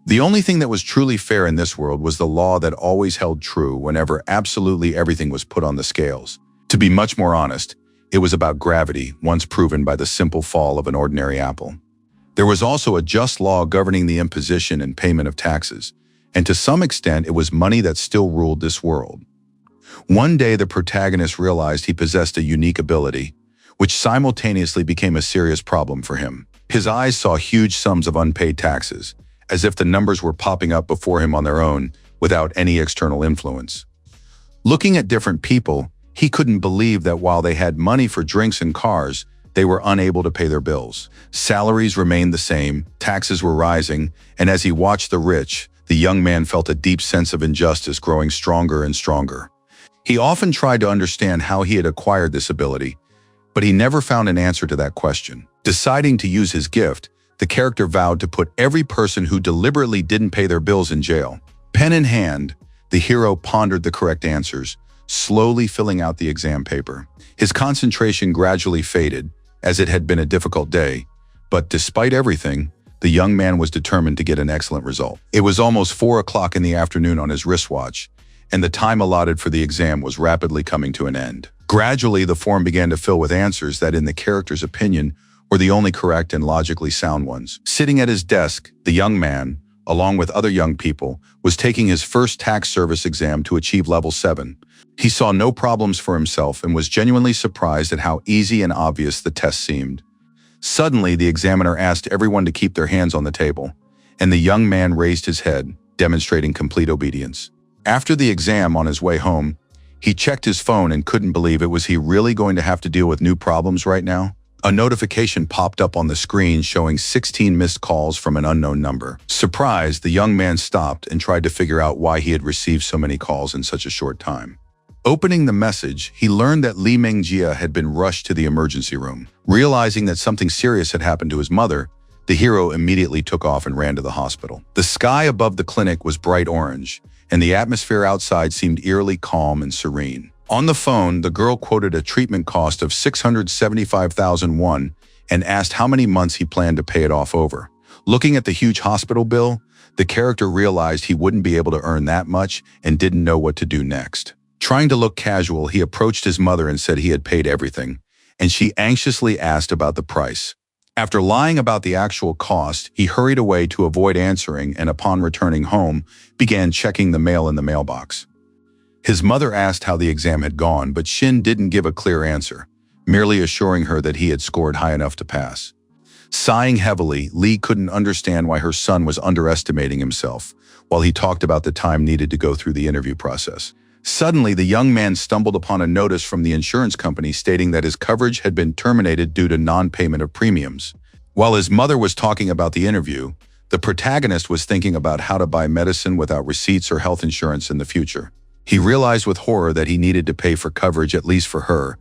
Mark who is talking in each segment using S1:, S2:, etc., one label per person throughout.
S1: The only thing that was truly fair in this world was the law that always held true whenever absolutely everything was put on the scales. To be much more honest, it was about gravity, once proven by the simple fall of an ordinary apple. There was also a just law governing the imposition and payment of taxes, and to some extent it was money that still ruled this world. One day the protagonist realized he possessed a unique ability, which simultaneously became a serious problem for him. His eyes saw huge sums of unpaid taxes, as if the numbers were popping up before him on their own, without any external influence. Looking at different people, he couldn't believe that while they had money for drinks and cars, they were unable to pay their bills. Salaries remained the same, taxes were rising, and as he watched the rich, the young man felt a deep sense of injustice growing stronger and stronger. He often tried to understand how he had acquired this ability, but he never found an answer to that question. Deciding to use his gift, the character vowed to put every person who deliberately didn't pay their bills in jail. Pen in hand, the hero pondered the correct answers, slowly filling out the exam paper. His concentration gradually faded, as it had been a difficult day, but despite everything, the young man was determined to get an excellent result. It was almost 4 o'clock in the afternoon on his wristwatch, and the time allotted for the exam was rapidly coming to an end. Gradually, the form began to fill with answers that, in the character's opinion, were the only correct and logically sound ones. Sitting at his desk, the young man, along with other young people, was taking his first tax service exam to achieve level 7. He saw no problems for himself and was genuinely surprised at how easy and obvious the test seemed. Suddenly, the examiner asked everyone to keep their hands on the table, and the young man raised his head, demonstrating complete obedience. After the exam, on his way home, he checked his phone and couldn't believe it. Was he really going to have to deal with new problems right now? A notification popped up on the screen showing 16 missed calls from an unknown number. Surprised, the young man stopped and tried to figure out why he had received so many calls in such a short time. Opening the message, he learned that Li Mengjia had been rushed to the emergency room. Realizing that something serious had happened to his mother, the hero immediately took off and ran to the hospital. The sky above the clinic was bright orange, and the atmosphere outside seemed eerily calm and serene. On the phone, the girl quoted a treatment cost of 675,000 won and asked how many months he planned to pay it off over. Looking at the huge hospital bill, the character realized he wouldn't be able to earn that much and didn't know what to do next. Trying to look casual, he approached his mother and said he had paid everything, and she anxiously asked about the price. After lying about the actual cost, he hurried away to avoid answering and upon returning home, began checking the mail in the mailbox. His mother asked how the exam had gone, but Shin didn't give a clear answer, merely assuring her that he had scored high enough to pass. Sighing heavily, Lee couldn't understand why her son was underestimating himself while he talked about the time needed to go through the interview process. Suddenly, the young man stumbled upon a notice from the insurance company stating that his coverage had been terminated due to non-payment of premiums. While his mother was talking about the interview, the protagonist was thinking about how to buy medicine without receipts or health insurance in the future. He realized with horror that he needed to pay for coverage at least for her,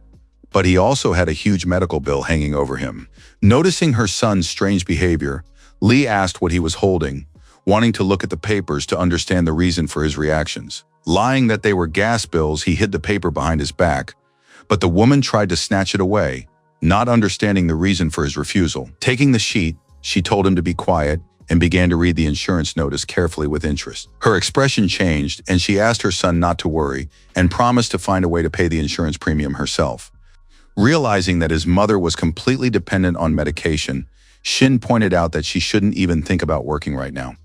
S1: but he also had a huge medical bill hanging over him. Noticing her son's strange behavior, Lee asked what he was holding, wanting to look at the papers to understand the reason for his reactions. Lying that they were gas bills, he hid the paper behind his back, but the woman tried to snatch it away, not understanding the reason for his refusal. Taking the sheet, she told him to be quiet and began to read the insurance notice carefully with interest. Her expression changed, and she asked her son not to worry and promised to find a way to pay the insurance premium herself. Realizing that his mother was completely dependent on medication, Shin pointed out that she shouldn't even think about working right now.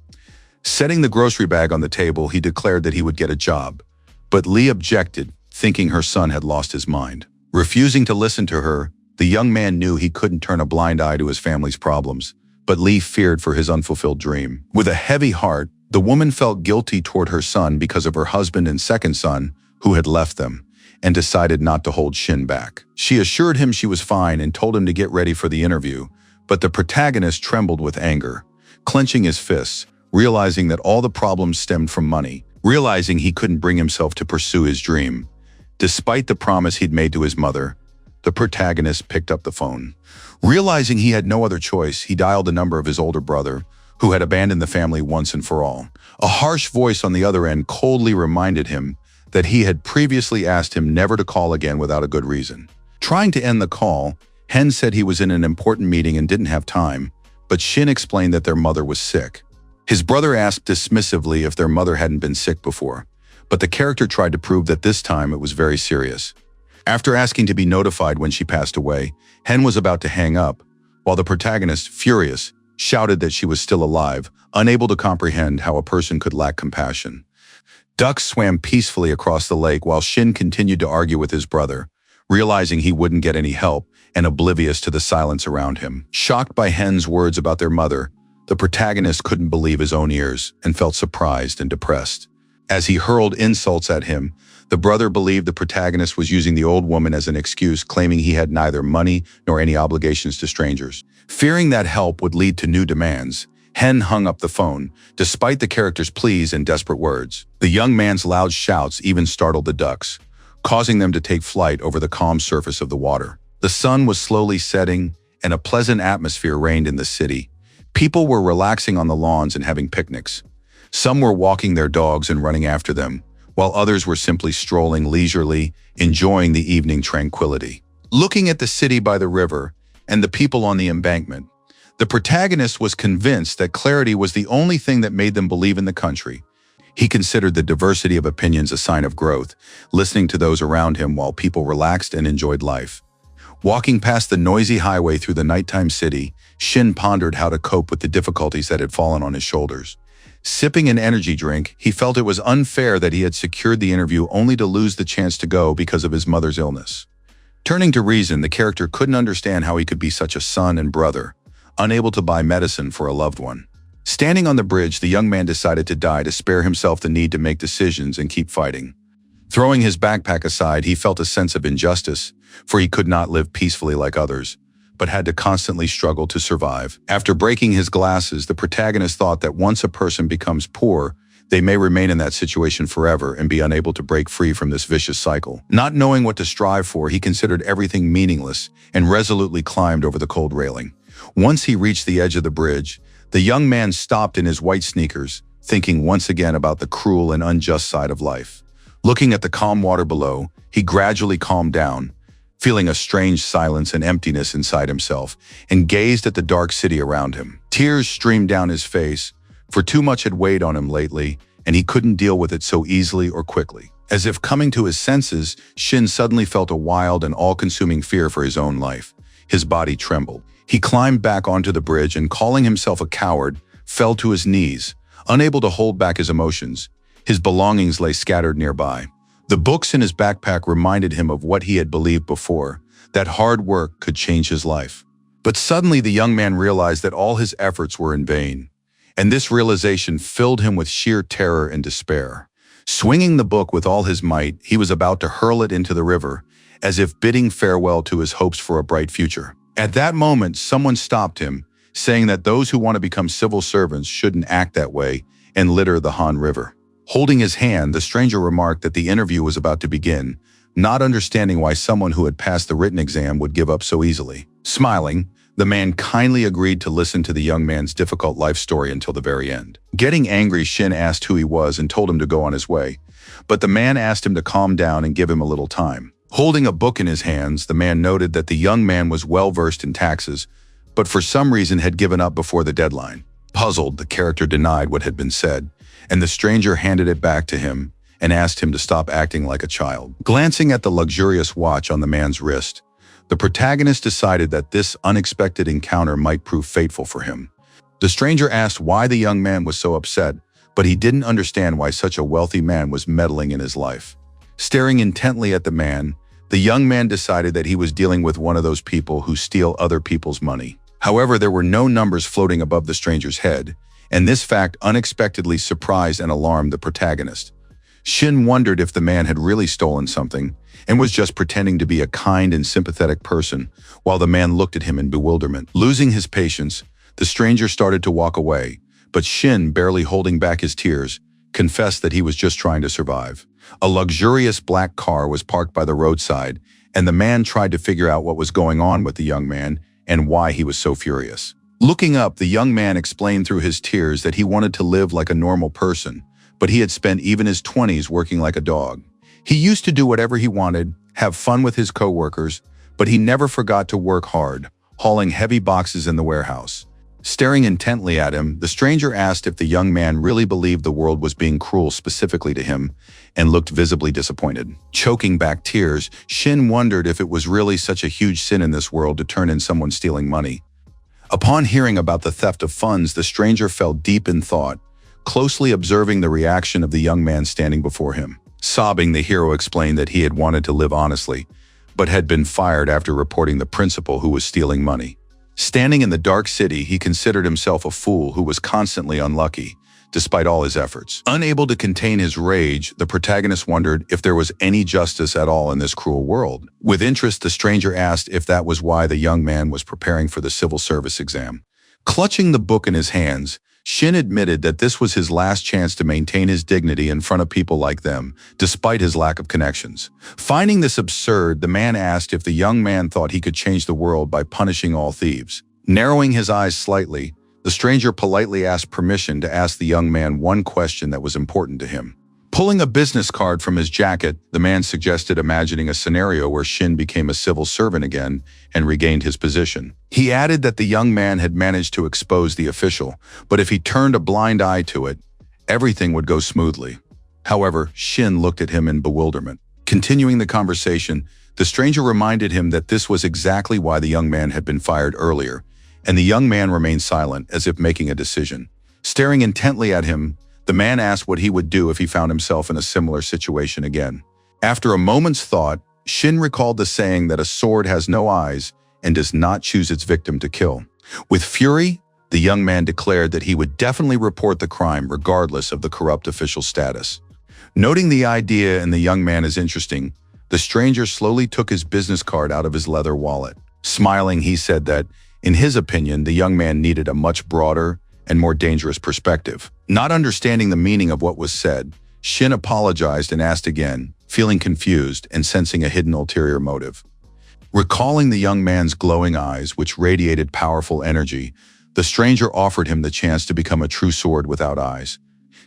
S1: Setting the grocery bag on the table, he declared that he would get a job, but Lee objected, thinking her son had lost his mind. Refusing to listen to her, the young man knew he couldn't turn a blind eye to his family's problems, but Lee feared for his unfulfilled dream. With a heavy heart, the woman felt guilty toward her son because of her husband and second son, who had left them, and decided not to hold Shin back. She assured him she was fine and told him to get ready for the interview, but the protagonist trembled with anger, clenching his fists, realizing that all the problems stemmed from money, realizing he couldn't bring himself to pursue his dream. Despite the promise he'd made to his mother, the protagonist picked up the phone. Realizing he had no other choice, he dialed the number of his older brother, who had abandoned the family once and for all. A harsh voice on the other end coldly reminded him that he had previously asked him never to call again without a good reason. Trying to end the call, Hen said he was in an important meeting and didn't have time, but Shin explained that their mother was sick. His brother asked dismissively if their mother hadn't been sick before, but the character tried to prove that this time it was very serious. After asking to be notified when she passed away, Hen was about to hang up, while the protagonist, furious, shouted that she was still alive, unable to comprehend how a person could lack compassion. Ducks swam peacefully across the lake while Shin continued to argue with his brother, realizing he wouldn't get any help and oblivious to the silence around him. Shocked by Hen's words about their mother, the protagonist couldn't believe his own ears and felt surprised and depressed. As he hurled insults at him, the brother believed the protagonist was using the old woman as an excuse, claiming he had neither money nor any obligations to strangers. Fearing that help would lead to new demands, Hen hung up the phone, despite the character's pleas and desperate words. The young man's loud shouts even startled the ducks, causing them to take flight over the calm surface of the water. The sun was slowly setting, and a pleasant atmosphere reigned in the city. People were relaxing on the lawns and having picnics. Some were walking their dogs and running after them, while others were simply strolling leisurely, enjoying the evening tranquility. Looking at the city by the river and the people on the embankment, the protagonist was convinced that clarity was the only thing that made them believe in the country. He considered the diversity of opinions a sign of growth, listening to those around him while people relaxed and enjoyed life. Walking past the noisy highway through the nighttime city, Shin pondered how to cope with the difficulties that had fallen on his shoulders. Sipping an energy drink, he felt it was unfair that he had secured the interview only to lose the chance to go because of his mother's illness. Turning to reason, the character couldn't understand how he could be such a son and brother, unable to buy medicine for a loved one. Standing on the bridge, the young man decided to die to spare himself the need to make decisions and keep fighting. Throwing his backpack aside, he felt a sense of injustice, for he could not live peacefully like others, but had to constantly struggle to survive. After breaking his glasses, the protagonist thought that once a person becomes poor, they may remain in that situation forever and be unable to break free from this vicious cycle. Not knowing what to strive for, he considered everything meaningless and resolutely climbed over the cold railing. Once he reached the edge of the bridge, the young man stopped in his white sneakers, thinking once again about the cruel and unjust side of life. Looking at the calm water below, he gradually calmed down, feeling a strange silence and emptiness inside himself, and gazed at the dark city around him. Tears streamed down his face, for too much had weighed on him lately, and he couldn't deal with it so easily or quickly. As if coming to his senses, Shin suddenly felt a wild and all-consuming fear for his own life. His body trembled. He climbed back onto the bridge and, calling himself a coward, fell to his knees, unable to hold back his emotions. His belongings lay scattered nearby. The books in his backpack reminded him of what he had believed before, that hard work could change his life. But suddenly the young man realized that all his efforts were in vain, and this realization filled him with sheer terror and despair. Swinging the book with all his might, he was about to hurl it into the river, as if bidding farewell to his hopes for a bright future. At that moment, someone stopped him, saying that those who want to become civil servants shouldn't act that way and litter the Han River. Holding his hand, the stranger remarked that the interview was about to begin, not understanding why someone who had passed the written exam would give up so easily. Smiling, the man kindly agreed to listen to the young man's difficult life story until the very end. Getting angry, Shin asked who he was and told him to go on his way, but the man asked him to calm down and give him a little time. Holding a book in his hands, the man noted that the young man was well-versed in taxes, but for some reason had given up before the deadline. Puzzled, the character denied what had been said, and the stranger handed it back to him and asked him to stop acting like a child. Glancing at the luxurious watch on the man's wrist, the protagonist decided that this unexpected encounter might prove fateful for him. The stranger asked why the young man was so upset, but he didn't understand why such a wealthy man was meddling in his life. Staring intently at the man, the young man decided that he was dealing with one of those people who steal other people's money. However, there were no numbers floating above the stranger's head, and this fact unexpectedly surprised and alarmed the protagonist. Shin wondered if the man had really stolen something and was just pretending to be a kind and sympathetic person, while the man looked at him in bewilderment. Losing his patience, the stranger started to walk away, but Shin, barely holding back his tears, confessed that he was just trying to survive. A luxurious black car was parked by the roadside, and the man tried to figure out what was going on with the young man and why he was so furious. Looking up, the young man explained through his tears that he wanted to live like a normal person, but he had spent even his 20s working like a dog. He used to do whatever he wanted, have fun with his co-workers, but he never forgot to work hard, hauling heavy boxes in the warehouse. Staring intently at him, the stranger asked if the young man really believed the world was being cruel specifically to him and looked visibly disappointed. Choking back tears, Shin wondered if it was really such a huge sin in this world to turn in someone stealing money. Upon hearing about the theft of funds, the stranger fell deep in thought, closely observing the reaction of the young man standing before him. Sobbing, the hero explained that he had wanted to live honestly, but had been fired after reporting the principal who was stealing money. Standing in the dark city, he considered himself a fool who was constantly unlucky, despite all his efforts. Unable to contain his rage, the protagonist wondered if there was any justice at all in this cruel world. With interest, the stranger asked if that was why the young man was preparing for the civil service exam. Clutching the book in his hands, Shin admitted that this was his last chance to maintain his dignity in front of people like them, despite his lack of connections. Finding this absurd, the man asked if the young man thought he could change the world by punishing all thieves. Narrowing his eyes slightly, the stranger politely asked permission to ask the young man one question that was important to him. Pulling a business card from his jacket, the man suggested imagining a scenario where Shin became a civil servant again and regained his position. He added that the young man had managed to expose the official, but if he turned a blind eye to it, everything would go smoothly. However, Shin looked at him in bewilderment. Continuing the conversation, the stranger reminded him that this was exactly why the young man had been fired earlier, and the young man remained silent, as if making a decision. Staring intently at him, the man asked what he would do if he found himself in a similar situation again. After a moment's thought, Shin recalled the saying that a sword has no eyes and does not choose its victim to kill. With fury, the young man declared that he would definitely report the crime regardless of the corrupt official's status. Noting the idea in the young man as interesting, the stranger slowly took his business card out of his leather wallet. Smiling, he said that, in his opinion, the young man needed a much broader and more dangerous perspective. Not understanding the meaning of what was said, Shin apologized and asked again, feeling confused and sensing a hidden ulterior motive. Recalling the young man's glowing eyes, which radiated powerful energy, the stranger offered him the chance to become a true sword without eyes.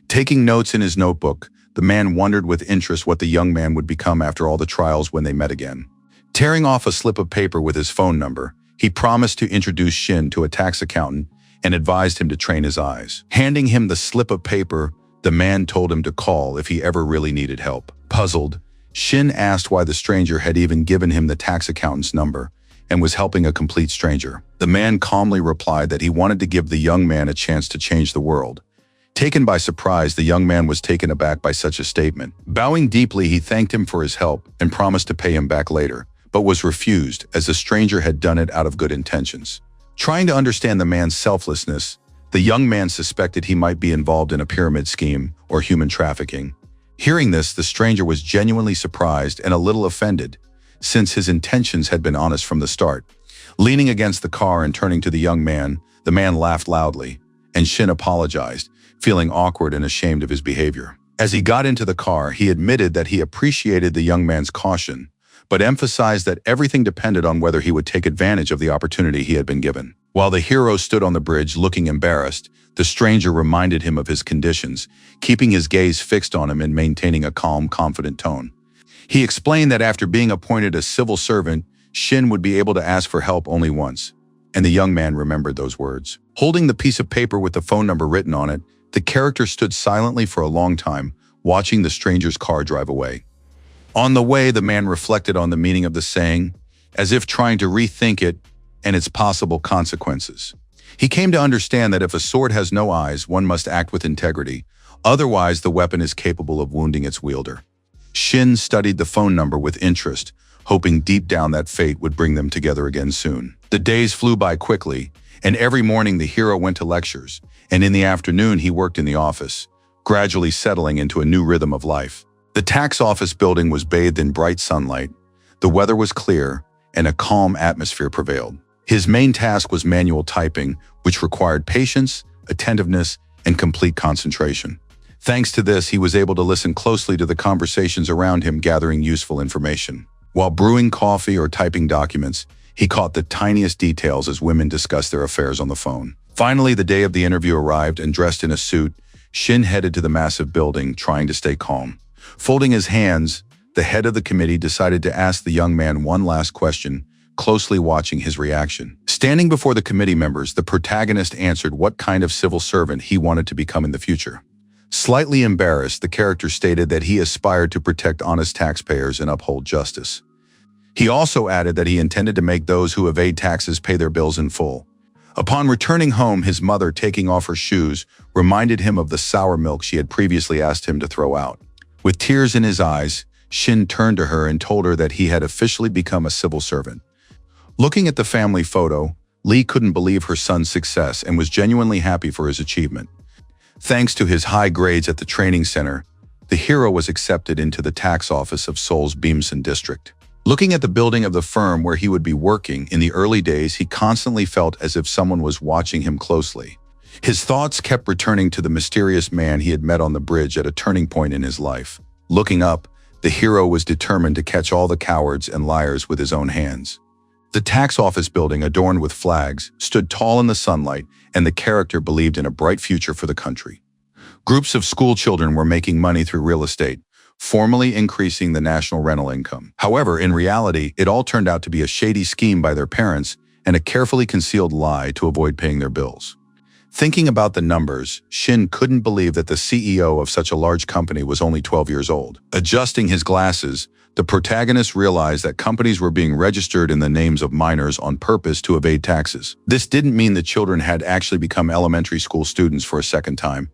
S1: Taking notes in his notebook, the man wondered with interest what the young man would become after all the trials when they met again. Tearing off a slip of paper with his phone number, he promised to introduce Shin to a tax accountant and advised him to train his eyes. Handing him the slip of paper, the man told him to call if he ever really needed help. Puzzled, Shin asked why the stranger had even given him the tax accountant's number and was helping a complete stranger. The man calmly replied that he wanted to give the young man a chance to change the world. Taken by surprise, the young man was taken aback by such a statement. Bowing deeply, he thanked him for his help and promised to pay him back later, but was refused as the stranger had done it out of good intentions. Trying to understand the man's selflessness, the young man suspected he might be involved in a pyramid scheme or human trafficking. Hearing this, the stranger was genuinely surprised and a little offended, since his intentions had been honest from the start. Leaning against the car and turning to the man laughed loudly, and Shin apologized, feeling awkward and ashamed of his behavior. As he got into the car, he admitted that he appreciated the young man's caution, but emphasized that everything depended on whether he would take advantage of the opportunity he had been given. While the hero stood on the bridge looking embarrassed, the stranger reminded him of his conditions, keeping his gaze fixed on him and maintaining a calm, confident tone. He explained that after being appointed a civil servant, Shin would be able to ask for help only once, and the young man remembered those words. Holding the piece of paper with the phone number written on it, the character stood silently for a long time, watching the stranger's car drive away. On the way, the man reflected on the meaning of the saying, as if trying to rethink it and its possible consequences. He came to understand that if a sword has no eyes, one must act with integrity, otherwise the weapon is capable of wounding its wielder. Shin studied the phone number with interest, hoping deep down that fate would bring them together again soon. The days flew by quickly, and every morning the hero went to lectures, and in the afternoon he worked in the office, gradually settling into a new rhythm of life. The tax office building was bathed in bright sunlight, the weather was clear, and a calm atmosphere prevailed. His main task was manual typing, which required patience, attentiveness, and complete concentration. Thanks to this, he was able to listen closely to the conversations around him, gathering useful information. While brewing coffee or typing documents, he caught the tiniest details as women discussed their affairs on the phone. Finally, the day of the interview arrived, and dressed in a suit, Shin headed to the massive building, trying to stay calm. Folding his hands, the head of the committee decided to ask the young man one last question closely watching his reaction. Standing before the committee members, the protagonist answered what kind of civil servant he wanted to become in the future. Slightly embarrassed, the character stated that he aspired to protect honest taxpayers and uphold justice. He also added that he intended to make those who evade taxes pay their bills in full. Upon returning home, his mother, taking off her shoes, reminded him of the sour milk she had previously asked him to throw out. With tears in his eyes, Shin turned to her and told her that he had officially become a civil servant. Looking at the family photo, Lee couldn't believe her son's success and was genuinely happy for his achievement. Thanks to his high grades at the training center, the hero was accepted into the tax office of Seoul's Bimsan district. Looking at the building of the firm where he would be working, in the early days, he constantly felt as if someone was watching him closely. His thoughts kept returning to the mysterious man he had met on the bridge at a turning point in his life. Looking up, the hero was determined to catch all the cowards and liars with his own hands. The tax office building, adorned with flags, stood tall in the sunlight, and the character believed in a bright future for the country. Groups of school children were making money through real estate, formally increasing the national rental income. However, in reality, it all turned out to be a shady scheme by their parents and a carefully concealed lie to avoid paying their bills. Thinking about the numbers, Shin couldn't believe that the CEO of such a large company was only 12 years old. Adjusting his glasses, the protagonist realized that companies were being registered in the names of minors on purpose to evade taxes. This didn't mean the children had actually become elementary school students for a second time.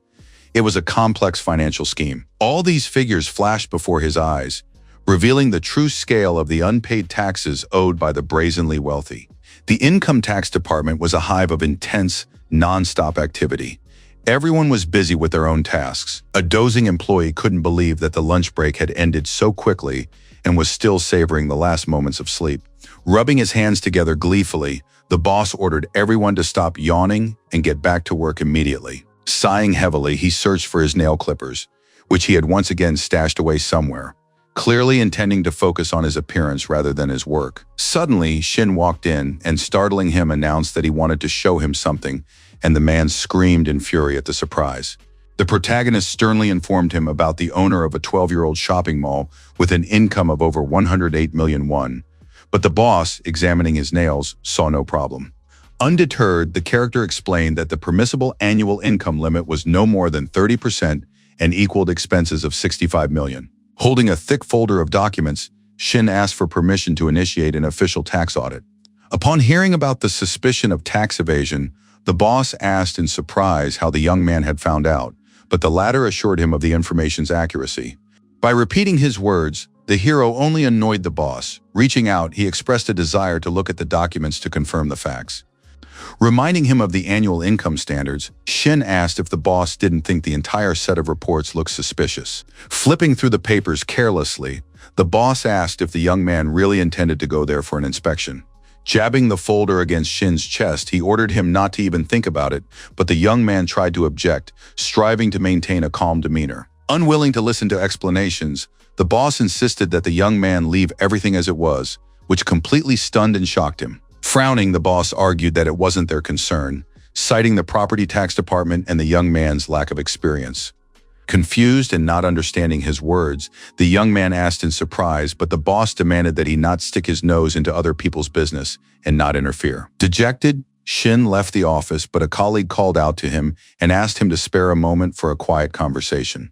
S1: It was a complex financial scheme. All these figures flashed before his eyes, revealing the true scale of the unpaid taxes owed by the brazenly wealthy. The income tax department was a hive of intense, non-stop activity. Everyone was busy with their own tasks. A dozing employee couldn't believe that the lunch break had ended so quickly and was still savoring the last moments of sleep. Rubbing his hands together gleefully, the boss ordered everyone to stop yawning and get back to work immediately. Sighing heavily, he searched for his nail clippers, which he had once again stashed away somewhere, clearly intending to focus on his appearance rather than his work. Suddenly, Shin walked in and, startling him, announced that he wanted to show him something, and the man screamed in fury at the surprise. The protagonist sternly informed him about the owner of a 12-year-old shopping mall with an income of over 108 million won, but the boss, examining his nails, saw no problem. Undeterred, the character explained that the permissible annual income limit was no more than 30% and equaled expenses of 65 million. Holding a thick folder of documents, Shin asked for permission to initiate an official tax audit. Upon hearing about the suspicion of tax evasion, the boss asked in surprise how the young man had found out, but the latter assured him of the information's accuracy. By repeating his words, the hero only annoyed the boss. Reaching out, he expressed a desire to look at the documents to confirm the facts. Reminding him of the annual income standards, Shin asked if the boss didn't think the entire set of reports looked suspicious. Flipping through the papers carelessly, the boss asked if the young man really intended to go there for an inspection. Jabbing the folder against Shin's chest, he ordered him not to even think about it, but the young man tried to object, striving to maintain a calm demeanor. Unwilling to listen to explanations, the boss insisted that the young man leave everything as it was, which completely stunned and shocked him. Frowning, the boss argued that it wasn't their concern, citing the property tax department and the young man's lack of experience. Confused and not understanding his words, the young man asked in surprise, but the boss demanded that he not stick his nose into other people's business and not interfere. Dejected, Shin left the office, but a colleague called out to him and asked him to spare a moment for a quiet conversation.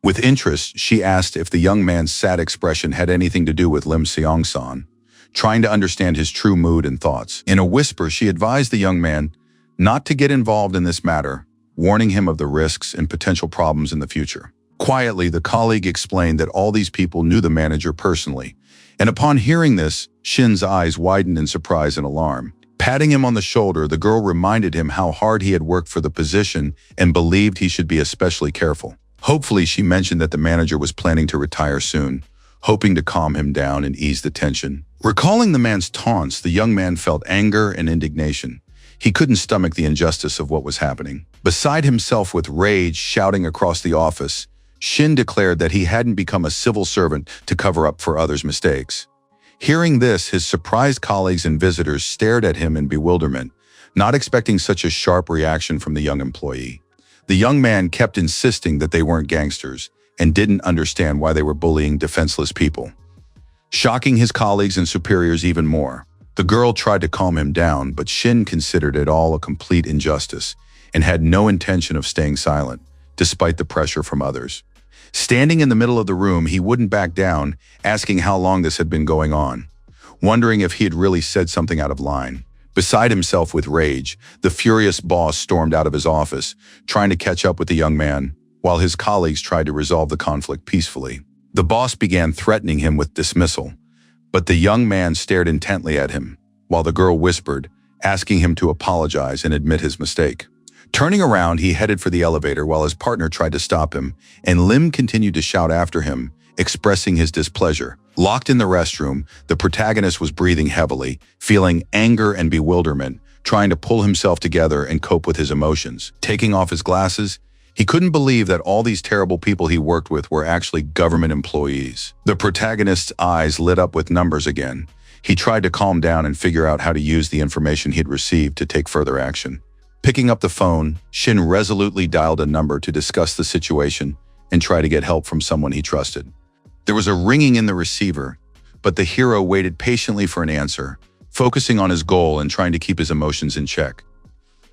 S1: With interest, she asked if the young man's sad expression had anything to do with Lim Seong-san, trying to understand his true mood and thoughts. In a whisper, she advised the young man not to get involved in this matter, warning him of the risks and potential problems in the future. Quietly, the colleague explained that all these people knew the manager personally, and upon hearing this, Shin's eyes widened in surprise and alarm. Patting him on the shoulder, the girl reminded him how hard he had worked for the position and believed he should be especially careful. Hopefully, she mentioned that the manager was planning to retire soon, hoping to calm him down and ease the tension. Recalling the man's taunts, the young man felt anger and indignation. He couldn't stomach the injustice of what was happening. Beside himself with rage shouting across the office, Shin declared that he hadn't become a civil servant to cover up for others' mistakes. Hearing this, his surprised colleagues and visitors stared at him in bewilderment, not expecting such a sharp reaction from the young employee. The young man kept insisting that they weren't gangsters and didn't understand why they were bullying defenseless people. Shocking his colleagues and superiors even more, The girl tried to calm him down, but Shin considered it all a complete injustice and had no intention of staying silent, despite the pressure from others. Standing in the middle of the room, he wouldn't back down, asking how long this had been going on, wondering if he had really said something out of line. Beside himself with rage, the furious boss stormed out of his office, trying to catch up with the young man, while his colleagues tried to resolve the conflict peacefully. The boss began threatening him with dismissal, but the young man stared intently at him, while the girl whispered, asking him to apologize and admit his mistake. Turning around, he headed for the elevator while his partner tried to stop him, and Lim continued to shout after him, expressing his displeasure. Locked in the restroom, the protagonist was breathing heavily, feeling anger and bewilderment, trying to pull himself together and cope with his emotions. Taking off his glasses, he couldn't believe that all these terrible people he worked with were actually government employees. The protagonist's eyes lit up with numbers again. He tried to calm down and figure out how to use the information he'd received to take further action. Picking up the phone, Shin resolutely dialed a number to discuss the situation and try to get help from someone he trusted. There was a ringing in the receiver, but the hero waited patiently for an answer, focusing on his goal and trying to keep his emotions in check.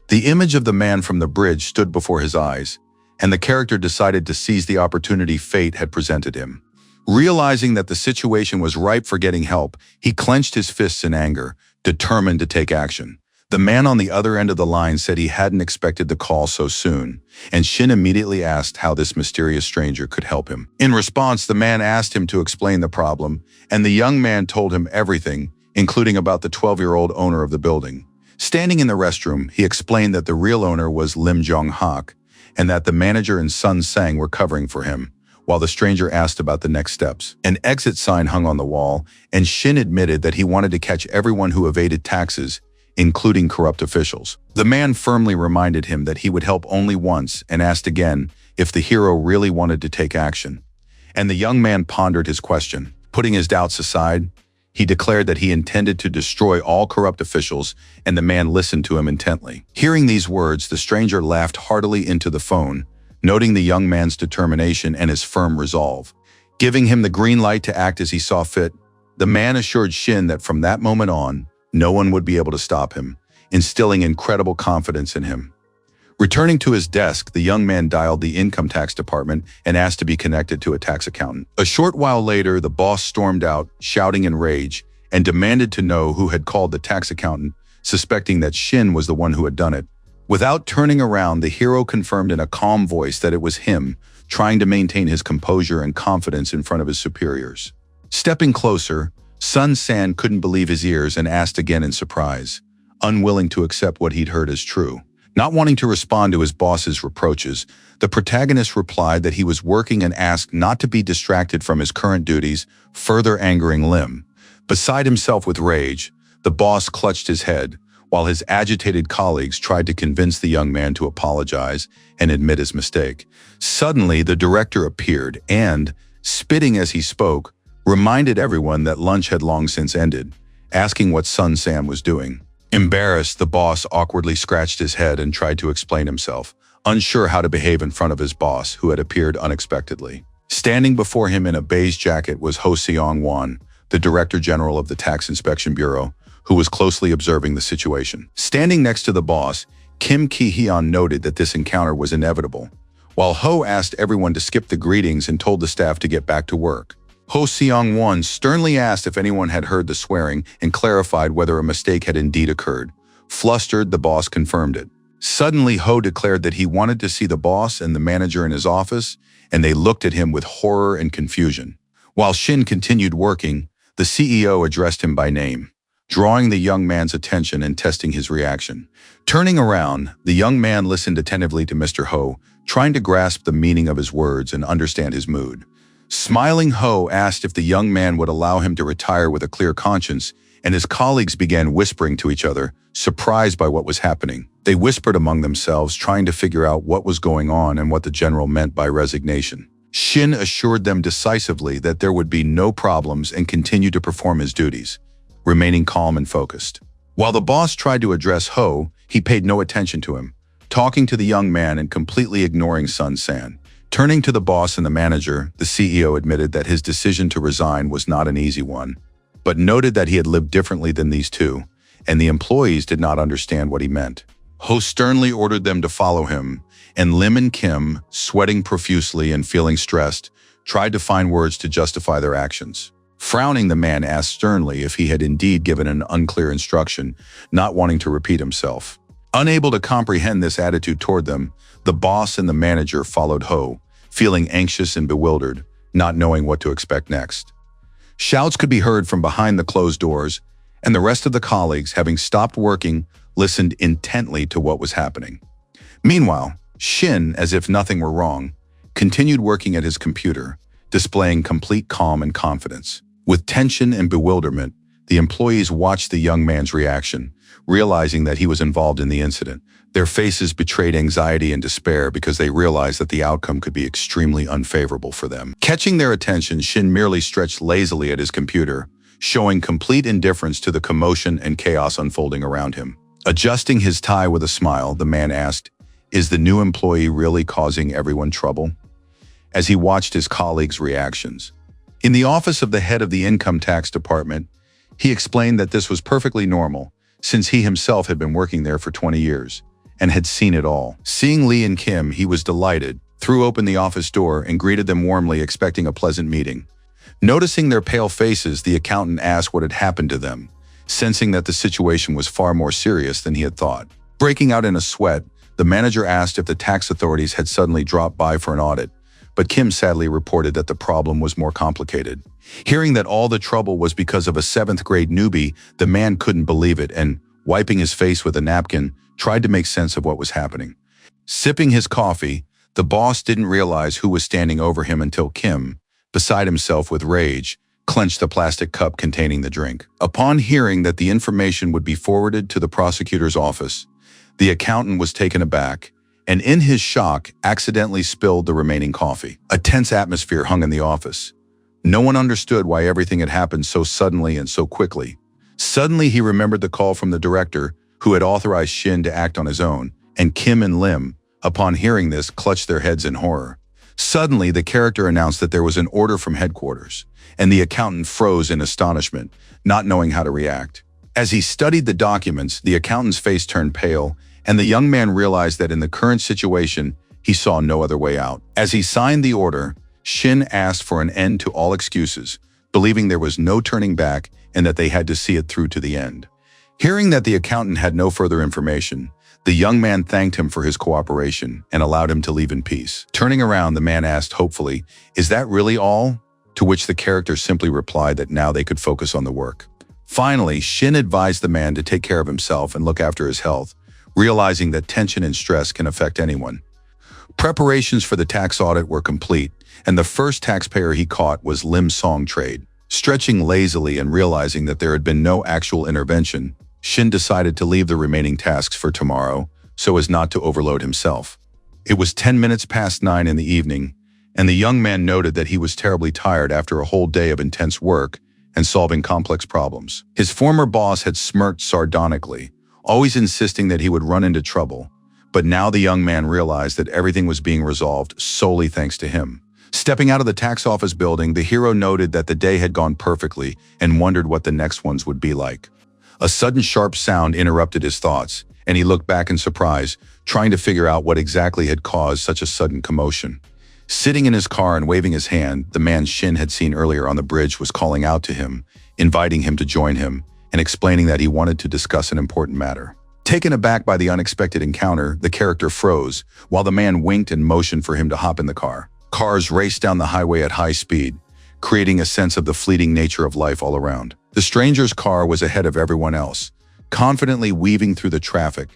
S1: The image of the man from the bridge stood before his eyes, and the character decided to seize the opportunity fate had presented him. Realizing that the situation was ripe for getting help, he clenched his fists in anger, determined to take action. The man on the other end of the line said he hadn't expected the call so soon, and Shin immediately asked how this mysterious stranger could help him. In response, the man asked him to explain the problem, and the young man told him everything, including about the 12-year-old owner of the building. Standing in the restroom, he explained that the real owner was Lim Jong-hak, and that the manager and Sun Sang were covering for him, while the stranger asked about the next steps. An exit sign hung on the wall, and Shin admitted that he wanted to catch everyone who evaded taxes, including corrupt officials. The man firmly reminded him that he would help only once and asked again if the hero really wanted to take action. And the young man pondered his question. Putting his doubts aside, he declared that he intended to destroy all corrupt officials, and the man listened to him intently. Hearing these words, the stranger laughed heartily into the phone, noting the young man's determination and his firm resolve. Giving him the green light to act as he saw fit, the man assured Shin that from that moment on, no one would be able to stop him, instilling incredible confidence in him. Returning to his desk, the young man dialed the income tax department and asked to be connected to a tax accountant. A short while later, the boss stormed out, shouting in rage, and demanded to know who had called the tax accountant, suspecting that Shin was the one who had done it. Without turning around, the hero confirmed in a calm voice that it was him, trying to maintain his composure and confidence in front of his superiors. Stepping closer, Sun San couldn't believe his ears and asked again in surprise, unwilling to accept what he'd heard as true. Not wanting to respond to his boss's reproaches, the protagonist replied that he was working and asked not to be distracted from his current duties, further angering Lim. Beside himself with rage, the boss clutched his head, while his agitated colleagues tried to convince the young man to apologize and admit his mistake. Suddenly, the director appeared and, spitting as he spoke, reminded everyone that lunch had long since ended, asking what Sun Sam was doing. Embarrassed, the boss awkwardly scratched his head and tried to explain himself, unsure how to behave in front of his boss, who had appeared unexpectedly. Standing before him in a beige jacket was Ho Seong-won, the Director General of the Tax Inspection Bureau, who was closely observing the situation. Standing next to the boss, Kim Ki-hyun noted that this encounter was inevitable, while Ho asked everyone to skip the greetings and told the staff to get back to work. Ho Seong-won sternly asked if anyone had heard the swearing and clarified whether a mistake had indeed occurred. Flustered, the boss confirmed it. Suddenly, Ho declared that he wanted to see the boss and the manager in his office, and they looked at him with horror and confusion. While Shin continued working, the CEO addressed him by name, drawing the young man's attention and testing his reaction. Turning around, the young man listened attentively to Mr. Ho, trying to grasp the meaning of his words and understand his mood. Smiling, Ho asked if the young man would allow him to retire with a clear conscience, and his colleagues began whispering to each other, surprised by what was happening. They whispered among themselves, trying to figure out what was going on and what the general meant by resignation. Shin assured them decisively that there would be no problems and continued to perform his duties, remaining calm and focused. While the boss tried to address Ho, he paid no attention to him, talking to the young man and completely ignoring Sun San. Turning to the boss and the manager, the CEO admitted that his decision to resign was not an easy one, but noted that he had lived differently than these two, and the employees did not understand what he meant. Ho sternly ordered them to follow him, and Lim and Kim, sweating profusely and feeling stressed, tried to find words to justify their actions. Frowning, the man asked sternly if he had indeed given an unclear instruction, not wanting to repeat himself. Unable to comprehend this attitude toward them, the boss and the manager followed Ho, feeling anxious and bewildered, not knowing what to expect next. Shouts could be heard from behind the closed doors, and the rest of the colleagues, having stopped working, listened intently to what was happening. Meanwhile, Shin, as if nothing were wrong, continued working at his computer, displaying complete calm and confidence. With tension and bewilderment, the employees watched the young man's reaction, realizing that he was involved in the incident. Their faces betrayed anxiety and despair because they realized that the outcome could be extremely unfavorable for them. Catching their attention, Shin merely stretched lazily at his computer, showing complete indifference to the commotion and chaos unfolding around him. Adjusting his tie with a smile, the man asked, "Is the new employee really causing everyone trouble?" As he watched his colleagues' reactions. In the office of the head of the income tax department, he explained that this was perfectly normal, since he himself had been working there for 20 years and had seen it all. Seeing Lee and Kim, he was delighted, threw open the office door and greeted them warmly, expecting a pleasant meeting. Noticing their pale faces, the accountant asked what had happened to them, sensing that the situation was far more serious than he had thought. Breaking out in a sweat, the manager asked if the tax authorities had suddenly dropped by for an audit, but Kim sadly reported that the problem was more complicated. Hearing that all the trouble was because of a 7th grade newbie, the man couldn't believe it and, wiping his face with a napkin, tried to make sense of what was happening. Sipping his coffee, the boss didn't realize who was standing over him until Kim, beside himself with rage, clenched the plastic cup containing the drink. Upon hearing that the information would be forwarded to the prosecutor's office, the accountant was taken aback, and in his shock, accidentally spilled the remaining coffee. A tense atmosphere hung in the office. No one understood why everything had happened so suddenly and so quickly. Suddenly, he remembered the call from the director, who had authorized Shin to act on his own, and Kim and Lim, upon hearing this, clutched their heads in horror. Suddenly, the character announced that there was an order from headquarters, and the accountant froze in astonishment, not knowing how to react. As he studied the documents, the accountant's face turned pale, and the young man realized that in the current situation, he saw no other way out. As he signed the order, Shin asked for an end to all excuses, believing there was no turning back and that they had to see it through to the end. Hearing that the accountant had no further information, the young man thanked him for his cooperation and allowed him to leave in peace. Turning around, the man asked hopefully, "Is that really all?" To which the character simply replied that now they could focus on the work. Finally, Shin advised the man to take care of himself and look after his health, realizing that tension and stress can affect anyone. Preparations for the tax audit were complete, and the first taxpayer he caught was Lim Song Trade. Stretching lazily and realizing that there had been no actual intervention, Shin decided to leave the remaining tasks for tomorrow so as not to overload himself. It was 10 minutes past 9 in the evening, and the young man noted that he was terribly tired after a whole day of intense work and solving complex problems. His former boss had smirked sardonically, always insisting that he would run into trouble, but now the young man realized that everything was being resolved solely thanks to him. Stepping out of the tax office building, the hero noted that the day had gone perfectly and wondered what the next ones would be like. A sudden sharp sound interrupted his thoughts, and he looked back in surprise, trying to figure out what exactly had caused such a sudden commotion. Sitting in his car and waving his hand, the man Shin had seen earlier on the bridge was calling out to him, inviting him to join him, and explaining that he wanted to discuss an important matter. Taken aback by the unexpected encounter, the character froze, while the man winked and motioned for him to hop in the car. Cars raced down the highway at high speed, creating a sense of the fleeting nature of life all around. The stranger's car was ahead of everyone else, confidently weaving through the traffic,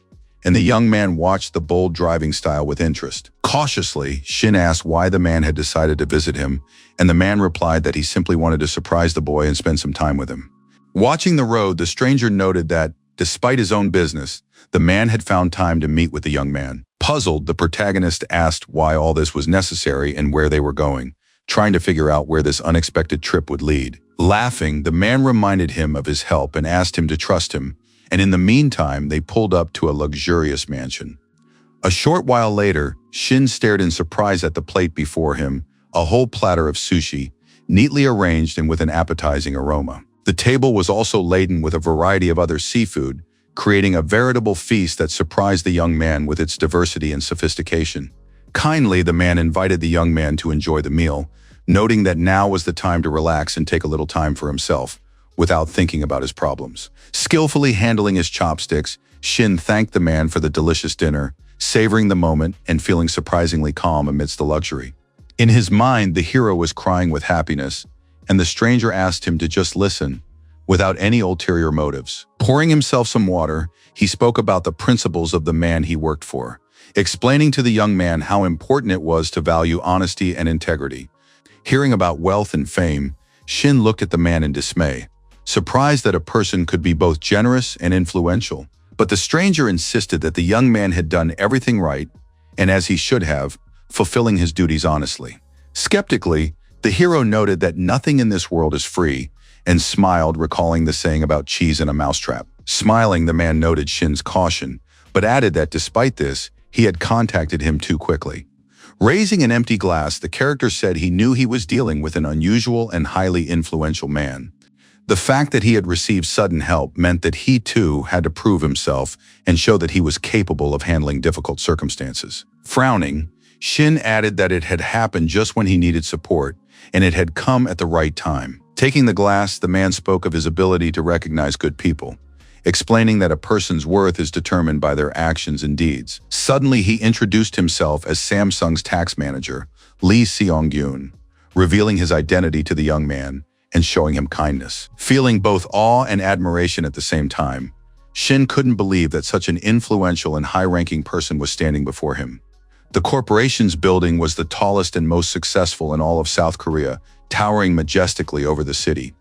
S1: and the young man watched the bold driving style with interest. Cautiously, Shin asked why the man had decided to visit him, and the man replied that he simply wanted to surprise the boy and spend some time with him. Watching the road, the stranger noted that, despite his own business, the man had found time to meet with the young man. Puzzled, the protagonist asked why all this was necessary and where they were going, trying to figure out where this unexpected trip would lead. Laughing, the man reminded him of his help and asked him to trust him, and in the meantime, they pulled up to a luxurious mansion. A short while later, Shin stared in surprise at the plate before him, a whole platter of sushi, neatly arranged and with an appetizing aroma. The table was also laden with a variety of other seafood, creating a veritable feast that surprised the young man with its diversity and sophistication. Kindly, the man invited the young man to enjoy the meal, noting that now was the time to relax and take a little time for himself, without thinking about his problems. Skillfully handling his chopsticks, Shin thanked the man for the delicious dinner, savoring the moment and feeling surprisingly calm amidst the luxury. In his mind, the hero was crying with happiness, and the stranger asked him to just listen, without any ulterior motives. Pouring himself some water, he spoke about the principles of the man he worked for, explaining to the young man how important it was to value honesty and integrity. Hearing about wealth and fame, Shin looked at the man in dismay, surprised that a person could be both generous and influential. But the stranger insisted that the young man had done everything right, and as he should have, fulfilling his duties honestly. Skeptically, the hero noted that nothing in this world is free, and smiled, recalling the saying about cheese in a mousetrap. Smiling, the man noted Shin's caution, but added that despite this, he had contacted him too quickly. Raising an empty glass, the character said he knew he was dealing with an unusual and highly influential man. The fact that he had received sudden help meant that he too had to prove himself and show that he was capable of handling difficult circumstances. Frowning, Shin added that it had happened just when he needed support, and it had come at the right time. Taking the glass, the man spoke of his ability to recognize good people, explaining that a person's worth is determined by their actions and deeds. Suddenly, he introduced himself as Samsung's tax manager, Lee Seong-gyun, revealing his identity to the young man and showing him kindness. Feeling both awe and admiration at the same time, Shin couldn't believe that such an influential and high-ranking person was standing before him. The corporation's building was the tallest and most successful in all of South Korea, towering majestically over the city.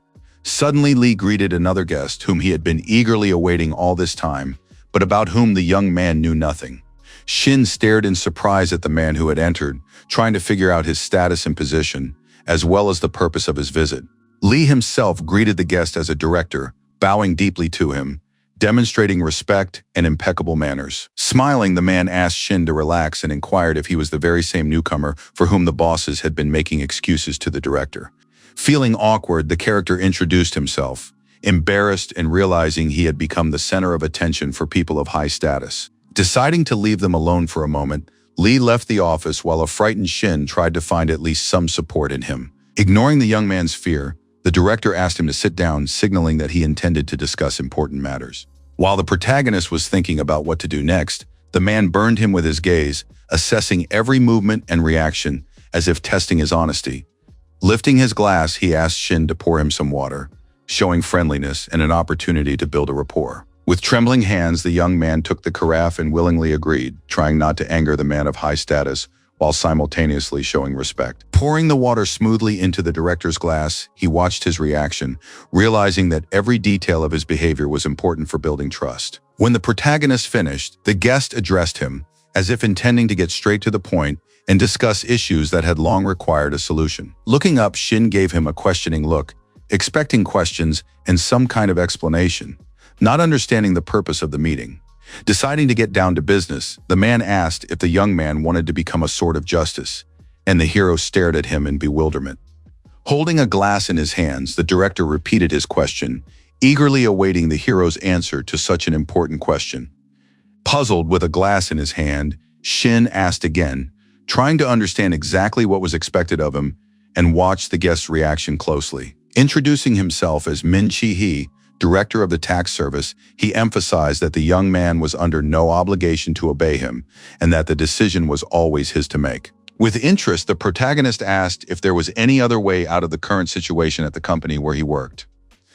S1: Suddenly, Lee greeted another guest whom he had been eagerly awaiting all this time, but about whom the young man knew nothing. Shin stared in surprise at the man who had entered, trying to figure out his status and position, as well as the purpose of his visit. Lee himself greeted the guest as a director, bowing deeply to him, demonstrating respect and impeccable manners. Smiling, the man asked Shin to relax and inquired if he was the very same newcomer for whom the bosses had been making excuses to the director. Feeling awkward, the character introduced himself, embarrassed and realizing he had become the center of attention for people of high status. Deciding to leave them alone for a moment, Lee left the office while a frightened Shin tried to find at least some support in him. Ignoring the young man's fear, the director asked him to sit down, signaling that he intended to discuss important matters. While the protagonist was thinking about what to do next, the man burned him with his gaze, assessing every movement and reaction as if testing his honesty. Lifting his glass, he asked Shin to pour him some water, showing friendliness and an opportunity to build a rapport. With trembling hands, the young man took the carafe and willingly agreed, trying not to anger the man of high status while simultaneously showing respect. Pouring the water smoothly into the director's glass, he watched his reaction, realizing that every detail of his behavior was important for building trust. When the protagonist finished, the guest addressed him, as if intending to get straight to the point and discuss issues that had long required a solution. Looking up, Shin gave him a questioning look, expecting questions and some kind of explanation, not understanding the purpose of the meeting. Deciding to get down to business, the man asked if the young man wanted to become a sword of justice, and the hero stared at him in bewilderment. Holding a glass in his hands, the director repeated his question, eagerly awaiting the hero's answer to such an important question. Puzzled with a glass in his hand, Shin asked again, trying to understand exactly what was expected of him, and watched the guest's reaction closely. Introducing himself as Min Chi-hee, director of the tax service, he emphasized that the young man was under no obligation to obey him, and that the decision was always his to make. With interest, the protagonist asked if there was any other way out of the current situation at the company where he worked.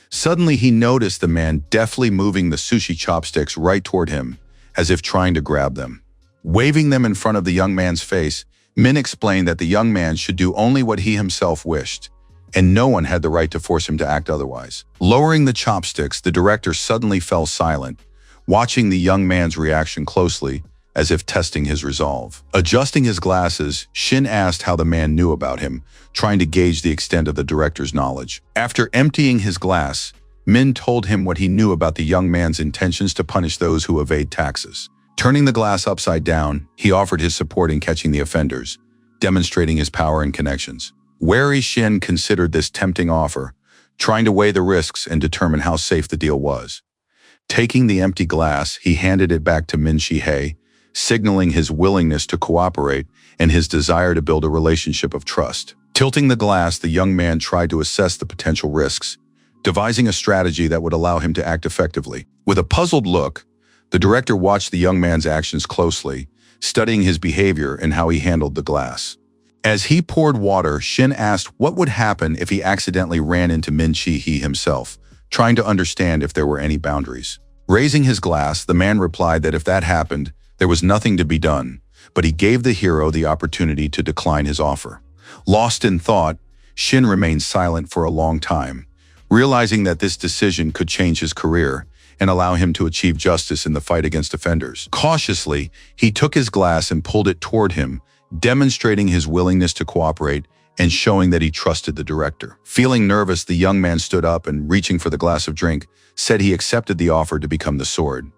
S1: Suddenly, he noticed the man deftly moving the sushi chopsticks right toward him, as if trying to grab them. Waving them in front of the young man's face, Min explained that the young man should do only what he himself wished, and no one had the right to force him to act otherwise. Lowering the chopsticks, the director suddenly fell silent, watching the young man's reaction closely, as if testing his resolve. Adjusting his glasses, Shin asked how the man knew about him, trying to gauge the extent of the director's knowledge. After emptying his glass, Min told him what he knew about the young man's intentions to punish those who evade taxes. Turning the glass upside down, he offered his support in catching the offenders, demonstrating his power and connections. Wary Shin considered this tempting offer, trying to weigh the risks and determine how safe the deal was. Taking the empty glass, he handed it back to Min Shi-hei, signaling his willingness to cooperate and his desire to build a relationship of trust. Tilting the glass, the young man tried to assess the potential risks, devising a strategy that would allow him to act effectively. With a puzzled look, the director watched the young man's actions closely, studying his behavior and how he handled the glass. As he poured water, Shin asked what would happen if he accidentally ran into Min Shi-hei himself, trying to understand if there were any boundaries. Raising his glass, the man replied that if that happened, there was nothing to be done, but he gave the hero the opportunity to decline his offer. Lost in thought, Shin remained silent for a long time, realizing that this decision could change his career and allow him to achieve justice in the fight against offenders. Cautiously, he took his glass and pulled it toward him, demonstrating his willingness to cooperate and showing that he trusted the director. Feeling nervous, the young man stood up and, reaching for the glass of drink, said he accepted the offer to become the sword.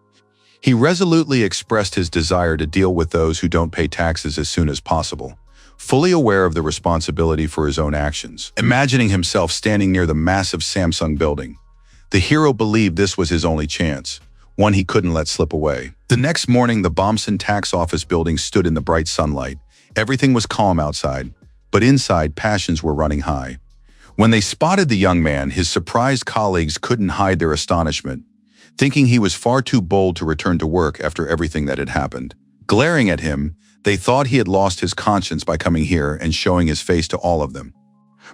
S1: He resolutely expressed his desire to deal with those who don't pay taxes as soon as possible, fully aware of the responsibility for his own actions. Imagining himself standing near the massive Samsung building, the hero believed this was his only chance, one he couldn't let slip away. The next morning, the Bomson tax office building stood in the bright sunlight. Everything was calm outside, but inside passions were running high. When they spotted the young man, his surprised colleagues couldn't hide their astonishment, thinking he was far too bold to return to work after everything that had happened. Glaring at him, they thought he had lost his conscience by coming here and showing his face to all of them.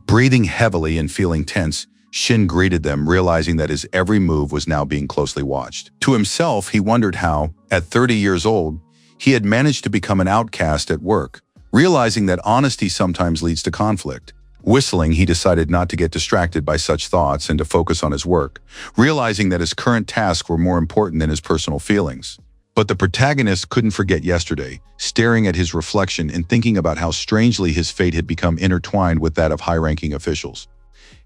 S1: Breathing heavily and feeling tense, Shin greeted them, realizing that his every move was now being closely watched. To himself, he wondered how, at 30 years old, he had managed to become an outcast at work, realizing that honesty sometimes leads to conflict. Whistling, he decided not to get distracted by such thoughts and to focus on his work, realizing that his current tasks were more important than his personal feelings. But the protagonist couldn't forget yesterday, staring at his reflection and thinking about how strangely his fate had become intertwined with that of high-ranking officials.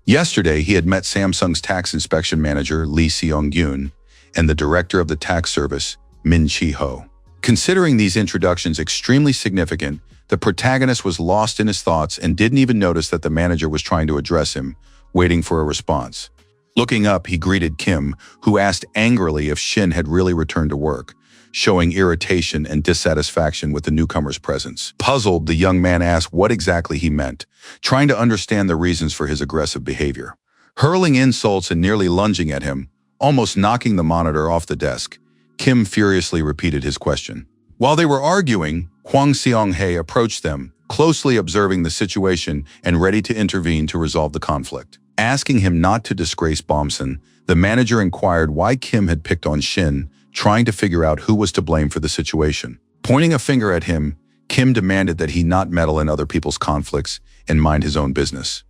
S1: Yesterday, he had met Samsung's tax inspection manager, Lee Seong-gyun, and the director of the tax service, Min Chi-ho. Considering these introductions extremely significant, the protagonist was lost in his thoughts and didn't even notice that the manager was trying to address him, waiting for a response. Looking up, he greeted Kim, who asked angrily if Shin had really returned to work, showing irritation and dissatisfaction with the newcomer's presence. Puzzled, the young man asked what exactly he meant, trying to understand the reasons for his aggressive behavior. Hurling insults and nearly lunging at him, almost knocking the monitor off the desk, Kim furiously repeated his question. While they were arguing, Hwang Seong-hae approached them, closely observing the situation and ready to intervene to resolve the conflict. Asking him not to disgrace Bomson, the manager inquired why Kim had picked on Shin, trying to figure out who was to blame for the situation. Pointing a finger at him, Kim demanded that he not meddle in other people's conflicts and mind his own business.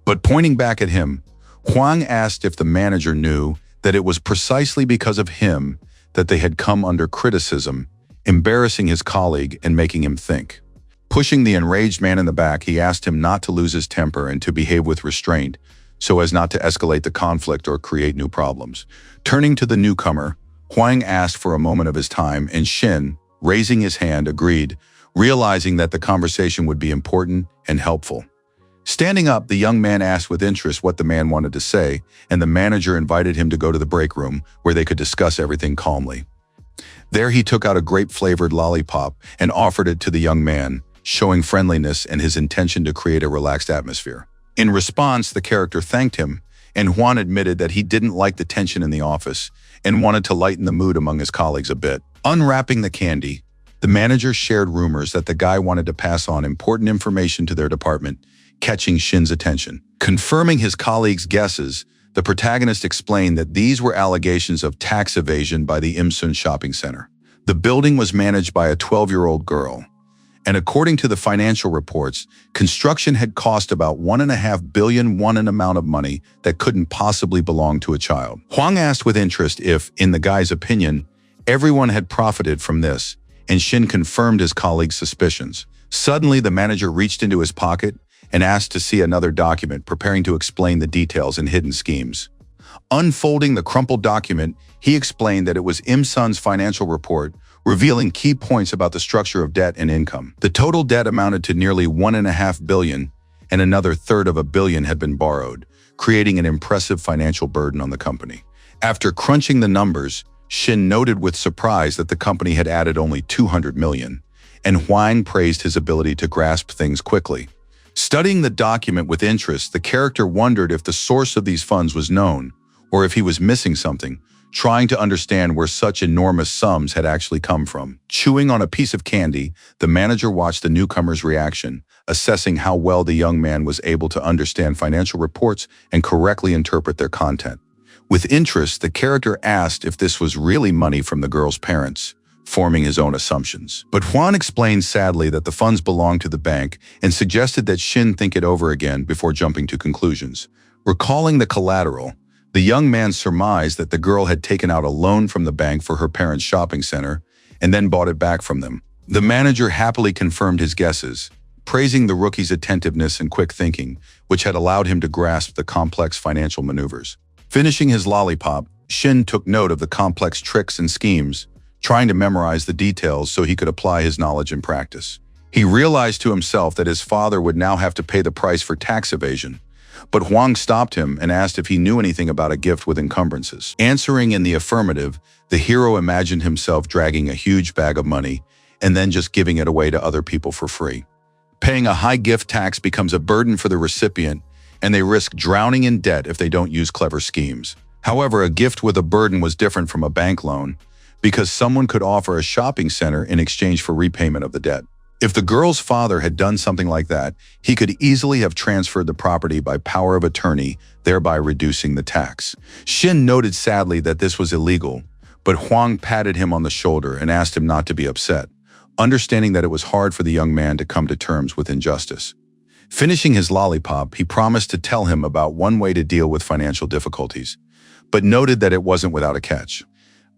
S1: But pointing back at him, Hwang asked if the manager knew that it was precisely because of him that they had come under criticism, embarrassing his colleague and making him think. Pushing the enraged man in the back, he asked him not to lose his temper and to behave with restraint so as not to escalate the conflict or create new problems. Turning to the newcomer, Hwang asked for a moment of his time, and Shin, raising his hand, agreed, realizing that the conversation would be important and helpful. Standing up, the young man asked with interest what the man wanted to say, and the manager invited him to go to the break room where they could discuss everything calmly. There he took out a grape-flavored lollipop and offered it to the young man, showing friendliness and his intention to create a relaxed atmosphere. In response, the character thanked him, and Hwan admitted that he didn't like the tension in the office and wanted to lighten the mood among his colleagues a bit. Unwrapping the candy, the manager shared rumors that the guy wanted to pass on important information to their department, catching Shin's attention. Confirming his colleagues' guesses, the protagonist explained that these were allegations of tax evasion by the Imsun shopping center. The building was managed by a 12-year-old girl, and according to the financial reports, construction had cost about 1.5 billion won, an amount of money that couldn't possibly belong to a child. Hwang asked with interest if, in the guy's opinion, everyone had profited from this, and Shin confirmed his colleague's suspicions. Suddenly, the manager reached into his pocket and asked to see another document, preparing to explain the details and hidden schemes. Unfolding the crumpled document, he explained that it was Imsun's financial report, revealing key points about the structure of debt and income. The total debt amounted to nearly 1.5 billion, and another third of a billion had been borrowed, creating an impressive financial burden on the company. After crunching the numbers, Shin noted with surprise that the company had added only 200 million, and Huang praised his ability to grasp things quickly. Studying the document with interest, the character wondered if the source of these funds was known, or if he was missing something, trying to understand where such enormous sums had actually come from. Chewing on a piece of candy, the manager watched the newcomer's reaction, assessing how well the young man was able to understand financial reports and correctly interpret their content. With interest, the character asked if this was really money from the girl's parents, forming his own assumptions. But Huan explained sadly that the funds belonged to the bank and suggested that Shin think it over again before jumping to conclusions. Recalling the collateral, the young man surmised that the girl had taken out a loan from the bank for her parents' shopping center and then bought it back from them. The manager happily confirmed his guesses, praising the rookie's attentiveness and quick thinking, which had allowed him to grasp the complex financial maneuvers. Finishing his lollipop, Shin took note of the complex tricks and schemes, trying to memorize the details so he could apply his knowledge in practice. He realized to himself that his father would now have to pay the price for tax evasion, but Huang stopped him and asked if he knew anything about a gift with encumbrances. Answering in the affirmative, the hero imagined himself dragging a huge bag of money and then just giving it away to other people for free. Paying a high gift tax becomes a burden for the recipient, and they risk drowning in debt if they don't use clever schemes. However, a gift with a burden was different from a bank loan, because someone could offer a shopping center in exchange for repayment of the debt. If the girl's father had done something like that, he could easily have transferred the property by power of attorney, thereby reducing the tax. Shin noted sadly that this was illegal, but Huang patted him on the shoulder and asked him not to be upset, understanding that it was hard for the young man to come to terms with injustice. Finishing his lollipop, he promised to tell him about one way to deal with financial difficulties, but noted that it wasn't without a catch.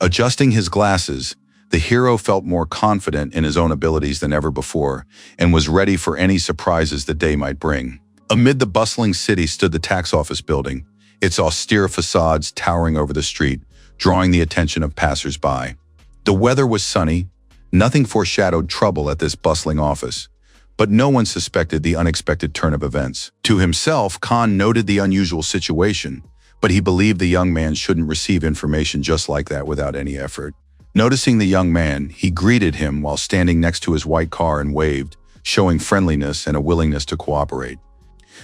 S1: Adjusting his glasses, the hero felt more confident in his own abilities than ever before and was ready for any surprises the day might bring. Amid the bustling city stood the tax office building, its austere facades towering over the street, drawing the attention of passers-by. The weather was sunny, nothing foreshadowed trouble at this bustling office, but no one suspected the unexpected turn of events. To himself, Khan noted the unusual situation, but he believed the young man shouldn't receive information just like that without any effort. Noticing the young man, he greeted him while standing next to his white car and waved, showing friendliness and a willingness to cooperate.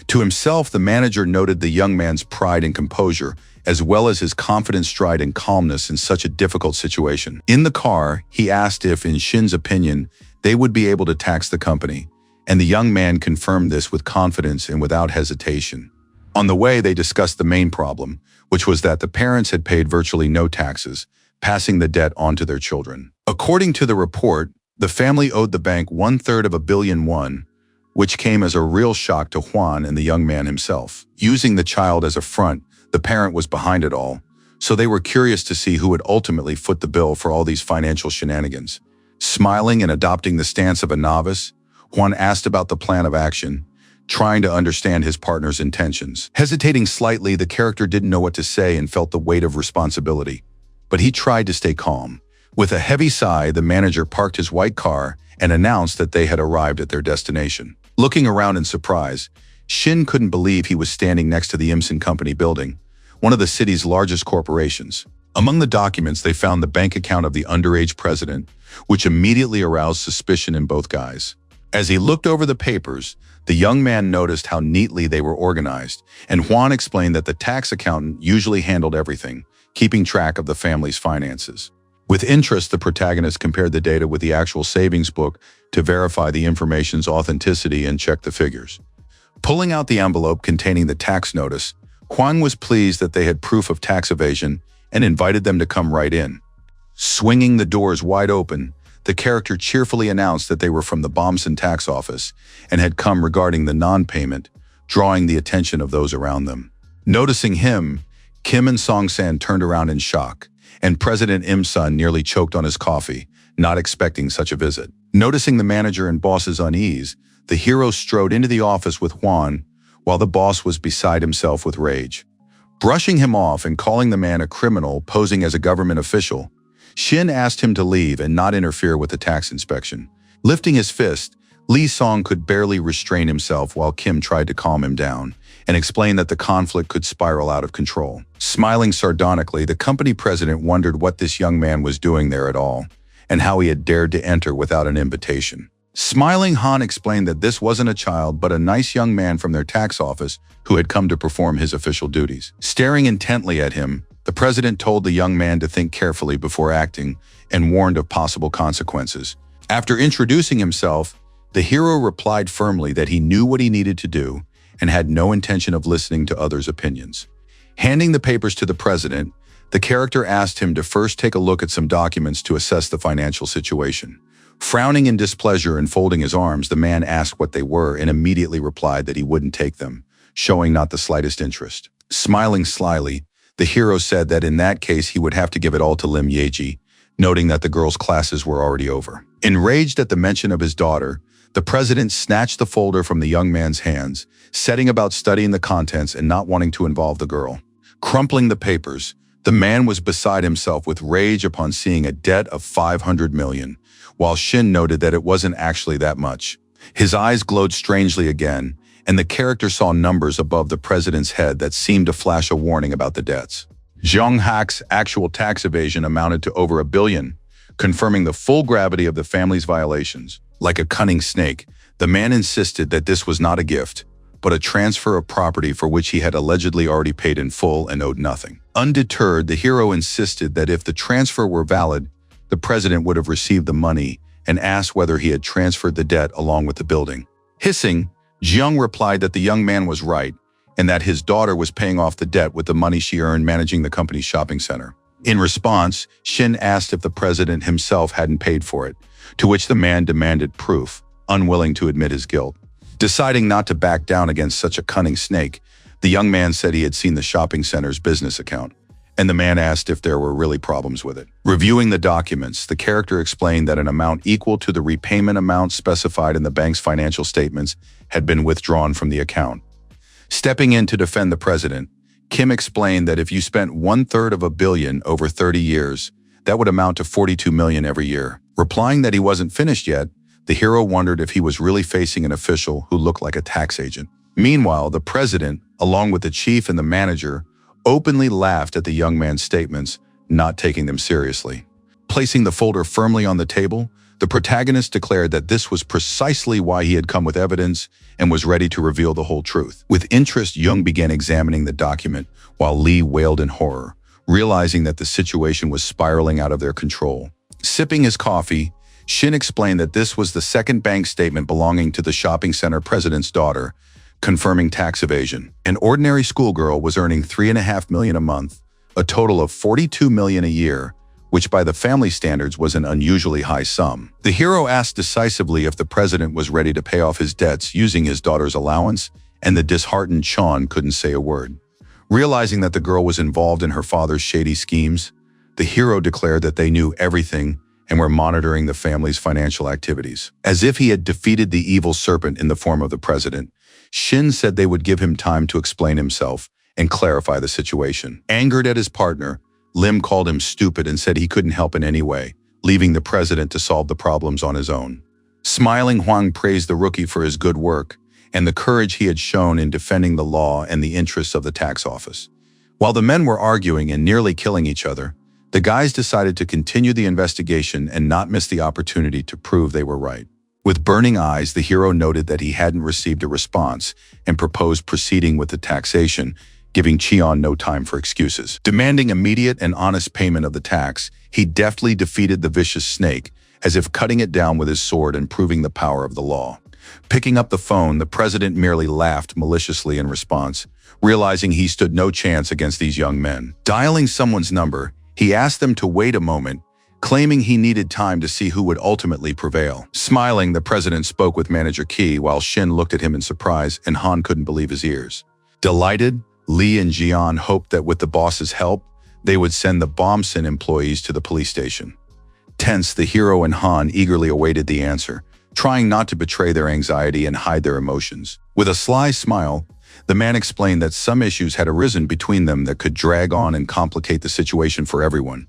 S1: To himself, the manager noted the young man's pride and composure, as well as his confident stride and calmness in such a difficult situation. In the car, he asked if, in Shin's opinion, they would be able to tax the company, and the young man confirmed this with confidence and without hesitation. On the way, they discussed the main problem, which was that the parents had paid virtually no taxes, passing the debt on to their children. According to the report, the family owed the bank 1/3 of a billion won, which came as a real shock to Huan and the young man himself. Using the child as a front, the parent was behind it all, so they were curious to see who would ultimately foot the bill for all these financial shenanigans. Smiling and adopting the stance of a novice, Huan asked about the plan of action, trying to understand his partner's intentions. Hesitating slightly, the character didn't know what to say and felt the weight of responsibility, but he tried to stay calm. With a heavy sigh, the manager parked his white car and announced that they had arrived at their destination. Looking around in surprise, Shin couldn't believe he was standing next to the Imson Company building, one of the city's largest corporations. Among the documents, they found the bank account of the underage president, which immediately aroused suspicion in both guys. As he looked over the papers, the young man noticed how neatly they were organized, and Huan explained that the tax accountant usually handled everything, keeping track of the family's finances. With interest, the protagonist compared the data with the actual savings book to verify the information's authenticity and check the figures. Pulling out the envelope containing the tax notice, Huang was pleased that they had proof of tax evasion and invited them to come right in. Swinging the doors wide open, the character cheerfully announced that they were from the Bomson tax office and had come regarding the non-payment, drawing the attention of those around them. Noticing him, Kim and Song-san turned around in shock, and President Im-sun nearly choked on his coffee, not expecting such a visit. Noticing the manager and boss's unease, the hero strode into the office with Huan, while the boss was beside himself with rage. Brushing him off and calling the man a criminal posing as a government official, Shin asked him to leave and not interfere with the tax inspection. Lifting his fist, Lee Song could barely restrain himself while Kim tried to calm him down, and explained that the conflict could spiral out of control. Smiling sardonically, the company president wondered what this young man was doing there at all, and how he had dared to enter without an invitation. Smiling, Han explained that this wasn't a child but a nice young man from their tax office who had come to perform his official duties. Staring intently at him, the president told the young man to think carefully before acting and warned of possible consequences. After introducing himself, the hero replied firmly that he knew what he needed to do and had no intention of listening to others' opinions. Handing the papers to the president, the character asked him to first take a look at some documents to assess the financial situation. Frowning in displeasure and folding his arms, the man asked what they were and immediately replied that he wouldn't take them, showing not the slightest interest. Smiling slyly, the hero said that in that case he would have to give it all to Lim Yeji, noting that the girl's classes were already over. Enraged at the mention of his daughter, the president snatched the folder from the young man's hands, setting about studying the contents and not wanting to involve the girl. Crumpling the papers, the man was beside himself with rage upon seeing a debt of 500 million, while Shin noted that it wasn't actually that much. His eyes glowed strangely again, and the character saw numbers above the president's head that seemed to flash a warning about the debts. Zhang Hak's actual tax evasion amounted to over 1 billion, confirming the full gravity of the family's violations. Like a cunning snake, the man insisted that this was not a gift, but a transfer of property for which he had allegedly already paid in full and owed nothing. Undeterred, the hero insisted that if the transfer were valid, the president would have received the money and asked whether he had transferred the debt along with the building. Hissing, Jiang replied that the young man was right and that his daughter was paying off the debt with the money she earned managing the company's shopping center. In response, Shin asked if the president himself hadn't paid for it, to which the man demanded proof, unwilling to admit his guilt. Deciding not to back down against such a cunning snake, the young man said he had seen the shopping center's business account, and the man asked if there were really problems with it. Reviewing the documents, the character explained that an amount equal to the repayment amount specified in the bank's financial statements had been withdrawn from the account. Stepping in to defend the president, Kim explained that if you spent 1/3 of $1 billion over 30 years, that would amount to 42 million every year. Replying that he wasn't finished yet, the hero wondered if he was really facing an official who looked like a tax agent. Meanwhile, the president, along with the chief and the manager, openly laughed at the young man's statements, not taking them seriously. Placing the folder firmly on the table, the protagonist declared that this was precisely why he had come with evidence and was ready to reveal the whole truth. With interest, Young began examining the document, while Lee wailed in horror, realizing that the situation was spiraling out of their control. Sipping his coffee, Shin explained that this was the second bank statement belonging to the shopping center president's daughter, confirming tax evasion. An ordinary schoolgirl was earning 3.5 million a month, a total of 42 million a year, which by the family standards was an unusually high sum. The hero asked decisively if the president was ready to pay off his debts using his daughter's allowance, and the disheartened Sean couldn't say a word. Realizing that the girl was involved in her father's shady schemes, the hero declared that they knew everything and were monitoring the family's financial activities. As if he had defeated the evil serpent in the form of the president, Shin said they would give him time to explain himself and clarify the situation. Angered at his partner, Lim called him stupid and said he couldn't help in any way, leaving the president to solve the problems on his own. Smiling, Huang praised the rookie for his good work and the courage he had shown in defending the law and the interests of the tax office. While the men were arguing and nearly killing each other, the guys decided to continue the investigation and not miss the opportunity to prove they were right. With burning eyes, the hero noted that he hadn't received a response and proposed proceeding with the taxation, giving Cheon no time for excuses. Demanding immediate and honest payment of the tax, he deftly defeated the vicious snake, as if cutting it down with his sword and proving the power of the law. Picking up the phone, the president merely laughed maliciously in response, realizing he stood no chance against these young men. Dialing someone's number, he asked them to wait a moment, claiming he needed time to see who would ultimately prevail. Smiling, the president spoke with Manager Ki while Shin looked at him in surprise and Han couldn't believe his ears. Delighted, Lee and Jian hoped that with the boss's help, they would send the Bombsen employees to the police station. Tense, the hero and Han eagerly awaited the answer, trying not to betray their anxiety and hide their emotions. With a sly smile, the man explained that some issues had arisen between them that could drag on and complicate the situation for everyone.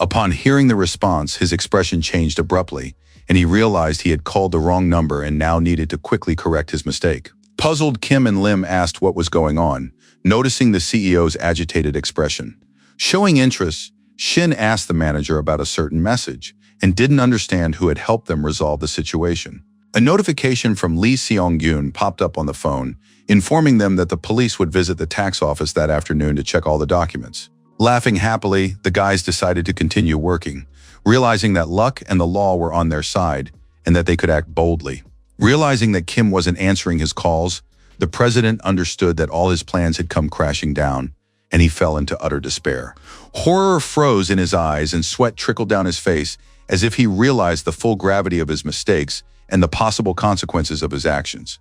S1: Upon hearing the response, his expression changed abruptly, and he realized he had called the wrong number and now needed to quickly correct his mistake. Puzzled, Kim and Lim asked what was going on, noticing the CEO's agitated expression. Showing interest, Shin asked the manager about a certain message and didn't understand who had helped them resolve the situation. A notification from Lee Seong-gyun popped up on the phone, informing them that the police would visit the tax office that afternoon to check all the documents. Laughing happily, the guys decided to continue working, realizing that luck and the law were on their side and that they could act boldly. Realizing that Kim wasn't answering his calls, the president understood that all his plans had come crashing down, and he fell into utter despair. Horror froze in his eyes and sweat trickled down his face as if he realized the full gravity of his mistakes and the possible consequences of his actions.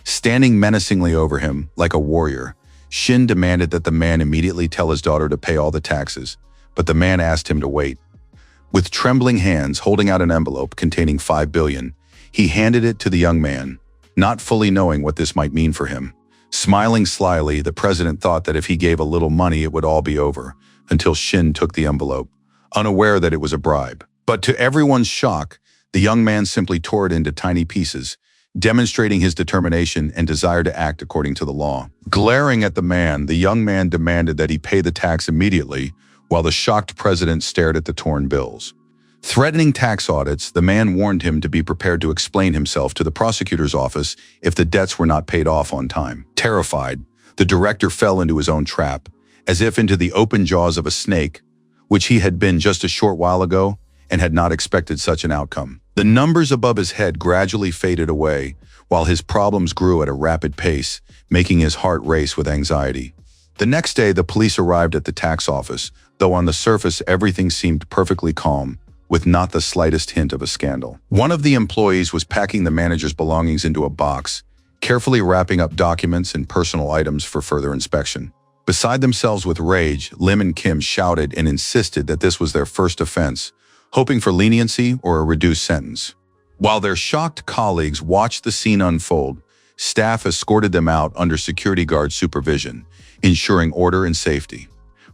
S1: Standing menacingly over him, like a warrior, Shin demanded that the man immediately tell his daughter to pay all the taxes, but the man asked him to wait. With trembling hands holding out an envelope containing 5 billion, he handed it to the young man, not fully knowing what this might mean for him. Smiling slyly, the president thought that if he gave a little money it would all be over, until Shin took the envelope, unaware that it was a bribe. But to everyone's shock, the young man simply tore it into tiny pieces, demonstrating his determination and desire to act according to the law. Glaring at the man, the young man demanded that he pay the tax immediately, while the shocked president stared at the torn bills. Threatening tax audits, the man warned him to be prepared to explain himself to the prosecutor's office if the debts were not paid off on time. Terrified, the director fell into his own trap, as if into the open jaws of a snake, which he had been just a short while ago and had not expected such an outcome. The numbers above his head gradually faded away, while his problems grew at a rapid pace, making his heart race with anxiety. The next day, the police arrived at the tax office, though on the surface everything seemed perfectly calm, with not the slightest hint of a scandal. One of the employees was packing the manager's belongings into a box, carefully wrapping up documents and personal items for further inspection. Beside themselves with rage, Lim and Kim shouted and insisted that this was their first offense, hoping for leniency or a reduced sentence. While their shocked colleagues watched the scene unfold, staff escorted them out under security guard supervision, ensuring order and safety.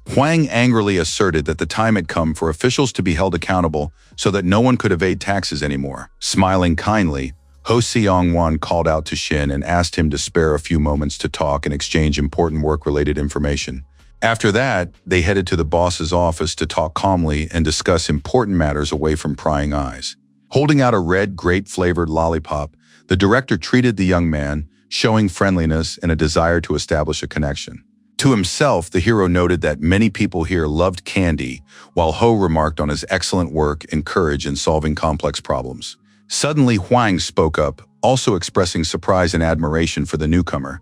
S1: Hwang angrily asserted that the time had come for officials to be held accountable so that no one could evade taxes anymore. Smiling kindly, Ho Seong-won called out to Shin and asked him to spare a few moments to talk and exchange important work-related information. After that, they headed to the boss's office to talk calmly and discuss important matters away from prying eyes. Holding out a red, grape-flavored lollipop, the director treated the young man, showing friendliness and a desire to establish a connection. To himself, the hero noted that many people here loved candy, while Ho remarked on his excellent work and courage in solving complex problems. Suddenly, Hwang spoke up, also expressing surprise and admiration for the newcomer,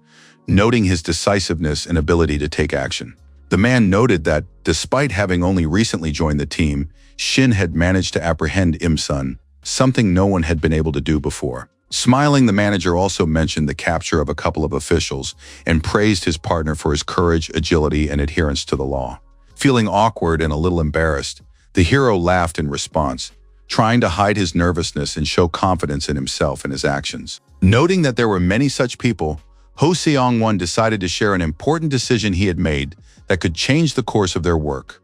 S1: noting his decisiveness and ability to take action. The man noted that, despite having only recently joined the team, Shin had managed to apprehend Im-sun, something no one had been able to do before. Smiling, the manager also mentioned the capture of a couple of officials and praised his partner for his courage, agility, and adherence to the law. Feeling awkward and a little embarrassed, the hero laughed in response, trying to hide his nervousness and show confidence in himself and his actions. Noting that there were many such people, Ho Seong-won decided to share an important decision he had made that could change the course of their work.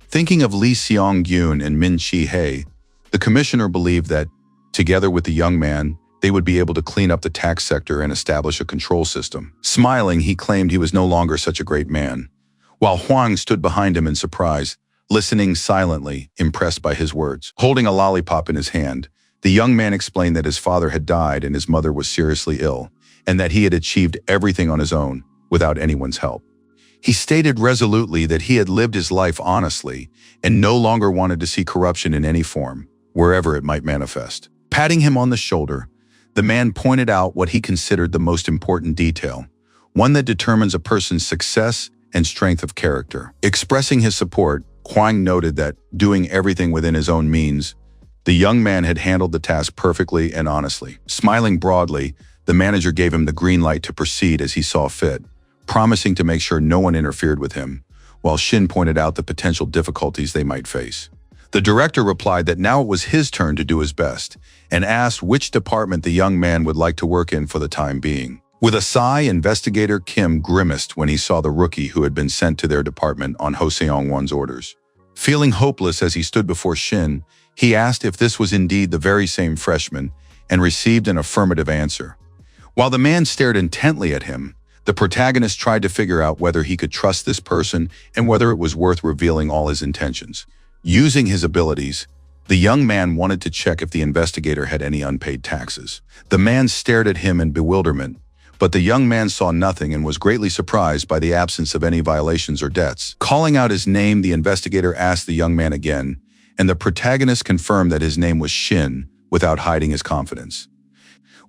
S1: Thinking of Lee Seong-gyun and Min Chi-hae, the commissioner believed that, together with the young man, they would be able to clean up the tax sector and establish a control system. Smiling, he claimed he was no longer such a great man, while Hwang stood behind him in surprise, listening silently, impressed by his words. Holding a lollipop in his hand, the young man explained that his father had died and his mother was seriously ill, and that he had achieved everything on his own, without anyone's help. He stated resolutely that he had lived his life honestly and no longer wanted to see corruption in any form, wherever it might manifest. Patting him on the shoulder, the man pointed out what he considered the most important detail, one that determines a person's success and strength of character. Expressing his support, Hwang noted that, doing everything within his own means, the young man had handled the task perfectly and honestly. Smiling broadly, the manager gave him the green light to proceed as he saw fit, promising to make sure no one interfered with him, while Shin pointed out the potential difficulties they might face. The director replied that now it was his turn to do his best, and asked which department the young man would like to work in for the time being. With a sigh, investigator Kim grimaced when he saw the rookie who had been sent to their department on Ho Seong-won's orders. Feeling hopeless as he stood before Shin, he asked if this was indeed the very same freshman and received an affirmative answer. While the man stared intently at him, the protagonist tried to figure out whether he could trust this person and whether it was worth revealing all his intentions. Using his abilities, the young man wanted to check if the investigator had any unpaid taxes. The man stared at him in bewilderment, but the young man saw nothing and was greatly surprised by the absence of any violations or debts. Calling out his name, the investigator asked the young man again, and the protagonist confirmed that his name was Shin without hiding his confidence.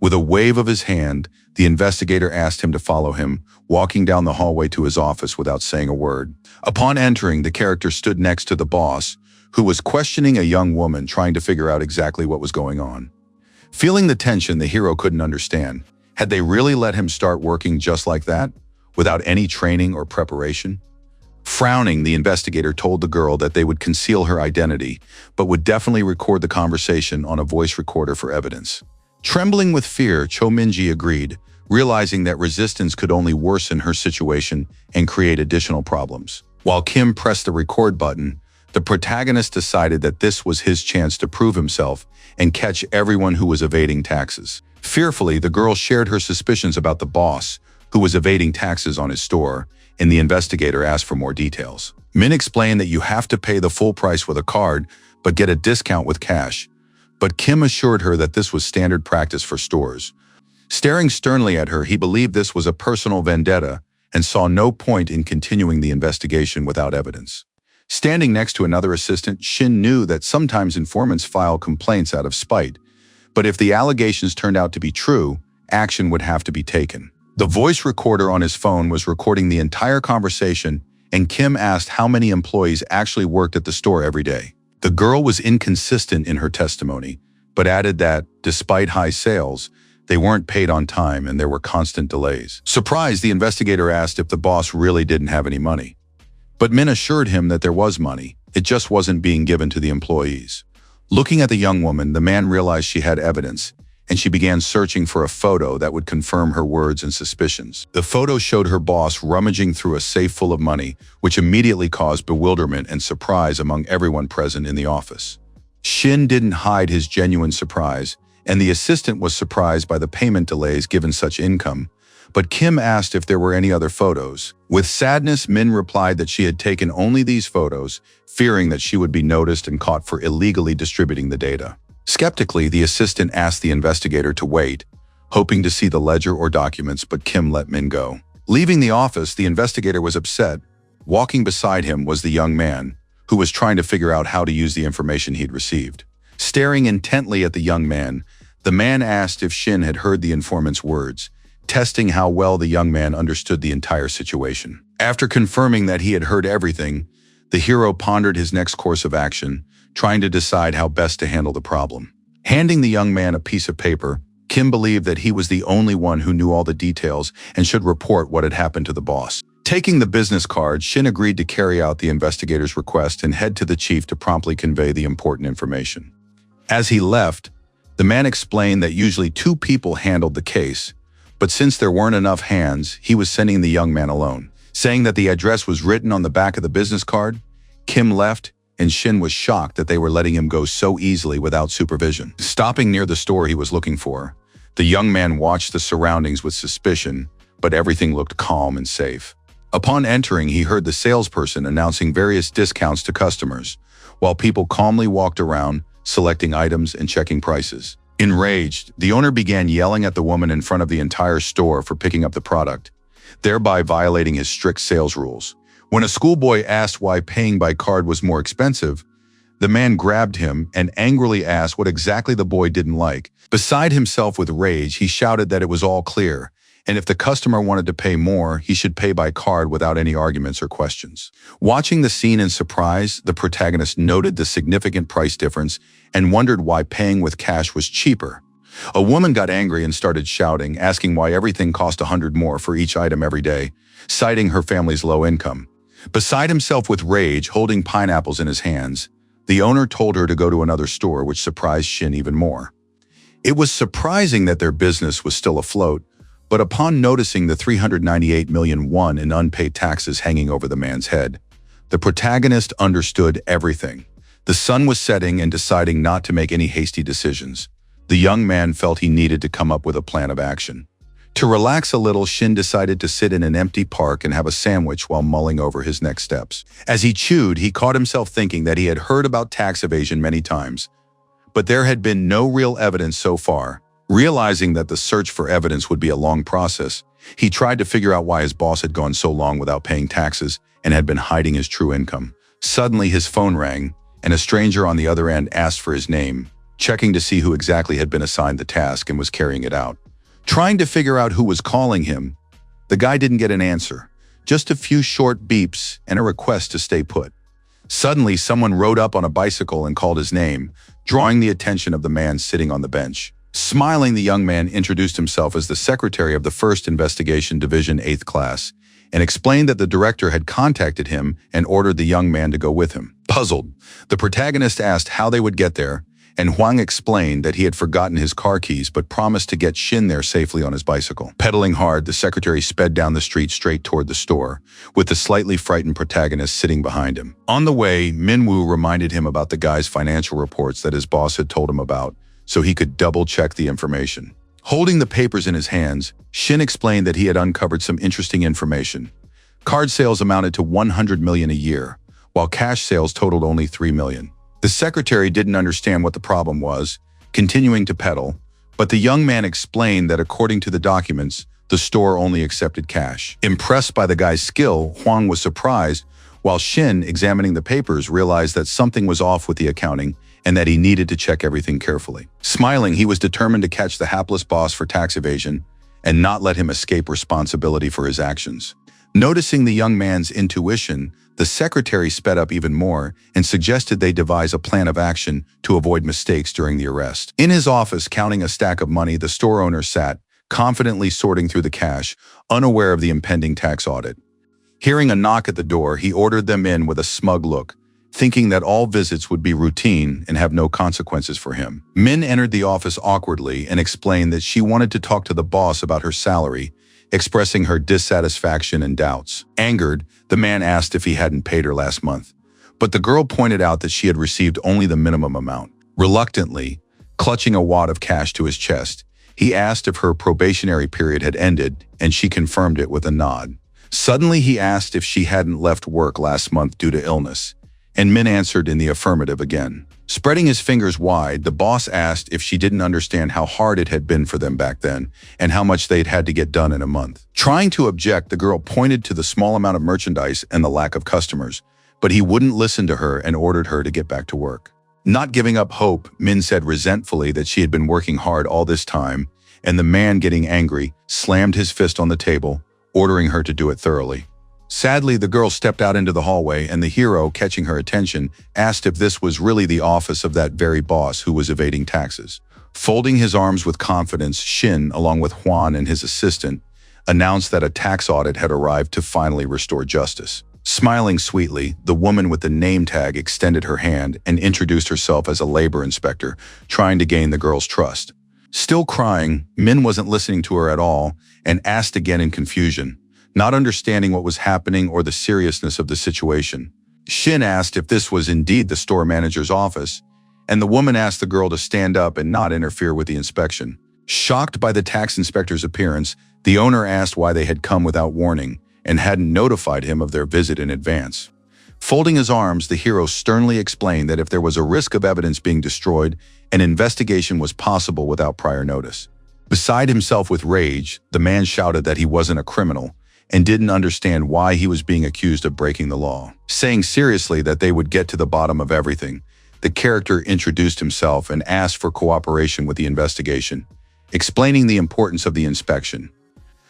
S1: With a wave of his hand, the investigator asked him to follow him, walking down the hallway to his office without saying a word. Upon entering, the character stood next to the boss, who was questioning a young woman trying to figure out exactly what was going on. Feeling the tension, the hero couldn't understand. Had they really let him start working just like that, without any training or preparation? Frowning, the investigator told the girl that they would conceal her identity, but would definitely record the conversation on a voice recorder for evidence. Trembling with fear, Cho Minji agreed, realizing that resistance could only worsen her situation and create additional problems. While Kim pressed the record button, the protagonist decided that this was his chance to prove himself and catch everyone who was evading taxes. Fearfully, the girl shared her suspicions about the boss, who was evading taxes on his store, and the investigator asked for more details. Min explained that you have to pay the full price with a card, but get a discount with cash. But Kim assured her that this was standard practice for stores. Staring sternly at her, he believed this was a personal vendetta and saw no point in continuing the investigation without evidence. Standing next to another assistant, Shin knew that sometimes informants file complaints out of spite, but if the allegations turned out to be true, action would have to be taken. The voice recorder on his phone was recording the entire conversation, and Kim asked how many employees actually worked at the store every day. The girl was inconsistent in her testimony, but added that, despite high sales, they weren't paid on time and there were constant delays. Surprised, the investigator asked if the boss really didn't have any money. But Min assured him that there was money, it just wasn't being given to the employees. Looking at the young woman, the man realized she had evidence, and she began searching for a photo that would confirm her words and suspicions. The photo showed her boss rummaging through a safe full of money, which immediately caused bewilderment and surprise among everyone present in the office. Shin didn't hide his genuine surprise, and the assistant was surprised by the payment delays given such income, but Kim asked if there were any other photos. With sadness, Min replied that she had taken only these photos, fearing that she would be noticed and caught for illegally distributing the data. Skeptically, the assistant asked the investigator to wait, hoping to see the ledger or documents, but Kim let Min go. Leaving the office, the investigator was upset. Walking beside him was the young man, who was trying to figure out how to use the information he'd received. Staring intently at the young man, the man asked if Shin had heard the informant's words, testing how well the young man understood the entire situation. After confirming that he had heard everything, the hero pondered his next course of action, trying to decide how best to handle the problem. Handing the young man a piece of paper, Kim believed that he was the only one who knew all the details and should report what had happened to the boss. Taking the business card, Shin agreed to carry out the investigator's request and head to the chief to promptly convey the important information. As he left, the man explained that usually 2 people handled the case, but since there weren't enough hands, he was sending the young man alone. Saying that the address was written on the back of the business card, Kim left, and Shin was shocked that they were letting him go so easily without supervision. Stopping near the store he was looking for, the young man watched the surroundings with suspicion, but everything looked calm and safe. Upon entering, he heard the salesperson announcing various discounts to customers, while people calmly walked around, selecting items and checking prices. Enraged, the owner began yelling at the woman in front of the entire store for picking up the product, thereby violating his strict sales rules. When a schoolboy asked why paying by card was more expensive, the man grabbed him and angrily asked what exactly the boy didn't like. Beside himself with rage, he shouted that it was all clear, and if the customer wanted to pay more, he should pay by card without any arguments or questions. Watching the scene in surprise, the protagonist noted the significant price difference and wondered why paying with cash was cheaper. A woman got angry and started shouting, asking why everything cost $100 more for each item every day, citing her family's low income. Beside himself with rage, holding pineapples in his hands, the owner told her to go to another store, which surprised Shin even more. It was surprising that their business was still afloat, but upon noticing the 398 million won in unpaid taxes hanging over the man's head, the protagonist understood everything. The sun was setting and deciding not to make any hasty decisions. The young man felt he needed to come up with a plan of action. To relax a little, Shin decided to sit in an empty park and have a sandwich while mulling over his next steps. As he chewed, he caught himself thinking that he had heard about tax evasion many times, but there had been no real evidence so far. Realizing that the search for evidence would be a long process, he tried to figure out why his boss had gone so long without paying taxes and had been hiding his true income. Suddenly, his phone rang, and a stranger on the other end asked for his name, checking to see who exactly had been assigned the task and was carrying it out. Trying to figure out who was calling him, the guy didn't get an answer, just a few short beeps and a request to stay put. Suddenly, someone rode up on a bicycle and called his name, drawing the attention of the man sitting on the bench. Smiling, the young man introduced himself as the secretary of the 1st Investigation Division 8th Class and explained that the director had contacted him and ordered the young man to go with him. Puzzled, the protagonist asked how they would get there, and Hwang explained that he had forgotten his car keys but promised to get Shin there safely on his bicycle. Pedaling hard, the secretary sped down the street straight toward the store, with the slightly frightened protagonist sitting behind him. On the way, Minwoo reminded him about the guy's financial reports that his boss had told him about, so he could double-check the information. Holding the papers in his hands, Shin explained that he had uncovered some interesting information. Card sales amounted to 100 million a year, while cash sales totaled only 3 million. The secretary didn't understand what the problem was, continuing to pedal, but the young man explained that according to the documents, the store only accepted cash. Impressed by the guy's skill, Hwang was surprised, while Shin, examining the papers, realized that something was off with the accounting and that he needed to check everything carefully. Smiling, he was determined to catch the hapless boss for tax evasion and not let him escape responsibility for his actions. Noticing the young man's intuition, the secretary sped up even more and suggested they devise a plan of action to avoid mistakes during the arrest. In his office, counting a stack of money, the store owner sat, confidently sorting through the cash, unaware of the impending tax audit. Hearing a knock at the door, he ordered them in with a smug look, thinking that all visits would be routine and have no consequences for him. Min entered the office awkwardly and explained that she wanted to talk to the boss about her salary, expressing her dissatisfaction and doubts. Angered, the man asked if he hadn't paid her last month, but the girl pointed out that she had received only the minimum amount. Reluctantly, clutching a wad of cash to his chest, he asked if her probationary period had ended, and she confirmed it with a nod. Suddenly, he asked if she hadn't left work last month due to illness, and Min answered in the affirmative again. Spreading his fingers wide, the boss asked if she didn't understand how hard it had been for them back then and how much they'd had to get done in a month. Trying to object, the girl pointed to the small amount of merchandise and the lack of customers, but he wouldn't listen to her and ordered her to get back to work. Not giving up hope, Min said resentfully that she had been working hard all this time, and the man, getting angry, slammed his fist on the table, ordering her to do it thoroughly. Sadly, the girl stepped out into the hallway, and the hero, catching her attention, asked if this was really the office of that very boss who was evading taxes. Folding his arms with confidence, Shin, along with Hwan and his assistant, announced that a tax audit had arrived to finally restore justice. Smiling sweetly, the woman with the name tag extended her hand and introduced herself as a labor inspector, trying to gain the girl's trust. Still crying, Min wasn't listening to her at all and asked again in confusion, not understanding what was happening or the seriousness of the situation. Shin asked if this was indeed the store manager's office, and the woman asked the girl to stand up and not interfere with the inspection. Shocked by the tax inspector's appearance, the owner asked why they had come without warning and hadn't notified him of their visit in advance. Folding his arms, the hero sternly explained that if there was a risk of evidence being destroyed, an investigation was possible without prior notice. Beside himself with rage, the man shouted that he wasn't a criminal and didn't understand why he was being accused of breaking the law. Saying seriously that they would get to the bottom of everything, the character introduced himself and asked for cooperation with the investigation, explaining the importance of the inspection.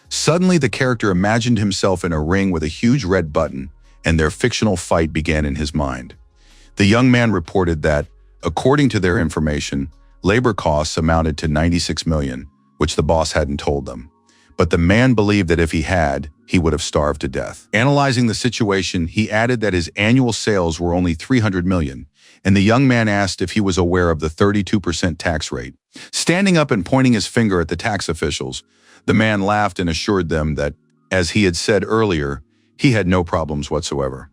S1: Suddenly, the character imagined himself in a ring with a huge red button, and their fictional fight began in his mind. The young man reported that, according to their information, labor costs amounted to 96 million, which the boss hadn't told them. But the man believed that if he had, he would have starved to death. Analyzing the situation, he added that his annual sales were only 300 million, and the young man asked if he was aware of the 32% tax rate. Standing up and pointing his finger at the tax officials, the man laughed and assured them that, as he had said earlier, he had no problems whatsoever.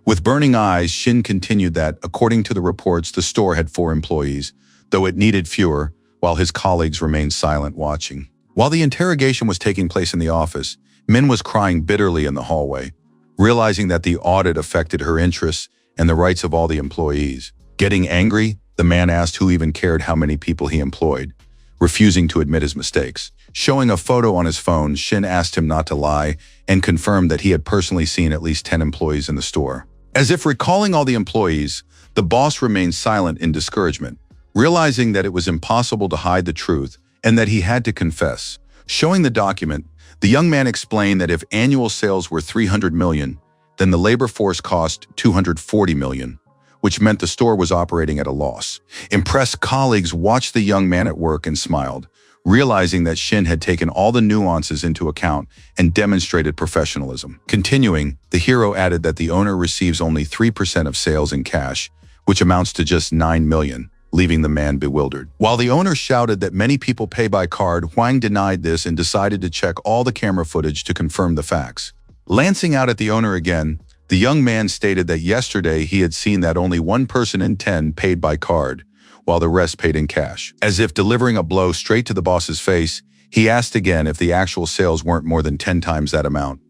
S1: With burning eyes, Shin continued that, according to the reports, the store had 4 employees, though it needed fewer, while his colleagues remained silent watching. While the interrogation was taking place in the office, Min was crying bitterly in the hallway, realizing that the audit affected her interests and the rights of all the employees. Getting angry, the man asked who even cared how many people he employed, refusing to admit his mistakes. Showing a photo on his phone, Shin asked him not to lie and confirmed that he had personally seen at least 10 employees in the store. As if recalling all the employees, the boss remained silent in discouragement, realizing that it was impossible to hide the truth and that he had to confess. Showing the document, the young man explained that if annual sales were 300 million, then the labor force cost 240 million, which meant the store was operating at a loss. Impressed colleagues watched the young man at work and smiled, realizing that Shin had taken all the nuances into account and demonstrated professionalism. Continuing, the hero added that the owner receives only 3% of sales in cash, which amounts to just 9 million, leaving the man bewildered. While the owner shouted that many people pay by card, Huang denied this and decided to check all the camera footage to confirm the facts. Lancing out at the owner again, the young man stated that yesterday he had seen that only 1 person in 10 paid by card, while the rest paid in cash. As if delivering a blow straight to the boss's face, he asked again if the actual sales weren't more than 10 times that amount,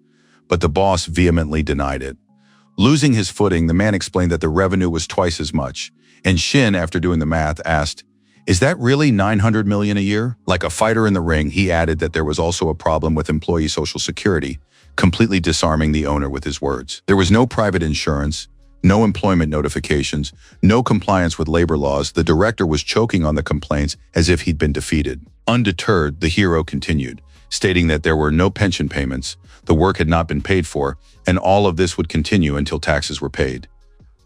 S1: but the boss vehemently denied it. Losing his footing, the man explained that the revenue was twice as much, and Shin, after doing the math, asked, "Is that really 900 million a year?" Like a fighter in the ring, he added that there was also a problem with employee social security, completely disarming the owner with his words. There was no private insurance, no employment notifications, no compliance with labor laws. The director was choking on the complaints as if he'd been defeated. Undeterred, the hero continued, stating that there were no pension payments, the work had not been paid for, and all of this would continue until taxes were paid.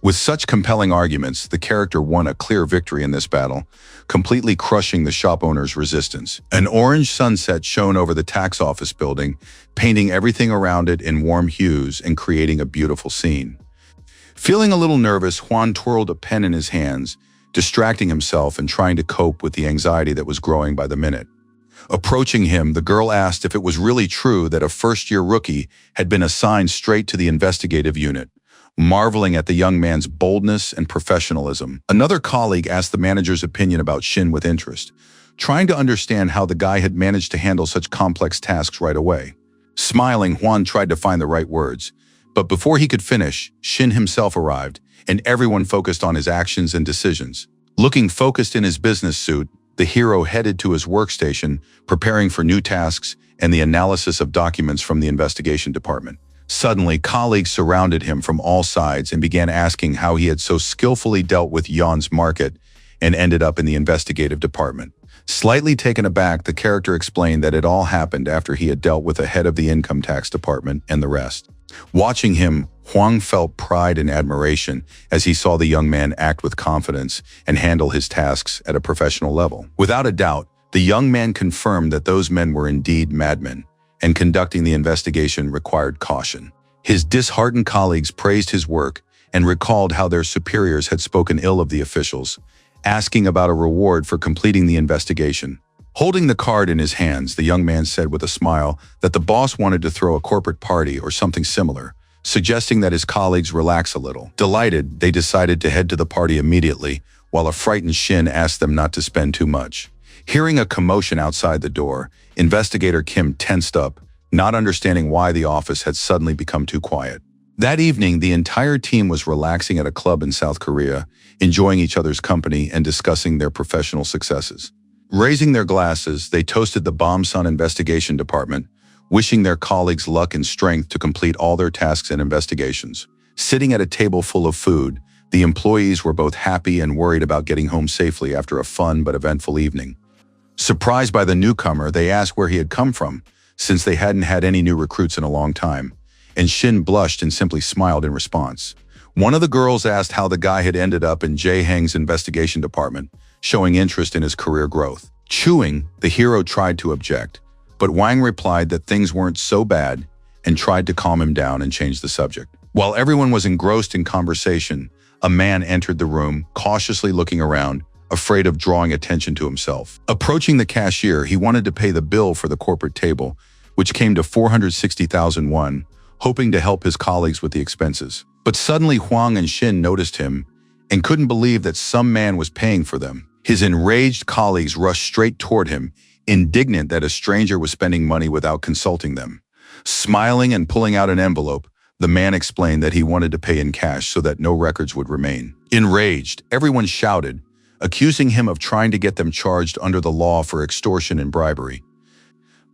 S1: With such compelling arguments, the character won a clear victory in this battle, completely crushing the shop owner's resistance. An orange sunset shone over the tax office building, painting everything around it in warm hues and creating a beautiful scene. Feeling a little nervous, Juan twirled a pen in his hands, distracting himself and trying to cope with the anxiety that was growing by the minute. Approaching him, the girl asked if it was really true that a first-year rookie had been assigned straight to the investigative unit, marveling at the young man's boldness and professionalism. Another colleague asked the manager's opinion about Shin with interest, trying to understand how the guy had managed to handle such complex tasks right away. Smiling, Juan tried to find the right words, but before he could finish, Shin himself arrived, and everyone focused on his actions and decisions. Looking focused in his business suit, the hero headed to his workstation, preparing for new tasks and the analysis of documents from the investigation department. Suddenly, colleagues surrounded him from all sides and began asking how he had so skillfully dealt with Yon's market and ended up in the investigative department. Slightly taken aback, the character explained that it all happened after he had dealt with the head of the income tax department and the rest. Watching him, Huang felt pride and admiration as he saw the young man act with confidence and handle his tasks at a professional level. Without a doubt, the young man confirmed that those men were indeed madmen, and conducting the investigation required caution. His disheartened colleagues praised his work and recalled how their superiors had spoken ill of the officials, asking about a reward for completing the investigation. Holding the card in his hands, the young man said with a smile that the boss wanted to throw a corporate party or something similar, suggesting that his colleagues relax a little. Delighted, they decided to head to the party immediately, while a frightened Shin asked them not to spend too much. Hearing a commotion outside the door, investigator Kim tensed up, not understanding why the office had suddenly become too quiet. That evening, the entire team was relaxing at a club in South Korea, enjoying each other's company and discussing their professional successes. Raising their glasses, they toasted the Bomb-Sun Investigation Department, wishing their colleagues luck and strength to complete all their tasks and investigations. Sitting at a table full of food, the employees were both happy and worried about getting home safely after a fun but eventful evening. Surprised by the newcomer, they asked where he had come from, since they hadn't had any new recruits in a long time, and Shin blushed and simply smiled in response. One of the girls asked how the guy had ended up in Jae Hang's investigation department, showing interest in his career growth. Chewing, the hero tried to object, but Wang replied that things weren't so bad and tried to calm him down and change the subject. While everyone was engrossed in conversation, a man entered the room, cautiously looking around, afraid of drawing attention to himself. Approaching the cashier, he wanted to pay the bill for the corporate table, which came to 460,000 won, hoping to help his colleagues with the expenses. But suddenly Huang and Shin noticed him and couldn't believe that some man was paying for them. His enraged colleagues rushed straight toward him, indignant that a stranger was spending money without consulting them. Smiling and pulling out an envelope, the man explained that he wanted to pay in cash so that no records would remain. Enraged, everyone shouted, accusing him of trying to get them charged under the law for extortion and bribery.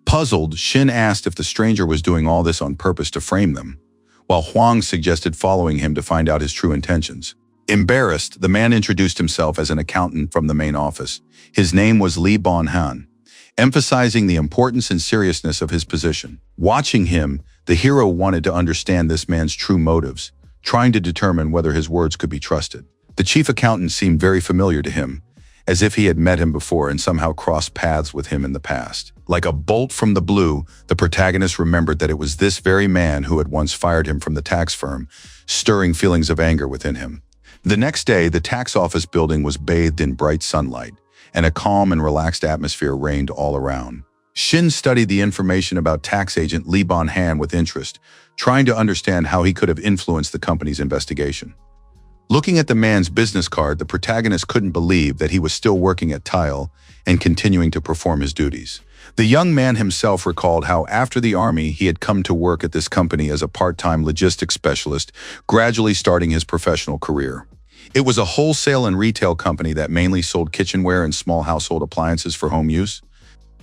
S1: Puzzled, Shin asked if the stranger was doing all this on purpose to frame them, while Huang suggested following him to find out his true intentions. Embarrassed, the man introduced himself as an accountant from the main office. His name was Li Bonhan, emphasizing the importance and seriousness of his position. Watching him, the hero wanted to understand this man's true motives, trying to determine whether his words could be trusted. The chief accountant seemed very familiar to him, as if he had met him before and somehow crossed paths with him in the past. Like a bolt from the blue, the protagonist remembered that it was this very man who had once fired him from the tax firm, stirring feelings of anger within him. The next day, the tax office building was bathed in bright sunlight, and a calm and relaxed atmosphere reigned all around. Shin studied the information about tax agent Li Bonhan with interest, trying to understand how he could have influenced the company's investigation. Looking at the man's business card, the protagonist couldn't believe that he was still working at Tile and continuing to perform his duties. The young man himself recalled how after the army he had come to work at this company as a part-time logistics specialist, gradually starting his professional career. It was a wholesale and retail company that mainly sold kitchenware and small household appliances for home use.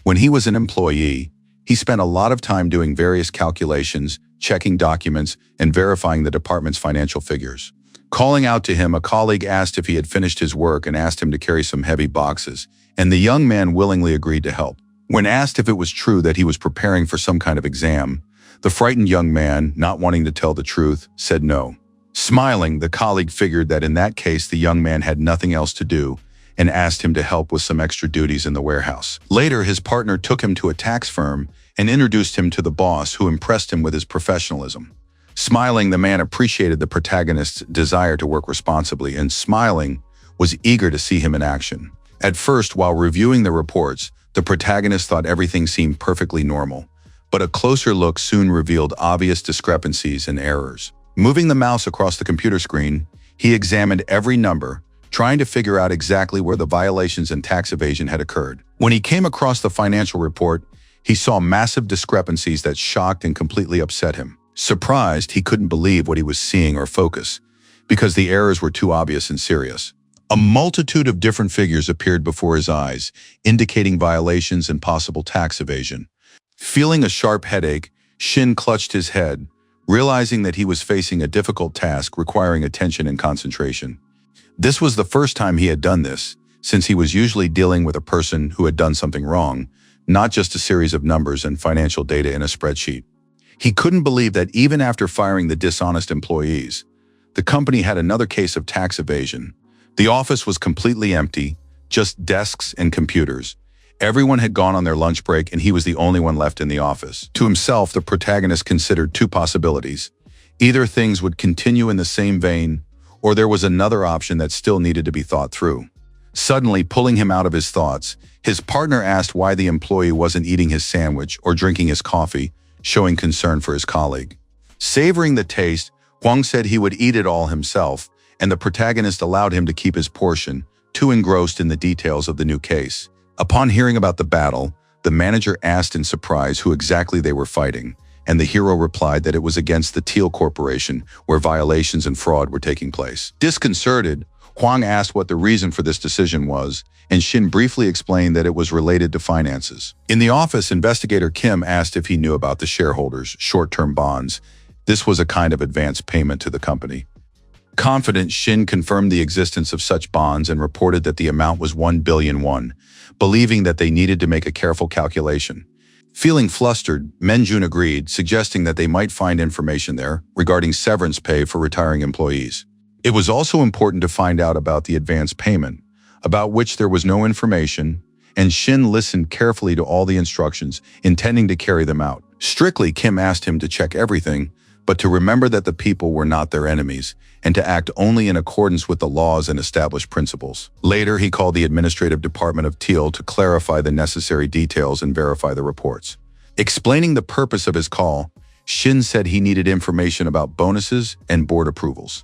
S1: When he was an employee, he spent a lot of time doing various calculations, checking documents, and verifying the department's financial figures. Calling out to him, a colleague asked if he had finished his work and asked him to carry some heavy boxes, and the young man willingly agreed to help. When asked if it was true that he was preparing for some kind of exam, the frightened young man, not wanting to tell the truth, said no. Smiling, the colleague figured that in that case the young man had nothing else to do and asked him to help with some extra duties in the warehouse. Later, his partner took him to a tax firm and introduced him to the boss, who impressed him with his professionalism. Smiling, the man appreciated the protagonist's desire to work responsibly, and smiling, was eager to see him in action. At first, while reviewing the reports, the protagonist thought everything seemed perfectly normal, but a closer look soon revealed obvious discrepancies and errors. Moving the mouse across the computer screen, he examined every number, trying to figure out exactly where the violations and tax evasion had occurred. When he came across the financial report, he saw massive discrepancies that shocked and completely upset him. Surprised, he couldn't believe what he was seeing or focus, because the errors were too obvious and serious. A multitude of different figures appeared before his eyes, indicating violations and possible tax evasion. Feeling a sharp headache, Shin clutched his head, realizing that he was facing a difficult task requiring attention and concentration. This was the first time he had done this, since he was usually dealing with a person who had done something wrong, not just a series of numbers and financial data in a spreadsheet. He couldn't believe that even after firing the dishonest employees, the company had another case of tax evasion. The office was completely empty, just desks and computers. Everyone had gone on their lunch break and he was the only one left in the office. To himself, the protagonist considered two possibilities. Either things would continue in the same vein, or there was another option that still needed to be thought through. Suddenly, pulling him out of his thoughts, his partner asked why the employee wasn't eating his sandwich or drinking his coffee, showing concern for his colleague. Savoring the taste, Huang said he would eat it all himself, and the protagonist allowed him to keep his portion, too engrossed in the details of the new case. Upon hearing about the battle, the manager asked in surprise who exactly they were fighting, and the hero replied that it was against the Teal Corporation, where violations and fraud were taking place. Disconcerted, Huang asked what the reason for this decision was, and Shin briefly explained that it was related to finances. In the office, investigator Kim asked if he knew about the shareholders' short-term bonds. This was a kind of advance payment to the company. Confident, Shin confirmed the existence of such bonds and reported that the amount was 1 billion won, believing that they needed to make a careful calculation. Feeling flustered, Menjun agreed, suggesting that they might find information there regarding severance pay for retiring employees. It was also important to find out about the advance payment, about which there was no information, and Shin listened carefully to all the instructions, intending to carry them out. Strictly, Kim asked him to check everything, but to remember that the people were not their enemies, and to act only in accordance with the laws and established principles. Later, he called the administrative department of Teal to clarify the necessary details and verify the reports. Explaining the purpose of his call, Shin said he needed information about bonuses and board approvals.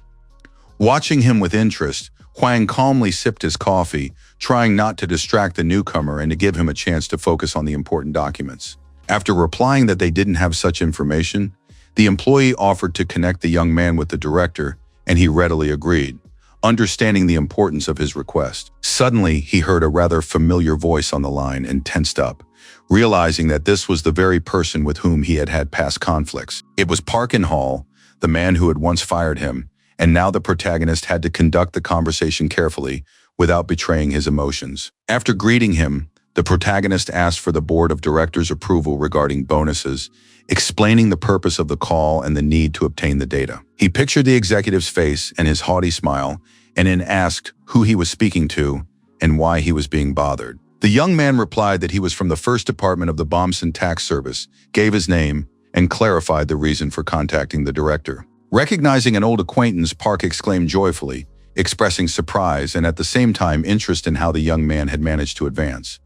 S1: Watching him with interest, Huang calmly sipped his coffee, trying not to distract the newcomer and to give him a chance to focus on the important documents. After replying that they didn't have such information, the employee offered to connect the young man with the director, and he readily agreed, understanding the importance of his request. Suddenly, he heard a rather familiar voice on the line and tensed up, realizing that this was the very person with whom he had had past conflicts. It was Park In-hall, the man who had once fired him, and now the protagonist had to conduct the conversation carefully without betraying his emotions. After greeting him, the protagonist asked for the board of directors' approval regarding bonuses, explaining the purpose of the call and the need to obtain the data. He pictured the executive's face and his haughty smile, and then asked who he was speaking to and why he was being bothered. The young man replied that he was from the first department of the Bomson Tax Service, gave his name, and clarified the reason for contacting the director. Recognizing an old acquaintance, Park exclaimed joyfully, expressing surprise and at the same time interest in how the young man had managed to advance.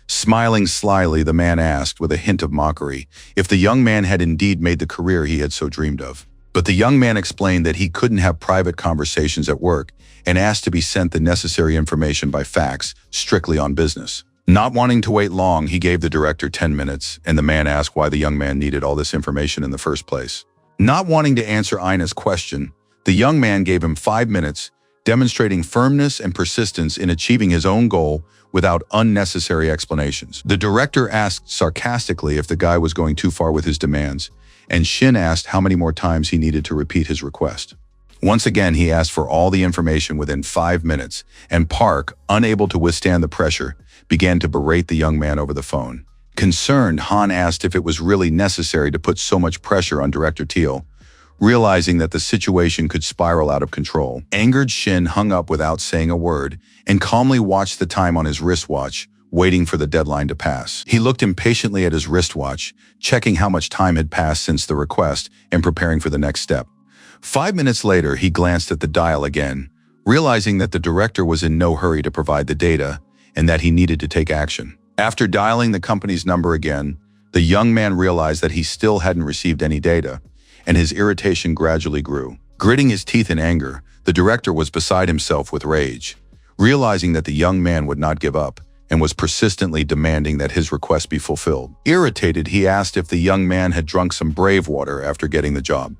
S1: Smiling slyly, the man asked, with a hint of mockery, if the young man had indeed made the career he had so dreamed of. But the young man explained that he couldn't have private conversations at work and asked to be sent the necessary information by fax, strictly on business. Not wanting to wait long, he gave the director 10 minutes, and the man asked why the young man needed all this information in the first place. Not wanting to answer Ina's question, the young man gave him 5 minutes, demonstrating firmness and persistence in achieving his own goal without unnecessary explanations. The director asked sarcastically if the guy was going too far with his demands, and Shin asked how many more times he needed to repeat his request. Once again, he asked for all the information within 5 minutes, and Park, unable to withstand the pressure, began to berate the young man over the phone. Concerned, Han asked if it was really necessary to put so much pressure on Director Teal, realizing that the situation could spiral out of control. Angered, Shin hung up without saying a word and calmly watched the time on his wristwatch, waiting for the deadline to pass. He looked impatiently at his wristwatch, checking how much time had passed since the request and preparing for the next step. 5 minutes later, he glanced at the dial again, realizing that the director was in no hurry to provide the data and that he needed to take action. After dialing the company's number again, the young man realized that he still hadn't received any data, and his irritation gradually grew. Gritting his teeth in anger, the director was beside himself with rage, realizing that the young man would not give up and was persistently demanding that his request be fulfilled. Irritated, he asked if the young man had drunk some brave water after getting the job.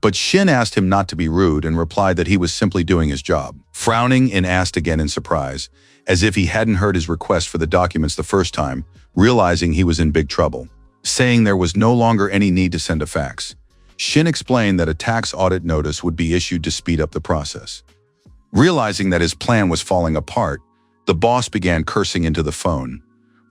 S1: But Shin asked him not to be rude and replied that he was simply doing his job. Frowning, and asked again in surprise, as if he hadn't heard his request for the documents the first time, realizing he was in big trouble. Saying there was no longer any need to send a fax, Shin explained that a tax audit notice would be issued to speed up the process. Realizing that his plan was falling apart, the boss began cursing into the phone,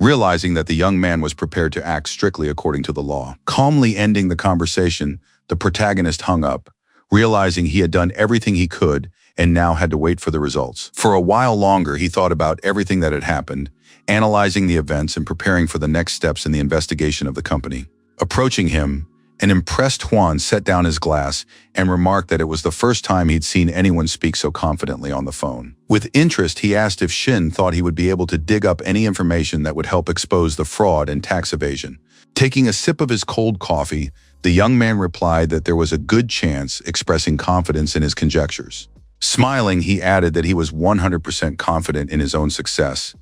S1: realizing that the young man was prepared to act strictly according to the law. Calmly ending the conversation, the protagonist hung up, realizing he had done everything he could and now had to wait for the results. For a while longer, he thought about everything that had happened, analyzing the events and preparing for the next steps in the investigation of the company. Approaching him, an impressed Huan set down his glass and remarked that it was the first time he'd seen anyone speak so confidently on the phone. With interest, he asked if Shin thought he would be able to dig up any information that would help expose the fraud and tax evasion. Taking a sip of his cold coffee, the young man replied that there was a good chance, expressing confidence in his conjectures. Smiling, he added that he was 100% confident in his own success,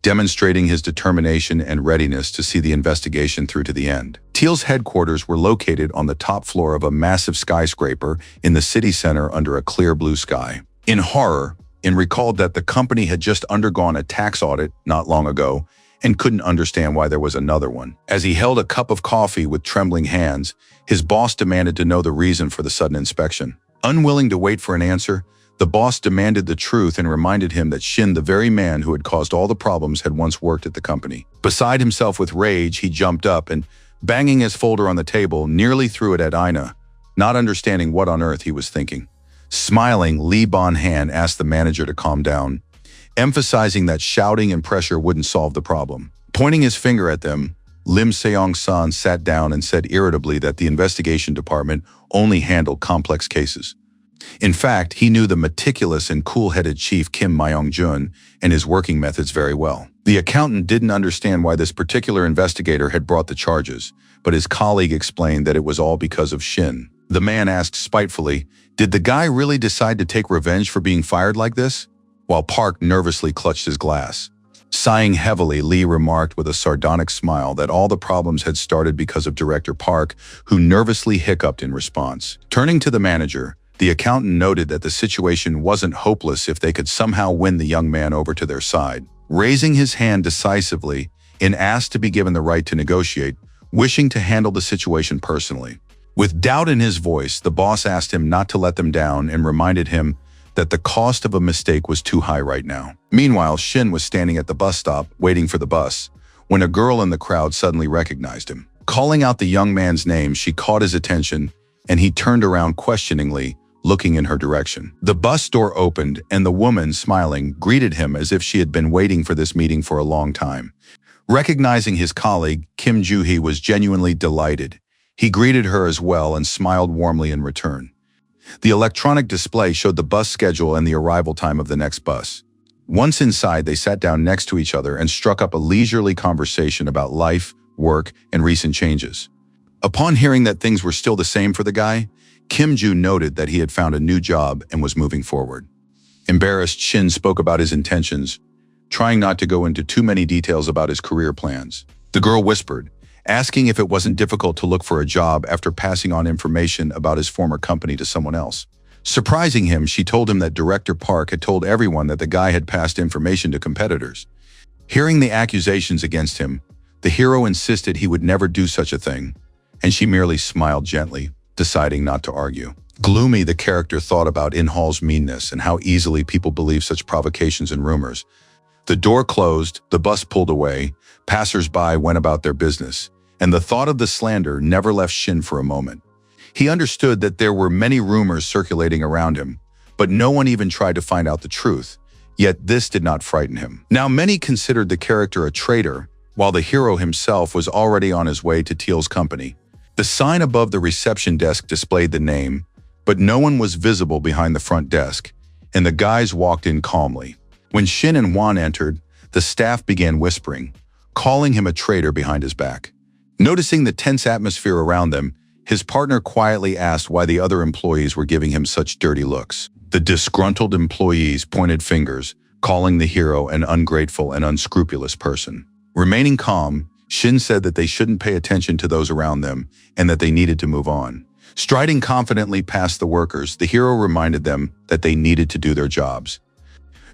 S1: demonstrating his determination and readiness to see the investigation through to the end. Teal's headquarters were located on the top floor of a massive skyscraper in the city center under a clear blue sky. In horror, In recalled that the company had just undergone a tax audit not long ago and couldn't understand why there was another one. As he held a cup of coffee with trembling hands, his boss demanded to know the reason for the sudden inspection. Unwilling to wait for an answer, the boss demanded the truth and reminded him that Shin, the very man who had caused all the problems, had once worked at the company. Beside himself with rage, he jumped up and, banging his folder on the table, nearly threw it at Ina, not understanding what on earth he was thinking. Smiling, Lee Bon-han asked the manager to calm down, emphasizing that shouting and pressure wouldn't solve the problem. Pointing his finger at them, Lim Seong-san sat down and said irritably that the investigation department only handled complex cases. In fact, he knew the meticulous and cool-headed chief Kim Myong-jun and his working methods very well. The accountant didn't understand why this particular investigator had brought the charges, but his colleague explained that it was all because of Shin. The man asked spitefully, "Did the guy really decide to take revenge for being fired like this? while Park nervously clutched his glass. Sighing heavily, Lee remarked with a sardonic smile that all the problems had started because of Director Park, who nervously hiccuped in response. Turning to the manager, the accountant noted that the situation wasn't hopeless if they could somehow win the young man over to their side. Raising his hand decisively, In asked to be given the right to negotiate, wishing to handle the situation personally. With doubt in his voice, the boss asked him not to let them down and reminded him that the cost of a mistake was too high right now. Meanwhile, Shin was standing at the bus stop, waiting for the bus, when a girl in the crowd suddenly recognized him. Calling out the young man's name, she caught his attention, and he turned around questioningly, looking in her direction. The bus door opened, and the woman, smiling, greeted him as if she had been waiting for this meeting for a long time. Recognizing his colleague, Kim Joo-hee was genuinely delighted. He greeted her as well and smiled warmly in return. The electronic display showed the bus schedule and the arrival time of the next bus. Once inside, they sat down next to each other and struck up a leisurely conversation about life, work, and recent changes. Upon hearing that things were still the same for the guy, Kim Joo noted that he had found a new job and was moving forward. Embarrassed, Shin spoke about his intentions, trying not to go into too many details about his career plans. The girl whispered, asking if it wasn't difficult to look for a job after passing on information about his former company to someone else. Surprising him, she told him that Director Park had told everyone that the guy had passed information to competitors. Hearing the accusations against him, the hero insisted he would never do such a thing, and she merely smiled gently, deciding not to argue. Gloomy, the character thought about In-Hall's meanness and how easily people believe such provocations and rumors. The door closed, the bus pulled away, passers-by went about their business, and the thought of the slander never left Shin for a moment. He understood that there were many rumors circulating around him, but no one even tried to find out the truth, yet this did not frighten him. Now many considered the character a traitor, while the hero himself was already on his way to Teal's company. The sign above the reception desk displayed the name, but no one was visible behind the front desk, and the guys walked in calmly. When Shin and Hwan entered, the staff began whispering, calling him a traitor behind his back. Noticing the tense atmosphere around them, his partner quietly asked why the other employees were giving him such dirty looks. The disgruntled employees pointed fingers, calling the hero an ungrateful and unscrupulous person. Remaining calm, Shin said that they shouldn't pay attention to those around them and that they needed to move on. Striding confidently past the workers, the hero reminded them that they needed to do their jobs.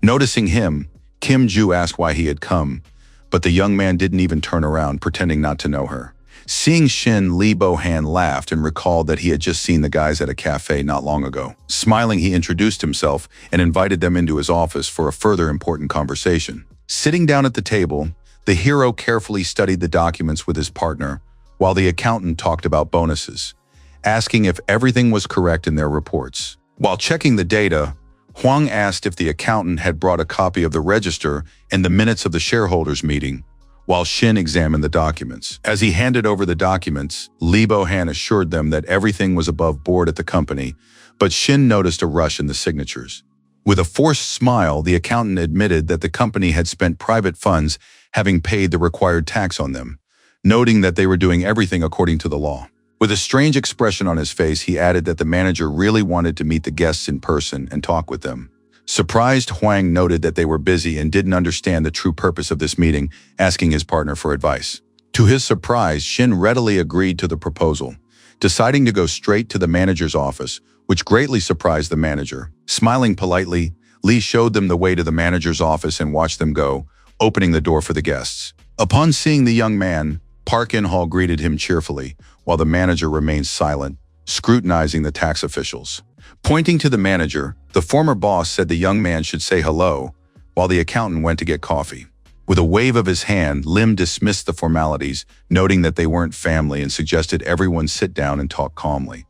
S1: Noticing him, Kim Joo asked why he had come, but the young man didn't even turn around, pretending not to know her. Seeing Shin, Lee Bo-han laughed and recalled that he had just seen the guys at a cafe not long ago. Smiling, he introduced himself and invited them into his office for a further important conversation. Sitting down at the table, the hero carefully studied the documents with his partner, while the accountant talked about bonuses, asking if everything was correct in their reports. While checking the data, Hwang asked if the accountant had brought a copy of the register and the minutes of the shareholders' meeting, while Shin examined the documents. As he handed over the documents, Lee Bo-han assured them that everything was above board at the company, but Shin noticed a rush in the signatures. With a forced smile, the accountant admitted that the company had spent private funds, having paid the required tax on them, noting that they were doing everything according to the law. With a strange expression on his face, he added that the manager really wanted to meet the guests in person and talk with them. Surprised, Hwang noted that they were busy and didn't understand the true purpose of this meeting, asking his partner for advice. To his surprise, Shin readily agreed to the proposal, deciding to go straight to the manager's office, which greatly surprised the manager. Smiling politely, Lee showed them the way to the manager's office and watched them go, opening the door for the guests. Upon seeing the young man, Park In-hall greeted him cheerfully, while the manager remained silent, scrutinizing the tax officials. Pointing to the manager, the former boss said the young man should say hello, while the accountant went to get coffee. With a wave of his hand, Lim dismissed the formalities, noting that they weren't family and suggested everyone sit down and talk calmly.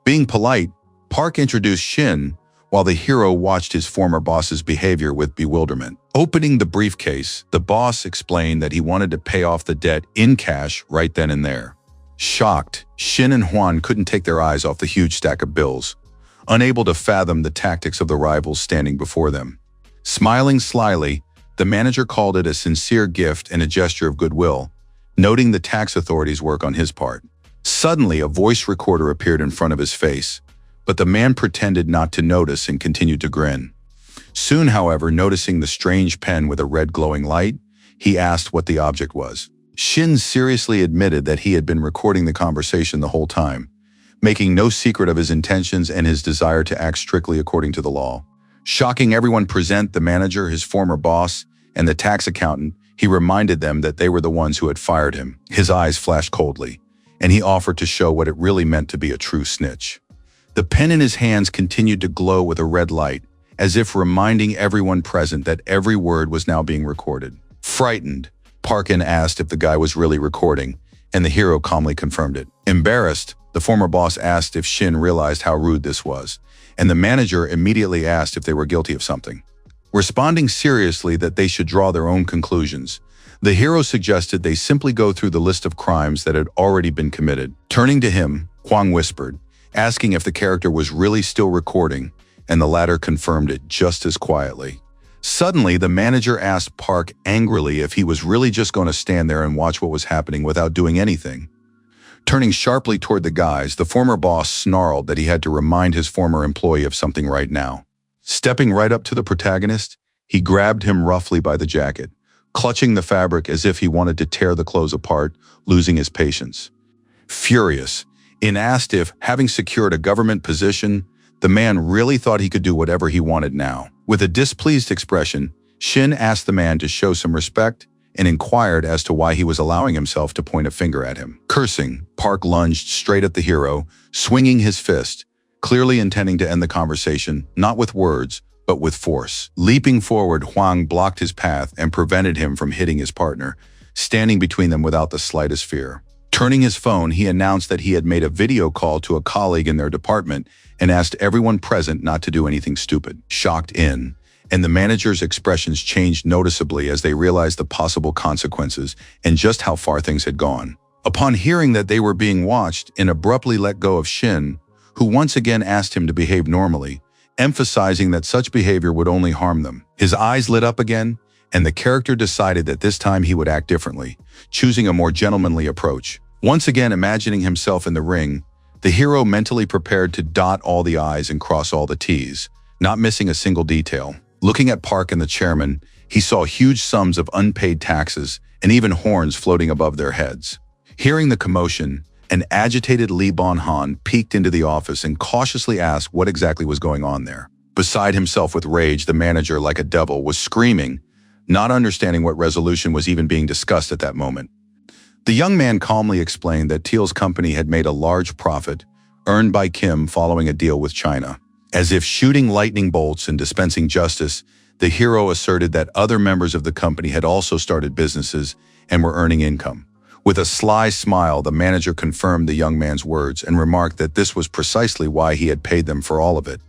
S1: Being polite, Park introduced Shin, while the hero watched his former boss's behavior with bewilderment. Opening the briefcase, the boss explained that he wanted to pay off the debt in cash right then and there. Shocked, Shin and Hwan couldn't take their eyes off the huge stack of bills, unable to fathom the tactics of the rivals standing before them. Smiling slyly, the manager called it a sincere gift and a gesture of goodwill, noting the tax authorities' work on his part. Suddenly, a voice recorder appeared in front of his face, but the man pretended not to notice and continued to grin. Soon, however, noticing the strange pen with a red glowing light, he asked what the object was. Shin seriously admitted that he had been recording the conversation the whole time, making no secret of his intentions and his desire to act strictly according to the law. Shocking everyone present, the manager, his former boss, and the tax accountant, he reminded them that they were the ones who had fired him. His eyes flashed coldly, and he offered to show what it really meant to be a true snitch. The pen in his hands continued to glow with a red light, as if reminding everyone present that every word was now being recorded. Frightened, Parkin asked if the guy was really recording, and the hero calmly confirmed it. Embarrassed, the former boss asked if Shin realized how rude this was, and the manager immediately asked if they were guilty of something. Responding seriously that they should draw their own conclusions, the hero suggested they simply go through the list of crimes that had already been committed. Turning to him, Kwang whispered, asking if the character was really still recording, and the latter confirmed it just as quietly. Suddenly, the manager asked Park angrily if he was really just going to stand there and watch what was happening without doing anything. Turning sharply toward the guys, the former boss snarled that he had to remind his former employee of something right now. Stepping right up to the protagonist, he grabbed him roughly by the jacket, clutching the fabric as if he wanted to tear the clothes apart, losing his patience. Furious, In asked if, having secured a government position, the man really thought he could do whatever he wanted now. With a displeased expression, Shin asked the man to show some respect and inquired as to why he was allowing himself to point a finger at him. Cursing, Park lunged straight at the hero, swinging his fist, clearly intending to end the conversation, not with words, but with force. Leaping forward, Huang blocked his path and prevented him from hitting his partner, standing between them without the slightest fear. Turning his phone, he announced that he had made a video call to a colleague in their department and asked everyone present not to do anything stupid. Shocked in, and the manager's expressions changed noticeably as they realized the possible consequences and just how far things had gone. Upon hearing that they were being watched, and abruptly let go of Shin, who once again asked him to behave normally, emphasizing that such behavior would only harm them. His eyes lit up again, and the character decided that this time he would act differently, choosing a more gentlemanly approach. Once again imagining himself in the ring, the hero mentally prepared to dot all the I's and cross all the T's, not missing a single detail. Looking at Park and the chairman, he saw huge sums of unpaid taxes and even horns floating above their heads. Hearing the commotion, an agitated Lee Bon-han peeked into the office and cautiously asked what exactly was going on there. Beside himself with rage, the manager, like a devil, was screaming, not understanding what resolution was even being discussed at that moment. The young man calmly explained that Teal's company had made a large profit, earned by Kim following a deal with China. As if shooting lightning bolts and dispensing justice, the hero asserted that other members of the company had also started businesses and were earning income. With a sly smile, the manager confirmed the young man's words and remarked that this was precisely why he had paid them for all of it.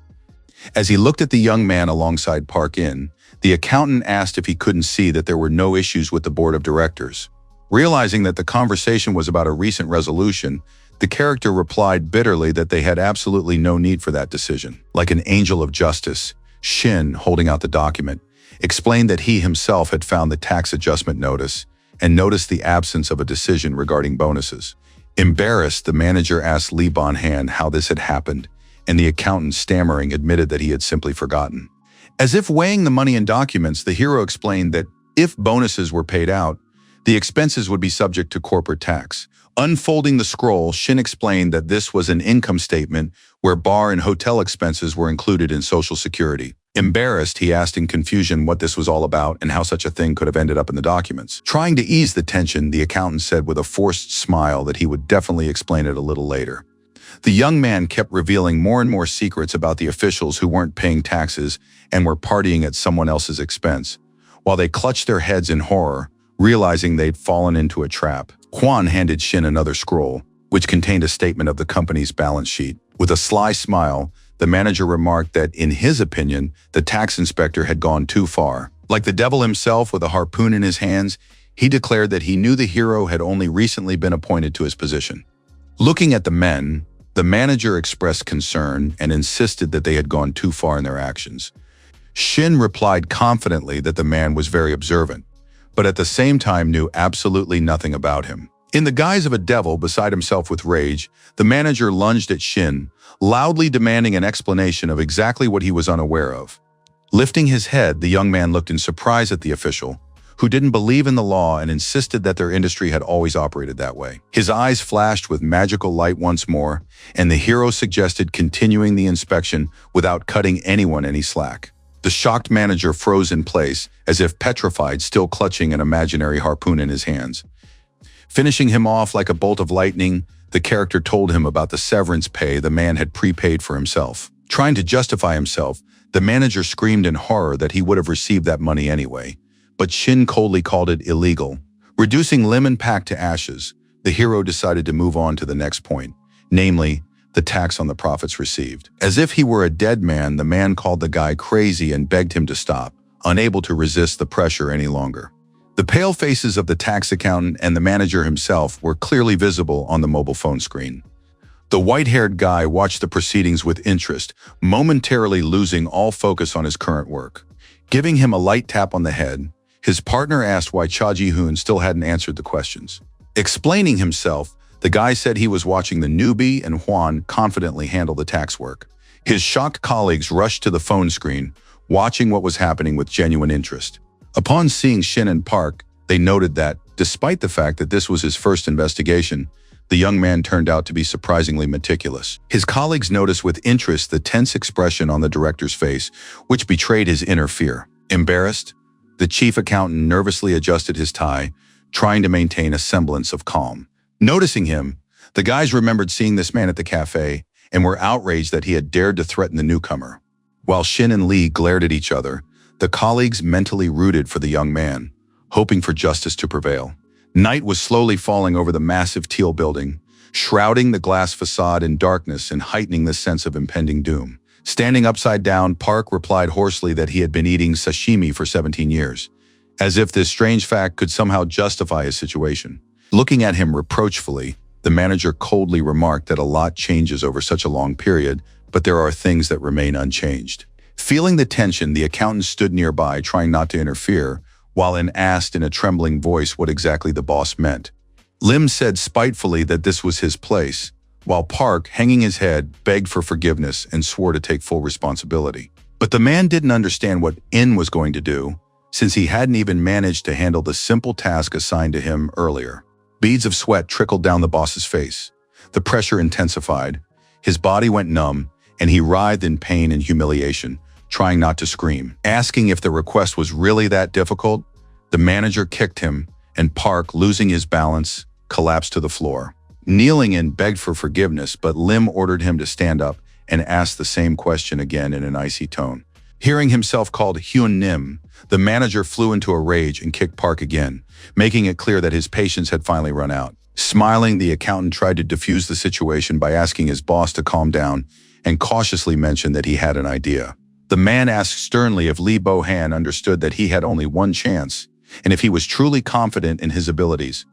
S1: As he looked at the young man alongside Park In, the accountant asked if he couldn't see that there were no issues with the board of directors. Realizing that the conversation was about a recent resolution, the character replied bitterly that they had absolutely no need for that decision. Like an angel of justice, Shin, holding out the document, explained that he himself had found the tax adjustment notice and noticed the absence of a decision regarding bonuses. Embarrassed, the manager asked Lee Bon-han how this had happened, and the accountant, stammering, admitted that he had simply forgotten. As if weighing the money in documents, the hero explained that if bonuses were paid out, the expenses would be subject to corporate tax. Unfolding the scroll, Shin explained that this was an income statement where bar and hotel expenses were included in Social Security. Embarrassed, he asked in confusion what this was all about and how such a thing could have ended up in the documents. Trying to ease the tension, the accountant said with a forced smile that he would definitely explain it a little later. The young man kept revealing more and more secrets about the officials who weren't paying taxes and were partying at someone else's expense, while they clutched their heads in horror, realizing they'd fallen into a trap. Quan handed Shin another scroll, which contained a statement of the company's balance sheet. With a sly smile, the manager remarked that, in his opinion, the tax inspector had gone too far. Like the devil himself with a harpoon in his hands, he declared that he knew the hero had only recently been appointed to his position. Looking at the men, the manager expressed concern and insisted that they had gone too far in their actions. Shin replied confidently that the man was very observant, but at the same time knew absolutely nothing about him. In the guise of a devil beside himself with rage, the manager lunged at Shin, loudly demanding an explanation of exactly what he was unaware of. Lifting his head, the young man looked in surprise at the official, who didn't believe in the law and insisted that their industry had always operated that way. His eyes flashed with magical light once more, and the hero suggested continuing the inspection without cutting anyone any slack. The shocked manager froze in place, as if petrified, still clutching an imaginary harpoon in his hands. Finishing him off like a bolt of lightning, the character told him about the severance pay the man had prepaid for himself. Trying to justify himself, the manager screamed in horror that he would have received that money anyway, but Shin coldly called it illegal. Reducing lemon pack to ashes, the hero decided to move on to the next point, namely, the tax on the profits received. As if he were a dead man, the man called the guy crazy and begged him to stop, unable to resist the pressure any longer. The pale faces of the tax accountant and the manager himself were clearly visible on the mobile phone screen. The white-haired guy watched the proceedings with interest, momentarily losing all focus on his current work. Giving him a light tap on the head, his partner asked why Cha Ji-hoon still hadn't answered the questions. Explaining himself, the guy said he was watching the newbie and Juan confidently handle the tax work. His shocked colleagues rushed to the phone screen, watching what was happening with genuine interest. Upon seeing Shin and Park, they noted that, despite the fact that this was his first investigation, the young man turned out to be surprisingly meticulous. His colleagues noticed with interest the tense expression on the director's face, which betrayed his inner fear. Embarrassed, the chief accountant nervously adjusted his tie, trying to maintain a semblance of calm. Noticing him, the guys remembered seeing this man at the cafe and were outraged that he had dared to threaten the newcomer. While Shin and Lee glared at each other, the colleagues mentally rooted for the young man, hoping for justice to prevail. Night was slowly falling over the massive teal building, shrouding the glass facade in darkness and heightening the sense of impending doom. Standing upside down, Park replied hoarsely that he had been eating sashimi for 17 years, as if this strange fact could somehow justify his situation. Looking at him reproachfully, the manager coldly remarked that a lot changes over such a long period, but there are things that remain unchanged. Feeling the tension, the accountant stood nearby, trying not to interfere, while asked in a trembling voice what exactly the boss meant. Lim said spitefully that this was his place, while Park, hanging his head, begged for forgiveness and swore to take full responsibility. But the man didn't understand what In was going to do, since he hadn't even managed to handle the simple task assigned to him earlier. Beads of sweat trickled down the boss's face. The pressure intensified. His body went numb, and he writhed in pain and humiliation, trying not to scream. Asking if the request was really that difficult, the manager kicked him, and Park, losing his balance, collapsed to the floor. Kneeling In begged for forgiveness, but Lim ordered him to stand up and ask the same question again in an icy tone. Hearing himself called Hyun Nim, the manager flew into a rage and kicked Park again, making it clear that his patience had finally run out. Smiling, the accountant tried to defuse the situation by asking his boss to calm down and cautiously mentioned that he had an idea. The man asked sternly if Lee Bo-han understood that he had only one chance, and if he was truly confident in his abilities.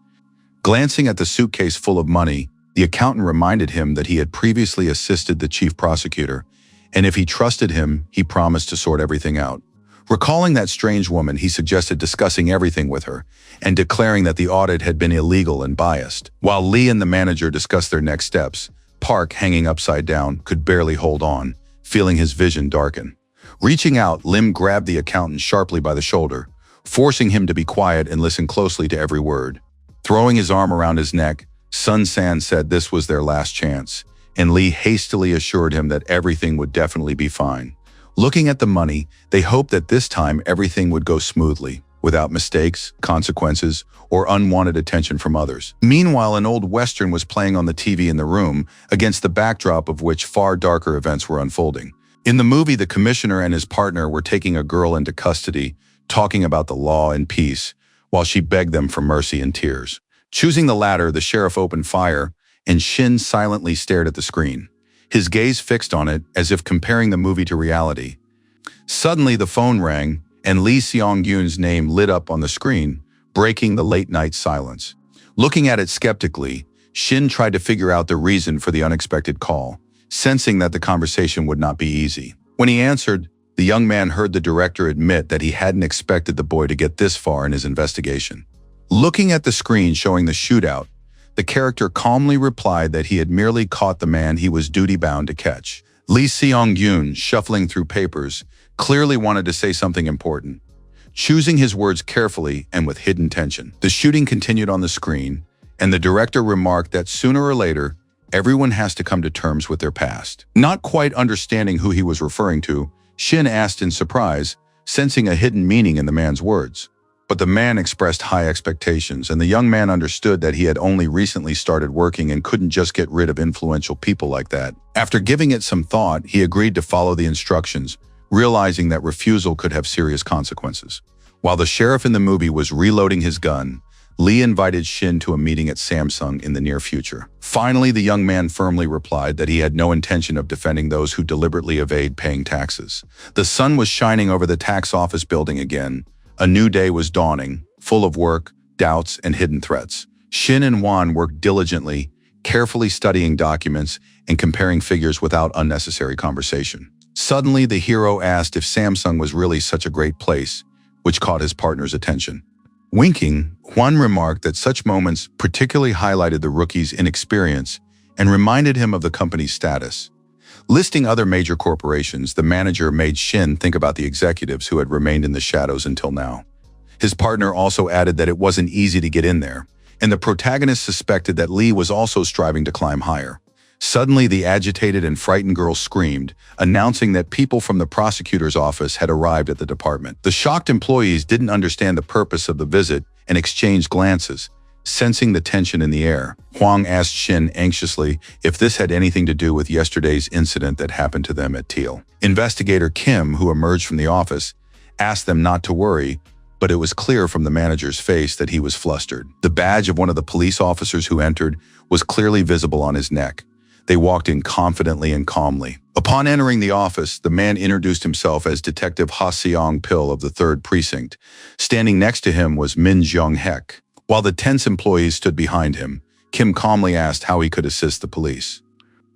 S1: Glancing at the suitcase full of money, the accountant reminded him that he had previously assisted the chief prosecutor, and if he trusted him, he promised to sort everything out. Recalling that strange woman, he suggested discussing everything with her and declaring that the audit had been illegal and biased. While Lee and the manager discussed their next steps, Park, hanging upside down, could barely hold on, feeling his vision darken. Reaching out, Lim grabbed the accountant sharply by the shoulder, forcing him to be quiet and listen closely to every word. Throwing his arm around his neck, Sun San said this was their last chance, and Lee hastily assured him that everything would definitely be fine. Looking at the money, they hoped that this time everything would go smoothly, without mistakes, consequences, or unwanted attention from others. Meanwhile, an old Western was playing on the TV in the room, against the backdrop of which far darker events were unfolding. In the movie, the commissioner and his partner were taking a girl into custody, talking about the law and peace, while she begged them for mercy in tears. Choosing the latter, the sheriff opened fire, and Shin silently stared at the screen, his gaze fixed on it as if comparing the movie to reality. Suddenly, the phone rang, and Lee Seong-yoon's name lit up on the screen, breaking the late-night silence. Looking at it skeptically, Shin tried to figure out the reason for the unexpected call, sensing that the conversation would not be easy. When he answered, the young man heard the director admit that he hadn't expected the boy to get this far in his investigation. Looking at the screen showing the shootout, the character calmly replied that he had merely caught the man he was duty-bound to catch. Lee Seong-yoon, shuffling through papers, clearly wanted to say something important, choosing his words carefully and with hidden tension. The shooting continued on the screen, and the director remarked that sooner or later, everyone has to come to terms with their past. Not quite understanding who he was referring to, Shin asked in surprise, sensing a hidden meaning in the man's words. But the man expressed high expectations, and the young man understood that he had only recently started working and couldn't just get rid of influential people like that. After giving it some thought, he agreed to follow the instructions, realizing that refusal could have serious consequences. While the sheriff in the movie was reloading his gun, Lee invited Shin to a meeting at Samsung in the near future. Finally, the young man firmly replied that he had no intention of defending those who deliberately evade paying taxes. The sun was shining over the tax office building again. A new day was dawning, full of work, doubts, and hidden threats. Shin and Wan worked diligently, carefully studying documents and comparing figures without unnecessary conversation. Suddenly, the hero asked if Samsung was really such a great place, which caught his partner's attention. Winking, Wan remarked that such moments particularly highlighted the rookie's inexperience and reminded him of the company's status. Listing other major corporations, the manager made Shin think about the executives who had remained in the shadows until now. His partner also added that it wasn't easy to get in there, and the protagonist suspected that Lee was also striving to climb higher. Suddenly, the agitated and frightened girl screamed, announcing that people from the prosecutor's office had arrived at the department. The shocked employees didn't understand the purpose of the visit and exchanged glances. Sensing the tension in the air, Hwang asked Shin anxiously if this had anything to do with yesterday's incident that happened to them at Teal. Investigator Kim, who emerged from the office, asked them not to worry, but it was clear from the manager's face that he was flustered. The badge of one of the police officers who entered was clearly visible on his neck. They walked in confidently and calmly. Upon entering the office, the man introduced himself as Detective Ha Seong-pil of the 3rd Precinct. Standing next to him was Min Jong-hek. While the tense employees stood behind him, Kim calmly asked how he could assist the police.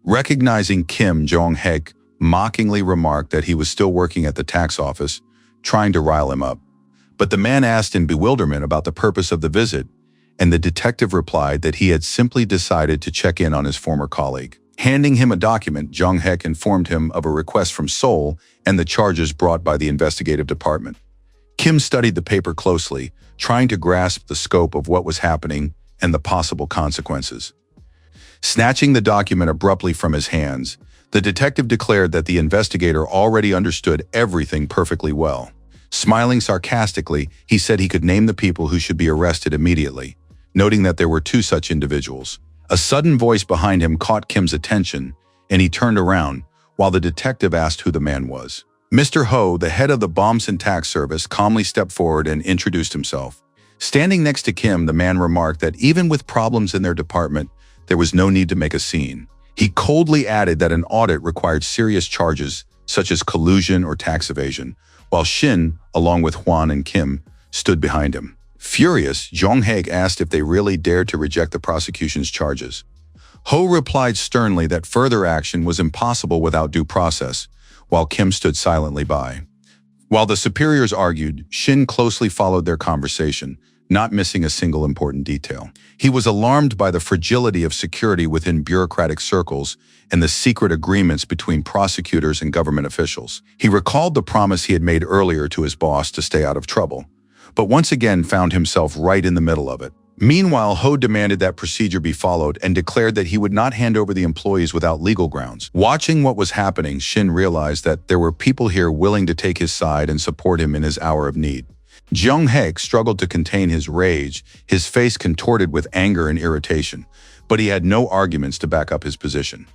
S1: Recognizing Kim, Jong-hek mockingly remarked that he was still working at the tax office, trying to rile him up. But the man asked in bewilderment about the purpose of the visit, and the detective replied that he had simply decided to check in on his former colleague. Handing him a document, Jong-hek informed him of a request from Seoul and the charges brought by the investigative department. Kim studied the paper closely, trying to grasp the scope of what was happening and the possible consequences. Snatching the document abruptly from his hands, the detective declared that the investigator already understood everything perfectly well. Smiling sarcastically, he said he could name the people who should be arrested immediately, noting that there were 2 such individuals. A sudden voice behind him caught Kim's attention, and he turned around, while the detective asked who the man was. Mr. Ho, the head of the Bombs and Tax Service, calmly stepped forward and introduced himself. Standing next to Kim, the man remarked that even with problems in their department, there was no need to make a scene. He coldly added that an audit required serious charges, such as collusion or tax evasion, while Shin, along with Hwan and Kim, stood behind him. Furious, Jong-hek asked if they really dared to reject the prosecution's charges. Ho replied sternly that further action was impossible without due process, while Kim stood silently by. While the superiors argued, Shin closely followed their conversation, not missing a single important detail. He was alarmed by the fragility of security within bureaucratic circles and the secret agreements between prosecutors and government officials. He recalled the promise he had made earlier to his boss to stay out of trouble, but once again found himself right in the middle of it. Meanwhile, Ho demanded that procedure be followed and declared that he would not hand over the employees without legal grounds. Watching what was happening, Shin realized that there were people here willing to take his side and support him in his hour of need. Jong-hek struggled to contain his rage, his face contorted with anger and irritation, but he had no arguments to back up his position.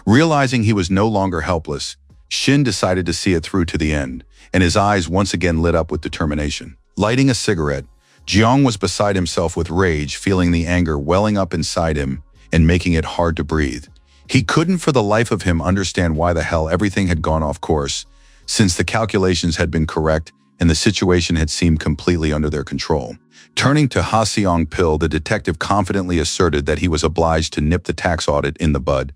S1: Realizing he was no longer helpless, Shin decided to see it through to the end, and his eyes once again lit up with determination. Lighting a cigarette, Jeong was beside himself with rage, feeling the anger welling up inside him and making it hard to breathe. He couldn't for the life of him understand why the hell everything had gone off course, since the calculations had been correct and the situation had seemed completely under their control. Turning to Ha Seong-pil, the detective confidently asserted that he was obliged to nip the tax audit in the bud,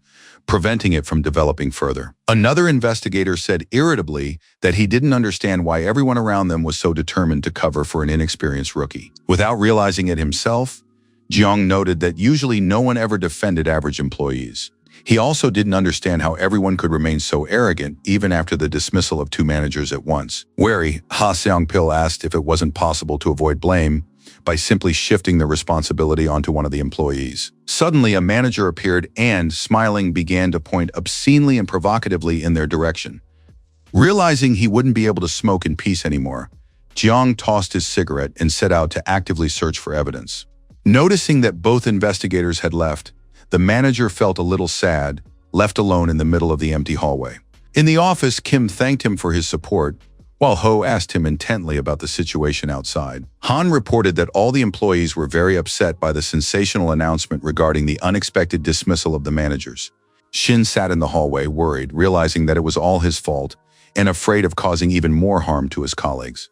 S1: preventing it from developing further. Another investigator said irritably that he didn't understand why everyone around them was so determined to cover for an inexperienced rookie. Without realizing it himself, Jeong noted that usually no one ever defended average employees. He also didn't understand how everyone could remain so arrogant even after the dismissal of 2 managers at once. Wary, Ha Seong-pil asked if it wasn't possible to avoid blame by simply shifting the responsibility onto one of the employees. Suddenly, a manager appeared and, smiling, began to point obscenely and provocatively in their direction. Realizing he wouldn't be able to smoke in peace anymore, Jeong tossed his cigarette and set out to actively search for evidence. Noticing that both investigators had left, the manager felt a little sad, left alone in the middle of the empty hallway. In the office, Kim thanked him for his support, while Ho asked him intently about the situation outside. Han reported that all the employees were very upset by the sensational announcement regarding the unexpected dismissal of the managers. Shin sat in the hallway, worried, realizing that it was all his fault, and afraid of causing even more harm to his colleagues.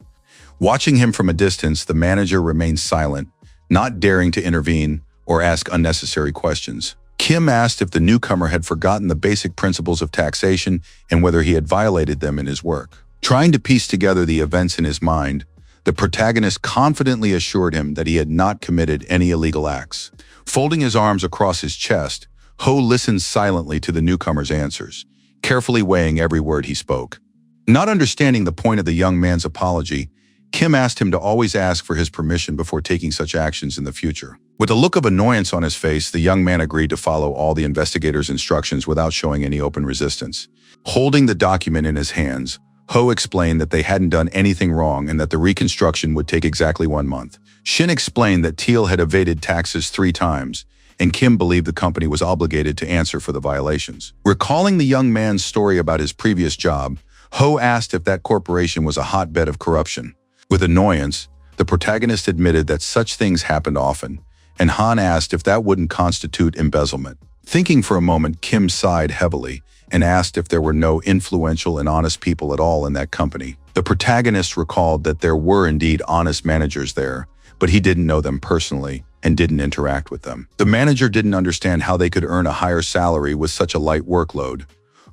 S1: Watching him from a distance, the manager remained silent, not daring to intervene or ask unnecessary questions. Kim asked if the newcomer had forgotten the basic principles of taxation and whether he had violated them in his work. Trying to piece together the events in his mind, the protagonist confidently assured him that he had not committed any illegal acts. Folding his arms across his chest, Ho listened silently to the newcomer's answers, carefully weighing every word he spoke. Not understanding the point of the young man's apology, Kim asked him to always ask for his permission before taking such actions in the future. With a look of annoyance on his face, the young man agreed to follow all the investigators' instructions without showing any open resistance. Holding the document in his hands, Ho explained that they hadn't done anything wrong and that the reconstruction would take exactly 1 month. Shin explained that Teal had evaded taxes 3 times, and Kim believed the company was obligated to answer for the violations. Recalling the young man's story about his previous job, Ho asked if that corporation was a hotbed of corruption. With annoyance, the protagonist admitted that such things happened often, and Han asked if that wouldn't constitute embezzlement. Thinking for a moment, Kim sighed heavily and asked if there were no influential and honest people at all in that company. The protagonist recalled that there were indeed honest managers there, but he didn't know them personally and didn't interact with them. The manager didn't understand how they could earn a higher salary with such a light workload.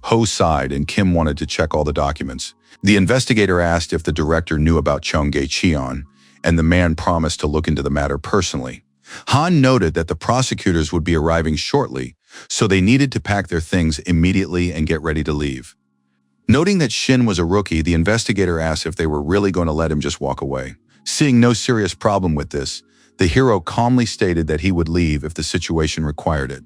S1: Ho sighed and Kim wanted to check all the documents. The investigator asked if the director knew about Cheonggye Cheon, and the man promised to look into the matter personally. Han noted that the prosecutors would be arriving shortly, so they needed to pack their things immediately and get ready to leave. Noting that Shin was a rookie, the investigator asked if they were really going to let him just walk away. Seeing no serious problem with this, the hero calmly stated that he would leave if the situation required it.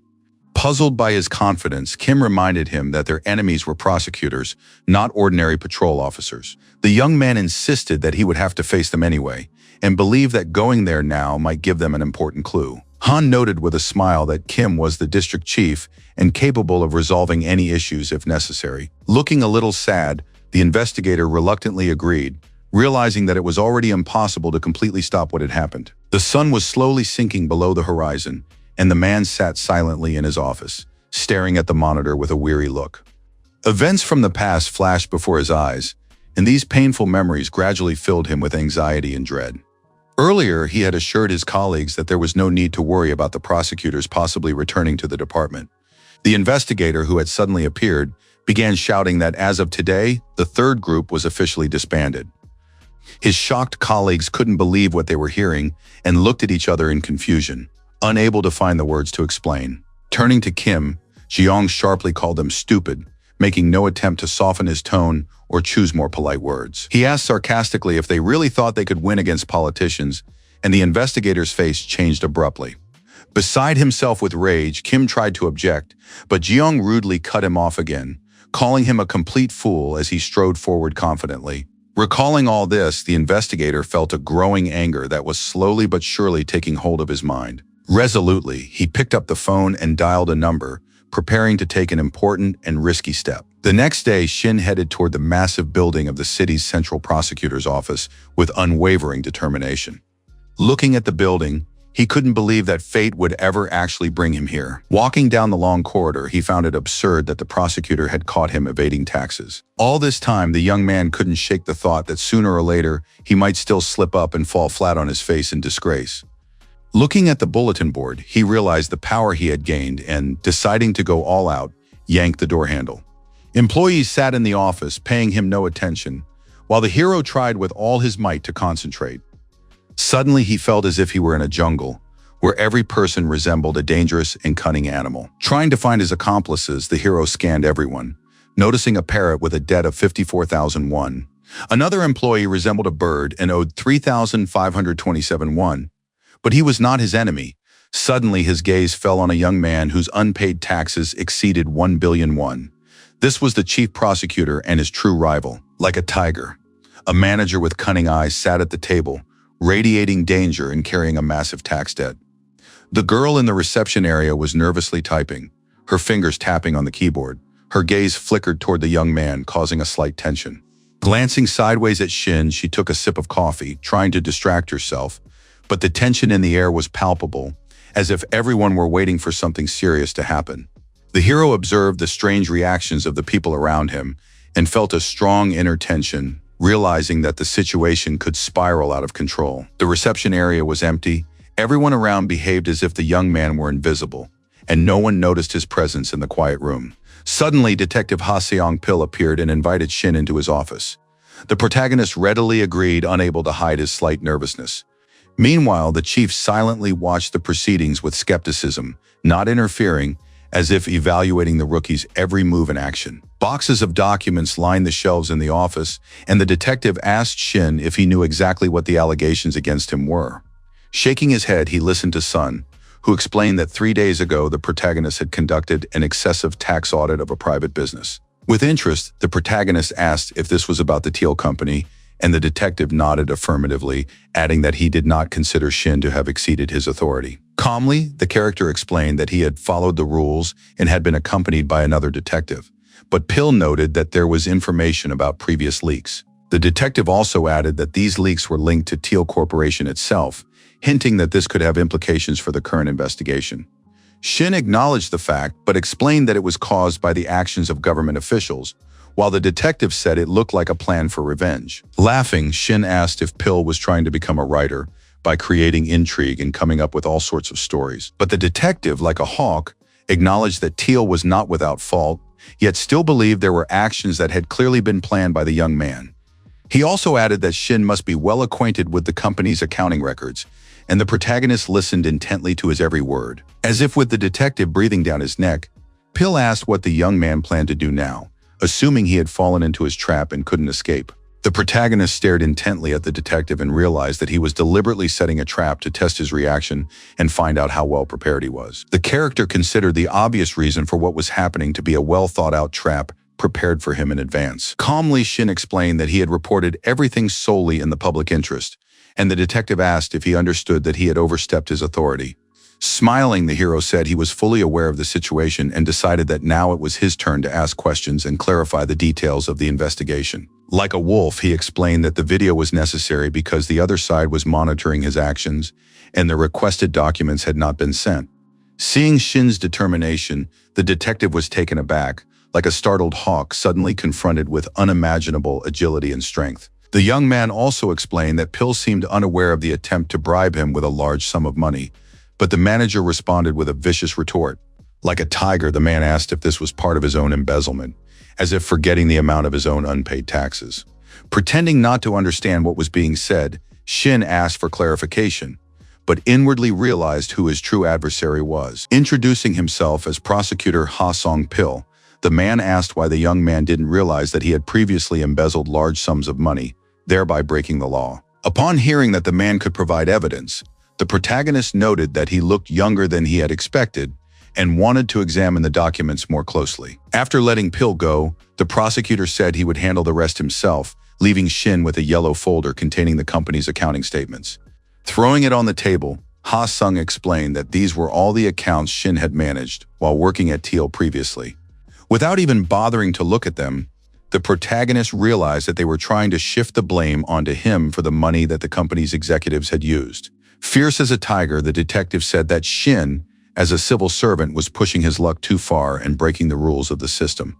S1: Puzzled by his confidence, Kim reminded him that their enemies were prosecutors, not ordinary patrol officers. The young man insisted that he would have to face them anyway, and believed that going there now might give them an important clue. Han noted with a smile that Kim was the district chief and capable of resolving any issues if necessary. Looking a little sad, the investigator reluctantly agreed, realizing that it was already impossible to completely stop what had happened. The sun was slowly sinking below the horizon, and the man sat silently in his office, staring at the monitor with a weary look. Events from the past flashed before his eyes, and these painful memories gradually filled him with anxiety and dread. Earlier, he had assured his colleagues that there was no need to worry about the prosecutors possibly returning to the department. The investigator, who had suddenly appeared, began shouting that as of today, the 3rd group was officially disbanded. His shocked colleagues couldn't believe what they were hearing and looked at each other in confusion, unable to find the words to explain. Turning to Kim, Jeong sharply called him stupid, making no attempt to soften his tone or choose more polite words. He asked sarcastically if they really thought they could win against politicians, and the investigator's face changed abruptly. Beside himself with rage, Kim tried to object, but Jeong rudely cut him off again, calling him a complete fool as he strode forward confidently. Recalling all this, the investigator felt a growing anger that was slowly but surely taking hold of his mind. Resolutely, he picked up the phone and dialed a number, preparing to take an important and risky step. The next day, Shin headed toward the massive building of the city's central prosecutor's office with unwavering determination. Looking at the building, he couldn't believe that fate would ever actually bring him here. Walking down the long corridor, he found it absurd that the prosecutor had caught him evading taxes. All this time, the young man couldn't shake the thought that sooner or later, he might still slip up and fall flat on his face in disgrace. Looking at the bulletin board, he realized the power he had gained and, deciding to go all out, yanked the door handle. Employees sat in the office, paying him no attention, while the hero tried with all his might to concentrate. Suddenly, he felt as if he were in a jungle, where every person resembled a dangerous and cunning animal. Trying to find his accomplices, the hero scanned everyone, noticing a parrot with a debt of 54,000 won. Another employee resembled a bird and owed 3,527 won. But he was not his enemy. Suddenly, his gaze fell on a young man whose unpaid taxes exceeded 1 billion won. This was the chief prosecutor and his true rival. Like a tiger, a manager with cunning eyes sat at the table, radiating danger and carrying a massive tax debt. The girl in the reception area was nervously typing, her fingers tapping on the keyboard. Her gaze flickered toward the young man, causing a slight tension. Glancing sideways at Shin, she took a sip of coffee, trying to distract herself, but the tension in the air was palpable, as if everyone were waiting for something serious to happen. The hero observed the strange reactions of the people around him and felt a strong inner tension, realizing that the situation could spiral out of control. The reception area was empty. Everyone around behaved as if the young man were invisible, and no one noticed his presence in the quiet room. Suddenly, Detective Ha Seong-pil appeared and invited Shin into his office. The protagonist readily agreed, unable to hide his slight nervousness. Meanwhile, the chief silently watched the proceedings with skepticism, not interfering, as if evaluating the rookie's every move and action. Boxes of documents lined the shelves in the office, and the detective asked Shin if he knew exactly what the allegations against him were. Shaking his head, he listened to Sun, who explained that 3 days ago the protagonist had conducted an excessive tax audit of a private business. With interest, the protagonist asked if this was about the Teal Company, and the detective nodded affirmatively, adding that he did not consider Shin to have exceeded his authority. Calmly, the character explained that he had followed the rules and had been accompanied by another detective, but Pil noted that there was information about previous leaks. The detective also added that these leaks were linked to Teal Corporation itself, hinting that this could have implications for the current investigation. Shin acknowledged the fact, but explained that it was caused by the actions of government officials, while the detective said it looked like a plan for revenge. Laughing, Shin asked if Pil was trying to become a writer by creating intrigue and coming up with all sorts of stories. But the detective, like a hawk, acknowledged that Teal was not without fault, yet still believed there were actions that had clearly been planned by the young man. He also added that Shin must be well acquainted with the company's accounting records, and the protagonist listened intently to his every word. As if with the detective breathing down his neck, Pil asked what the young man planned to do now, assuming he had fallen into his trap and couldn't escape. The protagonist stared intently at the detective and realized that he was deliberately setting a trap to test his reaction and find out how well prepared he was. The character considered the obvious reason for what was happening to be a well-thought-out trap prepared for him in advance. Calmly, Shin explained that he had reported everything solely in the public interest, and the detective asked if he understood that he had overstepped his authority. Smiling, the hero said he was fully aware of the situation and decided that now it was his turn to ask questions and clarify the details of the investigation. Like a wolf, he explained that the video was necessary because the other side was monitoring his actions and the requested documents had not been sent. Seeing Shin's determination, the detective was taken aback, like a startled hawk suddenly confronted with unimaginable agility and strength. The young man also explained that Pil seemed unaware of the attempt to bribe him with a large sum of money, but the manager responded with a vicious retort. Like a tiger, the man asked if this was part of his own embezzlement, as if forgetting the amount of his own unpaid taxes. Pretending not to understand what was being said, Shin asked for clarification, but inwardly realized who his true adversary was. Introducing himself as Prosecutor Ha Seong-pil, the man asked why the young man didn't realize that he had previously embezzled large sums of money, thereby breaking the law. Upon hearing that the man could provide evidence, the protagonist noted that he looked younger than he had expected and wanted to examine the documents more closely. After letting Pil go, the prosecutor said he would handle the rest himself, leaving Shin with a yellow folder containing the company's accounting statements. Throwing it on the table, Ha Sung explained that these were all the accounts Shin had managed while working at Teal previously. Without even bothering to look at them, the protagonist realized that they were trying to shift the blame onto him for the money that the company's executives had used. Fierce as a tiger, the detective said that Shin, as a civil servant, was pushing his luck too far and breaking the rules of the system.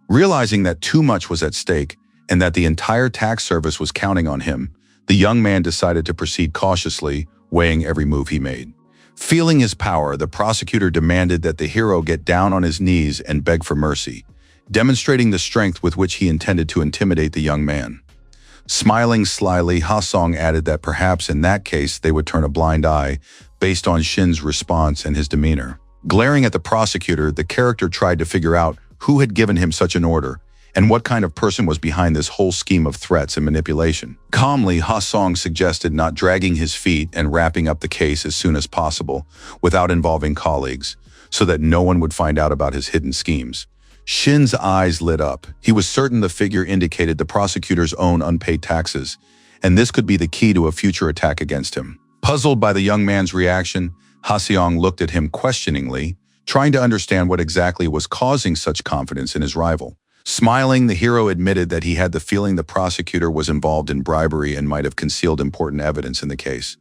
S1: Realizing that too much was at stake and that the entire tax service was counting on him, the young man decided to proceed cautiously, weighing every move he made. Feeling his power, the prosecutor demanded that the hero get down on his knees and beg for mercy, demonstrating the strength with which he intended to intimidate the young man. Smiling slyly, Ha-sung added that perhaps in that case they would turn a blind eye based on Shin's response and his demeanor. Glaring at the prosecutor, the character tried to figure out who had given him such an order and what kind of person was behind this whole scheme of threats and manipulation. Calmly, Ha-sung suggested not dragging his feet and wrapping up the case as soon as possible without involving colleagues, so that no one would find out about his hidden schemes. Shin's eyes lit up. He was certain the figure indicated the prosecutor's own unpaid taxes, and this could be the key to a future attack against him. Puzzled by the young man's reaction, Ha-seong looked at him questioningly, trying to understand what exactly was causing such confidence in his rival. Smiling, the hero admitted that he had the feeling the prosecutor was involved in bribery and might have concealed important evidence in the case.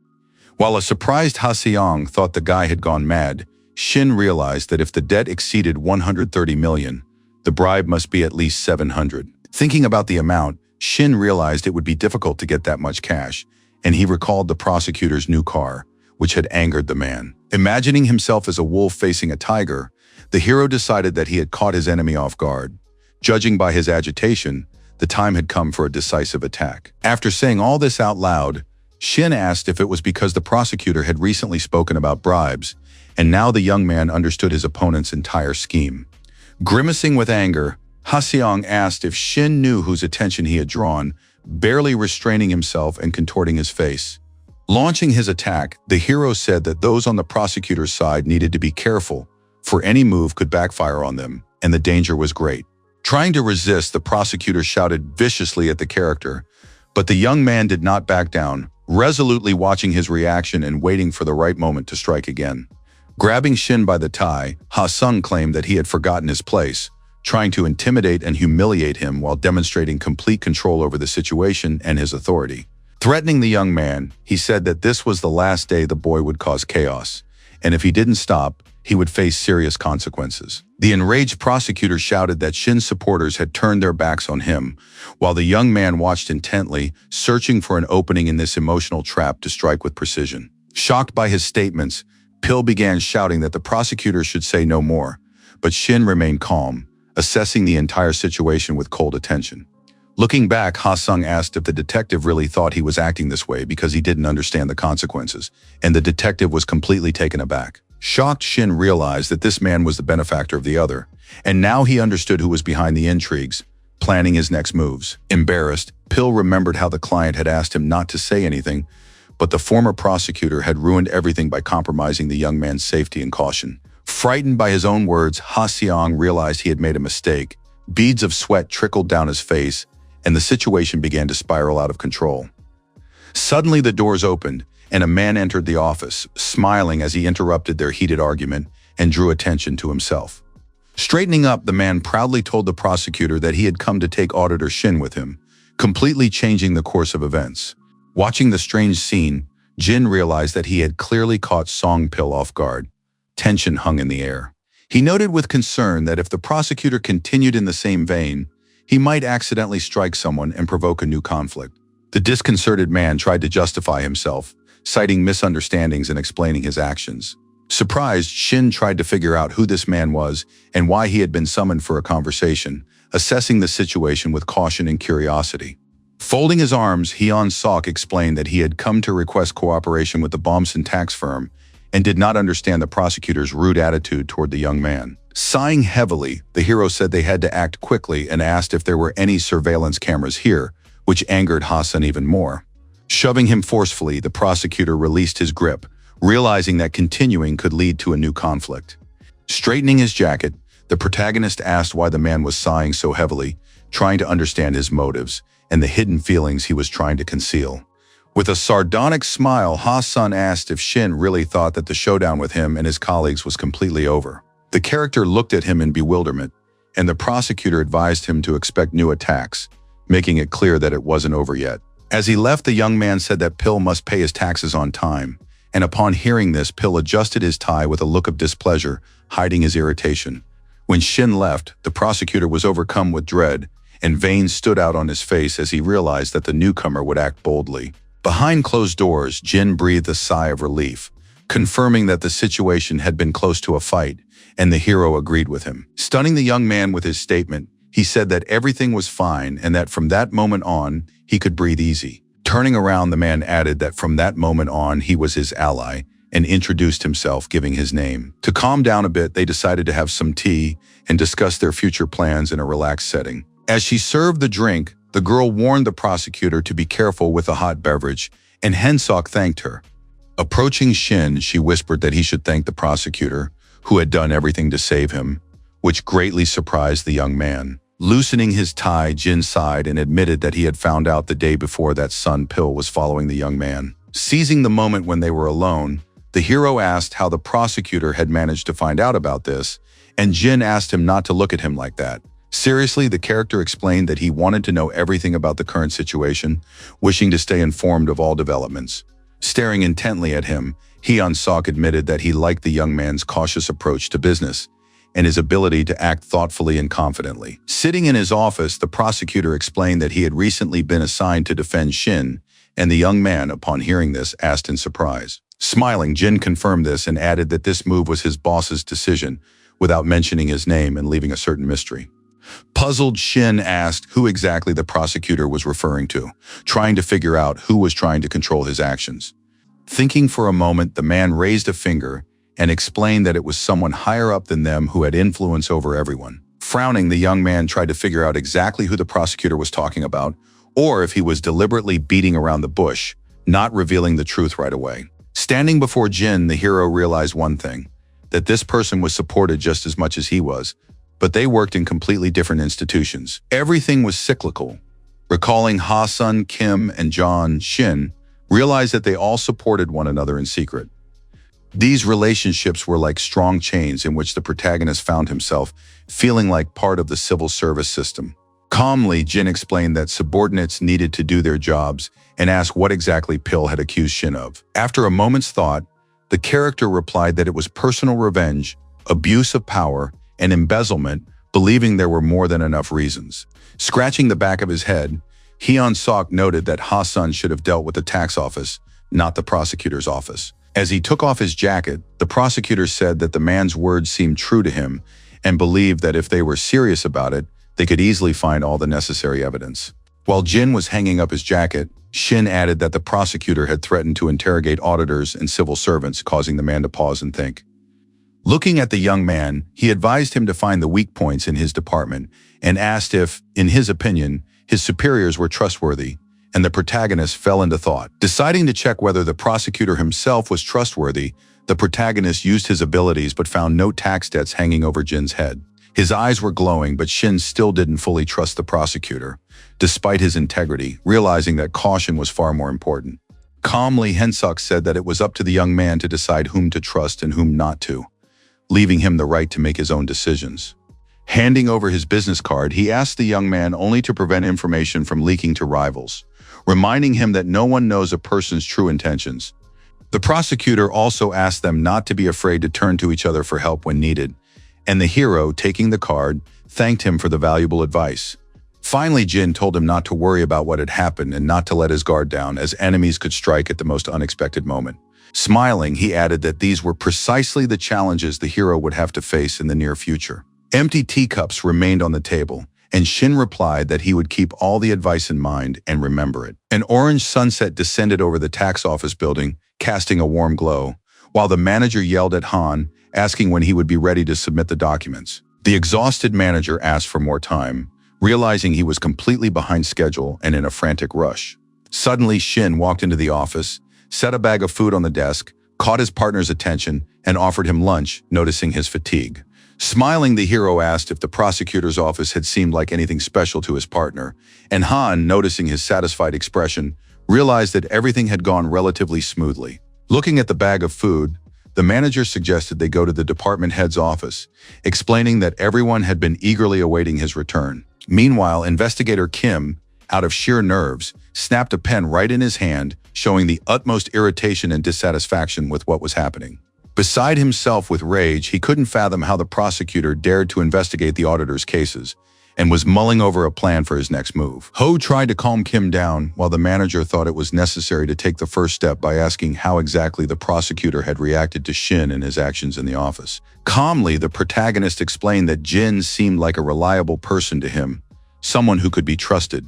S1: While a surprised Ha-seong thought the guy had gone mad, Shin realized that if the debt exceeded 130 million, the bribe must be at least 700. Thinking about the amount, Shin realized it would be difficult to get that much cash, and he recalled the prosecutor's new car, which had angered the man. Imagining himself as a wolf facing a tiger, the hero decided that he had caught his enemy off guard. Judging by his agitation, the time had come for a decisive attack. After saying all this out loud, Shin asked if it was because the prosecutor had recently spoken about bribes, and now the young man understood his opponent's entire scheme. Grimacing with anger, Ha-seong asked if Shin knew whose attention he had drawn, barely restraining himself and contorting his face. Launching his attack, the hero said that those on the prosecutor's side needed to be careful, for any move could backfire on them, and the danger was great. Trying to resist, the prosecutor shouted viciously at the character, but the young man did not back down, resolutely watching his reaction and waiting for the right moment to strike again. Grabbing Shin by the tie, Ha-sung claimed that he had forgotten his place, trying to intimidate and humiliate him while demonstrating complete control over the situation and his authority. Threatening the young man, he said that this was the last day the boy would cause chaos, and if he didn't stop, he would face serious consequences. The enraged prosecutor shouted that Shin's supporters had turned their backs on him, while the young man watched intently, searching for an opening in this emotional trap to strike with precision. Shocked by his statements, Pil began shouting that the prosecutor should say no more, but Shin remained calm, assessing the entire situation with cold attention. Looking back, Ha-sung asked if the detective really thought he was acting this way because he didn't understand the consequences, and the detective was completely taken aback. Shocked, Shin realized that this man was the benefactor of the other, and now he understood who was behind the intrigues, planning his next moves. Embarrassed, Pil remembered how the client had asked him not to say anything, but the former prosecutor had ruined everything by compromising the young man's safety and caution. Frightened by his own words, Ha-seong realized he had made a mistake. Beads of sweat trickled down his face, and the situation began to spiral out of control. Suddenly, the doors opened, and a man entered the office, smiling as he interrupted their heated argument and drew attention to himself. Straightening up, the man proudly told the prosecutor that he had come to take Auditor Shin with him, completely changing the course of events. Watching the strange scene, Jin realized that he had clearly caught Song Pil off guard. Tension hung in the air. He noted with concern that if the prosecutor continued in the same vein, he might accidentally strike someone and provoke a new conflict. The disconcerted man tried to justify himself, citing misunderstandings and explaining his actions. Surprised, Shin tried to figure out who this man was and why he had been summoned for a conversation, assessing the situation with caution and curiosity. Folding his arms, Hyun Sok explained that he had come to request cooperation with the Bomson tax firm and did not understand the prosecutor's rude attitude toward the young man. Sighing heavily, the hero said they had to act quickly and asked if there were any surveillance cameras here, which angered Hasan even more. Shoving him forcefully, the prosecutor released his grip, realizing that continuing could lead to a new conflict. Straightening his jacket, the protagonist asked why the man was sighing so heavily, trying to understand his motives and the hidden feelings he was trying to conceal. With a sardonic smile, Ha-sun asked if Shin really thought that the showdown with him and his colleagues was completely over. The character looked at him in bewilderment, and the prosecutor advised him to expect new attacks, making it clear that it wasn't over yet. As he left, the young man said that Pil must pay his taxes on time, and upon hearing this, Pil adjusted his tie with a look of displeasure, hiding his irritation. When Shin left, the prosecutor was overcome with dread, and veins stood out on his face as he realized that the newcomer would act boldly. Behind closed doors, Jin breathed a sigh of relief, confirming that the situation had been close to a fight, and the hero agreed with him. Stunning the young man with his statement, He said that everything was fine and that from that moment on, he could breathe easy. Turning around, the man added that from that moment on, he was his ally and introduced himself, giving his name. To calm down a bit, they decided to have some tea and discuss their future plans in a relaxed setting. As she served the drink, the girl warned the prosecutor to be careful with the hot beverage, and Hensok thanked her. Approaching Shin, she whispered that he should thank the prosecutor, who had done everything to save him, which greatly surprised the young man. Loosening his tie, Jin sighed and admitted that he had found out the day before that Sun Pill was following the young man. Seizing the moment when they were alone, the hero asked how the prosecutor had managed to find out about this, and Jin asked him not to look at him like that. Seriously, the character explained that he wanted to know everything about the current situation, wishing to stay informed of all developments. Staring intently at him, Hyun-sok admitted that he liked the young man's cautious approach to business and his ability to act thoughtfully and confidently. Sitting in his office, the prosecutor explained that he had recently been assigned to defend Shin, and the young man, upon hearing this, asked in surprise. Smiling, Jin confirmed this and added that this move was his boss's decision, without mentioning his name and leaving a certain mystery. Puzzled, Shin asked who exactly the prosecutor was referring to, trying to figure out who was trying to control his actions. Thinking for a moment, the man raised a finger and explained that it was someone higher up than them who had influence over everyone. Frowning, the young man tried to figure out exactly who the prosecutor was talking about, or if he was deliberately beating around the bush, not revealing the truth right away. Standing before Jin, the hero realized one thing, that this person was supported just as much as he was, but they worked in completely different institutions. Everything was cyclical. Recalling Ha-sun, Kim, and John, Shin realized that they all supported one another in secret. These relationships were like strong chains in which the protagonist found himself feeling like part of the civil service system. Calmly, Jin explained that subordinates needed to do their jobs and asked what exactly Pill had accused Shin of. After a moment's thought, the character replied that it was personal revenge, abuse of power, and embezzlement, believing there were more than enough reasons. Scratching the back of his head, Hyun-sok noted that Ha-sun should have dealt with the tax office, not the prosecutor's office. As he took off his jacket, the prosecutor said that the man's words seemed true to him and believed that if they were serious about it, they could easily find all the necessary evidence. While Jin was hanging up his jacket, Shin added that the prosecutor had threatened to interrogate auditors and civil servants, causing the man to pause and think. Looking at the young man, he advised him to find the weak points in his department and asked if, in his opinion, his superiors were trustworthy, and the protagonist fell into thought. Deciding to check whether the prosecutor himself was trustworthy, the protagonist used his abilities but found no tax debts hanging over Jin's head. His eyes were glowing, but Shin still didn't fully trust the prosecutor, despite his integrity, realizing that caution was far more important. Calmly, Hensok said that it was up to the young man to decide whom to trust and whom not to, leaving him the right to make his own decisions. Handing over his business card, he asked the young man only to prevent information from leaking to rivals, reminding him that no one knows a person's true intentions. The prosecutor also asked them not to be afraid to turn to each other for help when needed, and the hero, taking the card, thanked him for the valuable advice. Finally, Jin told him not to worry about what had happened and not to let his guard down, as enemies could strike at the most unexpected moment. Smiling, he added that these were precisely the challenges the hero would have to face in the near future. Empty teacups remained on the table, and Shin replied that he would keep all the advice in mind and remember it. An orange sunset descended over the tax office building, casting a warm glow, while the manager yelled at Han, asking when he would be ready to submit the documents. The exhausted manager asked for more time, realizing he was completely behind schedule and in a frantic rush. Suddenly, Shin walked into the office, set a bag of food on the desk, caught his partner's attention, and offered him lunch, noticing his fatigue. Smiling, the hero asked if the prosecutor's office had seemed like anything special to his partner, and Han, noticing his satisfied expression, realized that everything had gone relatively smoothly. Looking at the bag of food, the manager suggested they go to the department head's office, explaining that everyone had been eagerly awaiting his return. Meanwhile, investigator Kim, out of sheer nerves, snapped a pen right in his hand, showing the utmost irritation and dissatisfaction with what was happening. Beside himself with rage, he couldn't fathom how the prosecutor dared to investigate the auditor's cases, and was mulling over a plan for his next move. Ho tried to calm Kim down, while the manager thought it was necessary to take the first step by asking how exactly the prosecutor had reacted to Shin and his actions in the office. Calmly, the protagonist explained that Jin seemed like a reliable person to him, someone who could be trusted.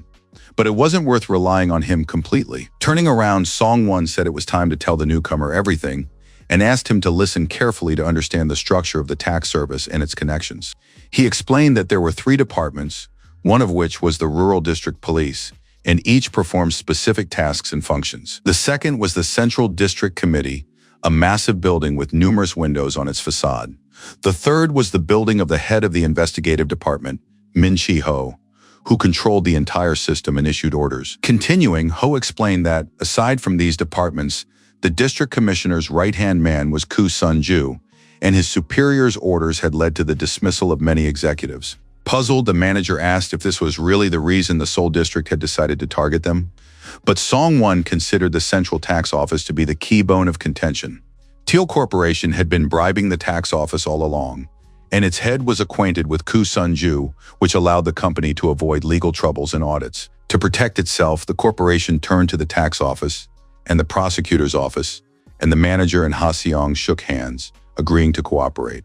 S1: But it wasn't worth relying on him completely. Turning around, Song-won said it was time to tell the newcomer everything, and asked him to listen carefully to understand the structure of the tax service and its connections. He explained that there were 3 departments, one of which was the Rural District Police, and each performed specific tasks and functions. The second was the Central District Committee, a massive building with numerous windows on its facade. The third was the building of the head of the investigative department, Min Chi-ho, who controlled the entire system and issued orders. Continuing, Ho explained that, aside from these departments, the district commissioner's right-hand man was Koo Sun-ju, and his superior's orders had led to the dismissal of many executives. Puzzled, the manager asked if this was really the reason the Seoul district had decided to target them. But Song-won considered the Central Tax Office to be the key bone of contention. Teal Corporation had been bribing the tax office all along, and its head was acquainted with Koo Sun-ju, which allowed the company to avoid legal troubles and audits. To protect itself, the corporation turned to the tax office and the prosecutor's office, and the manager and Ha Seong shook hands, agreeing to cooperate.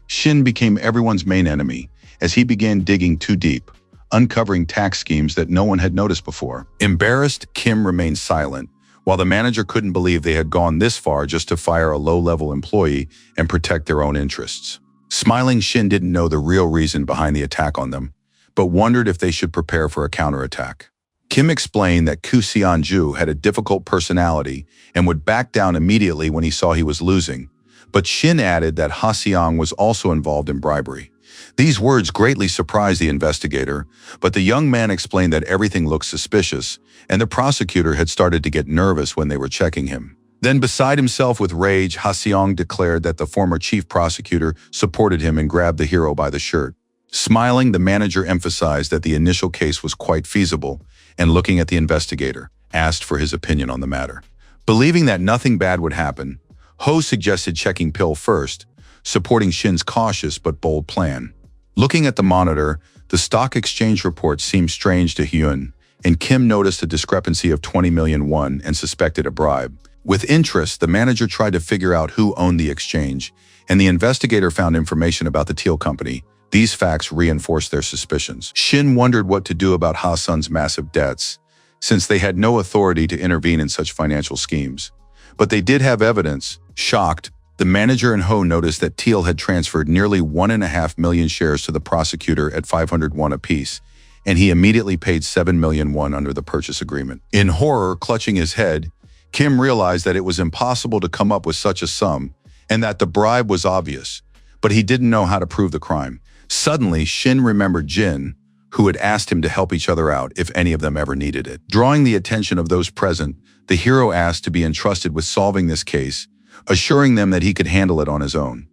S1: Shin became everyone's main enemy as he began digging too deep, uncovering tax schemes that no one had noticed before. Embarrassed, Kim remained silent, while the manager couldn't believe they had gone this far just to fire a low-level employee and protect their own interests. Smiling, Shin didn't know the real reason behind the attack on them, but wondered if they should prepare for a counterattack. Kim explained that Koo Seon-ju had a difficult personality and would back down immediately when he saw he was losing, but Shin added that Ha Seong was also involved in bribery. These words greatly surprised the investigator, but the young man explained that everything looked suspicious, and the prosecutor had started to get nervous when they were checking him. Then, beside himself with rage, Ha Seong declared that the former chief prosecutor supported him and grabbed the hero by the shirt. Smiling, the manager emphasized that the initial case was quite feasible, and looking at the investigator, asked for his opinion on the matter. Believing that nothing bad would happen, Ho suggested checking Pill first, supporting Shin's cautious but bold plan. Looking at the monitor, the stock exchange report seemed strange to Hyun, and Kim noticed a discrepancy of 20 million won and suspected a bribe. With interest, the manager tried to figure out who owned the exchange, and the investigator found information about the Teal Company. These facts reinforced their suspicions. Shin wondered what to do about Ha-sun's massive debts, since they had no authority to intervene in such financial schemes. But they did have evidence. Shocked, the manager and Ho noticed that Teal had transferred nearly 1.5 million shares to the prosecutor at 500 won apiece, and he immediately paid 7 million won under the purchase agreement. In horror, clutching his head, Kim realized that it was impossible to come up with such a sum, and that the bribe was obvious, but he didn't know how to prove the crime. Suddenly, Shin remembered Jin, who had asked him to help each other out if any of them ever needed it. Drawing the attention of those present, the hero asked to be entrusted with solving this case, assuring them that he could handle it on his own.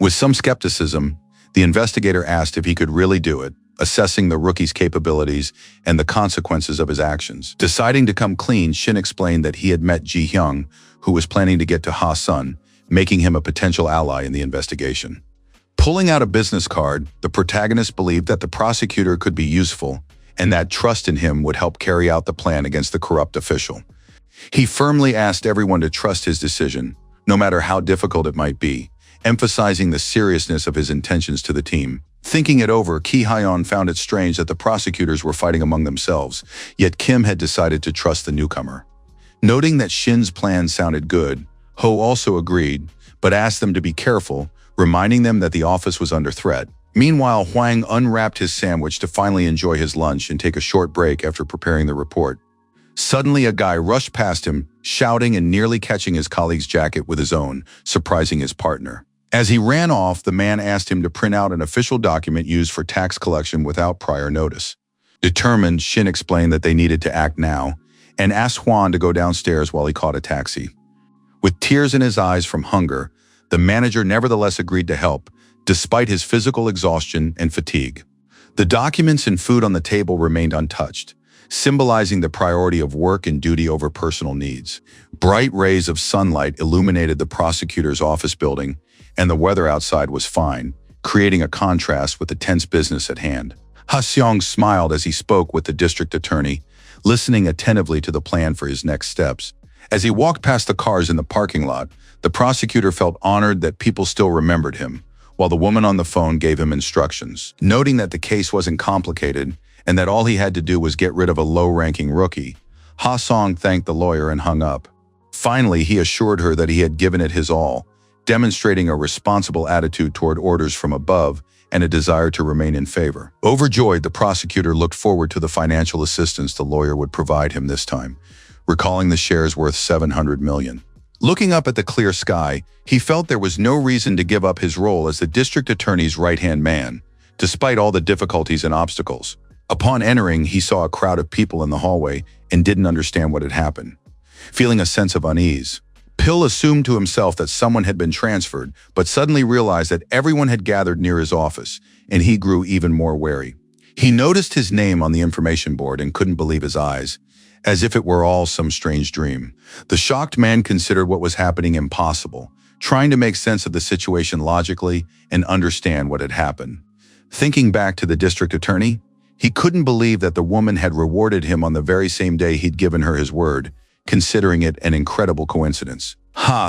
S1: With some skepticism, the investigator asked if he could really do it, assessing the rookie's capabilities and the consequences of his actions. Deciding to come clean, Shin explained that he had met Ji Hyung, who was planning to get to Ha-sun, making him a potential ally in the investigation. Pulling out a business card, the protagonist believed that the prosecutor could be useful and that trust in him would help carry out the plan against the corrupt official. He firmly asked everyone to trust his decision, no matter how difficult it might be, emphasizing the seriousness of his intentions to the team. Thinking it over, Ki Hyeon found it strange that the prosecutors were fighting among themselves, yet Kim had decided to trust the newcomer. Noting that Shin's plan sounded good, Ho also agreed, but asked them to be careful, reminding them that the office was under threat. Meanwhile, Hwang unwrapped his sandwich to finally enjoy his lunch and take a short break after preparing the report. Suddenly, a guy rushed past him, shouting and nearly catching his colleague's jacket with his own, surprising his partner. As he ran off, the man asked him to print out an official document used for tax collection without prior notice. Determined, Shin explained that they needed to act now, and asked Hwan to go downstairs while he caught a taxi. With tears in his eyes from hunger, the manager nevertheless agreed to help, despite his physical exhaustion and fatigue. The documents and food on the table remained untouched, symbolizing the priority of work and duty over personal needs. Bright rays of sunlight illuminated the prosecutor's office building, and the weather outside was fine, creating a contrast with the tense business at hand. Ha Seong smiled as he spoke with the district attorney, listening attentively to the plan for his next steps. As he walked past the cars in the parking lot, the prosecutor felt honored that people still remembered him, while the woman on the phone gave him instructions. Noting that the case wasn't complicated and that all he had to do was get rid of a low-ranking rookie, Ha Seong thanked the lawyer and hung up. Finally, he assured her that he had given it his all, demonstrating a responsible attitude toward orders from above and a desire to remain in favor. Overjoyed, the prosecutor looked forward to the financial assistance the lawyer would provide him this time, recalling the shares worth $700 million. Looking up at the clear sky, he felt there was no reason to give up his role as the district attorney's right-hand man, despite all the difficulties and obstacles. Upon entering, he saw a crowd of people in the hallway and didn't understand what had happened. Feeling a sense of unease, Pill assumed to himself that someone had been transferred, but suddenly realized that everyone had gathered near his office, and he grew even more wary. He noticed his name on the information board and couldn't believe his eyes, as if it were all some strange dream. The shocked man considered what was happening impossible, trying to make sense of the situation logically and understand what had happened. Thinking back to the district attorney, he couldn't believe that the woman had rewarded him on the very same day he'd given her his word, considering it an incredible coincidence.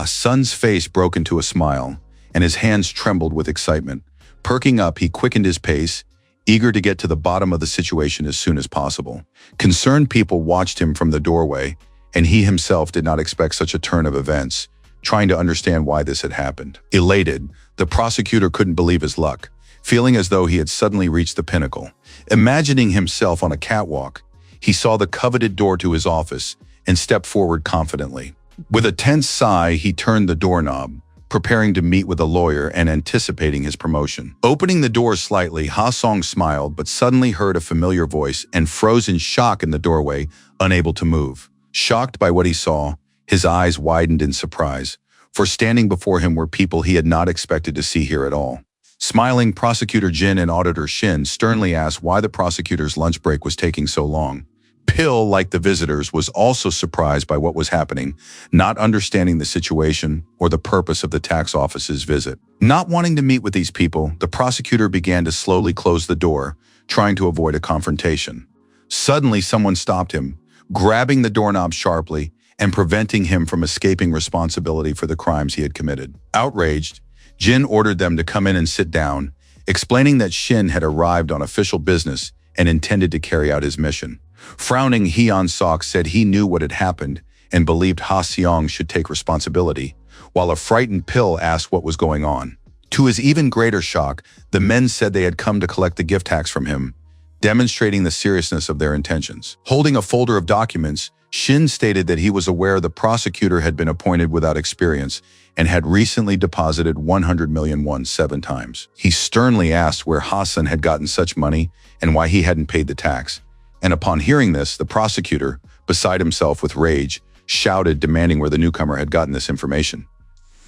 S1: Sun's face broke into a smile, and his hands trembled with excitement. Perking up, he quickened his pace, eager to get to the bottom of the situation as soon as possible. Concerned people watched him from the doorway, and he himself did not expect such a turn of events, trying to understand why this had happened. Elated, the prosecutor couldn't believe his luck, feeling as though he had suddenly reached the pinnacle. Imagining himself on a catwalk, he saw the coveted door to his office and stepped forward confidently. With a tense sigh, he turned the doorknob, preparing to meet with a lawyer and anticipating his promotion. Opening the door slightly, Ha Seong smiled but suddenly heard a familiar voice and froze in shock in the doorway, unable to move. Shocked by what he saw, his eyes widened in surprise, for standing before him were people he had not expected to see here at all. Smiling, Prosecutor Jin and Auditor Shin sternly asked why the prosecutor's lunch break was taking so long. Pill, like the visitors, was also surprised by what was happening, not understanding the situation or the purpose of the tax office's visit. Not wanting to meet with these people, the prosecutor began to slowly close the door, trying to avoid a confrontation. Suddenly, someone stopped him, grabbing the doorknob sharply and preventing him from escaping responsibility for the crimes he had committed. Outraged, Jin ordered them to come in and sit down, explaining that Shin had arrived on official business and intended to carry out his mission. Frowning, Hyun-sok said he knew what had happened and believed Ha Seong should take responsibility, while a frightened Pill asked what was going on. To his even greater shock, the men said they had come to collect the gift tax from him, demonstrating the seriousness of their intentions. Holding a folder of documents, Shin stated that he was aware the prosecutor had been appointed without experience and had recently deposited 100 million won 7 times. He sternly asked where Hassan had gotten such money and why he hadn't paid the tax. And upon hearing this, the prosecutor, beside himself with rage, shouted, demanding where the newcomer had gotten this information.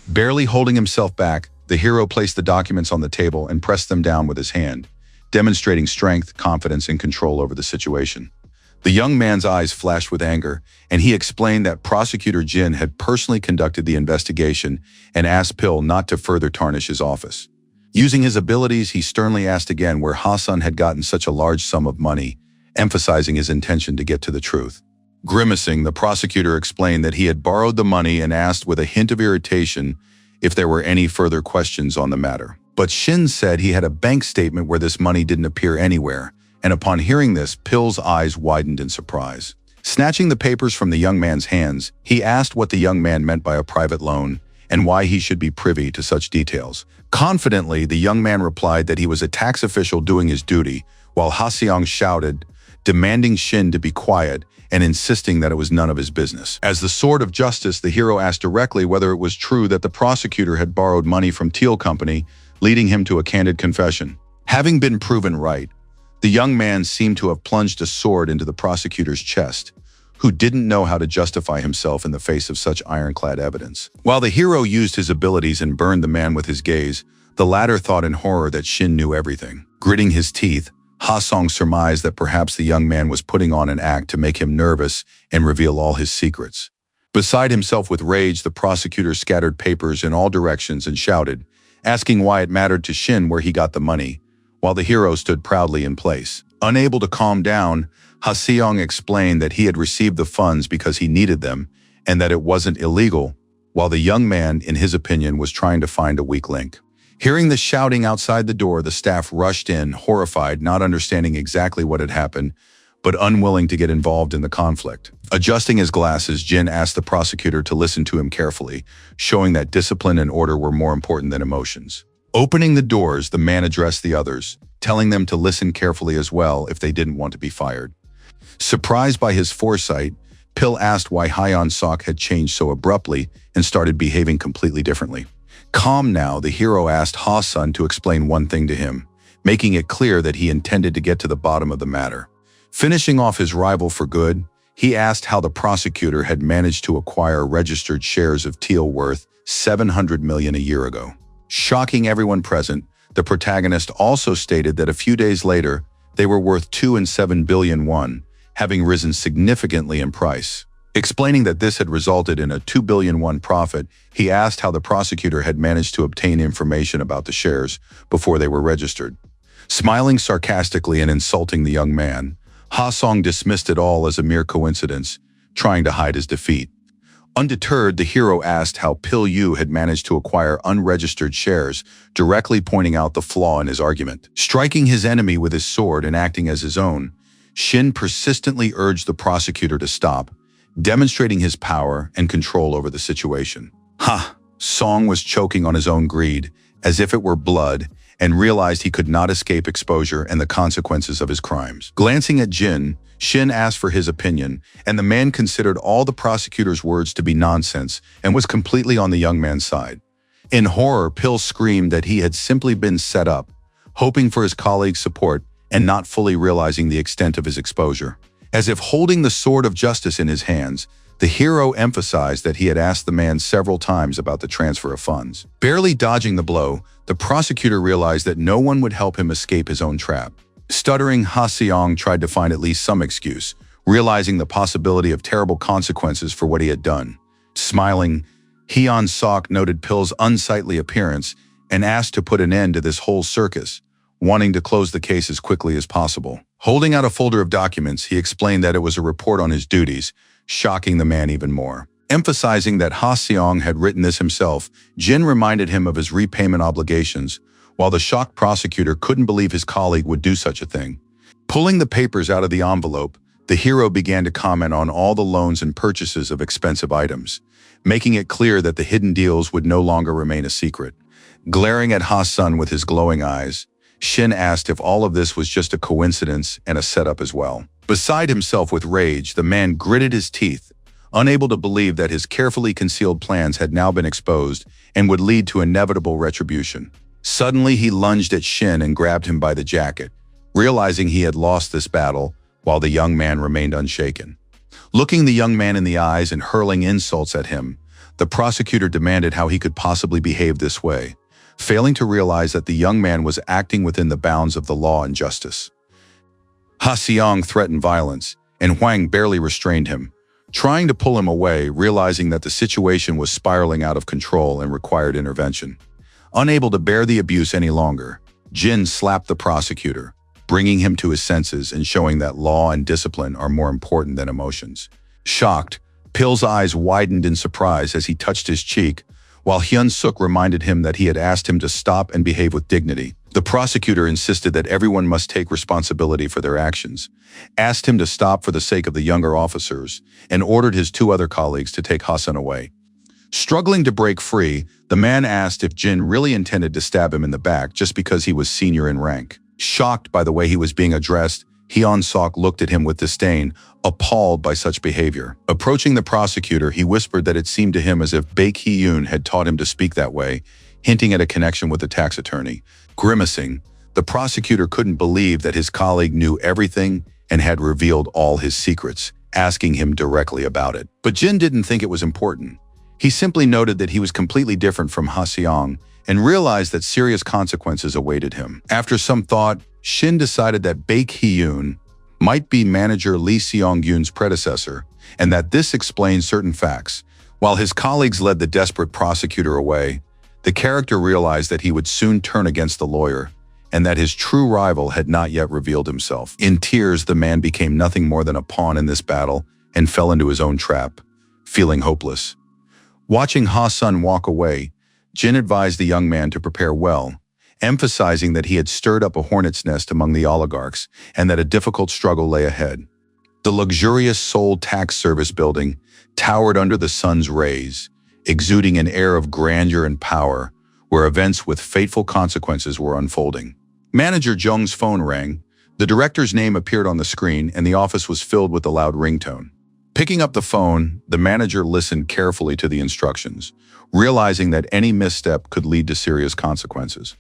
S1: Barely holding himself back, the hero placed the documents on the table and pressed them down with his hand, demonstrating strength, confidence, and control over the situation. The young man's eyes flashed with anger, and he explained that Prosecutor Jin had personally conducted the investigation and asked Pill not to further tarnish his office. Using his abilities, he sternly asked again where Hassan had gotten such a large sum of money, emphasizing his intention to get to the truth. Grimacing, the prosecutor explained that he had borrowed the money and asked with a hint of irritation if there were any further questions on the matter. But Shin said he had a bank statement where this money didn't appear anywhere, and upon hearing this, Pill's eyes widened in surprise. Snatching the papers from the young man's hands, he asked what the young man meant by a private loan and why he should be privy to such details. Confidently, the young man replied that he was a tax official doing his duty, while Ha Seong shouted, demanding Shin to be quiet and insisting that it was none of his business. As the sword of justice, the hero asked directly whether it was true that the prosecutor had borrowed money from Teal Company, leading him to a candid confession. Having been proven right, the young man seemed to have plunged a sword into the prosecutor's chest, who didn't know how to justify himself in the face of such ironclad evidence. While the hero used his abilities and burned the man with his gaze, the latter thought in horror that Shin knew everything. Gritting his teeth, Ha Seong surmised that perhaps the young man was putting on an act to make him nervous and reveal all his secrets. Beside himself with rage, the prosecutor scattered papers in all directions and shouted, asking why it mattered to Shin where he got the money, while the hero stood proudly in place. Unable to calm down, Ha-seong explained that he had received the funds because he needed them and that it wasn't illegal, while the young man, in his opinion, was trying to find a weak link. Hearing the shouting outside the door, the staff rushed in, horrified, not understanding exactly what had happened, but unwilling to get involved in the conflict. Adjusting his glasses, Jin asked the prosecutor to listen to him carefully, showing that discipline and order were more important than emotions. Opening the doors, the man addressed the others, telling them to listen carefully as well if they didn't want to be fired. Surprised by his foresight, Pil asked why Hyun-sok had changed so abruptly and started behaving completely differently. Calm now, the hero asked Ha-sun to explain one thing to him, making it clear that he intended to get to the bottom of the matter. Finishing off his rival for good, he asked how the prosecutor had managed to acquire registered shares of Teal worth 700 million a year ago. Shocking everyone present, the protagonist also stated that a few days later, they were worth 2.7 billion won, having risen significantly in price. Explaining that this had resulted in a 2 billion won profit, he asked how the prosecutor had managed to obtain information about the shares before they were registered. Smiling sarcastically and insulting the young man, Ha-song dismissed it all as a mere coincidence, trying to hide his defeat. Undeterred, the hero asked how Pil-yu had managed to acquire unregistered shares, directly pointing out the flaw in his argument. Striking his enemy with his sword and acting as his own, Shin persistently urged the prosecutor to stop, demonstrating his power and control over the situation. Song was choking on his own greed, as if it were blood, and realized he could not escape exposure and the consequences of his crimes. Glancing at Jin, Shin asked for his opinion, and the man considered all the prosecutor's words to be nonsense and was completely on the young man's side. In horror, Pil screamed that he had simply been set up, hoping for his colleagues' support and not fully realizing the extent of his exposure. As if holding the sword of justice in his hands, the hero emphasized that he had asked the man several times about the transfer of funds. Barely dodging the blow, the prosecutor realized that no one would help him escape his own trap. Stuttering, Ha-seong tried to find at least some excuse, realizing the possibility of terrible consequences for what he had done. Smiling, Hyun-sok noted Pil's unsightly appearance and asked to put an end to this whole circus, wanting to close the case as quickly as possible. Holding out a folder of documents, he explained that it was a report on his duties, shocking the man even more. Emphasizing that Ha-seong had written this himself, Jin reminded him of his repayment obligations, while the shocked prosecutor couldn't believe his colleague would do such a thing. Pulling the papers out of the envelope, the hero began to comment on all the loans and purchases of expensive items, making it clear that the hidden deals would no longer remain a secret. Glaring at Ha-sun with his glowing eyes, Shin asked if all of this was just a coincidence and a setup as well. Beside himself with rage, the man gritted his teeth, unable to believe that his carefully concealed plans had now been exposed and would lead to inevitable retribution. Suddenly, he lunged at Shin and grabbed him by the jacket, realizing he had lost this battle while the young man remained unshaken. Looking the young man in the eyes and hurling insults at him, the prosecutor demanded how he could possibly behave this way, failing to realize that the young man was acting within the bounds of the law and justice. Ha-seong threatened violence, and Hwang barely restrained him, trying to pull him away, realizing that the situation was spiraling out of control and required intervention. Unable to bear the abuse any longer, Jin slapped the prosecutor, bringing him to his senses and showing that law and discipline are more important than emotions. Shocked, Pil's eyes widened in surprise as he touched his cheek, while Hyun-suk reminded him that he had asked him to stop and behave with dignity. The prosecutor insisted that everyone must take responsibility for their actions, asked him to stop for the sake of the younger officers, and ordered his two other colleagues to take Ha-sun away. Struggling to break free, the man asked if Jin really intended to stab him in the back just because he was senior in rank. Shocked by the way he was being addressed, Hyun-suk looked at him with disdain, appalled by such behavior. Approaching the prosecutor, he whispered that it seemed to him as if Baek Hee-yoon had taught him to speak that way, hinting at a connection with the tax attorney. Grimacing, the prosecutor couldn't believe that his colleague knew everything and had revealed all his secrets, asking him directly about it. But Jin didn't think it was important. He simply noted that he was completely different from Ha-seong and realized that serious consequences awaited him. After some thought, Shin decided that Baek Hee-yoon might be manager Lee Seong-yoon's predecessor, and that this explained certain facts. While his colleagues led the desperate prosecutor away, the character realized that he would soon turn against the lawyer, and that his true rival had not yet revealed himself. In tears, the man became nothing more than a pawn in this battle and fell into his own trap, feeling hopeless. Watching Ha-sun walk away, Jin advised the young man to prepare well, emphasizing that he had stirred up a hornet's nest among the oligarchs and that a difficult struggle lay ahead. The luxurious Seoul tax service building towered under the sun's rays, exuding an air of grandeur and power, where events with fateful consequences were unfolding. Manager Jung's phone rang, the director's name appeared on the screen, and the office was filled with a loud ringtone. Picking up the phone, the manager listened carefully to the instructions, realizing that any misstep could lead to serious consequences.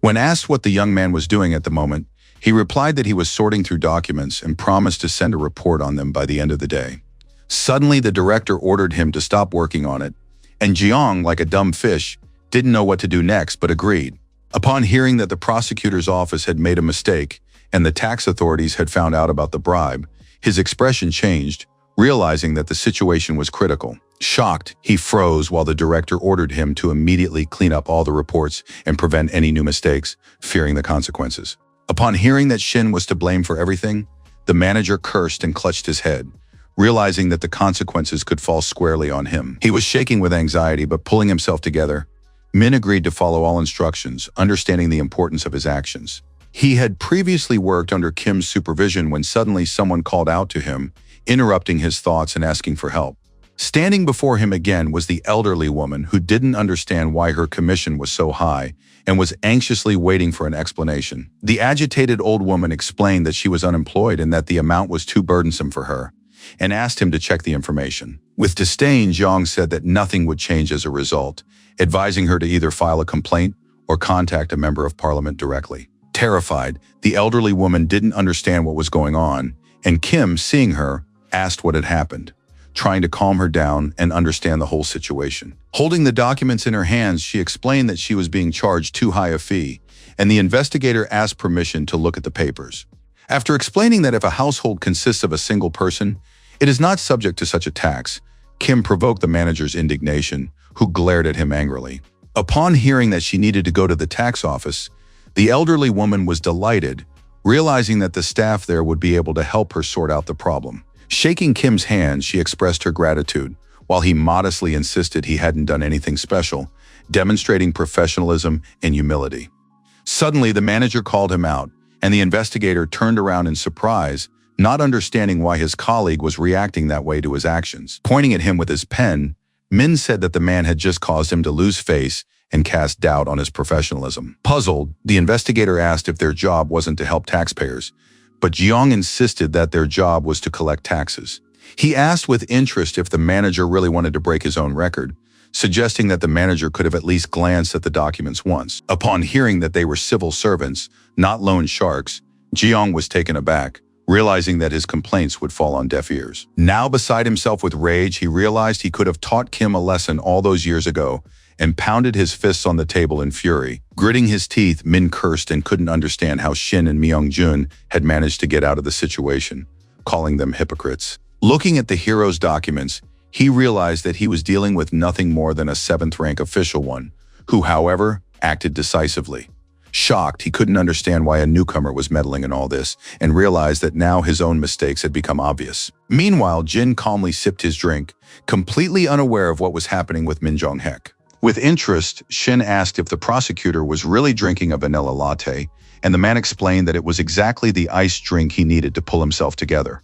S1: When asked what the young man was doing at the moment, he replied that he was sorting through documents and promised to send a report on them by the end of the day. Suddenly, the director ordered him to stop working on it, and Jiang, like a dumb fish, didn't know what to do next but agreed. Upon hearing that the prosecutor's office had made a mistake and the tax authorities had found out about the bribe, his expression changed, realizing that the situation was critical. Shocked, he froze while the director ordered him to immediately clean up all the reports and prevent any new mistakes, fearing the consequences. Upon hearing that Shin was to blame for everything, the manager cursed and clutched his head, realizing that the consequences could fall squarely on him. He was shaking with anxiety, but pulling himself together, Min agreed to follow all instructions, understanding the importance of his actions. He had previously worked under Kim's supervision when suddenly someone called out to him, interrupting his thoughts and asking for help. Standing before him again was the elderly woman who didn't understand why her commission was so high and was anxiously waiting for an explanation. The agitated old woman explained that she was unemployed and that the amount was too burdensome for her, and asked him to check the information. With disdain, Jiang said that nothing would change as a result, advising her to either file a complaint or contact a member of parliament directly. Terrified, the elderly woman didn't understand what was going on, and Kim, seeing her, asked what had happened, trying to calm her down and understand the whole situation. Holding the documents in her hands, she explained that she was being charged too high a fee, and the investigator asked permission to look at the papers. After explaining that if a household consists of a single person, it is not subject to such a tax, Kim provoked the manager's indignation, who glared at him angrily. Upon hearing that she needed to go to the tax office, the elderly woman was delighted, realizing that the staff there would be able to help her sort out the problem. Shaking Kim's hand, she expressed her gratitude, while he modestly insisted he hadn't done anything special, demonstrating professionalism and humility. Suddenly, the manager called him out, and the investigator turned around in surprise, not understanding why his colleague was reacting that way to his actions. Pointing at him with his pen, Min said that the man had just caused him to lose face and cast doubt on his professionalism. Puzzled, the investigator asked if their job wasn't to help taxpayers, but Jiang insisted that their job was to collect taxes. He asked with interest if the manager really wanted to break his own record, suggesting that the manager could have at least glanced at the documents once. Upon hearing that they were civil servants, not loan sharks, Jiang was taken aback, realizing that his complaints would fall on deaf ears. Now beside himself with rage, he realized he could have taught Kim a lesson all those years ago and pounded his fists on the table in fury. Gritting his teeth, Min cursed and couldn't understand how Shin and Myung-jun had managed to get out of the situation, calling them hypocrites. Looking at the hero's documents, he realized that he was dealing with nothing more than a seventh-rank official one, who, however, acted decisively. Shocked, he couldn't understand why a newcomer was meddling in all this and realized that now his own mistakes had become obvious. Meanwhile, Jin calmly sipped his drink, completely unaware of what was happening with Min Jong-hek. With interest, Shin asked if the prosecutor was really drinking a vanilla latte, and the man explained that it was exactly the iced drink he needed to pull himself together.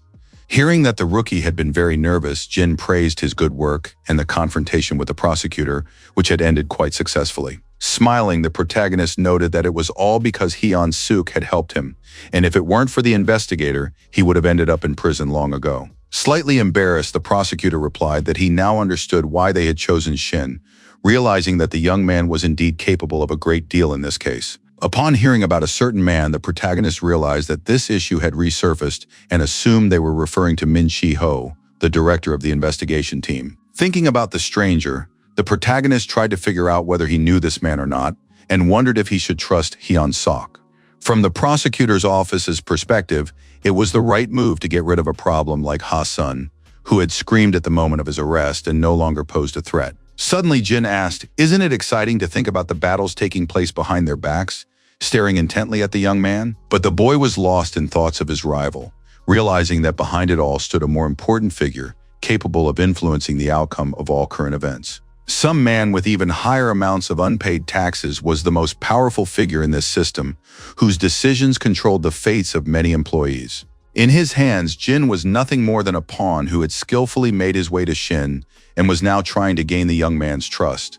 S1: Hearing that the rookie had been very nervous, Jin praised his good work and the confrontation with the prosecutor, which had ended quite successfully. Smiling, the protagonist noted that it was all because Hyun-suk had helped him, and if it weren't for the investigator, he would have ended up in prison long ago. Slightly embarrassed, the prosecutor replied that he now understood why they had chosen Shin, realizing that the young man was indeed capable of a great deal in this case. Upon hearing about a certain man, the protagonist realized that this issue had resurfaced and assumed they were referring to Min Chi-ho, the director of the investigation team. Thinking about the stranger, the protagonist tried to figure out whether he knew this man or not, and wondered if he should trust Hyun-suk. From the prosecutor's office's perspective, it was the right move to get rid of a problem like Ha-sun, who had screamed at the moment of his arrest and no longer posed a threat. Suddenly, Jin asked, "Isn't it exciting to think about the battles taking place behind their backs?" staring intently at the young man. But the boy was lost in thoughts of his rival, realizing that behind it all stood a more important figure, capable of influencing the outcome of all current events. Some man with even higher amounts of unpaid taxes was the most powerful figure in this system, whose decisions controlled the fates of many employees. In his hands, Jin was nothing more than a pawn who had skillfully made his way to Shin and was now trying to gain the young man's trust.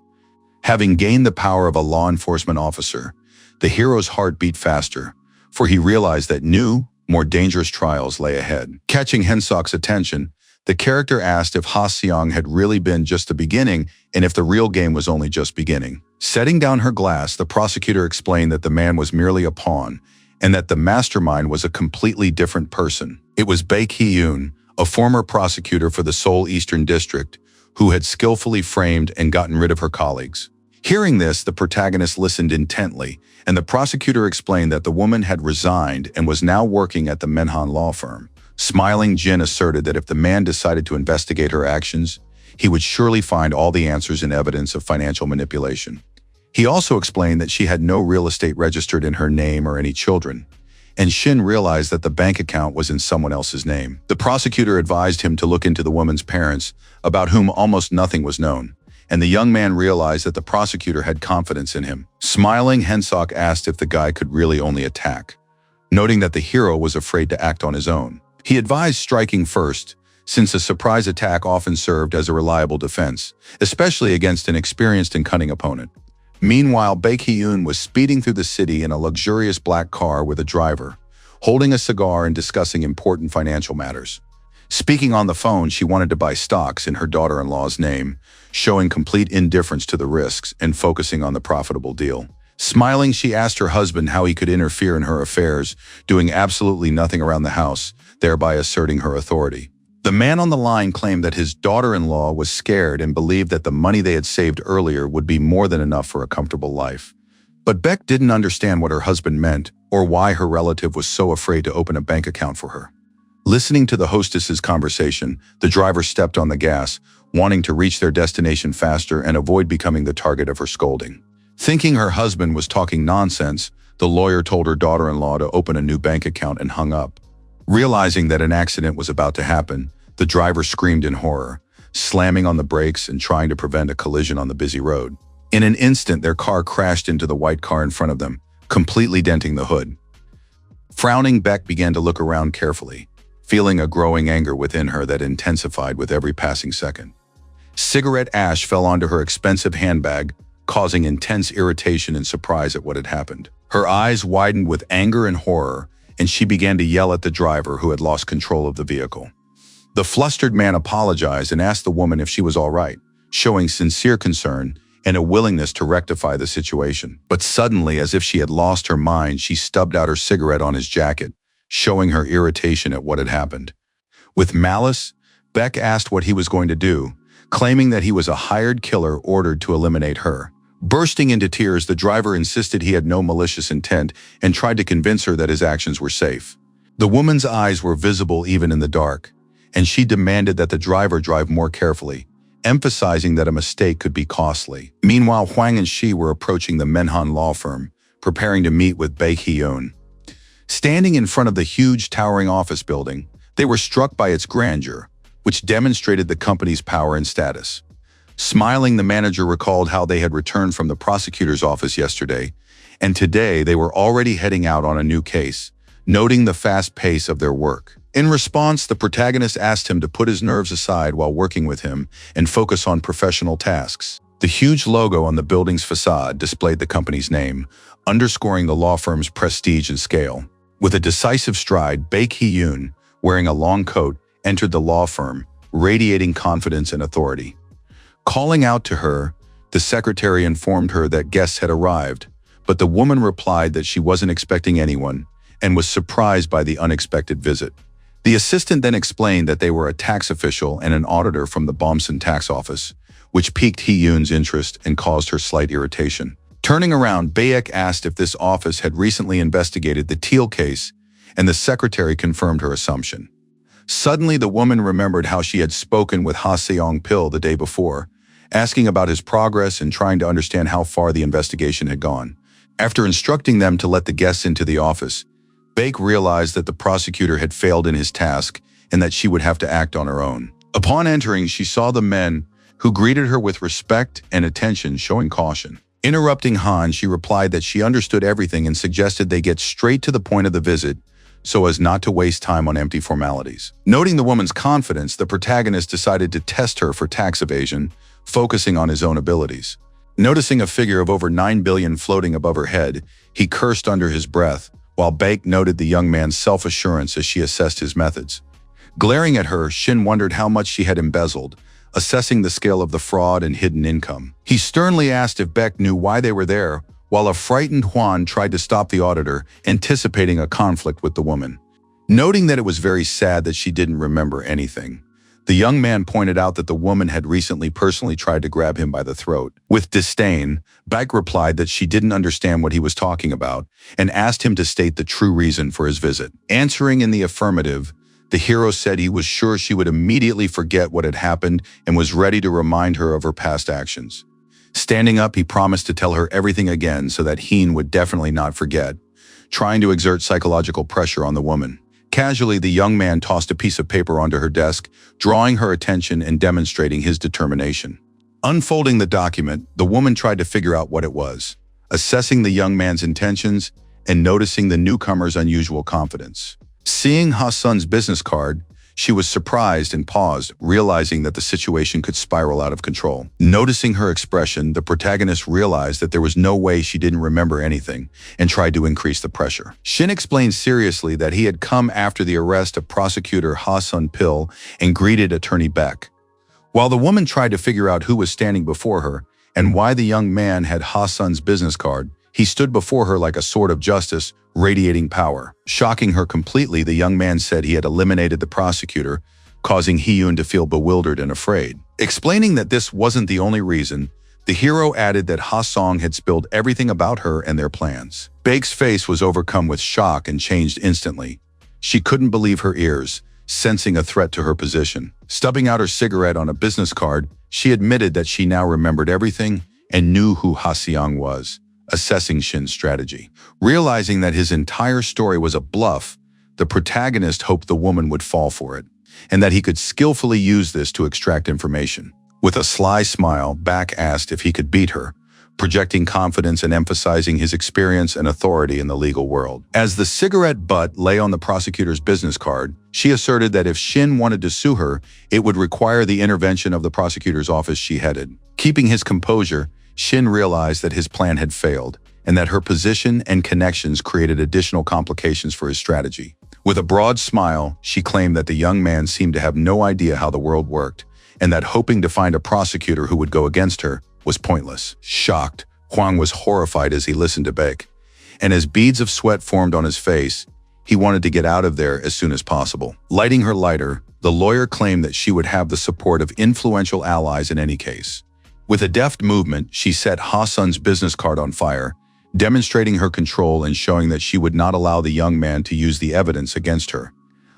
S1: Having gained the power of a law enforcement officer, the hero's heart beat faster, for he realized that new, more dangerous trials lay ahead. Catching Hensok's attention, the character asked if Ha-seong had really been just the beginning and if the real game was only just beginning. Setting down her glass, the prosecutor explained that the man was merely a pawn and that the mastermind was a completely different person. It was Baek Hee-yoon, a former prosecutor for the Seoul Eastern District, who had skillfully framed and gotten rid of her colleagues. Hearing this, the protagonist listened intently, and the prosecutor explained that the woman had resigned and was now working at the Manhwa law firm. Smiling, Jin asserted that if the man decided to investigate her actions, he would surely find all the answers and evidence of financial manipulation. He also explained that she had no real estate registered in her name or any children, and Shin realized that the bank account was in someone else's name. The prosecutor advised him to look into the woman's parents, about whom almost nothing was known, and the young man realized that the prosecutor had confidence in him. Smiling, Hensok asked if the guy could really only attack, noting that the hero was afraid to act on his own. He advised striking first, since a surprise attack often served as a reliable defense, especially against an experienced and cunning opponent. Meanwhile, Baek Hee-yoon was speeding through the city in a luxurious black car with a driver, holding a cigar and discussing important financial matters. Speaking on the phone, she wanted to buy stocks in her daughter-in-law's name, showing complete indifference to the risks and focusing on the profitable deal. Smiling, she asked her husband how he could interfere in her affairs, doing absolutely nothing around the house, thereby asserting her authority. The man on the line claimed that his daughter-in-law was scared and believed that the money they had saved earlier would be more than enough for a comfortable life. But Baek didn't understand what her husband meant or why her relative was so afraid to open a bank account for her. Listening to the hostess's conversation, the driver stepped on the gas, wanting to reach their destination faster and avoid becoming the target of her scolding. Thinking her husband was talking nonsense, the lawyer told her daughter-in-law to open a new bank account and hung up. Realizing that an accident was about to happen, the driver screamed in horror, slamming on the brakes and trying to prevent a collision on the busy road. In an instant, their car crashed into the white car in front of them, completely denting the hood. Frowning, Baek began to look around carefully, feeling a growing anger within her that intensified with every passing second. Cigarette ash fell onto her expensive handbag, causing intense irritation and surprise at what had happened. Her eyes widened with anger and horror, and she began to yell at the driver who had lost control of the vehicle. The flustered man apologized and asked the woman if she was all right, showing sincere concern and a willingness to rectify the situation. But suddenly, as if she had lost her mind, she stubbed out her cigarette on his jacket, showing her irritation at what had happened. With malice, Baek asked what he was going to do, claiming that he was a hired killer ordered to eliminate her. Bursting into tears, the driver insisted he had no malicious intent and tried to convince her that his actions were safe. The woman's eyes were visible even in the dark, and she demanded that the driver drive more carefully, emphasizing that a mistake could be costly. Meanwhile, Hwang and she were approaching the Manhwa law firm, preparing to meet with Baek Hee-yoon. Standing in front of the huge towering office building, they were struck by its grandeur, which demonstrated the company's power and status. Smiling, the manager recalled how they had returned from the prosecutor's office yesterday, and today they were already heading out on a new case, noting the fast pace of their work. In response, the protagonist asked him to put his nerves aside while working with him and focus on professional tasks. The huge logo on the building's facade displayed the company's name, underscoring the law firm's prestige and scale. With a decisive stride, Baek Hee-yoon, wearing a long coat, entered the law firm, radiating confidence and authority. Calling out to her, the secretary informed her that guests had arrived, but the woman replied that she wasn't expecting anyone and was surprised by the unexpected visit. The assistant then explained that they were a tax official and an auditor from the Bomson tax office, which piqued Hee-yoon's interest and caused her slight irritation. Turning around, Baek asked if this office had recently investigated the Teal case, and the secretary confirmed her assumption. Suddenly, the woman remembered how she had spoken with Ha-seong-pil the day before, asking about his progress and trying to understand how far the investigation had gone. After instructing them to let the guests into the office, Baek realized that the prosecutor had failed in his task and that she would have to act on her own. Upon entering, she saw the men, who greeted her with respect and attention, showing caution. Interrupting Han, she replied that she understood everything and suggested they get straight to the point of the visit so as not to waste time on empty formalities. Noting the woman's confidence, the protagonist decided to test her for tax evasion, focusing on his own abilities. Noticing a figure of over 9 billion floating above her head, he cursed under his breath, while Baek noted the young man's self-assurance as she assessed his methods. Glaring at her, Shin wondered how much she had embezzled, assessing the scale of the fraud and hidden income. He sternly asked if Baek knew why they were there, while a frightened Hwan tried to stop the auditor, anticipating a conflict with the woman. Noting that it was very sad that she didn't remember anything, the young man pointed out that the woman had recently personally tried to grab him by the throat. With disdain, Baek replied that she didn't understand what he was talking about and asked him to state the true reason for his visit. Answering in the affirmative, the hero said he was sure she would immediately forget what had happened and was ready to remind her of her past actions. Standing up, he promised to tell her everything again so that Heen would definitely not forget, trying to exert psychological pressure on the woman. Casually, the young man tossed a piece of paper onto her desk, drawing her attention and demonstrating his determination. Unfolding the document, the woman tried to figure out what it was, assessing the young man's intentions and noticing the newcomer's unusual confidence. Seeing Ha-sun's business card, she was surprised and paused, realizing that the situation could spiral out of control. Noticing her expression, the protagonist realized that there was no way she didn't remember anything and tried to increase the pressure. Shin explained seriously that he had come after the arrest of prosecutor Ha-sun Pil and greeted attorney Baek. While the woman tried to figure out who was standing before her and why the young man had Ha-sun's business card, he stood before her like a sword of justice, radiating power. Shocking her completely, the young man said he had eliminated the prosecutor, causing Hee-yoon to feel bewildered and afraid. Explaining that this wasn't the only reason, the hero added that Ha-sung had spilled everything about her and their plans. Baek's face was overcome with shock and changed instantly. She couldn't believe her ears, sensing a threat to her position. Stubbing out her cigarette on a business card, she admitted that she now remembered everything and knew who Ha-seong was, assessing Shin's strategy. Realizing that his entire story was a bluff, the protagonist hoped the woman would fall for it, and that he could skillfully use this to extract information. With a sly smile, Baek asked if he could beat her, projecting confidence and emphasizing his experience and authority in the legal world. As the cigarette butt lay on the prosecutor's business card, she asserted that if Shin wanted to sue her, it would require the intervention of the prosecutor's office she headed. Keeping his composure, Shin realized that his plan had failed and that her position and connections created additional complications for his strategy. With a broad smile, she claimed that the young man seemed to have no idea how the world worked and that hoping to find a prosecutor who would go against her was pointless. Shocked, Hwang was horrified as he listened to Baek, and as beads of sweat formed on his face, he wanted to get out of there as soon as possible. Lighting her lighter, the lawyer claimed that she would have the support of influential allies in any case. With a deft movement, she set Ha-sun's business card on fire, demonstrating her control and showing that she would not allow the young man to use the evidence against her.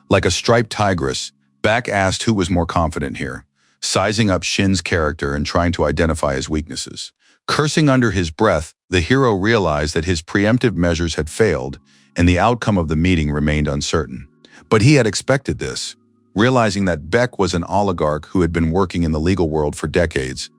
S1: Like a striped tigress, Baek asked who was more confident here, sizing up Shin's character and trying to identify his weaknesses. Cursing under his breath, the hero realized that his preemptive measures had failed and the outcome of the meeting remained uncertain. But he had expected this, realizing that Baek was an oligarch who had been working in the legal world for decades,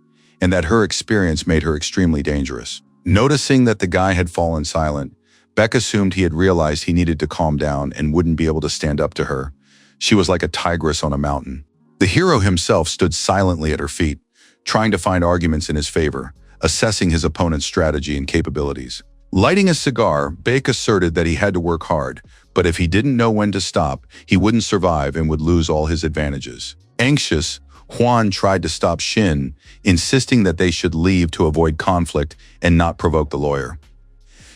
S1: and that her experience made her extremely dangerous. Noticing that the guy had fallen silent, Baek assumed he had realized he needed to calm down and wouldn't be able to stand up to her. She was like a tigress on a mountain. The hero himself stood silently at her feet, trying to find arguments in his favor, assessing his opponent's strategy and capabilities. Lighting a cigar, Baek asserted that he had to work hard, but if he didn't know when to stop, he wouldn't survive and would lose all his advantages. Anxious, Hwan tried to stop Shin, insisting that they should leave to avoid conflict and not provoke the lawyer.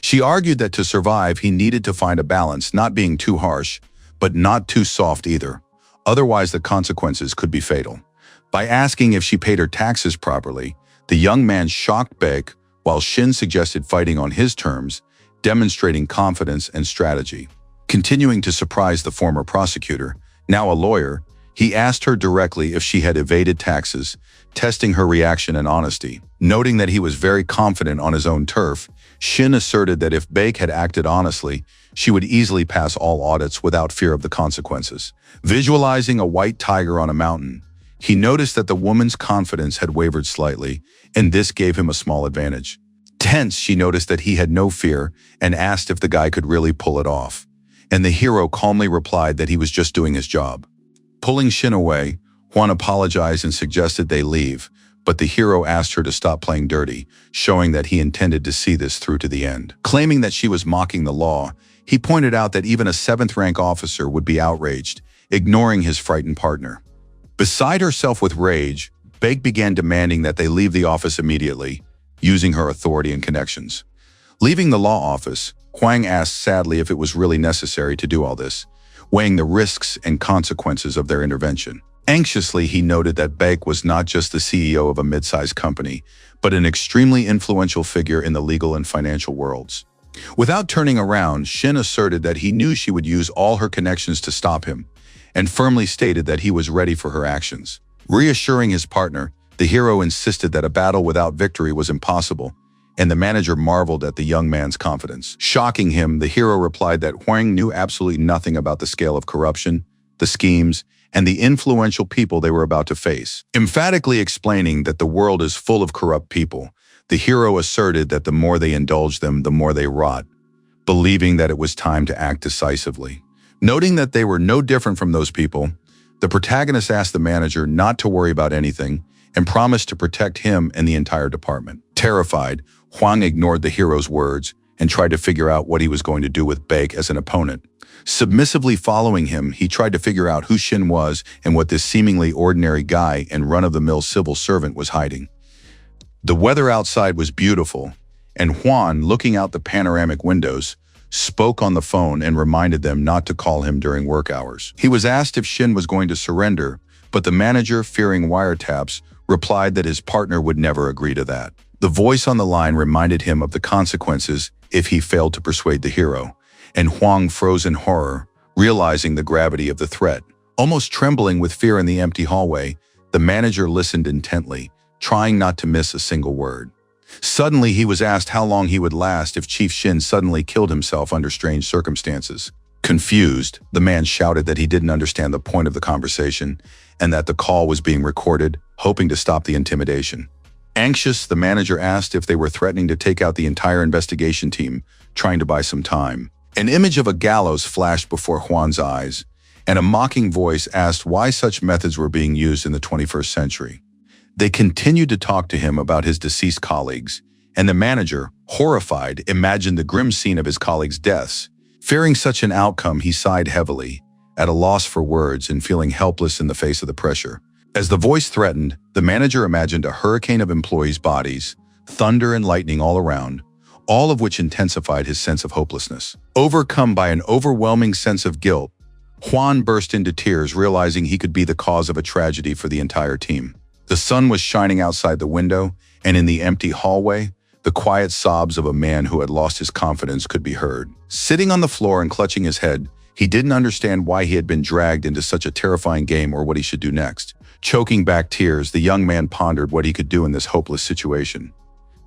S1: She argued that to survive, he needed to find a balance, not being too harsh, but not too soft either. Otherwise, the consequences could be fatal. By asking if she paid her taxes properly, the young man shocked Baek, while Shin suggested fighting on his terms, demonstrating confidence and strategy. Continuing to surprise the former prosecutor, now a lawyer, he asked her directly if she had evaded taxes, testing her reaction and honesty. Noting that he was very confident on his own turf, Shin asserted that if Baek had acted honestly, she would easily pass all audits without fear of the consequences. Visualizing a white tiger on a mountain, he noticed that the woman's confidence had wavered slightly, and this gave him a small advantage. Tense, she noticed that he had no fear and asked if the guy could really pull it off. And the hero calmly replied that he was just doing his job. Pulling Shin away, Hwan apologized and suggested they leave, but the hero asked her to stop playing dirty, showing that he intended to see this through to the end. Claiming that she was mocking the law, he pointed out that even a 7th-rank officer would be outraged, ignoring his frightened partner. Beside herself with rage, Baek began demanding that they leave the office immediately, using her authority and connections. Leaving the law office, Hwang asked sadly if it was really necessary to do all this, weighing the risks and consequences of their intervention. Anxiously, he noted that Baek was not just the CEO of a mid-sized company, but an extremely influential figure in the legal and financial worlds. Without turning around, Shin asserted that he knew she would use all her connections to stop him, and firmly stated that he was ready for her actions. Reassuring his partner, the hero insisted that a battle without victory was impossible, and the manager marveled at the young man's confidence. Shocking him, the hero replied that Hwang knew absolutely nothing about the scale of corruption, the schemes, and the influential people they were about to face. Emphatically explaining that the world is full of corrupt people, the hero asserted that the more they indulge them, the more they rot, believing that it was time to act decisively. Noting that they were no different from those people, the protagonist asked the manager not to worry about anything and promised to protect him and the entire department. Terrified, Hwang ignored the hero's words and tried to figure out what he was going to do with Baek as an opponent. Submissively following him, he tried to figure out who Shin was and what this seemingly ordinary guy and run-of-the-mill civil servant was hiding. The weather outside was beautiful, and Hwan, looking out the panoramic windows, spoke on the phone and reminded them not to call him during work hours. He was asked if Shin was going to surrender, but the manager, fearing wiretaps, replied that his partner would never agree to that. The voice on the line reminded him of the consequences if he failed to persuade the hero, and Hwang froze in horror, realizing the gravity of the threat. Almost trembling with fear in the empty hallway, the manager listened intently, trying not to miss a single word. Suddenly, he was asked how long he would last if Chief Shin suddenly killed himself under strange circumstances. Confused, the man shouted that he didn't understand the point of the conversation and that the call was being recorded, hoping to stop the intimidation. Anxious, the manager asked if they were threatening to take out the entire investigation team, trying to buy some time. An image of a gallows flashed before Hwan's eyes, and a mocking voice asked why such methods were being used in the 21st century. They continued to talk to him about his deceased colleagues, and the manager, horrified, imagined the grim scene of his colleagues' deaths. Fearing such an outcome, he sighed heavily, at a loss for words and feeling helpless in the face of the pressure. As the voice threatened, the manager imagined a hurricane of employees' bodies, thunder and lightning all around, all of which intensified his sense of hopelessness. Overcome by an overwhelming sense of guilt, Hwan burst into tears, realizing he could be the cause of a tragedy for the entire team. The sun was shining outside the window, and in the empty hallway, the quiet sobs of a man who had lost his confidence could be heard. Sitting on the floor and clutching his head, he didn't understand why he had been dragged into such a terrifying game or what he should do next. Choking back tears, the young man pondered what he could do in this hopeless situation.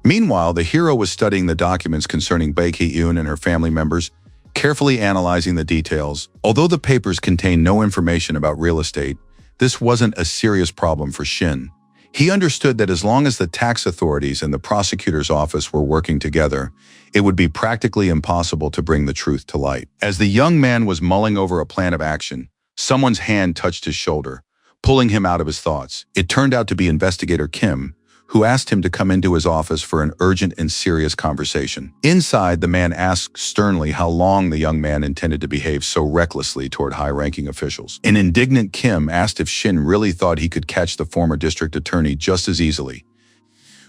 S1: Meanwhile, the hero was studying the documents concerning Baek Hee-eun and her family members, carefully analyzing the details. Although the papers contained no information about real estate, this wasn't a serious problem for Shin. He understood that as long as the tax authorities and the prosecutor's office were working together, it would be practically impossible to bring the truth to light. As the young man was mulling over a plan of action, someone's hand touched his shoulder, pulling him out of his thoughts. It turned out to be Investigator Kim, who asked him to come into his office for an urgent and serious conversation. Inside, the man asked sternly how long the young man intended to behave so recklessly toward high-ranking officials. An indignant Kim asked if Shin really thought he could catch the former district attorney just as easily.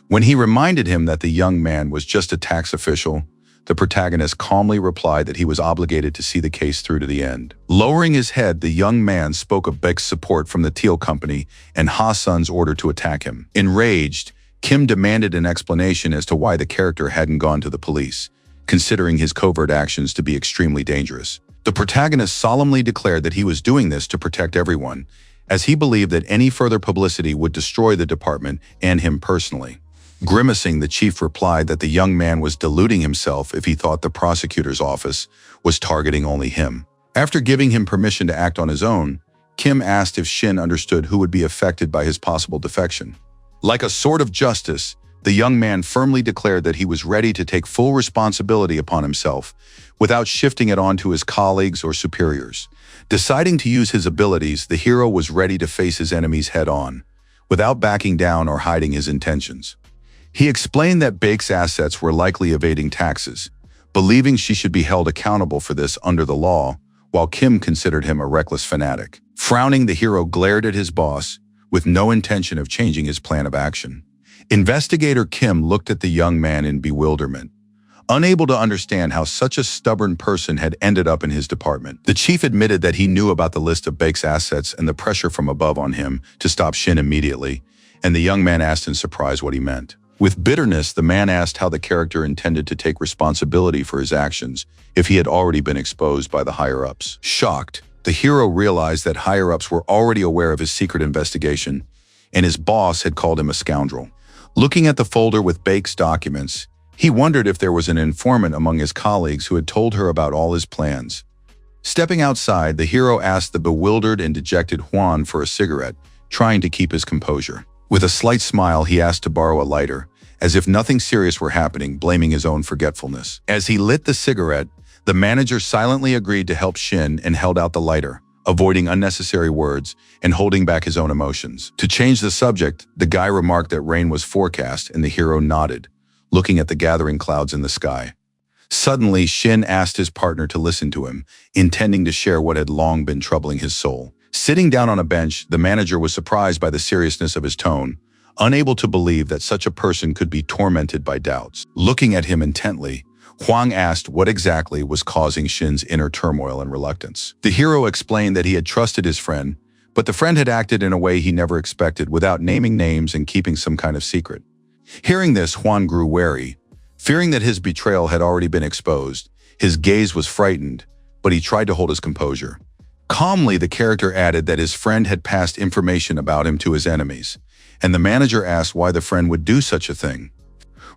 S1: When he reminded him that the young man was just a tax official, the protagonist calmly replied that he was obligated to see the case through to the end. Lowering his head, the young man spoke of Baek's support from the Teal Company and Ha-sun's order to attack him. Enraged, Kim demanded an explanation as to why the character hadn't gone to the police, considering his covert actions to be extremely dangerous. The protagonist solemnly declared that he was doing this to protect everyone, as he believed that any further publicity would destroy the department and him personally. Grimacing, the chief replied that the young man was deluding himself if he thought the prosecutor's office was targeting only him. After giving him permission to act on his own, Kim asked if Shin understood who would be affected by his possible defection. Like a sword of justice, the young man firmly declared that he was ready to take full responsibility upon himself without shifting it onto his colleagues or superiors. Deciding to use his abilities, the hero was ready to face his enemies head-on, without backing down or hiding his intentions. He explained that Baek's assets were likely evading taxes, believing she should be held accountable for this under the law, while Kim considered him a reckless fanatic. Frowning, the hero glared at his boss, with no intention of changing his plan of action. Investigator Kim looked at the young man in bewilderment, unable to understand how such a stubborn person had ended up in his department. The chief admitted that he knew about the list of Baek's assets and the pressure from above on him to stop Shin immediately, and the young man asked in surprise what he meant. With bitterness, the man asked how the character intended to take responsibility for his actions if he had already been exposed by the higher-ups. Shocked, the hero realized that higher-ups were already aware of his secret investigation, and his boss had called him a scoundrel. Looking at the folder with Baek's documents, he wondered if there was an informant among his colleagues who had told her about all his plans. Stepping outside, the hero asked the bewildered and dejected Hwan for a cigarette, trying to keep his composure. With a slight smile, he asked to borrow a lighter, as if nothing serious were happening, blaming his own forgetfulness. As he lit the cigarette, the manager silently agreed to help Shin and held out the lighter, avoiding unnecessary words and holding back his own emotions. To change the subject, the guy remarked that rain was forecast, and the hero nodded, looking at the gathering clouds in the sky. Suddenly, Shin asked his partner to listen to him, intending to share what had long been troubling his soul. Sitting down on a bench, the manager was surprised by the seriousness of his tone, unable to believe that such a person could be tormented by doubts. Looking at him intently, Hwang asked what exactly was causing Shin's inner turmoil and reluctance. The hero explained that he had trusted his friend, but the friend had acted in a way he never expected, without naming names and keeping some kind of secret. Hearing this, Hwan grew wary. Fearing that his betrayal had already been exposed, his gaze was frightened, but he tried to hold his composure. Calmly, the character added that his friend had passed information about him to his enemies, and the manager asked why the friend would do such a thing.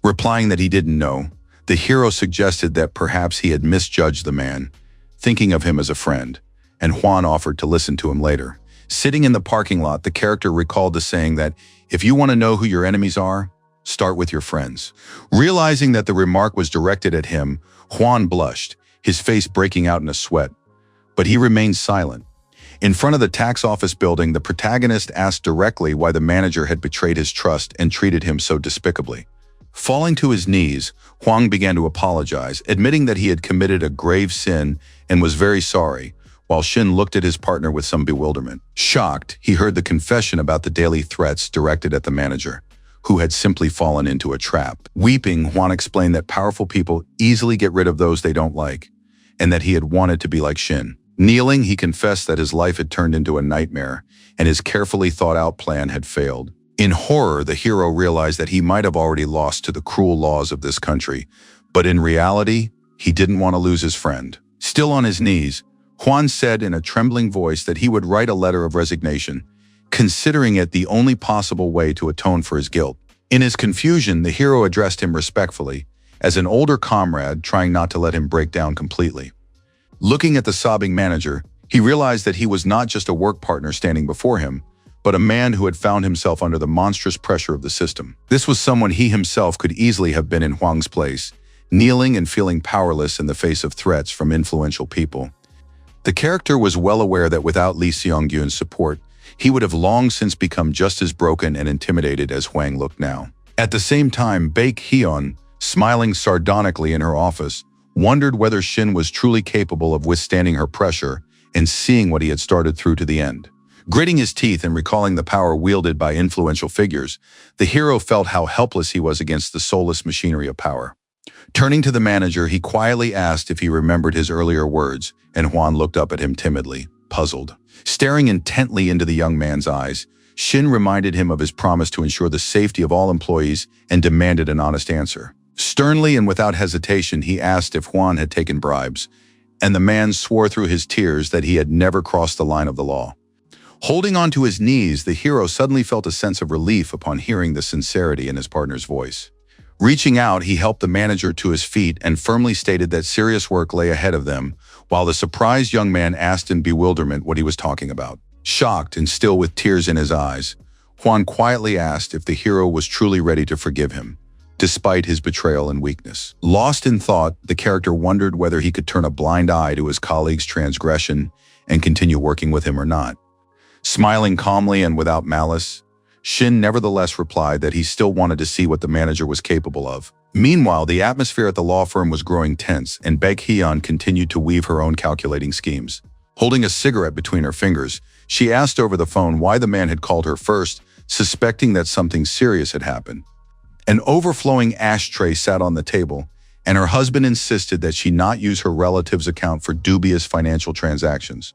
S1: Replying that he didn't know, the hero suggested that perhaps he had misjudged the man, thinking of him as a friend, and Hwan offered to listen to him later. Sitting in the parking lot, the character recalled the saying that if you want to know who your enemies are, start with your friends. Realizing that the remark was directed at him, Hwan blushed, his face breaking out in a sweat. But he remained silent. In front of the tax office building, the protagonist asked directly why the manager had betrayed his trust and treated him so despicably. Falling to his knees, Hwang began to apologize, admitting that he had committed a grave sin and was very sorry, while Shin looked at his partner with some bewilderment. Shocked, he heard the confession about the daily threats directed at the manager, who had simply fallen into a trap. Weeping, Hwan explained that powerful people easily get rid of those they don't like, and that he had wanted to be like Shin. Kneeling, he confessed that his life had turned into a nightmare, and his carefully thought-out plan had failed. In horror, the hero realized that he might have already lost to the cruel laws of this country, but in reality, he didn't want to lose his friend. Still on his knees, Hwan said in a trembling voice that he would write a letter of resignation, considering it the only possible way to atone for his guilt. In his confusion, the hero addressed him respectfully, as an older comrade, trying not to let him break down completely. Looking at the sobbing manager, he realized that he was not just a work partner standing before him, but a man who had found himself under the monstrous pressure of the system. This was someone he himself could easily have been in Hwang's place, kneeling and feeling powerless in the face of threats from influential people. The character was well aware that without Lee Seong-gyun's support, he would have long since become just as broken and intimidated as Hwang looked now. At the same time, Baek Hyun, smiling sardonically in her office, wondered whether Shin was truly capable of withstanding her pressure and seeing what he had started through to the end. Gritting his teeth and recalling the power wielded by influential figures, the hero felt how helpless he was against the soulless machinery of power. Turning to the manager, he quietly asked if he remembered his earlier words, and Hwan looked up at him timidly, puzzled. Staring intently into the young man's eyes, Shin reminded him of his promise to ensure the safety of all employees and demanded an honest answer. Sternly and without hesitation, he asked if Hwan had taken bribes, and the man swore through his tears that he had never crossed the line of the law. Holding onto his knees, the hero suddenly felt a sense of relief upon hearing the sincerity in his partner's voice. Reaching out, he helped the manager to his feet and firmly stated that serious work lay ahead of them, while the surprised young man asked in bewilderment what he was talking about. Shocked and still with tears in his eyes, Juan quietly asked if the hero was truly ready to forgive him, despite his betrayal and weakness. Lost in thought, the character wondered whether he could turn a blind eye to his colleague's transgression and continue working with him or not. Smiling calmly and without malice, Shin nevertheless replied that he still wanted to see what the manager was capable of. Meanwhile, the atmosphere at the law firm was growing tense, and Baek Hyun continued to weave her own calculating schemes. Holding a cigarette between her fingers, she asked over the phone why the man had called her first, suspecting that something serious had happened. An overflowing ashtray sat on the table, and her husband insisted that she not use her relative's account for dubious financial transactions.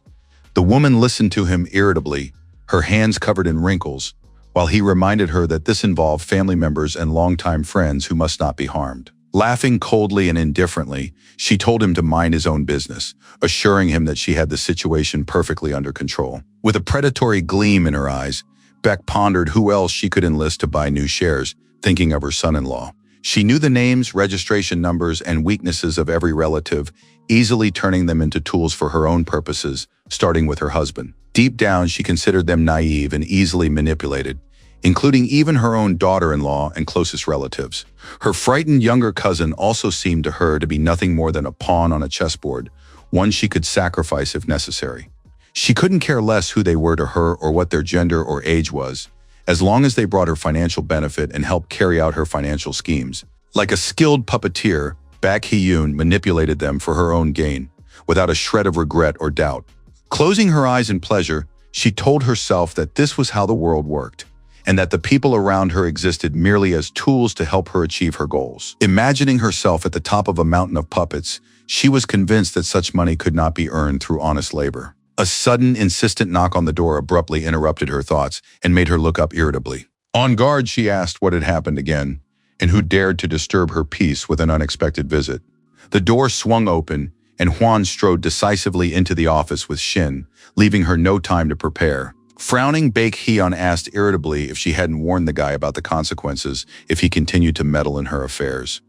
S1: The woman listened to him irritably, her hands covered in wrinkles, while he reminded her that this involved family members and longtime friends who must not be harmed. Laughing coldly and indifferently, she told him to mind his own business, assuring him that she had the situation perfectly under control. With a predatory gleam in her eyes, Beck pondered who else she could enlist to buy new shares, thinking of her son-in-law. She knew the names, registration numbers, and weaknesses of every relative, easily turning them into tools for her own purposes, starting with her husband. Deep down, she considered them naive and easily manipulated, including even her own daughter-in-law and closest relatives. Her frightened younger cousin also seemed to her to be nothing more than a pawn on a chessboard, one she could sacrifice if necessary. She couldn't care less who they were to her or what their gender or age was, as long as they brought her financial benefit and helped carry out her financial schemes. Like a skilled puppeteer, Baek Hyun manipulated them for her own gain, without a shred of regret or doubt. Closing her eyes in pleasure, she told herself that this was how the world worked, and that the people around her existed merely as tools to help her achieve her goals. Imagining herself at the top of a mountain of puppets, she was convinced that such money could not be earned through honest labor. A sudden, insistent knock on the door abruptly interrupted her thoughts and made her look up irritably. On guard, she asked what had happened again, and who dared to disturb her peace with an unexpected visit. The door swung open, and Juan strode decisively into the office with Shin, leaving her no time to prepare. Frowning, Baek Hyun asked irritably if she hadn't warned the guy about the consequences if he continued to meddle in her affairs.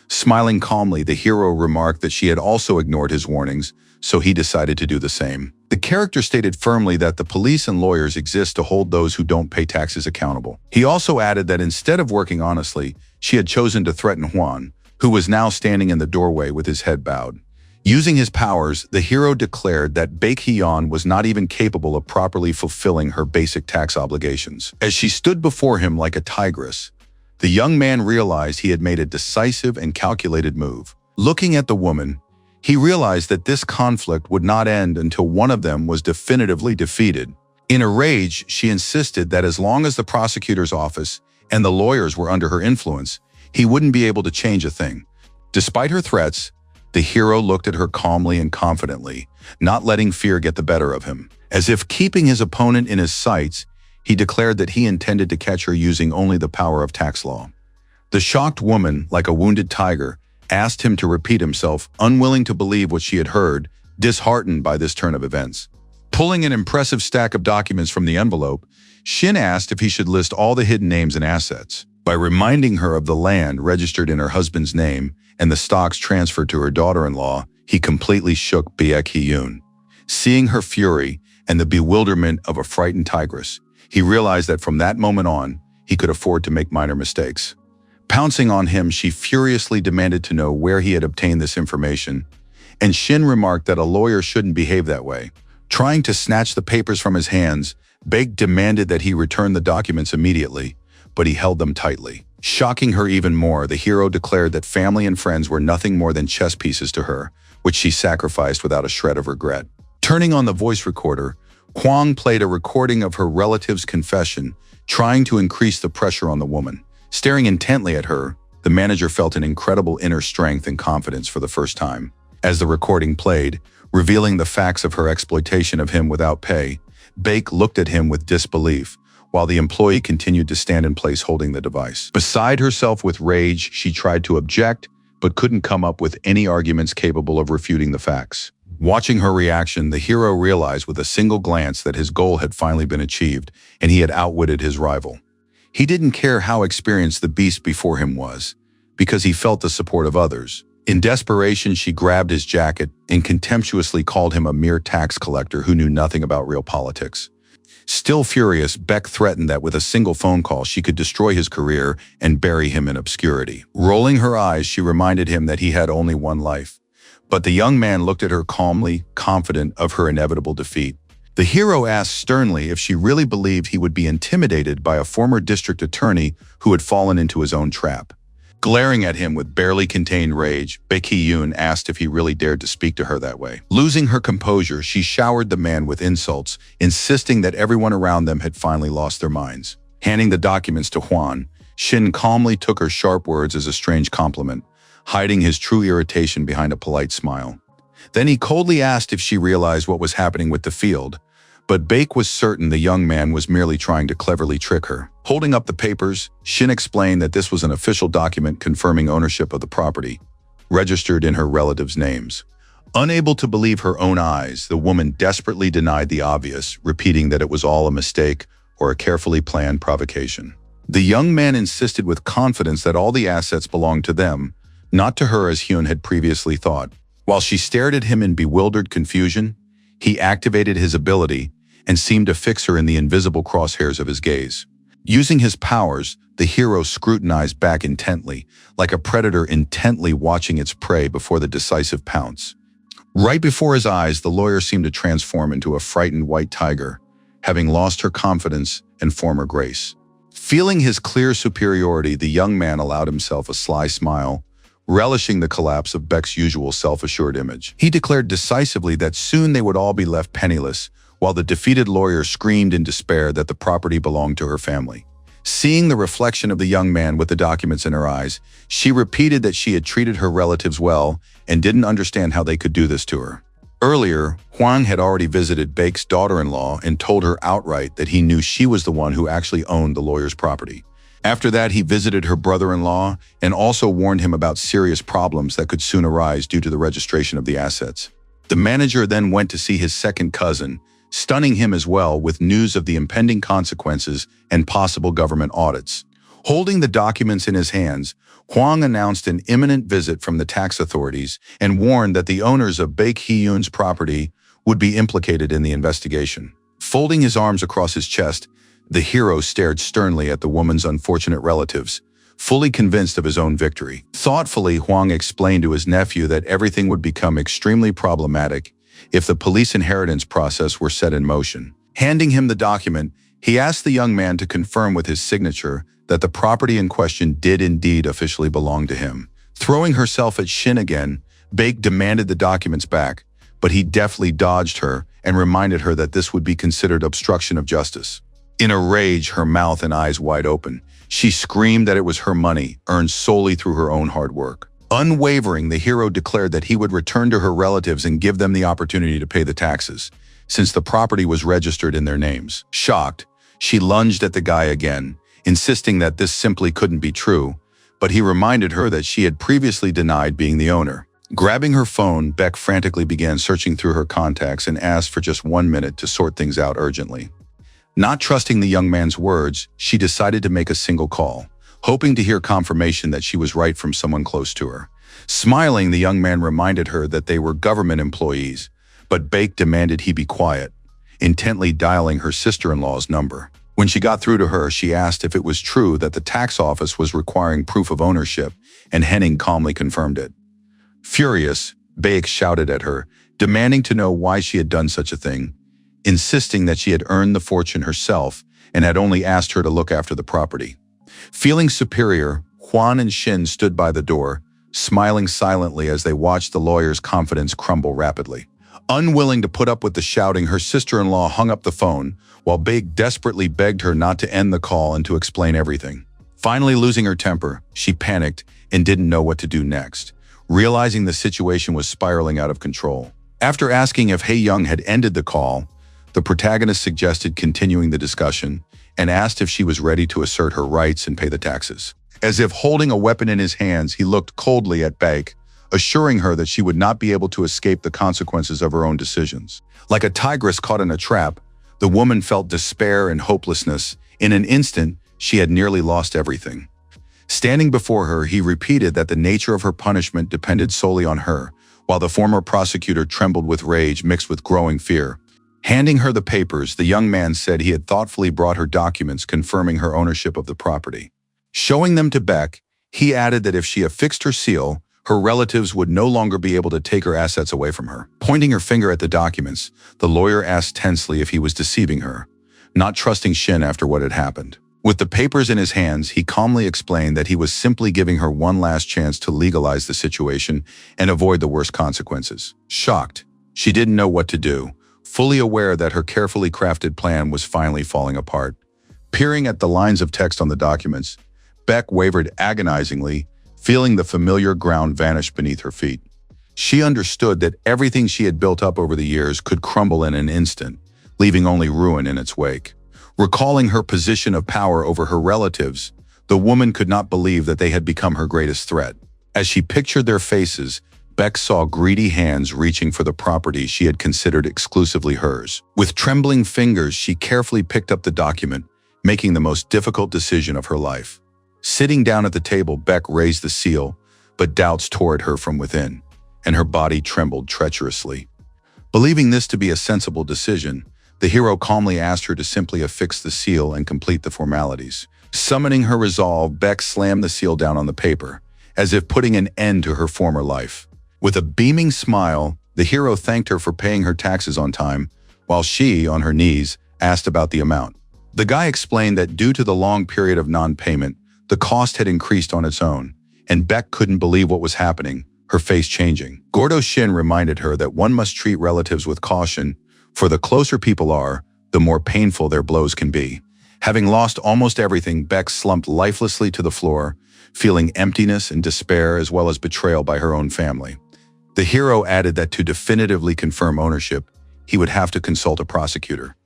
S1: Smiling calmly, the hero remarked that she had also ignored his warnings, so he decided to do the same. The character stated firmly that the police and lawyers exist to hold those who don't pay taxes accountable. He also added that instead of working honestly, she had chosen to threaten Juan, who was now standing in the doorway with his head bowed. Using his powers, the hero declared that Baek Hyun was not even capable of properly fulfilling her basic tax obligations. As she stood before him like a tigress, the young man realized he had made a decisive and calculated move. Looking at the woman, he realized that this conflict would not end until one of them was definitively defeated. In a rage, she insisted that as long as the prosecutor's office and the lawyers were under her influence, he wouldn't be able to change a thing. Despite her threats, the hero looked at her calmly and confidently, not letting fear get the better of him. As if keeping his opponent in his sights, he declared that he intended to catch her using only the power of tax law. The shocked woman, like a wounded tiger, asked him to repeat himself, unwilling to believe what she had heard, disheartened by this turn of events. Pulling an impressive stack of documents from the envelope, Shin asked if he should list all the hidden names and assets. By reminding her of the land registered in her husband's name and the stocks transferred to her daughter-in-law, he completely shook Baek Hyun. Seeing her fury and the bewilderment of a frightened tigress, he realized that from that moment on, he could afford to make minor mistakes. Pouncing on him, she furiously demanded to know where he had obtained this information, and Shin remarked that a lawyer shouldn't behave that way. Trying to snatch the papers from his hands, Baek demanded that he return the documents immediately, but he held them tightly. Shocking her even more, the hero declared that family and friends were nothing more than chess pieces to her, which she sacrificed without a shred of regret. Turning on the voice recorder, Kwang played a recording of her relative's confession, trying to increase the pressure on the woman. Staring intently at her, the manager felt an incredible inner strength and confidence for the first time. As the recording played, revealing the facts of her exploitation of him without pay, Baek looked at him with disbelief, while the employee continued to stand in place holding the device. Beside herself with rage, she tried to object, but couldn't come up with any arguments capable of refuting the facts. Watching her reaction, the hero realized with a single glance that his goal had finally been achieved, and he had outwitted his rival. He didn't care how experienced the beast before him was, because he felt the support of others. In desperation, she grabbed his jacket and contemptuously called him a mere tax collector who knew nothing about real politics. Still furious, Beck threatened that with a single phone call she could destroy his career and bury him in obscurity. Rolling her eyes, she reminded him that he had only one life. But the young man looked at her calmly, confident of her inevitable defeat. The hero asked sternly if she really believed he would be intimidated by a former district attorney who had fallen into his own trap. Glaring at him with barely contained rage, Baek Hee-yoon asked if he really dared to speak to her that way. Losing her composure, she showered the man with insults, insisting that everyone around them had finally lost their minds. Handing the documents to Hwan, Shin calmly took her sharp words as a strange compliment, hiding his true irritation behind a polite smile. Then he coldly asked if she realized what was happening with the field, but Baek was certain the young man was merely trying to cleverly trick her. Holding up the papers, Shin explained that this was an official document confirming ownership of the property, registered in her relatives' names. Unable to believe her own eyes, the woman desperately denied the obvious, repeating that it was all a mistake or a carefully planned provocation. The young man insisted with confidence that all the assets belonged to them, not to her as Hyun had previously thought. While she stared at him in bewildered confusion, he activated his ability and seemed to fix her in the invisible crosshairs of his gaze. Using his powers, the hero scrutinized back intently, like a predator intently watching its prey before the decisive pounce. Right before his eyes, the lawyer seemed to transform into a frightened white tiger, having lost her confidence and former grace. Feeling his clear superiority, the young man allowed himself a sly smile, relishing the collapse of Beck's usual self-assured image. He declared decisively that soon they would all be left penniless, while the defeated lawyer screamed in despair that the property belonged to her family. Seeing the reflection of the young man with the documents in her eyes, she repeated that she had treated her relatives well and didn't understand how they could do this to her. Earlier, Hwang had already visited Baek's daughter-in-law and told her outright that he knew she was the one who actually owned the lawyer's property. After that, he visited her brother-in-law and also warned him about serious problems that could soon arise due to the registration of the assets. The manager then went to see his second cousin, stunning him as well with news of the impending consequences and possible government audits. Holding the documents in his hands, Hwang announced an imminent visit from the tax authorities and warned that the owners of Baek Hee-yoon's property would be implicated in the investigation. Folding his arms across his chest, the hero stared sternly at the woman's unfortunate relatives, fully convinced of his own victory. Thoughtfully, Hwang explained to his nephew that everything would become extremely problematic if the police inheritance process were set in motion. Handing him the document, he asked the young man to confirm with his signature that the property in question did indeed officially belong to him. Throwing herself at Shin again, Baek demanded the documents back, but he deftly dodged her and reminded her that this would be considered obstruction of justice. In a rage, her mouth and eyes wide open, she screamed that it was her money, earned solely through her own hard work. Unwavering, the hero declared that he would return to her relatives and give them the opportunity to pay the taxes, since the property was registered in their names. Shocked, she lunged at the guy again, insisting that this simply couldn't be true, but he reminded her that she had previously denied being the owner. Grabbing her phone, Beck frantically began searching through her contacts and asked for just 1 minute to sort things out urgently. Not trusting the young man's words, she decided to make a single call, hoping to hear confirmation that she was right from someone close to her. Smiling, the young man reminded her that they were government employees, but Baek demanded he be quiet, intently dialing her sister-in-law's number. When she got through to her, she asked if it was true that the tax office was requiring proof of ownership, and Henning calmly confirmed it. Furious, Baek shouted at her, demanding to know why she had done such a thing, insisting that she had earned the fortune herself and had only asked her to look after the property. Feeling superior, Hwan and Shin stood by the door, smiling silently as they watched the lawyer's confidence crumble rapidly. Unwilling to put up with the shouting, her sister-in-law hung up the phone, while Baek desperately begged her not to end the call and to explain everything. Finally losing her temper, she panicked and didn't know what to do next, realizing the situation was spiraling out of control. After asking if Hae-young had ended the call, the protagonist suggested continuing the discussion and asked if she was ready to assert her rights and pay the taxes. As if holding a weapon in his hands, he looked coldly at Baek, assuring her that she would not be able to escape the consequences of her own decisions. Like a tigress caught in a trap, the woman felt despair and hopelessness. In an instant, she had nearly lost everything. Standing before her, he repeated that the nature of her punishment depended solely on her, while the former prosecutor trembled with rage mixed with growing fear. Handing her the papers, the young man said he had thoughtfully brought her documents confirming her ownership of the property. Showing them to Beck, he added that if she affixed her seal, her relatives would no longer be able to take her assets away from her. Pointing her finger at the documents, the lawyer asked tensely if he was deceiving her, not trusting Shin after what had happened. With the papers in his hands, he calmly explained that he was simply giving her one last chance to legalize the situation and avoid the worst consequences. Shocked, she didn't know what to do, fully aware that her carefully crafted plan was finally falling apart. Peering at the lines of text on the documents, Beck wavered agonizingly, feeling the familiar ground vanish beneath her feet. She understood that everything she had built up over the years could crumble in an instant, leaving only ruin in its wake. Recalling her position of power over her relatives, the woman could not believe that they had become her greatest threat. As she pictured their faces, Beck saw greedy hands reaching for the property she had considered exclusively hers. With trembling fingers, she carefully picked up the document, making the most difficult decision of her life. Sitting down at the table, Beck raised the seal, but doubts tore at her from within, and her body trembled treacherously. Believing this to be a sensible decision, the hero calmly asked her to simply affix the seal and complete the formalities. Summoning her resolve, Beck slammed the seal down on the paper, as if putting an end to her former life. With a beaming smile, the hero thanked her for paying her taxes on time, while she, on her knees, asked about the amount. The guy explained that due to the long period of non-payment, the cost had increased on its own, and Beck couldn't believe what was happening, her face changing. Gordo Shin reminded her that one must treat relatives with caution, for the closer people are, the more painful their blows can be. Having lost almost everything, Beck slumped lifelessly to the floor, feeling emptiness and despair as well as betrayal by her own family. The hero added that to definitively confirm ownership, he would have to consult a prosecutor.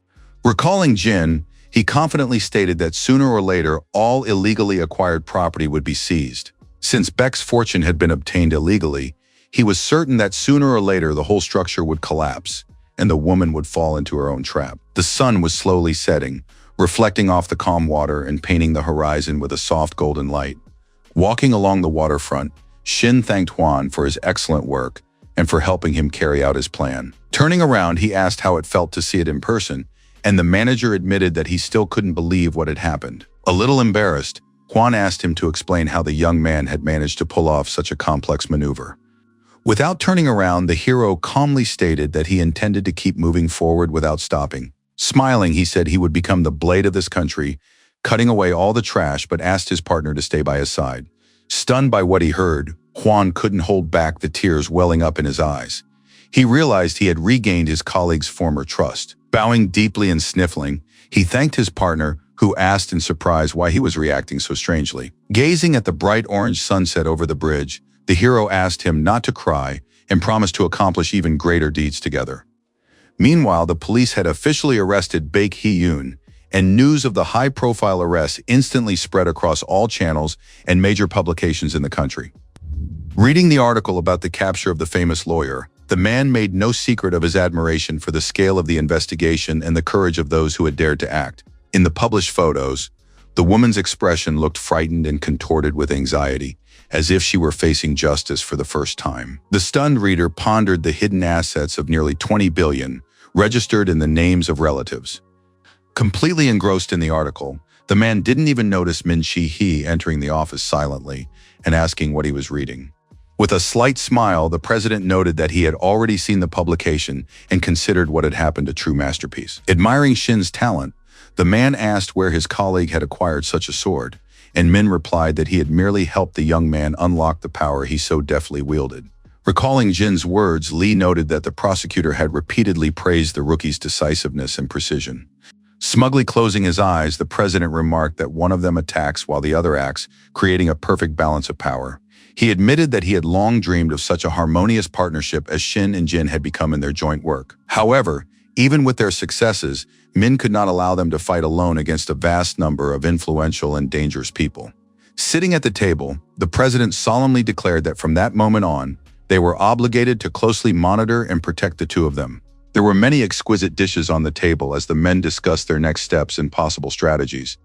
S1: Recalling Jin, he confidently stated that sooner or later, all illegally acquired property would be seized. Since Beck's fortune had been obtained illegally, he was certain that sooner or later the whole structure would collapse, and the woman would fall into her own trap. The sun was slowly setting, reflecting off the calm water and painting the horizon with a soft golden light. Walking along the waterfront, Shin thanked Juan for his excellent work and for helping him carry out his plan. Turning around, he asked how it felt to see it in person, and the manager admitted that he still couldn't believe what had happened. A little embarrassed, Juan asked him to explain how the young man had managed to pull off such a complex maneuver. Without turning around, the hero calmly stated that he intended to keep moving forward without stopping. Smiling, he said he would become the blade of this country, cutting away all the trash, but asked his partner to stay by his side. Stunned by what he heard, Juan couldn't hold back the tears welling up in his eyes. He realized he had regained his colleague's former trust. Bowing deeply and sniffling, he thanked his partner, who asked in surprise why he was reacting so strangely. Gazing at the bright orange sunset over the bridge, the hero asked him not to cry and promised to accomplish even greater deeds together. Meanwhile, the police had officially arrested Baek Hee-yoon, and news of the high-profile arrest instantly spread across all channels and major publications in the country. Reading the article about the capture of the famous lawyer, the man made no secret of his admiration for the scale of the investigation and the courage of those who had dared to act. In the published photos, the woman's expression looked frightened and contorted with anxiety, as if she were facing justice for the first time. The stunned reader pondered the hidden assets of nearly 20 billion, registered in the names of relatives. Completely engrossed in the article, the man didn't even notice Min Chi-hee entering the office silently and asking what he was reading. With a slight smile, the president noted that he had already seen the publication and considered what had happened a true masterpiece. Admiring Shin's talent, the man asked where his colleague had acquired such a sword, and Min replied that he had merely helped the young man unlock the power he so deftly wielded. Recalling Jin's words, Lee noted that the prosecutor had repeatedly praised the rookie's decisiveness and precision. Smugly closing his eyes, the president remarked that one of them attacks while the other acts, creating a perfect balance of power. He admitted that he had long dreamed of such a harmonious partnership as Shin and Jin had become in their joint work. However, even with their successes, Min could not allow them to fight alone against a vast number of influential and dangerous people. Sitting at the table, the president solemnly declared that from that moment on, They were obligated to closely monitor and protect the two of them. There were many exquisite dishes on the table as the men discussed their next steps and possible strategies.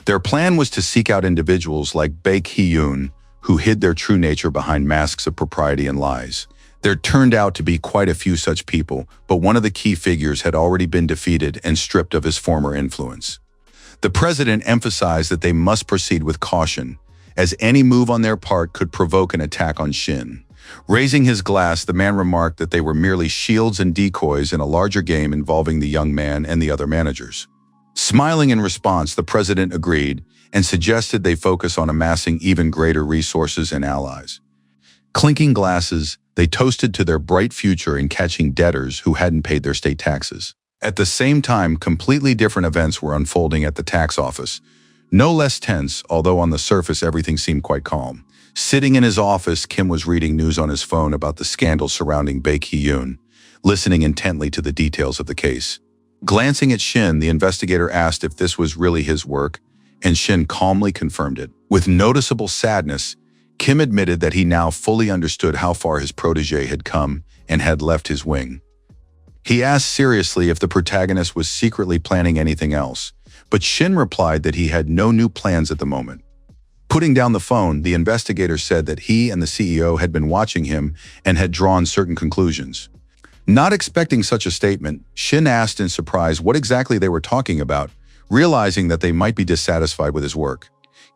S1: Their plan was to seek out individuals like Baek Hee-yoon, who hid their true nature behind masks of propriety and lies. There turned out to be quite a few such people, but one of the key figures had already been defeated and stripped of his former influence. The president emphasized that they must proceed with caution, as any move on their part could provoke an attack on Shin. Raising his glass, the man remarked that they were merely shields and decoys in a larger game involving the young man and the other managers. Smiling in response, the president agreed and suggested they focus on amassing even greater resources and allies. Clinking glasses, they toasted to their bright future in catching debtors who hadn't paid their state taxes. At the same time, completely different events were unfolding at the tax office. No less tense, although on the surface everything seemed quite calm. Sitting in his office, Kim was reading news on his phone about the scandal surrounding Baek Hee-yoon, listening intently to the details of the case. Glancing at Shin, the investigator asked if this was really his work, and Shin calmly confirmed it. With noticeable sadness, Kim admitted that he now fully understood how far his protege had come and had left his wing. He asked seriously if the protagonist was secretly planning anything else, but Shin replied that he had no new plans at the moment. Putting down the phone, the investigator said that he and the CEO had been watching him and had drawn certain conclusions. Not expecting such a statement, Shin asked in surprise what exactly they were talking about, realizing that they might be dissatisfied with his work.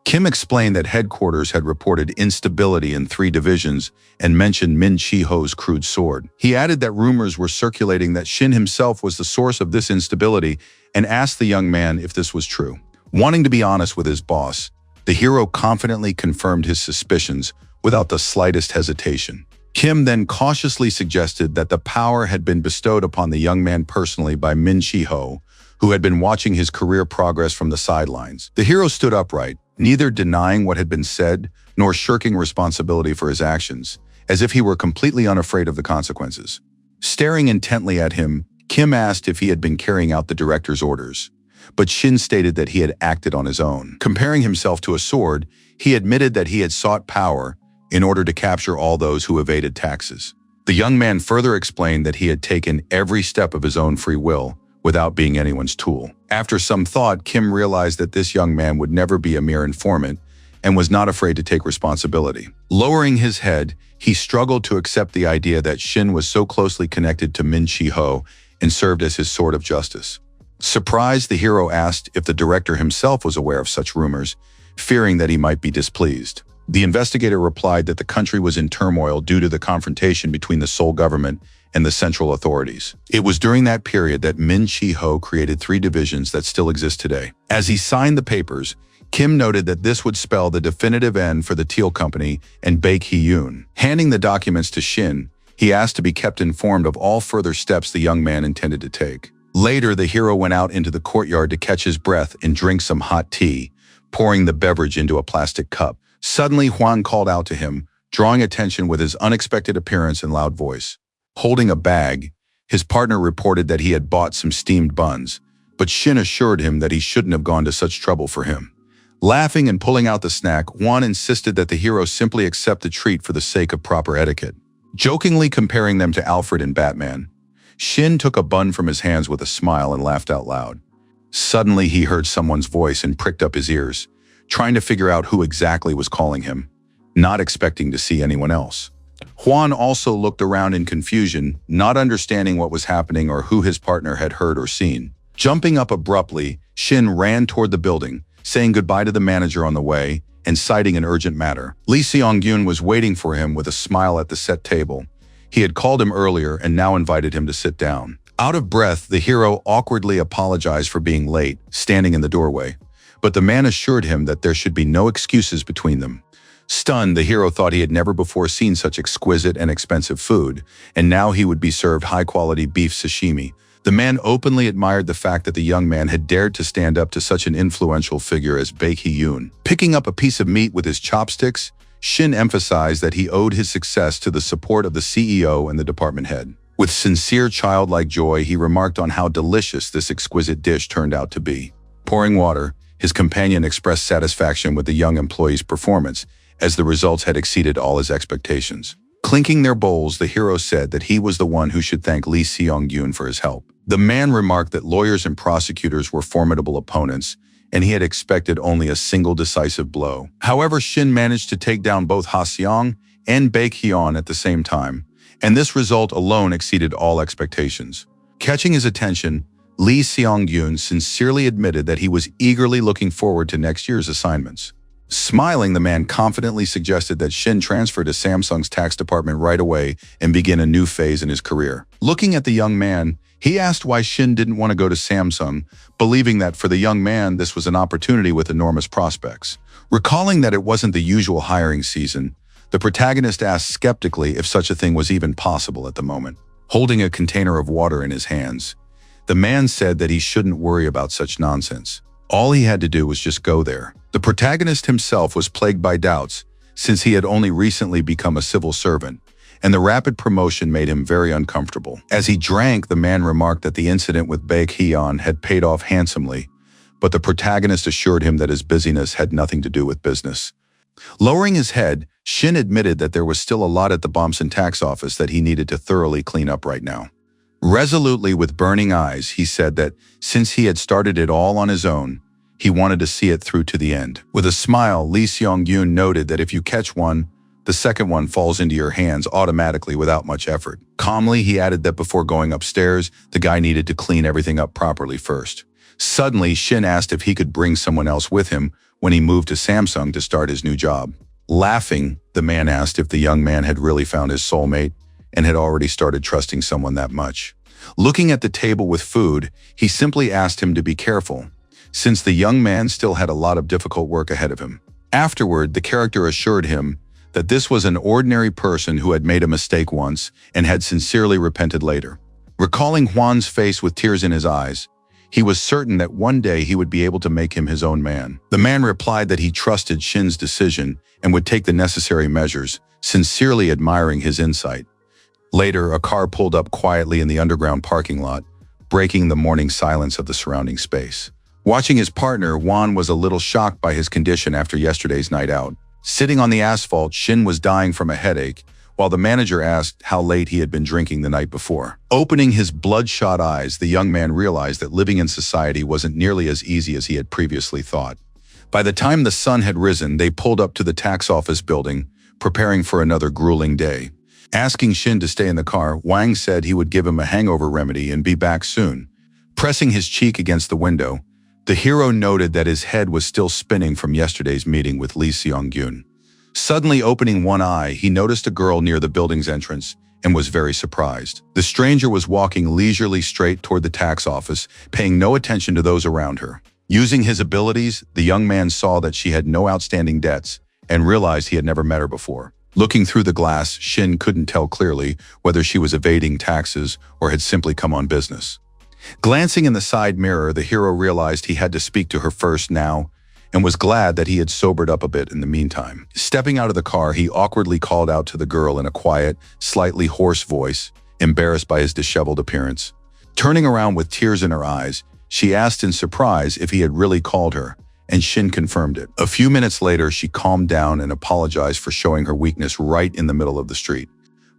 S1: Kim explained that headquarters had reported instability in 3 divisions and mentioned Min Chi-ho's crude sword. He added that rumors were circulating that Shin himself was the source of this instability and asked the young man if this was true. Wanting to be honest with his boss, the hero confidently confirmed his suspicions without the slightest hesitation. Kim then cautiously suggested that the power had been bestowed upon the young man personally by Min Chi-ho, who had been watching his career progress from the sidelines. The hero stood upright, neither denying what had been said nor shirking responsibility for his actions, as if he were completely unafraid of the consequences. Staring intently at him, Kim asked if he had been carrying out the director's orders, but Shin stated that he had acted on his own. Comparing himself to a sword, he admitted that he had sought power in order to capture all those who evaded taxes. The young man further explained that he had taken every step of his own free will without being anyone's tool. After some thought, Kim realized that this young man would never be a mere informant and was not afraid to take responsibility. Lowering his head, he struggled to accept the idea that Shin was so closely connected to Min Chi-ho and served as his sword of justice. Surprised, the hero asked if the director himself was aware of such rumors, fearing that he might be displeased. The investigator replied that the country was in turmoil due to the confrontation between the Seoul government and the central authorities. It was during that period that Min Chi-ho created 3 divisions that still exist today. As he signed the papers, Kim noted that this would spell the definitive end for the Teal Company and Baek Hee-yoon. Handing the documents to Shin, he asked to be kept informed of all further steps the young man intended to take. Later, the hero went out into the courtyard to catch his breath and drink some hot tea, pouring the beverage into a plastic cup. Suddenly, Hwan called out to him, drawing attention with his unexpected appearance and loud voice. Holding a bag, his partner reported that he had bought some steamed buns, but Shin assured him that he shouldn't have gone to such trouble for him. Laughing and pulling out the snack, Hwan insisted that the hero simply accept the treat for the sake of proper etiquette. Jokingly comparing them to Alfred and Batman, Shin took a bun from his hands with a smile and laughed out loud. Suddenly, he heard someone's voice and pricked up his ears, trying to figure out who exactly was calling him, not expecting to see anyone else. Hwan also looked around in confusion, not understanding what was happening or who his partner had heard or seen. Jumping up abruptly, Shin ran toward the building, saying goodbye to the manager on the way and citing an urgent matter. Lee Seong-gyun was waiting for him with a smile at the set table. He had called him earlier and now invited him to sit down. Out of breath, the hero awkwardly apologized for being late, standing in the doorway. But the man assured him that there should be no excuses between them. Stunned, the hero thought he had never before seen such exquisite and expensive food, and now he would be served high-quality beef sashimi. The man openly admired the fact that the young man had dared to stand up to such an influential figure as Baek Hee-yoon. Picking up a piece of meat with his chopsticks, Shin emphasized that he owed his success to the support of the CEO and the department head. With sincere childlike joy, he remarked on how delicious this exquisite dish turned out to be. Pouring water, his companion expressed satisfaction with the young employee's performance, as the results had exceeded all his expectations. Clinking their bowls, the hero said that he was the one who should thank Lee Seong-gyun for his help. The man remarked that lawyers and prosecutors were formidable opponents, and he had expected only a single decisive blow. However, Shin managed to take down both Ha Seong and Baek Hyun at the same time, and this result alone exceeded all expectations. Catching his attention, Lee Seong-gyun sincerely admitted that he was eagerly looking forward to next year's assignments. Smiling, the man confidently suggested that Shin transfer to Samsung's tax department right away and begin a new phase in his career. Looking at the young man, he asked why Shin didn't want to go to Samsung, believing that for the young man this was an opportunity with enormous prospects. Recalling that it wasn't the usual hiring season, the protagonist asked skeptically if such a thing was even possible at the moment. Holding a container of water in his hands, the man said that he shouldn't worry about such nonsense. All he had to do was just go there. The protagonist himself was plagued by doubts, since he had only recently become a civil servant, and the rapid promotion made him very uncomfortable. As he drank, the man remarked that the incident with Baek Hyun had paid off handsomely, but the protagonist assured him that his busyness had nothing to do with business. Lowering his head, Shin admitted that there was still a lot at the Bomson tax office that he needed to thoroughly clean up right now. Resolutely, with burning eyes, he said that since he had started it all on his own, he wanted to see it through to the end. With a smile, Lee Seong-gyun noted that if you catch one, the second one falls into your hands automatically without much effort. Calmly, he added that before going upstairs, the guy needed to clean everything up properly first. Suddenly, Shin asked if he could bring someone else with him when he moved to Samsung to start his new job. Laughing, the man asked if the young man had really found his soulmate and had already started trusting someone that much. Looking at the table with food, he simply asked him to be careful, since the young man still had a lot of difficult work ahead of him. Afterward, the character assured him that this was an ordinary person who had made a mistake once and had sincerely repented later. Recalling Hwan's face with tears in his eyes, he was certain that one day he would be able to make him his own man. The man replied that he trusted Shin's decision and would take the necessary measures, sincerely admiring his insight. Later, a car pulled up quietly in the underground parking lot, breaking the morning silence of the surrounding space. Watching his partner, Hwan was a little shocked by his condition after yesterday's night out. Sitting on the asphalt, Shin was dying from a headache, while the manager asked how late he had been drinking the night before. Opening his bloodshot eyes, the young man realized that living in society wasn't nearly as easy as he had previously thought. By the time the sun had risen, they pulled up to the tax office building, preparing for another grueling day. Asking Shin to stay in the car, Wang said he would give him a hangover remedy and be back soon. Pressing his cheek against the window, the hero noted that his head was still spinning from yesterday's meeting with Lee Seong-gyun. Suddenly opening one eye, he noticed a girl near the building's entrance and was very surprised. The stranger was walking leisurely straight toward the tax office, paying no attention to those around her. Using his abilities, the young man saw that she had no outstanding debts and realized he had never met her before. Looking through the glass, Shin couldn't tell clearly whether she was evading taxes or had simply come on business. Glancing in the side mirror, the hero realized he had to speak to her first now and was glad that he had sobered up a bit in the meantime. Stepping out of the car, he awkwardly called out to the girl in a quiet, slightly hoarse voice, embarrassed by his disheveled appearance. Turning around with tears in her eyes, she asked in surprise if he had really called her, and Shin confirmed it. A few minutes later, she calmed down and apologized for showing her weakness right in the middle of the street.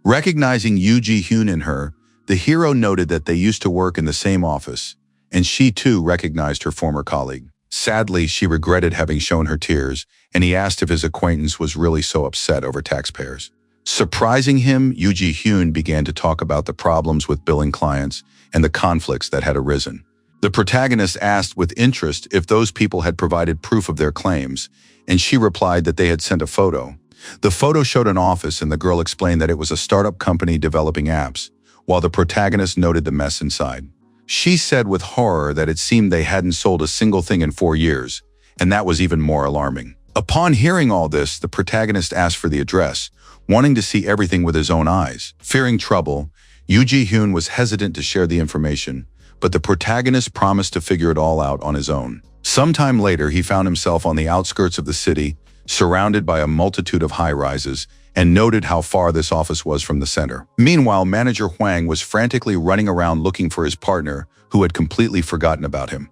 S1: Recognizing Yoo Ji-hyun in her, the hero noted that they used to work in the same office, and she too recognized her former colleague. Sadly, she regretted having shown her tears, and he asked if his acquaintance was really so upset over taxpayers. Surprising him, Yoo Ji-hyun began to talk about the problems with billing clients and the conflicts that had arisen. The protagonist asked with interest if those people had provided proof of their claims, and she replied that they had sent a photo. The photo showed an office, and the girl explained that it was a startup company developing apps, while the protagonist noted the mess inside. She said with horror that it seemed they hadn't sold a single thing in 4 years, and that was even more alarming. Upon hearing all this, the protagonist asked for the address, wanting to see everything with his own eyes. Fearing trouble, Yoo Ji-hyun was hesitant to share the information, but the protagonist promised to figure it all out on his own. Sometime later, he found himself on the outskirts of the city, surrounded by a multitude of high-rises, and noted how far this office was from the center. Meanwhile, manager Hwang was frantically running around looking for his partner, who had completely forgotten about him.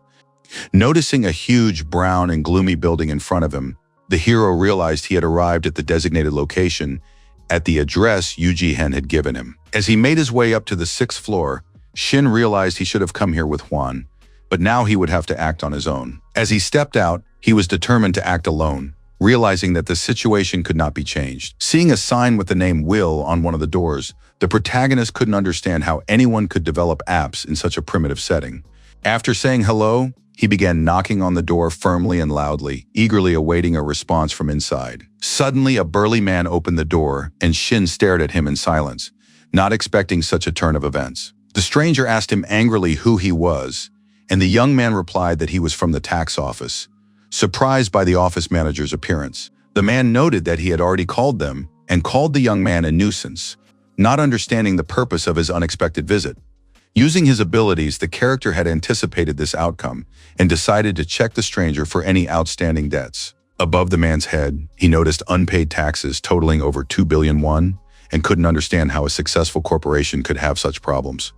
S1: Noticing a huge, brown, and gloomy building in front of him, the hero realized he had arrived at the designated location at the address Yu Ji-hen had given him. As he made his way up to the 6th floor, Shin realized he should have come here with Hwan, but now he would have to act on his own. As he stepped out, he was determined to act alone, realizing that the situation could not be changed. Seeing a sign with the name Will on one of the doors, the protagonist couldn't understand how anyone could develop apps in such a primitive setting. After saying hello, he began knocking on the door firmly and loudly, eagerly awaiting a response from inside. Suddenly, a burly man opened the door, and Shin stared at him in silence, not expecting such a turn of events. The stranger asked him angrily who he was, and the young man replied that he was from the tax office. Surprised by the office manager's appearance, the man noted that he had already called them and called the young man a nuisance, not understanding the purpose of his unexpected visit. Using his abilities, the character had anticipated this outcome and decided to check the stranger for any outstanding debts. Above the man's head, he noticed unpaid taxes totaling over 2 billion won and couldn't understand how a successful corporation could have such problems.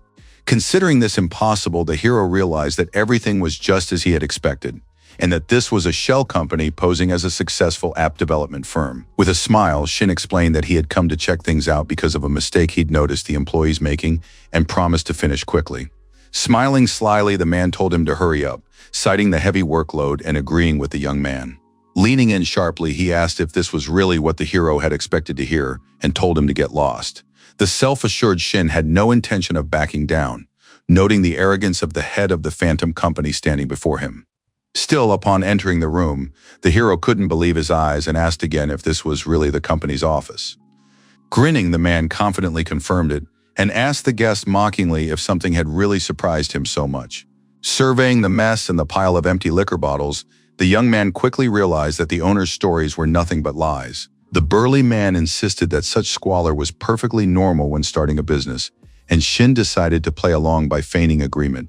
S1: Considering this impossible, the hero realized that everything was just as he had expected, and that this was a shell company posing as a successful app development firm. With a smile, Shin explained that he had come to check things out because of a mistake he'd noticed the employees making and promised to finish quickly. Smiling slyly, the man told him to hurry up, citing the heavy workload and agreeing with the young man. Leaning in sharply, he asked if this was really what the hero had expected to hear and told him to get lost. The self-assured Shin had no intention of backing down, noting the arrogance of the head of the phantom company standing before him. Still, upon entering the room, the hero couldn't believe his eyes and asked again if this was really the company's office. Grinning, the man confidently confirmed it and asked the guest mockingly if something had really surprised him so much. Surveying the mess and the pile of empty liquor bottles, the young man quickly realized that the owner's stories were nothing but lies. The burly man insisted that such squalor was perfectly normal when starting a business, and Shin decided to play along by feigning agreement.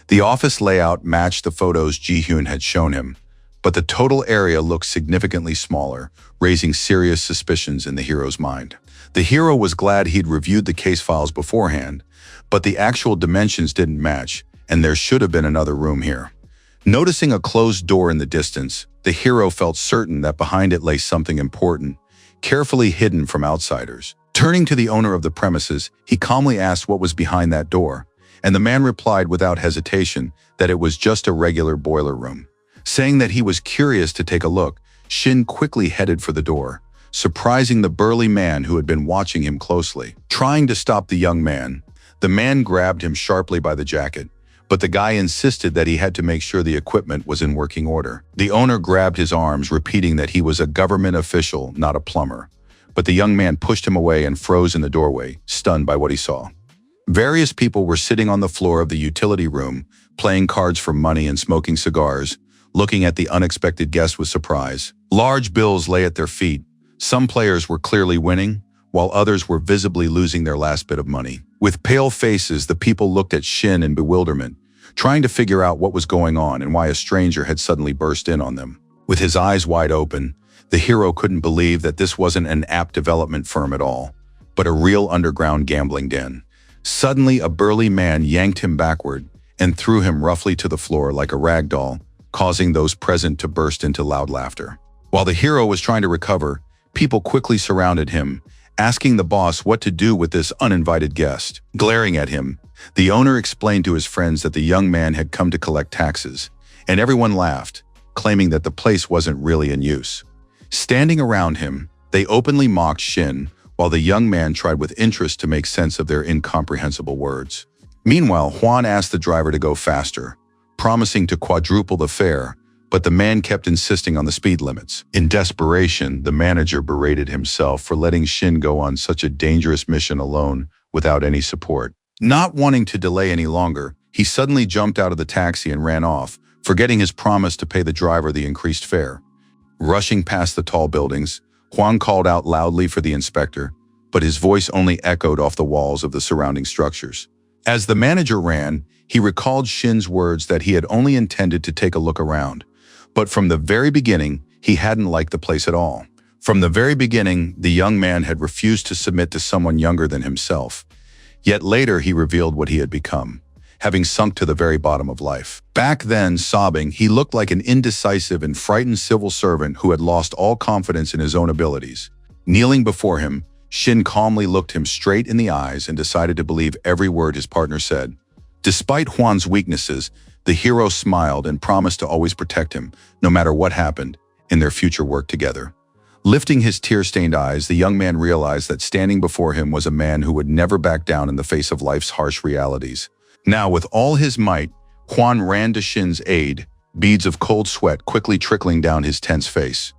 S1: The office layout matched the photos Ji-hyun had shown him, but the total area looked significantly smaller, raising serious suspicions in the hero's mind. The hero was glad he'd reviewed the case files beforehand, but the actual dimensions didn't match, and there should have been another room here. Noticing a closed door in the distance, the hero felt certain that behind it lay something important, carefully hidden from outsiders. Turning to the owner of the premises, he calmly asked what was behind that door, and the man replied without hesitation that it was just a regular boiler room. Saying that he was curious to take a look, Shin quickly headed for the door, surprising the burly man who had been watching him closely. Trying to stop the young man, the man grabbed him sharply by the jacket, but the guy insisted that he had to make sure the equipment was in working order. The owner grabbed his arms, repeating that he was a government official, not a plumber. But the young man pushed him away and froze in the doorway, stunned by what he saw. Various people were sitting on the floor of the utility room, playing cards for money and smoking cigars, looking at the unexpected guest with surprise. Large bills lay at their feet. Some players were clearly winning, while others were visibly losing their last bit of money. With pale faces, the people looked at Shin in bewilderment, trying to figure out what was going on and why a stranger had suddenly burst in on them. With his eyes wide open, the hero couldn't believe that this wasn't an app development firm at all, but a real underground gambling den. Suddenly, a burly man yanked him backward and threw him roughly to the floor like a rag doll, causing those present to burst into loud laughter. While the hero was trying to recover, people quickly surrounded him, asking the boss what to do with this uninvited guest. Glaring at him, the owner explained to his friends that the young man had come to collect taxes, and everyone laughed, claiming that the place wasn't really in use. Standing around him, they openly mocked Shin, while the young man tried with interest to make sense of their incomprehensible words. Meanwhile, Hwan asked the driver to go faster, promising to quadruple the fare, but the man kept insisting on the speed limits. In desperation, the manager berated himself for letting Shin go on such a dangerous mission alone without any support. Not wanting to delay any longer, he suddenly jumped out of the taxi and ran off, forgetting his promise to pay the driver the increased fare. Rushing past the tall buildings, Hwan called out loudly for the inspector, but his voice only echoed off the walls of the surrounding structures. As the manager ran, he recalled Shin's words that he had only intended to take a look around, but from the very beginning, he hadn't liked the place at all. From the very beginning, the young man had refused to submit to someone younger than himself. Yet later, he revealed what he had become, having sunk to the very bottom of life. Back then, sobbing, he looked like an indecisive and frightened civil servant who had lost all confidence in his own abilities. Kneeling before him, Shin calmly looked him straight in the eyes and decided to believe every word his partner said. Despite Juan's weaknesses, the hero smiled and promised to always protect him, no matter what happened, in their future work together. Lifting his tear-stained eyes, the young man realized that standing before him was a man who would never back down in the face of life's harsh realities. Now, with all his might, Juan ran to Shin's aid, beads of cold sweat quickly trickling down his tense face.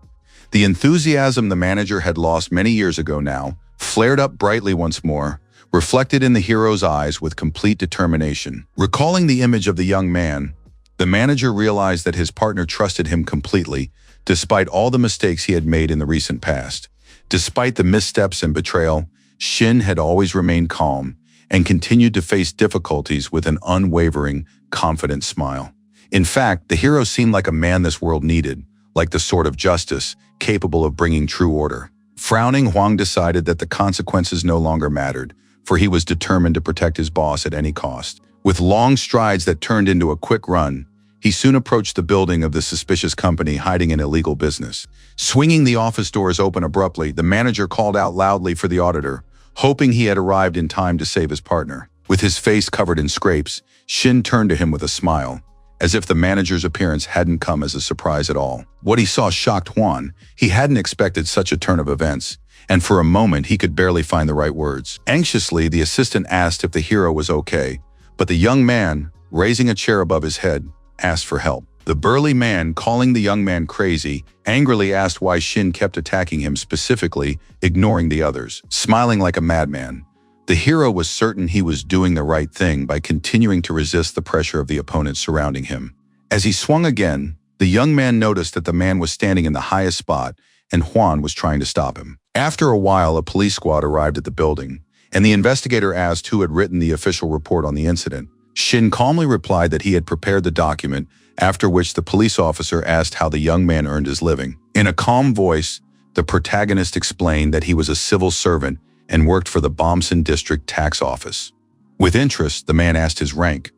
S1: The enthusiasm the manager had lost many years ago now flared up brightly once more, reflected in the hero's eyes with complete determination. Recalling the image of the young man, the manager realized that his partner trusted him completely, despite all the mistakes he had made in the recent past. Despite the missteps and betrayal, Shin had always remained calm and continued to face difficulties with an unwavering, confident smile. In fact, the hero seemed like a man this world needed, like the sword of justice, capable of bringing true order. Frowning, Huang decided that the consequences no longer mattered, for he was determined to protect his boss at any cost. With long strides that turned into a quick run, he soon approached the building of the suspicious company hiding in illegal business. Swinging the office doors open abruptly, the manager called out loudly for the auditor, hoping he had arrived in time to save his partner. With his face covered in scrapes, Shin turned to him with a smile, as if the manager's appearance hadn't come as a surprise at all. What he saw shocked Juan. He hadn't expected such a turn of events, and for a moment he could barely find the right words. Anxiously, the assistant asked if the hero was okay, but the young man, raising a chair above his head, asked for help. The burly man, calling the young man crazy, angrily asked why Shin kept attacking him specifically, ignoring the others. Smiling like a madman, the hero was certain he was doing the right thing by continuing to resist the pressure of the opponents surrounding him. As he swung again, the young man noticed that the man was standing in the highest spot and Juan was trying to stop him. After a while, a police squad arrived at the building, and the investigator asked who had written the official report on the incident. Shin calmly replied that he had prepared the document, after which the police officer asked how the young man earned his living. In a calm voice, the protagonist explained that he was a civil servant and worked for the Bomson District Tax Office. With interest, the man asked his rank,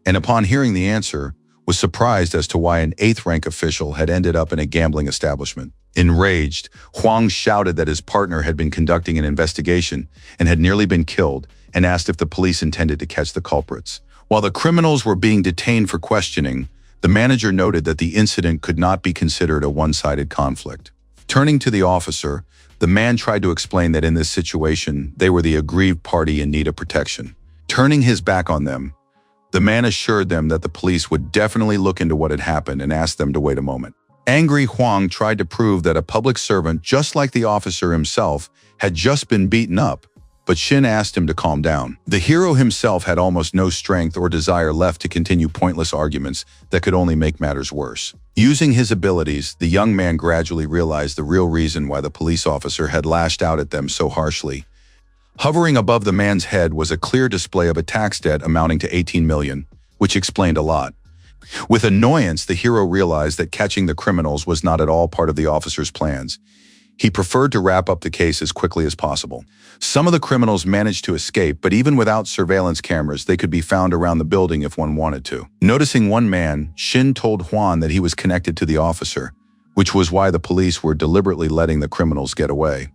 S1: and upon hearing the answer, was surprised as to why an 8th rank official had ended up in a gambling establishment. Enraged, Huang shouted that his partner had been conducting an investigation and had nearly been killed, and asked if the police intended to catch the culprits. While the criminals were being detained for questioning, the manager noted that the incident could not be considered a one-sided conflict. Turning to the officer, the man tried to explain that in this situation, they were the aggrieved party in need of protection. Turning his back on them, the man assured them that the police would definitely look into what had happened and asked them to wait a moment. Angry, Huang tried to prove that a public servant, just like the officer himself, had just been beaten up, but Shin asked him to calm down. The hero himself had almost no strength or desire left to continue pointless arguments that could only make matters worse. Using his abilities, the young man gradually realized the real reason why the police officer had lashed out at them so harshly. Hovering above the man's head was a clear display of a tax debt amounting to 18 million, which explained a lot. With annoyance, the hero realized that catching the criminals was not at all part of the officer's plans. He preferred to wrap up the case as quickly as possible. Some of the criminals managed to escape, but even without surveillance cameras, they could be found around the building if one wanted to. Noticing one man, Shin told Juan that he was connected to the officer, which was why the police were deliberately letting the criminals get away.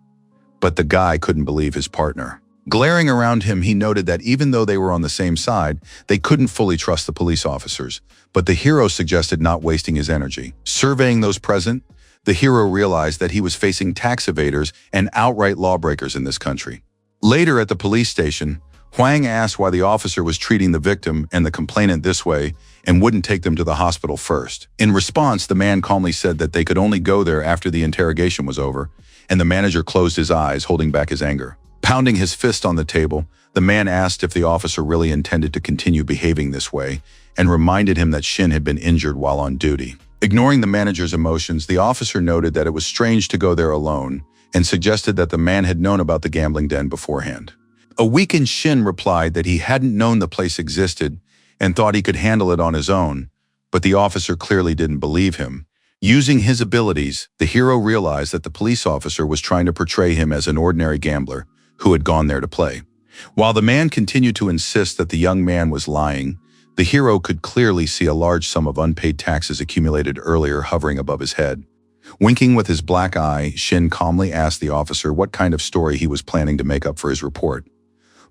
S1: But the guy couldn't believe his partner. Glaring around him, he noted that even though they were on the same side, they couldn't fully trust the police officers. But the hero suggested not wasting his energy. Surveying those present, the hero realized that he was facing tax evaders and outright lawbreakers in this country. Later at the police station, Huang asked why the officer was treating the victim and the complainant this way and wouldn't take them to the hospital first. In response, the man calmly said that they could only go there after the interrogation was over, and the manager closed his eyes, holding back his anger. Pounding his fist on the table, the man asked if the officer really intended to continue behaving this way and reminded him that Shin had been injured while on duty. Ignoring the manager's emotions, the officer noted that it was strange to go there alone and suggested that the man had known about the gambling den beforehand. A weakened Shin replied that he hadn't known the place existed and thought he could handle it on his own, but the officer clearly didn't believe him. Using his abilities, the hero realized that the police officer was trying to portray him as an ordinary gambler who had gone there to play. While the man continued to insist that the young man was lying, the hero could clearly see a large sum of unpaid taxes accumulated earlier hovering above his head. Winking with his black eye, Shin calmly asked the officer what kind of story he was planning to make up for his report.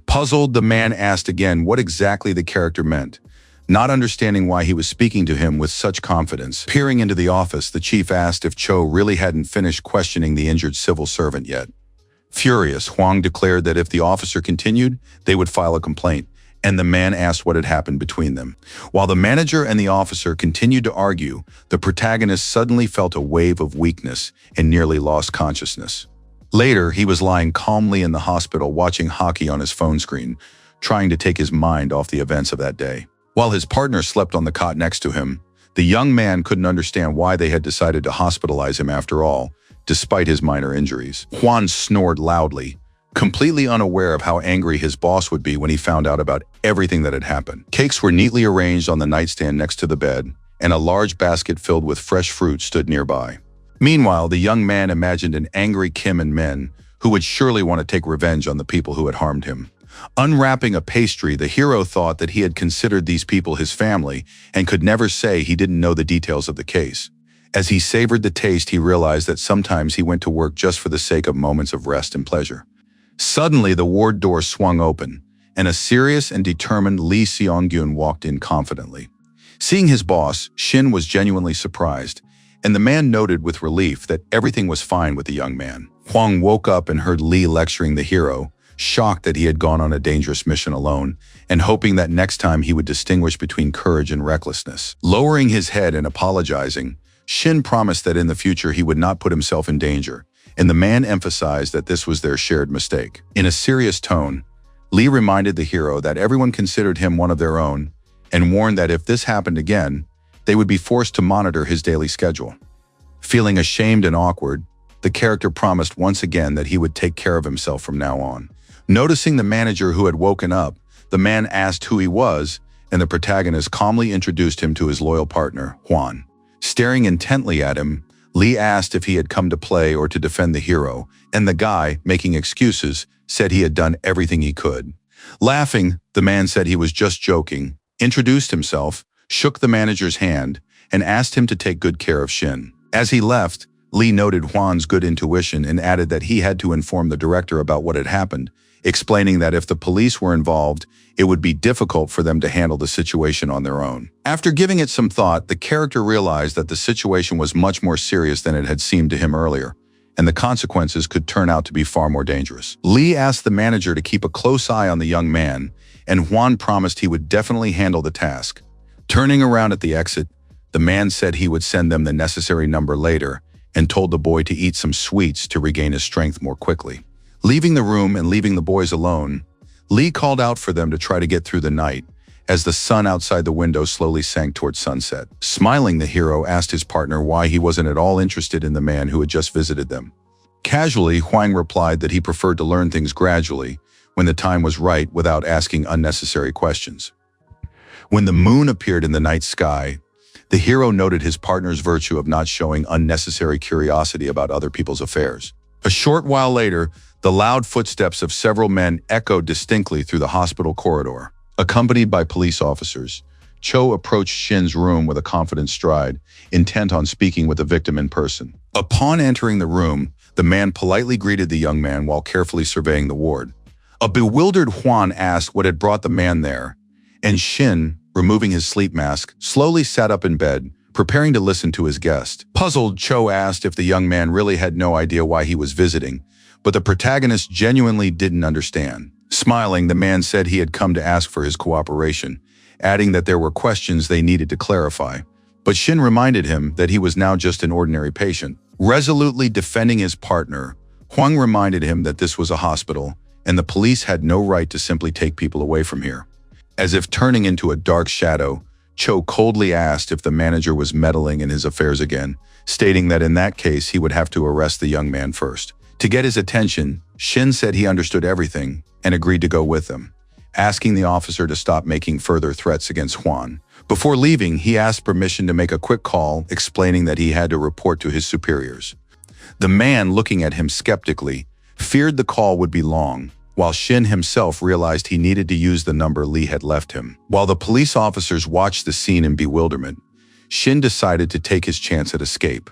S1: Puzzled, the man asked again what exactly the character meant, not understanding why he was speaking to him with such confidence. Peering into the office, the chief asked if Cho really hadn't finished questioning the injured civil servant yet. Furious, Huang declared that if the officer continued, they would file a complaint, and the man asked what had happened between them. While the manager and the officer continued to argue, the protagonist suddenly felt a wave of weakness and nearly lost consciousness. Later, he was lying calmly in the hospital watching hockey on his phone screen, trying to take his mind off the events of that day. While his partner slept on the cot next to him, the young man couldn't understand why they had decided to hospitalize him after all, despite his minor injuries. Juan snored loudly, completely unaware of how angry his boss would be when he found out about everything that had happened. Cakes were neatly arranged on the nightstand next to the bed, and a large basket filled with fresh fruit stood nearby. Meanwhile, the young man imagined an angry Kim and Min who would surely want to take revenge on the people who had harmed him. Unwrapping a pastry, the hero thought that he had considered these people his family and could never say he didn't know the details of the case. As he savored the taste, he realized that sometimes he went to work just for the sake of moments of rest and pleasure. Suddenly, the ward door swung open, and a serious and determined Lee Seong-gyun walked in confidently. Seeing his boss, Shin was genuinely surprised, and the man noted with relief that everything was fine with the young man. Huang woke up and heard Lee lecturing the hero, shocked that he had gone on a dangerous mission alone, and hoping that next time he would distinguish between courage and recklessness. Lowering his head and apologizing, Shin promised that in the future he would not put himself in danger, and the man emphasized that this was their shared mistake. In a serious tone, Lee reminded the hero that everyone considered him one of their own, and warned that if this happened again, they would be forced to monitor his daily schedule. Feeling ashamed and awkward, the character promised once again that he would take care of himself from now on. Noticing the manager who had woken up, the man asked who he was, and the protagonist calmly introduced him to his loyal partner, Juan. Staring intently at him, Lee asked if he had come to play or to defend the hero, and the guy, making excuses, said he had done everything he could. Laughing, the man said he was just joking, introduced himself, shook the manager's hand, and asked him to take good care of Shin. As he left, Lee noted Juan's good intuition and added that he had to inform the director about what had happened, explaining that if the police were involved, it would be difficult for them to handle the situation on their own. After giving it some thought, the character realized that the situation was much more serious than it had seemed to him earlier, and the consequences could turn out to be far more dangerous. Lee asked the manager to keep a close eye on the young man, and Juan promised he would definitely handle the task. Turning around at the exit, the man said he would send them the necessary number later and told the boy to eat some sweets to regain his strength more quickly. Leaving the room and leaving the boys alone, Lee called out for them to try to get through the night as the sun outside the window slowly sank towards sunset. Smiling, the hero asked his partner why he wasn't at all interested in the man who had just visited them. Casually, Huang replied that he preferred to learn things gradually when the time was right without asking unnecessary questions. When the moon appeared in the night sky, the hero noted his partner's virtue of not showing unnecessary curiosity about other people's affairs. A short while later, the loud footsteps of several men echoed distinctly through the hospital corridor. Accompanied by police officers, Cho approached Shin's room with a confident stride, intent on speaking with the victim in person. Upon entering the room, the man politely greeted the young man while carefully surveying the ward. A bewildered Juan asked what had brought the man there, and Shin, removing his sleep mask, slowly sat up in bed, preparing to listen to his guest. Puzzled, Cho asked if the young man really had no idea why he was visiting, but the protagonist genuinely didn't understand. Smiling, the man said he had come to ask for his cooperation, adding that there were questions they needed to clarify. But Shin reminded him that he was now just an ordinary patient. Resolutely defending his partner, Huang reminded him that this was a hospital, and the police had no right to simply take people away from here. As if turning into a dark shadow, Cho coldly asked if the manager was meddling in his affairs again, stating that in that case he would have to arrest the young man first. To get his attention, Shin said he understood everything and agreed to go with them, asking the officer to stop making further threats against Juan. Before leaving, he asked permission to make a quick call, explaining that he had to report to his superiors. The man, looking at him skeptically, feared the call would be long, while Shin himself realized he needed to use the number Lee had left him. While the police officers watched the scene in bewilderment, Shin decided to take his chance at escape.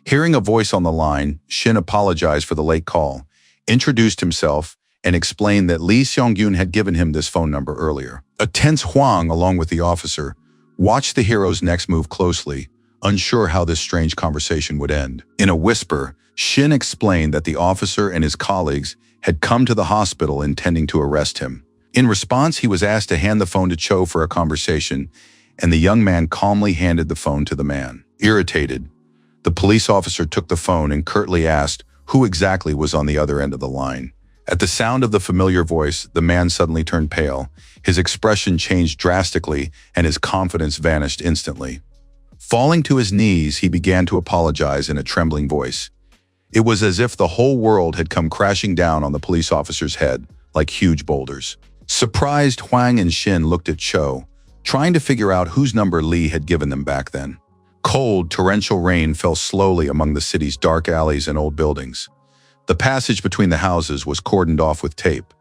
S1: Hearing a voice on the line, Shin apologized for the late call, introduced himself, and explained that Lee Seong-gyun had given him this phone number earlier. A tense Hwang, along with the officer, watched the hero's next move closely, unsure how this strange conversation would end. In a whisper, Shin explained that the officer and his colleagues had come to the hospital intending to arrest him. In response, he was asked to hand the phone to Cho for a conversation, and the young man calmly handed the phone to the man. Irritated, the police officer took the phone and curtly asked who exactly was on the other end of the line. At the sound of the familiar voice, the man suddenly turned pale. His expression changed drastically, and his confidence vanished instantly. Falling to his knees, he began to apologize in a trembling voice. It was as if the whole world had come crashing down on the police officer's head, like huge boulders. Surprised, Hwang and Shin looked at Cho, trying to figure out whose number Lee had given them back then. Cold, torrential rain fell slowly among the city's dark alleys and old buildings. The passage between the houses was cordoned off with tape.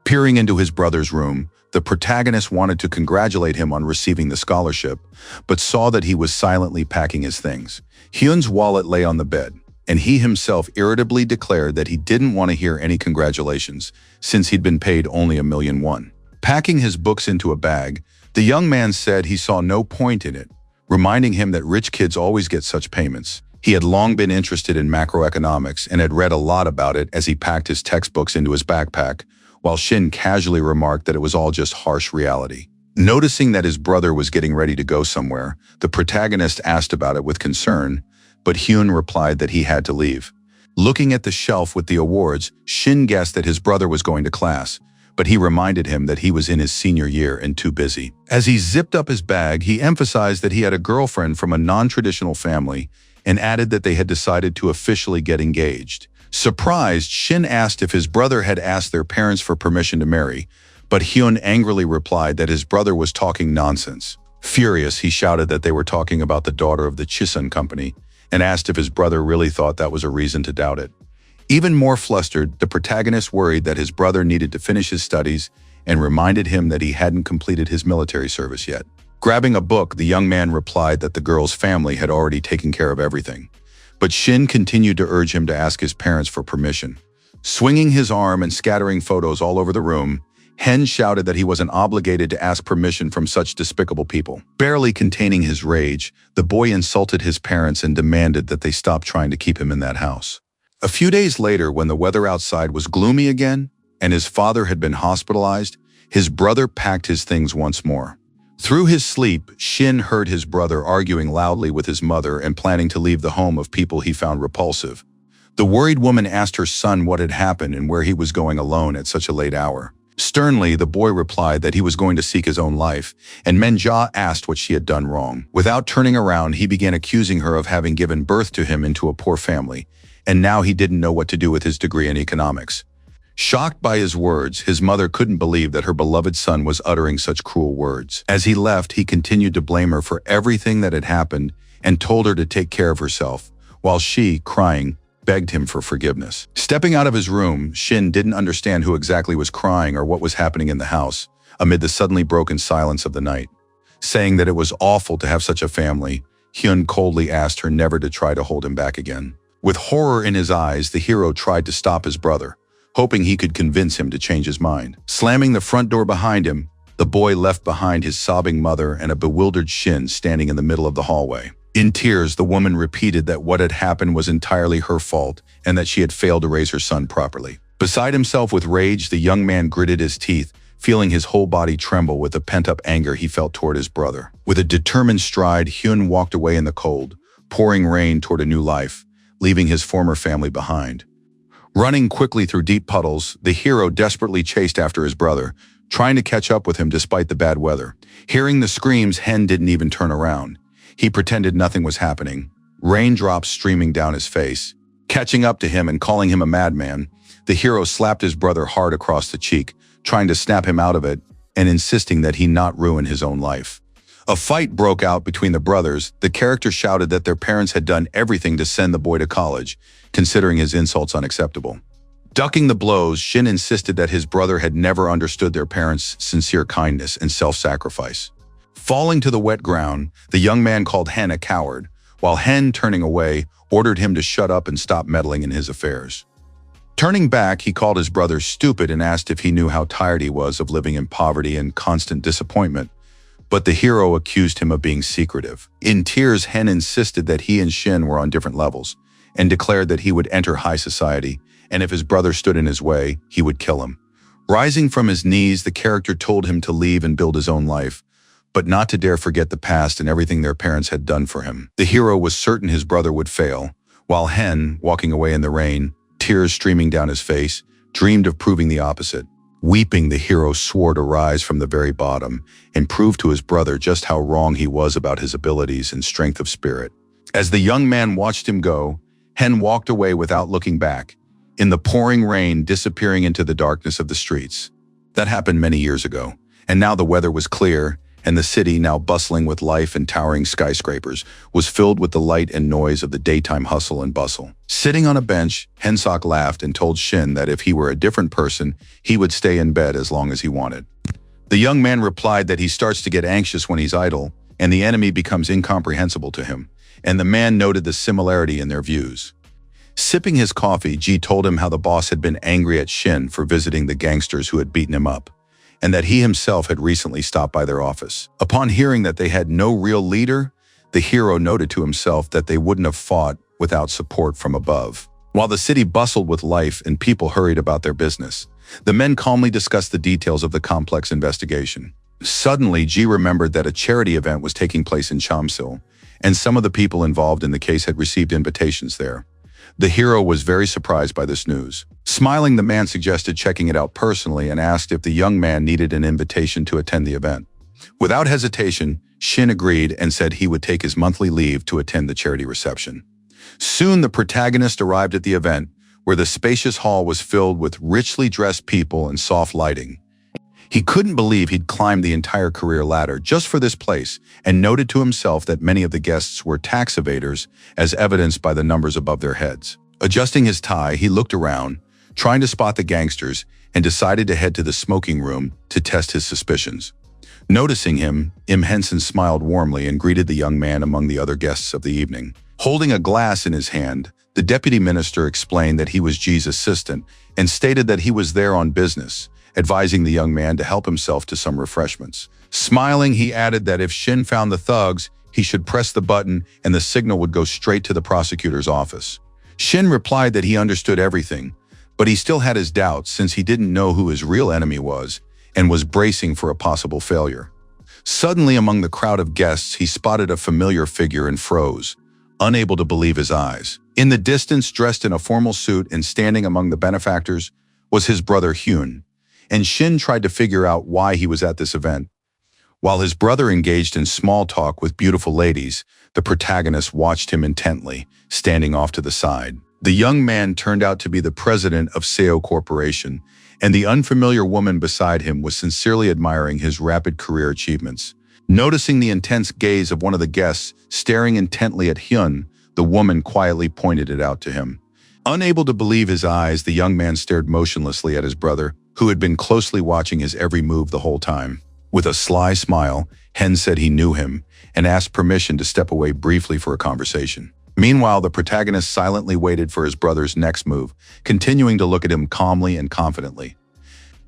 S1: Peering into his brother's room, the protagonist wanted to congratulate him on receiving the scholarship, but saw that he was silently packing his things. Hyun's wallet lay on the bed, and he himself irritably declared that he didn't want to hear any congratulations, since he'd been paid only $1,000,001. Packing his books into a bag, the young man said he saw no point in it, reminding him that rich kids always get such payments. He had long been interested in macroeconomics and had read a lot about it as he packed his textbooks into his backpack, while Shin casually remarked that it was all just harsh reality. Noticing that his brother was getting ready to go somewhere, the protagonist asked about it with concern, but Hyun replied that he had to leave. Looking at the shelf with the awards, Shin guessed that his brother was going to class, but he reminded him that he was in his senior year and too busy. As he zipped up his bag, he emphasized that he had a girlfriend from a non-traditional family and added that they had decided to officially get engaged. Surprised, Shin asked if his brother had asked their parents for permission to marry, but Hyun angrily replied that his brother was talking nonsense. Furious, he shouted that they were talking about the daughter of the Chisun company and asked if his brother really thought that was a reason to doubt it. Even more flustered, the protagonist worried that his brother needed to finish his studies and reminded him that he hadn't completed his military service yet. Grabbing a book, the young man replied that the girl's family had already taken care of everything. But Shin continued to urge him to ask his parents for permission. Swinging his arm and scattering photos all over the room, Hen shouted that he wasn't obligated to ask permission from such despicable people. Barely containing his rage, the boy insulted his parents and demanded that they stop trying to keep him in that house. A few days later, when the weather outside was gloomy again and his father had been hospitalized, his brother packed his things once more. Through his sleep, Shin heard his brother arguing loudly with his mother and planning to leave the home of people he found repulsive. The worried woman asked her son what had happened and where he was going alone at such a late hour. Sternly, the boy replied that he was going to seek his own life, and Menja asked what she had done wrong. Without turning around, he began accusing her of having given birth to him into a poor family, and now he didn't know what to do with his degree in economics. Shocked by his words, his mother couldn't believe that her beloved son was uttering such cruel words. As he left, he continued to blame her for everything that had happened and told her to take care of herself, while she, crying, begged him for forgiveness. Stepping out of his room, Shin didn't understand who exactly was crying or what was happening in the house, amid the suddenly broken silence of the night. Saying that it was awful to have such a family, Hyun coldly asked her never to try to hold him back again. With horror in his eyes, the hero tried to stop his brother, hoping he could convince him to change his mind. Slamming the front door behind him, the boy left behind his sobbing mother and a bewildered Shin standing in the middle of the hallway. In tears, the woman repeated that what had happened was entirely her fault and that she had failed to raise her son properly. Beside himself with rage, the young man gritted his teeth, feeling his whole body tremble with the pent-up anger he felt toward his brother. With a determined stride, Hyun walked away in the cold, pouring rain toward a new life, leaving his former family behind. Running quickly through deep puddles, the hero desperately chased after his brother, trying to catch up with him despite the bad weather. Hearing the screams, Hen didn't even turn around. He pretended nothing was happening, raindrops streaming down his face. Catching up to him and calling him a madman, the hero slapped his brother hard across the cheek, trying to snap him out of it and insisting that he not ruin his own life. A fight broke out between the brothers. The character shouted that their parents had done everything to send the boy to college, considering his insults unacceptable. Ducking the blows, Shin insisted that his brother had never understood their parents' sincere kindness and self-sacrifice. Falling to the wet ground, the young man called Hen a coward, while Hen, turning away, ordered him to shut up and stop meddling in his affairs. Turning back, he called his brother stupid and asked if he knew how tired he was of living in poverty and constant disappointment. But the hero accused him of being secretive. In tears, Hen insisted that he and Shin were on different levels and declared that he would enter high society, and if his brother stood in his way, he would kill him. Rising from his knees, the character told him to leave and build his own life, but not to dare forget the past and everything their parents had done for him. The hero was certain his brother would fail, while Hen, walking away in the rain, tears streaming down his face, dreamed of proving the opposite. Weeping, the hero swore to rise from the very bottom and prove to his brother just how wrong he was about his abilities and strength of spirit. As the young man watched him go, Hen walked away without looking back, in the pouring rain disappearing into the darkness of the streets. That happened many years ago, and now the weather was clear, and the city, now bustling with life and towering skyscrapers, was filled with the light and noise of the daytime hustle and bustle. Sitting on a bench, Hensok laughed and told Shin that if he were a different person, he would stay in bed as long as he wanted. The young man replied that he starts to get anxious when he's idle, and the enemy becomes incomprehensible to him, and the man noted the similarity in their views. Sipping his coffee, Ji told him how the boss had been angry at Shin for visiting the gangsters who had beaten him up, and that he himself had recently stopped by their office. Upon hearing that they had no real leader, the hero noted to himself that they wouldn't have fought without support from above. While the city bustled with life and people hurried about their business, the men calmly discussed the details of the complex investigation. Suddenly, Ji remembered that a charity event was taking place in Chamsil, and some of the people involved in the case had received invitations there. The hero was very surprised by this news. Smiling, the man suggested checking it out personally and asked if the young man needed an invitation to attend the event. Without hesitation, Shin agreed and said he would take his monthly leave to attend the charity reception. Soon, the protagonist arrived at the event, where the spacious hall was filled with richly dressed people and soft lighting. He couldn't believe he'd climbed the entire career ladder just for this place, and noted to himself that many of the guests were tax evaders, as evidenced by the numbers above their heads. Adjusting his tie, he looked around, trying to spot the gangsters, and decided to head to the smoking room to test his suspicions. Noticing him, Im Henson smiled warmly and greeted the young man among the other guests of the evening. Holding a glass in his hand, the deputy minister explained that he was Ji's assistant and stated that he was there on business, advising the young man to help himself to some refreshments. Smiling, he added that if Shin found the thugs, he should press the button and the signal would go straight to the prosecutor's office. Shin replied that he understood everything, but he still had his doubts since he didn't know who his real enemy was and was bracing for a possible failure. Suddenly, among the crowd of guests, he spotted a familiar figure and froze, unable to believe his eyes. In the distance, dressed in a formal suit and standing among the benefactors, was his brother Hyun, and Shin tried to figure out why he was at this event. While his brother engaged in small talk with beautiful ladies, the protagonist watched him intently, standing off to the side. The young man turned out to be the president of Seo Corporation, and the unfamiliar woman beside him was sincerely admiring his rapid career achievements. Noticing the intense gaze of one of the guests staring intently at Hyun, the woman quietly pointed it out to him. Unable to believe his eyes, the young man stared motionlessly at his brother, who had been closely watching his every move the whole time. With a sly smile, Hen said he knew him and asked permission to step away briefly for a conversation. Meanwhile, the protagonist silently waited for his brother's next move, continuing to look at him calmly and confidently.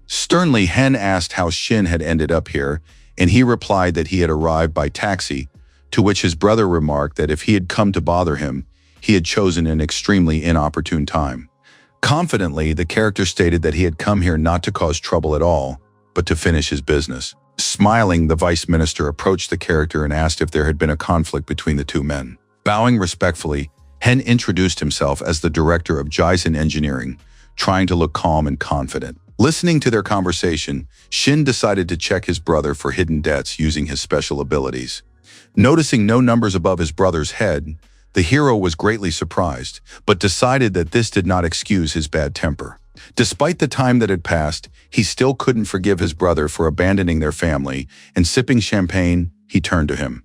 S1: Sternly, Hen asked how Shin had ended up here, and he replied that he had arrived by taxi, to which his brother remarked that if he had come to bother him, he had chosen an extremely inopportune time. Confidently, the character stated that he had come here not to cause trouble at all, but to finish his business. Smiling, the vice minister approached the character and asked if there had been a conflict between the two men. Bowing respectfully, Hen introduced himself as the director of Jisen Engineering, trying to look calm and confident. Listening to their conversation, Shin decided to check his brother for hidden debts using his special abilities. Noticing no numbers above his brother's head, the hero was greatly surprised, but decided that this did not excuse his bad temper. Despite the time that had passed, he still couldn't forgive his brother for abandoning their family, and sipping champagne, he turned to him.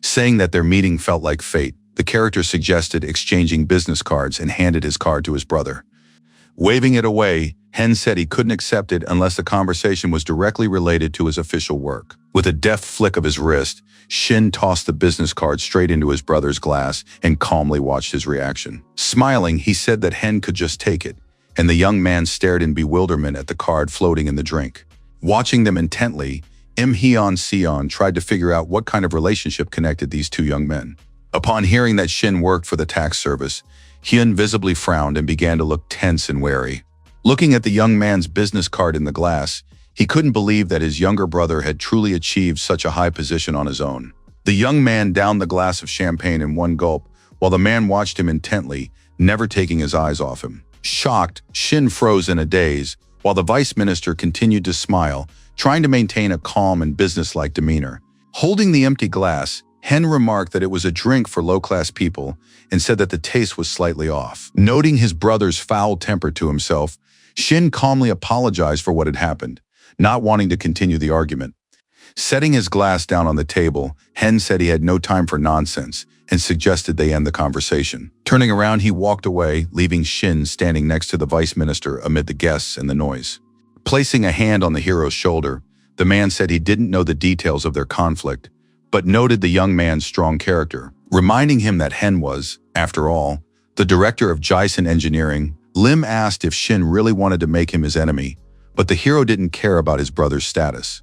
S1: Saying that their meeting felt like fate, the character suggested exchanging business cards and handed his card to his brother. Waving it away, Hen said he couldn't accept it unless the conversation was directly related to his official work. With a deft flick of his wrist, Shin tossed the business card straight into his brother's glass and calmly watched his reaction. Smiling, he said that Hen could just take it, and the young man stared in bewilderment at the card floating in the drink. Watching them intently, Hyun-seon tried to figure out what kind of relationship connected these two young men. Upon hearing that Shin worked for the tax service, Hyun visibly frowned and began to look tense and wary. Looking at the young man's business card in the glass, he couldn't believe that his younger brother had truly achieved such a high position on his own. The young man downed the glass of champagne in one gulp, while the man watched him intently, never taking his eyes off him. Shocked, Shin froze in a daze, while the vice minister continued to smile, trying to maintain a calm and businesslike demeanor. Holding the empty glass, Hen remarked that it was a drink for low-class people and said that the taste was slightly off. Noting his brother's foul temper to himself, Shin calmly apologized for what had happened, not wanting to continue the argument. Setting his glass down on the table, Hen said he had no time for nonsense and suggested they end the conversation. Turning around, he walked away, leaving Shin standing next to the vice minister amid the guests and the noise. Placing a hand on the hero's shoulder, the man said he didn't know the details of their conflict, but noted the young man's strong character, reminding him that Hen was, after all, the director of Jason Engineering. Lim asked if Shin really wanted to make him his enemy, but the hero didn't care about his brother's status.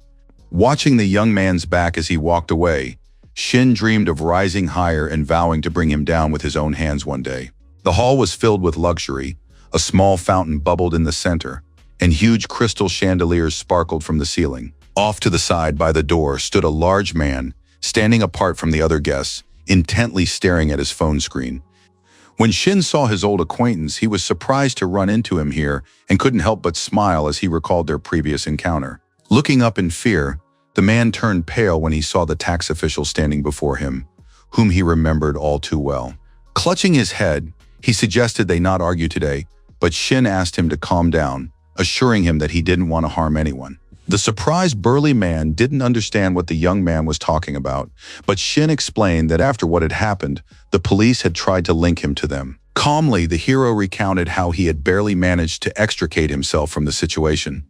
S1: Watching the young man's back as he walked away, Shin dreamed of rising higher and vowing to bring him down with his own hands one day. The hall was filled with luxury. A small fountain bubbled in the center, and huge crystal chandeliers sparkled from the ceiling. Off to the side by the door stood a large man, standing apart from the other guests, intently staring at his phone screen. When Shin saw his old acquaintance, he was surprised to run into him here and couldn't help but smile as he recalled their previous encounter. Looking up in fear, the man turned pale when he saw the tax official standing before him, whom he remembered all too well. Clutching his head, he suggested they not argue today, but Shin asked him to calm down, assuring him that he didn't want to harm anyone. The surprised burly man didn't understand what the young man was talking about, but Shin explained that after what had happened, the police had tried to link him to them. Calmly, the hero recounted how he had barely managed to extricate himself from the situation.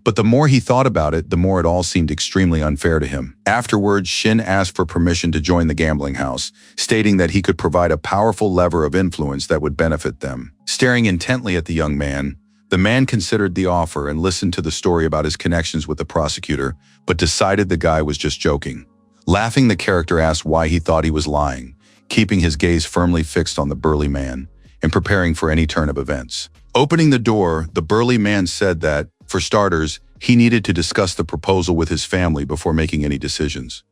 S1: But the more he thought about it, the more it all seemed extremely unfair to him. Afterwards, Shin asked for permission to join the gambling house, stating that he could provide a powerful lever of influence that would benefit them. Staring intently at the young man, the man considered the offer and listened to the story about his connections with the prosecutor, but decided the guy was just joking. Laughing, the character asked why he thought he was lying, keeping his gaze firmly fixed on the burly man and preparing for any turn of events. Opening the door, the burly man said that, for starters, he needed to discuss the proposal with his family before making any decisions.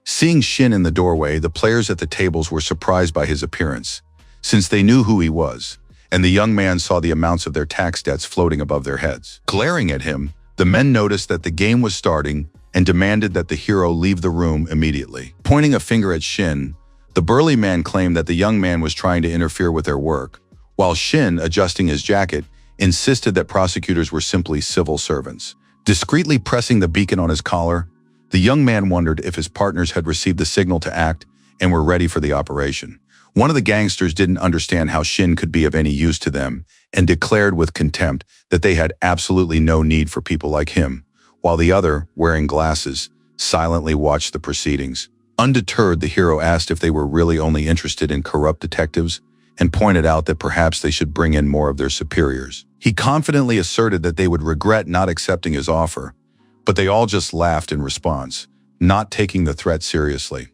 S1: Seeing Shin in the doorway, the players at the tables were surprised by his appearance, since they knew who he was, and the young man saw the amounts of their tax debts floating above their heads. Glaring at him, the men noticed that the game was starting and demanded that the hero leave the room immediately. Pointing a finger at Shin, the burly man claimed that the young man was trying to interfere with their work, while Shin, adjusting his jacket, insisted that prosecutors were simply civil servants. Discreetly pressing the beacon on his collar, the young man wondered if his partners had received the signal to act and were ready for the operation. One of the gangsters didn't understand how Shin could be of any use to them and declared with contempt that they had absolutely no need for people like him, while the other, wearing glasses, silently watched the proceedings. Undeterred, the hero asked if they were really only interested in corrupt detectives and pointed out that perhaps they should bring in more of their superiors. He confidently asserted that they would regret not accepting his offer, but they all just laughed in response, not taking the threat seriously.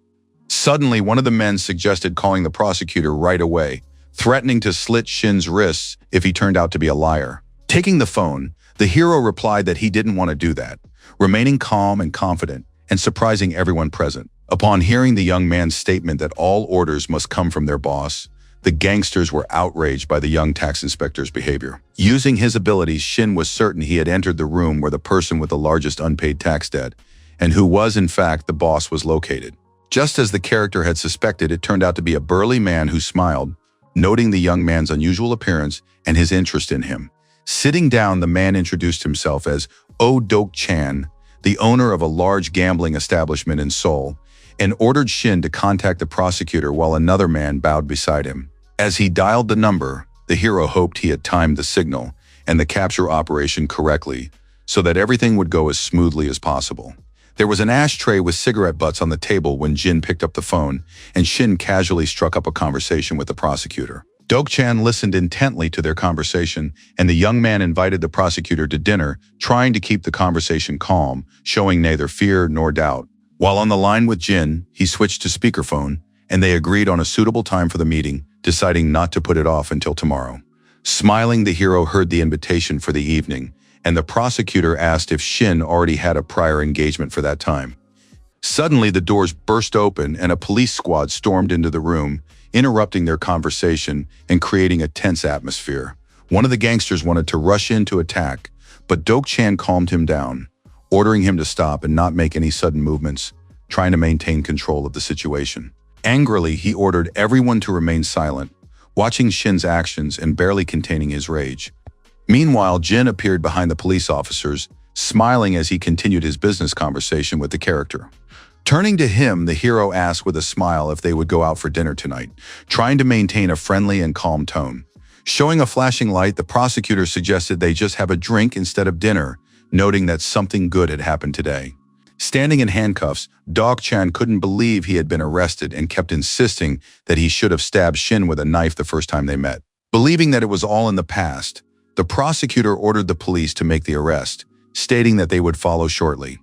S1: Suddenly, one of the men suggested calling the prosecutor right away, threatening to slit Shin's wrists if he turned out to be a liar. Taking the phone, the hero replied that he didn't want to do that, remaining calm and confident and surprising everyone present. Upon hearing the young man's statement that all orders must come from their boss, the gangsters were outraged by the young tax inspector's behavior. Using his abilities, Shin was certain he had entered the room where the person with the largest unpaid tax debt, and who was in fact the boss, was located. Just as the character had suspected, it turned out to be a burly man who smiled, noting the young man's unusual appearance and his interest in him. Sitting down, the man introduced himself as Oh Dok-chan, the owner of a large gambling establishment in Seoul, and ordered Shin to contact the prosecutor while another man bowed beside him. As he dialed the number, the hero hoped he had timed the signal and the capture operation correctly so that everything would go as smoothly as possible. There was an ashtray with cigarette butts on the table when Jin picked up the phone, and Shin casually struck up a conversation with the prosecutor. Dok-chan listened intently to their conversation, and the young man invited the prosecutor to dinner, trying to keep the conversation calm, showing neither fear nor doubt. While on the line with Jin, he switched to speakerphone, and they agreed on a suitable time for the meeting, deciding not to put it off until tomorrow. Smiling, the hero heard the invitation for the evening, and the prosecutor asked if Shin already had a prior engagement for that time. Suddenly, the doors burst open and a police squad stormed into the room, interrupting their conversation and creating a tense atmosphere. One of the gangsters wanted to rush in to attack, but Dok-chan calmed him down, ordering him to stop and not make any sudden movements, trying to maintain control of the situation. Angrily, he ordered everyone to remain silent, watching Shin's actions and barely containing his rage. Meanwhile, Jin appeared behind the police officers, smiling as he continued his business conversation with the character. Turning to him, the hero asked with a smile if they would go out for dinner tonight, trying to maintain a friendly and calm tone. Showing a flashing light, the prosecutor suggested they just have a drink instead of dinner, noting that something good had happened today. Standing in handcuffs, Dok-chan couldn't believe he had been arrested and kept insisting that he should have stabbed Shin with a knife the first time they met. Believing that it was all in the past, the prosecutor ordered the police to make the arrest, stating that they would follow shortly.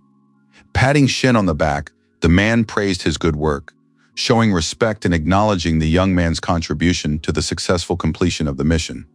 S1: Patting Shin on the back, the man praised his good work, showing respect and acknowledging the young man's contribution to the successful completion of the mission.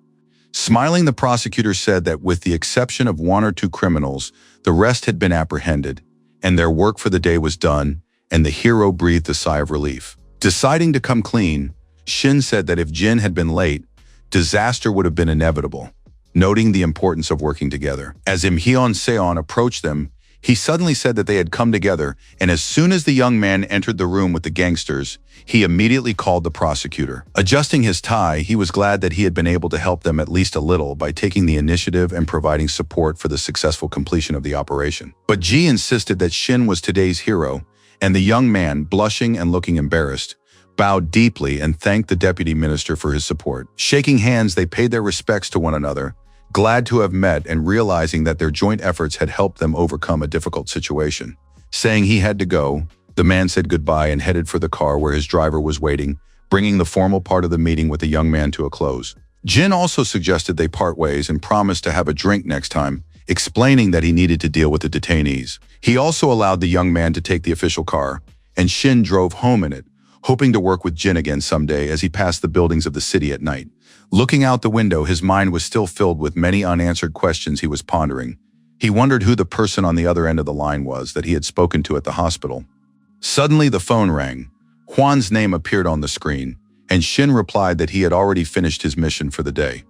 S1: Smiling, the prosecutor said that with the exception of 1 or 2 criminals, the rest had been apprehended, and their work for the day was done, and the hero breathed a sigh of relief. Deciding to come clean, Shin said that if Jin had been late, disaster would have been inevitable, noting the importance of working together. As Im Hyun-seon approached them, he suddenly said that they had come together, and as soon as the young man entered the room with the gangsters, he immediately called the prosecutor. Adjusting his tie, he was glad that he had been able to help them at least a little by taking the initiative and providing support for the successful completion of the operation. But Ji insisted that Shin was today's hero, and the young man, blushing and looking embarrassed, bowed deeply and thanked the deputy minister for his support. Shaking hands, they paid their respects to one another, glad to have met and realizing that their joint efforts had helped them overcome a difficult situation. Saying he had to go, the man said goodbye and headed for the car where his driver was waiting, bringing the formal part of the meeting with the young man to a close. Jin also suggested they part ways and promised to have a drink next time, explaining that he needed to deal with the detainees. He also allowed the young man to take the official car, and Shin drove home in it, hoping to work with Jin again someday as he passed the buildings of the city at night. Looking out the window, his mind was still filled with many unanswered questions he was pondering. He wondered who the person on the other end of the line was that he had spoken to at the hospital. Suddenly, the phone rang. Hwan's name appeared on the screen, and Shin replied that he had already finished his mission for the day.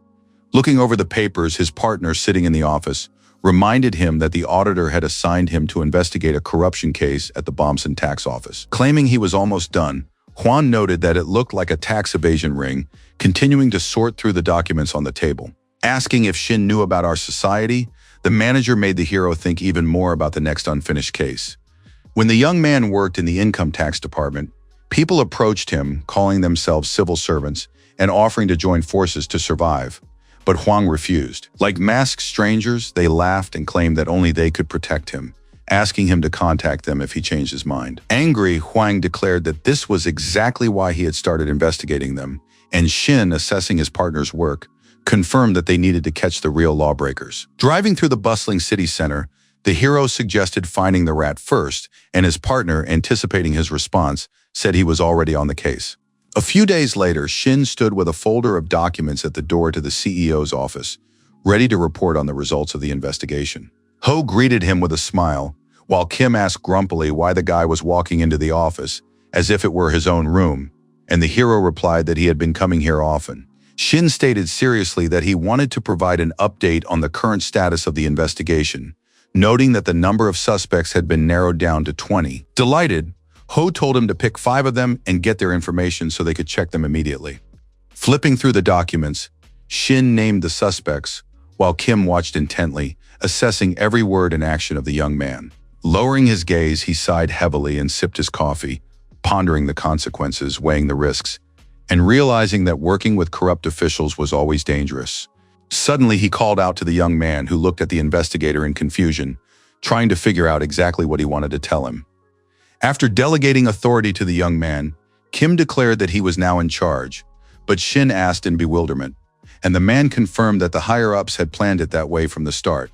S1: Looking over the papers, his partner sitting in the office reminded him that the auditor had assigned him to investigate a corruption case at the Bomson tax office. Claiming he was almost done, Hwan noted that it looked like a tax evasion ring, continuing to sort through the documents on the table. Asking if Shin knew about our society, the manager made the hero think even more about the next unfinished case. When the young man worked in the income tax department, people approached him, calling themselves civil servants and offering to join forces to survive. But Hwang refused. Like masked strangers, they laughed and claimed that only they could protect him, asking him to contact them if he changed his mind. Angry, Hwang declared that this was exactly why he had started investigating them, and Shin, assessing his partner's work, confirmed that they needed to catch the real lawbreakers. Driving through the bustling city center, the hero suggested finding the rat first, and his partner, anticipating his response, said he was already on the case. A few days later, Shin stood with a folder of documents at the door to the CEO's office, ready to report on the results of the investigation. Ho greeted him with a smile, while Kim asked grumpily why the guy was walking into the office, as if it were his own room, and the hero replied that he had been coming here often. Shin stated seriously that he wanted to provide an update on the current status of the investigation, noting that the number of suspects had been narrowed down to 20. Delighted, Ho told him to pick 5 of them and get their information so they could check them immediately. Flipping through the documents, Shin named the suspects, while Kim watched intently, assessing every word and action of the young man. Lowering his gaze, he sighed heavily and sipped his coffee, pondering the consequences, weighing the risks, and realizing that working with corrupt officials was always dangerous. Suddenly, he called out to the young man, who looked at the investigator in confusion, trying to figure out exactly what he wanted to tell him. After delegating authority to the young man, Kim declared that he was now in charge, but Shin asked in bewilderment, and the man confirmed that the higher-ups had planned it that way from the start.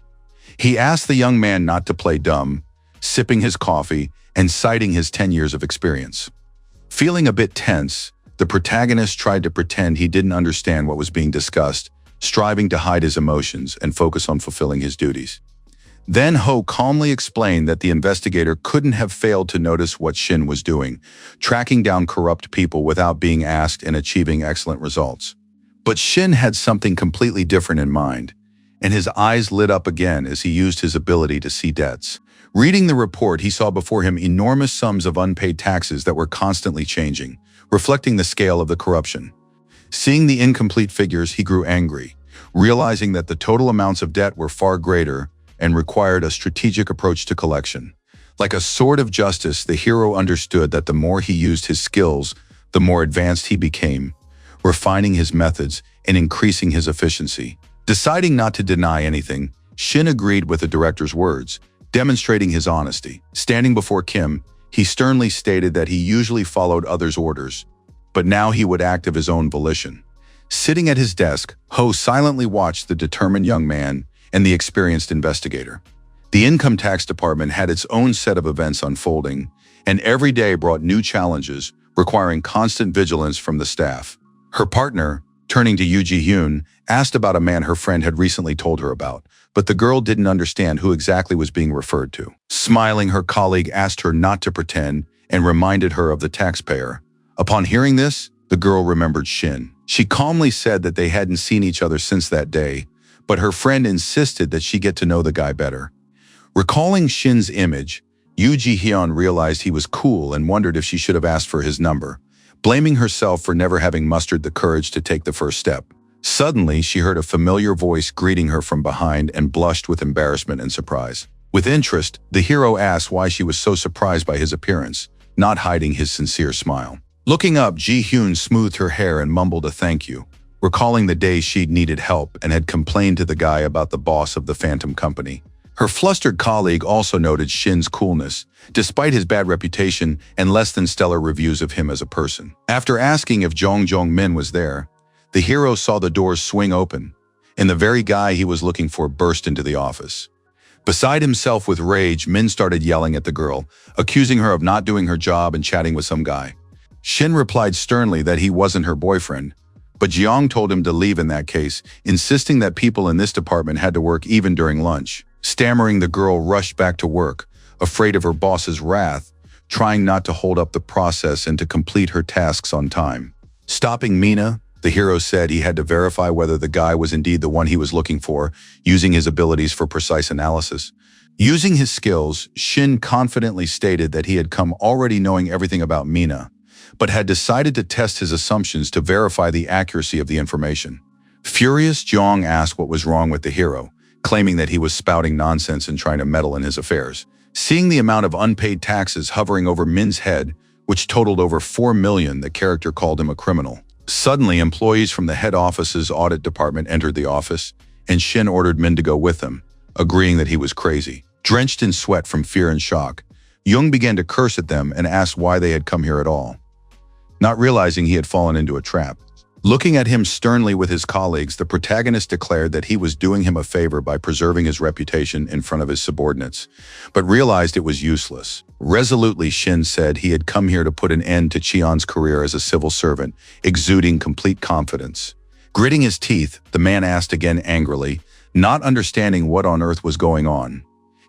S1: He asked the young man not to play dumb, sipping his coffee and citing his 10 years of experience. Feeling a bit tense, the protagonist tried to pretend he didn't understand what was being discussed, striving to hide his emotions and focus on fulfilling his duties. Then Ho calmly explained that the investigator couldn't have failed to notice what Shin was doing, tracking down corrupt people without being asked and achieving excellent results. But Shin had something completely different in mind, and his eyes lit up again as he used his ability to see debts. Reading the report, he saw before him enormous sums of unpaid taxes that were constantly changing, reflecting the scale of the corruption. Seeing the incomplete figures, he grew angry, realizing that the total amounts of debt were far greater and required a strategic approach to collection. Like a sword of justice, the hero understood that the more he used his skills, the more advanced he became, refining his methods and increasing his efficiency. Deciding not to deny anything, Shin agreed with the director's words, demonstrating his honesty. Standing before Kim, he sternly stated that he usually followed others' orders, but now he would act of his own volition. Sitting at his desk, Ho silently watched the determined young man and the experienced investigator. The income tax department had its own set of events unfolding, and every day brought new challenges, requiring constant vigilance from the staff. Her partner, turning to Yoo Ji-hyun, asked about a man her friend had recently told her about, but the girl didn't understand who exactly was being referred to. Smiling, her colleague asked her not to pretend and reminded her of the taxpayer. Upon hearing this, the girl remembered Shin. She calmly said that they hadn't seen each other since that day, but her friend insisted that she get to know the guy better. Recalling Shin's image, Yoo Ji-hyun realized he was cool and wondered if she should have asked for his number, blaming herself for never having mustered the courage to take the first step. Suddenly, she heard a familiar voice greeting her from behind and blushed with embarrassment and surprise. With interest, the hero asked why she was so surprised by his appearance, not hiding his sincere smile. Looking up, Ji-hyun smoothed her hair and mumbled a thank you, recalling the day she'd needed help and had complained to the guy about the boss of the Phantom Company. Her flustered colleague also noted Shin's coolness, despite his bad reputation and less than stellar reviews of him as a person. After asking if Jong Jong-min was there, the hero saw the doors swing open, and the very guy he was looking for burst into the office. Beside himself with rage, Min started yelling at the girl, accusing her of not doing her job and chatting with some guy. Shin replied sternly that he wasn't her boyfriend, but Jeong told him to leave in that case, insisting that people in this department had to work even during lunch. Stammering, the girl rushed back to work, afraid of her boss's wrath, trying not to hold up the process and to complete her tasks on time. Stopping Mina, the hero said he had to verify whether the guy was indeed the one he was looking for, using his abilities for precise analysis. Using his skills, Shin confidently stated that he had come already knowing everything about Mina, but had decided to test his assumptions to verify the accuracy of the information. Furious, Jeong asked what was wrong with the hero, claiming that he was spouting nonsense and trying to meddle in his affairs. Seeing the amount of unpaid taxes hovering over Min's head, which totaled over 4 million, the character called him a criminal. Suddenly, employees from the head office's audit department entered the office, and Shin ordered Min to go with them, agreeing that he was crazy. Drenched in sweat from fear and shock, Jung began to curse at them and asked why they had come here at all, not realizing he had fallen into a trap. Looking at him sternly with his colleagues, the protagonist declared that he was doing him a favor by preserving his reputation in front of his subordinates, but realized it was useless. Resolutely, Shin said he had come here to put an end to Cheon's career as a civil servant, exuding complete confidence. Gritting his teeth, the man asked again angrily, not understanding what on earth was going on.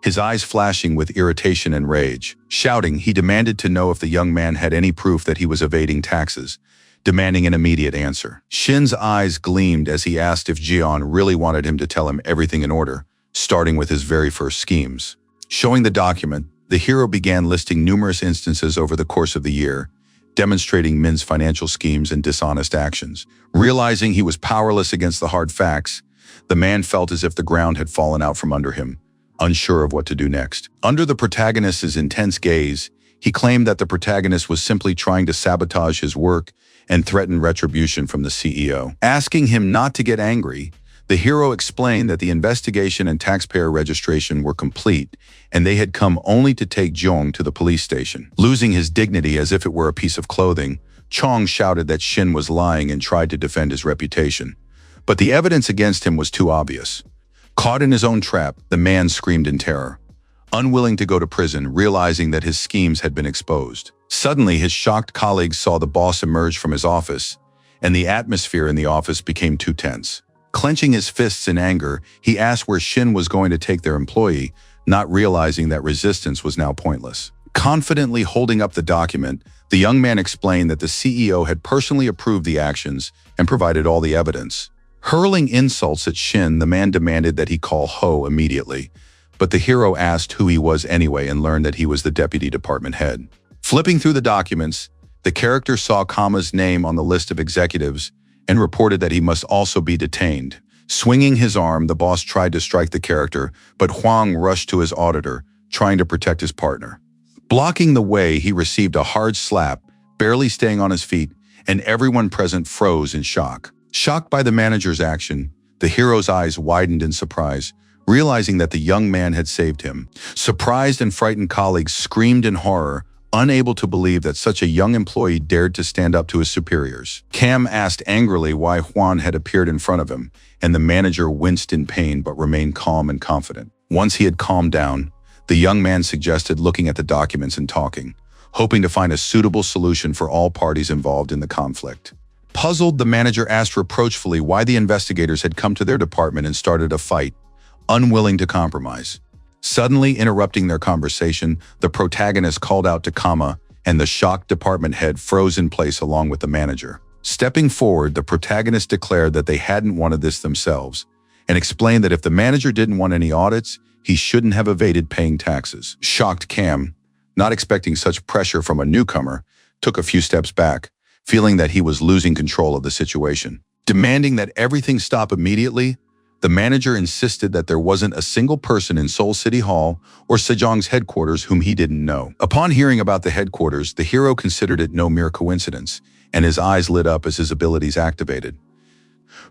S1: His eyes flashing with irritation and rage. Shouting, he demanded to know if the young man had any proof that he was evading taxes, demanding an immediate answer. Shin's eyes gleamed as he asked if Jeon really wanted him to tell him everything in order, starting with his very first schemes. Showing the document, the hero began listing numerous instances over the course of the year, demonstrating Min's financial schemes and dishonest actions. Realizing he was powerless against the hard facts, the man felt as if the ground had fallen out from under him, unsure of what to do next. Under the protagonist's intense gaze, he claimed that the protagonist was simply trying to sabotage his work and threaten retribution from the CEO. Asking him not to get angry, The hero explained that the investigation and taxpayer registration were complete, and they had come only to take Jong to the police station. Losing his dignity as if it were a piece of clothing, Chong shouted that Shin was lying and tried to defend his reputation. But the evidence against him was too obvious. Caught in his own trap, the man screamed in terror, unwilling to go to prison, realizing that his schemes had been exposed. Suddenly, his shocked colleagues saw the boss emerge from his office, and the atmosphere in the office became too tense. Clenching his fists in anger, he asked where Shin was going to take their employee, not realizing that resistance was now pointless. Confidently holding up the document, the young man explained that the CEO had personally approved the actions and provided all the evidence. Hurling insults at Shin, the man demanded that he call Ho immediately, but the hero asked who he was anyway and learned that he was the deputy department head. Flipping through the documents, the character saw Kama's name on the list of executives and reported that he must also be detained. Swinging his arm, the boss tried to strike the character, but Huang rushed to his auditor, trying to protect his partner. Blocking the way, he received a hard slap, barely staying on his feet, and everyone present froze in shock. Shocked by the manager's action, the hero's eyes widened in surprise, realizing that the young man had saved him. Surprised and frightened colleagues screamed in horror, unable to believe that such a young employee dared to stand up to his superiors. Cam asked angrily why Juan had appeared in front of him, and the manager winced in pain but remained calm and confident. Once he had calmed down, the young man suggested looking at the documents and talking, hoping to find a suitable solution for all parties involved in the conflict. Puzzled, the manager asked reproachfully why the investigators had come to their department and started a fight, unwilling to compromise. Suddenly interrupting their conversation, the protagonist called out to Kama, and the shocked department head froze in place along with the manager. Stepping forward, the protagonist declared that they hadn't wanted this themselves, and explained that if the manager didn't want any audits, he shouldn't have evaded paying taxes. Shocked Cam, not expecting such pressure from a newcomer, took a few steps back, feeling that he was losing control of the situation. Demanding that everything stop immediately, the manager insisted that there wasn't a single person in Seoul City Hall or Sejong's headquarters whom he didn't know. Upon hearing about the headquarters, the hero considered it no mere coincidence, and his eyes lit up as his abilities activated.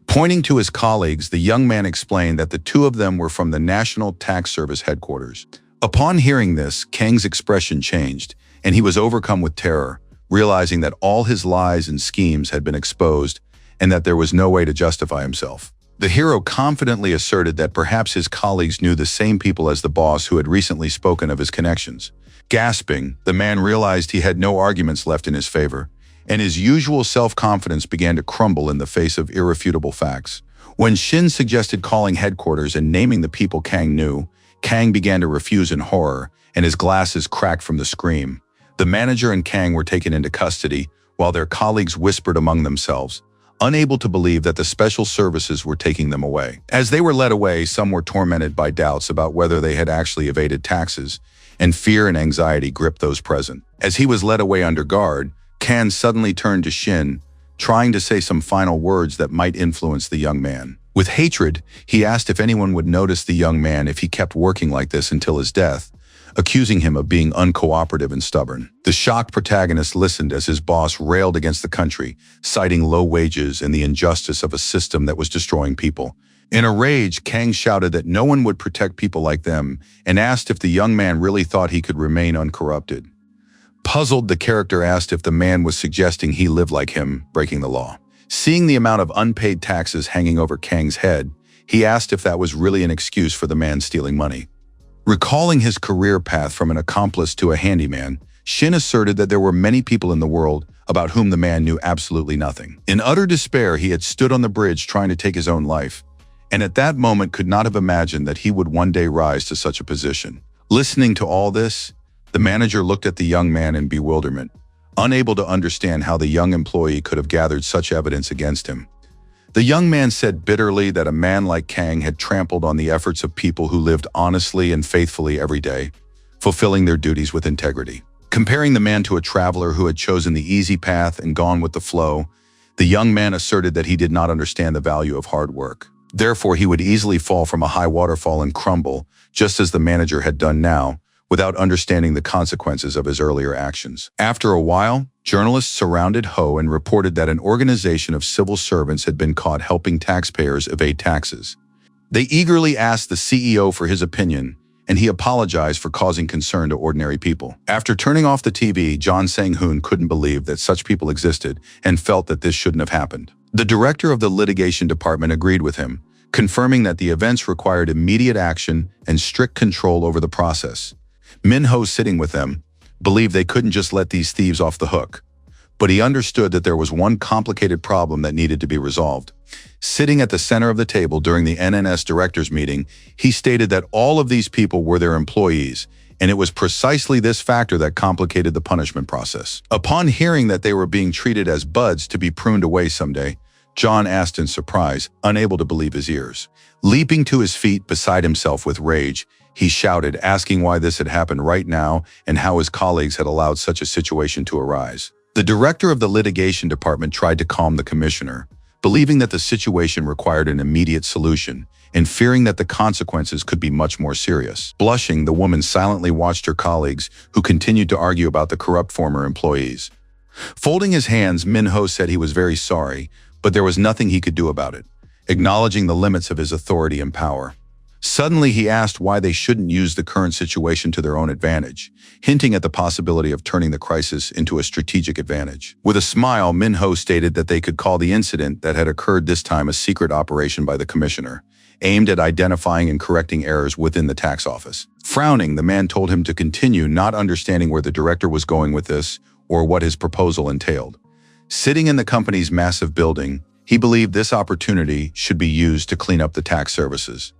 S1: Pointing to his colleagues, the young man explained that the two of them were from the National Tax Service headquarters. Upon hearing this, Kang's expression changed, and he was overcome with terror, realizing that all his lies and schemes had been exposed and that there was no way to justify himself. The hero confidently asserted that perhaps his colleagues knew the same people as the boss who had recently spoken of his connections. Gasping, the man realized he had no arguments left in his favor, and his usual self-confidence began to crumble in the face of irrefutable facts. When Shin suggested calling headquarters and naming the people Kang knew, Kang began to refuse in horror, and his glasses cracked from the scream. The manager and Kang were taken into custody, while their colleagues whispered among themselves, unable to believe that the special services were taking them away. As they were led away, some were tormented by doubts about whether they had actually evaded taxes, and fear and anxiety gripped those present. As he was led away under guard, Kan suddenly turned to Shin, trying to say some final words that might influence the young man. With hatred, he asked if anyone would notice the young man if he kept working like this until his death, accusing him of being uncooperative and stubborn. The shocked protagonist listened as his boss railed against the country, citing low wages and the injustice of a system that was destroying people. In a rage, Kang shouted that no one would protect people like them and asked if the young man really thought he could remain uncorrupted. Puzzled, the character asked if the man was suggesting he lived like him, breaking the law. Seeing the amount of unpaid taxes hanging over Kang's head, he asked if that was really an excuse for the man stealing money. Recalling his career path from an accomplice to a handyman, Shin asserted that there were many people in the world about whom the man knew absolutely nothing. In utter despair, he had stood on the bridge trying to take his own life, and at that moment could not have imagined that he would one day rise to such a position. Listening to all this, the manager looked at the young man in bewilderment, unable to understand how the young employee could have gathered such evidence against him. The young man said bitterly that a man like Kang had trampled on the efforts of people who lived honestly and faithfully every day, fulfilling their duties with integrity. Comparing the man to a traveler who had chosen the easy path and gone with the flow, the young man asserted that he did not understand the value of hard work. Therefore, he would easily fall from a high waterfall and crumble, just as the manager had done now, without understanding the consequences of his earlier actions. After a while, journalists surrounded Ho and reported that an organization of civil servants had been caught helping taxpayers evade taxes. They eagerly asked the CEO for his opinion, and he apologized for causing concern to ordinary people. After turning off the TV, John Sang-hoon couldn't believe that such people existed and felt that this shouldn't have happened. The director of the litigation department agreed with him, confirming that the events required immediate action and strict control over the process. Min-ho, sitting with them, believed they couldn't just let these thieves off the hook. But he understood that there was one complicated problem that needed to be resolved. Sitting at the center of the table during the NNS directors meeting, he stated that all of these people were their employees, and it was precisely this factor that complicated the punishment process. Upon hearing that they were being treated as buds to be pruned away someday, John asked in surprise, unable to believe his ears. Leaping to his feet beside himself with rage, he shouted, asking why this had happened right now and how his colleagues had allowed such a situation to arise. The director of the litigation department tried to calm the commissioner, believing that the situation required an immediate solution and fearing that the consequences could be much more serious. Blushing, the woman silently watched her colleagues, who continued to argue about the corrupt former employees. Folding his hands, Min-ho said he was very sorry, but there was nothing he could do about it, acknowledging the limits of his authority and power. Suddenly, he asked why they shouldn't use the current situation to their own advantage, hinting at the possibility of turning the crisis into a strategic advantage. With a smile, Min-ho stated that they could call the incident that had occurred this time a secret operation by the commissioner, aimed at identifying and correcting errors within the tax office. Frowning, the man told him to continue, not understanding where the director was going with this or what his proposal entailed. Sitting in the company's massive building, he believed this opportunity should be used to clean up the tax services.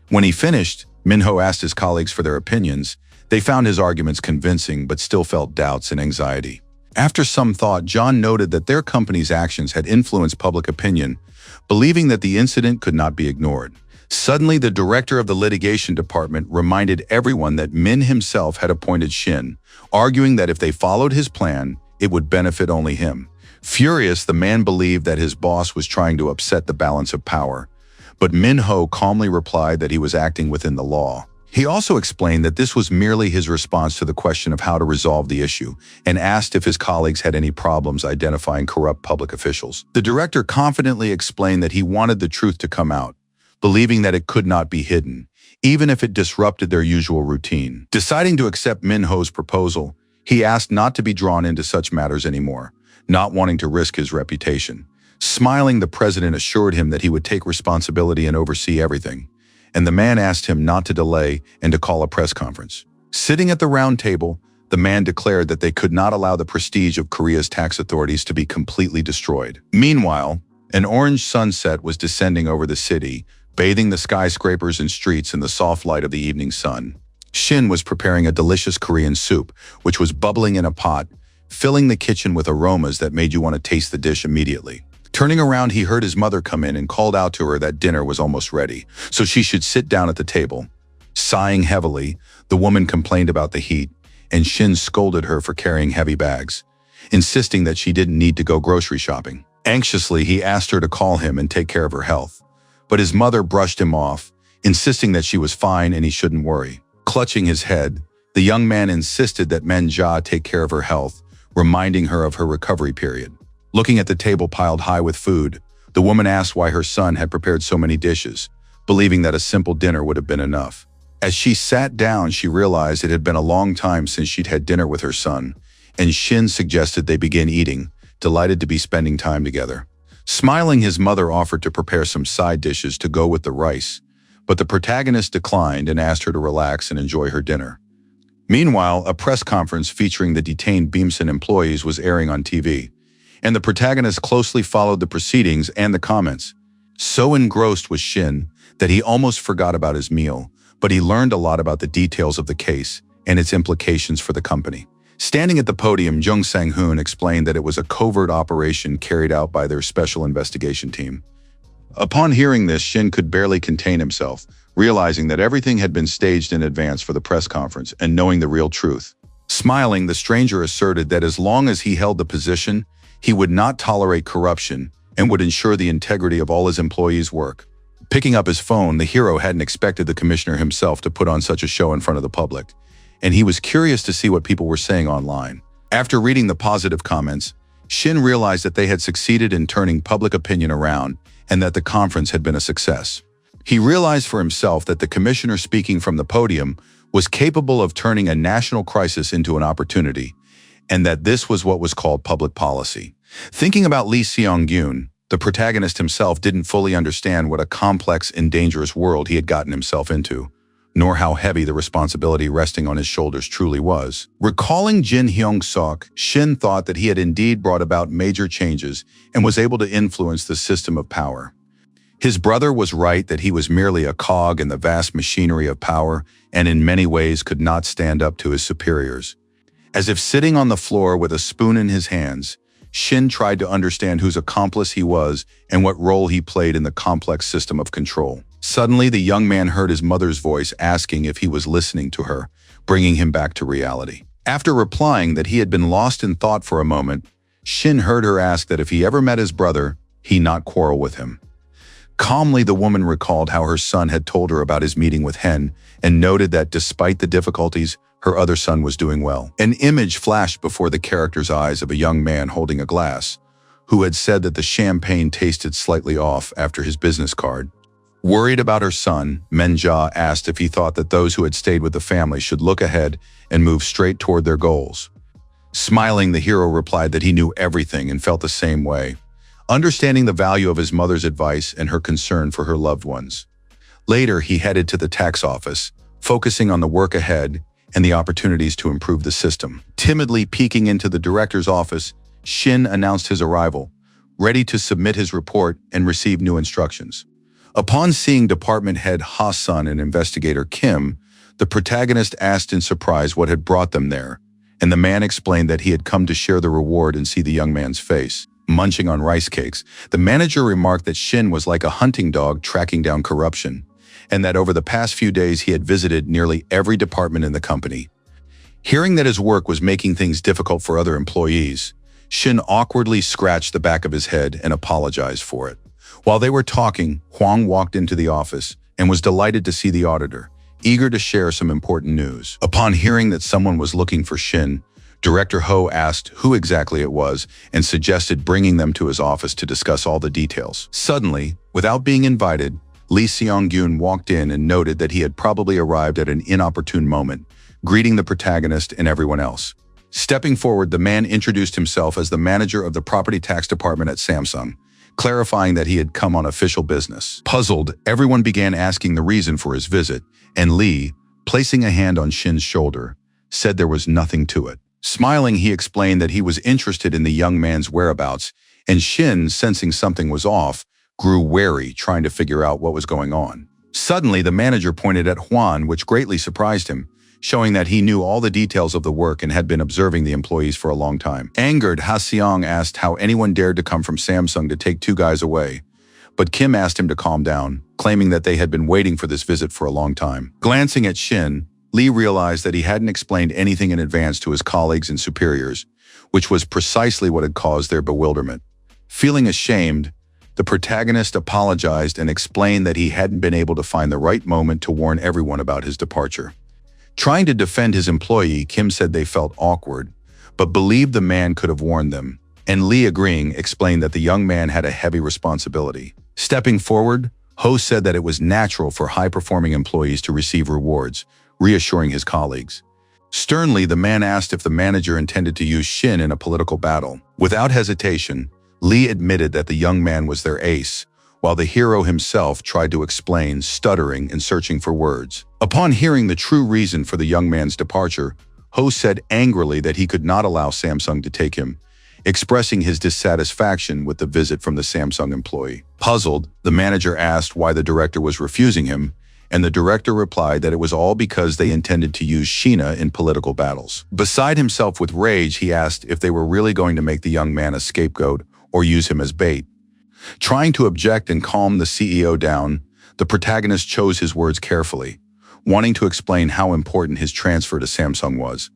S1: When he finished, Min-ho asked his colleagues for their opinions. They found his arguments convincing but still felt doubts and anxiety. After some thought, John noted that their company's actions had influenced public opinion, believing that the incident could not be ignored. Suddenly, the director of the litigation department reminded everyone that Min himself had appointed Shin, arguing that if they followed his plan, it would benefit only him. Furious, the man believed that his boss was trying to upset the balance of power. But Min-ho calmly replied that he was acting within the law. He also explained that this was merely his response to the question of how to resolve the issue, and asked if his colleagues had any problems identifying corrupt public officials. The director confidently explained that he wanted the truth to come out, believing that it could not be hidden, even if it disrupted their usual routine. Deciding to accept Min-ho's proposal, he asked not to be drawn into such matters anymore, not wanting to risk his reputation. Smiling, the president assured him that he would take responsibility and oversee everything, and the man asked him not to delay and to call a press conference. Sitting at the round table, the man declared that they could not allow the prestige of Korea's tax authorities to be completely destroyed. Meanwhile, an orange sunset was descending over the city, bathing the skyscrapers and streets in the soft light of the evening sun. Shin was preparing a delicious Korean soup, which was bubbling in a pot, filling the kitchen with aromas that made you want to taste the dish immediately. Turning around, he heard his mother come in and called out to her that dinner was almost ready, so she should sit down at the table. Sighing heavily, the woman complained about the heat, and Shin scolded her for carrying heavy bags, insisting that she didn't need to go grocery shopping. Anxiously, he asked her to call him and take care of her health, but his mother brushed him off, insisting that she was fine and he shouldn't worry. Clutching his head, the young man insisted that Menja take care of her health, reminding her of her recovery period. Looking at the table piled high with food, the woman asked why her son had prepared so many dishes, believing that a simple dinner would have been enough. As she sat down, she realized it had been a long time since she'd had dinner with her son, and Shin suggested they begin eating, delighted to be spending time together. Smiling, his mother offered to prepare some side dishes to go with the rice, but the protagonist declined and asked her to relax and enjoy her dinner. Meanwhile, a press conference featuring the detained Beamson employees was airing on TV, and the protagonist closely followed the proceedings and the comments. So engrossed was Shin that he almost forgot about his meal, but he learned a lot about the details of the case and its implications for the company. Standing at the podium, Jung Sang-hoon explained that it was a covert operation carried out by their special investigation team. Upon hearing this, Shin could barely contain himself, realizing that everything had been staged in advance for the press conference and knowing the real truth. Smiling, the stranger asserted that as long as he held the position, he would not tolerate corruption and would ensure the integrity of all his employees' work. Picking up his phone, the hero hadn't expected the commissioner himself to put on such a show in front of the public, and he was curious to see what people were saying online. After reading the positive comments, Shin realized that they had succeeded in turning public opinion around and that the conference had been a success. He realized for himself that the commissioner speaking from the podium was capable of turning a national crisis into an opportunity, and that this was what was called public policy. Thinking about Lee Seong-gyun, the protagonist himself didn't fully understand what a complex and dangerous world he had gotten himself into, nor how heavy the responsibility resting on his shoulders truly was. Recalling Jin Hyung-sok, Shin thought that he had indeed brought about major changes and was able to influence the system of power. His brother was right that he was merely a cog in the vast machinery of power and in many ways could not stand up to his superiors. As if sitting on the floor with a spoon in his hands, Shin tried to understand whose accomplice he was and what role he played in the complex system of control. Suddenly, the young man heard his mother's voice asking if he was listening to her, bringing him back to reality. After replying that he had been lost in thought for a moment, Shin heard her ask that if he ever met his brother, he not quarrel with him. Calmly, the woman recalled how her son had told her about his meeting with Hen and noted that despite the difficulties, her other son was doing well. An image flashed before the character's eyes of a young man holding a glass, who had said that the champagne tasted slightly off after his business card. Worried about her son, Menja asked if he thought that those who had stayed with the family should look ahead and move straight toward their goals. Smiling, the hero replied that he knew everything and felt the same way, understanding the value of his mother's advice and her concern for her loved ones. Later, he headed to the tax office, focusing on the work ahead and the opportunities to improve the system. Timidly peeking into the director's office, Shin announced his arrival, ready to submit his report and receive new instructions. Upon seeing department head Ha-sun and investigator Kim, the protagonist asked in surprise what had brought them there, and the man explained that he had come to share the reward and see the young man's face. Munching on rice cakes, the manager remarked that Shin was like a hunting dog tracking down corruption, and that over the past few days he had visited nearly every department in the company. Hearing that his work was making things difficult for other employees, Shin awkwardly scratched the back of his head and apologized for it. While they were talking, Huang walked into the office and was delighted to see the auditor, eager to share some important news. Upon hearing that someone was looking for Shin, Director Ho asked who exactly it was and suggested bringing them to his office to discuss all the details. Suddenly, without being invited, Lee Seong-gyun walked in and noted that he had probably arrived at an inopportune moment, greeting the protagonist and everyone else. Stepping forward, the man introduced himself as the manager of the property tax department at Samsung, clarifying that he had come on official business. Puzzled, everyone began asking the reason for his visit, and Lee, placing a hand on Shin's shoulder, said there was nothing to it. Smiling, he explained that he was interested in the young man's whereabouts, and Shin, sensing something was off, grew wary, trying to figure out what was going on. Suddenly, the manager pointed at Huan, which greatly surprised him, showing that he knew all the details of the work and had been observing the employees for a long time. Angered, Ha-seong asked how anyone dared to come from Samsung to take two guys away, but Kim asked him to calm down, claiming that they had been waiting for this visit for a long time. Glancing at Shin, Lee realized that he hadn't explained anything in advance to his colleagues and superiors, which was precisely what had caused their bewilderment. Feeling ashamed, the protagonist apologized and explained that he hadn't been able to find the right moment to warn everyone about his departure. Trying to defend his employee, Kim said they felt awkward, but believed the man could have warned them, and Lee, agreeing, explained that the young man had a heavy responsibility. Stepping forward, Ho said that it was natural for high-performing employees to receive rewards, reassuring his colleagues. Sternly, the man asked if the manager intended to use Shin in a political battle. Without hesitation, Lee admitted that the young man was their ace, while the hero himself tried to explain, stuttering and searching for words. Upon hearing the true reason for the young man's departure, Ho said angrily that he could not allow Samsung to take him, expressing his dissatisfaction with the visit from the Samsung employee. Puzzled, the manager asked why the director was refusing him, and the director replied that it was all because they intended to use Sheena in political battles. Beside himself with rage, he asked if they were really going to make the young man a scapegoat or use him as bait. Trying to object and calm the CEO down, the protagonist chose his words carefully, wanting to explain how important his transfer to Samsung was.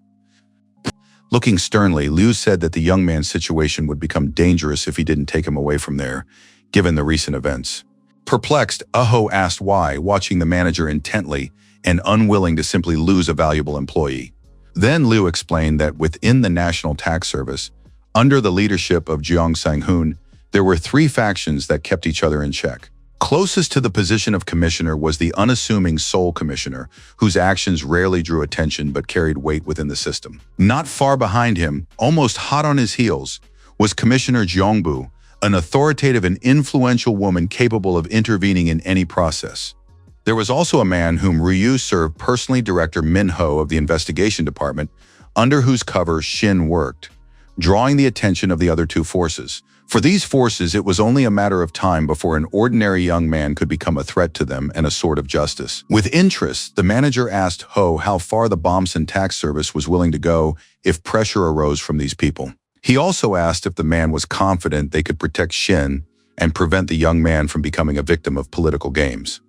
S1: Looking sternly, Liu said that the young man's situation would become dangerous if he didn't take him away from there, given the recent events. Perplexed, Aho asked why, watching the manager intently and unwilling to simply lose a valuable employee. Then Liu explained that within the National Tax Service, under the leadership of Jiang Sang-hoon, there were three factions that kept each other in check. Closest to the position of commissioner was the unassuming sole commissioner, whose actions rarely drew attention but carried weight within the system. Not far behind him, almost hot on his heels, was Commissioner Jiangbu, an authoritative and influential woman capable of intervening in any process. There was also a man whom Ryu served personally, Director Minho of the Investigation Department, under whose cover Shin worked, drawing the attention of the other two forces. For these forces, it was only a matter of time before an ordinary young man could become a threat to them and a sword of justice. With interest, the manager asked Ho how far the Bomson Tax Service was willing to go if pressure arose from these people. He also asked if the man was confident they could protect Shin and prevent the young man from becoming a victim of political games.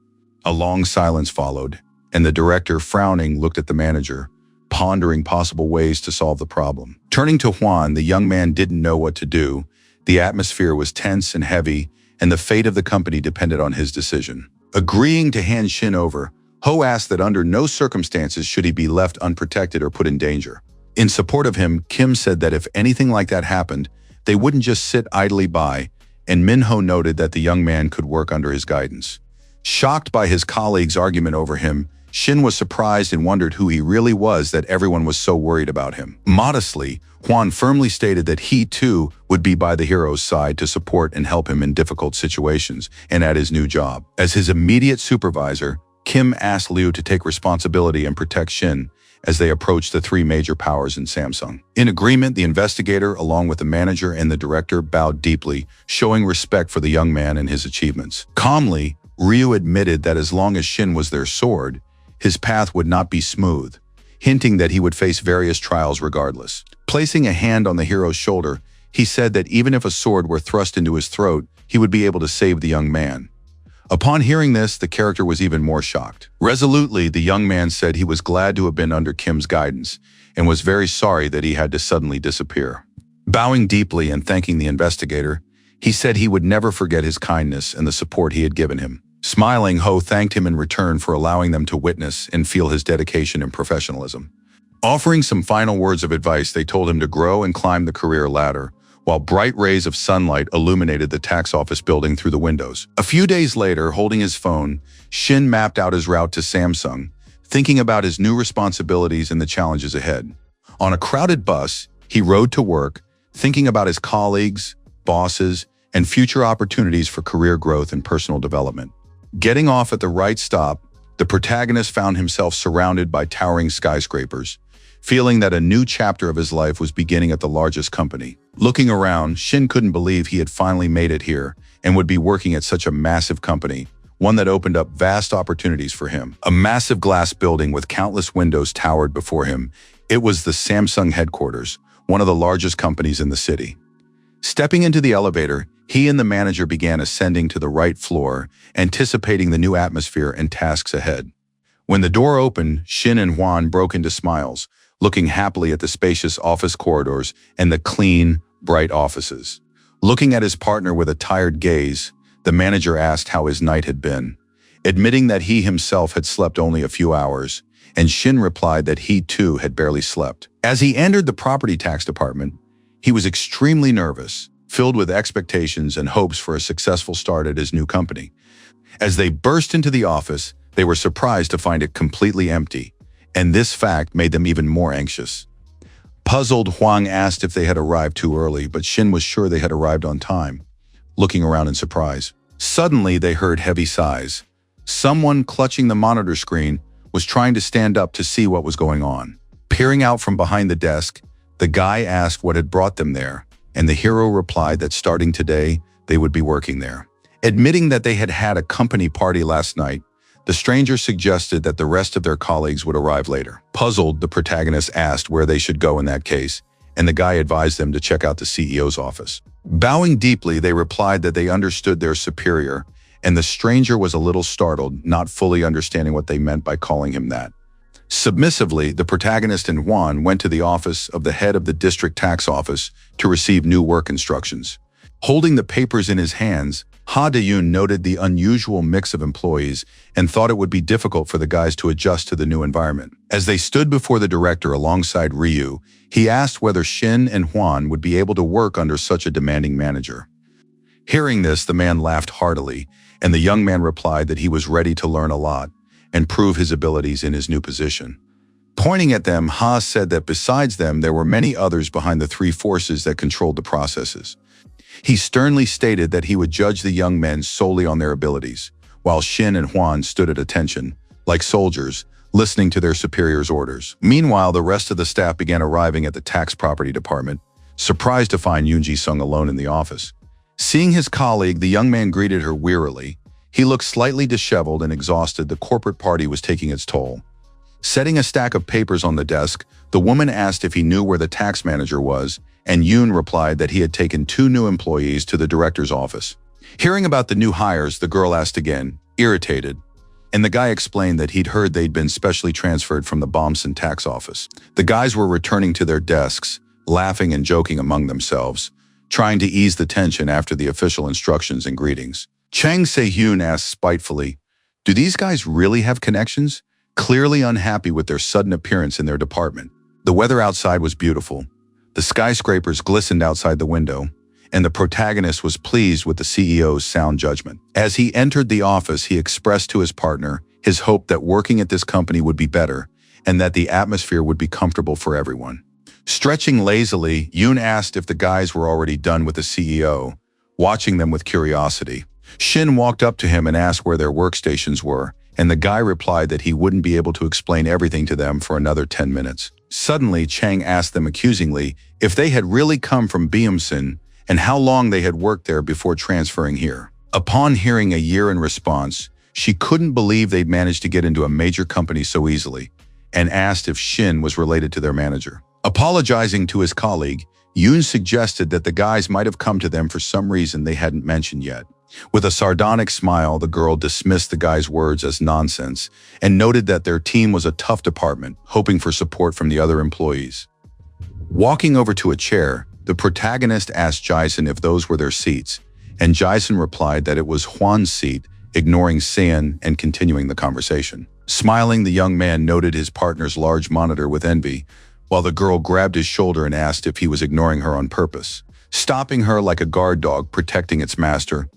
S1: A long silence followed, and the director, frowning, looked at the manager, pondering possible ways to solve the problem. Turning to Juan, the young man didn't know what to do. The atmosphere was tense and heavy, and the fate of the company depended on his decision. Agreeing to hand Shin over, Ho asked that under no circumstances should he be left unprotected or put in danger. In support of him, Kim said that if anything like that happened, they wouldn't just sit idly by, and Minho noted that the young man could work under his guidance. Shocked by his colleagues' argument over him, Shin was surprised and wondered who he really was that everyone was so worried about him. Modestly, Juan firmly stated that he, too, would be by the hero's side to support and help him in difficult situations and at his new job. As his immediate supervisor, Kim asked Liu to take responsibility and protect Shin as they approached the three major powers in Samsung. In agreement, the investigator, along with the manager and the director, bowed deeply, showing respect for the young man and his achievements. Calmly, Ryu admitted that as long as Shin was their sword, his path would not be smooth, hinting that he would face various trials regardless. Placing a hand on the hero's shoulder, he said that even if a sword were thrust into his throat, he would be able to save the young man. Upon hearing this, the character was even more shocked. Resolutely, the young man said he was glad to have been under Kim's guidance and was very sorry that he had to suddenly disappear. Bowing deeply and thanking the investigator, he said he would never forget his kindness and the support he had given him. Smiling, Ho thanked him in return for allowing them to witness and feel his dedication and professionalism. Offering some final words of advice, they told him to grow and climb the career ladder, while bright rays of sunlight illuminated the tax office building through the windows. A few days later, holding his phone, Shin mapped out his route to Samsung, thinking about his new responsibilities and the challenges ahead. On a crowded bus, he rode to work, thinking about his colleagues, bosses, and future opportunities for career growth and personal development. Getting off at the right stop, the protagonist found himself surrounded by towering skyscrapers, feeling that a new chapter of his life was beginning at the largest company. Looking around, Shin couldn't believe he had finally made it here and would be working at such a massive company, one that opened up vast opportunities for him. A massive glass building with countless windows towered before him. It was the Samsung headquarters, one of the largest companies in the city. Stepping into the elevator, he and the manager began ascending to the right floor, anticipating the new atmosphere and tasks ahead. When the door opened, Shin and Juan broke into smiles, looking happily at the spacious office corridors and the clean, bright offices. Looking at his partner with a tired gaze, the manager asked how his night had been, admitting that he himself had slept only a few hours, and Shin replied that he too had barely slept. As he entered the property tax department, he was extremely nervous, filled with expectations and hopes for a successful start at his new company. As they burst into the office, they were surprised to find it completely empty, and this fact made them even more anxious. Puzzled, Huang asked if they had arrived too early, but Shin was sure they had arrived on time, looking around in surprise. Suddenly, they heard heavy sighs. Someone clutching the monitor screen was trying to stand up to see what was going on. Peering out from behind the desk, the guy asked what had brought them there, and the hero replied that starting today, they would be working there. Admitting that they had had a company party last night, the stranger suggested that the rest of their colleagues would arrive later. Puzzled, the protagonist asked where they should go in that case, and the guy advised them to check out the CEO's office. Bowing deeply, they replied that they understood their superior, and the stranger was a little startled, not fully understanding what they meant by calling him that. Submissively, the protagonist and Juan went to the office of the head of the district tax office to receive new work instructions. Holding the papers in his hands, Ha De-yoon noted the unusual mix of employees and thought it would be difficult for the guys to adjust to the new environment. As they stood before the director alongside Ryu, he asked whether Shin and Hwan would be able to work under such a demanding manager. Hearing this, the man laughed heartily, and the young man replied that he was ready to learn a lot and prove his abilities in his new position. Pointing at them, Ha said that besides them, there were many others behind the three forces that controlled the processes. He sternly stated that he would judge the young men solely on their abilities, while Shin and Hwan stood at attention, like soldiers, listening to their superiors' orders. Meanwhile, the rest of the staff began arriving at the tax property department, surprised to find Yoon Ji-sung alone in the office. Seeing his colleague, the young man greeted her wearily. He looked slightly disheveled and exhausted. The corporate party was taking its toll. Setting a stack of papers on the desk, the woman asked if he knew where the tax manager was, and Yoon replied that he had taken 2 new employees to the director's office. Hearing about the new hires, the girl asked again, irritated, and the guy explained that he'd heard they'd been specially transferred from the Bomson tax office. The guys were returning to their desks, laughing and joking among themselves, trying to ease the tension after the official instructions and greetings. Chang Se-hyun asked spitefully, "Do these guys really have connections?" Clearly unhappy with their sudden appearance in their department. The weather outside was beautiful. The skyscrapers glistened outside the window, and the protagonist was pleased with the CEO's sound judgment. As he entered the office, he expressed to his partner his hope that working at this company would be better and that the atmosphere would be comfortable for everyone. Stretching lazily, Yoon asked if the guys were already done with the CEO, watching them with curiosity. Shin walked up to him and asked where their workstations were, and the guy replied that he wouldn't be able to explain everything to them for another 10 minutes. Suddenly, Chang asked them accusingly if they had really come from Beomson and how long they had worked there before transferring here. Upon hearing a year in response, she couldn't believe they'd managed to get into a major company so easily, and asked if Shin was related to their manager. Apologizing to his colleague, Yoon suggested that the guys might have come to them for some reason they hadn't mentioned yet. With a sardonic smile, the girl dismissed the guy's words as nonsense and noted that their team was a tough department, hoping for support from the other employees. Walking over to a chair, the protagonist asked Jason if those were their seats, and Jason replied that it was Hwan's seat, ignoring Seon and continuing the conversation. Smiling, the young man noted his partner's large monitor with envy, while the girl grabbed his shoulder and asked if he was ignoring her on purpose. Stopping her like a guard dog protecting its master,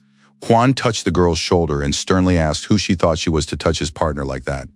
S1: Hwan touched the girl's shoulder and sternly asked who she thought she was to touch his partner like that.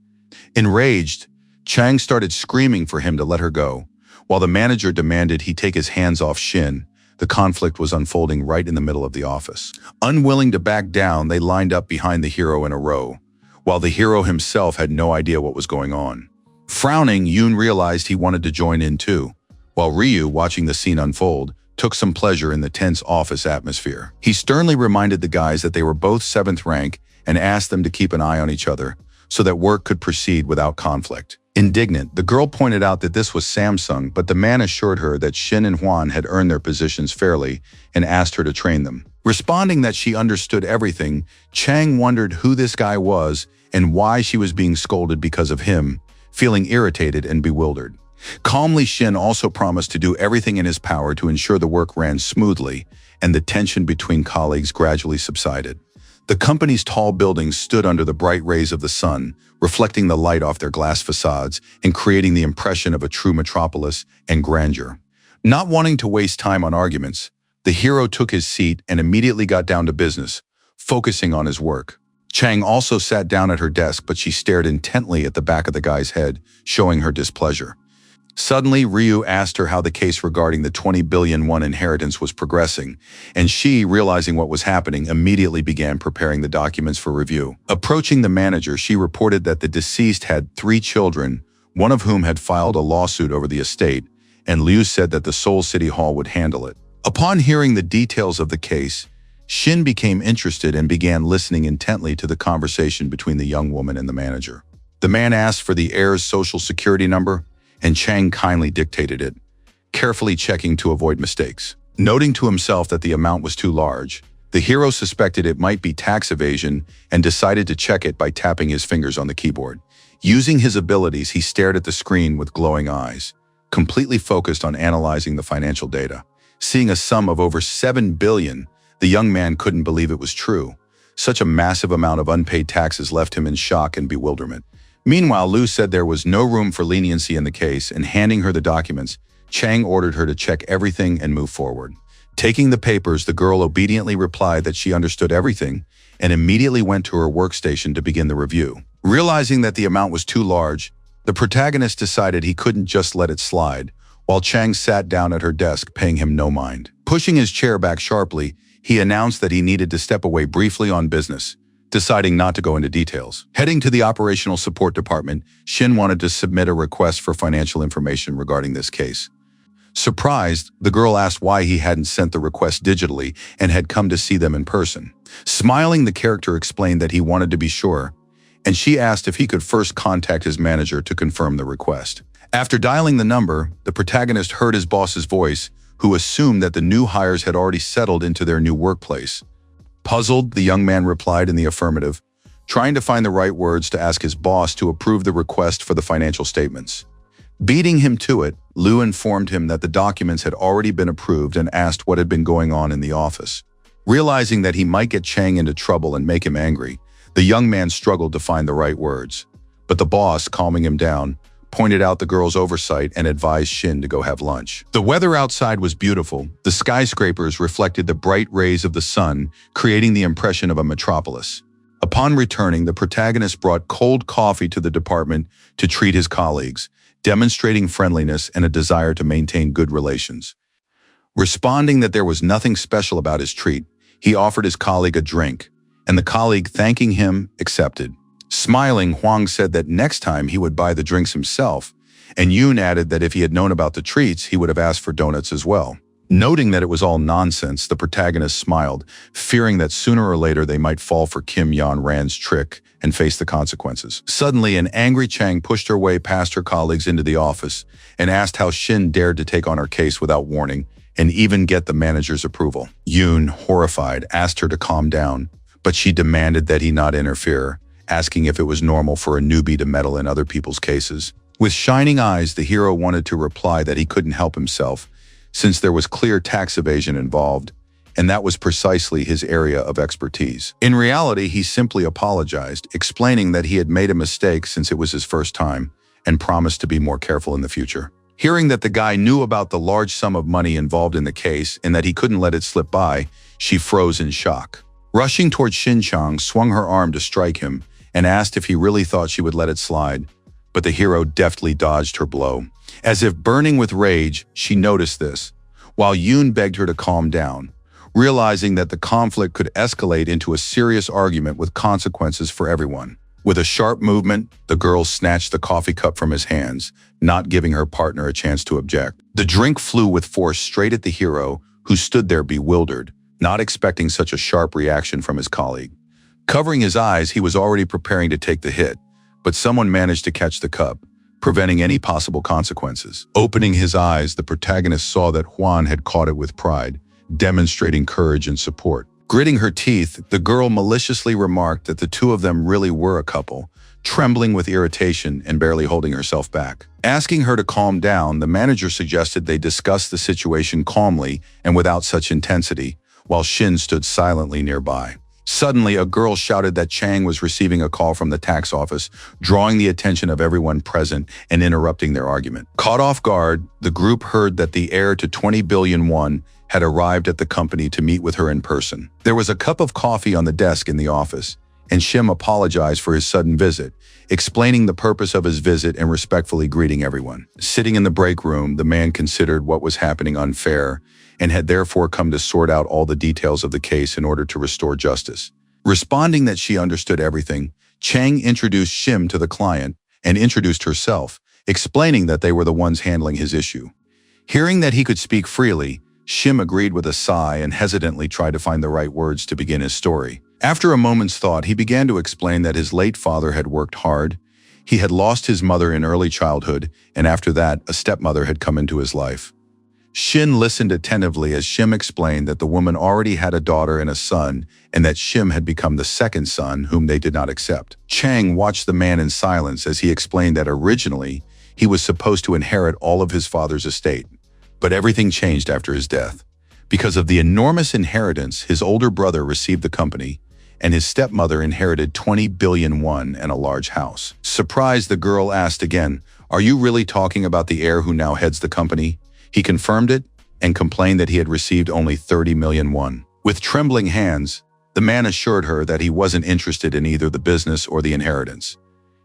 S1: Enraged, Chang started screaming for him to let her go, while the manager demanded he take his hands off Shin. The conflict was unfolding right in the middle of the office. Unwilling to back down, they lined up behind the hero in a row, while the hero himself had no idea what was going on. Frowning, Yoon realized he wanted to join in too, while Ryu, watching the scene unfold, took some pleasure in the tense office atmosphere. He sternly reminded the guys that they were both 7th rank and asked them to keep an eye on each other so that work could proceed without conflict. Indignant, the girl pointed out that this was Samsung, but the man assured her that Shin and Hwan had earned their positions fairly and asked her to train them. Responding that she understood everything, Chang wondered who this guy was and why she was being scolded because of him, feeling irritated and bewildered. Calmly, Shin also promised to do everything in his power to ensure the work ran smoothly and the tension between colleagues gradually subsided. The company's tall buildings stood under the bright rays of the sun, reflecting the light off their glass facades and creating the impression of a true metropolis and grandeur. Not wanting to waste time on arguments, the hero took his seat and immediately got down to business, focusing on his work. Chang also sat down at her desk, but she stared intently at the back of the guy's head, showing her displeasure. Suddenly, Ryu asked her how the case regarding the 20 billion won inheritance was progressing, and she, realizing what was happening, immediately began preparing the documents for review. Approaching the manager, she reported that the deceased had 3 children, one of whom had filed a lawsuit over the estate, and Liu said that the Seoul City Hall would handle it. Upon hearing the details of the case, Shin became interested and began listening intently to the conversation between the young woman and the manager. The man asked for the heir's social security number, and Chang kindly dictated it, carefully checking to avoid mistakes. Noting to himself that the amount was too large, the hero suspected it might be tax evasion and decided to check it by tapping his fingers on the keyboard. Using his abilities, he stared at the screen with glowing eyes, completely focused on analyzing the financial data. Seeing a sum of over 7 billion, The young man couldn't believe it was true. Such a massive amount of unpaid taxes left him in shock and bewilderment. Meanwhile, Lu said there was no room for leniency in the case, and handing her the documents, Chang ordered her to check everything and move forward. Taking the papers, the girl obediently replied that she understood everything and immediately went to her workstation to begin the review. Realizing that the amount was too large, the protagonist decided he couldn't just let it slide, while Chang sat down at her desk, paying him no mind. Pushing his chair back sharply, he announced that he needed to step away briefly on business, deciding not to go into details. Heading to the operational support department, Shin wanted to submit a request for financial information regarding this case. Surprised, the girl asked why he hadn't sent the request digitally and had come to see them in person. Smiling, the character explained that he wanted to be sure, and she asked if he could first contact his manager to confirm the request. After dialing the number, the protagonist heard his boss's voice, who assumed that the new hires had already settled into their new workplace. Puzzled, the young man replied in the affirmative, trying to find the right words to ask his boss to approve the request for the financial statements. Beating him to it, Lu informed him that the documents had already been approved and asked what had been going on in the office. Realizing that he might get Chang into trouble and make him angry, the young man struggled to find the right words. But the boss, calming him down, pointed out the girl's oversight and advised Shin to go have lunch. The weather outside was beautiful. The skyscrapers reflected the bright rays of the sun, creating the impression of a metropolis. Upon returning, the protagonist brought cold coffee to the department to treat his colleagues, demonstrating friendliness and a desire to maintain good relations. Responding that there was nothing special about his treat, he offered his colleague a drink, and the colleague, thanking him, accepted. Smiling, Huang said that next time he would buy the drinks himself, and Yoon added that if he had known about the treats, he would have asked for donuts as well. Noting that it was all nonsense, the protagonist smiled, fearing that sooner or later they might fall for Kim Yeon-ran's trick and face the consequences. Suddenly, an angry Chang pushed her way past her colleagues into the office and asked how Shin dared to take on her case without warning and even get the manager's approval. Yoon, horrified, asked her to calm down, but she demanded that he not interfere, asking if it was normal for a newbie to meddle in other people's cases. With shining eyes, the hero wanted to reply that he couldn't help himself, since there was clear tax evasion involved, and that was precisely his area of expertise. In reality, he simply apologized, explaining that he had made a mistake since it was his first time, and promised to be more careful in the future. Hearing that the guy knew about the large sum of money involved in the case and that he couldn't let it slip by, she froze in shock. Rushing toward Shin-chang, swung her arm to strike him, and asked if he really thought she would let it slide, but the hero deftly dodged her blow. As if burning with rage, she noticed this, while Yoon begged her to calm down, realizing that the conflict could escalate into a serious argument with consequences for everyone. With a sharp movement, the girl snatched the coffee cup from his hands, not giving her partner a chance to object. The drink flew with force straight at the hero, who stood there bewildered, not expecting such a sharp reaction from his colleague. Covering his eyes, he was already preparing to take the hit, but someone managed to catch the cup, preventing any possible consequences. Opening his eyes, the protagonist saw that Juan had caught it with pride, demonstrating courage and support. Gritting her teeth, the girl maliciously remarked that the two of them really were a couple, trembling with irritation and barely holding herself back. Asking her to calm down, the manager suggested they discuss the situation calmly and without such intensity, while Shin stood silently nearby. Suddenly, a girl shouted that Chang was receiving a call from the tax office, drawing the attention of everyone present and interrupting their argument. Caught off guard, the group heard that the heir to 20 billion won had arrived at the company to meet with her in person. There was a cup of coffee on the desk in the office, and Shim apologized for his sudden visit, explaining the purpose of his visit and respectfully greeting everyone. Sitting in the break room, the man considered what was happening unfair and had therefore come to sort out all the details of the case in order to restore justice. Responding that she understood everything, Chang introduced Shim to the client and introduced herself, explaining that they were the ones handling his issue. Hearing that he could speak freely, Shim agreed with a sigh and hesitantly tried to find the right words to begin his story. After a moment's thought, he began to explain that his late father had worked hard. He had lost his mother in early childhood, and after that, a stepmother had come into his life. Shin listened attentively as Shim explained that the woman already had a daughter and a son, and that Shim had become the second son, whom they did not accept. Chang watched the man in silence as he explained that originally, he was supposed to inherit all of his father's estate, but everything changed after his death. Because of the enormous inheritance, his older brother received the company, and his stepmother inherited 20 billion won and a large house. Surprised, the girl asked again, "Are you really talking about the heir who now heads the company?" He confirmed it and complained that he had received only 30 million won. With trembling hands, the man assured her that he wasn't interested in either the business or the inheritance.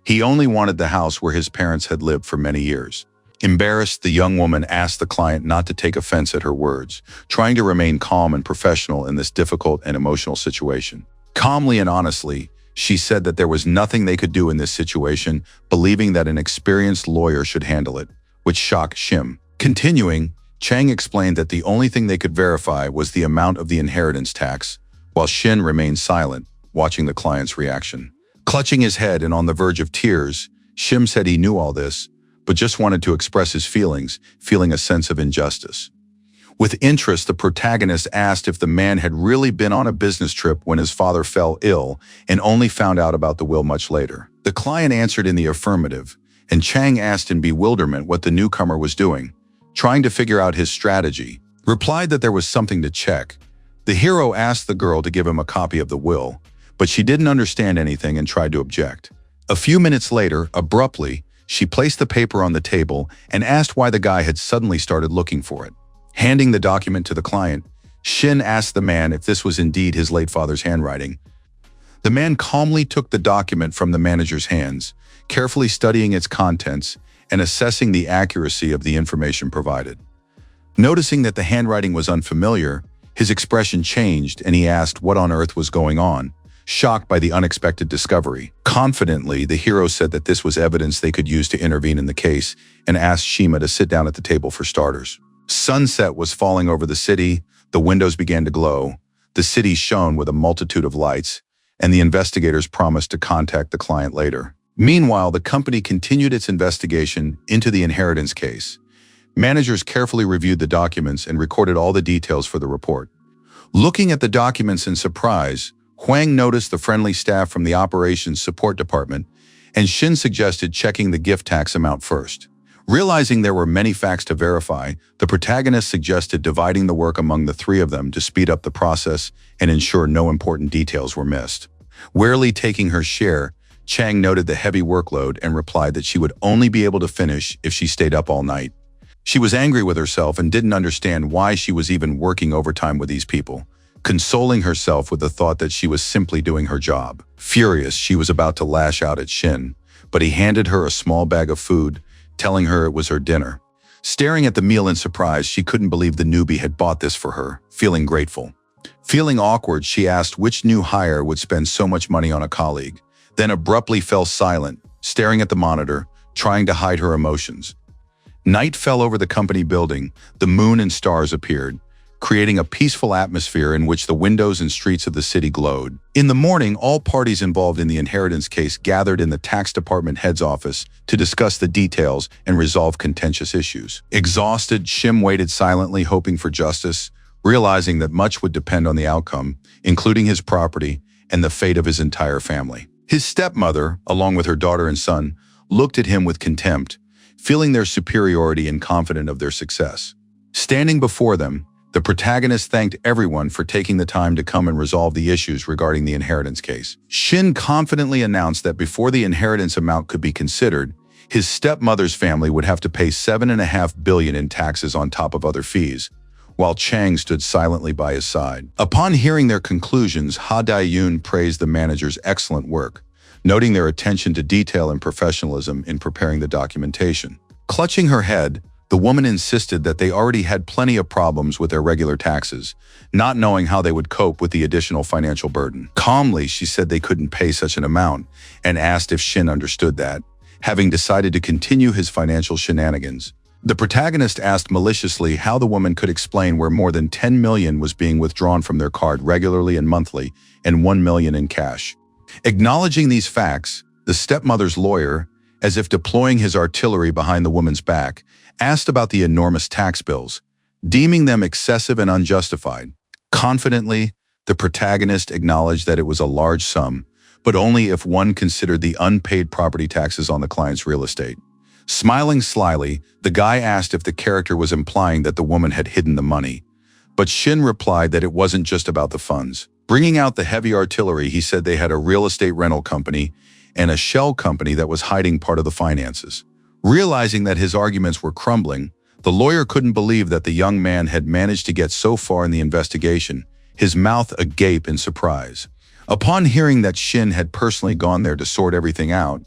S1: He only wanted the house where his parents had lived for many years. Embarrassed, the young woman asked the client not to take offense at her words, trying to remain calm and professional in this difficult and emotional situation. Calmly and honestly, she said that there was nothing they could do in this situation, believing that an experienced lawyer should handle it, which shocked Shim. Continuing, Chang explained that the only thing they could verify was the amount of the inheritance tax, while Shin remained silent, watching the client's reaction. Clutching his head and on the verge of tears, Shim said he knew all this, but just wanted to express his feelings, feeling a sense of injustice. With interest, the protagonist asked if the man had really been on a business trip when his father fell ill and only found out about the will much later. The client answered in the affirmative, and Chang asked in bewilderment what the newcomer was doing, trying to figure out his strategy. Replied that there was something to check. The hero asked the girl to give him a copy of the will, but she didn't understand anything and tried to object. A few minutes later, abruptly, she placed the paper on the table and asked why the guy had suddenly started looking for it. Handing the document to the client, Shin asked the man if this was indeed his late father's handwriting. The man calmly took the document from the manager's hands, carefully studying its contents and assessing the accuracy of the information provided. Noticing that the handwriting was unfamiliar, his expression changed and he asked what on earth was going on, shocked by the unexpected discovery. Confidently, the hero said that this was evidence they could use to intervene in the case and asked Shima to sit down at the table for starters. Sunset was falling over the city, the windows began to glow, the city shone with a multitude of lights, and the investigators promised to contact the client later. Meanwhile, the company continued its investigation into the inheritance case. Managers carefully reviewed the documents and recorded all the details for the report. Looking at the documents in surprise, Huang noticed the friendly staff from the operations support department, and Shin suggested checking the gift tax amount first. Realizing there were many facts to verify, the protagonist suggested dividing the work among the three of them to speed up the process and ensure no important details were missed. Warily taking her share, Chang noted the heavy workload and replied that she would only be able to finish if she stayed up all night. She was angry with herself and didn't understand why she was even working overtime with these people, consoling herself with the thought that she was simply doing her job. Furious, she was about to lash out at Shin, but he handed her a small bag of food, telling her it was her dinner. Staring at the meal in surprise, she couldn't believe the newbie had bought this for her, feeling grateful. Feeling awkward, she asked which new hire would spend so much money on a colleague, then abruptly fell silent, staring at the monitor, trying to hide her emotions. Night fell over the company building, the moon and stars appeared, creating a peaceful atmosphere in which the windows and streets of the city glowed. In the morning, all parties involved in the inheritance case gathered in the tax department head's office to discuss the details and resolve contentious issues. Exhausted, Shim waited silently, hoping for justice, realizing that much would depend on the outcome, including his property and the fate of his entire family. His stepmother, along with her daughter and son, looked at him with contempt, feeling their superiority and confident of their success. Standing before them, the protagonist thanked everyone for taking the time to come and resolve the issues regarding the inheritance case. Shin confidently announced that before the inheritance amount could be considered, his stepmother's family would have to pay 7.5 billion in taxes on top of other fees, while Chang stood silently by his side. Upon hearing their conclusions, Ha Dai-yoon praised the manager's excellent work, noting their attention to detail and professionalism in preparing the documentation. Clutching her head, the woman insisted that they already had plenty of problems with their regular taxes, not knowing how they would cope with the additional financial burden. Calmly, she said they couldn't pay such an amount and asked if Shin understood that, having decided to continue his financial shenanigans. The protagonist asked maliciously how the woman could explain where more than 10 million was being withdrawn from their card regularly and monthly and 1 million in cash. Acknowledging these facts, the stepmother's lawyer, as if deploying his artillery behind the woman's back, asked about the enormous tax bills, deeming them excessive and unjustified. Confidently, the protagonist acknowledged that it was a large sum, but only if one considered the unpaid property taxes on the client's real estate. Smiling slyly, the guy asked if the character was implying that the woman had hidden the money, But Shin replied that it wasn't just about the funds. Bringing out the heavy artillery, he said they had a real estate rental company and a shell company that was hiding part of the finances. Realizing that his arguments were crumbling, the lawyer couldn't believe that the young man had managed to get so far in the investigation, his mouth agape in surprise. Upon hearing that Shin had personally gone there to sort everything out,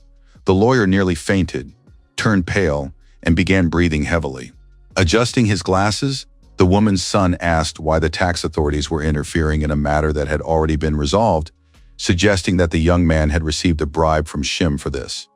S1: the lawyer nearly fainted, turned pale, and began breathing heavily. Adjusting his glasses, the woman's son asked why the tax authorities were interfering in a matter that had already been resolved, suggesting that the young man had received a bribe from Shim for this.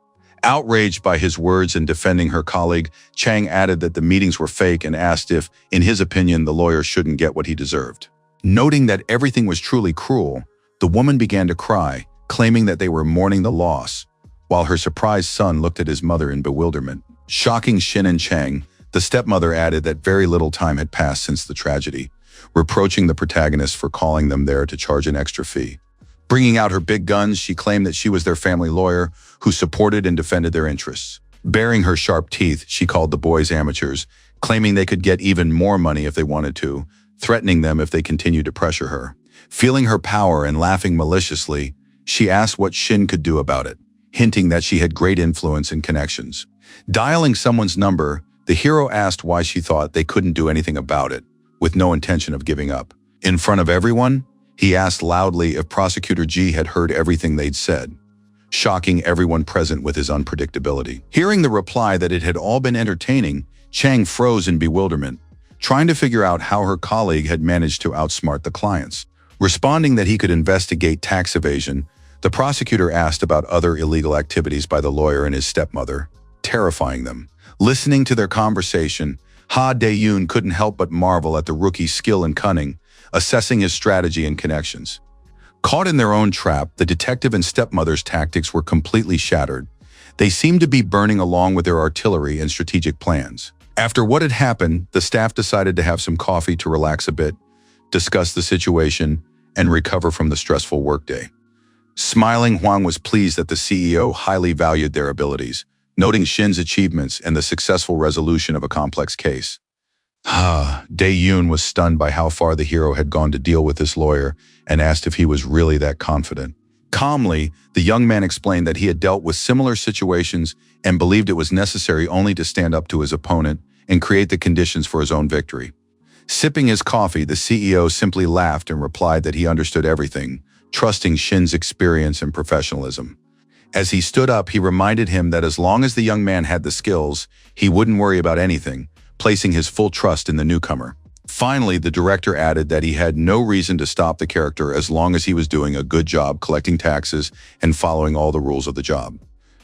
S1: Outraged by his words and defending her colleague, Chang added that the meetings were fake and asked if, in his opinion, the lawyer shouldn't get what he deserved. Noting that everything was truly cruel, the woman began to cry, claiming that they were mourning the loss, while her surprised son looked at his mother in bewilderment. Shocking Shin and Chang, the stepmother added that very little time had passed since the tragedy, reproaching the protagonist for calling them there to charge an extra fee. Bringing out her big guns, she claimed that she was their family lawyer who supported and defended their interests. Baring her sharp teeth, she called the boys amateurs, claiming they could get even more money if they wanted to, threatening them if they continued to pressure her. Feeling her power and laughing maliciously, she asked what Shin could do about it, hinting that she had great influence and connections. Dialing someone's number, the hero asked why she thought they couldn't do anything about it, with no intention of giving up. In front of everyone, he asked loudly if Prosecutor G had heard everything they'd said, shocking everyone present with his unpredictability. Hearing the reply that it had all been entertaining, Chang froze in bewilderment, trying to figure out how her colleague had managed to outsmart the clients. Responding that he could investigate tax evasion, the prosecutor asked about other illegal activities by the lawyer and his stepmother, terrifying them. Listening to their conversation, Ha Dae-yoon couldn't help but marvel at the rookie's skill and cunning, assessing his strategy and connections. Caught in their own trap, the detective and stepmother's tactics were completely shattered. They seemed to be burning along with their artillery and strategic plans. After what had happened, the staff decided to have some coffee to relax a bit, discuss the situation, and recover from the stressful workday. Smiling, Hwang was pleased that the CEO highly valued their abilities, noting Shin's achievements and the successful resolution of a complex case. Dae-yoon was stunned by how far the hero had gone to deal with this lawyer and asked if he was really that confident. Calmly, the young man explained that he had dealt with similar situations and believed it was necessary only to stand up to his opponent and create the conditions for his own victory. Sipping his coffee, the CEO simply laughed and replied that he understood everything, trusting Shin's experience and professionalism. As he stood up, he reminded him that as long as the young man had the skills, he wouldn't worry about anything, placing his full trust in the newcomer. Finally, the director added that he had no reason to stop the character as long as he was doing a good job collecting taxes and following all the rules of the job.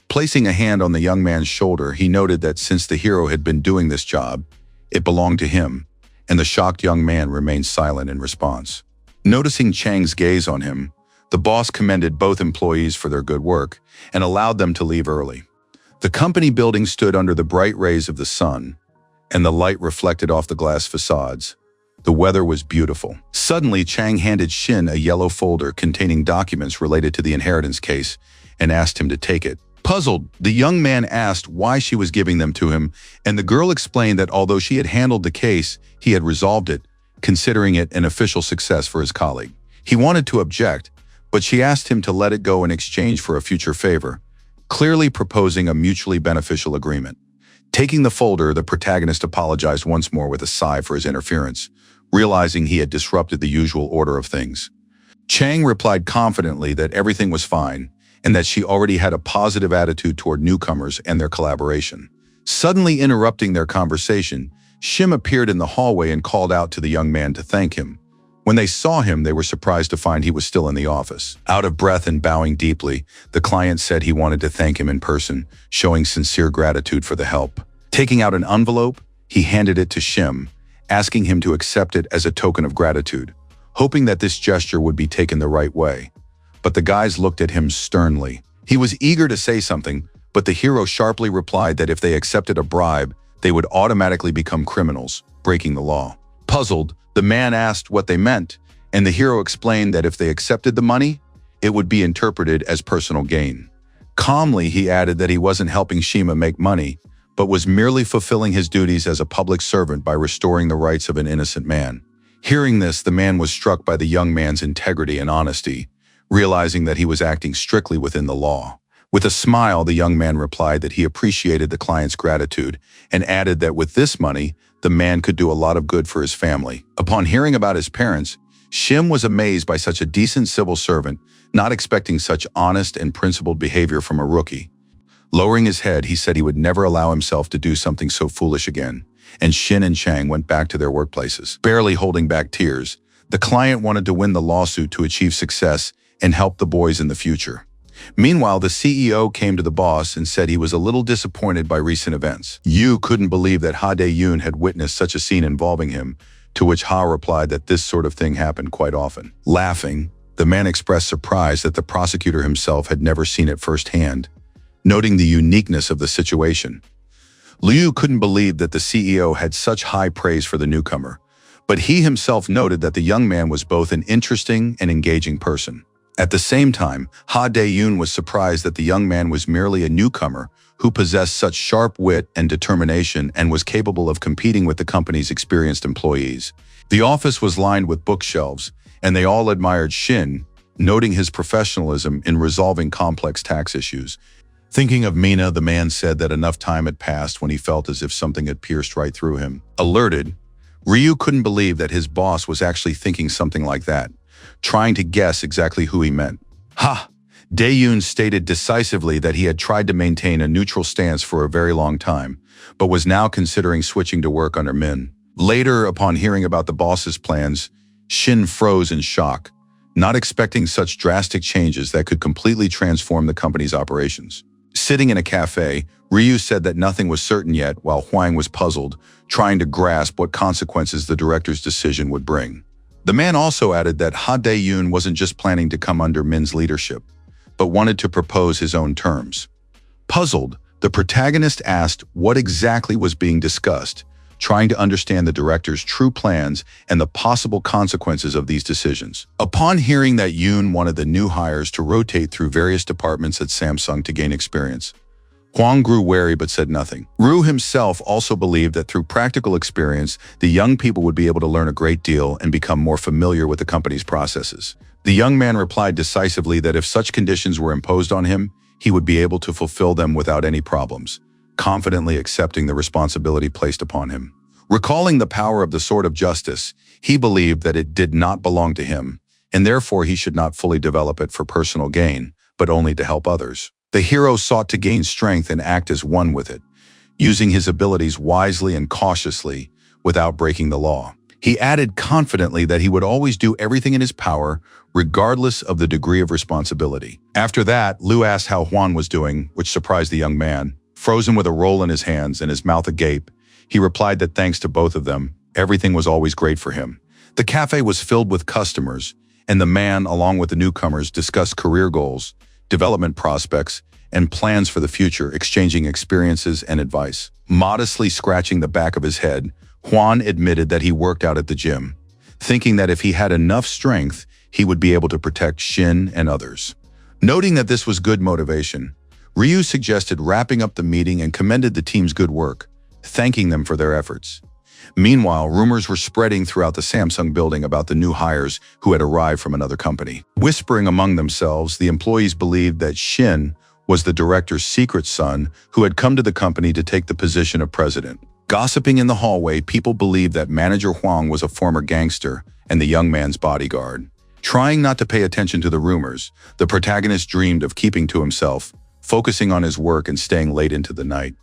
S1: Placing a hand on the young man's shoulder, he noted that since the hero had been doing this job, it belonged to him, and the shocked young man remained silent in response. Noticing Chang's gaze on him, the boss commended both employees for their good work and allowed them to leave early. The company building stood under the bright rays of the sun, and the light reflected off the glass facades. The weather was beautiful. Suddenly, Chang handed Shin a yellow folder containing documents related to the inheritance case and asked him to take it. Puzzled, the young man asked why she was giving them to him, and the girl explained that although she had handled the case, he had resolved it, considering it an official success for his colleague. He wanted to object, but she asked him to let it go in exchange for a future favor, clearly proposing a mutually beneficial agreement. Taking the folder, the protagonist apologized once more with a sigh for his interference, realizing he had disrupted the usual order of things. Chang replied confidently that everything was fine and that she already had a positive attitude toward newcomers and their collaboration. Suddenly interrupting their conversation, Shim appeared in the hallway and called out to the young man to thank him. When they saw him, they were surprised to find he was still in the office. Out of breath and bowing deeply, the client said he wanted to thank him in person, showing sincere gratitude for the help. Taking out an envelope, he handed it to Shim, asking him to accept it as a token of gratitude, hoping that this gesture would be taken the right way. But the guys looked at him sternly. He was eager to say something, but the hero sharply replied that if they accepted a bribe, they would automatically become criminals, breaking the law. Puzzled, the man asked what they meant, and the hero explained that if they accepted the money, it would be interpreted as personal gain. Calmly, he added that he wasn't helping Shima make money, but was merely fulfilling his duties as a public servant by restoring the rights of an innocent man. Hearing this, the man was struck by the young man's integrity and honesty, realizing that he was acting strictly within the law. With a smile, the young man replied that he appreciated the client's gratitude and added that with this money, the man could do a lot of good for his family. Upon hearing about his parents, Shim was amazed by such a decent civil servant, not expecting such honest and principled behavior from a rookie. Lowering his head, he said he would never allow himself to do something so foolish again, and Shin and Chang went back to their workplaces. Barely holding back tears, the client wanted to win the lawsuit to achieve success and help the boys in the future. Meanwhile, the CEO came to the boss and said he was a little disappointed by recent events. Yu couldn't believe that Ha Dae-yoon had witnessed such a scene involving him, to which Ha replied that this sort of thing happened quite often. Laughing, the man expressed surprise that the prosecutor himself had never seen it firsthand, noting the uniqueness of the situation. Liu couldn't believe that the CEO had such high praise for the newcomer, but he himself noted that the young man was both an interesting and engaging person. At the same time, Ha Dae-yoon was surprised that the young man was merely a newcomer who possessed such sharp wit and determination and was capable of competing with the company's experienced employees. The office was lined with bookshelves, and they all admired Shin, noting his professionalism in resolving complex tax issues. Thinking of Mina, the man said that enough time had passed when he felt as if something had pierced right through him. Alerted, Ryu couldn't believe that his boss was actually thinking something like that, trying to guess exactly who he meant. Ha! Dae-yoon stated decisively that he had tried to maintain a neutral stance for a very long time, but was now considering switching to work under Min. Later, upon hearing about the boss's plans, Shin froze in shock, not expecting such drastic changes that could completely transform the company's operations. Sitting in a cafe, Ryu said that nothing was certain yet, while Hwang was puzzled, trying to grasp what consequences the director's decision would bring. The man also added that Ha Dae-yoon wasn't just planning to come under Min's leadership, but wanted to propose his own terms. Puzzled, the protagonist asked what exactly was being discussed, trying to understand the director's true plans and the possible consequences of these decisions. Upon hearing that Yoon wanted the new hires to rotate through various departments at Samsung to gain experience, Hwang grew wary but said nothing. Ryu himself also believed that through practical experience, the young people would be able to learn a great deal and become more familiar with the company's processes. The young man replied decisively that if such conditions were imposed on him, he would be able to fulfill them without any problems, confidently accepting the responsibility placed upon him. Recalling the power of the sword of justice, he believed that it did not belong to him, and therefore he should not fully develop it for personal gain, but only to help others. The hero sought to gain strength and act as one with it, using his abilities wisely and cautiously without breaking the law. He added confidently that he would always do everything in his power, regardless of the degree of responsibility. After that, Liu asked how Hwan was doing, which surprised the young man. Frozen with a roll in his hands and his mouth agape, he replied that thanks to both of them, everything was always great for him. The cafe was filled with customers, and the man, along with the newcomers, discussed career goals, development prospects, and plans for the future, exchanging experiences and advice. Modestly scratching the back of his head, Hwan admitted that he worked out at the gym, thinking that if he had enough strength, he would be able to protect Shin and others. Noting that this was good motivation, Ryu suggested wrapping up the meeting and commended the team's good work, thanking them for their efforts. Meanwhile, rumors were spreading throughout the Samsung building about the new hires who had arrived from another company. Whispering among themselves, the employees believed that Shin was the director's secret son who had come to the company to take the position of president. Gossiping in the hallway, people believed that manager Hwang was a former gangster and the young man's bodyguard. Trying not to pay attention to the rumors, the protagonist dreamed of keeping to himself, focusing on his work and staying late into the night.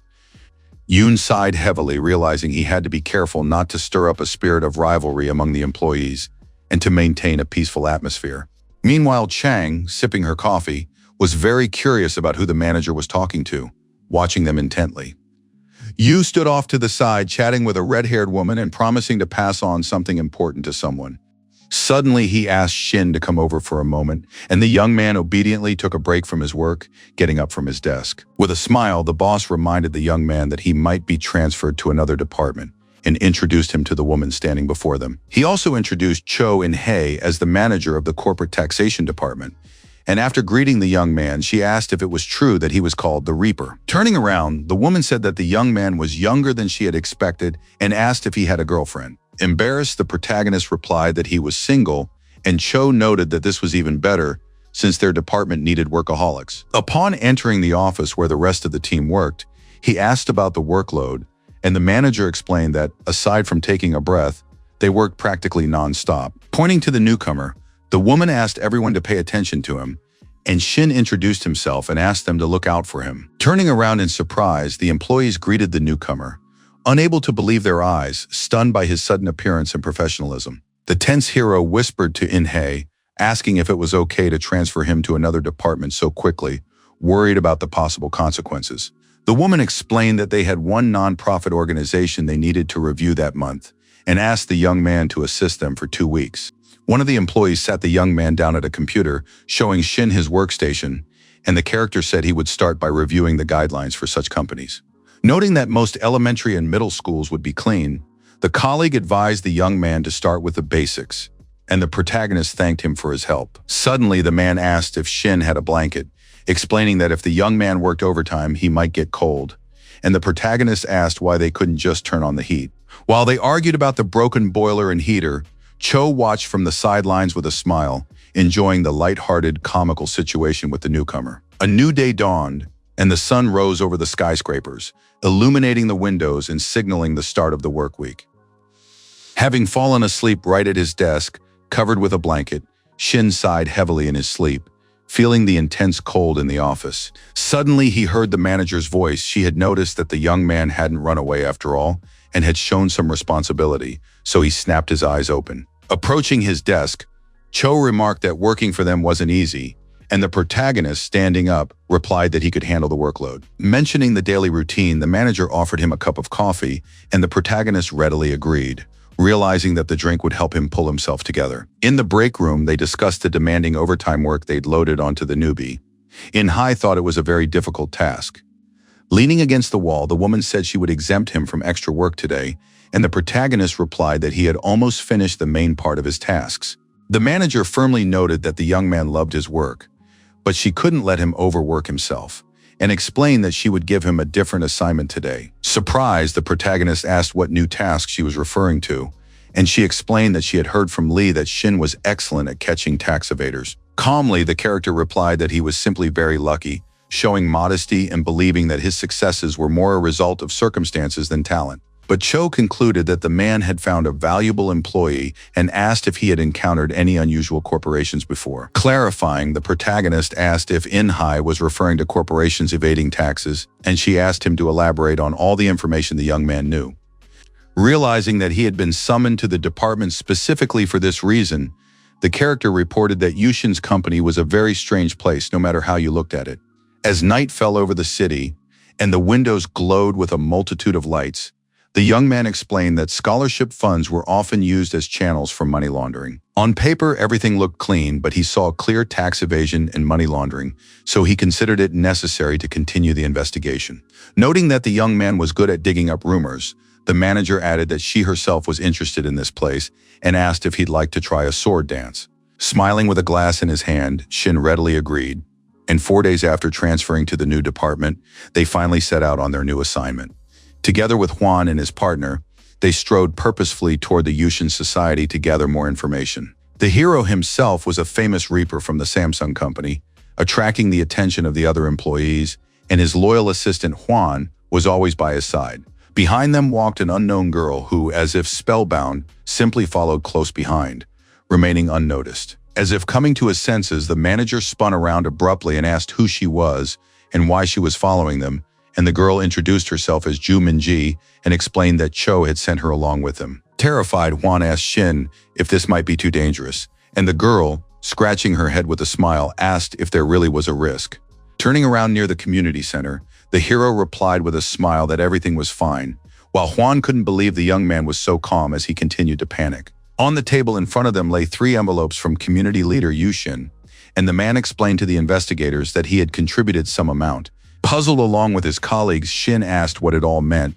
S1: Yoon sighed heavily, realizing he had to be careful not to stir up a spirit of rivalry among the employees and to maintain a peaceful atmosphere. Meanwhile, Chang, sipping her coffee, was very curious about who the manager was talking to, watching them intently. Yu stood off to the side, chatting with a red-haired woman and promising to pass on something important to someone. Suddenly, he asked Shin to come over for a moment, and the young man obediently took a break from his work, getting up from his desk. With a smile, the boss reminded the young man that he might be transferred to another department and introduced him to the woman standing before them. He also introduced Cho In-hye as the manager of the corporate taxation department, and after greeting the young man, she asked if it was true that he was called the Reaper. Turning around, the woman said that the young man was younger than she had expected and asked if he had a girlfriend. Embarrassed, the protagonist replied that he was single, and Cho noted that this was even better since their department needed workaholics. Upon entering the office where the rest of the team worked, he asked about the workload, and the manager explained that, aside from taking a breath, they worked practically non-stop. Pointing to the newcomer, the woman asked everyone to pay attention to him, and Shin introduced himself and asked them to look out for him. Turning around in surprise, the employees greeted the newcomer, unable to believe their eyes, stunned by his sudden appearance and professionalism. The tense hero whispered to In-hae, asking if it was okay to transfer him to another department so quickly, worried about the possible consequences. The woman explained that they had one non-profit organization they needed to review that month, and asked the young man to assist them for 2 weeks. One of the employees sat the young man down at a computer, showing Shin his workstation, and the character said he would start by reviewing the guidelines for such companies. Noting that most elementary and middle schools would be clean, the colleague advised the young man to start with the basics, and the protagonist thanked him for his help. Suddenly, the man asked if Shin had a blanket, explaining that if the young man worked overtime, he might get cold, and the protagonist asked why they couldn't just turn on the heat. While they argued about the broken boiler and heater, Cho watched from the sidelines with a smile, enjoying the light-hearted, comical situation with the newcomer. A new day dawned, and the sun rose over the skyscrapers, illuminating the windows and signaling the start of the work week. Having fallen asleep right at his desk, covered with a blanket, Shin sighed heavily in his sleep, feeling the intense cold in the office. Suddenly, he heard the manager's voice. She had noticed that the young man hadn't run away after all, and had shown some responsibility, so he snapped his eyes open. Approaching his desk, Cho remarked that working for them wasn't easy, and the protagonist, standing up, replied that he could handle the workload. Mentioning the daily routine, the manager offered him a cup of coffee, and the protagonist readily agreed, realizing that the drink would help him pull himself together. In the break room, they discussed the demanding overtime work they'd loaded onto the newbie. In-hae thought it was a very difficult task. Leaning against the wall, the woman said she would exempt him from extra work today, and the protagonist replied that he had almost finished the main part of his tasks. The manager firmly noted that the young man loved his work, but she couldn't let him overwork himself, and explained that she would give him a different assignment today. Surprised, the protagonist asked what new task she was referring to, and she explained that she had heard from Lee that Shin was excellent at catching tax evaders. Calmly, the character replied that he was simply very lucky, showing modesty and believing that his successes were more a result of circumstances than talent. But Cho concluded that the man had found a valuable employee and asked if he had encountered any unusual corporations before. Clarifying, the protagonist asked if In-hae was referring to corporations evading taxes, and she asked him to elaborate on all the information the young man knew. Realizing that he had been summoned to the department specifically for this reason, the character reported that Yushin's company was a very strange place no matter how you looked at it. As night fell over the city, and the windows glowed with a multitude of lights, the young man explained that scholarship funds were often used as channels for money laundering. On paper, everything looked clean, but he saw clear tax evasion and money laundering, so he considered it necessary to continue the investigation. Noting that the young man was good at digging up rumors, the manager added that she herself was interested in this place and asked if he'd like to try a sword dance. Smiling with a glass in his hand, Shin readily agreed, and 4 days after transferring to the new department, they finally set out on their new assignment. Together with Hwan and his partner, they strode purposefully toward the Yushin Society to gather more information. The hero himself was a famous reaper from the Samsung company, attracting the attention of the other employees, and his loyal assistant Hwan was always by his side. Behind them walked an unknown girl who, as if spellbound, simply followed close behind, remaining unnoticed. As if coming to his senses, the manager spun around abruptly and asked who she was and why she was following them, and the girl introduced herself as Ju Minji and explained that Cho had sent her along with him. Terrified, Hwan asked Shin if this might be too dangerous, and the girl, scratching her head with a smile, asked if there really was a risk. Turning around near the community center, the hero replied with a smile that everything was fine, while Hwan couldn't believe the young man was so calm as he continued to panic. On the table in front of them lay 3 envelopes from community leader Yushin, and the man explained to the investigators that he had contributed some amount. Puzzled along with his colleagues, Shin asked what it all meant,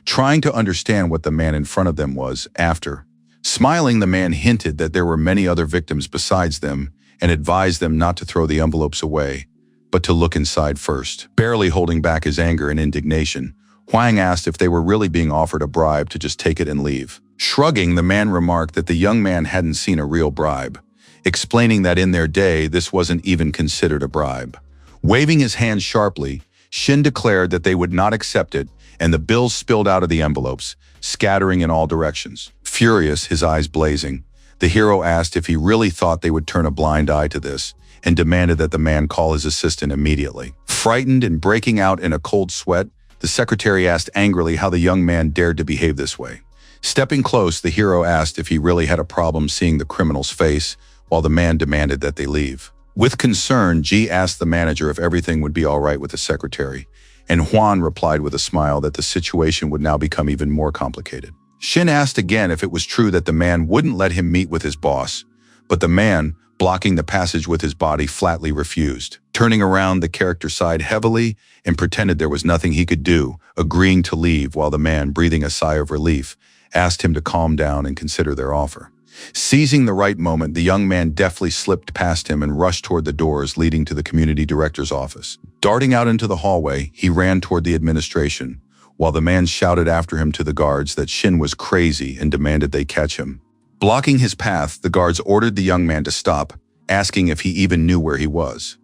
S1: trying to understand what the man in front of them was after. Smiling, the man hinted that there were many other victims besides them and advised them not to throw the envelopes away, but to look inside first. Barely holding back his anger and indignation, Hwang asked if they were really being offered a bribe to just take it and leave. Shrugging, the man remarked that the young man hadn't seen a real bribe, explaining that in their day this wasn't even considered a bribe. Waving his hand sharply, Shin declared that they would not accept it, and the bills spilled out of the envelopes, scattering in all directions. Furious, his eyes blazing, the hero asked if he really thought they would turn a blind eye to this, and demanded that the man call his assistant immediately. Frightened and breaking out in a cold sweat, the secretary asked angrily how the young man dared to behave this way. Stepping close, the hero asked if he really had a problem seeing the criminal's face, while the man demanded that they leave. With concern, Ji asked the manager if everything would be all right with the secretary, and Juan replied with a smile that the situation would now become even more complicated. Shin asked again if it was true that the man wouldn't let him meet with his boss, but the man, blocking the passage with his body, flatly refused. Turning around, the character sighed heavily and pretended there was nothing he could do, agreeing to leave while the man, breathing a sigh of relief, asked him to calm down and consider their offer. Seizing the right moment, the young man deftly slipped past him and rushed toward the doors leading to the community director's office. Darting out into the hallway, he ran toward the administration, while the man shouted after him to the guards that Shin was crazy and demanded they catch him. Blocking his path, the guards ordered the young man to stop, asking if he even knew where he was.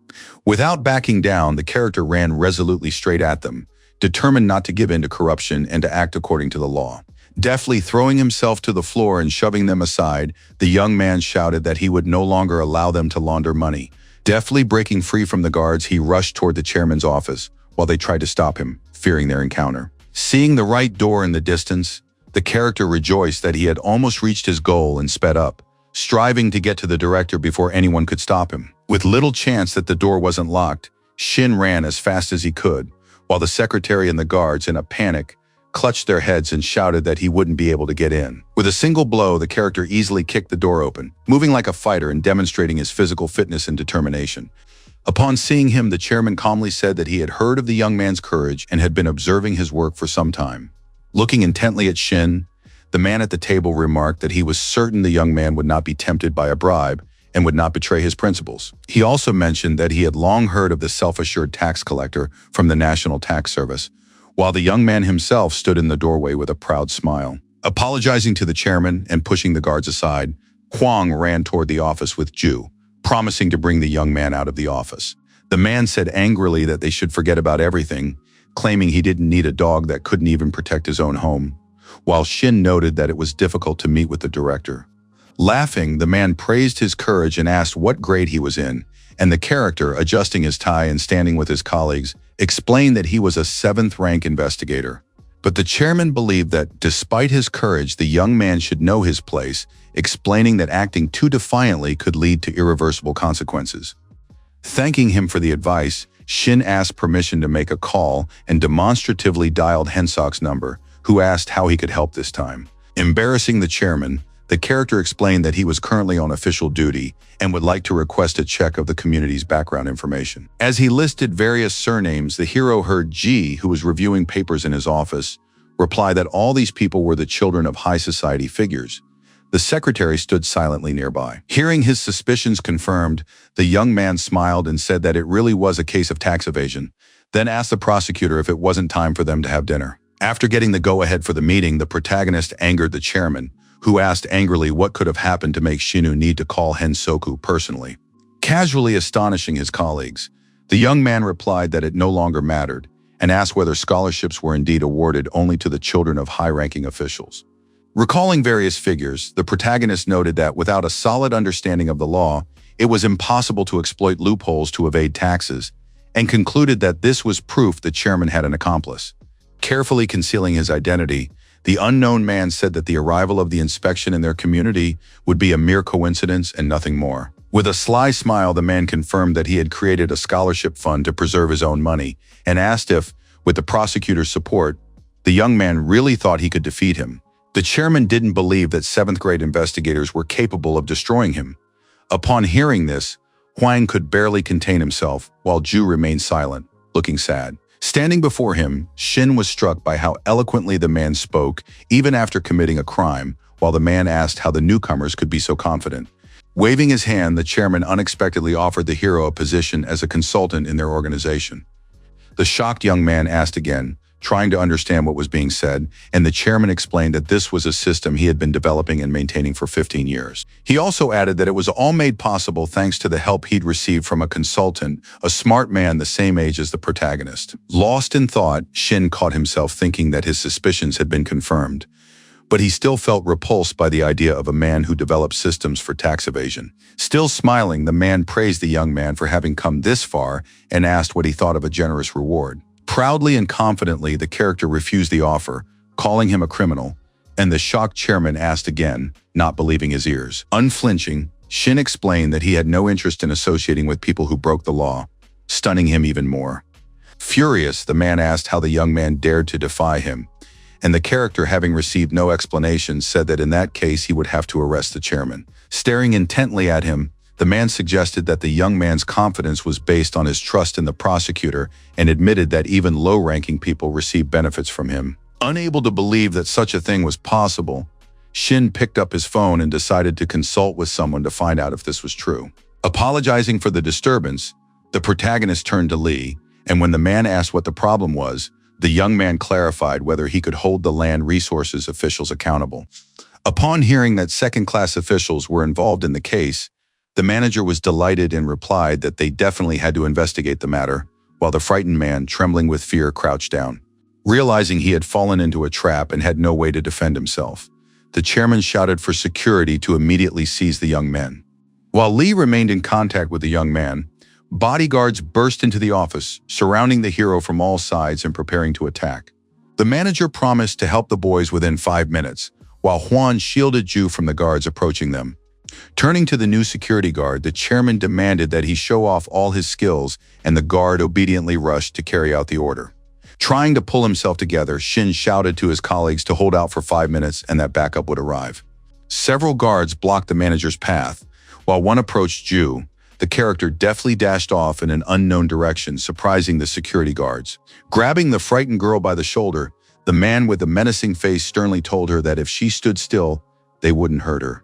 S1: Without backing down, the character ran resolutely straight at them, determined not to give in to corruption and to act according to the law. Deftly throwing himself to the floor and shoving them aside, the young man shouted that he would no longer allow them to launder money. Deftly breaking free from the guards, he rushed toward the chairman's office while they tried to stop him, fearing their encounter. Seeing the right door in the distance, the character rejoiced that he had almost reached his goal and sped up, striving to get to the director before anyone could stop him. With little chance that the door wasn't locked, Shin ran as fast as he could, while the secretary and the guards, in a panic, clutched their heads and shouted that he wouldn't be able to get in. With a single blow, the character easily kicked the door open, moving like a fighter and demonstrating his physical fitness and determination. Upon seeing him, the chairman calmly said that he had heard of the young man's courage and had been observing his work for some time. Looking intently at Shin, the man at the table remarked that he was certain the young man would not be tempted by a bribe and would not betray his principles. He also mentioned that he had long heard of the self-assured tax collector from the National Tax Service, while the young man himself stood in the doorway with a proud smile. Apologizing to the chairman and pushing the guards aside, Huang ran toward the office with Ju, promising to bring the young man out of the office. The man said angrily that they should forget about everything, claiming he didn't need a dog that couldn't even protect his own home, while Shin noted that it was difficult to meet with the director. Laughing, the man praised his courage and asked what grade he was in, and the character, adjusting his tie and standing with his colleagues, explained that he was a 7th-rank investigator. But the chairman believed that, despite his courage, the young man should know his place, explaining that acting too defiantly could lead to irreversible consequences. Thanking him for the advice, Shin asked permission to make a call and demonstratively dialed Hensok's number, who asked how he could help this time. Embarrassing the chairman, the character explained that he was currently on official duty and would like to request a check of the community's background information. As he listed various surnames, the hero heard Ji, who was reviewing papers in his office, reply that all these people were the children of high society figures. The secretary stood silently nearby. Hearing his suspicions confirmed, the young man smiled and said that it really was a case of tax evasion, then asked the prosecutor if it wasn't time for them to have dinner. After getting the go-ahead for the meeting, the protagonist angered the chairman, who asked angrily what could have happened to make Shinu need to call Hensoku personally. Casually astonishing his colleagues, the young man replied that it no longer mattered, and asked whether scholarships were indeed awarded only to the children of high-ranking officials. Recalling various figures, the protagonist noted that without a solid understanding of the law, it was impossible to exploit loopholes to evade taxes, and concluded that this was proof the chairman had an accomplice. Carefully concealing his identity, the unknown man said that the arrival of the inspection in their community would be a mere coincidence and nothing more. With a sly smile, the man confirmed that he had created a scholarship fund to preserve his own money and asked if, with the prosecutor's support, the young man really thought he could defeat him. The chairman didn't believe that 7th-grade investigators were capable of destroying him. Upon hearing this, Huang could barely contain himself, while Ju remained silent, looking sad. Standing before him, Shin was struck by how eloquently the man spoke, even after committing a crime, while the man asked how the newcomers could be so confident. Waving his hand, the chairman unexpectedly offered the hero a position as a consultant in their organization. The shocked young man asked again, trying to understand what was being said, and the chairman explained that this was a system he had been developing and maintaining for 15 years. He also added that it was all made possible thanks to the help he'd received from a consultant, a smart man the same age as the protagonist. Lost in thought, Shin caught himself thinking that his suspicions had been confirmed. But he still felt repulsed by the idea of a man who developed systems for tax evasion. Still smiling, the man praised the young man for having come this far and asked what he thought of a generous reward. Proudly and confidently, the character refused the offer, calling him a criminal, and the shocked chairman asked again, not believing his ears. Unflinching, Shin explained that he had no interest in associating with people who broke the law, stunning him even more. Furious, the man asked how the young man dared to defy him, and the character, having received no explanation, said that in that case he would have to arrest the chairman. Staring intently at him, the man suggested that the young man's confidence was based on his trust in the prosecutor and admitted that even low-ranking people received benefits from him. Unable to believe that such a thing was possible, Shin picked up his phone and decided to consult with someone to find out if this was true. Apologizing for the disturbance, the protagonist turned to Lee, and when the man asked what the problem was, the young man clarified whether he could hold the land resources officials accountable. Upon hearing that second-class officials were involved in the case, the manager was delighted and replied that they definitely had to investigate the matter, while the frightened man, trembling with fear, crouched down. Realizing he had fallen into a trap and had no way to defend himself, the chairman shouted for security to immediately seize the young men. While Lee remained in contact with the young man, bodyguards burst into the office, surrounding the hero from all sides and preparing to attack. The manager promised to help the boys within 5 minutes, while Hwan shielded Ju from the guards approaching them. Turning to the new security guard, the chairman demanded that he show off all his skills, and the guard obediently rushed to carry out the order. Trying to pull himself together, Shin shouted to his colleagues to hold out for 5 minutes and that backup would arrive. Several guards blocked the manager's path. While one approached Ju, the character deftly dashed off in an unknown direction, surprising the security guards. Grabbing the frightened girl by the shoulder, the man with the menacing face sternly told her that if she stood still, they wouldn't hurt her.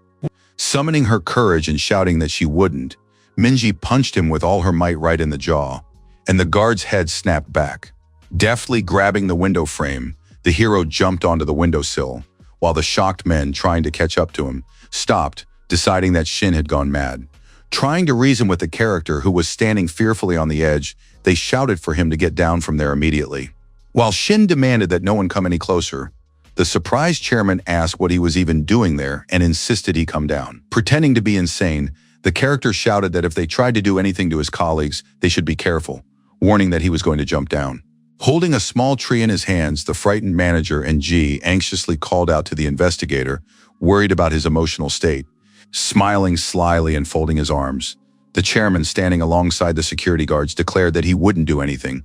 S1: Summoning her courage and shouting that she wouldn't, Minji punched him with all her might right in the jaw, and the guard's head snapped back. Deftly grabbing the window frame, the hero jumped onto the windowsill, while the shocked men, trying to catch up to him, stopped, deciding that Shin had gone mad. Trying to reason with the character, who was standing fearfully on the edge, they shouted for him to get down from there immediately. While Shin demanded that no one come any closer, the surprised chairman asked what he was even doing there and insisted he come down. Pretending to be insane, the character shouted that if they tried to do anything to his colleagues, they should be careful, warning that he was going to jump down. Holding a small tree in his hands, the frightened manager and Ji anxiously called out to the investigator, worried about his emotional state. Smiling slyly and folding his arms, the chairman, standing alongside the security guards, declared that he wouldn't do anything,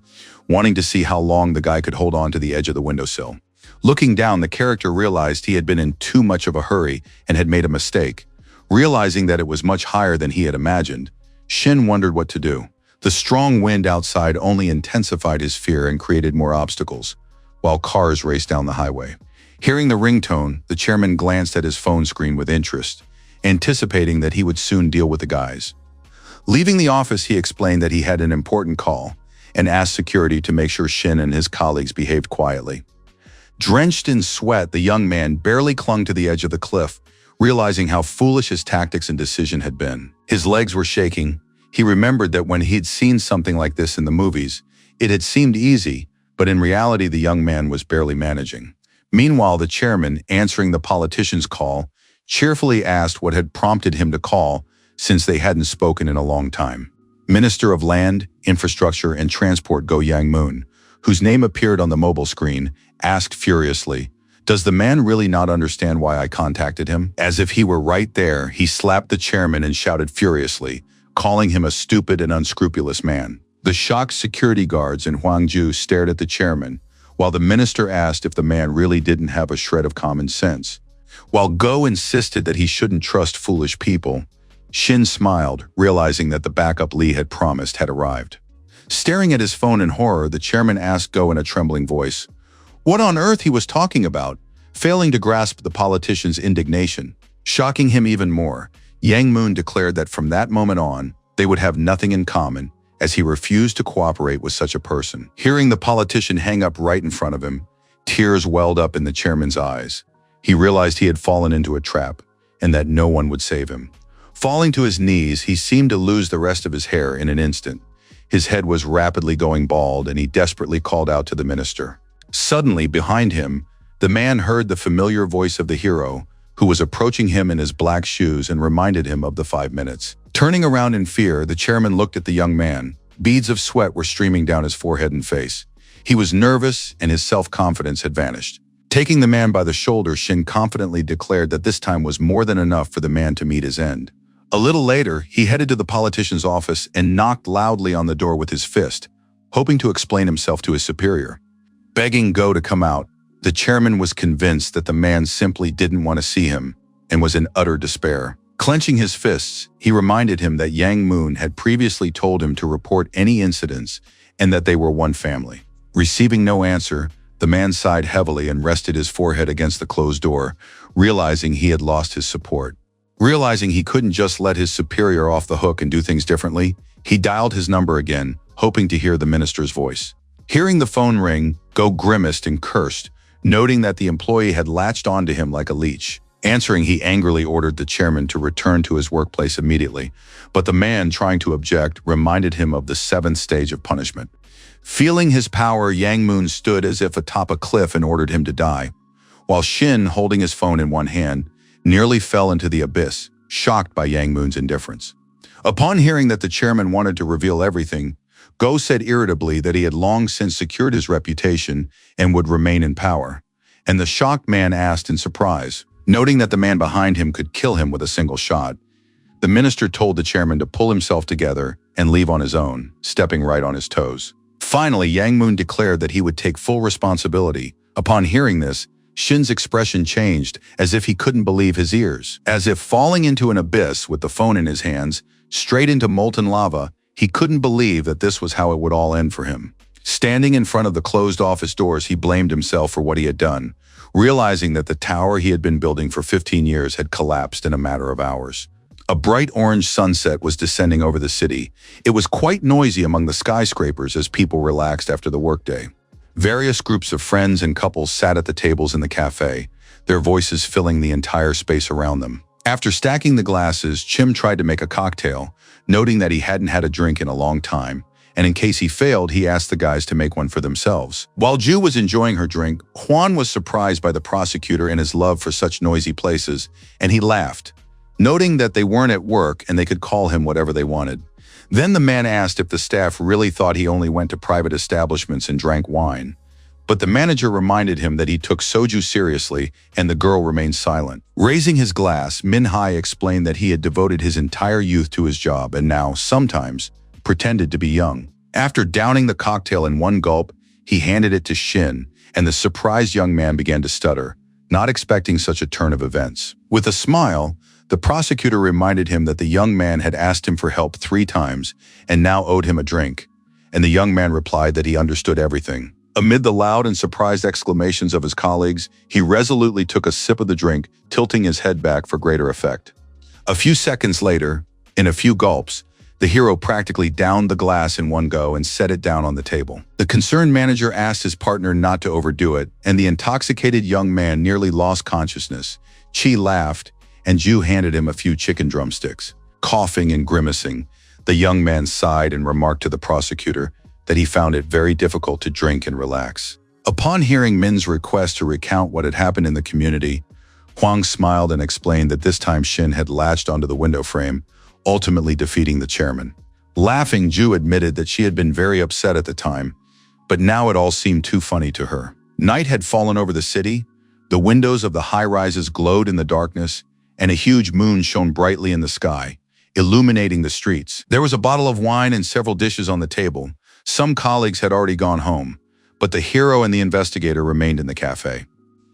S1: wanting to see how long the guy could hold on to the edge of the windowsill. Looking down, the character realized he had been in too much of a hurry and had made a mistake. Realizing that it was much higher than he had imagined, Shin wondered what to do. The strong wind outside only intensified his fear and created more obstacles, while cars raced down the highway. Hearing the ringtone, the chairman glanced at his phone screen with interest, anticipating that he would soon deal with the guys. Leaving the office, he explained that he had an important call and asked security to make sure Shin and his colleagues behaved quietly. Drenched in sweat, the young man barely clung to the edge of the cliff, realizing how foolish his tactics and decision had been. His legs were shaking. He remembered that when he'd seen something like this in the movies, it had seemed easy, but in reality the young man was barely managing. Meanwhile, the chairman, answering the politician's call, cheerfully asked what had prompted him to call, since they hadn't spoken in a long time. Minister of Land, Infrastructure, and Transport Go Yang Moon, whose name appeared on the mobile screen, asked furiously, "Does the man really not understand why I contacted him?" As if he were right there, he slapped the chairman and shouted furiously, calling him a stupid and unscrupulous man. The shocked security guards in Huangju stared at the chairman, while the minister asked if the man really didn't have a shred of common sense. While Go insisted that he shouldn't trust foolish people, Shin smiled, realizing that the backup Lee had promised had arrived. Staring at his phone in horror, the chairman asked Go in a trembling voice what on earth he was talking about, failing to grasp the politician's indignation. Shocking him even more, Yang Moon declared that from that moment on, they would have nothing in common, as he refused to cooperate with such a person. Hearing the politician hang up right in front of him, tears welled up in the chairman's eyes. He realized he had fallen into a trap and that no one would save him. Falling to his knees, he seemed to lose the rest of his hair in an instant. His head was rapidly going bald, and he desperately called out to the minister. Suddenly, behind him, the man heard the familiar voice of the hero, who was approaching him in his black shoes and reminded him of the 5 minutes. Turning around in fear, the chairman looked at the young man. Beads of sweat were streaming down his forehead and face. He was nervous, and his self-confidence had vanished. Taking the man by the shoulder, Shin confidently declared that this time was more than enough for the man to meet his end. A little later, he headed to the politician's office and knocked loudly on the door with his fist, hoping to explain himself to his superior. Begging Go to come out, the chairman was convinced that the man simply didn't want to see him and was in utter despair. Clenching his fists, he reminded him that Yang Moon had previously told him to report any incidents and that they were one family. Receiving no answer, the man sighed heavily and rested his forehead against the closed door, realizing he had lost his support. Realizing he couldn't just let his superior off the hook and do things differently, he dialed his number again, hoping to hear the minister's voice. Hearing the phone ring, Go grimaced and cursed, noting that the employee had latched onto him like a leech. Answering, he angrily ordered the chairman to return to his workplace immediately, but the man, trying to object, reminded him of the 7th stage of punishment. Feeling his power, Yang Moon stood as if atop a cliff and ordered him to die, while Shin, holding his phone in one hand, nearly fell into the abyss, shocked by Yang Moon's indifference. Upon hearing that the chairman wanted to reveal everything, Go said irritably that he had long since secured his reputation and would remain in power, and the shocked man asked in surprise, noting that the man behind him could kill him with a single shot. The minister told the chairman to pull himself together and leave on his own, stepping right on his toes. Finally, Yang Moon declared that he would take full responsibility. Upon hearing this, Shin's expression changed, as if he couldn't believe his ears. As if falling into an abyss with the phone in his hands, straight into molten lava, he couldn't believe that this was how it would all end for him. Standing in front of the closed office doors, he blamed himself for what he had done, realizing that the tower he had been building for 15 years had collapsed in a matter of hours. A bright orange sunset was descending over the city. It was quite noisy among the skyscrapers as people relaxed after the workday. Various groups of friends and couples sat at the tables in the cafe, their voices filling the entire space around them. After stacking the glasses, Chim tried to make a cocktail, noting that he hadn't had a drink in a long time, and in case he failed, he asked the guys to make one for themselves. While Ju was enjoying her drink, Juan was surprised by the prosecutor and his love for such noisy places, and he laughed, noting that they weren't at work and they could call him whatever they wanted. Then the man asked if the staff really thought he only went to private establishments and drank wine. But the manager reminded him that he took soju seriously, and the girl remained silent. Raising his glass, Min Hai explained that he had devoted his entire youth to his job and now, sometimes, pretended to be young. After downing the cocktail in one gulp, he handed it to Shin, and the surprised young man began to stutter, not expecting such a turn of events. With a smile, the prosecutor reminded him that the young man had asked him for help 3 times and now owed him a drink, and the young man replied that he understood everything. Amid the loud and surprised exclamations of his colleagues, he resolutely took a sip of the drink, tilting his head back for greater effect. A few seconds later, in a few gulps, the hero practically downed the glass in one go and set it down on the table. The concerned manager asked his partner not to overdo it, and the intoxicated young man nearly lost consciousness. Chi laughed, and Ju handed him a few chicken drumsticks. Coughing and grimacing, the young man sighed and remarked to the prosecutor that he found it very difficult to drink and relax. Upon hearing Min's request to recount what had happened in the community, Huang smiled and explained that this time Shin had latched onto the window frame, ultimately defeating the chairman. Laughing, Ju admitted that she had been very upset at the time, but now it all seemed too funny to her. Night had fallen over the city, the windows of the high-rises glowed in the darkness, and a huge moon shone brightly in the sky, illuminating the streets. There was a bottle of wine and several dishes on the table. Some colleagues had already gone home, but the hero and the investigator remained in the cafe.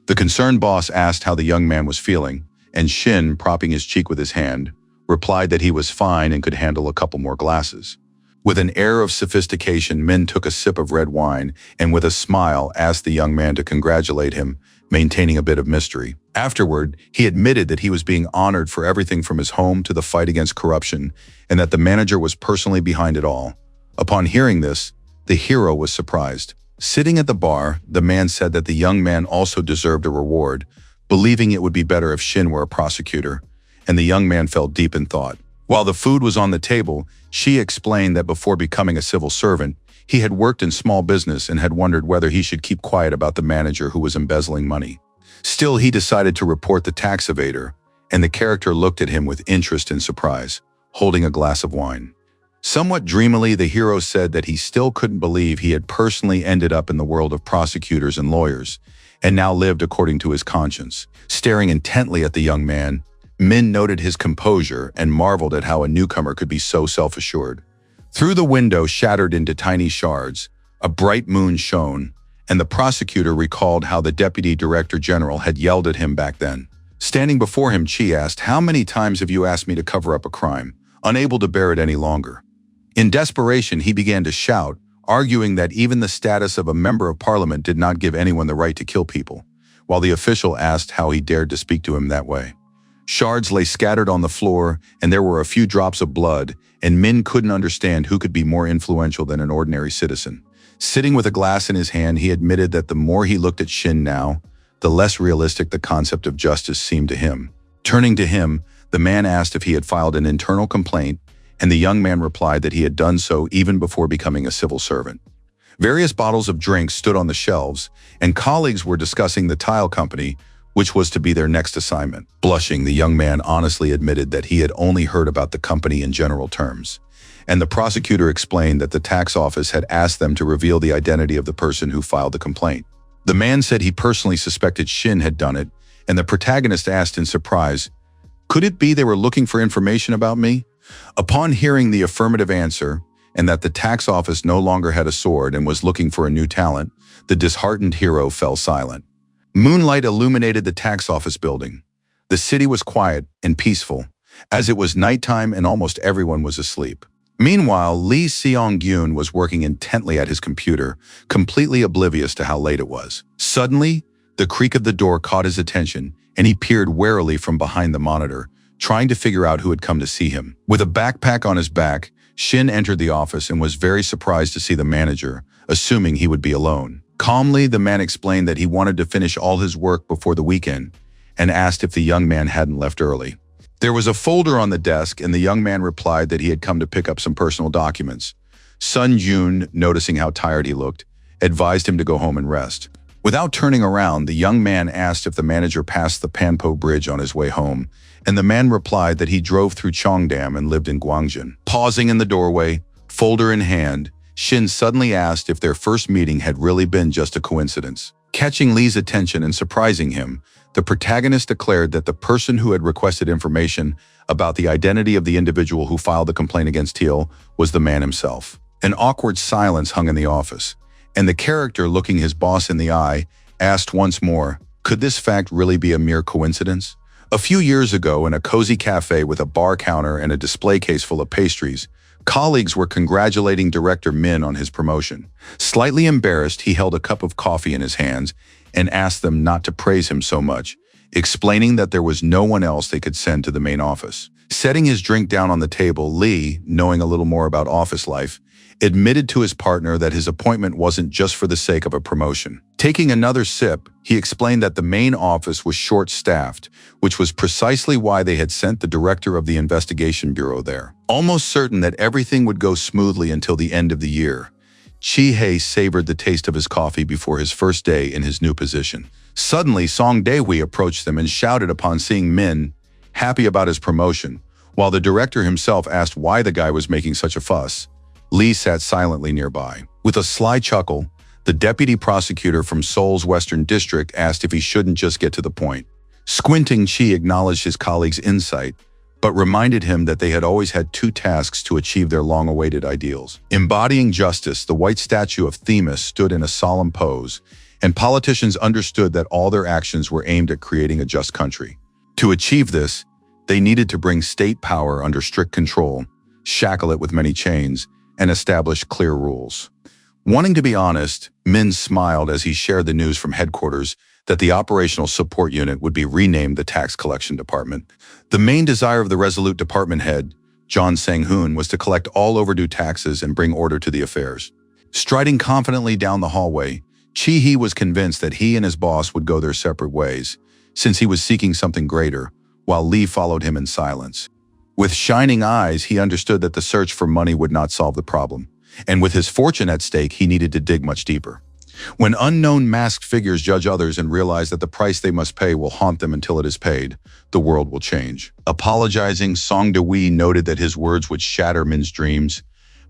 S1: The concerned boss asked how the young man was feeling, and Shin, propping his cheek with his hand, replied that he was fine and could handle a couple more glasses. With an air of sophistication, Min took a sip of red wine and with a smile asked the young man to congratulate him, maintaining a bit of mystery. Afterward, he admitted that he was being honored for everything from his home to the fight against corruption, and that the manager was personally behind it all. Upon hearing this, the hero was surprised. Sitting at the bar, the man said that the young man also deserved a reward, believing it would be better if Shin were a prosecutor, and the young man fell deep in thought. While the food was on the table, she explained that before becoming a civil servant, he had worked in small business and had wondered whether he should keep quiet about the manager who was embezzling money. Still, he decided to report the tax evader, and the character looked at him with interest and surprise, holding a glass of wine. Somewhat dreamily, the hero said that he still couldn't believe he had personally ended up in the world of prosecutors and lawyers, and now lived according to his conscience. Staring intently at the young man, Min noted his composure and marveled at how a newcomer could be so self-assured. Through the window shattered into tiny shards, a bright moon shone, and the prosecutor recalled how the deputy director general had yelled at him back then. Standing before him, Chi asked, "How many times have you asked me to cover up a crime?" Unable to bear it any longer. In desperation, he began to shout, arguing that even the status of a member of parliament did not give anyone the right to kill people, while the official asked how he dared to speak to him that way. Shards lay scattered on the floor, and there were a few drops of blood, and Min couldn't understand who could be more influential than an ordinary citizen. Sitting with a glass in his hand, he admitted that the more he looked at Shin now, the less realistic the concept of justice seemed to him. Turning to him, the man asked if he had filed an internal complaint, and the young man replied that he had done so even before becoming a civil servant. Various bottles of drinks stood on the shelves, and colleagues were discussing the tile company, which was to be their next assignment. Blushing, the young man honestly admitted that he had only heard about the company in general terms, and the prosecutor explained that the tax office had asked them to reveal the identity of the person who filed the complaint. The man said he personally suspected Shin had done it, and the protagonist asked in surprise, "Could it be they were looking for information about me?" Upon hearing the affirmative answer, and that the tax office no longer had a sword and was looking for a new talent, the disheartened hero fell silent. Moonlight illuminated the tax office building. The city was quiet and peaceful, as it was nighttime and almost everyone was asleep. Meanwhile, Lee Seong-gyun was working intently at his computer, completely oblivious to how late it was. Suddenly, the creak of the door caught his attention, and he peered warily from behind the monitor, trying to figure out who had come to see him. With a backpack on his back, Shin entered the office and was very surprised to see the manager, assuming he would be alone. Calmly, the man explained that he wanted to finish all his work before the weekend and asked if the young man hadn't left early. There was a folder on the desk, and the young man replied that he had come to pick up some personal documents. Sun Jun, noticing how tired he looked, advised him to go home and rest. Without turning around, the young man asked if the manager passed the Panpo Bridge on his way home, and the man replied that he drove through Cheongdam and lived in Gwangjin. Pausing in the doorway, folder in hand, Shin suddenly asked if their first meeting had really been just a coincidence. Catching Lee's attention and surprising him, the protagonist declared that the person who had requested information about the identity of the individual who filed the complaint against Teal was the man himself. An awkward silence hung in the office, and the character, looking his boss in the eye, asked once more, could this fact really be a mere coincidence? A few years ago, in a cozy cafe with a bar counter and a display case full of pastries, colleagues were congratulating director Min on his promotion. Slightly embarrassed, he held a cup of coffee in his hands and asked them not to praise him so much, explaining that there was no one else they could send to the main office. Setting his drink down on the table, Lee, knowing a little more about office life, admitted to his partner that his appointment wasn't just for the sake of a promotion. Taking another sip, he explained that the main office was short-staffed, which was precisely why they had sent the director of the investigation bureau there. Almost certain that everything would go smoothly until the end of the year, Chi-hye savored the taste of his coffee before his first day in his new position. Suddenly, Song Dae-hui approached them and shouted upon seeing Min, happy about his promotion, while the director himself asked why the guy was making such a fuss. Lee sat silently nearby. With a sly chuckle, the deputy prosecutor from Seoul's Western District asked if he shouldn't just get to the point. Squinting, Chi acknowledged his colleague's insight, but reminded him that they had always had two tasks to achieve their long-awaited ideals. Embodying justice, the white statue of Themis stood in a solemn pose, and politicians understood that all their actions were aimed at creating a just country. To achieve this, they needed to bring state power under strict control, shackle it with many chains, and establish clear rules. Wanting to be honest, Min smiled as he shared the news from headquarters that the operational support unit would be renamed the Tax Collection Department. The main desire of the resolute department head, John Sang-hoon, was to collect all overdue taxes and bring order to the affairs. Striding confidently down the hallway, Chi-hee was convinced that he and his boss would go their separate ways, since he was seeking something greater, while Lee followed him in silence. With shining eyes, he understood that the search for money would not solve the problem, and with his fortune at stake, he needed to dig much deeper. When unknown masked figures judge others and realize that the price they must pay will haunt them until it is paid, the world will change. Apologizing, Song De-wee noted that his words would shatter Min's dreams,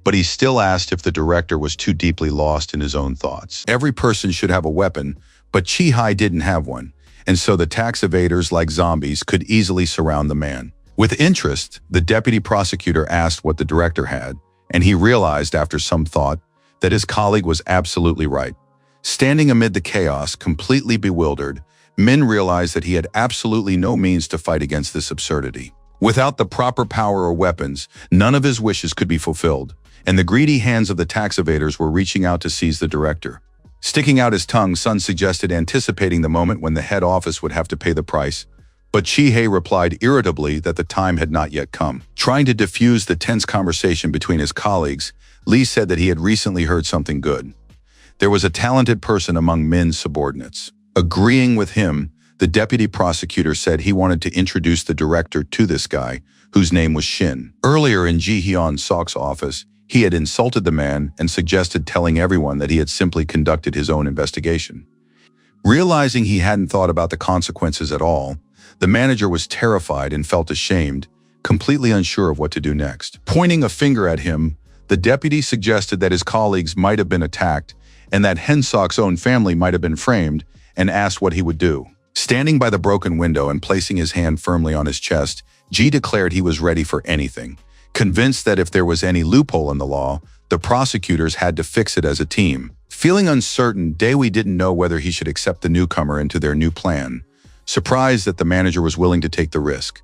S1: but he still asked if the director was too deeply lost in his own thoughts. Every person should have a weapon, but Chi-hee didn't have one, and so the tax evaders, like zombies, could easily surround the man. With interest, the deputy prosecutor asked what the director had, and he realized after some thought that his colleague was absolutely right. Standing amid the chaos, completely bewildered, Min realized that he had absolutely no means to fight against this absurdity. Without the proper power or weapons, none of his wishes could be fulfilled, and the greedy hands of the tax evaders were reaching out to seize the director. Sticking out his tongue, Sun suggested anticipating the moment when the head office would have to pay the price, but Chi-hee replied irritably that the time had not yet come. Trying to diffuse the tense conversation between his colleagues, Lee said that he had recently heard something good. There was a talented person among Min's subordinates. Agreeing with him, the deputy prosecutor said he wanted to introduce the director to this guy, whose name was Shin. Earlier in Ji-hyun Sok's office, he had insulted the man and suggested telling everyone that he had simply conducted his own investigation. Realizing he hadn't thought about the consequences at all, the manager was terrified and felt ashamed, completely unsure of what to do next. Pointing a finger at him, the deputy suggested that his colleagues might have been attacked and that Hensok's own family might have been framed, and asked what he would do. Standing by the broken window and placing his hand firmly on his chest, Ji declared he was ready for anything, convinced that if there was any loophole in the law, the prosecutors had to fix it as a team. Feeling uncertain, Daewoo didn't know whether he should accept the newcomer into their new plan, surprised that the manager was willing to take the risk.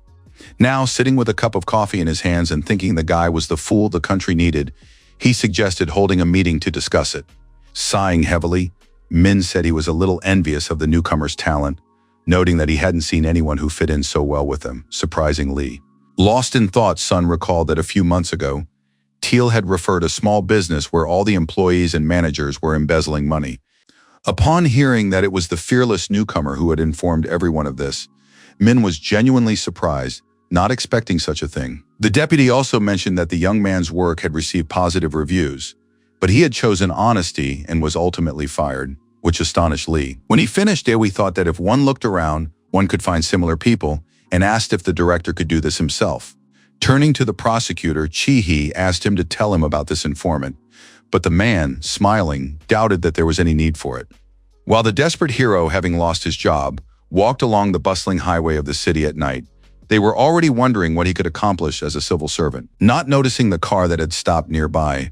S1: Now, sitting with a cup of coffee in his hands and thinking the guy was the fool the country needed, he suggested holding a meeting to discuss it. Sighing heavily, Min said he was a little envious of the newcomer's talent, noting that he hadn't seen anyone who fit in so well with him, surprising Lee. Lost in thought, Sun recalled that a few months ago, Teal had referred a small business where all the employees and managers were embezzling money. Upon hearing that it was the fearless newcomer who had informed everyone of this, Min was genuinely surprised, not expecting such a thing. The deputy also mentioned that the young man's work had received positive reviews, but he had chosen honesty and was ultimately fired, which astonished Lee. When he finished, Daewoo thought that if one looked around, one could find similar people, and asked if the director could do this himself. Turning to the prosecutor, Chi-hee asked him to tell him about this informant, but the man, smiling, doubted that there was any need for it. While the desperate hero, having lost his job, walked along the bustling highway of the city at night, they were already wondering what he could accomplish as a civil servant. Not noticing the car that had stopped nearby,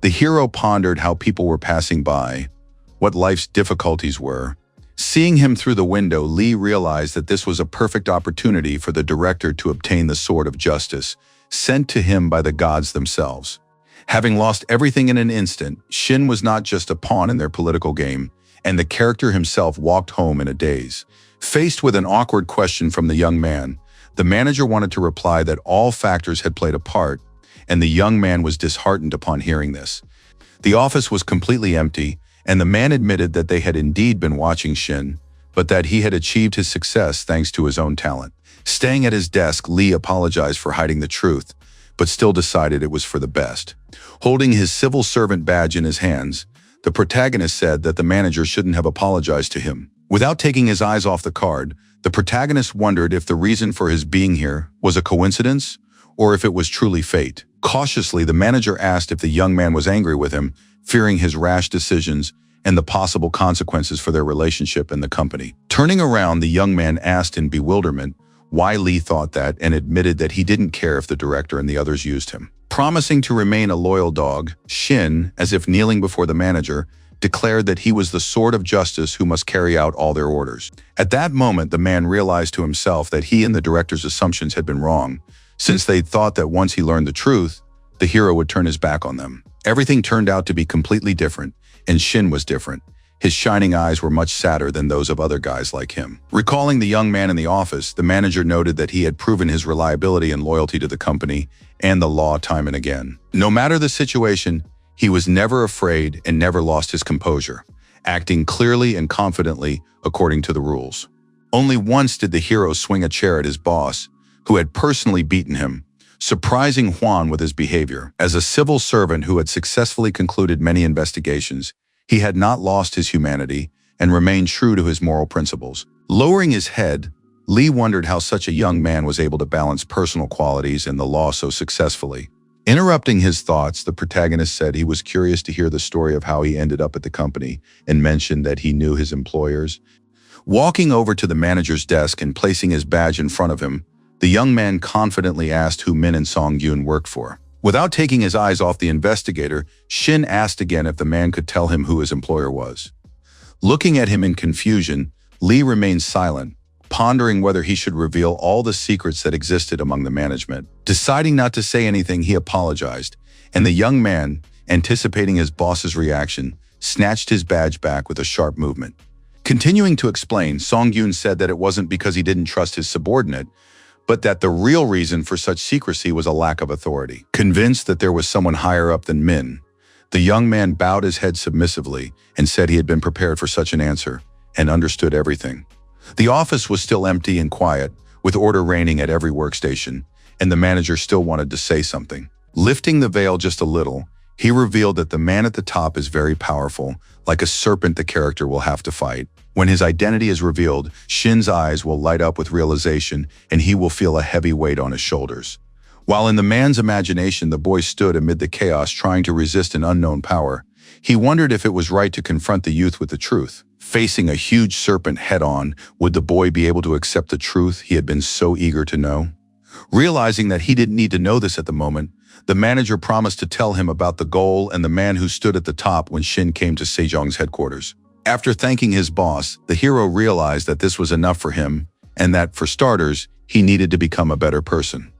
S1: the hero pondered how people were passing by, what life's difficulties were. Seeing him through the window, Lee realized that this was a perfect opportunity for the director to obtain the sword of justice, sent to him by the gods themselves. Having lost everything in an instant, Shin was not just a pawn in their political game, and the character himself walked home in a daze. Faced with an awkward question from the young man, the manager wanted to reply that all factors had played a part, and the young man was disheartened upon hearing this. The office was completely empty, and the man admitted that they had indeed been watching Shin, but that he had achieved his success thanks to his own talent. Staying at his desk, Lee apologized for hiding the truth, but still decided it was for the best. Holding his civil servant badge in his hands, the protagonist said that the manager shouldn't have apologized to him. Without taking his eyes off the card, the protagonist wondered if the reason for his being here was a coincidence or if it was truly fate. Cautiously, the manager asked if the young man was angry with him, fearing his rash decisions and the possible consequences for their relationship and the company. Turning around, the young man asked in bewilderment why Lee thought that and admitted that he didn't care if the director and the others used him. Promising to remain a loyal dog, Shin, as if kneeling before the manager, declared that he was the sword of justice who must carry out all their orders. At that moment, the man realized to himself that he and the director's assumptions had been wrong, since they'd thought that once he learned the truth, the hero would turn his back on them. Everything turned out to be completely different, and Shin was different. His shining eyes were much sadder than those of other guys like him. Recalling the young man in the office, the manager noted that he had proven his reliability and loyalty to the company and the law time and again. No matter the situation, he was never afraid and never lost his composure, acting clearly and confidently according to the rules. Only once did the hero swing a chair at his boss, who had personally beaten him, surprising Juan with his behavior. As a civil servant who had successfully concluded many investigations, he had not lost his humanity and remained true to his moral principles. Lowering his head, Lee wondered how such a young man was able to balance personal qualities and the law so successfully. Interrupting his thoughts, the protagonist said he was curious to hear the story of how he ended up at the company and mentioned that he knew his employers. Walking over to the manager's desk and placing his badge in front of him, the young man confidently asked who Min and Song-gyun worked for. Without taking his eyes off the investigator, Shin asked again if the man could tell him who his employer was. Looking at him in confusion, Lee remained silent, pondering whether he should reveal all the secrets that existed among the management. Deciding not to say anything, he apologized, and the young man, anticipating his boss's reaction, snatched his badge back with a sharp movement. Continuing to explain, Song-gyun said that it wasn't because he didn't trust his subordinate, but that the real reason for such secrecy was a lack of authority. Convinced that there was someone higher up than Min, the young man bowed his head submissively and said he had been prepared for such an answer and understood everything. The office was still empty and quiet, with order reigning at every workstation, and the manager still wanted to say something. Lifting the veil just a little, he revealed that the man at the top is very powerful, like a serpent the character will have to fight. When his identity is revealed, Shin's eyes will light up with realization and he will feel a heavy weight on his shoulders. While in the man's imagination the boy stood amid the chaos trying to resist an unknown power, he wondered if it was right to confront the youth with the truth. Facing a huge serpent head-on, would the boy be able to accept the truth he had been so eager to know? Realizing that he didn't need to know this at the moment, the manager promised to tell him about the goal and the man who stood at the top when Shin came to Sejong's headquarters. After thanking his boss, the hero realized that this was enough for him and that, for starters, he needed to become a better person.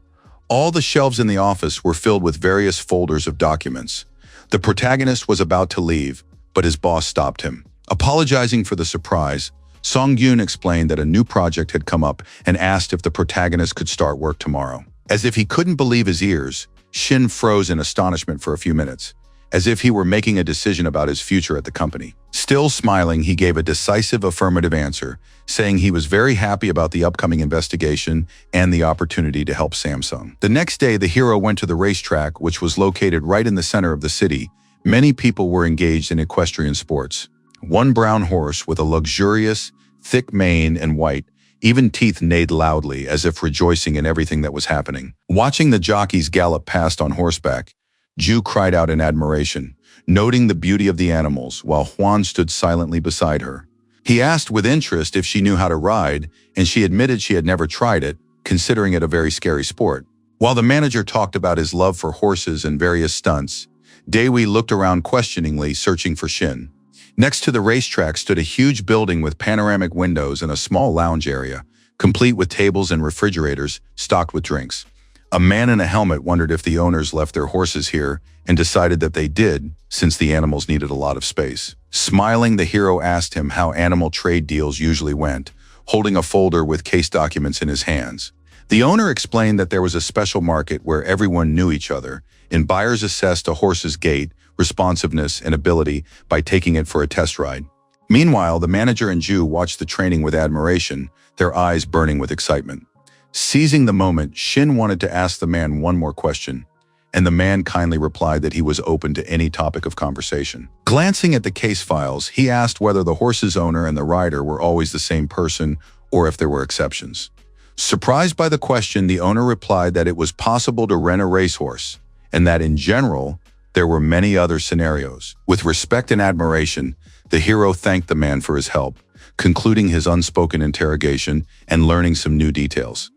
S1: All the shelves in the office were filled with various folders of documents. The protagonist was about to leave, but his boss stopped him. Apologizing for the surprise, Song-gyun explained that a new project had come up and asked if the protagonist could start work tomorrow. As if he couldn't believe his ears, Shin froze in astonishment for a few minutes, as if he were making a decision about his future at the company. Still smiling, he gave a decisive affirmative answer, saying he was very happy about the upcoming investigation and the opportunity to help Samsung. The next day, the hero went to the racetrack, which was located right in the center of the city. Many people were engaged in equestrian sports. One brown horse with a luxurious, thick mane and white, even teeth neighed loudly as if rejoicing in everything that was happening. Watching the jockeys gallop past on horseback, Ju cried out in admiration, noting the beauty of the animals while Juan stood silently beside her. He asked with interest if she knew how to ride, and she admitted she had never tried it, considering it a very scary sport. While the manager talked about his love for horses and various stunts, Daewoo looked around questioningly, searching for Shin. Next to the racetrack stood a huge building with panoramic windows and a small lounge area, complete with tables and refrigerators stocked with drinks. A man in a helmet wondered if the owners left their horses here and decided that they did, since the animals needed a lot of space. Smiling, the hero asked him how animal trade deals usually went, holding a folder with case documents in his hands. The owner explained that there was a special market where everyone knew each other, and buyers assessed a horse's gait, responsiveness, and ability by taking it for a test ride. Meanwhile, the manager and Ju watched the training with admiration, their eyes burning with excitement. Seizing the moment, Shin wanted to ask the man one more question, and the man kindly replied that he was open to any topic of conversation. Glancing at the case files, he asked whether the horse's owner and the rider were always the same person or if there were exceptions. Surprised by the question, the owner replied that it was possible to rent a racehorse, and that in general, there were many other scenarios. With respect and admiration, the hero thanked the man for his help, concluding his unspoken interrogation and learning some new details.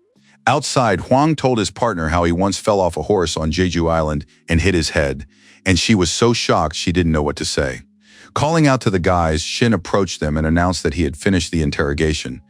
S1: Outside, Hwang told his partner how he once fell off a horse on Jeju Island and hit his head, and she was so shocked she didn't know what to say. Calling out to the guys, Shin approached them and announced that he had finished the interrogation,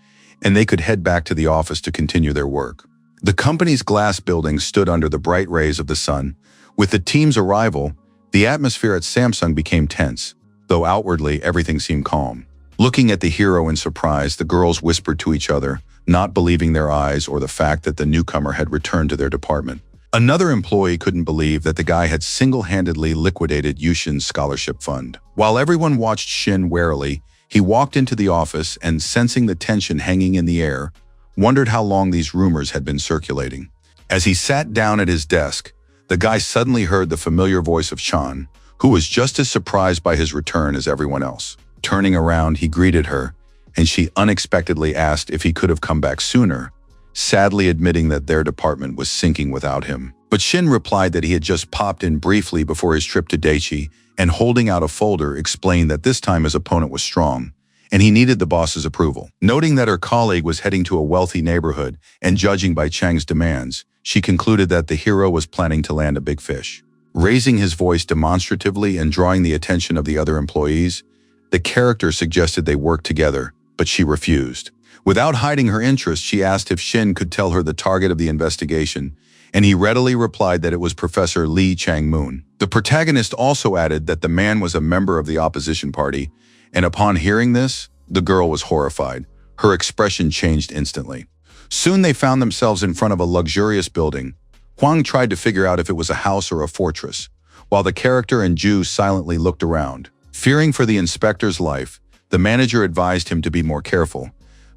S1: and they could head back to the office to continue their work. The company's glass building stood under the bright rays of the sun. With the team's arrival, the atmosphere at Samsung became tense. though outwardly everything seemed calm. Looking at the hero in surprise, the girls whispered to each other, not believing their eyes or the fact that the newcomer had returned to their department. Another employee couldn't believe that the guy had single-handedly liquidated Yushin's scholarship fund. While everyone watched Shin warily, he walked into the office and, sensing the tension hanging in the air, wondered how long these rumors had been circulating. As he sat down at his desk, the guy suddenly heard the familiar voice of Chan, who was just as surprised by his return as everyone else. Turning around, he greeted her, and she unexpectedly asked if he could have come back sooner, sadly admitting that their department was sinking without him. But Shin replied that he had just popped in briefly before his trip to Daichi, and holding out a folder explained that this time his opponent was strong, and he needed the boss's approval. Noting that her colleague was heading to a wealthy neighborhood, and judging by Chang's demands, she concluded that the hero was planning to land a big fish. Raising his voice demonstratively and drawing the attention of the other employees, the character suggested they work together, but she refused. Without hiding her interest, she asked if Shin could tell her the target of the investigation, and he readily replied that it was Professor Lee Chang-moon. The protagonist also added that the man was a member of the opposition party, and upon hearing this, the girl was horrified. Her expression changed instantly. Soon they found themselves in front of a luxurious building. Huang tried to figure out if it was a house or a fortress, while the character and Ju silently looked around. Fearing for the inspector's life, the manager advised him to be more careful,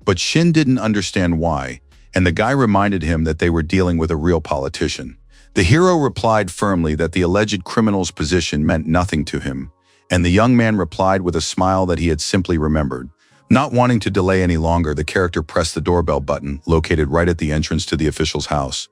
S1: but Shin didn't understand why, and the guy reminded him that they were dealing with a real politician. The hero replied firmly that the alleged criminal's position meant nothing to him, and the young man replied with a smile that he had simply remembered. Not wanting to delay any longer, the character pressed the doorbell button, located right at the entrance to the official's house.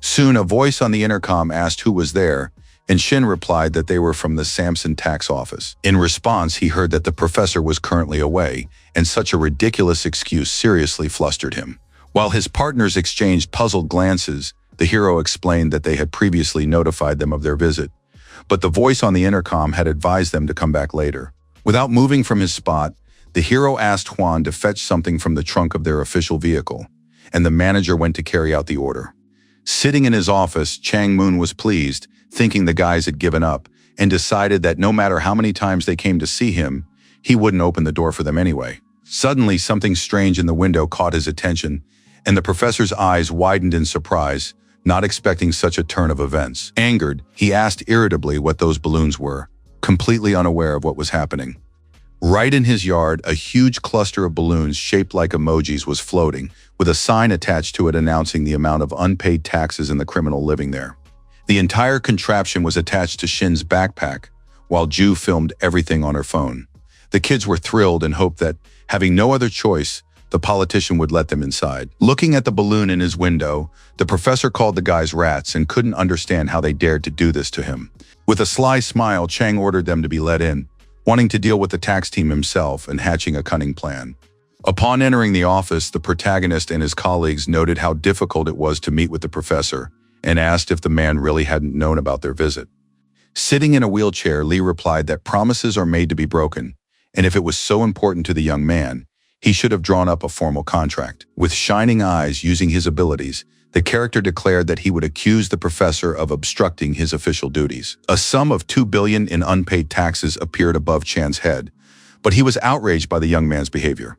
S1: Soon, a voice on the intercom asked who was there, and Shin replied that they were from the Samson tax office. In response, he heard that the professor was currently away, and such a ridiculous excuse seriously flustered him. While his partners exchanged puzzled glances, the hero explained that they had previously notified them of their visit, but the voice on the intercom had advised them to come back later. Without moving from his spot, the hero asked Juan to fetch something from the trunk of their official vehicle, and the manager went to carry out the order. Sitting in his office, Chang-moon was pleased, thinking the guys had given up, and decided that no matter how many times they came to see him, he wouldn't open the door for them anyway. Suddenly, something strange in the window caught his attention, and the professor's eyes widened in surprise, not expecting such a turn of events. Angered, he asked irritably what those balloons were, completely unaware of what was happening. Right in his yard, a huge cluster of balloons shaped like emojis was floating, with a sign attached to it announcing the amount of unpaid taxes in the criminal living there. The entire contraption was attached to Shin's backpack, while Ju filmed everything on her phone. The kids were thrilled and hoped that, having no other choice, the politician would let them inside. Looking at the balloon in his window, the professor called the guys rats and couldn't understand how they dared to do this to him. With a sly smile, Chang ordered them to be let in, wanting to deal with the tax team himself and hatching a cunning plan. Upon entering the office, the protagonist and his colleagues noted how difficult it was to meet with the professor and asked if the man really hadn't known about their visit. Sitting in a wheelchair, Lee replied that promises are made to be broken, and if it was so important to the young man, he should have drawn up a formal contract. With shining eyes, using his abilities, the character declared that he would accuse the professor of obstructing his official duties. A sum of 2 billion in unpaid taxes appeared above Chan's head, but he was outraged by the young man's behavior.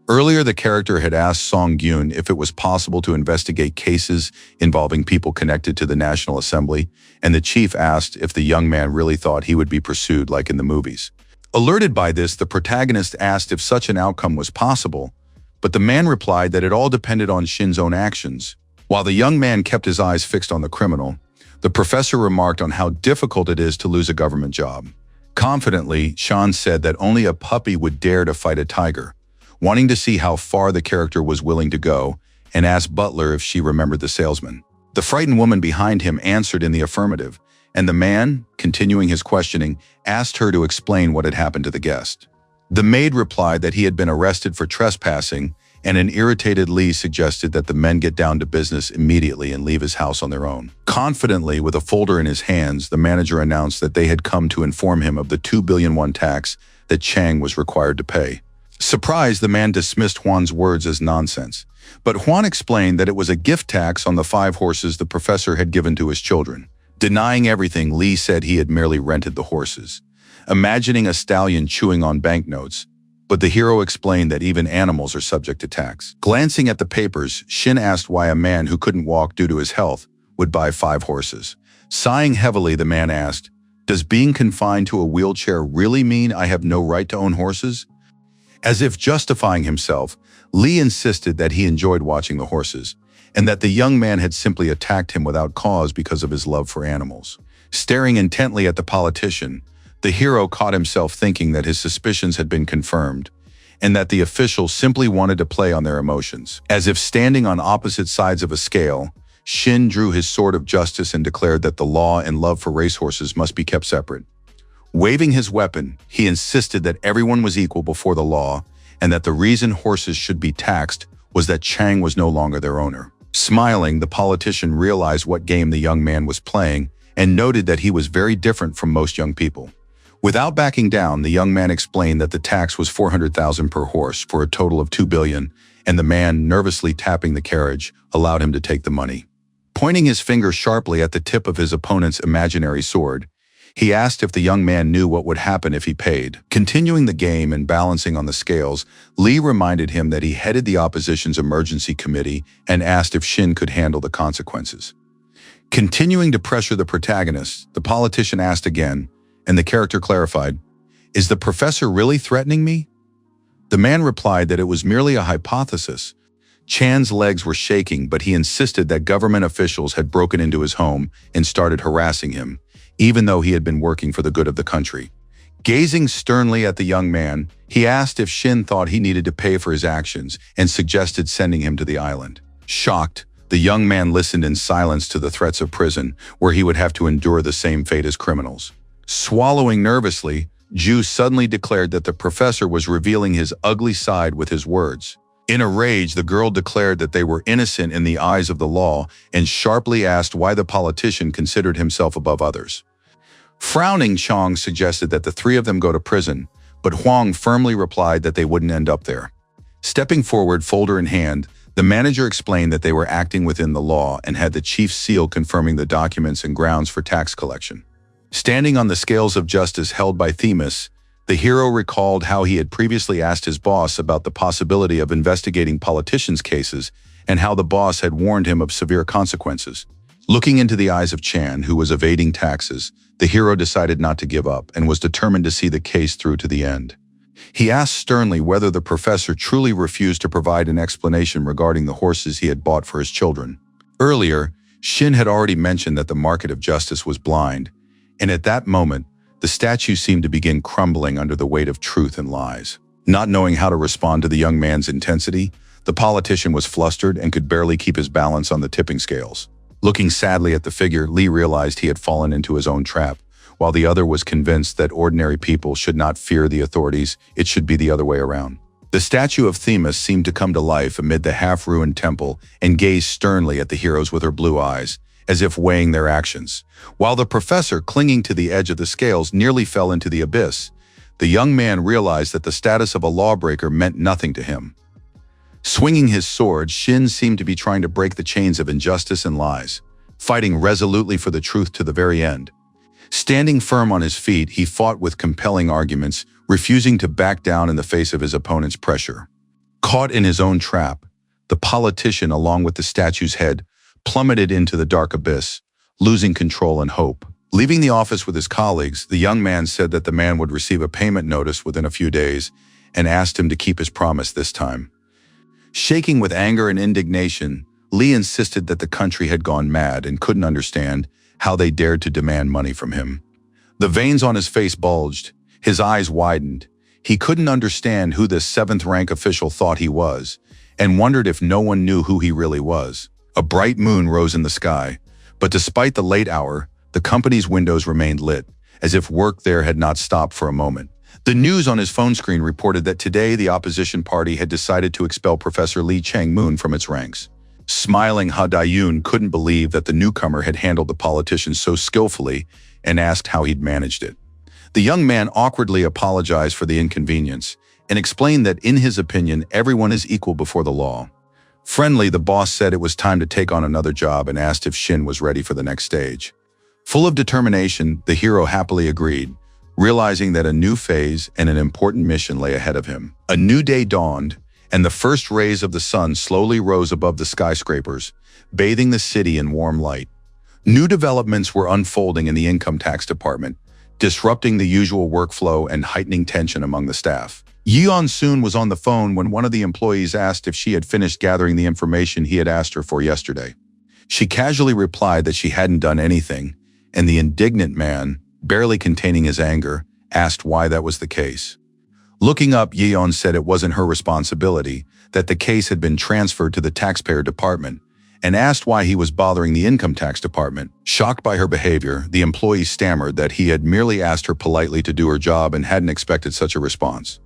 S1: Earlier, the character had asked Song-gyun if it was possible to investigate cases involving people connected to the National Assembly, and the chief asked if the young man really thought he would be pursued like in the movies. Alerted by this, the protagonist asked if such an outcome was possible, but the man replied that it all depended on Shin's own actions. While the young man kept his eyes fixed on the criminal, the professor remarked on how difficult it is to lose a government job. Confidently, Sean said that only a puppy would dare to fight a tiger, wanting to see how far the character was willing to go, and asked Butler if she remembered the salesman. The frightened woman behind him answered in the affirmative, and the man, continuing his questioning, asked her to explain what had happened to the guest. The maid replied that he had been arrested for trespassing, and an irritated Lee suggested that the men get down to business immediately and leave his house on their own. Confidently, with a folder in his hands, the manager announced that they had come to inform him of the 2 billion won tax that Chang was required to pay. Surprised, the man dismissed Juan's words as nonsense, but Juan explained that it was a gift tax on the 5 horses the professor had given to his children. Denying everything, Lee said he had merely rented the horses. imagining a stallion chewing on banknotes, but the hero explained that even animals are subject to tax. Glancing at the papers, Shin asked why a man who couldn't walk due to his health would buy 5 horses. Sighing heavily, the man asked, "Does being confined to a wheelchair really mean I have no right to own horses?" As if justifying himself, Lee insisted that he enjoyed watching the horses, and that the young man had simply attacked him without cause because of his love for animals. Staring intently at the politician, the hero caught himself thinking that his suspicions had been confirmed, and that the officials simply wanted to play on their emotions. As if standing on opposite sides of a scale, Shin drew his sword of justice and declared that the law and love for racehorses must be kept separate. Waving his weapon, he insisted that everyone was equal before the law, and that the reason horses should be taxed was that Chang was no longer their owner. Smiling, the politician realized what game the young man was playing and noted that he was very different from most young people. Without backing down, the young man explained that the tax was 400,000 per horse for a total of 2 billion, and the man, nervously tapping the carriage, allowed him to take the money. Pointing his finger sharply at the tip of his opponent's imaginary sword, he asked if the young man knew what would happen if he paid. Continuing the game and balancing on the scales, Lee reminded him that he headed the opposition's emergency committee and asked if Shin could handle the consequences. Continuing to pressure the protagonist, the politician asked again, and the character clarified, "Is the professor really threatening me?" The man replied that it was merely a hypothesis. Chan's legs were shaking, but he insisted that government officials had broken into his home and started harassing him, even though he had been working for the good of the country. Gazing sternly at the young man, he asked if Shin thought he needed to pay for his actions and suggested sending him to the island. Shocked, the young man listened in silence to the threats of prison, where he would have to endure the same fate as criminals. Swallowing nervously, Ju suddenly declared that the professor was revealing his ugly side with his words. In a rage, the girl declared that they were innocent in the eyes of the law and sharply asked why the politician considered himself above others. Frowning, Chang suggested that the 3 of them go to prison, but Huang firmly replied that they wouldn't end up there. Stepping forward, folder in hand, the manager explained that they were acting within the law and had the chief's seal confirming the documents and grounds for tax collection. Standing on the scales of justice held by Themis, the hero recalled how he had previously asked his boss about the possibility of investigating politicians' cases and how the boss had warned him of severe consequences. Looking into the eyes of Chan, who was evading taxes, the hero decided not to give up and was determined to see the case through to the end. He asked sternly whether the professor truly refused to provide an explanation regarding the horses he had bought for his children. Earlier, Shin had already mentioned that the market of justice was blind, and at that moment, the statue seemed to begin crumbling under the weight of truth and lies. Not knowing how to respond to the young man's intensity, the politician was flustered and could barely keep his balance on the tipping scales. Looking sadly at the figure, Lee realized he had fallen into his own trap. While the other was convinced that ordinary people should not fear the authorities, it should be the other way around. The statue of Themis seemed to come to life amid the half-ruined temple and gazed sternly at the heroes with her blue eyes, as if weighing their actions. While the professor, clinging to the edge of the scales, nearly fell into the abyss, the young man realized that the status of a lawbreaker meant nothing to him. Swinging his sword, Shin seemed to be trying to break the chains of injustice and lies, fighting resolutely for the truth to the very end. Standing firm on his feet, he fought with compelling arguments, refusing to back down in the face of his opponent's pressure. Caught in his own trap, the politician, along with the statue's head, plummeted into the dark abyss, losing control and hope. Leaving the office with his colleagues, the young man said that the man would receive a payment notice within a few days and asked him to keep his promise this time. Shaking with anger and indignation, Lee insisted that the country had gone mad and couldn't understand how they dared to demand money from him. The veins on his face bulged, his eyes widened. He couldn't understand who this 7th-rank official thought he was, and wondered if no one knew who he really was. A bright moon rose in the sky, but despite the late hour, the company's windows remained lit, as if work there had not stopped for a moment. The news on his phone screen reported that today the opposition party had decided to expel Professor Lee Chang-moon from its ranks. Smiling, Ha Dayun couldn't believe that the newcomer had handled the politician so skillfully and asked how he'd managed it. The young man awkwardly apologized for the inconvenience and explained that in his opinion everyone is equal before the law. Friendly, the boss said it was time to take on another job and asked if Shin was ready for the next stage. Full of determination, the hero happily agreed, realizing that a new phase and an important mission lay ahead of him. A new day dawned, and the first rays of the sun slowly rose above the skyscrapers, bathing the city in warm light. New developments were unfolding in the income tax department, disrupting the usual workflow and heightening tension among the staff. Yeon-soon was on the phone when one of the employees asked if she had finished gathering the information he had asked her for yesterday. She casually replied that she hadn't done anything, and the indignant man, barely containing his anger, asked why that was the case. Looking up, Yeon said it wasn't her responsibility, that the case had been transferred to the taxpayer department, and asked why he was bothering the income tax department. Shocked by her behavior, the employee stammered that he had merely asked her politely to do her job and hadn't expected such a response.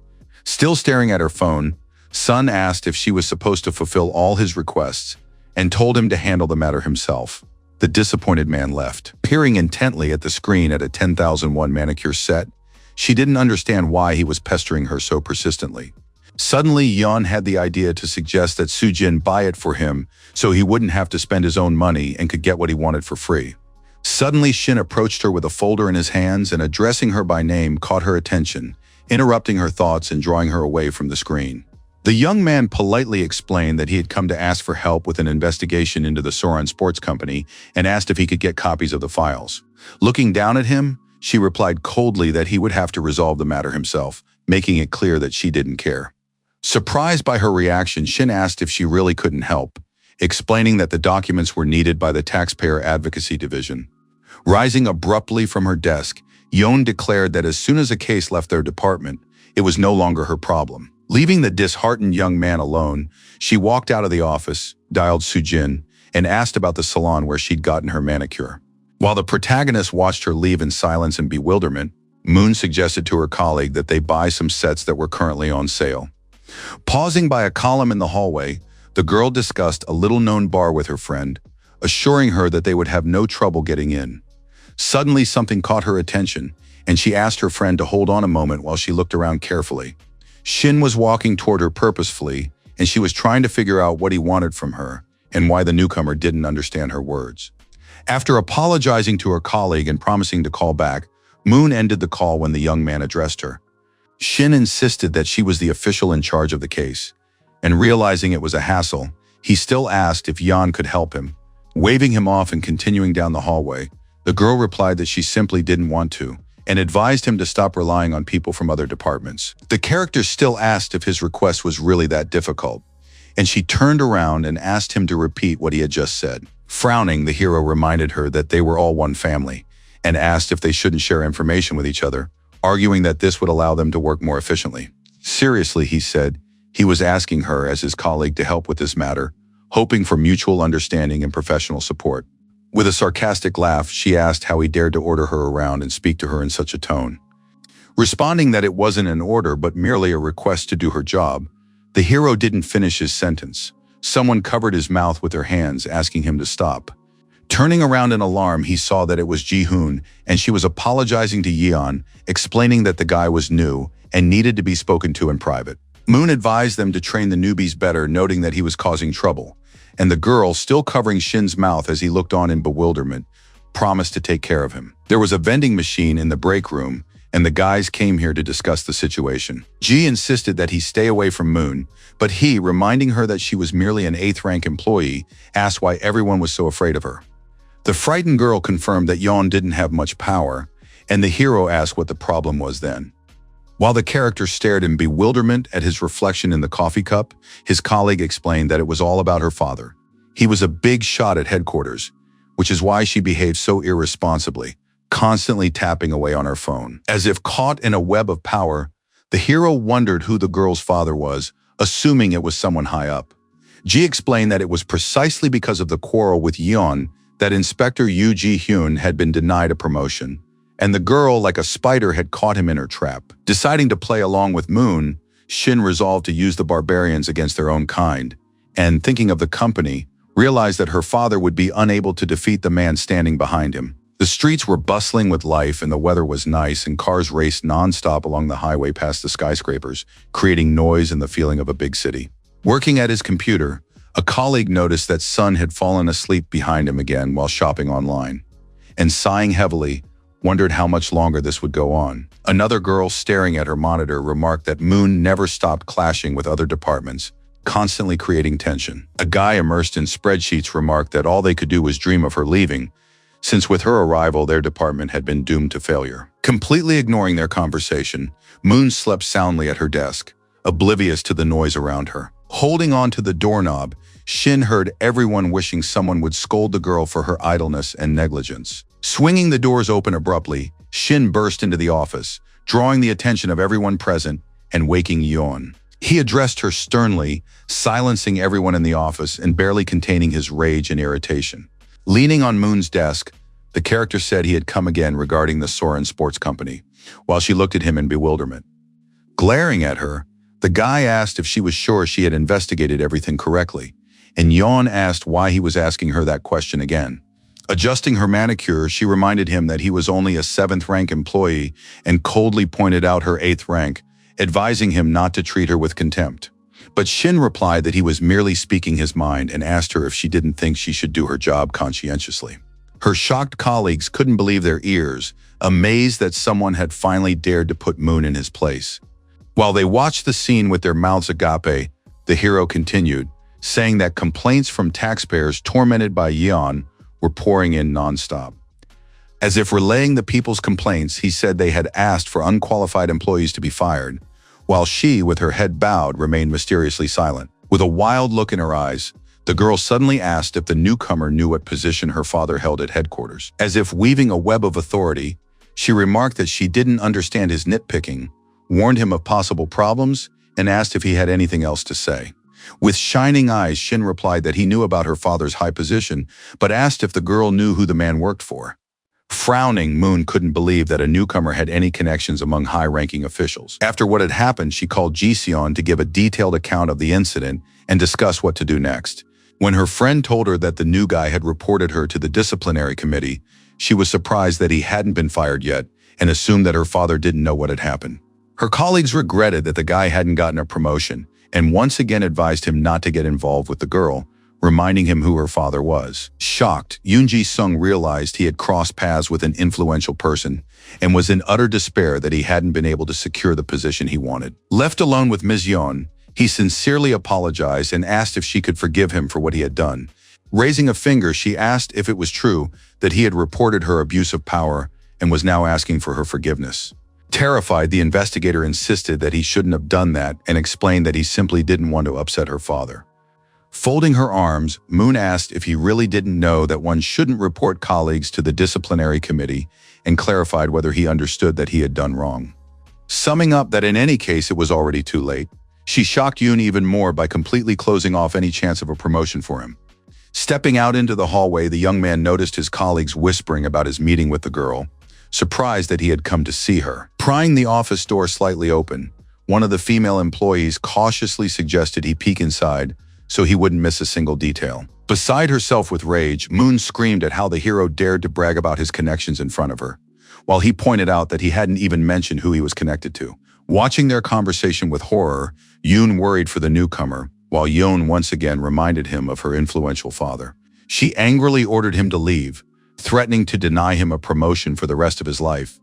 S1: Still staring at her phone, Sun asked if she was supposed to fulfill all his requests and told him to handle the matter himself. The disappointed man left. Peering intently at the screen at a 10,001 manicure set, she didn't understand why he was pestering her so persistently. Suddenly, Yeon had the idea to suggest that Soo-jin buy it for him so he wouldn't have to spend his own money and could get what he wanted for free. Suddenly, Shin approached her with a folder in his hands and, addressing her by name, caught her attention, interrupting her thoughts and drawing her away from the screen. The young man politely explained that he had come to ask for help with an investigation into the Soran Sports Company and asked if he could get copies of the files. Looking down at him, she replied coldly that he would have to resolve the matter himself, making it clear that she didn't care. Surprised by her reaction, Shin asked if she really couldn't help, explaining that the documents were needed by the Taxpayer Advocacy Division. Rising abruptly from her desk, Yeon declared that as soon as a case left their department, it was no longer her problem. Leaving the disheartened young man alone, she walked out of the office, dialed Soo-jin, and asked about the salon where she'd gotten her manicure. While the protagonist watched her leave in silence and bewilderment, Moon suggested to her colleague that they buy some sets that were currently on sale. Pausing by a column in the hallway, the girl discussed a little-known bar with her friend, assuring her that they would have no trouble getting in. Suddenly, something caught her attention, and she asked her friend to hold on a moment while she looked around carefully. Shin was walking toward her purposefully, and she was trying to figure out what he wanted from her and why the newcomer didn't understand her words. After apologizing to her colleague and promising to call back, Moon ended the call when the young man addressed her. Shin insisted that she was the official in charge of the case, and realizing it was a hassle, he still asked if Yeon could help him. Waving him off and continuing down the hallway, the girl replied that she simply didn't want to, and advised him to stop relying on people from other departments. The character still asked if his request was really that difficult, and she turned around and asked him to repeat what he had just said. Frowning, the hero reminded her that they were all one family, and asked if they shouldn't share information with each other, arguing that this would allow them to work more efficiently. Seriously, he said, he was asking her as his colleague to help with this matter, hoping for mutual understanding and professional support. With a sarcastic laugh, she asked how he dared to order her around and speak to her in such a tone. Responding that it wasn't an order but merely a request to do her job, the hero didn't finish his sentence. Someone covered his mouth with their hands, asking him to stop. Turning around in alarm, he saw that it was Ji-hoon, and she was apologizing to Yeon, explaining that the guy was new and needed to be spoken to in private. Moon advised them to train the newbies better, noting that he was causing trouble, and the girl, still covering Shin's mouth as he looked on in bewilderment, promised to take care of him. There was a vending machine in the break room, and the guys came here to discuss the situation. Ji insisted that he stay away from Moon, but he, reminding her that she was merely an 8th-rank employee, asked why everyone was so afraid of her. The frightened girl confirmed that Yeon didn't have much power, and the hero asked what the problem was then. While the character stared in bewilderment at his reflection in the coffee cup, his colleague explained that it was all about her father. He was a big shot at headquarters, which is why she behaved so irresponsibly, constantly tapping away on her phone. As if caught in a web of power, the hero wondered who the girl's father was, assuming it was someone high up. Ji explained that it was precisely because of the quarrel with Yeon that Inspector Yoo Ji-hyun had been denied a promotion, and the girl, like a spider, had caught him in her trap. Deciding to play along with Moon, Shin resolved to use the barbarians against their own kind, and, thinking of the company, realized that her father would be unable to defeat the man standing behind him. The streets were bustling with life and the weather was nice, and cars raced non-stop along the highway past the skyscrapers, creating noise and the feeling of a big city. Working at his computer, a colleague noticed that Sun had fallen asleep behind him again while shopping online, and sighing heavily, wondered how much longer this would go on. Another girl staring at her monitor remarked that Moon never stopped clashing with other departments, constantly creating tension. A guy immersed in spreadsheets remarked that all they could do was dream of her leaving, since with her arrival their department had been doomed to failure. Completely ignoring their conversation, Moon slept soundly at her desk, oblivious to the noise around her. Holding on to the doorknob, Shin heard everyone wishing someone would scold the girl for her idleness and negligence. Swinging the doors open abruptly, Shin burst into the office, drawing the attention of everyone present and waking Yeon. He addressed her sternly, silencing everyone in the office and barely containing his rage and irritation. Leaning on Moon's desk, the character said he had come again regarding the Soren Sports Company, while she looked at him in bewilderment. Glaring at her, the guy asked if she was sure she had investigated everything correctly, and Yeon asked why he was asking her that question again. Adjusting her manicure, she reminded him that he was only a 7th-rank employee and coldly pointed out her 8th rank, advising him not to treat her with contempt. But Shin replied that he was merely speaking his mind and asked her if she didn't think she should do her job conscientiously. Her shocked colleagues couldn't believe their ears, amazed that someone had finally dared to put Moon in his place. While they watched the scene with their mouths agape, the hero continued, saying that complaints from taxpayers tormented by Yeon were pouring in nonstop. As if relaying the people's complaints, he said they had asked for unqualified employees to be fired, while she, with her head bowed, remained mysteriously silent. With a wild look in her eyes, the girl suddenly asked if the newcomer knew what position her father held at headquarters. As if weaving a web of authority, she remarked that she didn't understand his nitpicking, warned him of possible problems, and asked if he had anything else to say. With shining eyes, Shin replied that he knew about her father's high position, but asked if the girl knew who the man worked for. Frowning, Moon couldn't believe that a newcomer had any connections among high-ranking officials. After what had happened, she called Ji-seon to give a detailed account of the incident and discuss what to do next. When her friend told her that the new guy had reported her to the disciplinary committee, she was surprised that he hadn't been fired yet and assumed that her father didn't know what had happened. Her colleagues regretted that the guy hadn't gotten a promotion and once again advised him not to get involved with the girl, reminding him who her father was. Shocked, Yoon Ji-sung realized he had crossed paths with an influential person and was in utter despair that he hadn't been able to secure the position he wanted. Left alone with Ms. Yeon, he sincerely apologized and asked if she could forgive him for what he had done. Raising a finger, she asked if it was true that he had reported her abuse of power and was now asking for her forgiveness. Terrified, the investigator insisted that he shouldn't have done that and explained that he simply didn't want to upset her father. Folding her arms, Moon asked if he really didn't know that one shouldn't report colleagues to the disciplinary committee and clarified whether he understood that he had done wrong. Summing up that in any case it was already too late, she shocked Yoon even more by completely closing off any chance of a promotion for him. Stepping out into the hallway, the young man noticed his colleagues whispering about his meeting with the girl, surprised that he had come to see her. Prying the office door slightly open, one of the female employees cautiously suggested he peek inside so he wouldn't miss a single detail. Beside herself with rage, Moon screamed at how the hero dared to brag about his connections in front of her, while he pointed out that he hadn't even mentioned who he was connected to. Watching their conversation with horror, Yoon worried for the newcomer, while Yeon once again reminded him of her influential father. She angrily ordered him to leave, threatening to deny him a promotion for the rest of his life.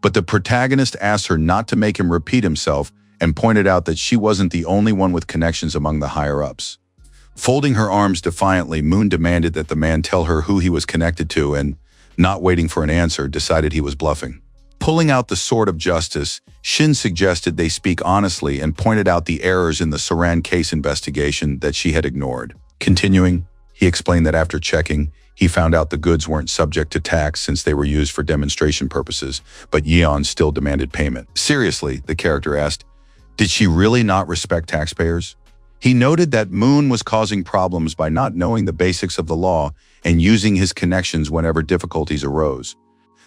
S1: But the protagonist asked her not to make him repeat himself and pointed out that she wasn't the only one with connections among the higher-ups. Folding her arms defiantly, Moon demanded that the man tell her who he was connected to and, not waiting for an answer, decided he was bluffing. Pulling out the sword of justice, Shin suggested they speak honestly and pointed out the errors in the Soran case investigation that she had ignored. Continuing, he explained that after checking, he found out the goods weren't subject to tax since they were used for demonstration purposes, but Yeon still demanded payment. Seriously, the character asked, did she really not respect taxpayers? He noted that Moon was causing problems by not knowing the basics of the law and using his connections whenever difficulties arose.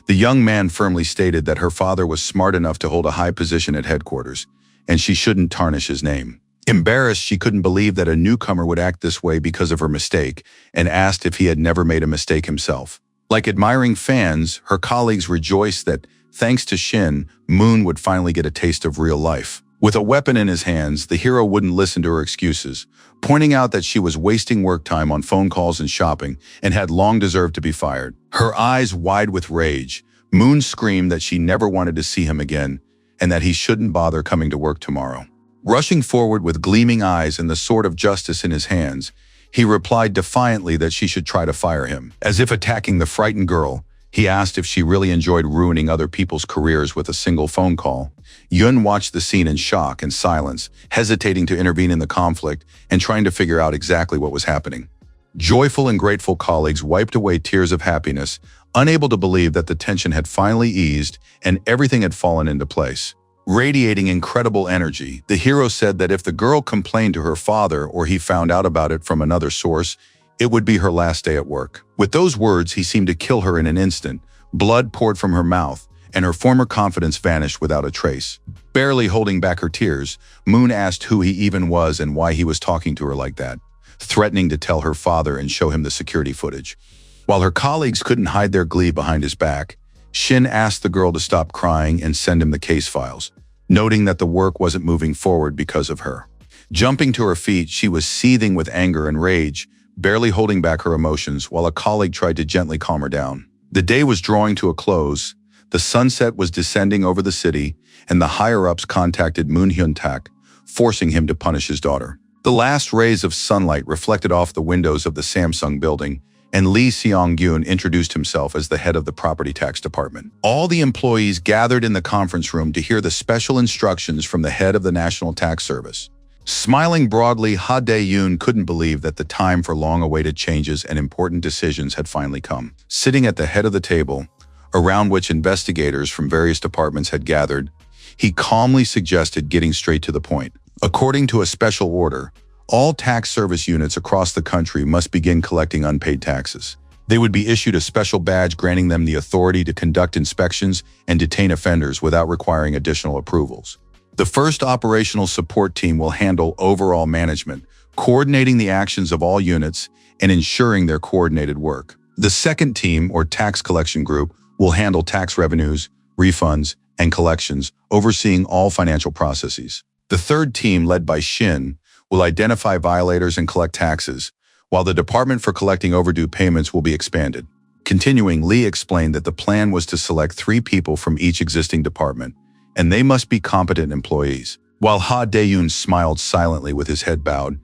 S1: The young man firmly stated that her father was smart enough to hold a high position at headquarters, and she shouldn't tarnish his name. Embarrassed, she couldn't believe that a newcomer would act this way because of her mistake, and asked if he had never made a mistake himself. Like admiring fans, her colleagues rejoiced that, thanks to Shin, Moon would finally get a taste of real life. With a weapon in his hands, the hero wouldn't listen to her excuses, pointing out that she was wasting work time on phone calls and shopping and had long deserved to be fired. Her eyes wide with rage, Moon screamed that she never wanted to see him again and that he shouldn't bother coming to work tomorrow. Rushing forward with gleaming eyes and the sword of justice in his hands, he replied defiantly that she should try to fire him. As if attacking the frightened girl, he asked if she really enjoyed ruining other people's careers with a single phone call. Yun watched the scene in shock and silence, hesitating to intervene in the conflict and trying to figure out exactly what was happening. Joyful and grateful colleagues wiped away tears of happiness, unable to believe that the tension had finally eased and everything had fallen into place. Radiating incredible energy, the hero said that if the girl complained to her father or he found out about it from another source, it would be her last day at work. With those words, he seemed to kill her in an instant. Blood poured from her mouth, and her former confidence vanished without a trace. Barely holding back her tears, Moon asked who he even was and why he was talking to her like that, threatening to tell her father and show him the security footage. While her colleagues couldn't hide their glee behind his back, Shin asked the girl to stop crying and send him the case files, noting that the work wasn't moving forward because of her. Jumping to her feet, she was seething with anger and rage, barely holding back her emotions while a colleague tried to gently calm her down. The day was drawing to a close, the sunset was descending over the city, and the higher-ups contacted Moon Hyun-tak, forcing him to punish his daughter. The last rays of sunlight reflected off the windows of the Samsung building, and Lee Seong-gyun introduced himself as the head of the property tax department. All the employees gathered in the conference room to hear the special instructions from the head of the National Tax Service. Smiling broadly, Ha Dae-yoon couldn't believe that the time for long-awaited changes and important decisions had finally come. Sitting at the head of the table, around which investigators from various departments had gathered, he calmly suggested getting straight to the point. According to a special order, all tax service units across the country must begin collecting unpaid taxes. They would be issued a special badge granting them the authority to conduct inspections and detain offenders without requiring additional approvals. The first operational support team will handle overall management, coordinating the actions of all units and ensuring their coordinated work. The second team, or tax collection group, will handle tax revenues, refunds, and collections, overseeing all financial processes. The third team, led by Shin, will identify violators and collect taxes, while the Department for Collecting Overdue Payments will be expanded. Continuing, Lee explained that the plan was to select 3 people from each existing department, and they must be competent employees. While Ha Dae-yoon smiled silently with his head bowed,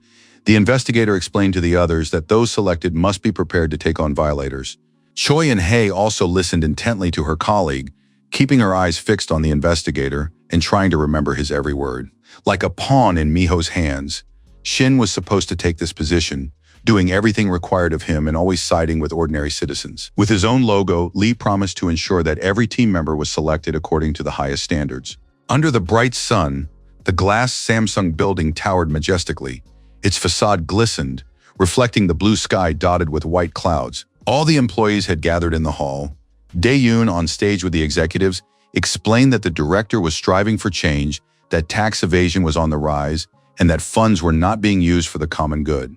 S1: the investigator explained to the others that those selected must be prepared to take on violators. Choi and-hae also listened intently to her colleague, keeping her eyes fixed on the investigator and trying to remember his every word. Like a pawn in Miho's hands, Shin was supposed to take this position, doing everything required of him and always siding with ordinary citizens. With his own logo, Lee promised to ensure that every team member was selected according to the highest standards. Under the bright sun, the glass Samsung building towered majestically. Its facade glistened, reflecting the blue sky dotted with white clouds. All the employees had gathered in the hall. Dae-yoon, on stage with the executives, explained that the director was striving for change, that tax evasion was on the rise, and that funds were not being used for the common good.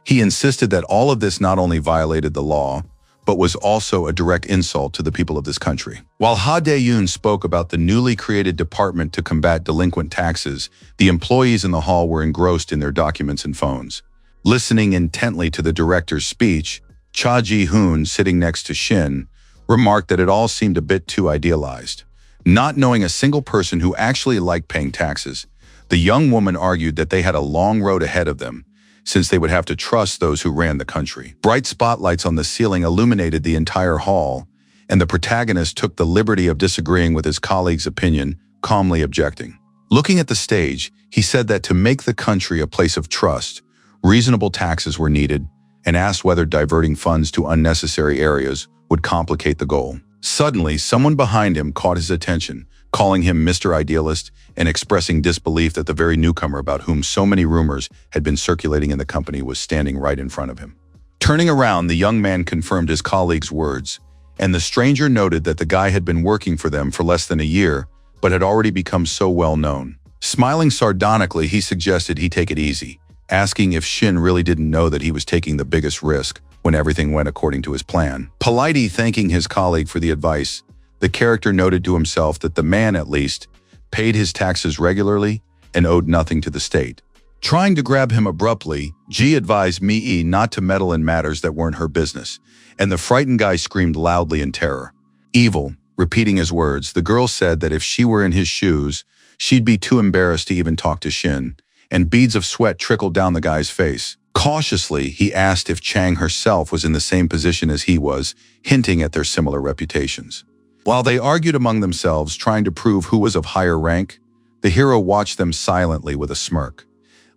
S1: He insisted that all of this not only violated the law, but was also a direct insult to the people of this country. While Ha Dae-yoon spoke about the newly created department to combat delinquent taxes, the employees in the hall were engrossed in their documents and phones. Listening intently to the director's speech, Cha Ji-hoon, sitting next to Shin, remarked that it all seemed a bit too idealized. Not knowing a single person who actually liked paying taxes, the young woman argued that they had a long road ahead of them, since they would have to trust those who ran the country. Bright spotlights on the ceiling illuminated the entire hall, and the protagonist took the liberty of disagreeing with his colleague's opinion, calmly objecting. Looking at the stage, he said that to make the country a place of trust, reasonable taxes were needed, and asked whether diverting funds to unnecessary areas would complicate the goal. Suddenly, someone behind him caught his attention, calling him Mr. Idealist and expressing disbelief that the very newcomer about whom so many rumors had been circulating in the company was standing right in front of him. Turning around, the young man confirmed his colleague's words, and the stranger noted that the guy had been working for them for less than a year, but had already become so well known. Smiling sardonically, he suggested he take it easy, asking if Shin really didn't know that he was taking the biggest risk when everything went according to his plan. Politely thanking his colleague for the advice, the character noted to himself that the man, at least, paid his taxes regularly and owed nothing to the state. Trying to grab him abruptly, Ji advised Mi-e not to meddle in matters that weren't her business, and the frightened guy screamed loudly in terror. Evil, repeating his words. The girl said that if she were in his shoes, she'd be too embarrassed to even talk to Shin, and beads of sweat trickled down the guy's face. Cautiously, he asked if Chang herself was in the same position as he was, hinting at their similar reputations. While they argued among themselves, trying to prove who was of higher rank, the hero watched them silently with a smirk.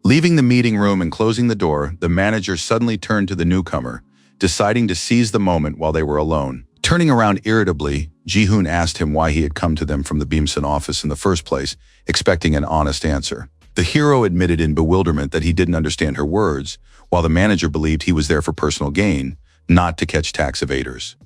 S1: Leaving the meeting room and closing the door, the manager suddenly turned to the newcomer, deciding to seize the moment while they were alone. Turning around irritably, Ji-hoon asked him why he had come to them from the Beamson office in the first place, expecting an honest answer. The hero admitted in bewilderment that he didn't understand her words, while the manager believed he was there for personal gain, not to catch tax evaders.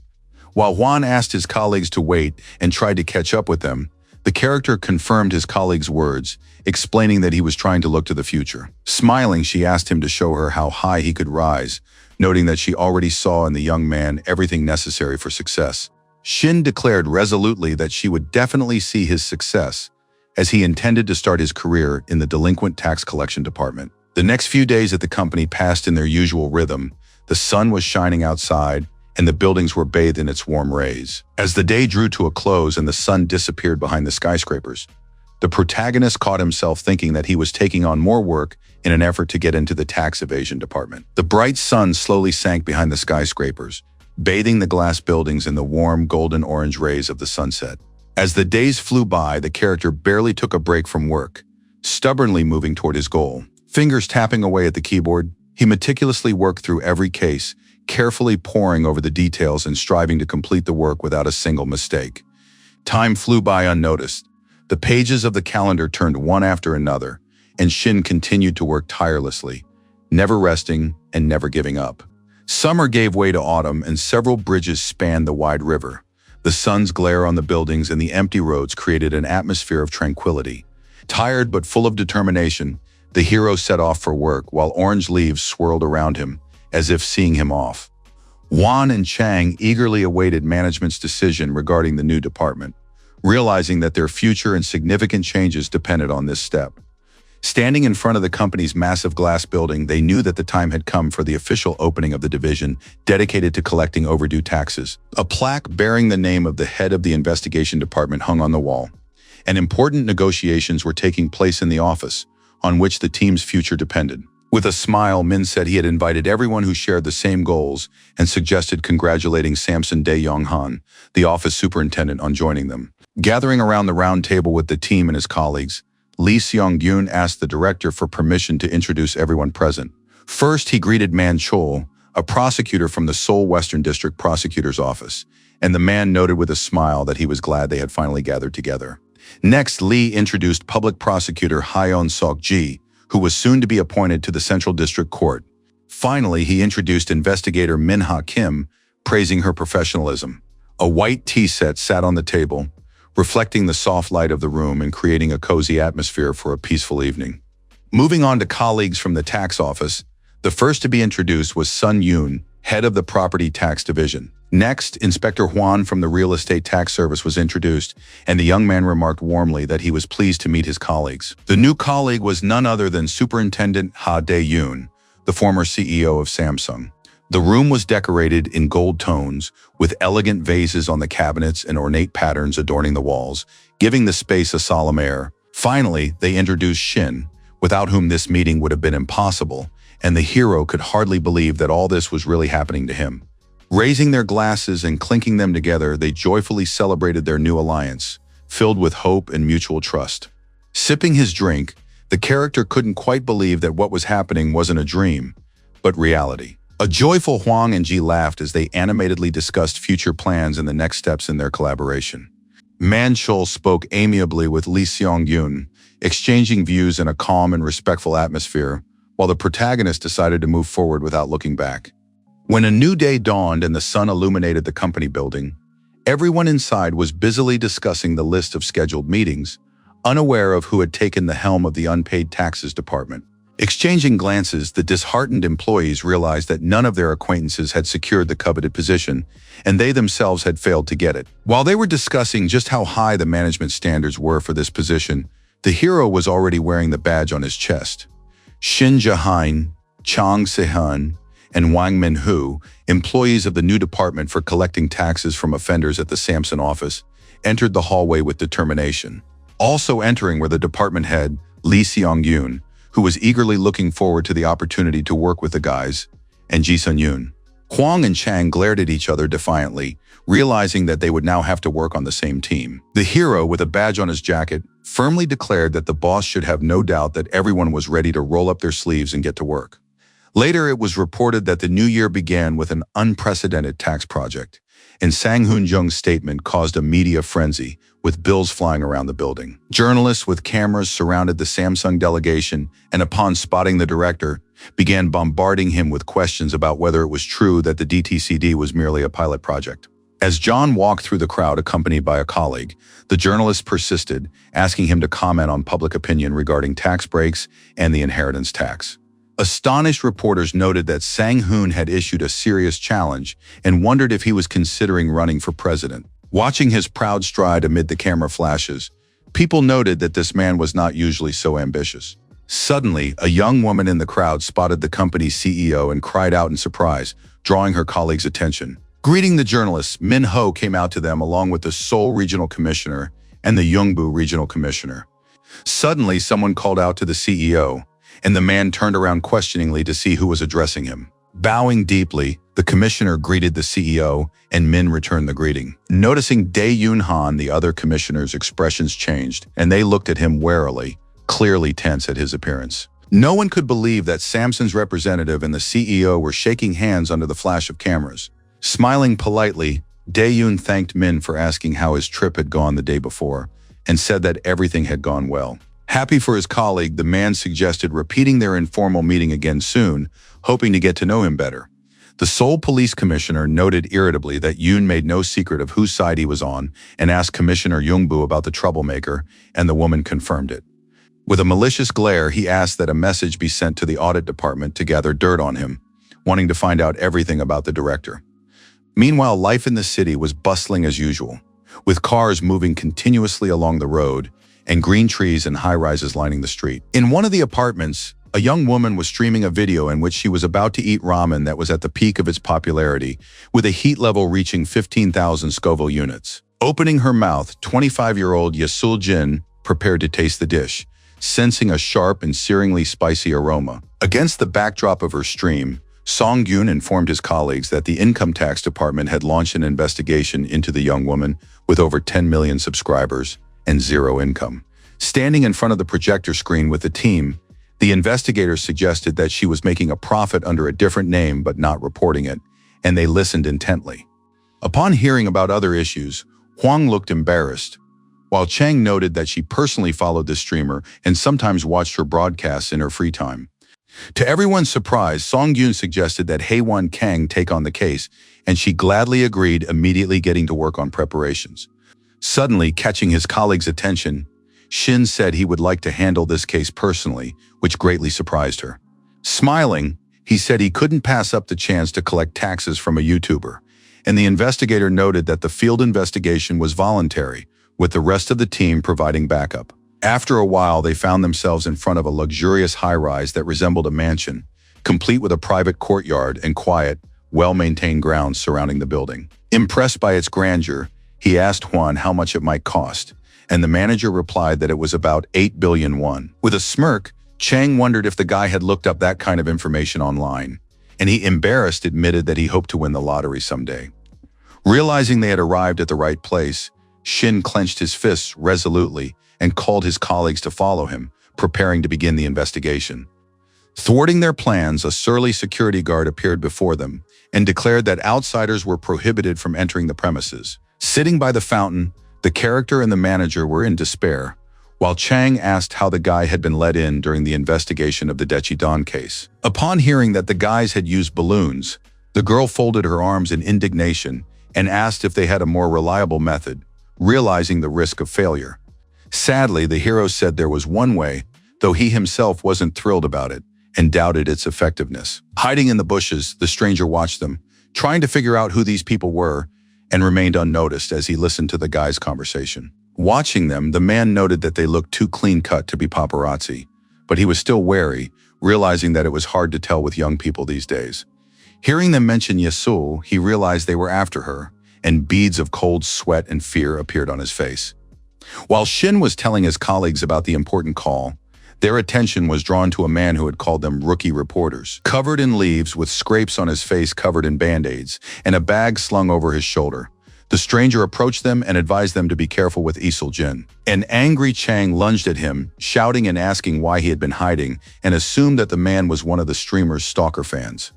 S1: While Hwan asked his colleagues to wait and tried to catch up with them, the character confirmed his colleagues' words, explaining that he was trying to look to the future. Smiling, she asked him to show her how high he could rise, noting that she already saw in the young man everything necessary for success. Shin declared resolutely that she would definitely see his success, as he intended to start his career in the delinquent tax collection department. The next few days at the company passed in their usual rhythm. The sun was shining outside, and the buildings were bathed in its warm rays. As the day drew to a close and the sun disappeared behind the skyscrapers, the protagonist caught himself thinking that he was taking on more work in an effort to get into the tax evasion department. The bright sun slowly sank behind the skyscrapers, bathing the glass buildings in the warm golden-orange rays of the sunset. As the days flew by, the character barely took a break from work, stubbornly moving toward his goal. Fingers tapping away at the keyboard, he meticulously worked through every case, carefully poring over the details and striving to complete the work without a single mistake. Time flew by unnoticed. The pages of the calendar turned one after another, and Shin continued to work tirelessly, never resting and never giving up. Summer gave way to autumn, and several bridges spanned the wide river. The sun's glare on the buildings and the empty roads created an atmosphere of tranquility. Tired but full of determination, the hero set off for work while orange leaves swirled around him, as if seeing him off. Hwan and Chang eagerly awaited management's decision regarding the new department, realizing that their future and significant changes depended on this step. Standing in front of the company's massive glass building, they knew that the time had come for the official opening of the division dedicated to collecting overdue taxes. A plaque bearing the name of the head of the investigation department hung on the wall, and important negotiations were taking place in the office, on which the team's future depended. With a smile, Min said he had invited everyone who shared the same goals and suggested congratulating Samson Dae-Yong-han, the office superintendent, on joining them. Gathering around the round table with the team and his colleagues, Lee Seong-gyun asked the director for permission to introduce everyone present. First, he greeted Man Chol, a prosecutor from the Seoul Western District Prosecutor's Office, and the man noted with a smile that he was glad they had finally gathered together. Next, Lee introduced Public Prosecutor Hyeon Sok-ji, who was soon to be appointed to the Central District Court. Finally, he introduced investigator Min-ha Kim, praising her professionalism. A white tea set sat on the table, reflecting the soft light of the room and creating a cozy atmosphere for a peaceful evening. Moving on to colleagues from the tax office, the first to be introduced was Sun Yoon, head of the Property Tax Division. Next, Inspector Hwan from the Real Estate Tax Service was introduced, and the young man remarked warmly that he was pleased to meet his colleagues. The new colleague was none other than Superintendent Ha Dae-yoon, the former CEO of Samsung. The room was decorated in gold tones, with elegant vases on the cabinets and ornate patterns adorning the walls, giving the space a solemn air. Finally, they introduced Shin, without whom this meeting would have been impossible, and the hero could hardly believe that all this was really happening to him. Raising their glasses and clinking them together, they joyfully celebrated their new alliance, filled with hope and mutual trust. Sipping his drink, the character couldn't quite believe that what was happening wasn't a dream, but reality. A joyful Hwang and Ji laughed as they animatedly discussed future plans and the next steps in their collaboration. Man Chol spoke amiably with Lee Seong-gyun, exchanging views in a calm and respectful atmosphere, while the protagonist decided to move forward without looking back. When a new day dawned and the sun illuminated the company building, everyone inside was busily discussing the list of scheduled meetings, unaware of who had taken the helm of the unpaid taxes department. Exchanging glances, the disheartened employees realized that none of their acquaintances had secured the coveted position, and they themselves had failed to get it. While they were discussing just how high the management standards were for this position, the hero was already wearing the badge on his chest. Shin Jae-hein, Chang Se-hun, and Wang Min-hu, employees of the new department for collecting taxes from offenders at the Samson office, entered the hallway with determination. Also entering were the department head, Lee Seong-yoon, who was eagerly looking forward to the opportunity to work with the guys, and Ji Sun-yoon. Hwang and Chang glared at each other defiantly, realizing that they would now have to work on the same team. The hero, with a badge on his jacket, firmly declared that the boss should have no doubt that everyone was ready to roll up their sleeves and get to work. Later, it was reported that the new year began with an unprecedented tax project, and Sang Hoon-jung's statement caused a media frenzy, with bills flying around the building. Journalists with cameras surrounded the Samsung delegation, and upon spotting the director, began bombarding him with questions about whether it was true that the DTCD was merely a pilot project. As John walked through the crowd accompanied by a colleague, the journalist persisted, asking him to comment on public opinion regarding tax breaks and the inheritance tax. Astonished reporters noted that Sang-hoon had issued a serious challenge and wondered if he was considering running for president. Watching his proud stride amid the camera flashes, people noted that this man was not usually so ambitious. Suddenly, a young woman in the crowd spotted the company's CEO and cried out in surprise, drawing her colleagues' attention. Greeting the journalists, Min Ho came out to them along with the Seoul Regional Commissioner and the Yeongbu Regional Commissioner. Suddenly, someone called out to the CEO, and the man turned around questioningly to see who was addressing him. Bowing deeply, the commissioner greeted the CEO, and Min returned the greeting. Noticing Dae Yoon-han, the other commissioner's expressions changed, and they looked at him warily, clearly tense at his appearance. No one could believe that Samsung's representative and the CEO were shaking hands under the flash of cameras. Smiling politely, Dae-yoon thanked Min for asking how his trip had gone the day before, and said that everything had gone well. Happy for his colleague, the man suggested repeating their informal meeting again soon, hoping to get to know him better. The Seoul Police Commissioner noted irritably that Yoon made no secret of whose side he was on and asked Commissioner Yeongbu about the troublemaker, and the woman confirmed it. With a malicious glare, he asked that a message be sent to the audit department to gather dirt on him, wanting to find out everything about the director. Meanwhile, life in the city was bustling as usual, with cars moving continuously along the road and green trees and high-rises lining the street. In one of the apartments, a young woman was streaming a video in which she was about to eat ramen that was at the peak of its popularity, with a heat level reaching 15,000 Scoville units. Opening her mouth, 25-year-old Yesul Jin prepared to taste the dish, sensing a sharp and searingly spicy aroma. Against the backdrop of her stream, Song-gyun informed his colleagues that the income tax department had launched an investigation into the young woman with over 10 million subscribers and zero income. Standing in front of the projector screen with the team, the investigators suggested that she was making a profit under a different name but not reporting it, and they listened intently. Upon hearing about other issues, Hwang looked embarrassed, while Chang noted that she personally followed this streamer and sometimes watched her broadcasts in her free time. To everyone's surprise, Song-gyun suggested that Hae-won Kang take on the case, and she gladly agreed, immediately getting to work on preparations. Suddenly, catching his colleague's attention, Shin said he would like to handle this case personally, which greatly surprised her. Smiling, he said he couldn't pass up the chance to collect taxes from a YouTuber, and the investigator noted that the field investigation was voluntary, with the rest of the team providing backup. After a while, they found themselves in front of a luxurious high-rise that resembled a mansion, complete with a private courtyard and quiet, well-maintained grounds surrounding the building. Impressed by its grandeur, he asked Hwan how much it might cost, and the manager replied that it was about 8 billion won. With a smirk, Chang wondered if the guy had looked up that kind of information online, and he, embarrassed, admitted that he hoped to win the lottery someday. Realizing they had arrived at the right place, Shin clenched his fists resolutely and called his colleagues to follow him, preparing to begin the investigation. Thwarting their plans, a surly security guard appeared before them and declared that outsiders were prohibited from entering the premises. Sitting by the fountain, the character and the manager were in despair, while Chang asked how the guy had been let in during the investigation of the Daechi-don case. Upon hearing that the guys had used balloons, the girl folded her arms in indignation and asked if they had a more reliable method, realizing the risk of failure. Sadly, the hero said there was one way, though he himself wasn't thrilled about it and doubted its effectiveness. Hiding in the bushes, the stranger watched them, trying to figure out who these people were, and remained unnoticed as he listened to the guy's conversation. Watching them, the man noted that they looked too clean-cut to be paparazzi, but he was still wary, realizing that it was hard to tell with young people these days. Hearing them mention Yesul, he realized they were after her, and beads of cold sweat and fear appeared on his face. While Shin was telling his colleagues about the important call, their attention was drawn to a man who had called them rookie reporters. Covered in leaves, with scrapes on his face covered in band-aids, and a bag slung over his shoulder, the stranger approached them and advised them to be careful with Isul Jin. An angry Chang lunged at him, shouting and asking why he had been hiding, and assumed that the man was one of the streamer's stalker fans.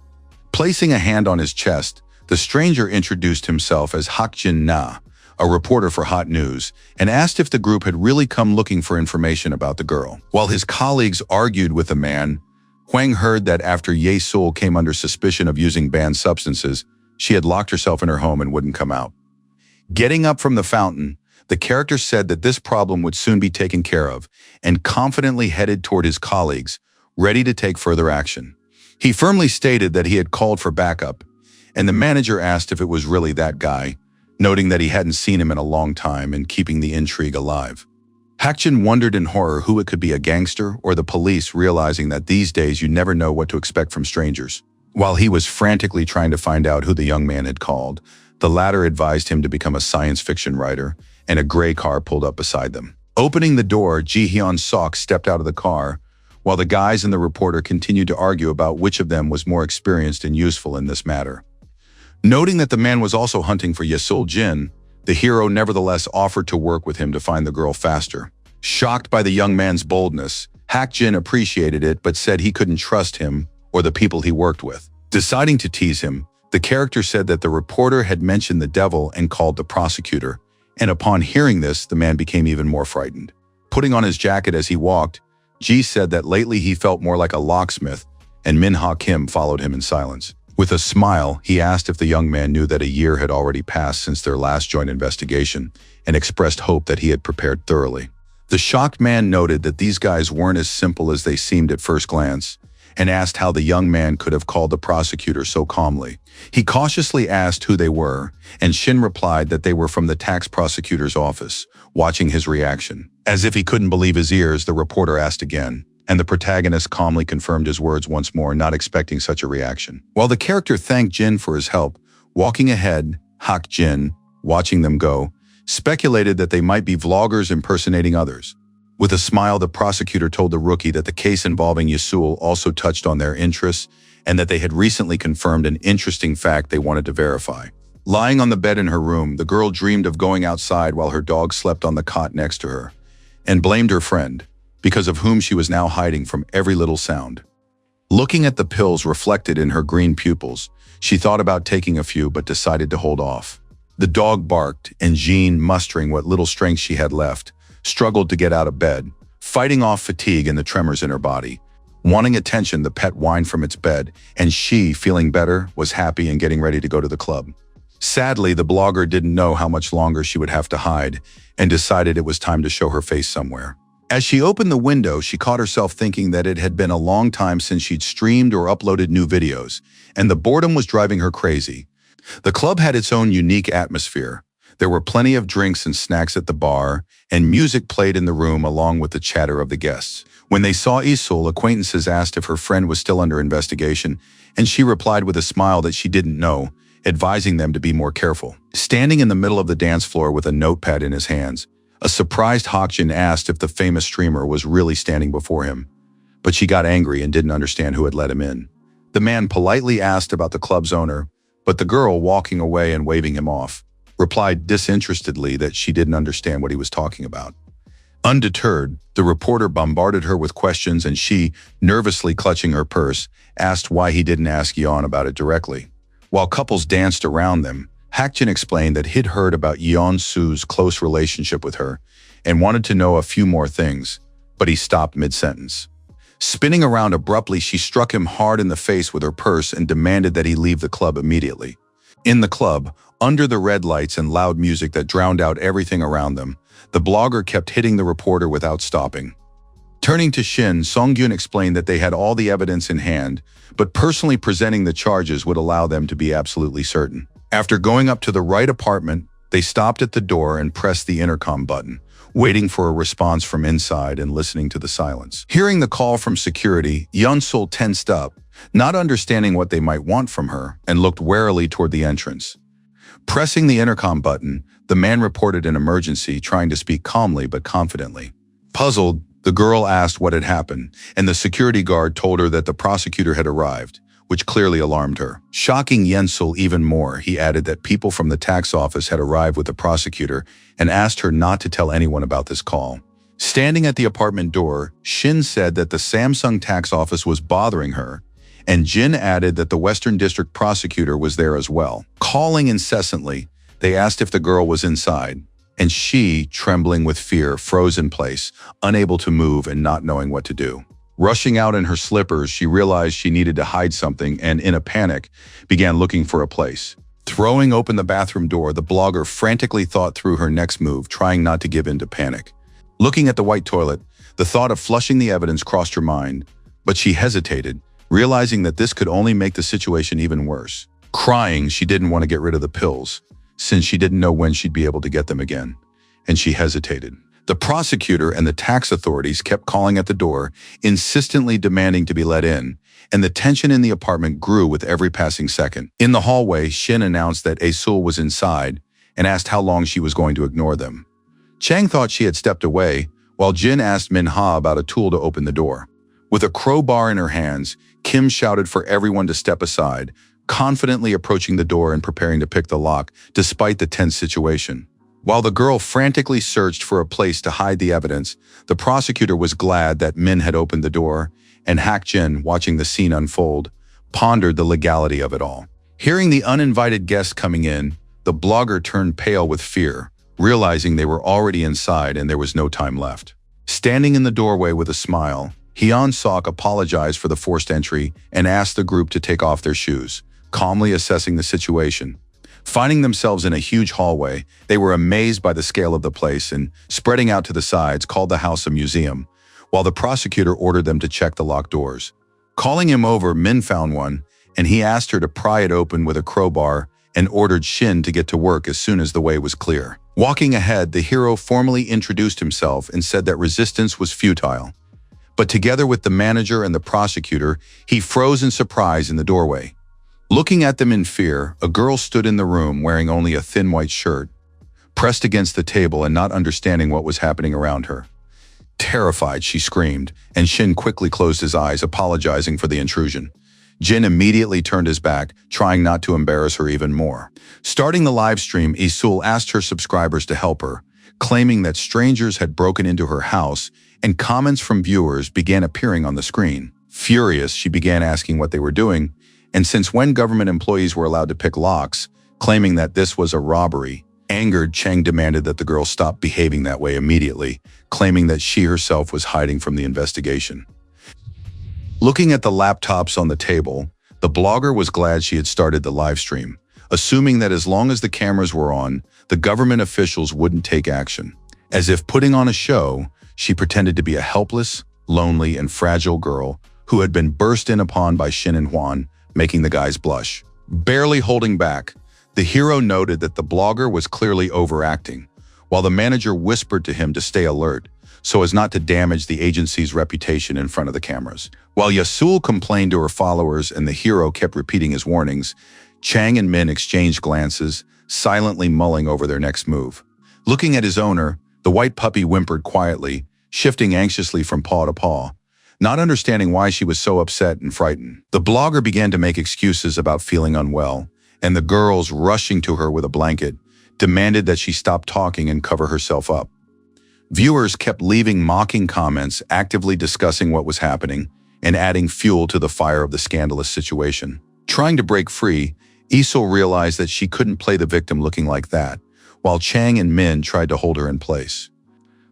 S1: Placing a hand on his chest, the stranger introduced himself as Hakjin Na, a reporter for Hot News, and asked if the group had really come looking for information about the girl. While his colleagues argued with the man, Huang heard that after Ye Sul came under suspicion of using banned substances, she had locked herself in her home and wouldn't come out. Getting up from the fountain, the character said that this problem would soon be taken care of, and confidently headed toward his colleagues, ready to take further action. He firmly stated that he had called for backup, and the manager asked if it was really that guy, noting that he hadn't seen him in a long time and keeping the intrigue alive. Hakjin wondered in horror who it could be, a gangster or the police, realizing that these days you never know what to expect from strangers. While he was frantically trying to find out who the young man had called, the latter advised him to become a science fiction writer, and a gray car pulled up beside them. Opening the door, Ji Hyun Sok stepped out of the car, while the guys and the reporter continued to argue about which of them was more experienced and useful in this matter. Noting that the man was also hunting for Yesul Jin, the hero nevertheless offered to work with him to find the girl faster. Shocked by the young man's boldness, Hak Jin appreciated it but said he couldn't trust him or the people he worked with. Deciding to tease him, the character said that the reporter had mentioned the devil and called the prosecutor, and upon hearing this, the man became even more frightened. Putting on his jacket as he walked, Ji said that lately he felt more like a locksmith, and Min Ha Kim followed him in silence. With a smile, he asked if the young man knew that a year had already passed since their last joint investigation, and expressed hope that he had prepared thoroughly. The shocked man noted that these guys weren't as simple as they seemed at first glance, and asked how the young man could have called the prosecutor so calmly. He cautiously asked who they were, and Shin replied that they were from the tax prosecutor's office, watching his reaction. As if he couldn't believe his ears, the reporter asked again, and the protagonist calmly confirmed his words once more, not expecting such a reaction. While the character thanked Jin for his help, walking ahead, Hak Jin, watching them go, speculated that they might be vloggers impersonating others. With a smile, the prosecutor told the rookie that the case involving Yesul also touched on their interests and that they had recently confirmed an interesting fact they wanted to verify. Lying on the bed in her room, the girl dreamed of going outside while her dog slept on the cot next to her, and blamed her friend, because of whom she was now hiding from every little sound. Looking at the pills reflected in her green pupils, she thought about taking a few but decided to hold off. The dog barked, and Jean, mustering what little strength she had left, struggled to get out of bed, fighting off fatigue and the tremors in her body. Wanting attention, the pet whined from its bed, and she, feeling better, was happy and getting ready to go to the club. Sadly, the blogger didn't know how much longer she would have to hide and decided it was time to show her face somewhere. As she opened the window, she caught herself thinking that it had been a long time since she'd streamed or uploaded new videos, and the boredom was driving her crazy. The club had its own unique atmosphere. There were plenty of drinks and snacks at the bar, and music played in the room along with the chatter of the guests. When they saw Isul, acquaintances asked if her friend was still under investigation, and she replied with a smile that she didn't know, advising them to be more careful. Standing in the middle of the dance floor with a notepad in his hands, a surprised Hakjin asked if the famous streamer was really standing before him, but she got angry and didn't understand who had let him in. The man politely asked about the club's owner, but the girl, walking away and waving him off, replied disinterestedly that she didn't understand what he was talking about. Undeterred, the reporter bombarded her with questions, and she, nervously clutching her purse, asked why he didn't ask Yeon about it directly. While couples danced around them, Hakjin explained that he'd heard about Yeon Su's close relationship with her and wanted to know a few more things, but he stopped mid-sentence. Spinning around abruptly, she struck him hard in the face with her purse and demanded that he leave the club immediately. In the club, under the red lights and loud music that drowned out everything around them, the blogger kept hitting the reporter without stopping. Turning to Shin, Songyun explained that they had all the evidence in hand, but personally presenting the charges would allow them to be absolutely certain. After going up to the right apartment, they stopped at the door and pressed the intercom button, waiting for a response from inside and listening to the silence. Hearing the call from security, Yeon-sul tensed up, not understanding what they might want from her, and looked warily toward the entrance. Pressing the intercom button, the man reported an emergency, trying to speak calmly but confidently. Puzzled, the girl asked what had happened, and the security guard told her that the prosecutor had arrived, which clearly alarmed her. Shocking Yensul even more, he added that people from the tax office had arrived with the prosecutor and asked her not to tell anyone about this call. Standing at the apartment door, Shin said that the Samsung tax office was bothering her, and Jin added that the Western District prosecutor was there as well. Calling incessantly, they asked if the girl was inside, and she, trembling with fear, froze in place, unable to move and not knowing what to do. Rushing out in her slippers, she realized she needed to hide something and, in a panic, began looking for a place. Throwing open the bathroom door, the blogger frantically thought through her next move, trying not to give in to panic. Looking at the white toilet, the thought of flushing the evidence crossed her mind, but she hesitated, realizing that this could only make the situation even worse. Crying, she didn't want to get rid of the pills, since she didn't know when she'd be able to get them again, and she hesitated. The prosecutor and the tax authorities kept calling at the door, insistently demanding to be let in, and the tension in the apartment grew with every passing second. In the hallway, Shin announced that Asul was inside and asked how long she was going to ignore them. Chang thought she had stepped away, while Jin asked Manhwa about a tool to open the door. With a crowbar in her hands, Kim shouted for everyone to step aside, confidently approaching the door and preparing to pick the lock, despite the tense situation. While the girl frantically searched for a place to hide the evidence, the prosecutor was glad that Min had opened the door, and Hak Jin, watching the scene unfold, pondered the legality of it all. Hearing the uninvited guests coming in, the blogger turned pale with fear, realizing they were already inside and there was no time left. Standing in the doorway with a smile, Hyun Sok apologized for the forced entry and asked the group to take off their shoes, calmly assessing the situation. Finding themselves in a huge hallway, they were amazed by the scale of the place and, spreading out to the sides, called the house a museum, while the prosecutor ordered them to check the locked doors. Calling him over, Min found one, and he asked her to pry it open with a crowbar and ordered Shin to get to work as soon as the way was clear. Walking ahead, the hero formally introduced himself and said that resistance was futile. But together with the manager and the prosecutor, he froze in surprise in the doorway. Looking at them in fear, a girl stood in the room wearing only a thin white shirt, pressed against the table and not understanding what was happening around her. Terrified, she screamed, and Shin quickly closed his eyes, apologizing for the intrusion. Jin immediately turned his back, trying not to embarrass her even more. Starting the live stream, Isul asked her subscribers to help her, claiming that strangers had broken into her house, and comments from viewers began appearing on the screen. Furious, she began asking what they were doing, and since when government employees were allowed to pick locks, claiming that this was a robbery. Angered, Chang demanded that the girl stop behaving that way immediately, claiming that she herself was hiding from the investigation. Looking at the laptops on the table, the blogger was glad she had started the live stream, assuming that as long as the cameras were on, the government officials wouldn't take action. As if putting on a show, she pretended to be a helpless, lonely, and fragile girl who had been burst in upon by Shin and Hwan, making the guys blush. Barely holding back, the hero noted that the blogger was clearly overacting, while the manager whispered to him to stay alert, so as not to damage the agency's reputation in front of the cameras. While Yasul complained to her followers and the hero kept repeating his warnings, Chang and Min exchanged glances, silently mulling over their next move. Looking at his owner, the white puppy whimpered quietly, shifting anxiously from paw to paw, not understanding why she was so upset and frightened. The blogger began to make excuses about feeling unwell, and the girls, rushing to her with a blanket, demanded that she stop talking and cover herself up. Viewers kept leaving mocking comments, actively discussing what was happening, and adding fuel to the fire of the scandalous situation. Trying to break free, Isul realized that she couldn't play the victim looking like that, while Chang and Min tried to hold her in place.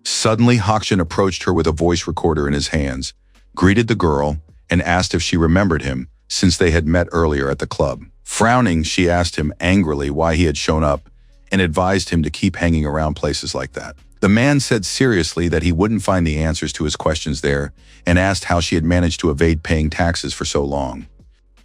S1: Suddenly, Hakshin approached her with a voice recorder in his hands, greeted the girl, and asked if she remembered him, since they had met earlier at the club. Frowning, she asked him angrily why he had shown up, and advised him to keep hanging around places like that. The man said seriously that he wouldn't find the answers to his questions there, and asked how she had managed to evade paying taxes for so long.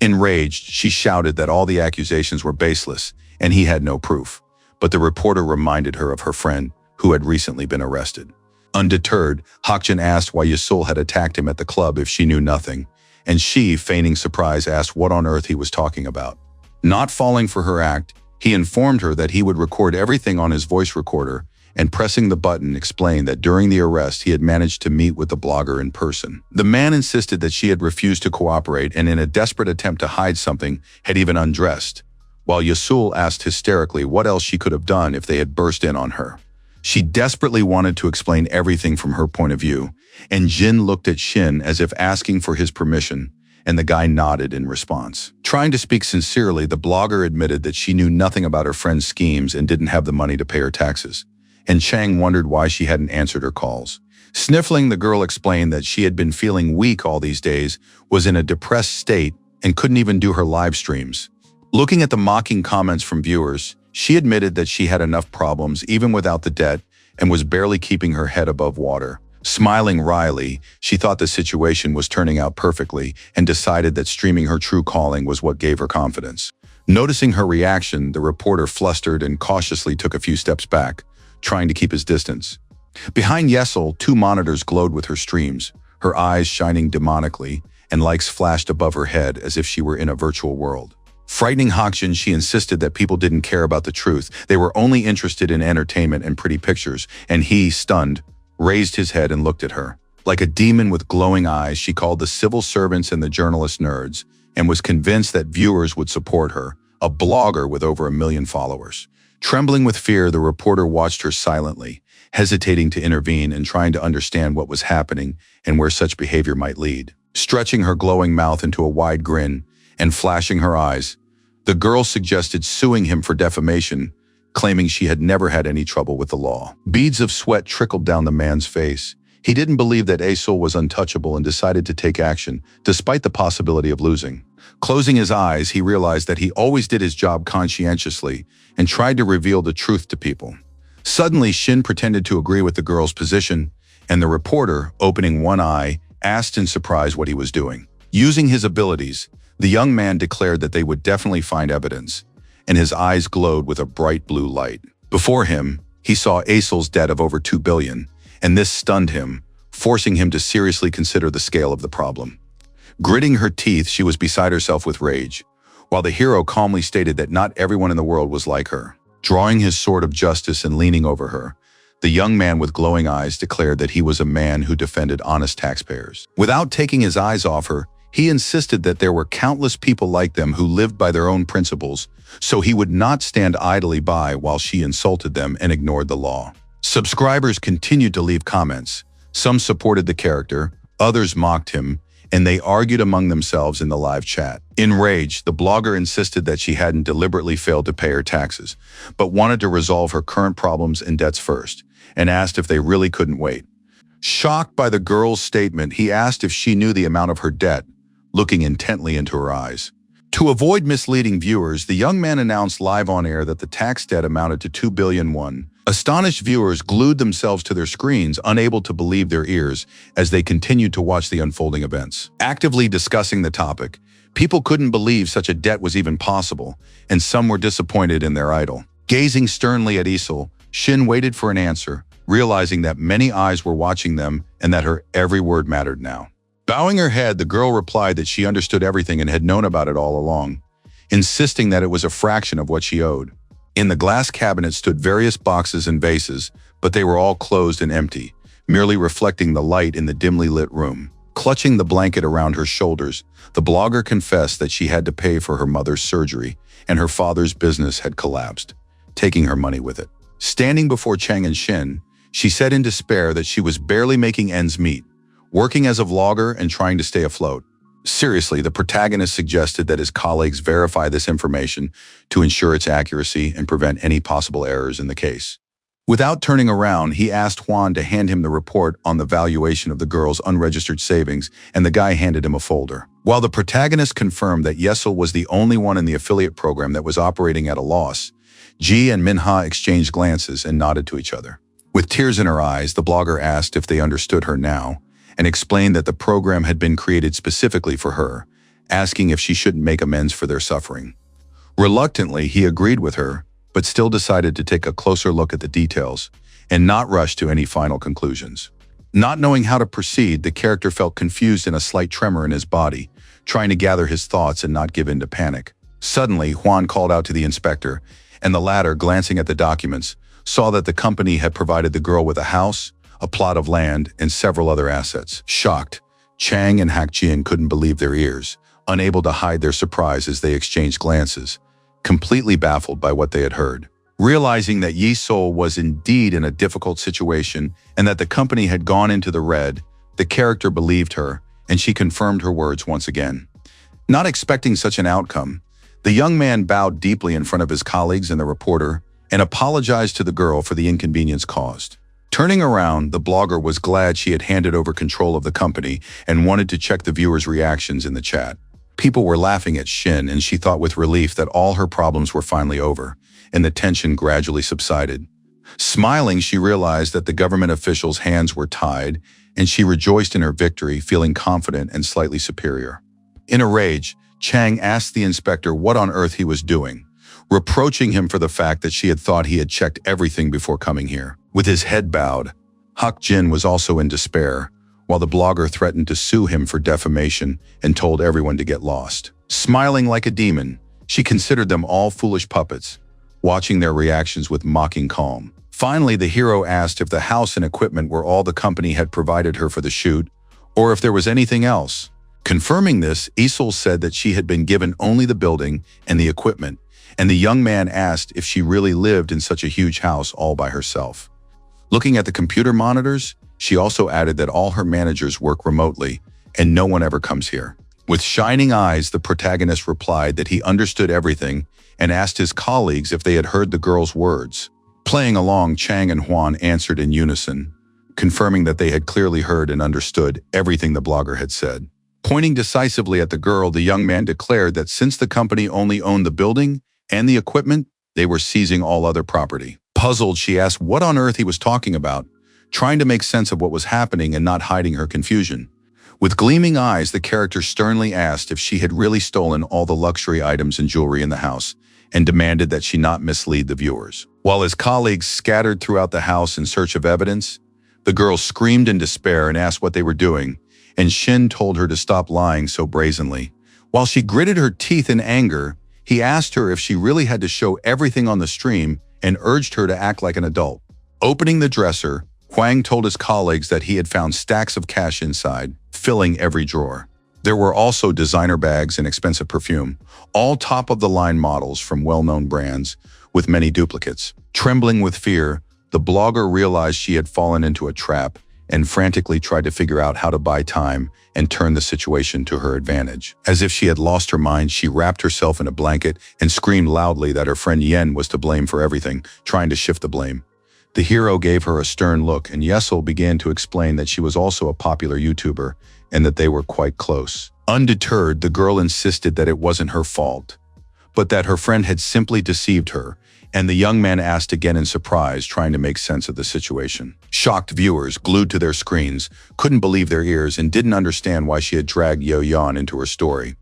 S1: Enraged, she shouted that all the accusations were baseless, and he had no proof. But the reporter reminded her of her friend, who had recently been arrested. Undeterred, Hakjin asked why Yasul had attacked him at the club if she knew nothing, and she, feigning surprise, asked what on earth he was talking about. Not falling for her act, He informed her that he would record everything on his voice recorder, and pressing the button explained that during the arrest he had managed to meet with the blogger in person. The man insisted that she had refused to cooperate and in a desperate attempt to hide something had even undressed, while Yasul asked hysterically what else she could have done if they had burst in on her. She desperately wanted to explain everything from her point of view, and Jin looked at Shin as if asking for his permission, and the guy nodded in response. Trying to speak sincerely, the blogger admitted that she knew nothing about her friend's schemes and didn't have the money to pay her taxes, and Chang wondered why she hadn't answered her calls. Sniffling, the girl explained that she had been feeling weak all these days, was in a depressed state, and couldn't even do her live streams. Looking at the mocking comments from viewers, she admitted that she had enough problems even without the debt and was barely keeping her head above water. Smiling wryly, she thought the situation was turning out perfectly and decided that streaming her true calling was what gave her confidence. Noticing her reaction, the reporter flustered and cautiously took a few steps back, trying to keep his distance. Behind Yesel, 2 monitors glowed with her streams, her eyes shining demonically, and lights flashed above her head as if she were in a virtual world. Frightening Hakjin, she insisted that people didn't care about the truth. They were only interested in entertainment and pretty pictures, and he, stunned, raised his head and looked at her. Like a demon with glowing eyes, she called the civil servants and the journalist nerds, and was convinced that viewers would support her, a blogger with over 1 million followers. Trembling with fear, the reporter watched her silently, hesitating to intervene and trying to understand what was happening and where such behavior might lead. Stretching her glowing mouth into a wide grin and flashing her eyes, the girl suggested suing him for defamation, claiming she had never had any trouble with the law. Beads of sweat trickled down the man's face. He didn't believe that Asul was untouchable and decided to take action, despite the possibility of losing. Closing his eyes, he realized that he always did his job conscientiously and tried to reveal the truth to people. Suddenly, Shin pretended to agree with the girl's position, and the reporter, opening one eye, asked in surprise what he was doing. Using his abilities, the young man declared that they would definitely find evidence, and his eyes glowed with a bright blue light. Before him, he saw Asul's debt of over 2 billion, and this stunned him, forcing him to seriously consider the scale of the problem. Gritting her teeth, she was beside herself with rage, while the hero calmly stated that not everyone in the world was like her. Drawing his sword of justice and leaning over her, the young man with glowing eyes declared that he was a man who defended honest taxpayers. Without taking his eyes off her, he insisted that there were countless people like them who lived by their own principles, so he would not stand idly by while she insulted them and ignored the law. Subscribers continued to leave comments. Some supported the character, others mocked him, and they argued among themselves in the live chat. Enraged, the blogger insisted that she hadn't deliberately failed to pay her taxes, but wanted to resolve her current problems and debts first, and asked if they really couldn't wait. Shocked by the girl's statement, he asked if she knew the amount of her debt, looking intently into her eyes. To avoid misleading viewers, the young man announced live on air that the tax debt amounted to 2 billion won. Astonished viewers glued themselves to their screens, unable to believe their ears, as they continued to watch the unfolding events. Actively discussing the topic, people couldn't believe such a debt was even possible, and some were disappointed in their idol. Gazing sternly at Isil, Shin waited for an answer, realizing that many eyes were watching them and that her every word mattered now. Bowing her head, the girl replied that she understood everything and had known about it all along, insisting that it was a fraction of what she owed. In the glass cabinet stood various boxes and vases, but they were all closed and empty, merely reflecting the light in the dimly lit room. Clutching the blanket around her shoulders, the blogger confessed that she had to pay for her mother's surgery, and her father's business had collapsed, taking her money with it. Standing before Chang and Shin, she said in despair that she was barely making ends meet, working as a vlogger and trying to stay afloat. Seriously, the protagonist suggested that his colleagues verify this information to ensure its accuracy and prevent any possible errors in the case. Without turning around, he asked Juan to hand him the report on the valuation of the girl's unregistered savings, and the guy handed him a folder. While the protagonist confirmed that Yesel was the only one in the affiliate program that was operating at a loss, Ji and Manhwa exchanged glances and nodded to each other. With tears in her eyes, the blogger asked if they understood her now, and explained that the program had been created specifically for her, asking if she shouldn't make amends for their suffering. Reluctantly, he agreed with her, but still decided to take a closer look at the details and not rush to any final conclusions. Not knowing how to proceed, the character felt confused and a slight tremor in his body, trying to gather his thoughts and not give in to panic. Suddenly, Juan called out to the inspector, and the latter, glancing at the documents, saw that the company had provided the girl with a house, a plot of land, and several other assets. Shocked, Chang and Hakjin couldn't believe their ears, unable to hide their surprise as they exchanged glances, completely baffled by what they had heard. Realizing that Yi Sol was indeed in a difficult situation and that the company had gone into the red, the character believed her, and she confirmed her words once again. Not expecting such an outcome, the young man bowed deeply in front of his colleagues and the reporter and apologized to the girl for the inconvenience caused. Turning around, the blogger was glad she had handed over control of the company and wanted to check the viewers' reactions in the chat. People were laughing at Shin, and she thought with relief that all her problems were finally over, and the tension gradually subsided. Smiling, she realized that the government officials' hands were tied, and she rejoiced in her victory, feeling confident and slightly superior. In a rage, Chang asked the inspector what on earth he was doing, reproaching him for the fact that she had thought he had checked everything before coming here. With his head bowed, Hakjin was also in despair, while the blogger threatened to sue him for defamation and told everyone to get lost. Smiling like a demon, she considered them all foolish puppets, watching their reactions with mocking calm. Finally, the hero asked if the house and equipment were all the company had provided her for the shoot, or if there was anything else. Confirming this, Isol said that she had been given only the building and the equipment, and the young man asked if she really lived in such a huge house all by herself. Looking at the computer monitors, she also added that all her managers work remotely, and no one ever comes here. With shining eyes, the protagonist replied that he understood everything and asked his colleagues if they had heard the girl's words. Playing along, Chang and Huan answered in unison, confirming that they had clearly heard and understood everything the blogger had said. Pointing decisively at the girl, the young man declared that since the company only owned the building and the equipment, they were seizing all other property. Puzzled, she asked what on earth he was talking about, trying to make sense of what was happening and not hiding her confusion. With gleaming eyes, the character sternly asked if she had really stolen all the luxury items and jewelry in the house, and demanded that she not mislead the viewers. While his colleagues scattered throughout the house in search of evidence, the girl screamed in despair and asked what they were doing, and Shin told her to stop lying so brazenly. While she gritted her teeth in anger, he asked her if she really had to show everything on the stream and urged her to act like an adult. Opening the dresser, Huang told his colleagues that he had found stacks of cash inside, filling every drawer. There were also designer bags and expensive perfume, all top-of-the-line models from well-known brands, with many duplicates. Trembling with fear, the blogger realized she had fallen into a trap and frantically tried to figure out how to buy time and turn the situation to her advantage. As if she had lost her mind, she wrapped herself in a blanket and screamed loudly that her friend Yen was to blame for everything, trying to shift the blame. The hero gave her a stern look, and Yesel began to explain that she was also a popular YouTuber and that they were quite close. Undeterred, the girl insisted that it wasn't her fault, but that her friend had simply deceived her, and the young man asked again in surprise, trying to make sense of the situation. Shocked viewers, glued to their screens, couldn't believe their ears and didn't understand why she had dragged Yo Yan into her story.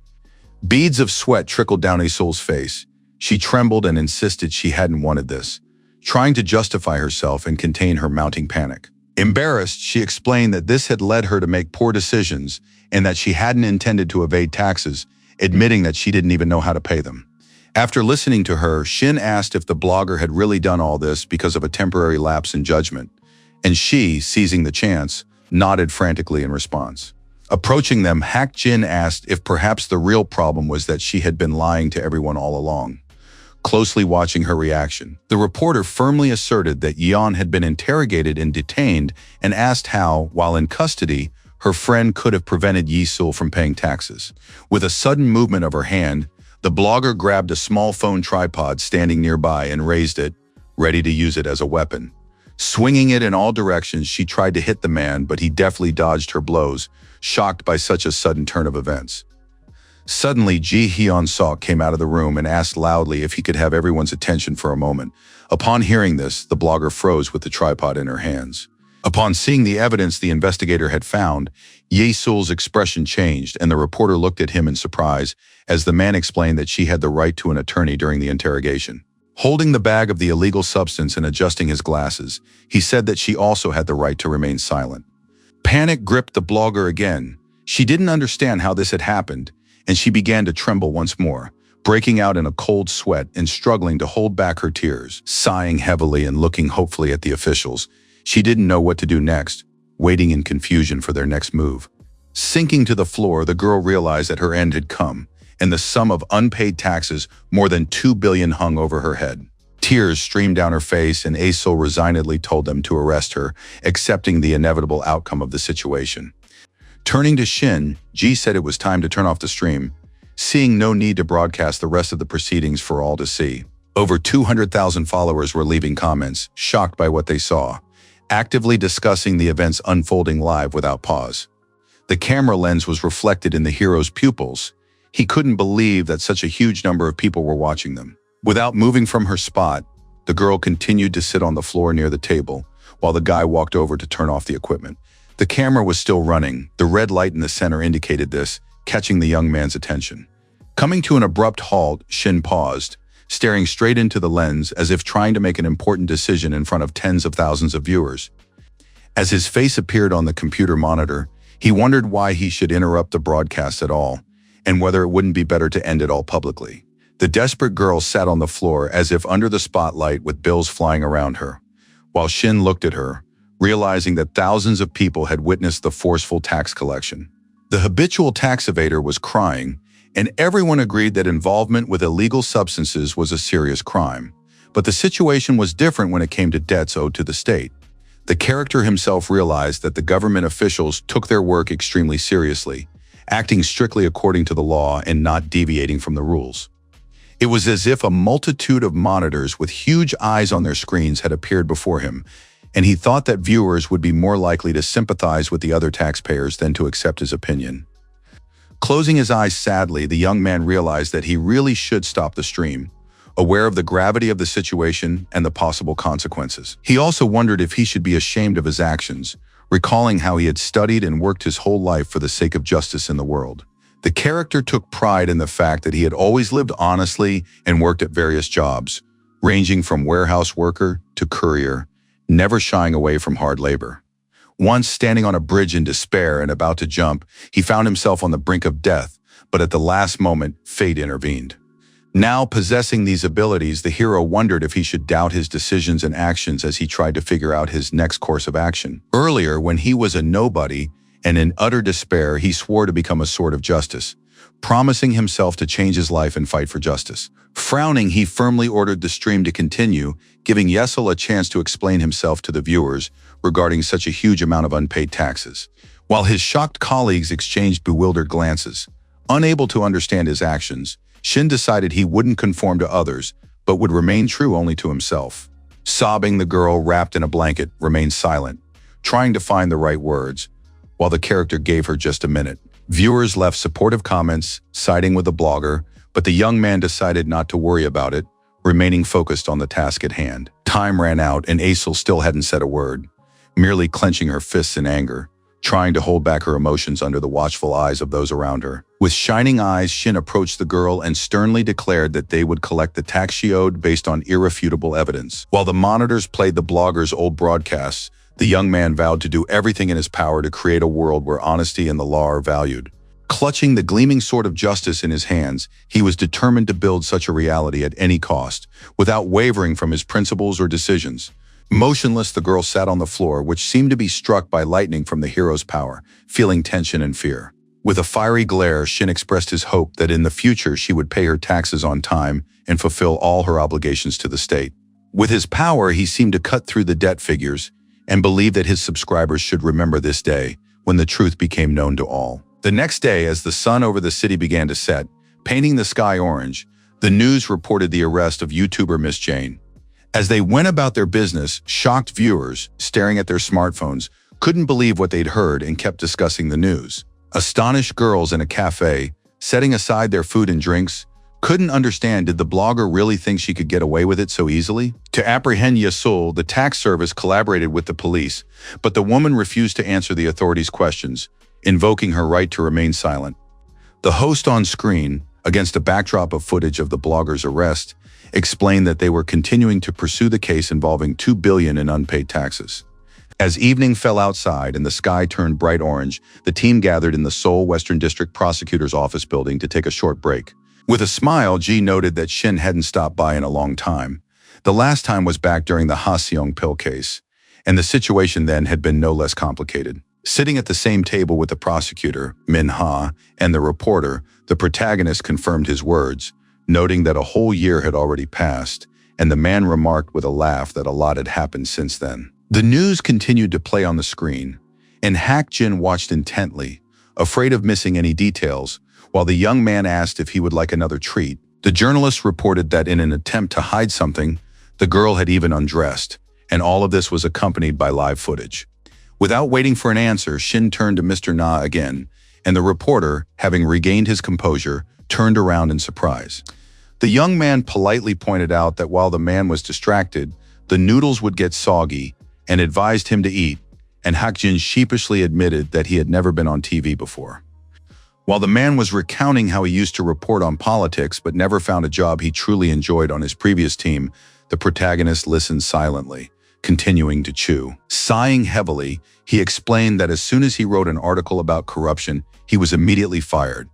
S1: Beads of sweat trickled down Isol's face. She trembled and insisted she hadn't wanted this, trying to justify herself and contain her mounting panic. Embarrassed, she explained that this had led her to make poor decisions and that she hadn't intended to evade taxes, admitting that she didn't even know how to pay them. After listening to her, Shin asked if the blogger had really done all this because of a temporary lapse in judgment, and she, seizing the chance, nodded frantically in response. Approaching them, Hak Jin asked if perhaps the real problem was that she had been lying to everyone all along. Closely watching her reaction, the reporter firmly asserted that Yeon had been interrogated and detained and asked how, while in custody, her friend could have prevented Yi-sul from paying taxes. With a sudden movement of her hand, the blogger grabbed a small phone tripod standing nearby and raised it, ready to use it as a weapon. Swinging it in all directions, she tried to hit the man, but he deftly dodged her blows, shocked by such a sudden turn of events. Suddenly, Ji Hyun-sok came out of the room and asked loudly if he could have everyone's attention for a moment. Upon hearing this, the blogger froze with the tripod in her hands. Upon seeing the evidence the investigator had found, Ye-sul's expression changed, and the reporter looked at him in surprise as the man explained that she had the right to an attorney during the interrogation. Holding the bag of the illegal substance and adjusting his glasses, he said that she also had the right to remain silent. Panic gripped the blogger again. She didn't understand how this had happened, and she began to tremble once more, breaking out in a cold sweat and struggling to hold back her tears. Sighing heavily and looking hopefully at the officials, she didn't know what to do next, waiting in confusion for their next move. Sinking to the floor, the girl realized that her end had come, and the sum of unpaid taxes, more than 2 billion, hung over her head. Tears streamed down her face, and Aesol resignedly told them to arrest her, accepting the inevitable outcome of the situation. Turning to Shin, Ji said it was time to turn off the stream, seeing no need to broadcast the rest of the proceedings for all to see. Over 200,000 followers were leaving comments, shocked by what they saw, actively discussing the events unfolding live without pause. The camera lens was reflected in the hero's pupils. He couldn't believe that such a huge number of people were watching them. Without moving from her spot, the girl continued to sit on the floor near the table, while the guy walked over to turn off the equipment. The camera was still running. The red light in the center indicated this, catching the young man's attention. Coming to an abrupt halt, Shin paused, staring straight into the lens as if trying to make an important decision in front of tens of thousands of viewers. As his face appeared on the computer monitor, he wondered why he should interrupt the broadcast at all, and whether it wouldn't be better to end it all publicly. The desperate girl sat on the floor as if under the spotlight with bills flying around her, while Shin looked at her, realizing that thousands of people had witnessed the forceful tax collection. The habitual tax evader was crying, and everyone agreed that involvement with illegal substances was a serious crime. But the situation was different when it came to debts owed to the state. The character himself realized that the government officials took their work extremely seriously, acting strictly according to the law and not deviating from the rules. It was as if a multitude of monitors with huge eyes on their screens had appeared before him, and he thought that viewers would be more likely to sympathize with the other taxpayers than to accept his opinion. Closing his eyes sadly, the young man realized that he really should stop the stream, aware of the gravity of the situation and the possible consequences. He also wondered if he should be ashamed of his actions, recalling how he had studied and worked his whole life for the sake of justice in the world. The character took pride in the fact that he had always lived honestly and worked at various jobs, ranging from warehouse worker to courier, never shying away from hard labor. Once standing on a bridge in despair and about to jump, he found himself on the brink of death, but at the last moment, fate intervened. Now possessing these abilities, the hero wondered if he should doubt his decisions and actions as he tried to figure out his next course of action. Earlier, when he was a nobody and in utter despair, he swore to become a sword of justice, promising himself to change his life and fight for justice. Frowning, he firmly ordered the stream to continue, giving Yesel a chance to explain himself to the viewers regarding such a huge amount of unpaid taxes. While his shocked colleagues exchanged bewildered glances, unable to understand his actions, Shin decided he wouldn't conform to others, but would remain true only to himself. Sobbing, the girl, wrapped in a blanket, remained silent, trying to find the right words, while the character gave her just a minute. Viewers left supportive comments, siding with the blogger, but the young man decided not to worry about it, remaining focused on the task at hand. Time ran out, and Aesol still hadn't said a word, merely clenching her fists in anger, trying to hold back her emotions under the watchful eyes of those around her. With shining eyes, Shin approached the girl and sternly declared that they would collect the tax she owed based on irrefutable evidence. While the monitors played the blogger's old broadcasts, the young man vowed to do everything in his power to create a world where honesty and the law are valued. Clutching the gleaming sword of justice in his hands, he was determined to build such a reality at any cost, without wavering from his principles or decisions. Motionless, the girl sat on the floor, which seemed to be struck by lightning from the hero's power, feeling tension and fear. With a fiery glare, Shin expressed his hope that in the future she would pay her taxes on time and fulfill all her obligations to the state. With his power, he seemed to cut through the debt figures and believed that his subscribers should remember this day when the truth became known to all. The next day, as the sun over the city began to set, painting the sky orange, the news reported the arrest of YouTuber Miss Jane. As they went about their business, shocked viewers, staring at their smartphones, couldn't believe what they'd heard and kept discussing the news. Astonished girls in a cafe, setting aside their food and drinks, couldn't understand, did the blogger really think she could get away with it so easily? To apprehend Yasul, the tax service collaborated with the police, but the woman refused to answer the authorities' questions, invoking her right to remain silent. The host on screen, against a backdrop of footage of the blogger's arrest, explained that they were continuing to pursue the case involving $2 billion in unpaid taxes. As evening fell outside and the sky turned bright orange, the team gathered in the Seoul Western District Prosecutor's office building to take a short break. With a smile, Ji noted that Shin hadn't stopped by in a long time. The last time was back during the Ha-seong pill case, and the situation then had been no less complicated. Sitting at the same table with the prosecutor, Manhwa, and the reporter, the protagonist confirmed his words, noting that a whole year had already passed, and the man remarked with a laugh that a lot had happened since then. The news continued to play on the screen, and Hak Jin watched intently, afraid of missing any details, while the young man asked if he would like another treat. The journalist reported that in an attempt to hide something, the girl had even undressed, and all of this was accompanied by live footage. Without waiting for an answer, Shin turned to Mr. Na again, and the reporter, having regained his composure, turned around in surprise. The young man politely pointed out that while the man was distracted, the noodles would get soggy, and advised him to eat, and Hak Jin sheepishly admitted that he had never been on TV before. While the man was recounting how he used to report on politics but never found a job he truly enjoyed on his previous team, the protagonist listened silently, continuing to chew. Sighing heavily, he explained that as soon as he wrote an article about corruption, he was immediately fired.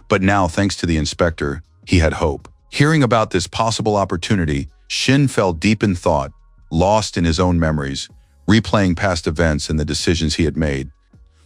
S1: But now, thanks to the inspector, he had hope. Hearing about this possible opportunity, Shin fell deep in thought, lost in his own memories, replaying past events and the decisions he had made.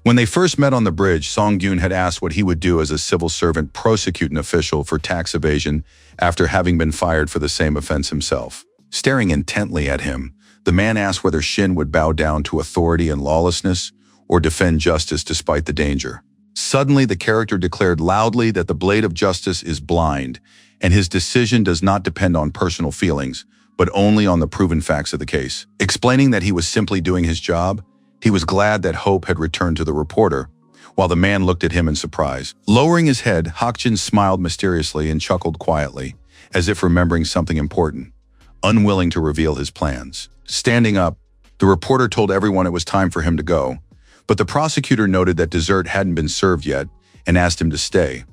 S1: When they first met on the bridge, Song-gyun had asked what he would do as a civil servant prosecute an official for tax evasion after having been fired for the same offense himself. Staring intently at him, the man asked whether Shin would bow down to authority and lawlessness or defend justice despite the danger. Suddenly, the character declared loudly that the blade of justice is blind, and his decision does not depend on personal feelings, but only on the proven facts of the case. Explaining that he was simply doing his job, he was glad that hope had returned to the reporter, while the man looked at him in surprise. Lowering his head, Hak Jin smiled mysteriously and chuckled quietly, as if remembering something important, unwilling to reveal his plans. Standing up, the reporter told everyone it was time for him to go, but the prosecutor noted that dessert hadn't been served yet and asked him to stay.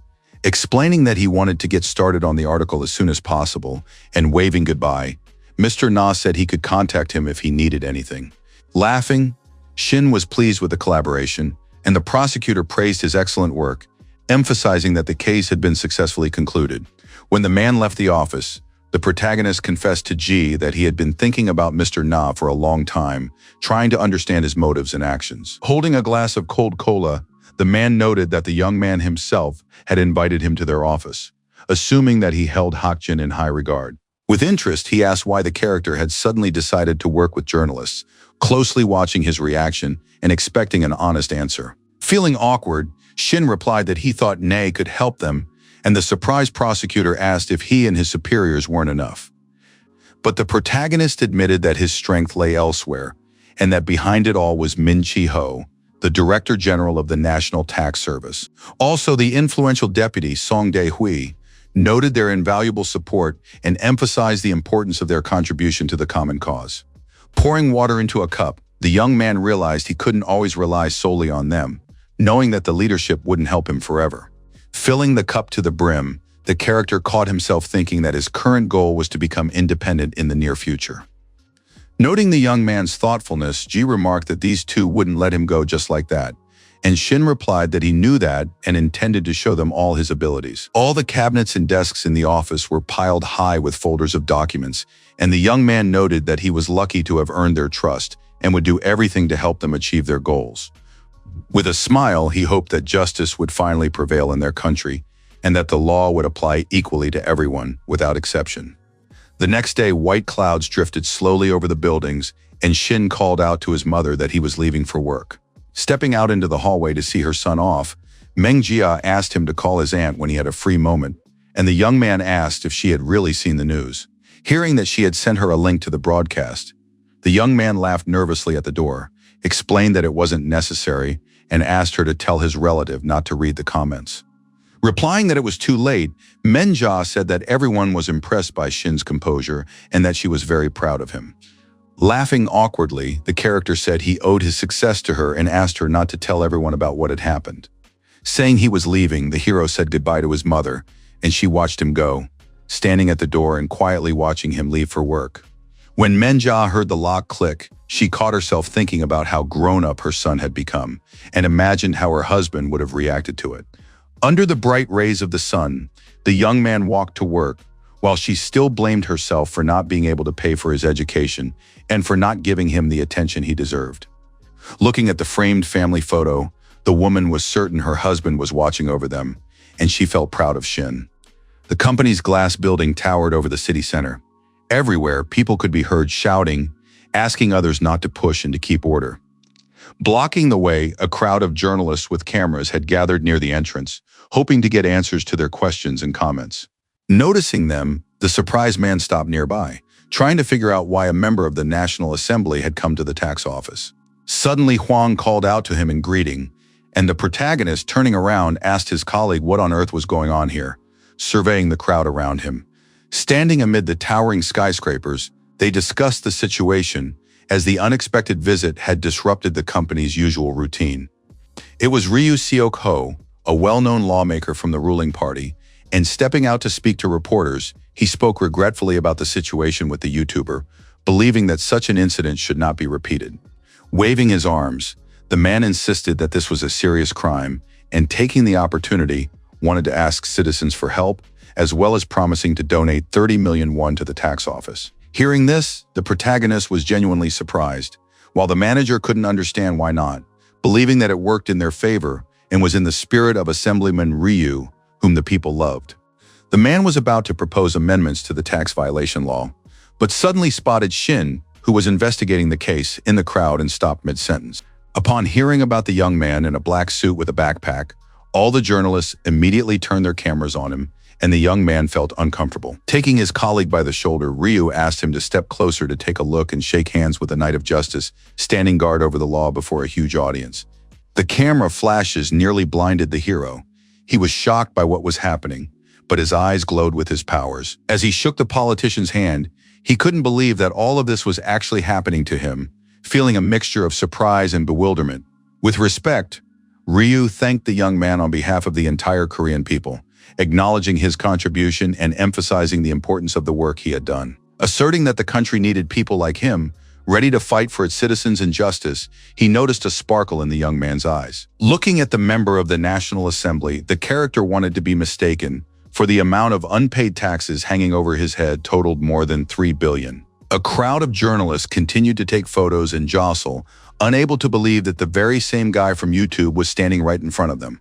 S1: Explaining that he wanted to get started on the article as soon as possible and waving goodbye, Mr. Na said he could contact him if he needed anything. Laughing, Shin was pleased with the collaboration, and the prosecutor praised his excellent work, emphasizing that the case had been successfully concluded. When the man left the office, the protagonist confessed to Ji that he had been thinking about Mr. Na for a long time, trying to understand his motives and actions. Holding a glass of cold cola, the man noted that the young man himself had invited him to their office, assuming that he held Hak Jin in high regard. With interest, he asked why the character had suddenly decided to work with journalists, closely watching his reaction and expecting an honest answer. Feeling awkward, Shin replied that he thought Nae could help them, and the surprised prosecutor asked if he and his superiors weren't enough. But the protagonist admitted that his strength lay elsewhere, and that behind it all was Min Chi-ho, the Director General of the National Tax Service. Also, the influential deputy, Song Dae-hui, noted their invaluable support and emphasized the importance of their contribution to the common cause. Pouring water into a cup, the young man realized he couldn't always rely solely on them, knowing that the leadership wouldn't help him forever. Filling the cup to the brim, the character caught himself thinking that his current goal was to become independent in the near future. Noting the young man's thoughtfulness, Ji remarked that these two wouldn't let him go just like that, and Shin replied that he knew that and intended to show them all his abilities. All the cabinets and desks in the office were piled high with folders of documents, and the young man noted that he was lucky to have earned their trust and would do everything to help them achieve their goals. With a smile, he hoped that justice would finally prevail in their country and that the law would apply equally to everyone, without exception. The next day, white clouds drifted slowly over the buildings, and Shin called out to his mother that he was leaving for work. Stepping out into the hallway to see her son off, Meng Jia asked him to call his aunt when he had a free moment, and the young man asked if she had really seen the news. Hearing that she had sent her a link to the broadcast, the young man laughed nervously at the door, explained that it wasn't necessary, and asked her to tell his relative not to read the comments. Replying that it was too late, Men Jia said that everyone was impressed by Shin's composure and that she was very proud of him. Laughing awkwardly, the character said he owed his success to her and asked her not to tell everyone about what had happened. Saying he was leaving, the hero said goodbye to his mother, and she watched him go, standing at the door and quietly watching him leave for work. When Men Jia heard the lock click, she caught herself thinking about how grown-up her son had become and imagined how her husband would have reacted to it. Under the bright rays of the sun, the young man walked to work, while she still blamed herself for not being able to pay for his education and for not giving him the attention he deserved. Looking at the framed family photo, the woman was certain her husband was watching over them, and she felt proud of Shin. The company's glass building towered over the city center. Everywhere, people could be heard shouting, asking others not to push and to keep order. Blocking the way, a crowd of journalists with cameras had gathered near the entrance, hoping to get answers to their questions and comments. Noticing them, the surprised man stopped nearby, trying to figure out why a member of the National Assembly had come to the tax office. Suddenly, Huang called out to him in greeting, and the protagonist, turning around, asked his colleague what on earth was going on here, surveying the crowd around him. Standing amid the towering skyscrapers, they discussed the situation, as the unexpected visit had disrupted the company's usual routine. It was Ryu Seok-ho, a well-known lawmaker from the ruling party, and stepping out to speak to reporters, he spoke regretfully about the situation with the YouTuber, believing that such an incident should not be repeated. Waving his arms, the man insisted that this was a serious crime, and taking the opportunity, wanted to ask citizens for help, as well as promising to donate 30 million won to the tax office. Hearing this, the protagonist was genuinely surprised, while the manager couldn't understand why not, believing that it worked in their favor and was in the spirit of Assemblyman Ryu, whom the people loved. The man was about to propose amendments to the tax violation law, but suddenly spotted Shin, who was investigating the case, in the crowd and stopped mid-sentence. Upon hearing about the young man in a black suit with a backpack, all the journalists immediately turned their cameras on him, and the young man felt uncomfortable. Taking his colleague by the shoulder, Ryu asked him to step closer to take a look and shake hands with the Knight of Justice, standing guard over the law before a huge audience. The camera flashes nearly blinded the hero. He was shocked by what was happening, but his eyes glowed with his powers. As he shook the politician's hand, he couldn't believe that all of this was actually happening to him, feeling a mixture of surprise and bewilderment. With respect, Ryu thanked the young man on behalf of the entire Korean people, acknowledging his contribution and emphasizing the importance of the work he had done. Asserting that the country needed people like him, ready to fight for its citizens and justice, he noticed a sparkle in the young man's eyes. Looking at the member of the National Assembly, the character wanted to be mistaken, for the amount of unpaid taxes hanging over his head totaled more than 3 billion. A crowd of journalists continued to take photos and jostle, unable to believe that the very same guy from YouTube was standing right in front of them.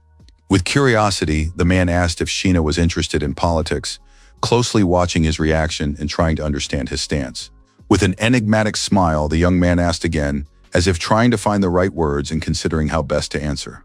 S1: With curiosity, the man asked if Sheena was interested in politics, closely watching his reaction and trying to understand his stance. With an enigmatic smile, the young man asked again, as if trying to find the right words and considering how best to answer.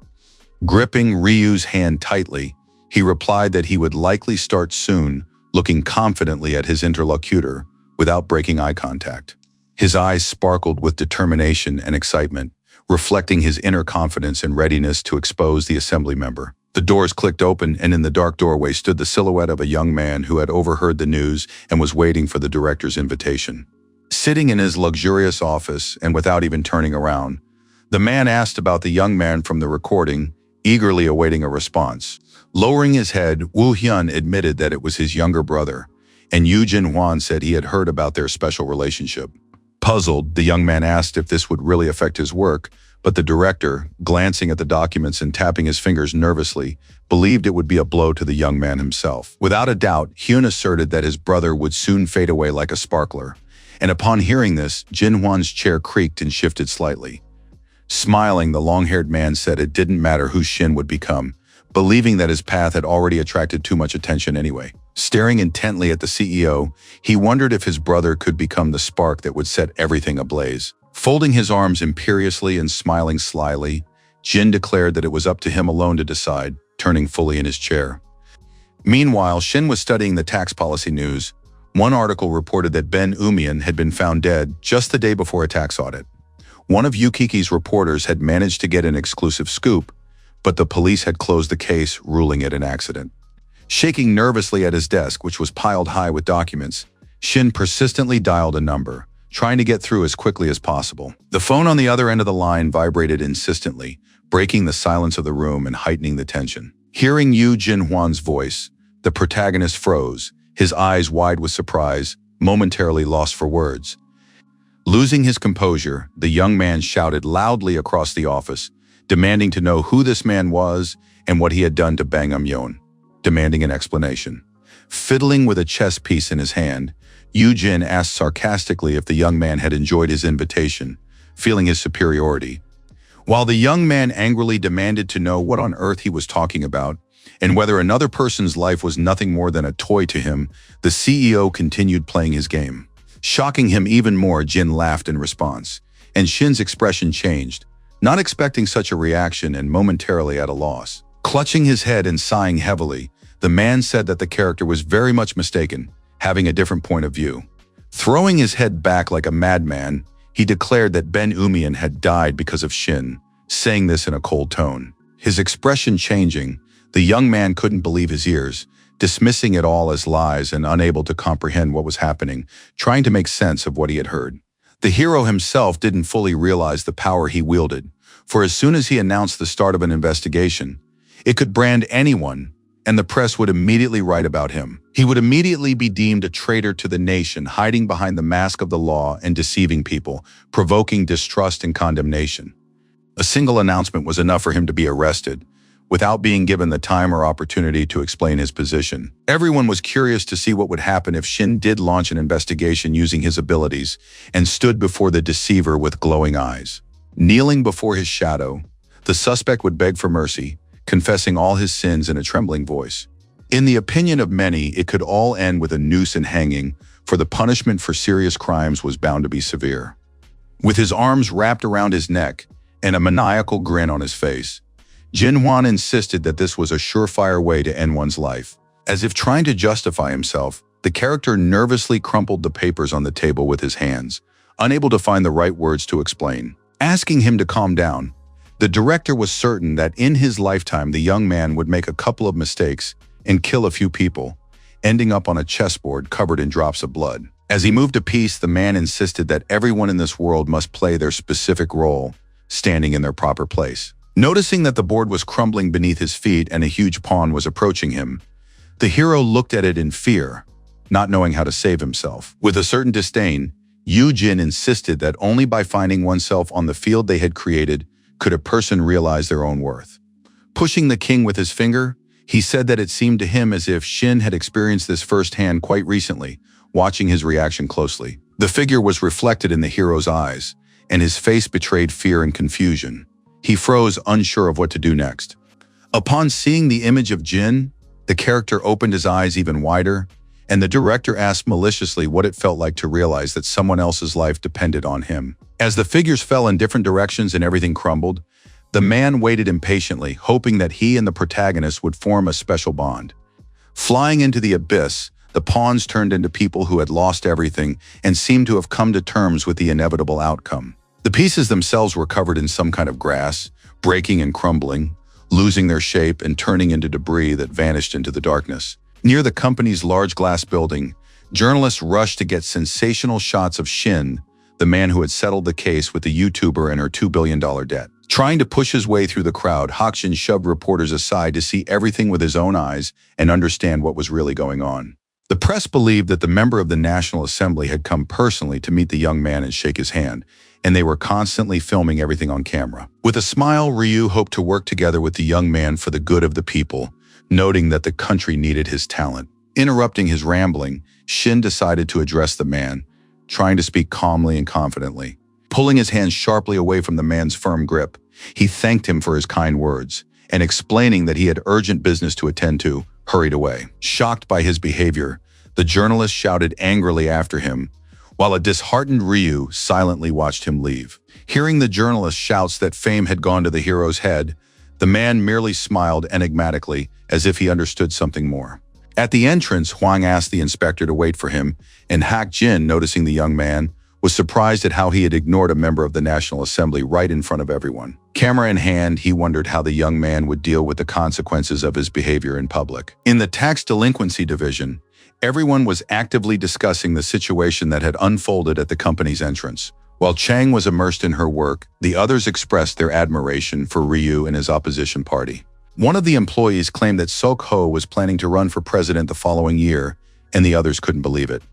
S1: Gripping Ryu's hand tightly, he replied that he would likely start soon, looking confidently at his interlocutor without breaking eye contact. His eyes sparkled with determination and excitement, reflecting his inner confidence and readiness to expose the assembly member. The doors clicked open, and in the dark doorway stood the silhouette of a young man who had overheard the news and was waiting for the director's invitation. Sitting in his luxurious office and without even turning around, the man asked about the young man from the recording, eagerly awaiting a response. Lowering his head, Woo Hyun admitted that it was his younger brother, and Yoo Jin-hwan said he had heard about their special relationship. Puzzled, the young man asked if this would really affect his work, but the director, glancing at the documents and tapping his fingers nervously, believed it would be a blow to the young man himself. Without a doubt, Hyun asserted that his brother would soon fade away like a sparkler, and upon hearing this, Jin-hwan's chair creaked and shifted slightly. Smiling, the long-haired man said it didn't matter who Shin would become, believing that his path had already attracted too much attention anyway. Staring intently at the CEO, he wondered if his brother could become the spark that would set everything ablaze. Folding his arms imperiously and smiling slyly, Jin declared that it was up to him alone to decide, turning fully in his chair. Meanwhile, Shin was studying the tax policy news. One article reported that Ben Umian had been found dead just the day before a tax audit. One of Yukiki's reporters had managed to get an exclusive scoop, but the police had closed the case, ruling it an accident. Shaking nervously at his desk, which was piled high with documents, Shin persistently dialed a number, trying to get through as quickly as possible. The phone on the other end of the line vibrated insistently, breaking the silence of the room and heightening the tension. Hearing Yoo Jin-hwan's voice, the protagonist froze, his eyes wide with surprise, momentarily lost for words. Losing his composure, the young man shouted loudly across the office, demanding to know who this man was and what he had done to Bang Um-yeon, demanding an explanation. Fiddling with a chess piece in his hand, Yoo-jin asked sarcastically if the young man had enjoyed his invitation, feeling his superiority. While the young man angrily demanded to know what on earth he was talking about, and whether another person's life was nothing more than a toy to him, the CEO continued playing his game. Shocking him even more, Jin laughed in response, and Shin's expression changed, not expecting such a reaction and momentarily at a loss. Clutching his head and sighing heavily, the man said that the character was very much mistaken, having a different point of view. Throwing his head back like a madman, he declared that Ben Umian had died because of Shin, saying this in a cold tone. His expression changing, the young man couldn't believe his ears, dismissing it all as lies and unable to comprehend what was happening, trying to make sense of what he had heard. The hero himself didn't fully realize the power he wielded, for as soon as he announced the start of an investigation, it could brand anyone, and the press would immediately write about him. He would immediately be deemed a traitor to the nation, hiding behind the mask of the law and deceiving people, provoking distrust and condemnation. A single announcement was enough for him to be arrested, without being given the time or opportunity to explain his position. Everyone was curious to see what would happen if Shin did launch an investigation using his abilities and stood before the deceiver with glowing eyes. Kneeling before his shadow, the suspect would beg for mercy, confessing all his sins in a trembling voice. In the opinion of many, it could all end with a noose and hanging, for the punishment for serious crimes was bound to be severe. With his arms wrapped around his neck and a maniacal grin on his face, Jin Hwan insisted that this was a surefire way to end one's life. As if trying to justify himself, the character nervously crumpled the papers on the table with his hands, unable to find the right words to explain. Asking him to calm down, the director was certain that in his lifetime the young man would make a couple of mistakes and kill a few people, ending up on a chessboard covered in drops of blood. As he moved a piece, the man insisted that everyone in this world must play their specific role, standing in their proper place. Noticing that the board was crumbling beneath his feet and a huge pawn was approaching him, the hero looked at it in fear, not knowing how to save himself. With a certain disdain, Yoo-jin insisted that only by finding oneself on the field they had created could a person realize their own worth. Pushing the king with his finger, he said that it seemed to him as if Shin had experienced this firsthand quite recently, watching his reaction closely. The figure was reflected in the hero's eyes, and his face betrayed fear and confusion. He froze, unsure of what to do next. Upon seeing the image of Jin, the character opened his eyes even wider, and the director asked maliciously what it felt like to realize that someone else's life depended on him. As the figures fell in different directions and everything crumbled, the man waited impatiently, hoping that he and the protagonist would form a special bond. Flying into the abyss, the pawns turned into people who had lost everything and seemed to have come to terms with the inevitable outcome. The pieces themselves were covered in some kind of grass, breaking and crumbling, losing their shape and turning into debris that vanished into the darkness. Near the company's large glass building, journalists rushed to get sensational shots of Shin, the man who had settled the case with the YouTuber and her $2 billion debt. Trying to push his way through the crowd, Hakshin shoved reporters aside to see everything with his own eyes and understand what was really going on. The press believed that the member of the National Assembly had come personally to meet the young man and shake his hand, and they were constantly filming everything on camera. With a smile, Ryu hoped to work together with the young man for the good of the people, noting that the country needed his talent. Interrupting his rambling, Shin decided to address the man, trying to speak calmly and confidently. Pulling his hand sharply away from the man's firm grip, he thanked him for his kind words, and explaining that he had urgent business to attend to, hurried away. Shocked by his behavior, the journalist shouted angrily after him, while a disheartened Ryu silently watched him leave. Hearing the journalist's shouts that fame had gone to the hero's head, the man merely smiled enigmatically, as if he understood something more. At the entrance, Hwang asked the inspector to wait for him, and Hak Jin, noticing the young man, was surprised at how he had ignored a member of the National Assembly right in front of everyone. Camera in hand, he wondered how the young man would deal with the consequences of his behavior in public. In the tax delinquency division, everyone was actively discussing the situation that had unfolded at the company's entrance. While Chang was immersed in her work, the others expressed their admiration for Ryu and his opposition party. One of the employees claimed that Sok Ho was planning to run for president the following year, and the others couldn't believe it.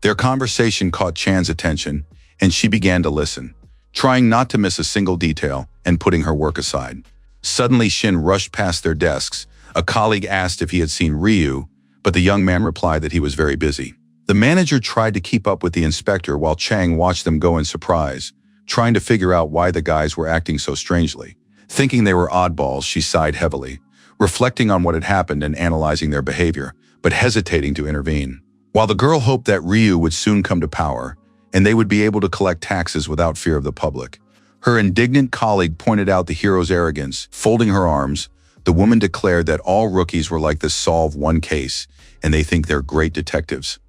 S1: Their conversation caught Chan's attention, and she began to listen, trying not to miss a single detail and putting her work aside. Suddenly, Shin rushed past their desks. A colleague asked if he had seen Ryu, but the young man replied that he was very busy. The manager tried to keep up with the inspector while Chang watched them go in surprise, trying to figure out why the guys were acting so strangely. Thinking they were oddballs, she sighed heavily, reflecting on what had happened and analyzing their behavior, but hesitating to intervene. While the girl hoped that Ryu would soon come to power, and they would be able to collect taxes without fear of the public, her indignant colleague pointed out the hero's arrogance. Folding her arms, the woman declared that all rookies were like this solve one case, and they think they're great detectives.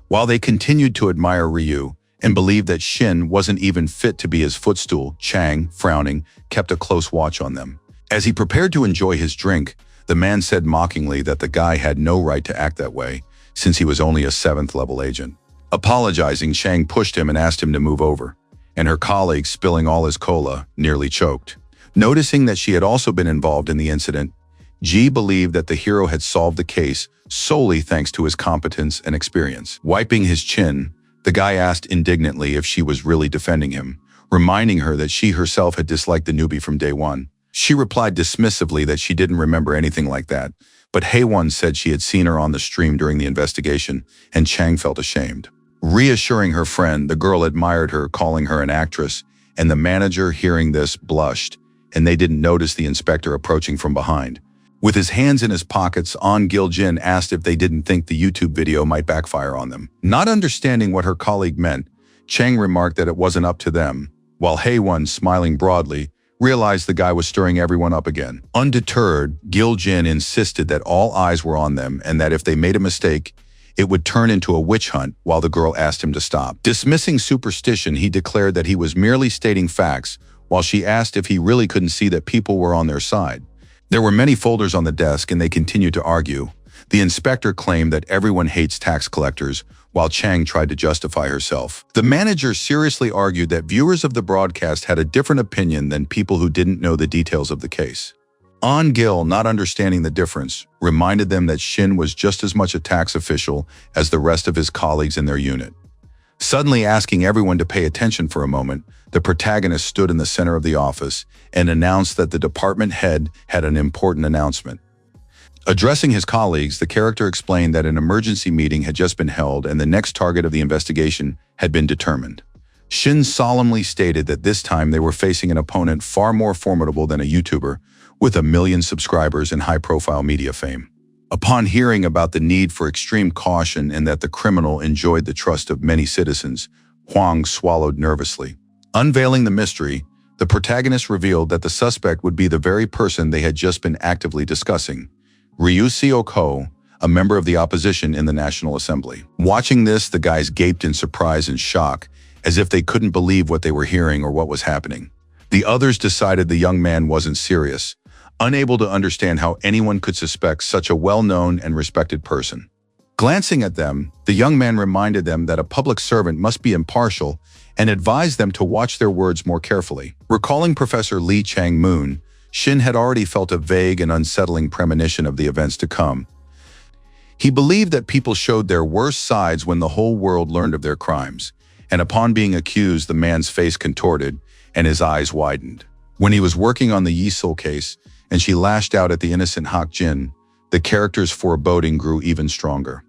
S1: While they continued to admire Ryu and believed that Shin wasn't even fit to be his footstool, Chang, frowning, kept a close watch on them. As he prepared to enjoy his drink, the man said mockingly that the guy had no right to act that way, since he was only a 7th-level agent. Apologizing, Chang pushed him and asked him to move over, and her colleague, spilling all his cola, nearly choked. Noticing that she had also been involved in the incident, Ji believed that the hero had solved the case solely thanks to his competence and experience. Wiping his chin, the guy asked indignantly if she was really defending him, reminding her that she herself had disliked the newbie from day one. She replied dismissively that she didn't remember anything like that, but Haewon said she had seen her on the stream during the investigation, and Chang felt ashamed. Reassuring her friend, the girl admired her, calling her an actress, and the manager, hearing this, blushed, and they didn't notice the inspector approaching from behind. With his hands in his pockets, An Gil-jin asked if they didn't think the YouTube video might backfire on them. Not understanding what her colleague meant, Chang remarked that it wasn't up to them, while Haewon, smiling broadly, realized the guy was stirring everyone up again. Undeterred, Gil-jin insisted that all eyes were on them and that if they made a mistake, it would turn into a witch hunt, while the girl asked him to stop. Dismissing superstition, he declared that he was merely stating facts, while she asked if he really couldn't see that people were on their side. There were many folders on the desk and they continued to argue. The inspector claimed that everyone hates tax collectors, while Chang tried to justify herself. The manager seriously argued that viewers of the broadcast had a different opinion than people who didn't know the details of the case. An Gil, not understanding the difference, reminded them that Shin was just as much a tax official as the rest of his colleagues in their unit. Suddenly asking everyone to pay attention for a moment, the protagonist stood in the center of the office and announced that the department head had an important announcement. Addressing his colleagues, the character explained that an emergency meeting had just been held and the next target of the investigation had been determined. Shin solemnly stated that this time they were facing an opponent far more formidable than a YouTuber, with 1 million subscribers and high-profile media fame. Upon hearing about the need for extreme caution and that the criminal enjoyed the trust of many citizens, Hwang swallowed nervously. Unveiling the mystery, the protagonist revealed that the suspect would be the very person they had just been actively discussing, Ryu Seok-ho, a member of the opposition in the National Assembly. Watching this, the guys gaped in surprise and shock, as if they couldn't believe what they were hearing or what was happening. The others decided the young man wasn't serious, unable to understand how anyone could suspect such a well-known and respected person. Glancing at them, the young man reminded them that a public servant must be impartial and advised them to watch their words more carefully. Recalling Professor Lee Chang-moon, Shin had already felt a vague and unsettling premonition of the events to come. He believed that people showed their worst sides when the whole world learned of their crimes, and upon being accused, the man's face contorted and his eyes widened. When he was working on the Yi-sul case, and she lashed out at the innocent Hak-jin, the character's foreboding grew even stronger.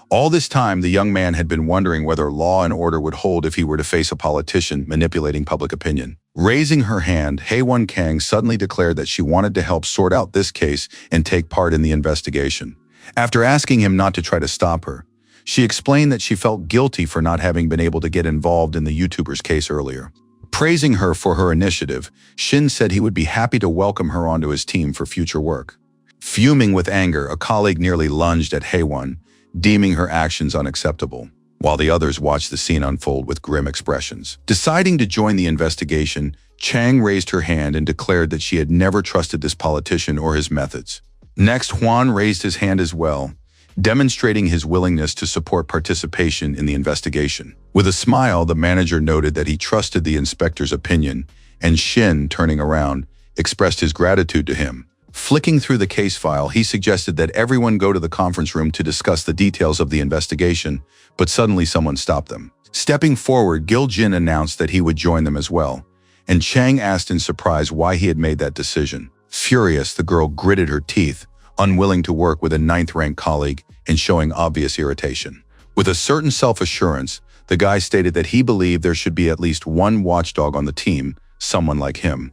S1: All this time, the young man had been wondering whether law and order would hold if he were to face a politician manipulating public opinion. Raising her hand, Haewon Kang suddenly declared that she wanted to help sort out this case and take part in the investigation. After asking him not to try to stop her, she explained that she felt guilty for not having been able to get involved in the YouTuber's case earlier. Praising her for her initiative, Shin said he would be happy to welcome her onto his team for future work. Fuming with anger, a colleague nearly lunged at Haewon, deeming her actions unacceptable, while the others watched the scene unfold with grim expressions. Deciding to join the investigation, Chang raised her hand and declared that she had never trusted this politician or his methods. Next, Hwan raised his hand as well, demonstrating his willingness to support participation in the investigation. With a smile, the manager noted that he trusted the inspector's opinion, and Shin, turning around, expressed his gratitude to him. Flicking through the case file, he suggested that everyone go to the conference room to discuss the details of the investigation, but suddenly someone stopped them. Stepping forward, Gil-jin announced that he would join them as well, and Chang asked in surprise why he had made that decision. Furious, the girl gritted her teeth, unwilling to work with a ninth-rank colleague and showing obvious irritation. With a certain self-assurance, the guy stated that he believed there should be at least one watchdog on the team, someone like him.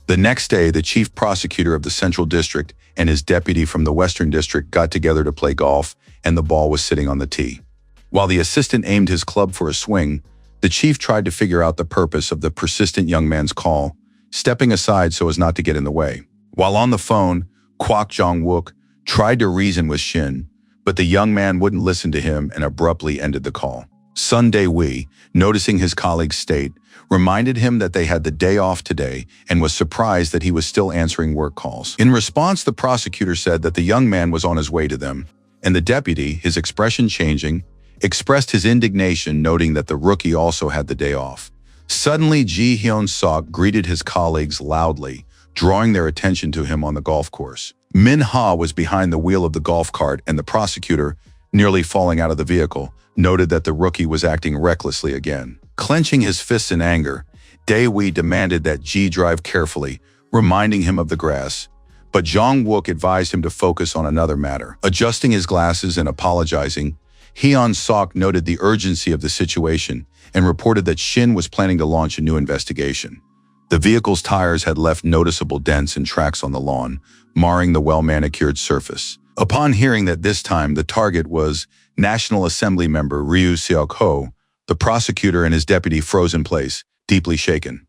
S1: The next day, the chief prosecutor of the Central District and his deputy from the Western District got together to play golf, and the ball was sitting on the tee. While the assistant aimed his club for a swing, the chief tried to figure out the purpose of the persistent young man's call, stepping aside so as not to get in the way. While on the phone, Kwak Jong-wook tried to reason with Shin, but the young man wouldn't listen to him and abruptly ended the call. Sun Dae-wi, noticing his colleague's state, reminded him that they had the day off today and was surprised that he was still answering work calls. In response, the prosecutor said that the young man was on his way to them, and the deputy, his expression changing, expressed his indignation, noting that the rookie also had the day off. Suddenly, Ji Hyun-sok greeted his colleagues loudly, drawing their attention to him on the golf course. Manhwa was behind the wheel of the golf cart, and the prosecutor, nearly falling out of the vehicle, noted that the rookie was acting recklessly again. Clenching his fists in anger, Dae-wi demanded that Ji drive carefully, reminding him of the grass, but Jong-wook advised him to focus on another matter. Adjusting his glasses and apologizing, Hyun-sok noted the urgency of the situation and reported that Shin was planning to launch a new investigation. The vehicle's tires had left noticeable dents and tracks on the lawn, marring the well-manicured surface. Upon hearing that this time the target was National Assembly member Ryu Seok-ho, the prosecutor and his deputy froze in place, deeply shaken.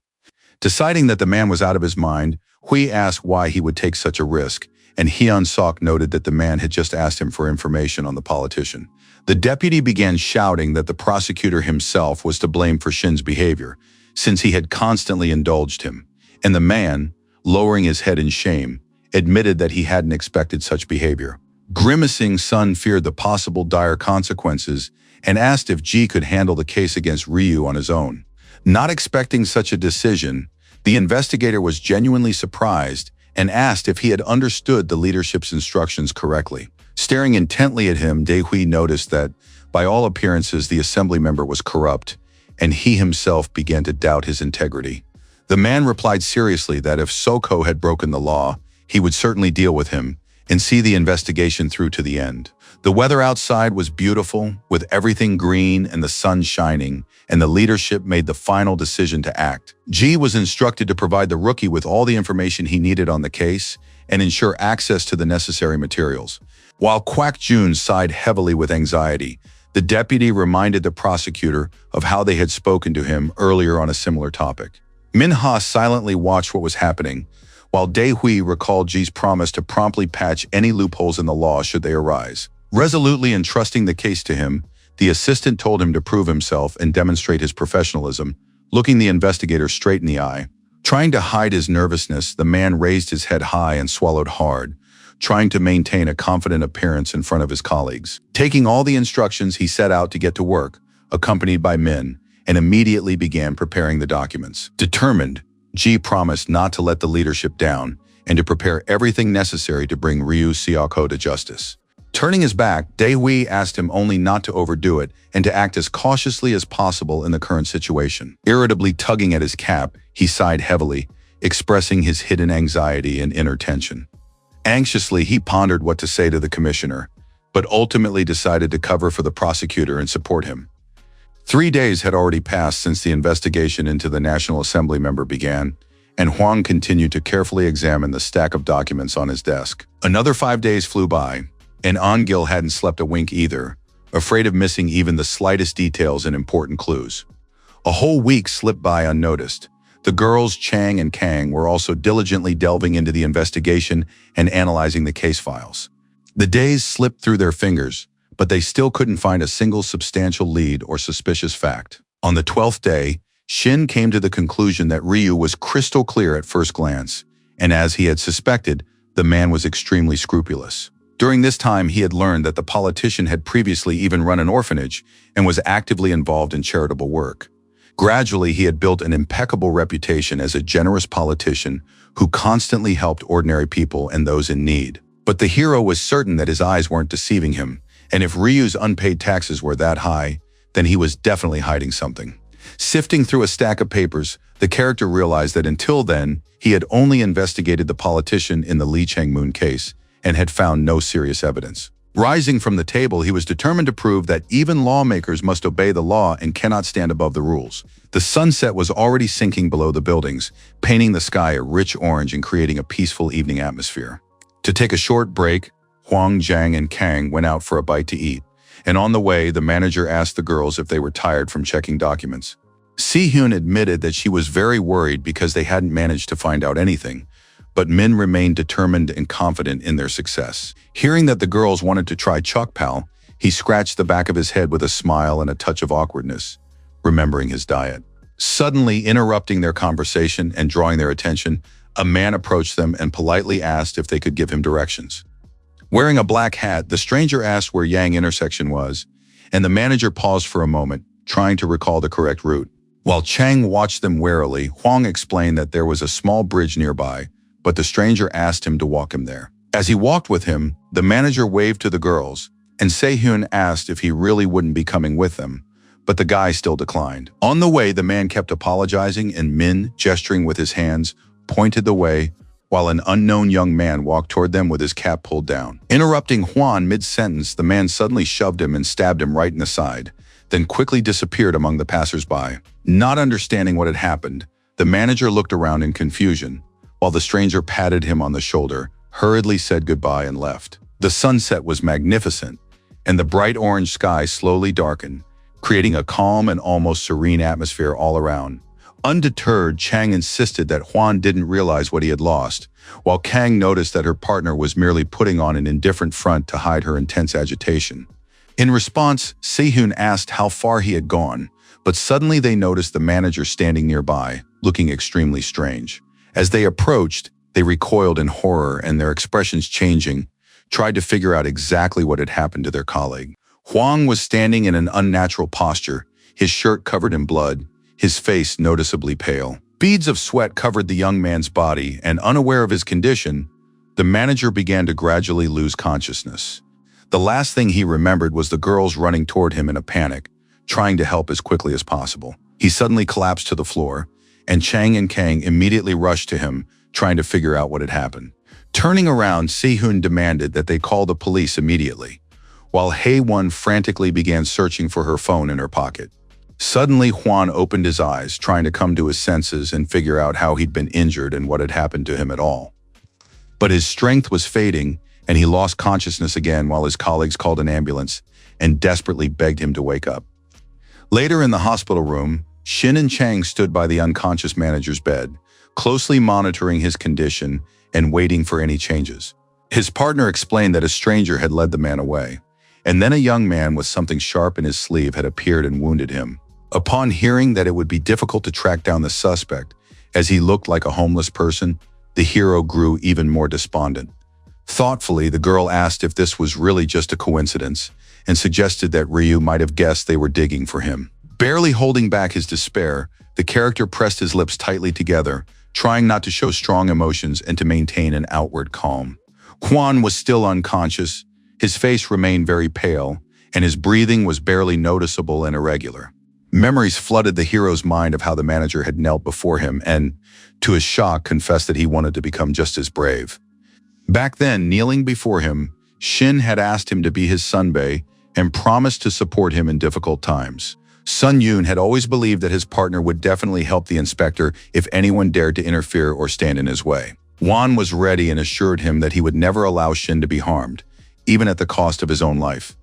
S1: Deciding that the man was out of his mind, Hui asked why he would take such a risk, and Hyun-sok noted that the man had just asked him for information on the politician. The deputy began shouting that the prosecutor himself was to blame for Shin's behavior, since he had constantly indulged him, and the man, lowering his head in shame, admitted that he hadn't expected such behavior. Grimacing, Sun feared the possible dire consequences and asked if Ji could handle the case against Ryu on his own. Not expecting such a decision, the investigator was genuinely surprised and asked if he had understood the leadership's instructions correctly. Staring intently at him, Dae-hui noticed that, by all appearances, the assembly member was corrupt, and he himself began to doubt his integrity. The man replied seriously that if Seok-ho had broken the law, he would certainly deal with him and see the investigation through to the end. The weather outside was beautiful, with everything green and the sun shining, and the leadership made the final decision to act. Ji was instructed to provide the rookie with all the information he needed on the case and ensure access to the necessary materials. While Kwak Jun sighed heavily with anxiety, the deputy reminded the prosecutor of how they had spoken to him earlier on a similar topic. Manhwa silently watched what was happening, while Dae-hui recalled Ji's promise to promptly patch any loopholes in the law should they arise. Resolutely entrusting the case to him, the assistant told him to prove himself and demonstrate his professionalism, looking the investigator straight in the eye. Trying to hide his nervousness, the man raised his head high and swallowed hard, trying to maintain a confident appearance in front of his colleagues. Taking all the instructions, he set out to get to work, accompanied by Min, and immediately began preparing the documents. Determined, Ji promised not to let the leadership down and to prepare everything necessary to bring Ryu Seok-ho to justice. Turning his back, Dae-hui asked him only not to overdo it and to act as cautiously as possible in the current situation. Irritably tugging at his cap, he sighed heavily, expressing his hidden anxiety and inner tension. Anxiously, he pondered what to say to the commissioner, but ultimately decided to cover for the prosecutor and support him. 3 days had already passed since the investigation into the National Assembly member began, and Hwang continued to carefully examine the stack of documents on his desk. Another 5 days flew by, and Eun-gil hadn't slept a wink either, afraid of missing even the slightest details and important clues. A whole week slipped by unnoticed. The girls, Chang and Kang, were also diligently delving into the investigation and analyzing the case files. The days slipped through their fingers, but they still couldn't find a single substantial lead or suspicious fact. On the 12th day, Shin came to the conclusion that Ryu was crystal clear at first glance, and as he had suspected, the man was extremely scrupulous. During this time, he had learned that the politician had previously even run an orphanage and was actively involved in charitable work. Gradually, he had built an impeccable reputation as a generous politician who constantly helped ordinary people and those in need. But the hero was certain that his eyes weren't deceiving him, and if Ryu's unpaid taxes were that high, then he was definitely hiding something. Sifting through a stack of papers, The character realized that until then, he had only investigated the politician in the Lee Chang-moon case and had found no serious evidence. Rising from the table, he was determined to prove that even lawmakers must obey the law and cannot stand above the rules. The sunset was already sinking below the buildings, painting the sky a rich orange and creating a peaceful evening atmosphere. To take a short break, Huang, Jiang, and Kang went out for a bite to eat, and on the way, the manager asked the girls if they were tired from checking documents. Si-hyun admitted that she was very worried because they hadn't managed to find out anything, but Min remained determined and confident in their success. Hearing that the girls wanted to try chokpal, he scratched the back of his head with a smile and a touch of awkwardness, remembering his diet. Suddenly interrupting their conversation and drawing their attention, a man approached them and politely asked if they could give him directions. Wearing a black hat, the stranger asked where Yang intersection was, and the manager paused for a moment, trying to recall the correct route. While Chang watched them warily, Huang explained that there was a small bridge nearby, but the stranger asked him to walk him there. As he walked with him, the manager waved to the girls, and Se-hyun asked if he really wouldn't be coming with them, but the guy still declined. On the way, the man kept apologizing, and Min, gesturing with his hands, pointed the way, while an unknown young man walked toward them with his cap pulled down. Interrupting Huan mid-sentence, the man suddenly shoved him and stabbed him right in the side, then quickly disappeared among the passers-by. Not understanding what had happened, the manager looked around in confusion, while the stranger patted him on the shoulder, hurriedly said goodbye and left. The sunset was magnificent, and the bright orange sky slowly darkened, creating a calm and almost serene atmosphere all around. Undeterred, Chang insisted that Huan didn't realize what he had lost, while Kang noticed that her partner was merely putting on an indifferent front to hide her intense agitation. In response, Se-hyun asked how far he had gone, but suddenly they noticed the manager standing nearby, looking extremely strange. As they approached, they recoiled in horror, and their expressions changing, tried to figure out exactly what had happened to their colleague. Huang was standing in an unnatural posture, his shirt covered in blood, his face noticeably pale. Beads of sweat covered the young man's body, and unaware of his condition, the manager began to gradually lose consciousness. The last thing he remembered was the girls running toward him in a panic, trying to help as quickly as possible. He suddenly collapsed to the floor, and Chang and Kang immediately rushed to him, trying to figure out what had happened. Turning around, Si-hyun demanded that they call the police immediately, while Hae-won frantically began searching for her phone in her pocket. Suddenly, Huan opened his eyes, trying to come to his senses and figure out how he'd been injured and what had happened to him at all. But his strength was fading, and he lost consciousness again while his colleagues called an ambulance and desperately begged him to wake up. Later in the hospital room, Shin and Chang stood by the unconscious manager's bed, closely monitoring his condition and waiting for any changes. His partner explained that a stranger had led the man away, and then a young man with something sharp in his sleeve had appeared and wounded him. Upon hearing that it would be difficult to track down the suspect, as he looked like a homeless person, the hero grew even more despondent. Thoughtfully, the girl asked if this was really just a coincidence and suggested that Ryu might have guessed they were digging for him. Barely holding back his despair, the character pressed his lips tightly together, trying not to show strong emotions and to maintain an outward calm. Huan was still unconscious, his face remained very pale, and his breathing was barely noticeable and irregular. Memories flooded the hero's mind of how the manager had knelt before him and, to his shock, confessed that he wanted to become just as brave. Back then, kneeling before him, Shin had asked him to be his sunbae and promised to support him in difficult times. Sun Yoon had always believed that his partner would definitely help the inspector if anyone dared to interfere or stand in his way. Wan was ready and assured him that he would never allow Shin to be harmed, even at the cost of his own life.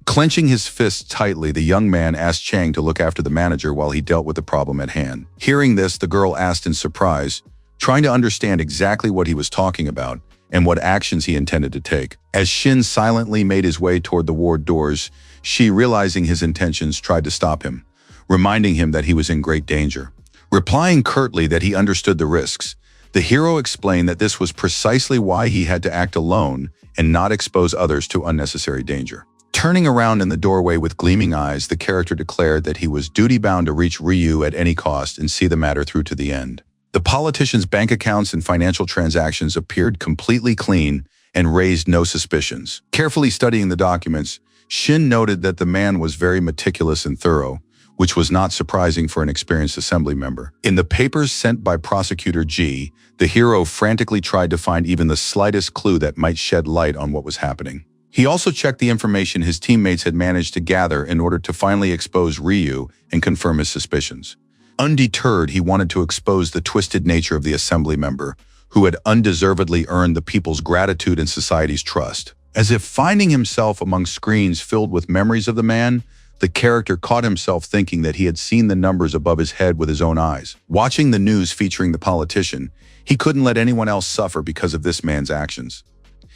S1: Clenching his fists tightly, the young man asked Chang to look after the manager while he dealt with the problem at hand. Hearing this, the girl asked in surprise, trying to understand exactly what he was talking about and what actions he intended to take. As Shin silently made his way toward the ward doors, she, realizing his intentions, tried to stop him, reminding him that he was in great danger. Replying curtly that he understood the risks, the hero explained that this was precisely why he had to act alone and not expose others to unnecessary danger. Turning around in the doorway with gleaming eyes, the character declared that he was duty-bound to reach Ryu at any cost and see the matter through to the end. The politician's bank accounts and financial transactions appeared completely clean and raised no suspicions. Carefully studying the documents, Shin noted that the man was very meticulous and thorough, which was not surprising for an experienced assembly member. In the papers sent by Prosecutor G, the hero frantically tried to find even the slightest clue that might shed light on what was happening. He also checked the information his teammates had managed to gather in order to finally expose Ryu and confirm his suspicions. Undeterred, he wanted to expose the twisted nature of the assembly member, who had undeservedly earned the people's gratitude and society's trust. As if finding himself among screens filled with memories of the man, the character caught himself thinking that he had seen the numbers above his head with his own eyes. Watching the news featuring the politician, he couldn't let anyone else suffer because of this man's actions.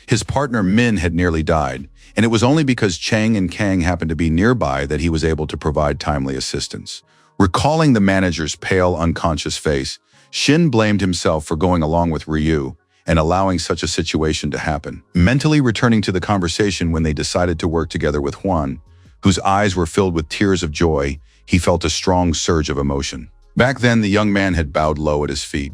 S1: His partner Min had nearly died, and it was only because Chang and Kang happened to be nearby that he was able to provide timely assistance. Recalling the manager's pale, unconscious face, Shin blamed himself for going along with Ryu and allowing such a situation to happen. Mentally returning to the conversation when they decided to work together with Juan, whose eyes were filled with tears of joy, he felt a strong surge of emotion. Back then, the young man had bowed low at his feet,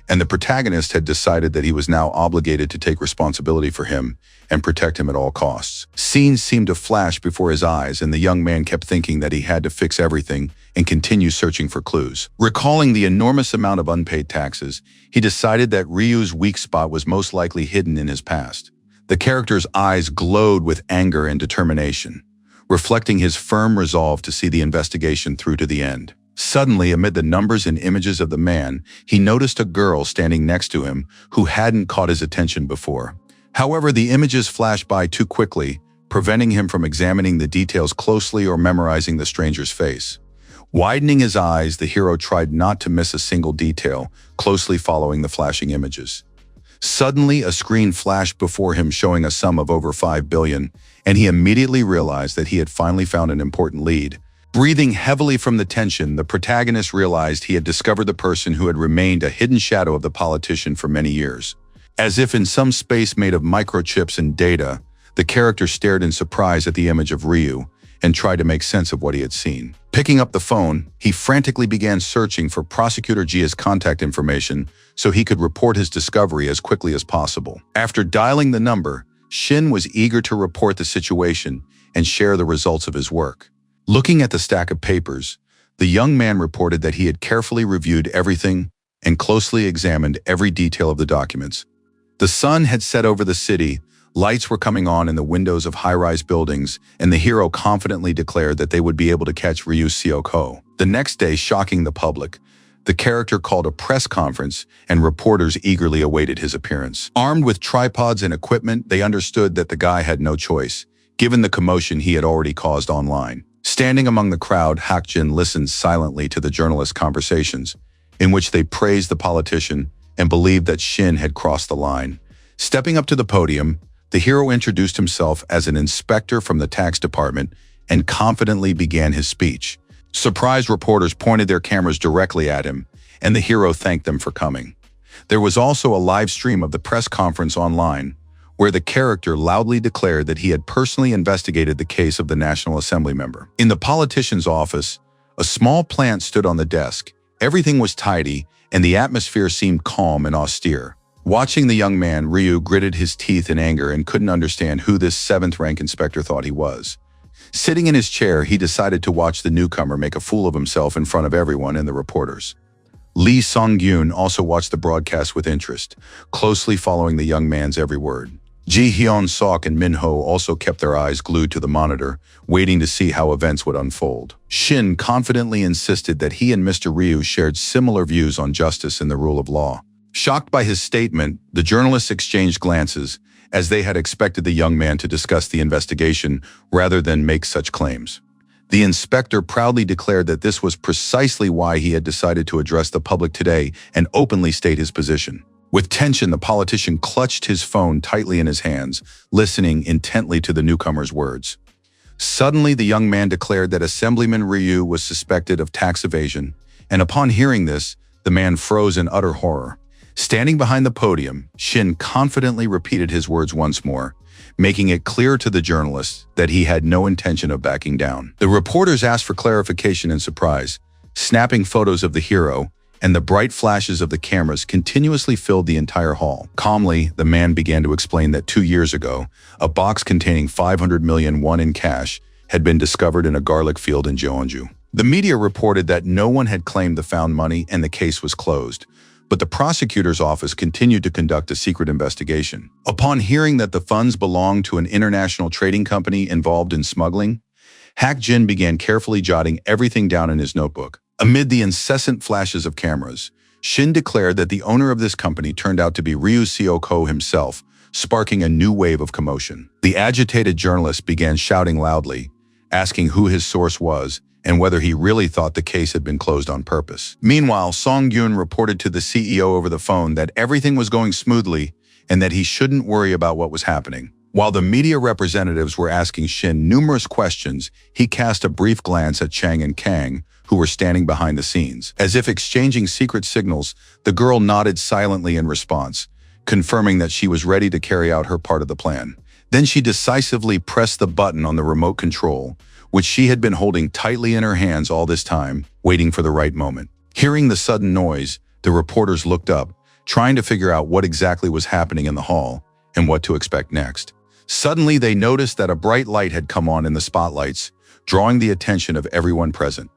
S1: and the protagonist had decided that he was now obligated to take responsibility for him and protect him at all costs. Scenes seemed to flash before his eyes, and the young man kept thinking that he had to fix everything and continue searching for clues. Recalling the enormous amount of unpaid taxes, he decided that Ryu's weak spot was most likely hidden in his past. The character's eyes glowed with anger and determination, reflecting his firm resolve to see the investigation through to the end. Suddenly, amid the numbers and images of the man, he noticed a girl standing next to him who hadn't caught his attention before. However, the images flashed by too quickly, preventing him from examining the details closely or memorizing the stranger's face. Widening his eyes, the hero tried not to miss a single detail, closely following the flashing images. Suddenly, a screen flashed before him showing a sum of over 5 billion, and he immediately realized that he had finally found an important lead. Breathing heavily from the tension, the protagonist realized he had discovered the person who had remained a hidden shadow of the politician for many years. As if in some space made of microchips and data, the character stared in surprise at the image of Ryu and tried to make sense of what he had seen. Picking up the phone, he frantically began searching for Prosecutor Jia's contact information so he could report his discovery as quickly as possible. After dialing the number, Shin was eager to report the situation and share the results of his work. Looking at the stack of papers, the young man reported that he had carefully reviewed everything and closely examined every detail of the documents. The sun had set over the city, lights were coming on in the windows of high-rise buildings, and the hero confidently declared that they would be able to catch Ryu Seok-ho. The next day, shocking the public, the character called a press conference and reporters eagerly awaited his appearance. Armed with tripods and equipment, they understood that the guy had no choice, given the commotion he had already caused online. Standing among the crowd, Hakjin listened silently to the journalists' conversations, in which they praised the politician and believed that Shin had crossed the line. Stepping up to the podium, the hero introduced himself as an inspector from the tax department and confidently began his speech. Surprised reporters pointed their cameras directly at him, and the hero thanked them for coming. There was also a live stream of the press conference online, where the character loudly declared that he had personally investigated the case of the National Assembly member. In the politician's office, a small plant stood on the desk. Everything was tidy, and the atmosphere seemed calm and austere. Watching the young man, Ryu gritted his teeth in anger and couldn't understand who this 7th-rank inspector thought he was. Sitting in his chair, he decided to watch the newcomer make a fool of himself in front of everyone and the reporters. Lee Sung-gyun also watched the broadcast with interest, closely following the young man's every word. Ji Hyun-sok and Min-ho also kept their eyes glued to the monitor, waiting to see how events would unfold. Shin confidently insisted that he and Mr. Ryu shared similar views on justice and the rule of law. Shocked by his statement, the journalists exchanged glances, as they had expected the young man to discuss the investigation rather than make such claims. The inspector proudly declared that this was precisely why he had decided to address the public today and openly state his position. With tension, the politician clutched his phone tightly in his hands, listening intently to the newcomer's words. Suddenly, the young man declared that Assemblyman Ryu was suspected of tax evasion, and upon hearing this, the man froze in utter horror. Standing behind the podium, Shin confidently repeated his words once more, making it clear to the journalists that he had no intention of backing down. The reporters asked for clarification in surprise, snapping photos of the hero, and the bright flashes of the cameras continuously filled the entire hall. Calmly, the man began to explain that 2 years ago, a box containing 500 million won in cash had been discovered in a garlic field in Jeonju. The media reported that no one had claimed the found money and the case was closed, but the prosecutor's office continued to conduct a secret investigation. Upon hearing that the funds belonged to an international trading company involved in smuggling, Hak Jin began carefully jotting everything down in his notebook. Amid the incessant flashes of cameras, Shin declared that the owner of this company turned out to be Ryu Seoko himself, sparking a new wave of commotion. The agitated journalist began shouting loudly, asking who his source was and whether he really thought the case had been closed on purpose. Meanwhile, Song-gyun reported to the CEO over the phone that everything was going smoothly and that he shouldn't worry about what was happening. While the media representatives were asking Shin numerous questions, he cast a brief glance at Chang and Kang, who were standing behind the scenes. As if exchanging secret signals, the girl nodded silently in response, confirming that she was ready to carry out her part of the plan. Then she decisively pressed the button on the remote control, which she had been holding tightly in her hands all this time, waiting for the right moment. Hearing the sudden noise, the reporters looked up, trying to figure out what exactly was happening in the hall and what to expect next. Suddenly, they noticed that a bright light had come on in the spotlights, drawing the attention of everyone present.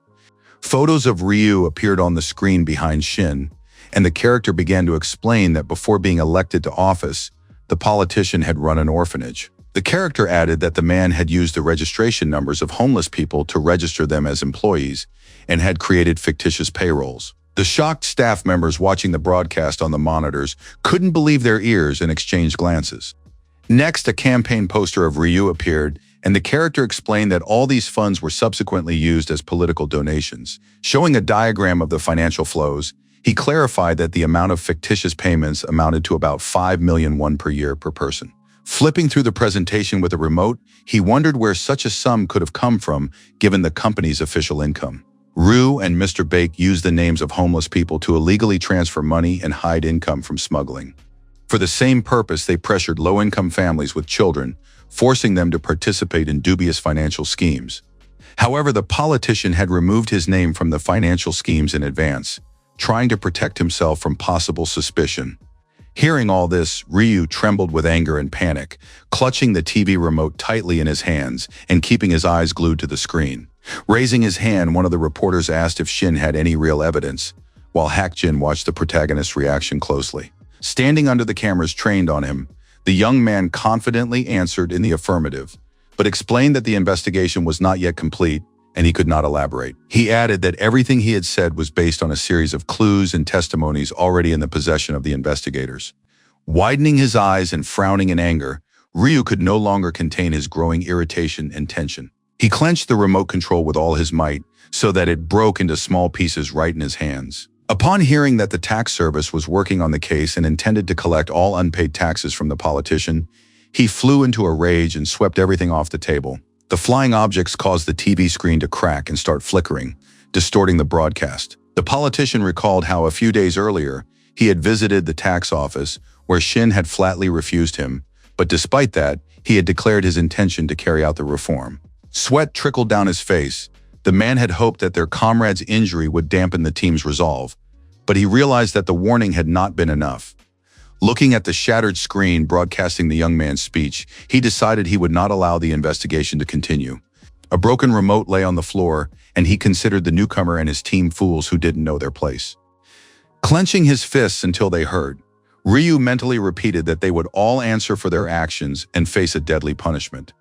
S1: Photos of Ryu appeared on the screen behind Shin, and the character began to explain that before being elected to office, the politician had run an orphanage. The character added that the man had used the registration numbers of homeless people to register them as employees and had created fictitious payrolls. The shocked staff members watching the broadcast on the monitors couldn't believe their ears and exchanged glances. Next, a campaign poster of Ryu appeared, and the character explained that all these funds were subsequently used as political donations. Showing a diagram of the financial flows, he clarified that the amount of fictitious payments amounted to about 5 million won per year per person. Flipping through the presentation with a remote, he wondered where such a sum could have come from given the company's official income. Ryu and Mr. Bake used the names of homeless people to illegally transfer money and hide income from smuggling. For the same purpose, they pressured low-income families with children, forcing them to participate in dubious financial schemes. However, the politician had removed his name from the financial schemes in advance, trying to protect himself from possible suspicion. Hearing all this, Ryu trembled with anger and panic, clutching the TV remote tightly in his hands and keeping his eyes glued to the screen. Raising his hand, one of the reporters asked if Shin had any real evidence, while Hak Jin watched the protagonist's reaction closely. Standing under the cameras trained on him, the young man confidently answered in the affirmative, but explained that the investigation was not yet complete and he could not elaborate. He added that everything he had said was based on a series of clues and testimonies already in the possession of the investigators. Widening his eyes and frowning in anger, Ryu could no longer contain his growing irritation and tension. He clenched the remote control with all his might so that it broke into small pieces right in his hands. Upon hearing that the tax service was working on the case and intended to collect all unpaid taxes from the politician, he flew into a rage and swept everything off the table. The flying objects caused the TV screen to crack and start flickering, distorting the broadcast. The politician recalled how a few days earlier, he had visited the tax office where Shin had flatly refused him, but despite that, he had declared his intention to carry out the reform. Sweat trickled down his face. The man had hoped that their comrade's injury would dampen the team's resolve, but he realized that the warning had not been enough. Looking at the shattered screen broadcasting the young man's speech, he decided he would not allow the investigation to continue. A broken remote lay on the floor, and he considered the newcomer and his team fools who didn't know their place. Clenching his fists until they hurt, Ryu mentally repeated that they would all answer for their actions and face a deadly punishment.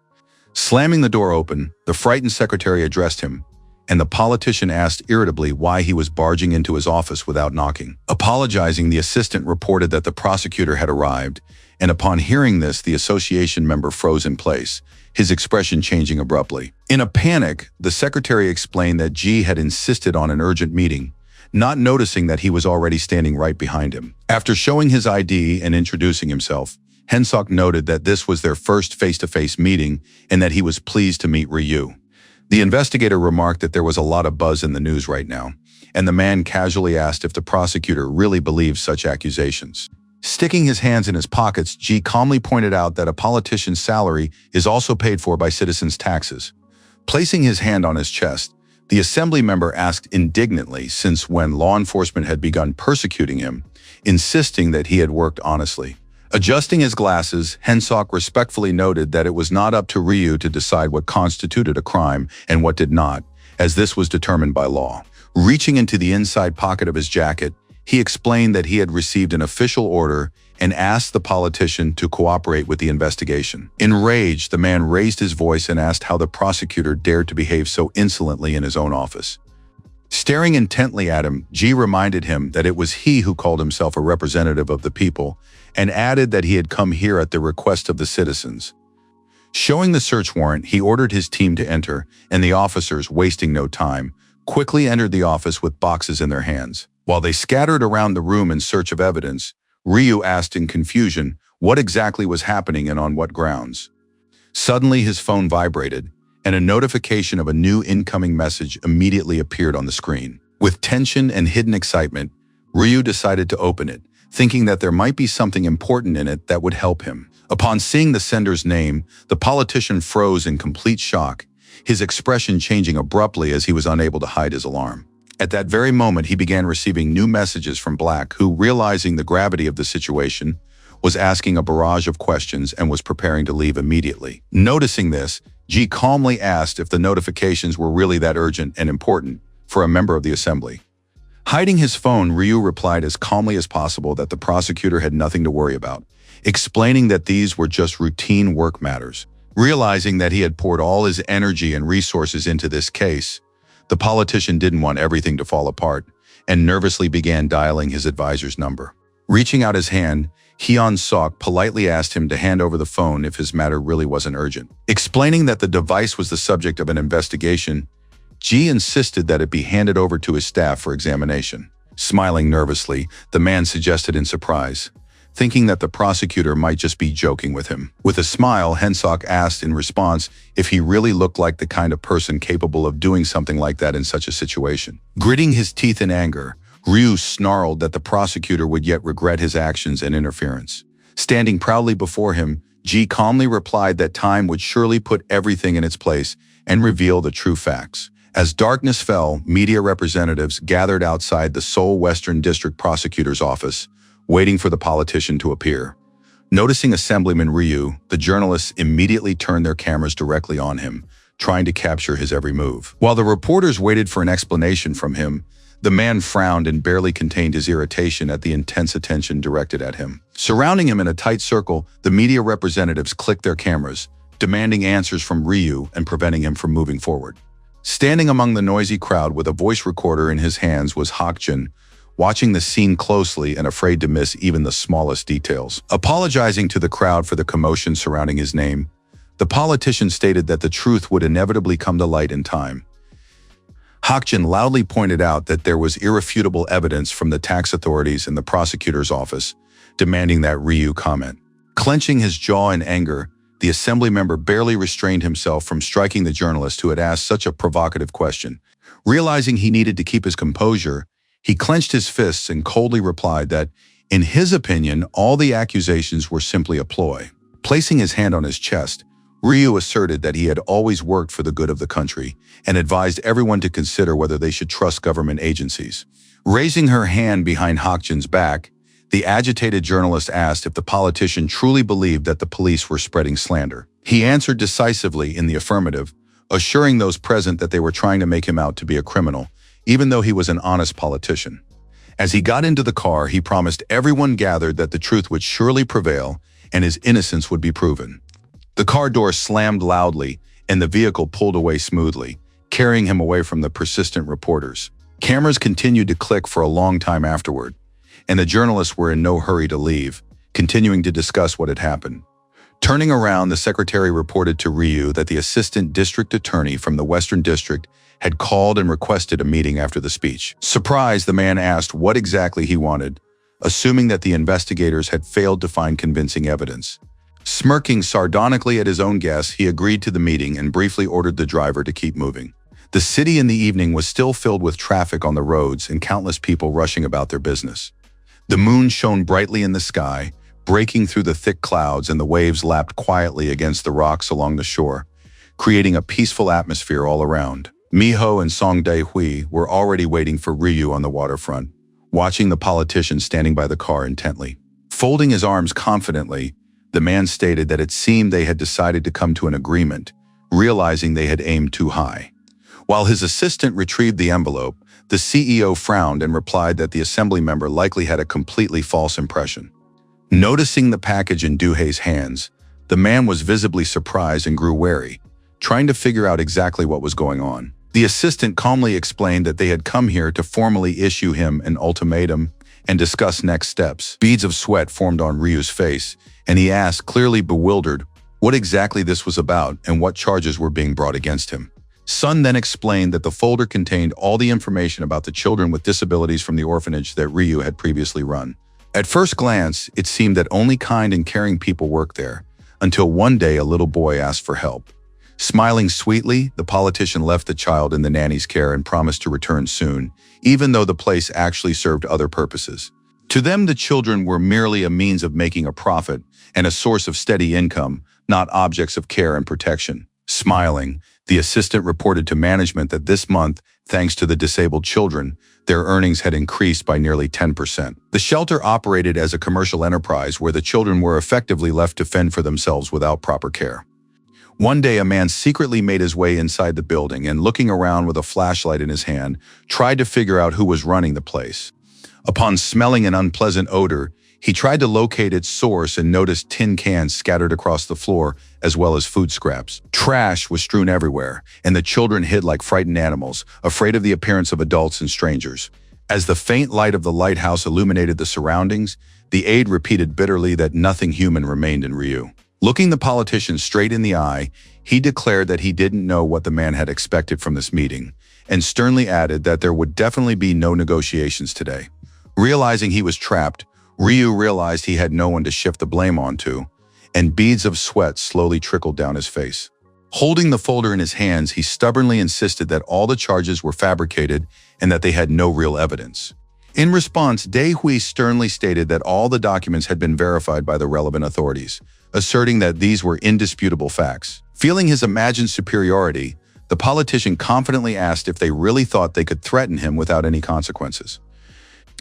S1: Slamming the door open, the frightened secretary addressed him, and the politician asked irritably why he was barging into his office without knocking. Apologizing, the assistant reported that the prosecutor had arrived, and upon hearing this, the association member froze in place, his expression changing abruptly. In a panic, the secretary explained that Ji had insisted on an urgent meeting, not noticing that he was already standing right behind him. After showing his ID and introducing himself, Hensok noted that this was their first face-to-face meeting and that he was pleased to meet Ryu. The investigator remarked that there was a lot of buzz in the news right now, and the man casually asked if the prosecutor really believed such accusations. Sticking his hands in his pockets, Ji calmly pointed out that a politician's salary is also paid for by citizens' taxes. Placing his hand on his chest, the assembly member asked indignantly since when law enforcement had begun persecuting him, insisting that he had worked honestly. Adjusting his glasses, Hensok respectfully noted that it was not up to Ryu to decide what constituted a crime and what did not, as this was determined by law. Reaching into the inside pocket of his jacket, he explained that he had received an official order and asked the politician to cooperate with the investigation. Enraged, the man raised his voice and asked how the prosecutor dared to behave so insolently in his own office. Staring intently at him, G reminded him that it was he who called himself a representative of the people and added that he had come here at the request of the citizens. Showing the search warrant, he ordered his team to enter, and the officers, wasting no time, quickly entered the office with boxes in their hands. While they scattered around the room in search of evidence, Ryu asked in confusion what exactly was happening and on what grounds. Suddenly, his phone vibrated, and a notification of a new incoming message immediately appeared on the screen. With tension and hidden excitement, Ryu decided to open it, thinking that there might be something important in it that would help him. Upon seeing the sender's name, the politician froze in complete shock, his expression changing abruptly as he was unable to hide his alarm. At that very moment, he began receiving new messages from Black, who, realizing the gravity of the situation, was asking a barrage of questions and was preparing to leave immediately. Noticing this, G calmly asked if the notifications were really that urgent and important for a member of the assembly. Hiding his phone, Ryu replied as calmly as possible that the prosecutor had nothing to worry about, explaining that these were just routine work matters. Realizing that he had poured all his energy and resources into this case, the politician didn't want everything to fall apart and nervously began dialing his advisor's number. Reaching out his hand, Hyun Sok politely asked him to hand over the phone if his matter really wasn't urgent. Explaining that the device was the subject of an investigation, Ji insisted that it be handed over to his staff for examination. Smiling nervously, the man suggested in surprise, thinking that the prosecutor might just be joking with him. With a smile, Hyun-sok asked in response if he really looked like the kind of person capable of doing something like that in such a situation. Gritting his teeth in anger, Ryu snarled that the prosecutor would yet regret his actions and interference. Standing proudly before him, Ji calmly replied that time would surely put everything in its place and reveal the true facts. As darkness fell, media representatives gathered outside the Seoul Western District Prosecutor's office, waiting for the politician to appear. Noticing Assemblyman Ryu, the journalists immediately turned their cameras directly on him, trying to capture his every move. While the reporters waited for an explanation from him, the man frowned and barely contained his irritation at the intense attention directed at him. Surrounding him in a tight circle, the media representatives clicked their cameras, demanding answers from Ryu and preventing him from moving forward. Standing among the noisy crowd with a voice recorder in his hands was Hakjun, watching the scene closely and afraid to miss even the smallest details. Apologizing to the crowd for the commotion surrounding his name, the politician stated that the truth would inevitably come to light in time. Hakjun loudly pointed out that there was irrefutable evidence from the tax authorities and the prosecutor's office, demanding that Ryu comment. Clenching his jaw in anger, the assembly member barely restrained himself from striking the journalist who had asked such a provocative question. Realizing he needed to keep his composure, he clenched his fists and coldly replied that, in his opinion, all the accusations were simply a ploy. Placing his hand on his chest, Ryu asserted that he had always worked for the good of the country and advised everyone to consider whether they should trust government agencies. Raising her hand behind Hakjun's back, the agitated journalist asked if the politician truly believed that the police were spreading slander. He answered decisively in the affirmative, assuring those present that they were trying to make him out to be a criminal, even though he was an honest politician. As he got into the car, he promised everyone gathered that the truth would surely prevail and his innocence would be proven. The car door slammed loudly and the vehicle pulled away smoothly, carrying him away from the persistent reporters. Cameras continued to click for a long time afterward, and the journalists were in no hurry to leave, continuing to discuss what had happened. Turning around, the secretary reported to Ryu that the assistant district attorney from the Western District had called and requested a meeting after the speech. Surprised, the man asked what exactly he wanted, assuming that the investigators had failed to find convincing evidence. Smirking sardonically at his own guess, he agreed to the meeting and briefly ordered the driver to keep moving. The city in the evening was still filled with traffic on the roads and countless people rushing about their business. The moon shone brightly in the sky, breaking through the thick clouds, and the waves lapped quietly against the rocks along the shore, creating a peaceful atmosphere all around. Miho and Song Dae-hui were already waiting for Ryu on the waterfront, watching the politician standing by the car intently. Folding his arms confidently, the man stated that it seemed they had decided to come to an agreement, realizing they had aimed too high. While his assistant retrieved the envelope, the CEO frowned and replied that the assembly member likely had a completely false impression. Noticing the package in Doohae's hands, the man was visibly surprised and grew wary, trying to figure out exactly what was going on. The assistant calmly explained that they had come here to formally issue him an ultimatum and discuss next steps. Beads of sweat formed on Ryu's face, and he asked, clearly bewildered, what exactly this was about and what charges were being brought against him. Sun then explained that the folder contained all the information about the children with disabilities from the orphanage that Ryu had previously run. At first glance, it seemed that only kind and caring people worked there, until one day a little boy asked for help. Smiling sweetly, the politician left the child in the nanny's care and promised to return soon, even though the place actually served other purposes. To them, the children were merely a means of making a profit and a source of steady income, not objects of care and protection. Smiling, the assistant reported to management that this month, thanks to the disabled children, their earnings had increased by nearly 10%. The shelter operated as a commercial enterprise where the children were effectively left to fend for themselves without proper care. One day, a man secretly made his way inside the building and, looking around with a flashlight in his hand, tried to figure out who was running the place. Upon smelling an unpleasant odor, he tried to locate its source and noticed tin cans scattered across the floor, as well as food scraps. Trash was strewn everywhere, and the children hid like frightened animals, afraid of the appearance of adults and strangers. As the faint light of the lighthouse illuminated the surroundings, the aide repeated bitterly that nothing human remained in Ryu. Looking the politician straight in the eye, he declared that he didn't know what the man had expected from this meeting, and sternly added that there would definitely be no negotiations today. Realizing he was trapped, Ryu realized he had no one to shift the blame onto, and beads of sweat slowly trickled down his face. Holding the folder in his hands, he stubbornly insisted that all the charges were fabricated and that they had no real evidence. In response, Dae-hui sternly stated that all the documents had been verified by the relevant authorities, asserting that these were indisputable facts. Feeling his imagined superiority, the politician confidently asked if they really thought they could threaten him without any consequences.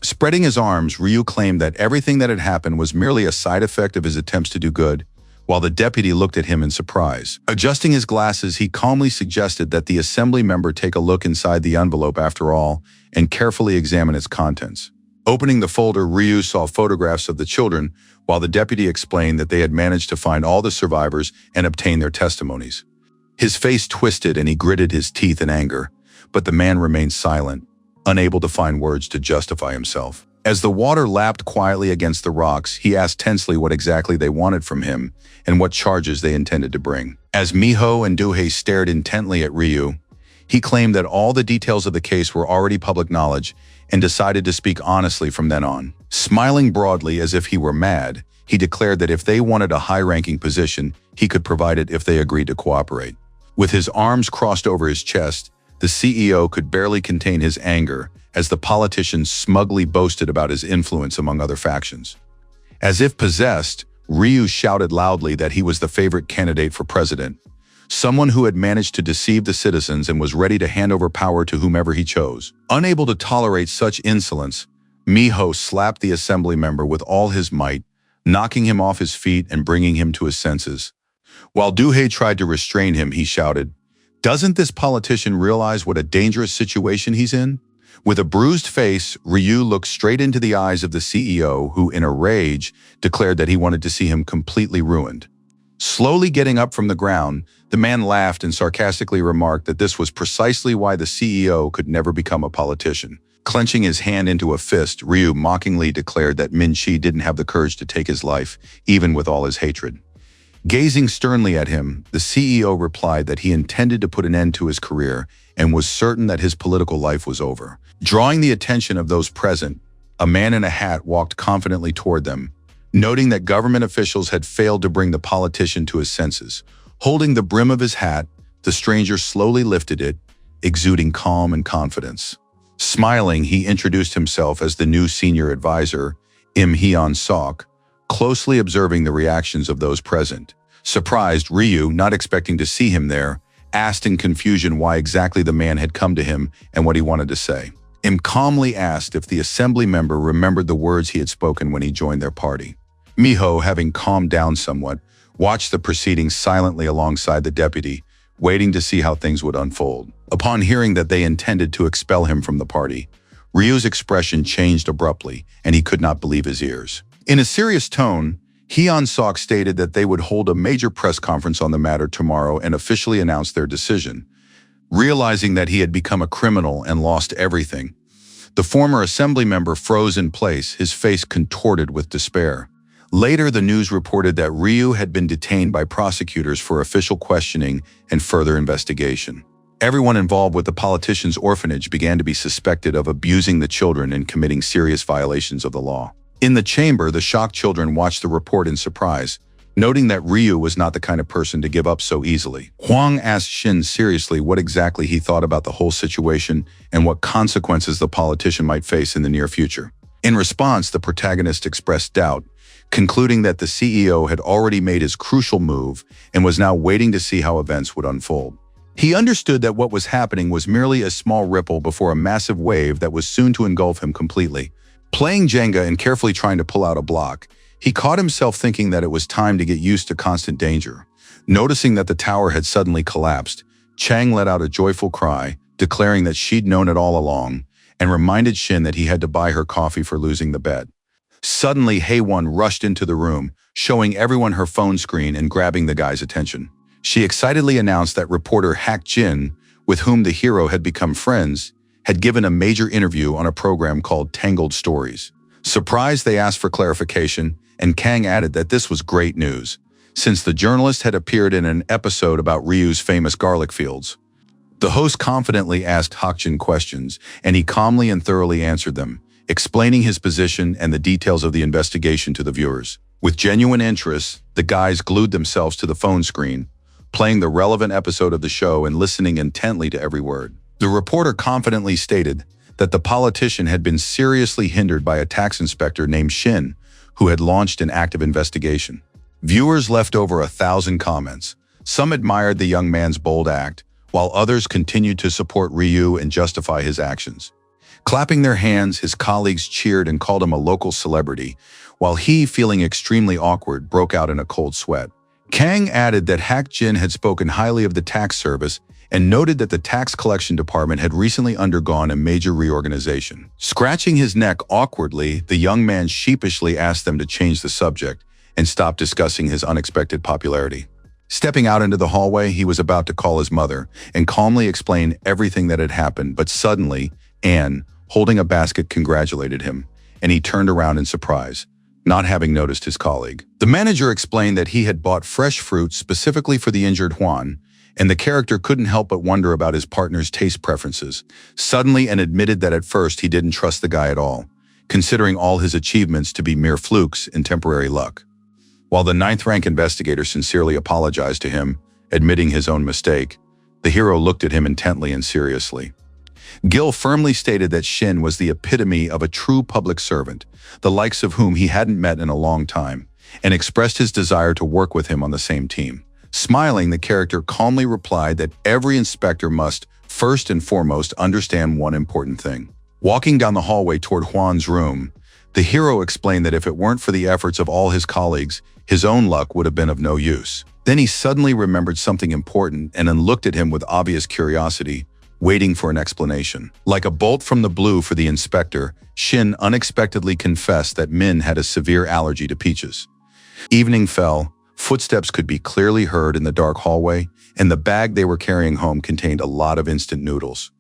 S1: Spreading his arms, Ryu claimed that everything that had happened was merely a side effect of his attempts to do good, while the deputy looked at him in surprise. Adjusting his glasses, he calmly suggested that the assembly member take a look inside the envelope after all and carefully examine its contents. Opening the folder, Ryu saw photographs of the children, while the deputy explained that they had managed to find all the survivors and obtain their testimonies. His face twisted and he gritted his teeth in anger, but the man remained silent, unable to find words to justify himself. As the water lapped quietly against the rocks, he asked tensely what exactly they wanted from him and what charges they intended to bring. As Miho and Doohae stared intently at Ryu, he claimed that all the details of the case were already public knowledge and decided to speak honestly from then on. Smiling broadly as if he were mad, he declared that if they wanted a high-ranking position, he could provide it if they agreed to cooperate. With his arms crossed over his chest, the CEO could barely contain his anger as the politician smugly boasted about his influence among other factions. As if possessed, Ryu shouted loudly that he was the favorite candidate for president, someone who had managed to deceive the citizens and was ready to hand over power to whomever he chose. Unable to tolerate such insolence, Miho slapped the assembly member with all his might, knocking him off his feet and bringing him to his senses. While Doohae tried to restrain him, he shouted, "Doesn't this politician realize what a dangerous situation he's in?" With a bruised face, Ryu looked straight into the eyes of the CEO, who, in a rage, declared that he wanted to see him completely ruined. Slowly getting up from the ground, the man laughed and sarcastically remarked that this was precisely why the CEO could never become a politician. Clenching his hand into a fist, Ryu mockingly declared that Min-chi didn't have the courage to take his life, even with all his hatred. Gazing sternly at him, the CEO replied that he intended to put an end to his career and was certain that his political life was over. Drawing the attention of those present, a man in a hat walked confidently toward them, noting that government officials had failed to bring the politician to his senses. Holding the brim of his hat, the stranger slowly lifted it, exuding calm and confidence. Smiling, he introduced himself as the new senior advisor, Im Hyun-sok, closely observing the reactions of those present. Surprised, Ryu, not expecting to see him there, asked in confusion why exactly the man had come to him and what he wanted to say. Im calmly asked if the assembly member remembered the words he had spoken when he joined their party. Miho, having calmed down somewhat, watched the proceedings silently alongside the deputy, waiting to see how things would unfold. Upon hearing that they intended to expel him from the party, Ryu's expression changed abruptly, and he could not believe his ears. In a serious tone, Hyun-sok stated that they would hold a major press conference on the matter tomorrow and officially announce their decision. Realizing that he had become a criminal and lost everything, the former assembly member froze in place, his face contorted with despair. Later, the news reported that Ryu had been detained by prosecutors for official questioning and further investigation. Everyone involved with the politician's orphanage began to be suspected of abusing the children and committing serious violations of the law. In the chamber, the shocked children watched the report in surprise, noting that Ryu was not the kind of person to give up so easily. Hwang asked Shin seriously what exactly he thought about the whole situation and what consequences the politician might face in the near future. In response, the protagonist expressed doubt, concluding that the CEO had already made his crucial move and was now waiting to see how events would unfold. He understood that what was happening was merely a small ripple before a massive wave that was soon to engulf him completely. Playing Jenga and carefully trying to pull out a block, he caught himself thinking that it was time to get used to constant danger. Noticing that the tower had suddenly collapsed, Chang let out a joyful cry, declaring that she'd known it all along, and reminded Shin that he had to buy her coffee for losing the bet. Suddenly, Haewon rushed into the room, showing everyone her phone screen and grabbing the guy's attention. She excitedly announced that reporter Hak Jin, with whom the hero had become friends, had given a major interview on a program called Tangled Stories. Surprised, they asked for clarification, and Kang added that this was great news, since the journalist had appeared in an episode about Ryu's famous garlic fields. The host confidently asked Hakjin questions, and he calmly and thoroughly answered them, explaining his position and the details of the investigation to the viewers. With genuine interest, the guys glued themselves to the phone screen, playing the relevant episode of the show and listening intently to every word. The reporter confidently stated that the politician had been seriously hindered by a tax inspector named Shin, who had launched an active investigation. Viewers left over 1,000 comments. Some admired the young man's bold act, while others continued to support Ryu and justify his actions. Clapping their hands, his colleagues cheered and called him a local celebrity, while he, feeling extremely awkward, broke out in a cold sweat. Kang added that Hak Jin had spoken highly of the tax service and noted that the tax collection department had recently undergone a major reorganization. Scratching his neck awkwardly, the young man sheepishly asked them to change the subject and stop discussing his unexpected popularity. Stepping out into the hallway, he was about to call his mother and calmly explain everything that had happened, but suddenly, Anne, holding a basket, congratulated him, and he turned around in surprise, not having noticed his colleague. The manager explained that he had bought fresh fruit specifically for the injured Juan, and the character couldn't help but wonder about his partner's taste preferences, suddenly, and admitted that at first he didn't trust the guy at all, considering all his achievements to be mere flukes and temporary luck. While the ninth-rank investigator sincerely apologized to him, admitting his own mistake, the hero looked at him intently and seriously. Gil firmly stated that Shin was the epitome of a true public servant, the likes of whom he hadn't met in a long time, and expressed his desire to work with him on the same team. Smiling, the character calmly replied that every inspector must, first and foremost, understand one important thing. Walking down the hallway toward Juan's room, the hero explained that if it weren't for the efforts of all his colleagues, his own luck would have been of no use. Then he suddenly remembered something important and then looked at him with obvious curiosity, waiting for an explanation. Like a bolt from the blue for the inspector, Shin unexpectedly confessed that Min had a severe allergy to peaches. Evening fell, footsteps could be clearly heard in the dark hallway, and the bag they were carrying home contained a lot of instant noodles.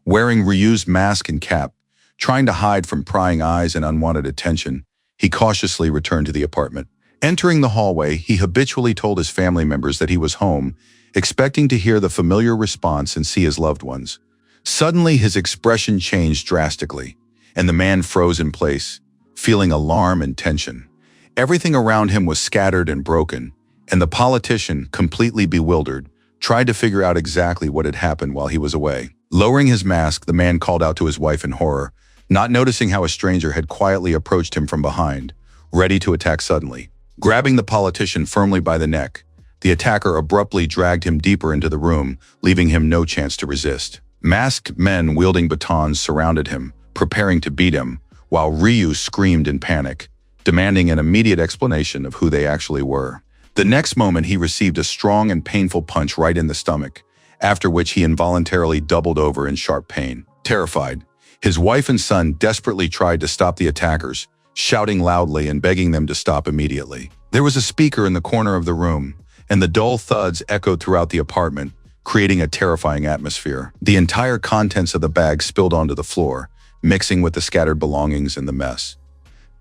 S1: Wearing Ryu's mask and cap, trying to hide from prying eyes and unwanted attention, he cautiously returned to the apartment. Entering the hallway, he habitually told his family members that he was home, expecting to hear the familiar response and see his loved ones. Suddenly, his expression changed drastically, and the man froze in place, feeling alarm and tension. Everything around him was scattered and broken, and the politician, completely bewildered, tried to figure out exactly what had happened while he was away. Lowering his mask, the man called out to his wife in horror, not noticing how a stranger had quietly approached him from behind, ready to attack suddenly. Grabbing the politician firmly by the neck, the attacker abruptly dragged him deeper into the room, leaving him no chance to resist. Masked men wielding batons surrounded him, preparing to beat him, while Ryu screamed in panic, demanding an immediate explanation of who they actually were. The next moment he received a strong and painful punch right in the stomach, after which he involuntarily doubled over in sharp pain. Terrified, his wife and son desperately tried to stop the attackers, shouting loudly and begging them to stop immediately. There was a speaker in the corner of the room, and the dull thuds echoed throughout the apartment, creating a terrifying atmosphere. The entire contents of the bag spilled onto the floor, mixing with the scattered belongings in the mess.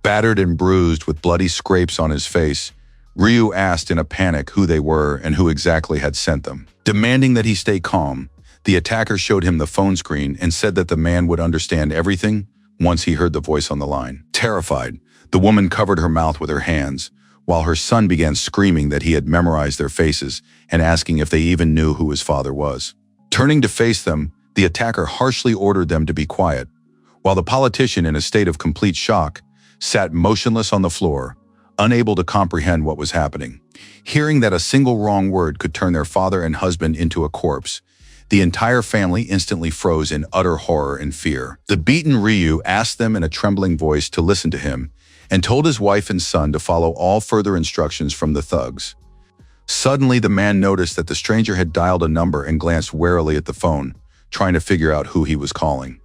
S1: Battered and bruised with bloody scrapes on his face, Ryu asked in a panic who they were and who exactly had sent them. Demanding that he stay calm, the attacker showed him the phone screen and said that the man would understand everything once he heard the voice on the line. Terrified, the woman covered her mouth with her hands, while her son began screaming that he had memorized their faces and asking if they even knew who his father was. Turning to face them, the attacker harshly ordered them to be quiet, while the politician, in a state of complete shock, sat motionless on the floor, unable to comprehend what was happening. Hearing that a single wrong word could turn their father and husband into a corpse, the entire family instantly froze in utter horror and fear. The beaten Ryu asked them in a trembling voice to listen to him and told his wife and son to follow all further instructions from the thugs. Suddenly, the man noticed that the stranger had dialed a number and glanced warily at the phone, trying to figure out who he was calling.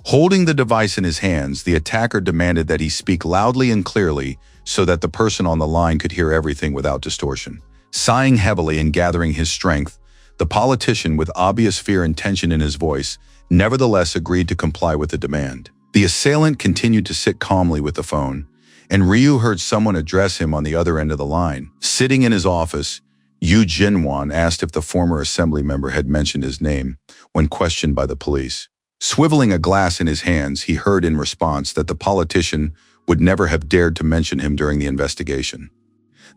S1: Holding the device in his hands, the attacker demanded that he speak loudly and clearly so that the person on the line could hear everything without distortion. Sighing heavily and gathering his strength, the politician, with obvious fear and tension in his voice, nevertheless agreed to comply with the demand. The assailant continued to sit calmly with the phone, and Ryu heard someone address him on the other end of the line. Sitting in his office, Yu Jinwan asked if the former assembly member had mentioned his name when questioned by the police. Swiveling a glass in his hands, he heard in response that the politician would never have dared to mention him during the investigation.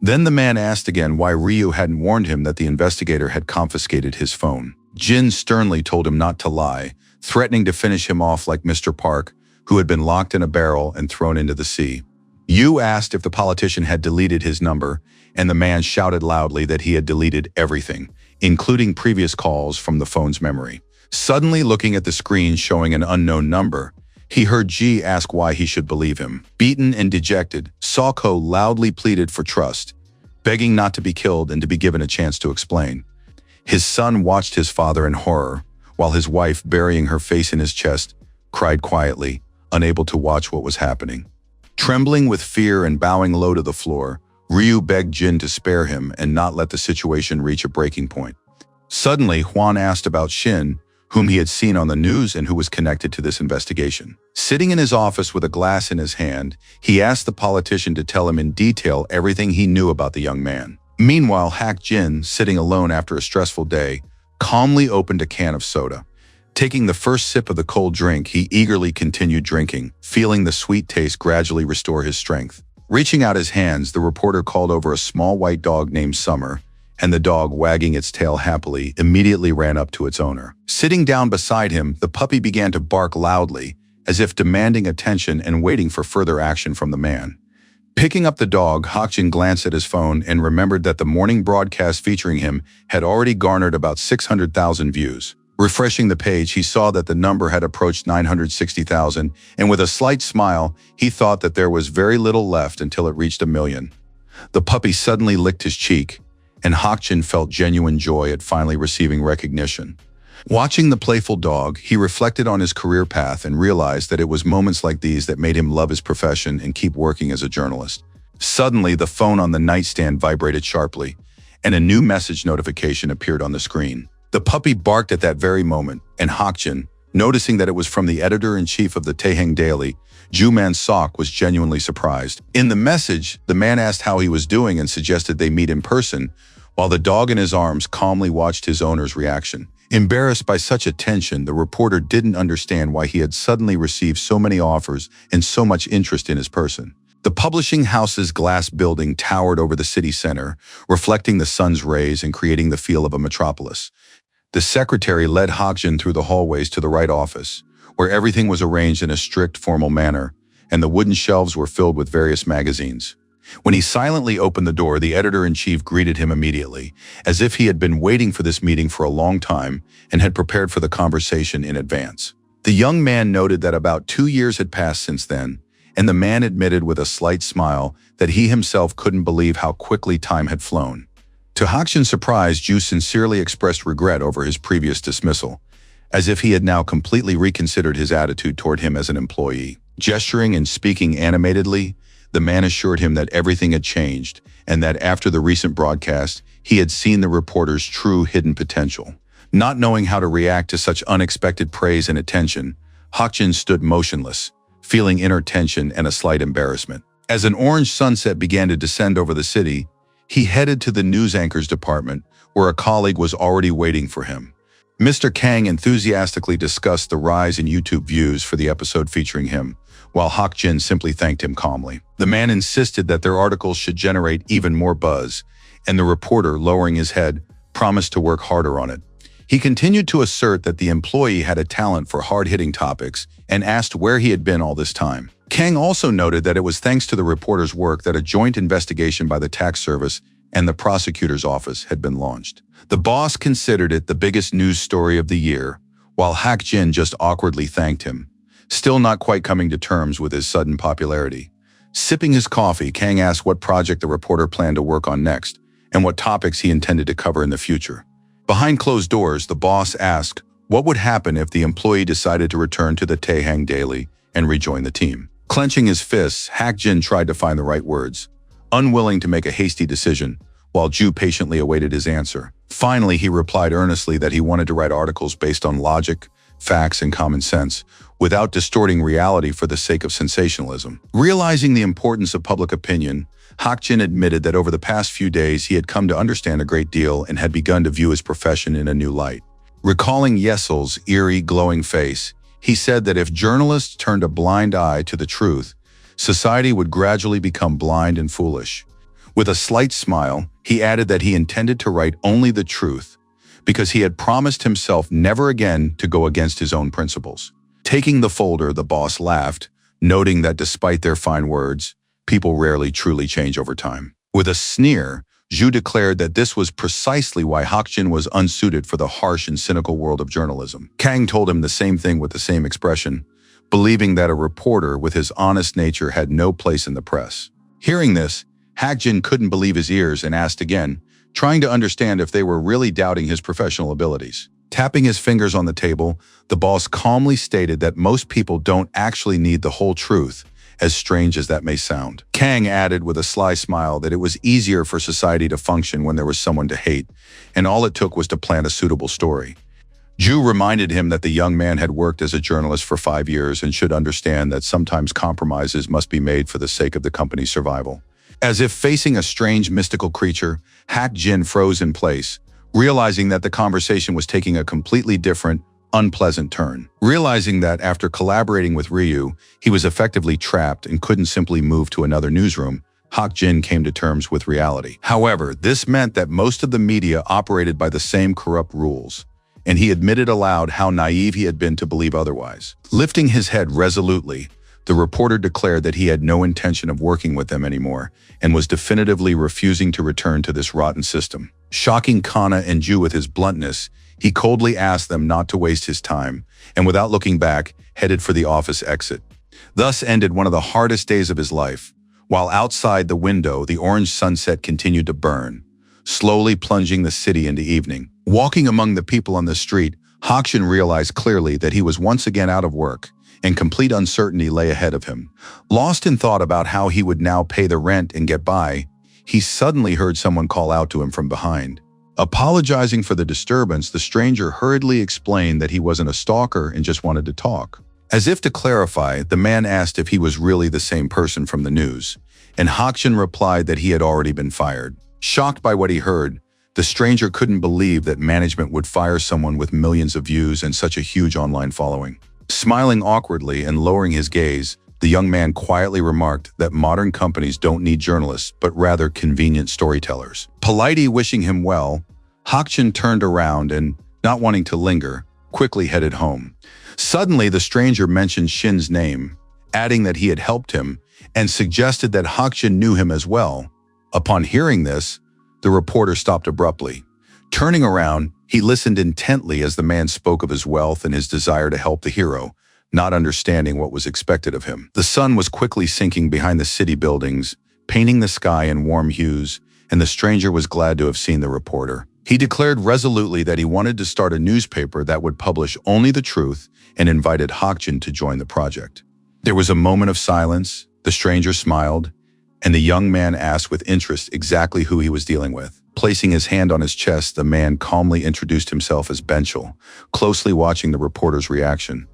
S1: Then the man asked again why Ryu hadn't warned him that the investigator had confiscated his phone. Jin sternly told him not to lie, threatening to finish him off like Mr. Park, who had been locked in a barrel and thrown into the sea. Yu asked if the politician had deleted his number, and the man shouted loudly that he had deleted everything, including previous calls from the phone's memory. Suddenly looking at the screen showing an unknown number, he heard Ji ask why he should believe him. Beaten and dejected, Sako loudly pleaded for trust, begging not to be killed and to be given a chance to explain. His son watched his father in horror, while his wife, burying her face in his chest, cried quietly, unable to watch what was happening. Trembling with fear and bowing low to the floor, Ryu begged Jin to spare him and not let the situation reach a breaking point. Suddenly, Huan asked about Shin, whom he had seen on the news and who was connected to this investigation. Sitting in his office with a glass in his hand, he asked the politician to tell him in detail everything he knew about the young man. Meanwhile, Hack Jin, sitting alone after a stressful day, calmly opened a can of soda. Taking the first sip of the cold drink, he eagerly continued drinking, feeling the sweet taste gradually restore his strength. Reaching out his hands, the reporter called over a small white dog named Summer, and the dog, wagging its tail happily, immediately ran up to its owner. Sitting down beside him, the puppy began to bark loudly, as if demanding attention and waiting for further action from the man. Picking up the dog, Hakjin glanced at his phone and remembered that the morning broadcast featuring him had already garnered about 600,000 views. Refreshing the page, he saw that the number had approached 960,000, and with a slight smile, he thought that there was very little left until it reached 1 million. The puppy suddenly licked his cheek, and Hakjin felt genuine joy at finally receiving recognition. Watching the playful dog, he reflected on his career path and realized that it was moments like these that made him love his profession and keep working as a journalist. Suddenly, the phone on the nightstand vibrated sharply, and a new message notification appeared on the screen. The puppy barked at that very moment, and Hakjin, noticing that it was from the editor-in-chief of the Taeheng Daily, Juman Sok, was genuinely surprised. In the message, the man asked how he was doing and suggested they meet in person, while the dog in his arms calmly watched his owner's reaction. Embarrassed by such attention, the reporter didn't understand why he had suddenly received so many offers and so much interest in his person. The publishing house's glass building towered over the city center, reflecting the sun's rays and creating the feel of a metropolis. The secretary led Hakjin through the hallways to the right office, where everything was arranged in a strict, formal manner, and the wooden shelves were filled with various magazines. When he silently opened the door, the editor-in-chief greeted him immediately, as if he had been waiting for this meeting for a long time and had prepared for the conversation in advance. The young man noted that about 2 years had passed since then, and the man admitted with a slight smile that he himself couldn't believe how quickly time had flown. To Hakjin's surprise, Ju sincerely expressed regret over his previous dismissal, as if he had now completely reconsidered his attitude toward him as an employee. Gesturing and speaking animatedly, the man assured him that everything had changed and that after the recent broadcast, he had seen the reporter's true hidden potential. Not knowing how to react to such unexpected praise and attention, Hakjin stood motionless, feeling inner tension and a slight embarrassment. As an orange sunset began to descend over the city, he headed to the news anchor's department, where a colleague was already waiting for him. Mr. Kang enthusiastically discussed the rise in YouTube views for the episode featuring him, while Hakjin simply thanked him calmly. The man insisted that their articles should generate even more buzz, and the reporter, lowering his head, promised to work harder on it. He continued to assert that the employee had a talent for hard-hitting topics and asked where he had been all this time. Kang also noted that it was thanks to the reporter's work that a joint investigation by the tax service and the prosecutor's office had been launched. The boss considered it the biggest news story of the year, while Hakjin just awkwardly thanked him, still not quite coming to terms with his sudden popularity. Sipping his coffee, Kang asked what project the reporter planned to work on next and what topics he intended to cover in the future. Behind closed doors, the boss asked what would happen if the employee decided to return to the Taehang Daily and rejoin the team. Clenching his fists, Hakjin tried to find the right words, unwilling to make a hasty decision, while Ju patiently awaited his answer. Finally, he replied earnestly that he wanted to write articles based on logic, facts, and common sense, without distorting reality for the sake of sensationalism. Realizing the importance of public opinion, Hakjin admitted that over the past few days he had come to understand a great deal and had begun to view his profession in a new light. Recalling Yesel's eerie, glowing face, he said that if journalists turned a blind eye to the truth, society would gradually become blind and foolish. With a slight smile, he added that he intended to write only the truth, because he had promised himself never again to go against his own principles. Taking the folder, the boss laughed, noting that despite their fine words, people rarely truly change over time. With a sneer, Ju declared that this was precisely why Hakjin was unsuited for the harsh and cynical world of journalism. Kang told him the same thing with the same expression, believing that a reporter with his honest nature had no place in the press. Hearing this, Hakjin couldn't believe his ears and asked again, trying to understand if they were really doubting his professional abilities. Tapping his fingers on the table, the boss calmly stated that most people don't actually need the whole truth, as strange as that may sound. Kang added with a sly smile that it was easier for society to function when there was someone to hate, and all it took was to plant a suitable story. Ju reminded him that the young man had worked as a journalist for 5 years and should understand that sometimes compromises must be made for the sake of the company's survival. As if facing a strange mystical creature, Hakjin froze in place, realizing that the conversation was taking a completely different, unpleasant turn. Realizing that after collaborating with Ryu, he was effectively trapped and couldn't simply move to another newsroom, Hakjin came to terms with reality. However, this meant that most of the media operated by the same corrupt rules, and he admitted aloud how naive he had been to believe otherwise. Lifting his head resolutely, the reporter declared that he had no intention of working with them anymore and was definitively refusing to return to this rotten system. Shocking Kana and Ju with his bluntness, he coldly asked them not to waste his time, and without looking back, headed for the office exit. Thus ended one of the hardest days of his life. While outside the window, the orange sunset continued to burn, slowly plunging the city into evening. Walking among the people on the street, Hakjin realized clearly that he was once again out of work, and complete uncertainty lay ahead of him. Lost in thought about how he would now pay the rent and get by, he suddenly heard someone call out to him from behind. Apologizing for the disturbance, the stranger hurriedly explained that he wasn't a stalker and just wanted to talk. As if to clarify, the man asked if he was really the same person from the news, and Hakjin replied that he had already been fired. Shocked by what he heard, the stranger couldn't believe that management would fire someone with millions of views and such a huge online following. Smiling awkwardly and lowering his gaze, the young man quietly remarked that modern companies don't need journalists, but rather convenient storytellers. Politely wishing him well, Hakjin turned around and, not wanting to linger, quickly headed home. Suddenly, the stranger mentioned Shin's name, adding that he had helped him, and suggested that Hakjin knew him as well. Upon hearing this, the reporter stopped abruptly. Turning around, he listened intently as the man spoke of his wealth and his desire to help the hero, not understanding what was expected of him. The sun was quickly sinking behind the city buildings, painting the sky in warm hues, and the stranger was glad to have seen the reporter. He declared resolutely that he wanted to start a newspaper that would publish only the truth and invited Hakjin to join the project. There was a moment of silence, the stranger smiled, and the young man asked with interest exactly who he was dealing with. Placing his hand on his chest, the man calmly introduced himself as Benchel, closely watching the reporter's reaction.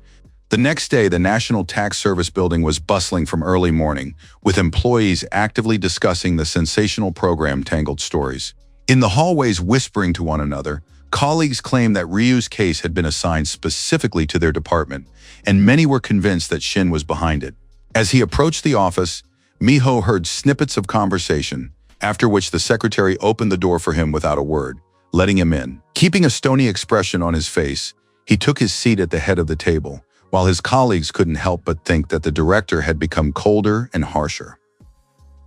S1: The next day, the National Tax Service building was bustling from early morning, with employees actively discussing the sensational program Tangled Stories. In the hallways whispering to one another, colleagues claimed that Ryu's case had been assigned specifically to their department, and many were convinced that Shin was behind it. As he approached the office, Miho heard snippets of conversation, after which the secretary opened the door for him without a word, letting him in. Keeping a stony expression on his face, he took his seat at the head of the table, while his colleagues couldn't help but think that the director had become colder and harsher.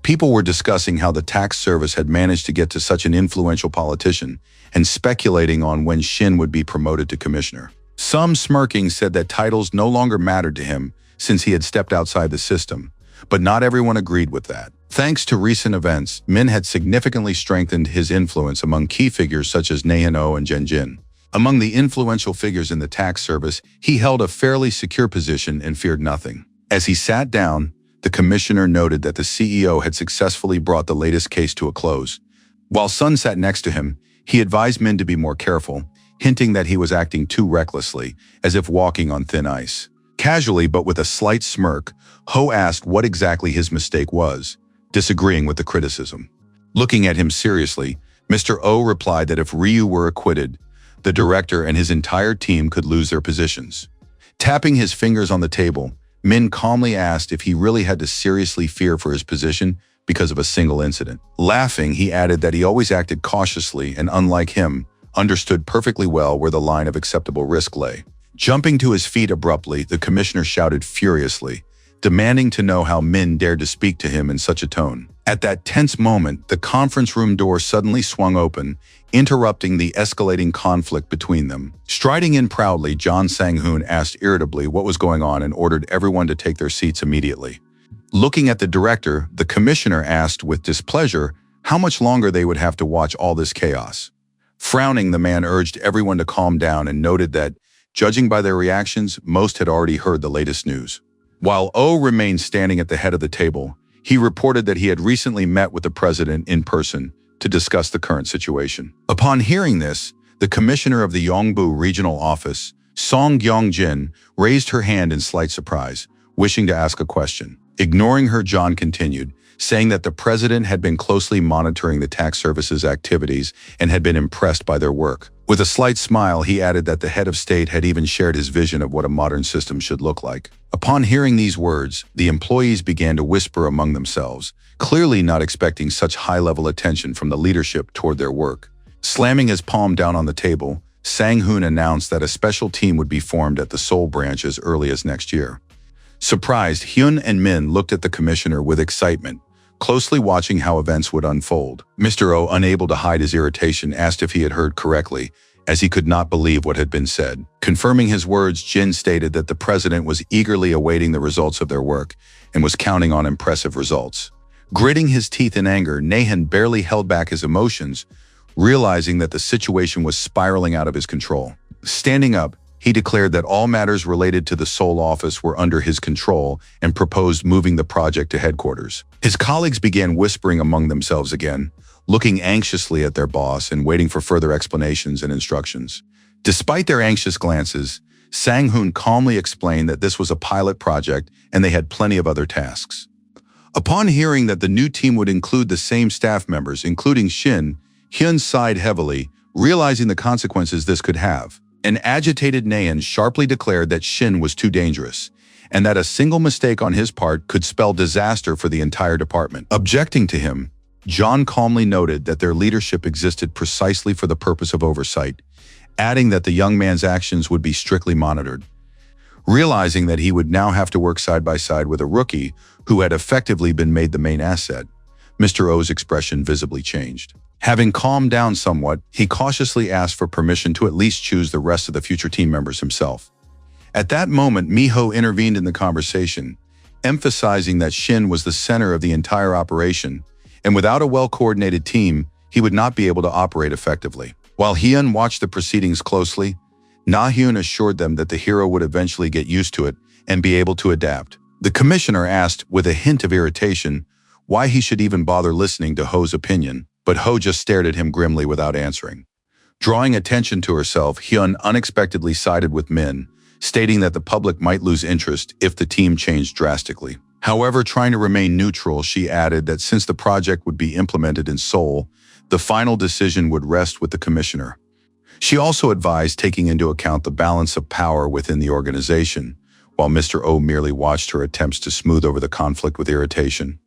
S1: People were discussing how the tax service had managed to get to such an influential politician and speculating on when Shin would be promoted to commissioner. Some, smirking, said that titles no longer mattered to him since he had stepped outside the system, but not everyone agreed with that. Thanks to recent events, Min had significantly strengthened his influence among key figures such as Nahan-oh and Genjin. Among the influential figures in the tax service, he held a fairly secure position and feared nothing. As he sat down, the commissioner noted that the CEO had successfully brought the latest case to a close. While Sun sat next to him, he advised Min to be more careful, hinting that he was acting too recklessly, as if walking on thin ice. Casually, but with a slight smirk, Ho asked what exactly his mistake was, disagreeing with the criticism. Looking at him seriously, Mr. O replied that if Ryu were acquitted, the director and his entire team could lose their positions. Tapping his fingers on the table, Min calmly asked if he really had to seriously fear for his position because of a single incident. Laughing, he added that he always acted cautiously and, unlike him, understood perfectly well where the line of acceptable risk lay. Jumping to his feet abruptly, the commissioner shouted furiously, demanding to know how Min dared to speak to him in such a tone. At that tense moment, the conference room door suddenly swung open, interrupting the escalating conflict between them. Striding in proudly, John Sang-hoon asked irritably what was going on and ordered everyone to take their seats immediately. Looking at the director, the commissioner asked with displeasure how much longer they would have to watch all this chaos. Frowning, the man urged everyone to calm down and noted that, judging by their reactions, most had already heard the latest news. While Oh remained standing at the head of the table, he reported that he had recently met with the president in person to discuss the current situation. Upon hearing this, the commissioner of the Yongbu regional office, Song Gyeong-jin, raised her hand in slight surprise, wishing to ask a question. Ignoring her, John continued, saying that the president had been closely monitoring the tax service's activities and had been impressed by their work. With a slight smile, he added that the head of state had even shared his vision of what a modern system should look like. Upon hearing these words, the employees began to whisper among themselves, clearly not expecting such high-level attention from the leadership toward their work. Slamming his palm down on the table, Sang-hoon announced that a special team would be formed at the Seoul branch as early as next year. Surprised, Hyun and Min looked at the commissioner with excitement, closely watching how events would unfold. Mr. O, unable to hide his irritation, asked if he had heard correctly, as he could not believe what had been said. Confirming his words, Jin stated that the president was eagerly awaiting the results of their work and was counting on impressive results. Gritting his teeth in anger, Nahan barely held back his emotions, realizing that the situation was spiraling out of his control. Standing up, he declared that all matters related to the Seoul office were under his control and proposed moving the project to headquarters. His colleagues began whispering among themselves again, looking anxiously at their boss and waiting for further explanations and instructions. Despite their anxious glances, Sang-hoon calmly explained that this was a pilot project and they had plenty of other tasks. Upon hearing that the new team would include the same staff members, including Shin, Hyun sighed heavily, realizing the consequences this could have. An agitated Nahan sharply declared that Shin was too dangerous, and that a single mistake on his part could spell disaster for the entire department. Objecting to him, John calmly noted that their leadership existed precisely for the purpose of oversight, adding that the young man's actions would be strictly monitored. Realizing that he would now have to work side by side with a rookie who had effectively been made the main asset, Mr. O's expression visibly changed. Having calmed down somewhat, he cautiously asked for permission to at least choose the rest of the future team members himself. At that moment, Miho intervened in the conversation, emphasizing that Shin was the center of the entire operation, and without a well-coordinated team, he would not be able to operate effectively. While Hyun watched the proceedings closely, Na-hyun assured them that the hero would eventually get used to it and be able to adapt. The commissioner asked, with a hint of irritation, why he should even bother listening to Ho's opinion, but Ho just stared at him grimly without answering. Drawing attention to herself, Hyun unexpectedly sided with Min, stating that the public might lose interest if the team changed drastically. However, trying to remain neutral, she added that since the project would be implemented in Seoul, the final decision would rest with the commissioner. She also advised taking into account the balance of power within the organization, while Mr. Oh merely watched her attempts to smooth over the conflict with irritation.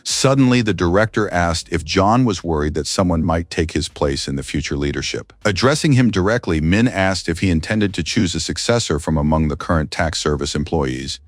S1: Suddenly, the director asked if John was worried that someone might take his place in the future leadership. Addressing him directly, Min asked if he intended to choose a successor from among the current tax service employees.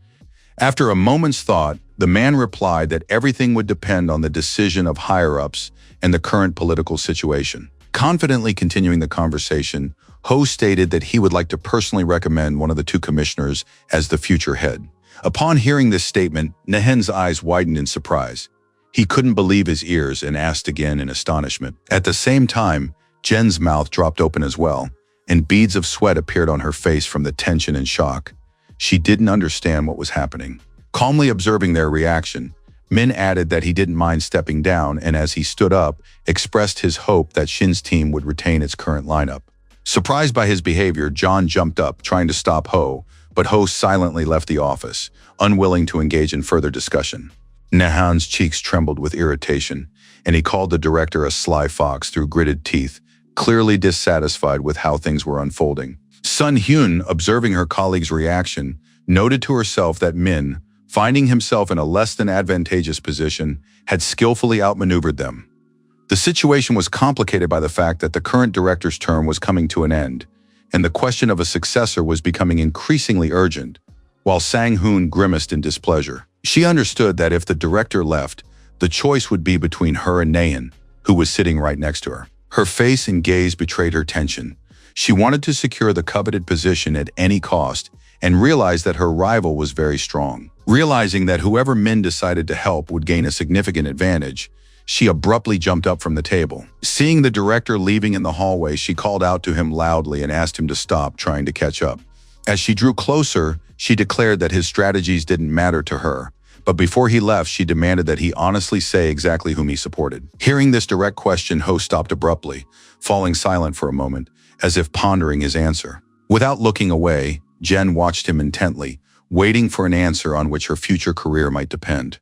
S1: After a moment's thought, the man replied that everything would depend on the decision of higher-ups and the current political situation. Confidently continuing the conversation, Ho stated that he would like to personally recommend one of the two commissioners as the future head. Upon hearing this statement, Nahen's eyes widened in surprise. He couldn't believe his ears and asked again in astonishment. At the same time, Jen's mouth dropped open as well, and beads of sweat appeared on her face from the tension and shock. She didn't understand what was happening. Calmly observing their reaction, Min added that he didn't mind stepping down and as he stood up, expressed his hope that Shin's team would retain its current lineup. Surprised by his behavior, John jumped up, trying to stop Ho, but Ho silently left the office, unwilling to engage in further discussion. Nahan's cheeks trembled with irritation, and he called the director a sly fox through gritted teeth, clearly dissatisfied with how things were unfolding. Sun Hyun, observing her colleague's reaction, noted to herself that Min, finding himself in a less than advantageous position, had skillfully outmaneuvered them. The situation was complicated by the fact that the current director's term was coming to an end, and the question of a successor was becoming increasingly urgent, while Sang-hoon grimaced in displeasure. She understood that if the director left, the choice would be between her and Naeun, who was sitting right next to her. Her face and gaze betrayed her tension. She wanted to secure the coveted position at any cost and realized that her rival was very strong. Realizing that whoever Min decided to help would gain a significant advantage, she abruptly jumped up from the table. Seeing the director leaving in the hallway, she called out to him loudly and asked him to stop trying to catch up. As she drew closer, she declared that his strategies didn't matter to her, but before he left, she demanded that he honestly say exactly whom he supported. Hearing this direct question, Ho stopped abruptly, falling silent for a moment, as if pondering his answer. Without looking away, Jen watched him intently, waiting for an answer on which her future career might depend.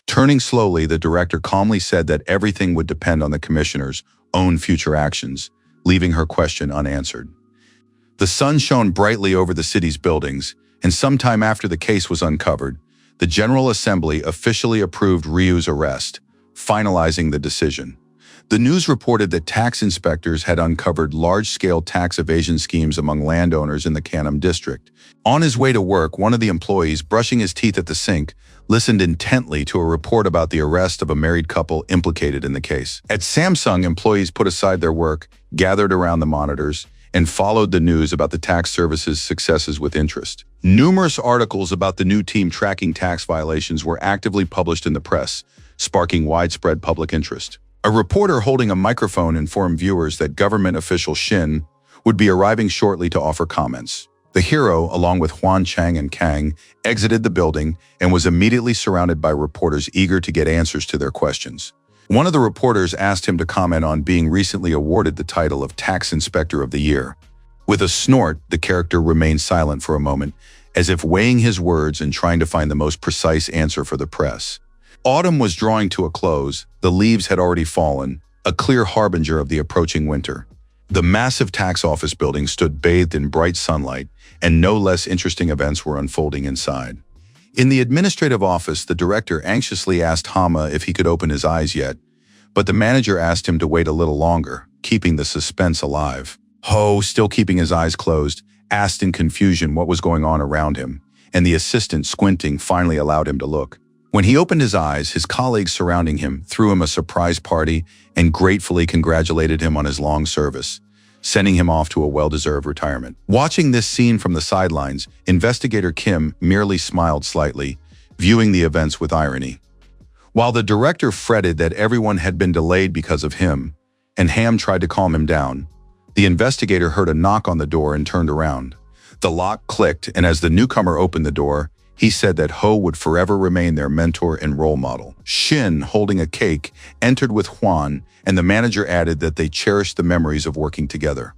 S1: Turning slowly, the director calmly said that everything would depend on the commissioner's own future actions, leaving her question unanswered. The sun shone brightly over the city's buildings, and sometime after the case was uncovered, the General Assembly officially approved Ryu's arrest, finalizing the decision. The news reported that tax inspectors had uncovered large-scale tax evasion schemes among landowners in the Gangnam district. On his way to work, one of the employees, brushing his teeth at the sink, listened intently to a report about the arrest of a married couple implicated in the case. At Samsung, employees put aside their work, gathered around the monitors, and followed the news about the tax service's successes with interest. Numerous articles about the new team tracking tax violations were actively published in the press, sparking widespread public interest. A reporter holding a microphone informed viewers that government official Shin would be arriving shortly to offer comments. The hero, along with Hwan Chang and Kang, exited the building and was immediately surrounded by reporters eager to get answers to their questions. One of the reporters asked him to comment on being recently awarded the title of Tax Inspector of the Year. With a snort, the character remained silent for a moment, as if weighing his words and trying to find the most precise answer for the press. Autumn was drawing to a close. The leaves had already fallen, a clear harbinger of the approaching winter. The massive tax office building stood bathed in bright sunlight, and no less interesting events were unfolding inside. In the administrative office, the director anxiously asked Hama if he could open his eyes yet, but the manager asked him to wait a little longer, keeping the suspense alive. Ho, still keeping his eyes closed, asked in confusion what was going on around him, and the assistant, squinting, finally allowed him to look. When he opened his eyes, his colleagues surrounding him threw him a surprise party and gratefully congratulated him on his long service. sending him off to a well-deserved retirement. Watching this scene from the sidelines, investigator Kim merely smiled slightly, viewing the events with irony. While the director fretted that everyone had been delayed because of him, and Ham tried to calm him down, the investigator heard a knock on the door and turned around. The lock clicked, and as the newcomer opened the door, he said that Ho would forever remain their mentor and role model. Shin, holding a cake, entered with Hwan, and the manager added that they cherished the memories of working together.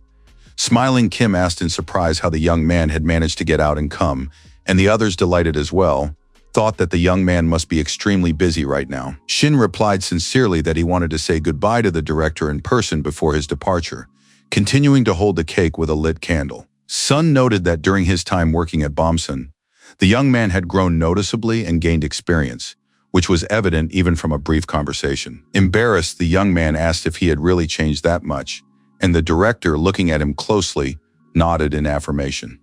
S1: Smiling, Kim asked in surprise how the young man had managed to get out and come, and the others, delighted as well, thought that the young man must be extremely busy right now. Shin replied sincerely that he wanted to say goodbye to the director in person before his departure, continuing to hold the cake with a lit candle. Sun noted that during his time working at Bomson, the young man had grown noticeably and gained experience, which was evident even from a brief conversation. Embarrassed, the young man asked if he had really changed that much, and the director, looking at him closely, nodded in affirmation.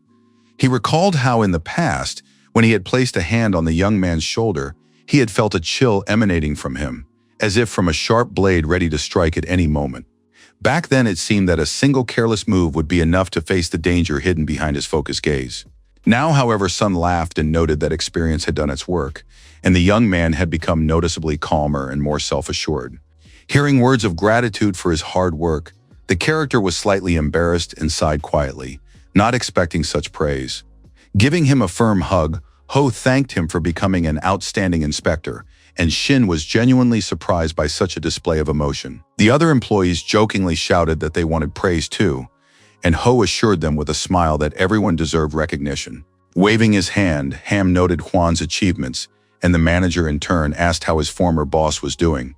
S1: He recalled how in the past, when he had placed a hand on the young man's shoulder, he had felt a chill emanating from him, as if from a sharp blade ready to strike at any moment. Back then, it seemed that a single careless move would be enough to face the danger hidden behind his focused gaze. Now, however, Sun laughed and noted that experience had done its work, and the young man had become noticeably calmer and more self-assured. Hearing words of gratitude for his hard work, the character was slightly embarrassed and sighed quietly, not expecting such praise. Giving him a firm hug, Ho thanked him for becoming an outstanding inspector, and Shin was genuinely surprised by such a display of emotion. The other employees jokingly shouted that they wanted praise too, and Ho assured them with a smile that everyone deserved recognition. Waving his hand, Ham noted Hwan's achievements, and the manager in turn asked how his former boss was doing.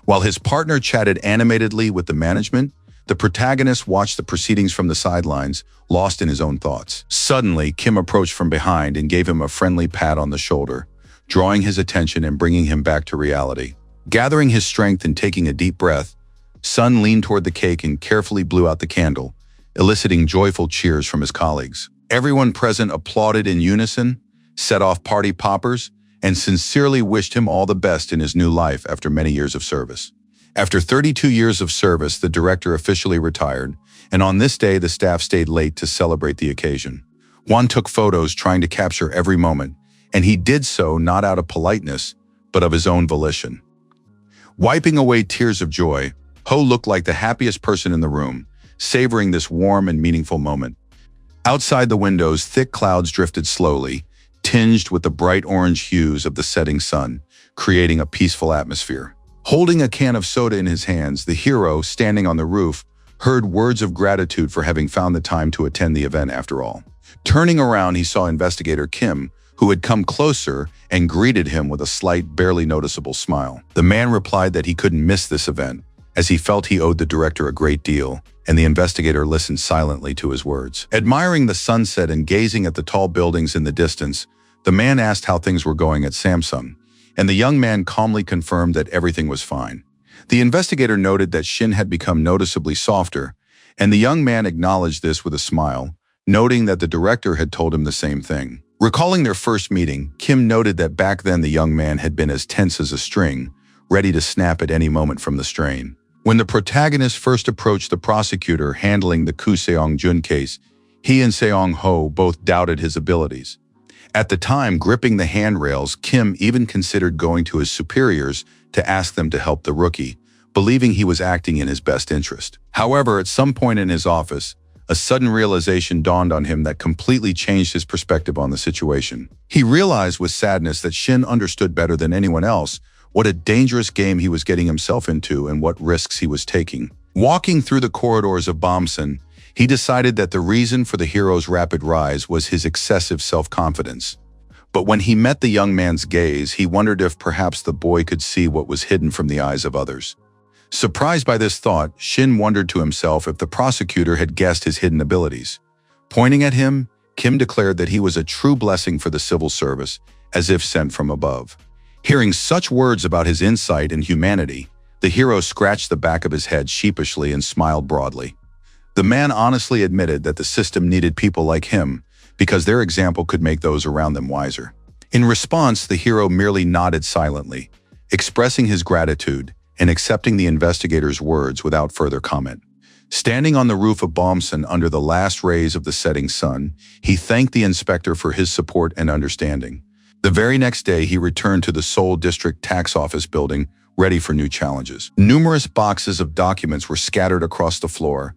S1: While his partner chatted animatedly with the management, the protagonist watched the proceedings from the sidelines, lost in his own thoughts. Suddenly, Kim approached from behind and gave him a friendly pat on the shoulder, drawing his attention and bringing him back to reality. Gathering his strength and taking a deep breath, Sun leaned toward the cake and carefully blew out the candle, eliciting joyful cheers from his colleagues. Everyone present applauded in unison, set off party poppers, and sincerely wished him all the best in his new life after many years of service. After 32 years of service, the director officially retired, and on this day the staff stayed late to celebrate the occasion. Hwan took photos trying to capture every moment, and he did so not out of politeness, but of his own volition. Wiping away tears of joy, Ho looked like the happiest person in the room, savoring this warm and meaningful moment. Outside the windows, thick clouds drifted slowly, tinged with the bright orange hues of the setting sun, creating a peaceful atmosphere. Holding a can of soda in his hands, the hero, standing on the roof, heard words of gratitude for having found the time to attend the event after all. Turning around, he saw investigator Kim, who had come closer and greeted him with a slight, barely noticeable smile. The man replied that he couldn't miss this event, as he felt he owed the director a great deal, and the investigator listened silently to his words. Admiring the sunset and gazing at the tall buildings in the distance, the man asked how things were going at Samsung, and the young man calmly confirmed that everything was fine. The investigator noted that Shin had become noticeably softer, and the young man acknowledged this with a smile, noting that the director had told him the same thing. Recalling their first meeting, Kim noted that back then the young man had been as tense as a string, ready to snap at any moment from the strain. When the protagonist first approached the prosecutor handling the Ku Seong-jun case, he and Seong-ho both doubted his abilities. At the time, gripping the handrails, Kim even considered going to his superiors to ask them to help the rookie, believing he was acting in his best interest. However, at some point in his office, a sudden realization dawned on him that completely changed his perspective on the situation. He realized with sadness that Shin understood better than anyone else what a dangerous game he was getting himself into and what risks he was taking. Walking through the corridors of Bomson, he decided that the reason for the hero's rapid rise was his excessive self-confidence. But when he met the young man's gaze, he wondered if perhaps the boy could see what was hidden from the eyes of others. Surprised by this thought, Shin wondered to himself if the prosecutor had guessed his hidden abilities. Pointing at him, Kim declared that he was a true blessing for the civil service, as if sent from above. Hearing such words about his insight and humanity, the hero scratched the back of his head sheepishly and smiled broadly. The man honestly admitted that the system needed people like him because their example could make those around them wiser. In response, the hero merely nodded silently, expressing his gratitude and accepting the investigator's words without further comment. Standing on the roof of Bomson under the last rays of the setting sun, he thanked the inspector for his support and understanding. The very next day, he returned to the Seoul District Tax Office building, ready for new challenges. Numerous boxes of documents were scattered across the floor,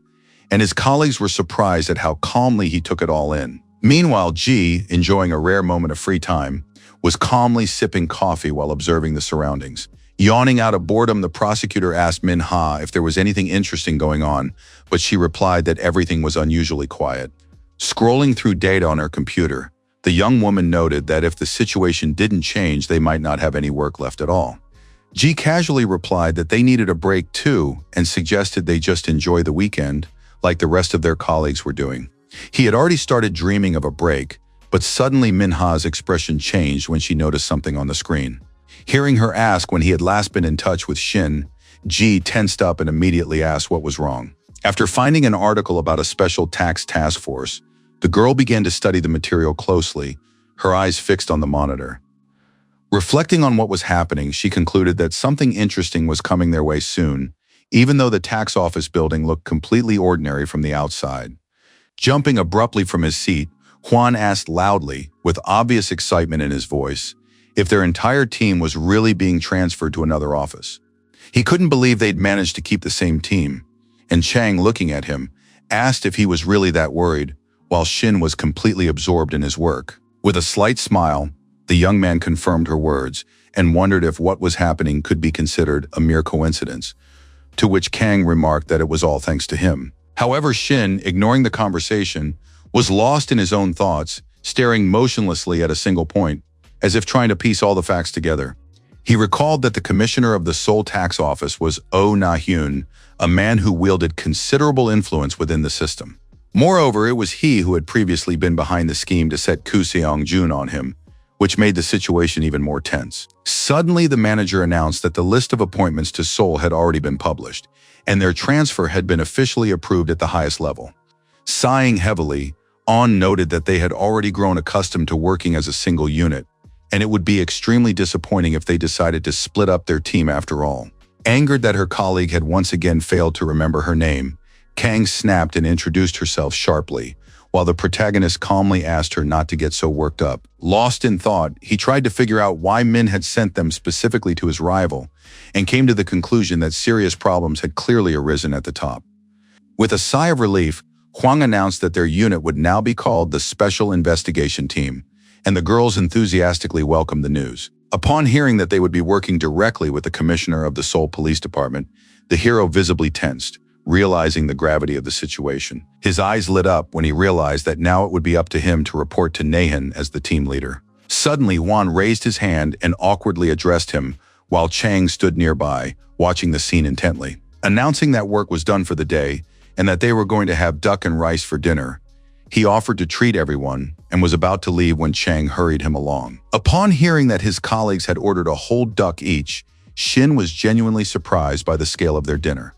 S1: and his colleagues were surprised at how calmly he took it all in. Meanwhile, Ji, enjoying a rare moment of free time, was calmly sipping coffee while observing the surroundings. Yawning out of boredom, the prosecutor asked Manhwa if there was anything interesting going on, but she replied that everything was unusually quiet. Scrolling through data on her computer, the young woman noted that if the situation didn't change, they might not have any work left at all. Ji casually replied that they needed a break too and suggested they just enjoy the weekend, like the rest of their colleagues were doing. He had already started dreaming of a break, but suddenly Minha's expression changed when she noticed something on the screen. Hearing her ask when he had last been in touch with Shin, Ji tensed up and immediately asked what was wrong. After finding an article about a special tax task force, the girl began to study the material closely, her eyes fixed on the monitor. Reflecting on what was happening, she concluded that something interesting was coming their way soon, even though the tax office building looked completely ordinary from the outside. Jumping abruptly from his seat, Juan asked loudly, with obvious excitement in his voice, if their entire team was really being transferred to another office. He couldn't believe they'd managed to keep the same team, and Chang, looking at him, asked if he was really that worried, while Shin was completely absorbed in his work. With a slight smile, the young man confirmed her words and wondered if what was happening could be considered a mere coincidence, to which Kang remarked that it was all thanks to him. However, Shin, ignoring the conversation, was lost in his own thoughts, staring motionlessly at a single point, as if trying to piece all the facts together. He recalled that the commissioner of the Seoul Tax Office was Oh Na-hyun, a man who wielded considerable influence within the system. Moreover, it was he who had previously been behind the scheme to set Koo Seong-jun on him, which made the situation even more tense. Suddenly, the manager announced that the list of appointments to Seoul had already been published, and their transfer had been officially approved at the highest level. Sighing heavily, On noted that they had already grown accustomed to working as a single unit, and it would be extremely disappointing if they decided to split up their team after all. Angered that her colleague had once again failed to remember her name, Kang snapped and introduced herself sharply, while the protagonist calmly asked her not to get so worked up. Lost in thought, he tried to figure out why Min had sent them specifically to his rival, and came to the conclusion that serious problems had clearly arisen at the top. With a sigh of relief, Hwang announced that their unit would now be called the Special Investigation Team, and the girls enthusiastically welcomed the news. Upon hearing that they would be working directly with the commissioner of the Seoul Police Department, the hero visibly tensed, realizing the gravity of the situation. His eyes lit up when he realized that now it would be up to him to report to Nahan as the team leader. Suddenly, Wan raised his hand and awkwardly addressed him, while Chang stood nearby, watching the scene intently. Announcing that work was done for the day, and that they were going to have duck and rice for dinner, he offered to treat everyone and was about to leave when Chang hurried him along. Upon hearing that his colleagues had ordered a whole duck each, Shin was genuinely surprised by the scale of their dinner.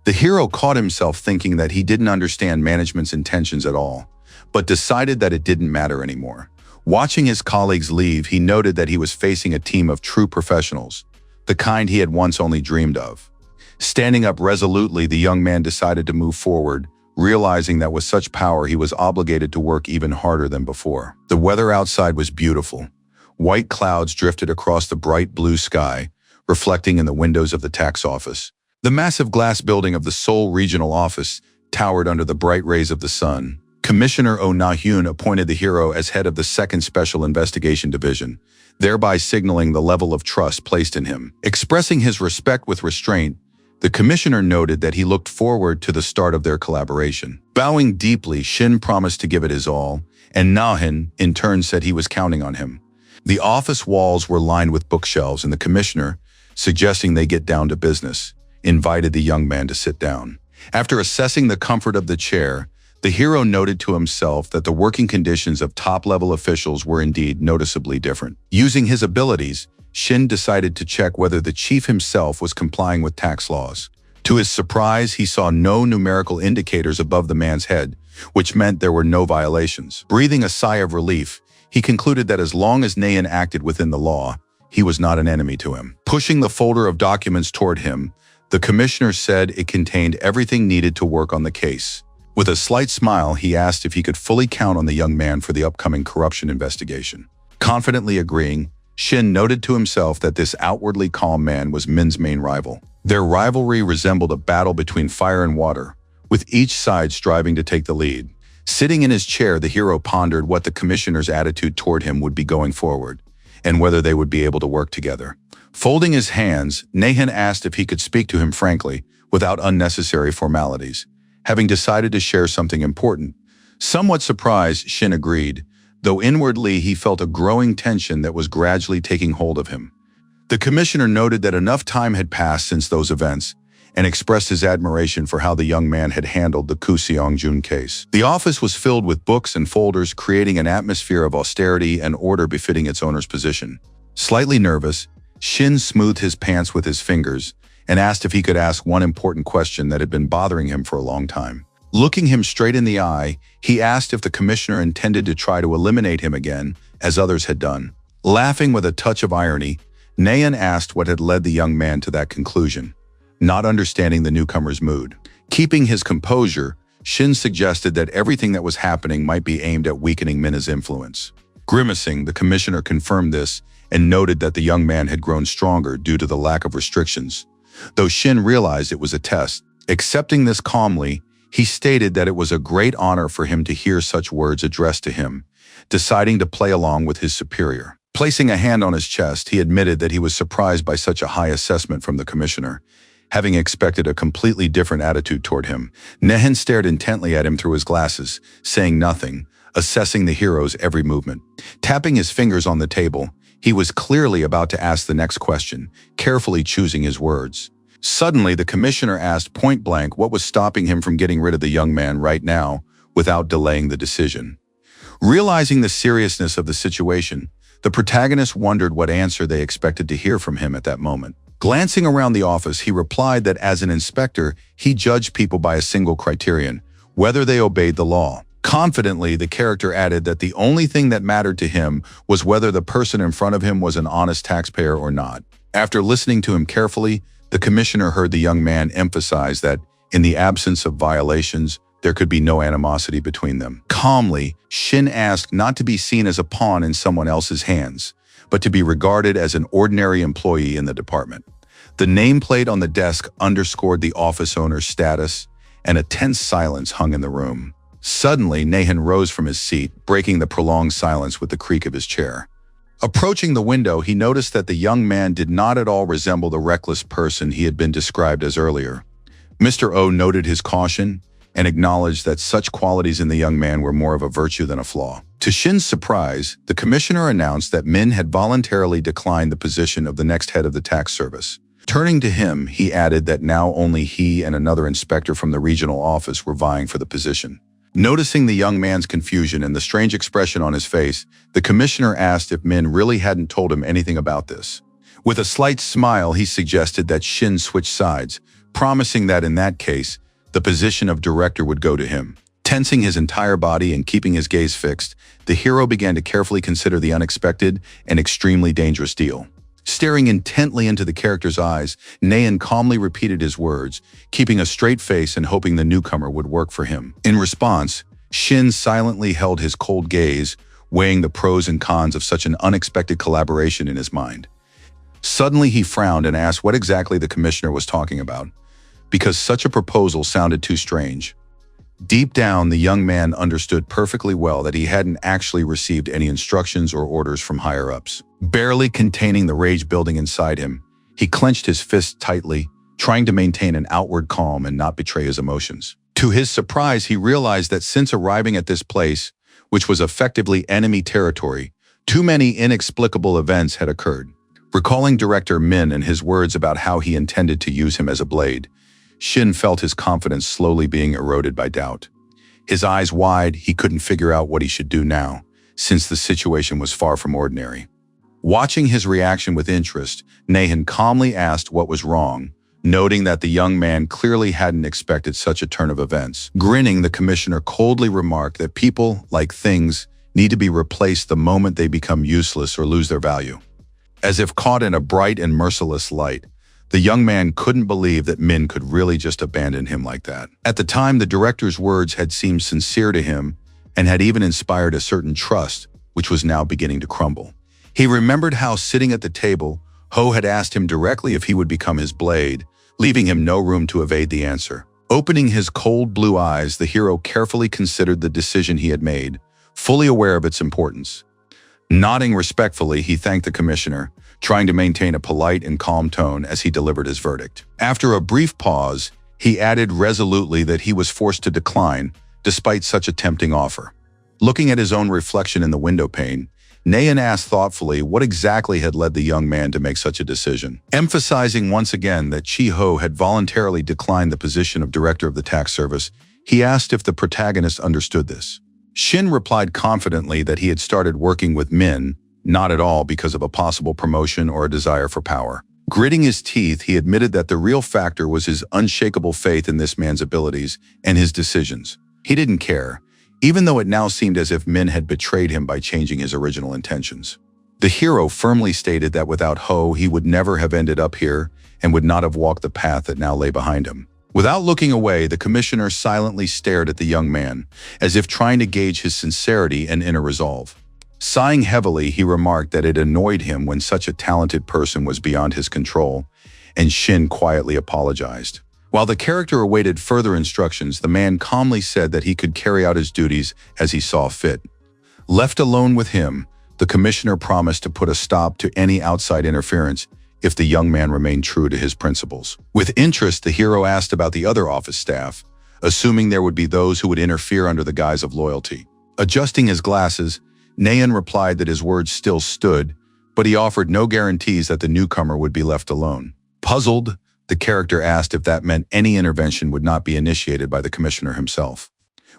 S1: The hero caught himself thinking that he didn't understand management's intentions at all, but decided that it didn't matter anymore. Watching his colleagues leave, he noted that he was facing a team of true professionals, the kind he had once only dreamed of. Standing up resolutely, the young man decided to move forward, realizing that with such power he was obligated to work even harder than before. The weather outside was beautiful. White clouds drifted across the bright blue sky, reflecting in the windows of the tax office. The massive glass building of the Seoul Regional Office towered under the bright rays of the sun. Commissioner Oh Na-hyun appointed the hero as head of the 2nd Special Investigation Division, thereby signaling the level of trust placed in him. Expressing his respect with restraint, the commissioner noted that he looked forward to the start of their collaboration. Bowing deeply, Shin promised to give it his all, and Nahan, in turn, said he was counting on him. The office walls were lined with bookshelves, and the commissioner, suggesting they get down to business, invited the young man to sit down. After assessing the comfort of the chair, the hero noted to himself that the working conditions of top-level officials were indeed noticeably different. Using his abilities, Shin decided to check whether the chief himself was complying with tax laws. To his surprise, he saw no numerical indicators above the man's head, which meant there were no violations. Breathing a sigh of relief, he concluded that as long as Nayan acted within the law, he was not an enemy to him. Pushing the folder of documents toward him, The commissioner said it contained everything needed to work on the case. With a slight smile, he asked if he could fully count on the young man for the upcoming corruption investigation. Confidently agreeing, Shin noted to himself that this outwardly calm man was Min's main rival. Their rivalry resembled a battle between fire and water, with each side striving to take the lead. Sitting in his chair, the hero pondered what the commissioner's attitude toward him would be going forward, and whether they would be able to work together. Folding his hands, Nahan asked if he could speak to him frankly, without unnecessary formalities, having decided to share something important. Somewhat surprised, Shin agreed, though inwardly he felt a growing tension that was gradually taking hold of him. The commissioner noted that enough time had passed since those events, and expressed his admiration for how the young man had handled the Ku Seong-jun case. The office was filled with books and folders, creating an atmosphere of austerity and order befitting its owner's position. Slightly nervous, Shin smoothed his pants with his fingers and asked if he could ask one important question that had been bothering him for a long time. Looking him straight in the eye, he asked if the commissioner intended to try to eliminate him again, as others had done. Laughing with a touch of irony, Nayan asked what had led the young man to that conclusion. Not understanding the newcomer's mood. Keeping his composure, Shin suggested that everything that was happening might be aimed at weakening Minna's influence. Grimacing, the commissioner confirmed this and noted that the young man had grown stronger due to the lack of restrictions. Though Shin realized it was a test, accepting this calmly, he stated that it was a great honor for him to hear such words addressed to him, deciding to play along with his superior. Placing a hand on his chest, he admitted that he was surprised by such a high assessment from the commissioner, having expected a completely different attitude toward him. Nehen stared intently at him through his glasses, saying nothing, assessing the hero's every movement. Tapping his fingers on the table, he was clearly about to ask the next question, carefully choosing his words. Suddenly, the commissioner asked point-blank what was stopping him from getting rid of the young man right now without delaying the decision. Realizing the seriousness of the situation, the protagonist wondered what answer they expected to hear from him at that moment. Glancing around the office, he replied that as an inspector, he judged people by a single criterion, whether they obeyed the law. Confidently, the character added that the only thing that mattered to him was whether the person in front of him was an honest taxpayer or not. After listening to him carefully, the commissioner heard the young man emphasize that, in the absence of violations, there could be no animosity between them. Calmly, Shin asked not to be seen as a pawn in someone else's hands, but to be regarded as an ordinary employee in the department. The nameplate on the desk underscored the office owner's status, and a tense silence hung in the room. Suddenly, Nahan rose from his seat, breaking the prolonged silence with the creak of his chair. Approaching the window, he noticed that the young man did not at all resemble the reckless person he had been described as earlier. Mr. O noted his caution and acknowledged that such qualities in the young man were more of a virtue than a flaw. To Shin's surprise, the commissioner announced that Min had voluntarily declined the position of the next head of the tax service. Turning to him, he added that now only he and another inspector from the regional office were vying for the position. Noticing the young man's confusion and the strange expression on his face, the commissioner asked if Min really hadn't told him anything about this. With a slight smile, he suggested that Shin switch sides, promising that in that case, the position of director would go to him. Tensing his entire body and keeping his gaze fixed, the hero began to carefully consider the unexpected and extremely dangerous deal. Staring intently into the character's eyes, Nayan calmly repeated his words, keeping a straight face and hoping the newcomer would work for him. In response, Shin silently held his cold gaze, weighing the pros and cons of such an unexpected collaboration in his mind. Suddenly he frowned and asked what exactly the commissioner was talking about, because such a proposal sounded too strange. Deep down, the young man understood perfectly well that he hadn't actually received any instructions or orders from higher-ups. Barely containing the rage building inside him, he clenched his fists tightly, trying to maintain an outward calm and not betray his emotions. To his surprise, he realized that since arriving at this place, which was effectively enemy territory, too many inexplicable events had occurred. Recalling Director Min and his words about how he intended to use him as a blade, Shin felt his confidence slowly being eroded by doubt. His eyes wide, he couldn't figure out what he should do now, since the situation was far from ordinary. Watching his reaction with interest, Nahan calmly asked what was wrong, noting that the young man clearly hadn't expected such a turn of events. Grinning, the commissioner coldly remarked that people, like things, need to be replaced the moment they become useless or lose their value. As if caught in a bright and merciless light, The young man couldn't believe that Min could really just abandon him like that. At the time, the director's words had seemed sincere to him and had even inspired a certain trust, which was now beginning to crumble. He remembered how, sitting at the table, Ho had asked him directly if he would become his blade, leaving him no room to evade the answer. Opening his cold blue eyes, the hero carefully considered the decision he had made, fully aware of its importance. Nodding respectfully, he thanked the commissioner, trying to maintain a polite and calm tone as he delivered his verdict. After a brief pause, he added resolutely that he was forced to decline, despite such a tempting offer. Looking at his own reflection in the window pane, Nayan asked thoughtfully what exactly had led the young man to make such a decision. Emphasizing once again that Chi-Ho had voluntarily declined the position of director of the tax service, he asked if the protagonist understood this. Shin replied confidently that he had started working with Min, not at all because of a possible promotion or a desire for power. Gritting his teeth, he admitted that the real factor was his unshakable faith in this man's abilities and his decisions. He didn't care, even though it now seemed as if Min had betrayed him by changing his original intentions. The hero firmly stated that without Ho, he would never have ended up here and would not have walked the path that now lay behind him. Without looking away, the commissioner silently stared at the young man, as if trying to gauge his sincerity and inner resolve. Sighing heavily, he remarked that it annoyed him when such a talented person was beyond his control, and Shin quietly apologized. While the character awaited further instructions, the man calmly said that he could carry out his duties as he saw fit. Left alone with him, the commissioner promised to put a stop to any outside interference if the young man remained true to his principles. With interest, the hero asked about the other office staff, assuming there would be those who would interfere under the guise of loyalty. Adjusting his glasses, Nayan replied that his words still stood, but he offered no guarantees that the newcomer would be left alone. Puzzled, the character asked if that meant any intervention would not be initiated by the commissioner himself.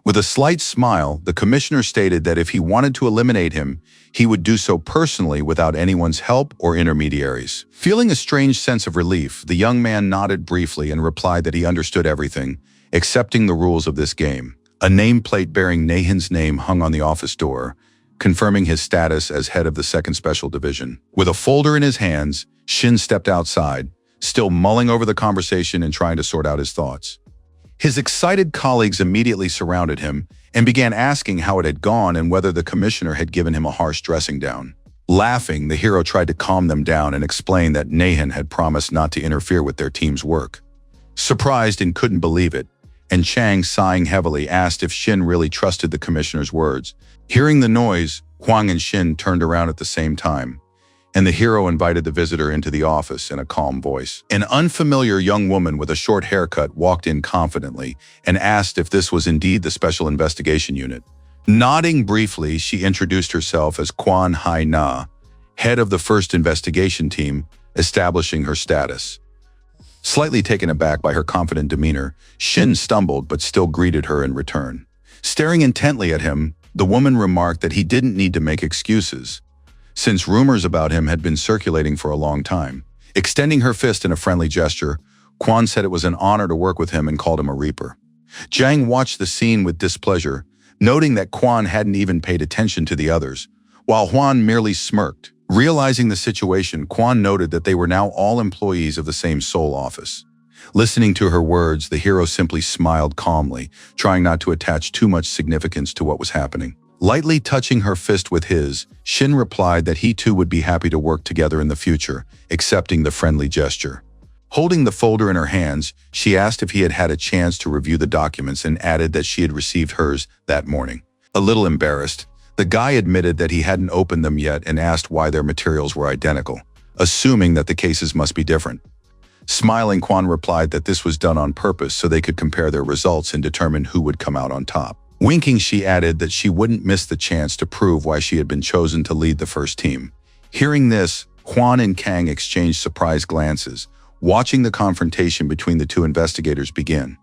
S1: With a slight smile, the commissioner stated that if he wanted to eliminate him, he would do so personally without anyone's help or intermediaries. Feeling a strange sense of relief, the young man nodded briefly and replied that he understood everything, accepting the rules of this game. A nameplate bearing Nahan's name hung on the office door, confirming his status as head of the 2nd Special Division. With a folder in his hands, Shin stepped outside, still mulling over the conversation and trying to sort out his thoughts. His excited colleagues immediately surrounded him and began asking how it had gone and whether the commissioner had given him a harsh dressing down. Laughing, the hero tried to calm them down and explain that Nahan had promised not to interfere with their team's work. Surprised and couldn't believe it, and Chang, sighing heavily, asked if Shin really trusted the commissioner's words. Hearing the noise, Huang and Shin turned around at the same time, and the hero invited the visitor into the office in a calm voice. An unfamiliar young woman with a short haircut walked in confidently and asked if this was indeed the Special Investigation Unit. Nodding briefly, she introduced herself as Quan Hai Na, head of the 1st Investigation Team, establishing her status. Slightly taken aback by her confident demeanor, Shin stumbled but still greeted her in return. Staring intently at him, the woman remarked that he didn't need to make excuses, since rumors about him had been circulating for a long time. Extending her fist in a friendly gesture, Quan said it was an honor to work with him and called him a reaper. Jiang watched the scene with displeasure, noting that Quan hadn't even paid attention to the others, while Huan merely smirked. Realizing the situation, Quan noted that they were now all employees of the same Seoul office. Listening to her words, the hero simply smiled calmly, trying not to attach too much significance to what was happening. Lightly touching her fist with his, Shin replied that he too would be happy to work together in the future, accepting the friendly gesture. Holding the folder in her hands, she asked if he had had a chance to review the documents and added that she had received hers that morning. A little embarrassed, the guy admitted that he hadn't opened them yet and asked why their materials were identical, assuming that the cases must be different. Smiling, Quan replied that this was done on purpose so they could compare their results and determine who would come out on top. Winking, she added that she wouldn't miss the chance to prove why she had been chosen to lead the first team. Hearing this, Quan and Kang exchanged surprised glances, watching the confrontation between the two investigators begin.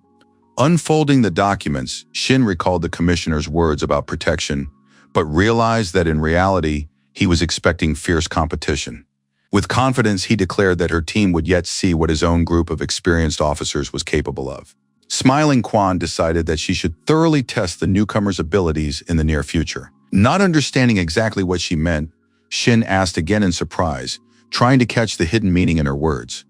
S1: Unfolding the documents, Shin recalled the commissioner's words about protection, but realized that in reality, he was expecting fierce competition. With confidence, he declared that her team would yet see what his own group of experienced officers was capable of. Smiling, Quan decided that she should thoroughly test the newcomer's abilities in the near future. Not understanding exactly what she meant, Shin asked again in surprise, trying to catch the hidden meaning in her words.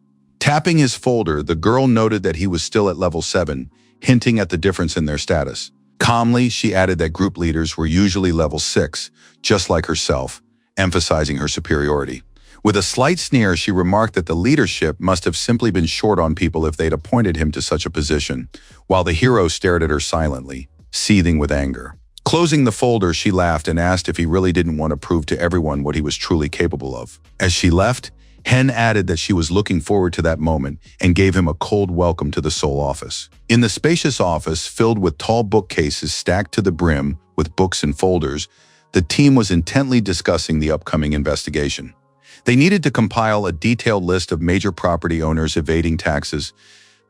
S1: Tapping his folder, the girl noted that he was still at level 7, hinting at the difference in their status. Calmly, she added that group leaders were usually level 6, just like herself, emphasizing her superiority. With a slight sneer, she remarked that the leadership must have simply been short on people if they'd appointed him to such a position, while the hero stared at her silently, seething with anger. Closing the folder, she laughed and asked if he really didn't want to prove to everyone what he was truly capable of. As she left, Hen added that she was looking forward to that moment and gave him a cold welcome to the Seoul office. In the spacious office, filled with tall bookcases stacked to the brim with books and folders, the team was intently discussing the upcoming investigation. They needed to compile a detailed list of major property owners evading taxes,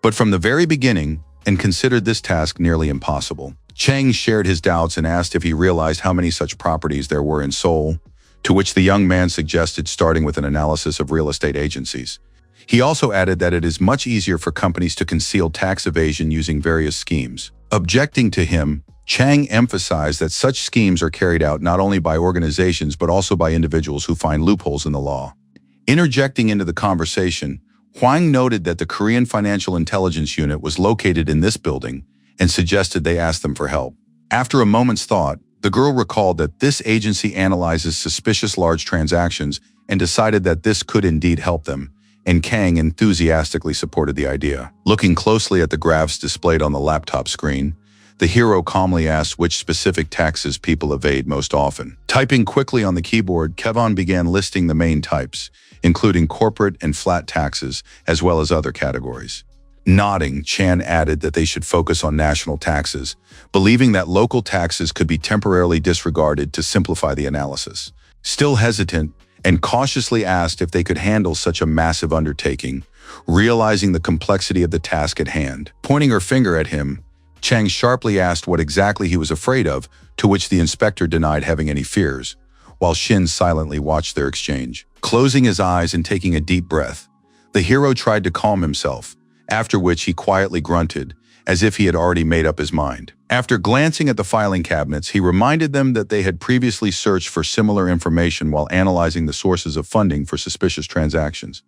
S1: but from the very beginning, and considered this task nearly impossible. Chang shared his doubts and asked if he realized how many such properties there were in Seoul, to which the young man suggested starting with an analysis of real estate agencies. He also added that it is much easier for companies to conceal tax evasion using various schemes. Objecting to him, Chang emphasized that such schemes are carried out not only by organizations but also by individuals who find loopholes in the law. Interjecting into the conversation, Hwang noted that the Korean Financial Intelligence Unit was located in this building and suggested they ask them for help. After a moment's thought, the girl recalled that this agency analyzes suspicious large transactions and decided that this could indeed help them, and Kang enthusiastically supported the idea. Looking closely at the graphs displayed on the laptop screen, the hero calmly asked which specific taxes people evade most often. Typing quickly on the keyboard, Kevon began listing the main types, including corporate and flat taxes, as well as other categories. Nodding, Chan added that they should focus on national taxes, believing that local taxes could be temporarily disregarded to simplify the analysis. Still hesitant, and cautiously asked if they could handle such a massive undertaking, realizing the complexity of the task at hand. Pointing her finger at him, Chang sharply asked what exactly he was afraid of, to which the inspector denied having any fears, while Shin silently watched their exchange. Closing his eyes and taking a deep breath, the hero tried to calm himself, after which he quietly grunted, as if he had already made up his mind. After glancing at the filing cabinets, he reminded them that they had previously searched for similar information while analyzing the sources of funding for suspicious transactions.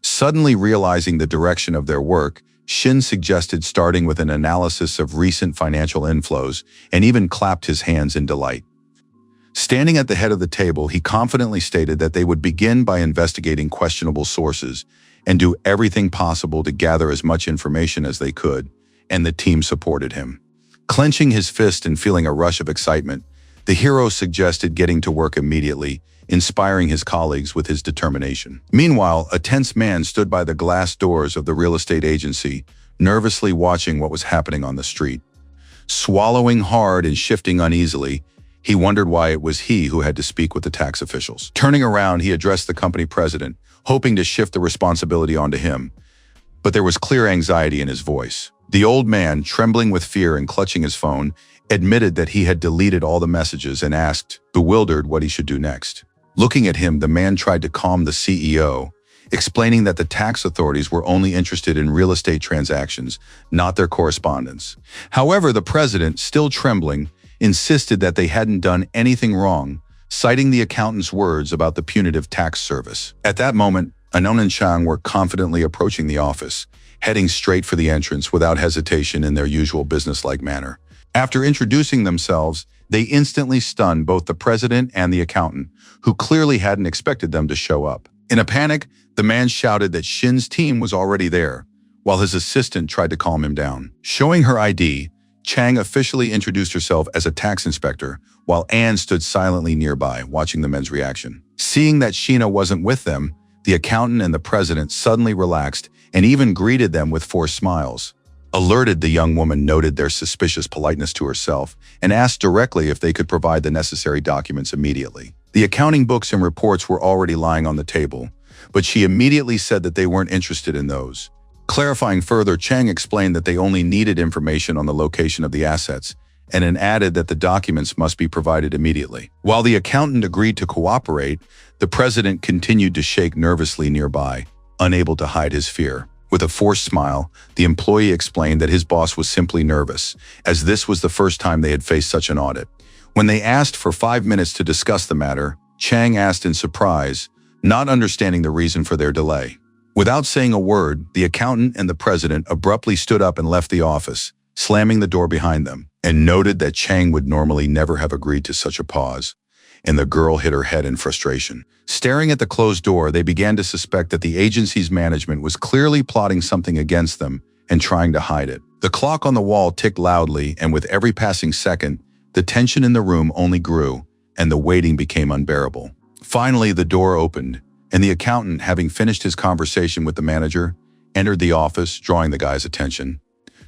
S1: Suddenly realizing the direction of their work, Shin suggested starting with an analysis of recent financial inflows and even clapped his hands in delight. Standing at the head of the table, he confidently stated that they would begin by investigating questionable sources and do everything possible to gather as much information as they could, and the team supported him. Clenching his fist and feeling a rush of excitement, the hero suggested getting to work immediately, inspiring his colleagues with his determination. Meanwhile, a tense man stood by the glass doors of the real estate agency, nervously watching what was happening on the street. Swallowing hard and shifting uneasily, he wondered why it was he who had to speak with the tax officials. Turning around, he addressed the company president, hoping to shift the responsibility onto him, but there was clear anxiety in his voice. The old man, trembling with fear and clutching his phone, admitted that he had deleted all the messages and asked, bewildered, what he should do next. Looking at him, the man tried to calm the CEO, explaining that the tax authorities were only interested in real estate transactions, not their correspondence. However, the president, still trembling, insisted that they hadn't done anything wrong, citing the accountant's words about the punitive tax service. At that moment, Anon and Chang were confidently approaching the office, heading straight for the entrance without hesitation in their usual businesslike manner. After introducing themselves, they instantly stunned both the president and the accountant, who clearly hadn't expected them to show up. In a panic, the man shouted that Shin's team was already there, while his assistant tried to calm him down. Showing her ID, Chang officially introduced herself as a tax inspector, while Anne stood silently nearby, watching the men's reaction. Seeing that Sheena wasn't with them, the accountant and the president suddenly relaxed and even greeted them with forced smiles. Alerted, the young woman noted their suspicious politeness to herself and asked directly if they could provide the necessary documents immediately. The accounting books and reports were already lying on the table, but she immediately said that they weren't interested in those. Clarifying further, Chang explained that they only needed information on the location of the assets, and then added that the documents must be provided immediately. While the accountant agreed to cooperate, the president continued to shake nervously nearby, unable to hide his fear. With a forced smile, the employee explained that his boss was simply nervous, as this was the first time they had faced such an audit. When they asked for 5 minutes to discuss the matter, Chang asked in surprise, not understanding the reason for their delay. Without saying a word, the accountant and the president abruptly stood up and left the office, slamming the door behind them, and noted that Chang would normally never have agreed to such a pause. And the girl hit her head in frustration. Staring at the closed door, they began to suspect that the agency's management was clearly plotting something against them and trying to hide it. The clock on the wall ticked loudly, and with every passing second, the tension in the room only grew, and the waiting became unbearable. Finally, the door opened, and the accountant, having finished his conversation with the manager, entered the office, drawing the guy's attention.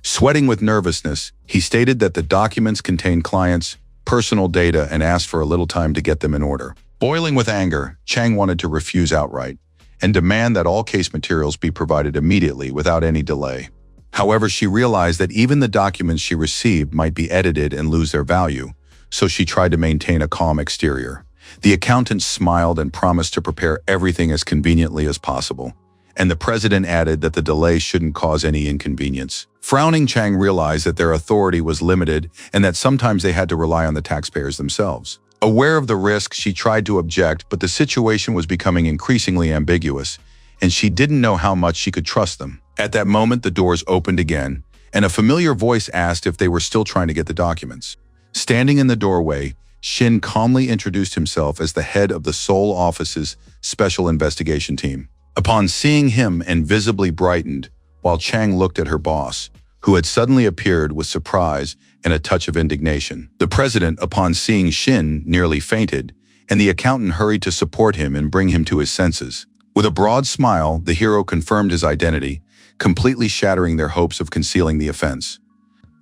S1: Sweating with nervousness, he stated that the documents contained clients' personal data and asked for a little time to get them in order. Boiling with anger, Chang wanted to refuse outright and demand that all case materials be provided immediately without any delay. However, she realized that even the documents she received might be edited and lose their value, so she tried to maintain a calm exterior. The accountant smiled and promised to prepare everything as conveniently as possible, and the president added that the delay shouldn't cause any inconvenience. Frowning, Chang realized that their authority was limited and that sometimes they had to rely on the taxpayers themselves. Aware of the risk, she tried to object, but the situation was becoming increasingly ambiguous, and she didn't know how much she could trust them. At that moment, the doors opened again, and a familiar voice asked if they were still trying to get the documents. Standing in the doorway, Shin calmly introduced himself as the head of the Seoul office's special investigation team. Upon seeing him and visibly brightened, while Chang looked at her boss, who had suddenly appeared with surprise and a touch of indignation. The president, upon seeing Shin, nearly fainted, and the accountant hurried to support him and bring him to his senses. With a broad smile, the hero confirmed his identity, completely shattering their hopes of concealing the offense.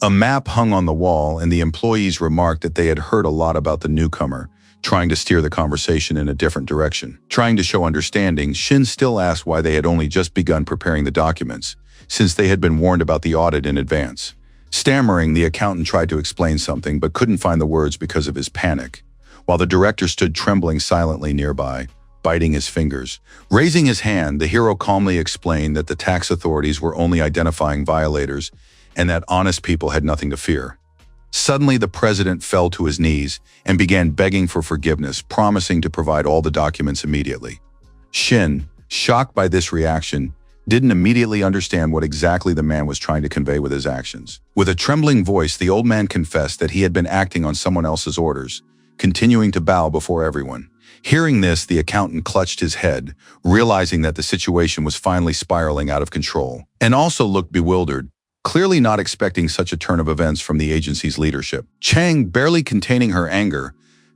S1: A map hung on the wall, and the employees remarked that they had heard a lot about the newcomer, trying to steer the conversation in a different direction. Trying to show understanding, Shin still asked why they had only just begun preparing the documents, since they had been warned about the audit in advance. Stammering, the accountant tried to explain something but couldn't find the words because of his panic, while the director stood trembling silently nearby, biting his fingers. Raising his hand, the hero calmly explained that the tax authorities were only identifying violators and that honest people had nothing to fear. Suddenly, the president fell to his knees and began begging for forgiveness, promising to provide all the documents immediately. Shin, shocked by this reaction, didn't immediately understand what exactly the man was trying to convey with his actions. With a trembling voice, the old man confessed that he had been acting on someone else's orders, continuing to bow before everyone. Hearing this, the accountant clutched his head, realizing that the situation was finally spiraling out of control, and also looked bewildered, clearly not expecting such a turn of events from the agency's leadership. Chang, barely containing her anger,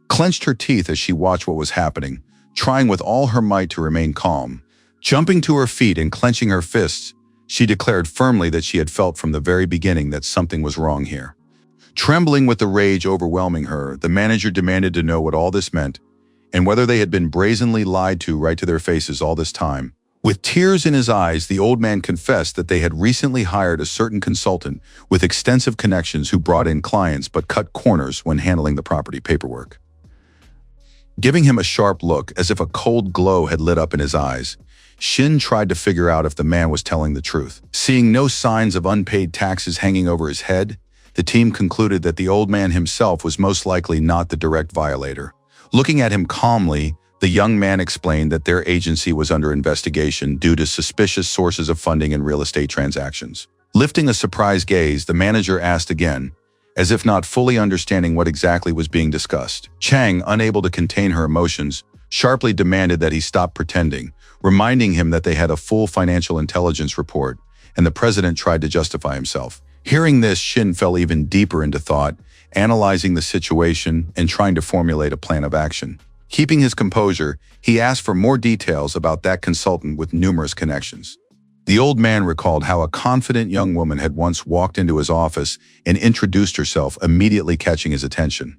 S1: clenched her teeth as she watched what was happening, trying with all her might to remain calm. Jumping to her feet and clenching her fists, she declared firmly that she had felt from the very beginning that something was wrong here. Trembling with the rage overwhelming her, the manager demanded to know what all this meant and whether they had been brazenly lied to right to their faces all this time. With tears in his eyes, the old man confessed that they had recently hired a certain consultant with extensive connections who brought in clients but cut corners when handling the property paperwork. Giving him a sharp look, as if a cold glow had lit up in his eyes, Shin tried to figure out if the man was telling the truth. Seeing no signs of unpaid taxes hanging over his head, the team concluded that the old man himself was most likely not the direct violator. Looking at him calmly, the young man explained that their agency was under investigation due to suspicious sources of funding in real estate transactions. Lifting a surprised gaze, the manager asked again, as if not fully understanding what exactly was being discussed. Chang, unable to contain her emotions, sharply demanded that he stop pretending, reminding him that they had a full financial intelligence report, and the president tried to justify himself. Hearing this, Shin fell even deeper into thought, analyzing the situation and trying to formulate a plan of action. Keeping his composure, he asked for more details about that consultant with numerous connections. The old man recalled how a confident young woman had once walked into his office and introduced herself, immediately catching his attention.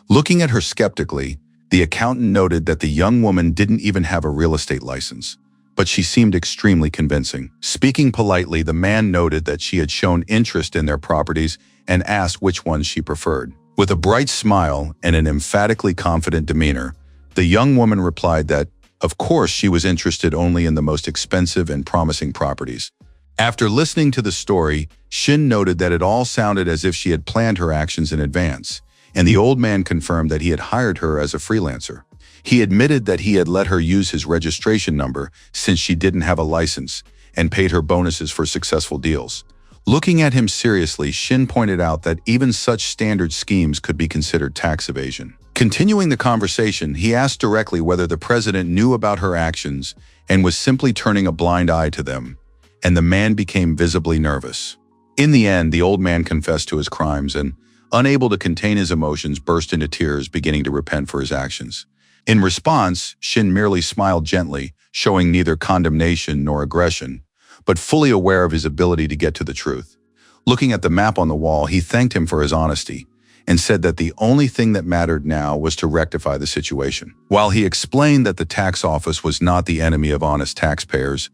S1: Looking at her skeptically, the accountant noted that the young woman didn't even have a real estate license, but she seemed extremely convincing. Speaking politely, the man noted that she had shown interest in their properties and asked which ones she preferred. With a bright smile and an emphatically confident demeanor, the young woman replied that, of course, she was interested only in the most expensive and promising properties. After listening to the story, Shin noted that it all sounded as if she had planned her actions in advance, and the old man confirmed that he had hired her as a freelancer. He admitted that he had let her use his registration number since she didn't have a license and paid her bonuses for successful deals. Looking at him seriously, Shin pointed out that even such standard schemes could be considered tax evasion. Continuing the conversation, he asked directly whether the president knew about her actions and was simply turning a blind eye to them, and the man became visibly nervous. In the end, the old man confessed to his crimes and, unable to contain his emotions, burst into tears, beginning to repent for his actions. In response, Shin merely smiled gently, showing neither condemnation nor aggression, but fully aware of his ability to get to the truth. Looking at the map on the wall, he thanked him for his honesty and said that the only thing that mattered now was to rectify the situation. While he explained that the tax office was not the enemy of honest taxpayers,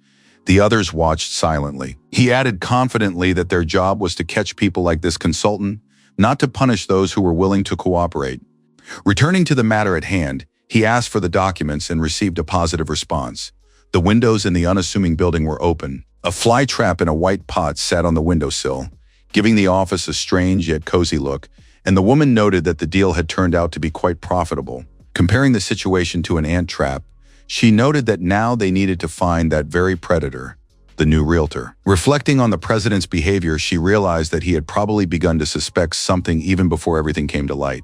S1: the others watched silently. He added confidently that their job was to catch people like this consultant, not to punish those who were willing to cooperate. Returning to the matter at hand, he asked for the documents and received a positive response. The windows in the unassuming building were open. A fly trap in a white pot sat on the windowsill, giving the office a strange yet cozy look, and the woman noted that the deal had turned out to be quite profitable. Comparing the situation to an ant trap, she noted that now they needed to find that very predator, the new realtor. Reflecting on the president's behavior, she realized that he had probably begun to suspect something even before everything came to light.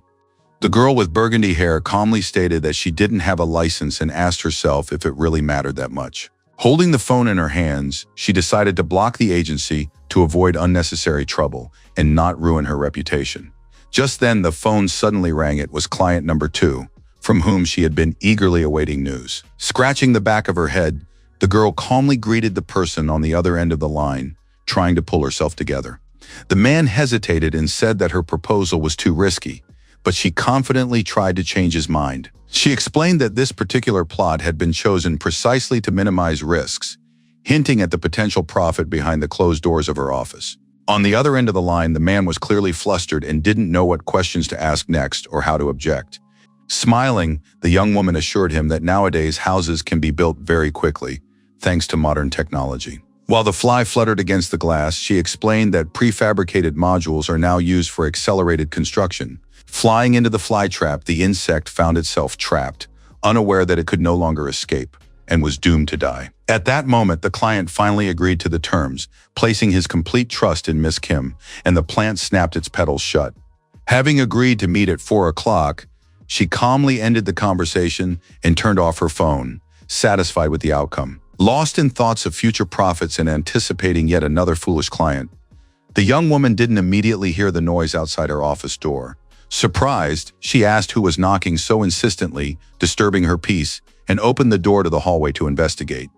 S1: The girl with burgundy hair calmly stated that she didn't have a license and asked herself if it really mattered that much. Holding the phone in her hands, she decided to block the agency to avoid unnecessary trouble and not ruin her reputation. Just then, the phone suddenly rang. It was client number 2, from whom she had been eagerly awaiting news. Scratching the back of her head, the girl calmly greeted the person on the other end of the line, trying to pull herself together. The man hesitated and said that her proposal was too risky, but she confidently tried to change his mind. She explained that this particular plot had been chosen precisely to minimize risks, hinting at the potential profit behind the closed doors of her office. On the other end of the line, the man was clearly flustered and didn't know what questions to ask next or how to object. Smiling, the young woman assured him that nowadays houses can be built very quickly, thanks to modern technology. While the fly fluttered against the glass, she explained that prefabricated modules are now used for accelerated construction. Flying into the fly trap, the insect found itself trapped, unaware that it could no longer escape, and was doomed to die. At that moment, the client finally agreed to the terms, placing his complete trust in Miss Kim, and the plant snapped its petals shut. Having agreed to meet at 4 o'clock, she calmly ended the conversation and turned off her phone, satisfied with the outcome. Lost in thoughts of future profits and anticipating yet another foolish client, the young woman didn't immediately hear the noise outside her office door. Surprised, she asked who was knocking so insistently, disturbing her peace, and opened the door to the hallway to investigate.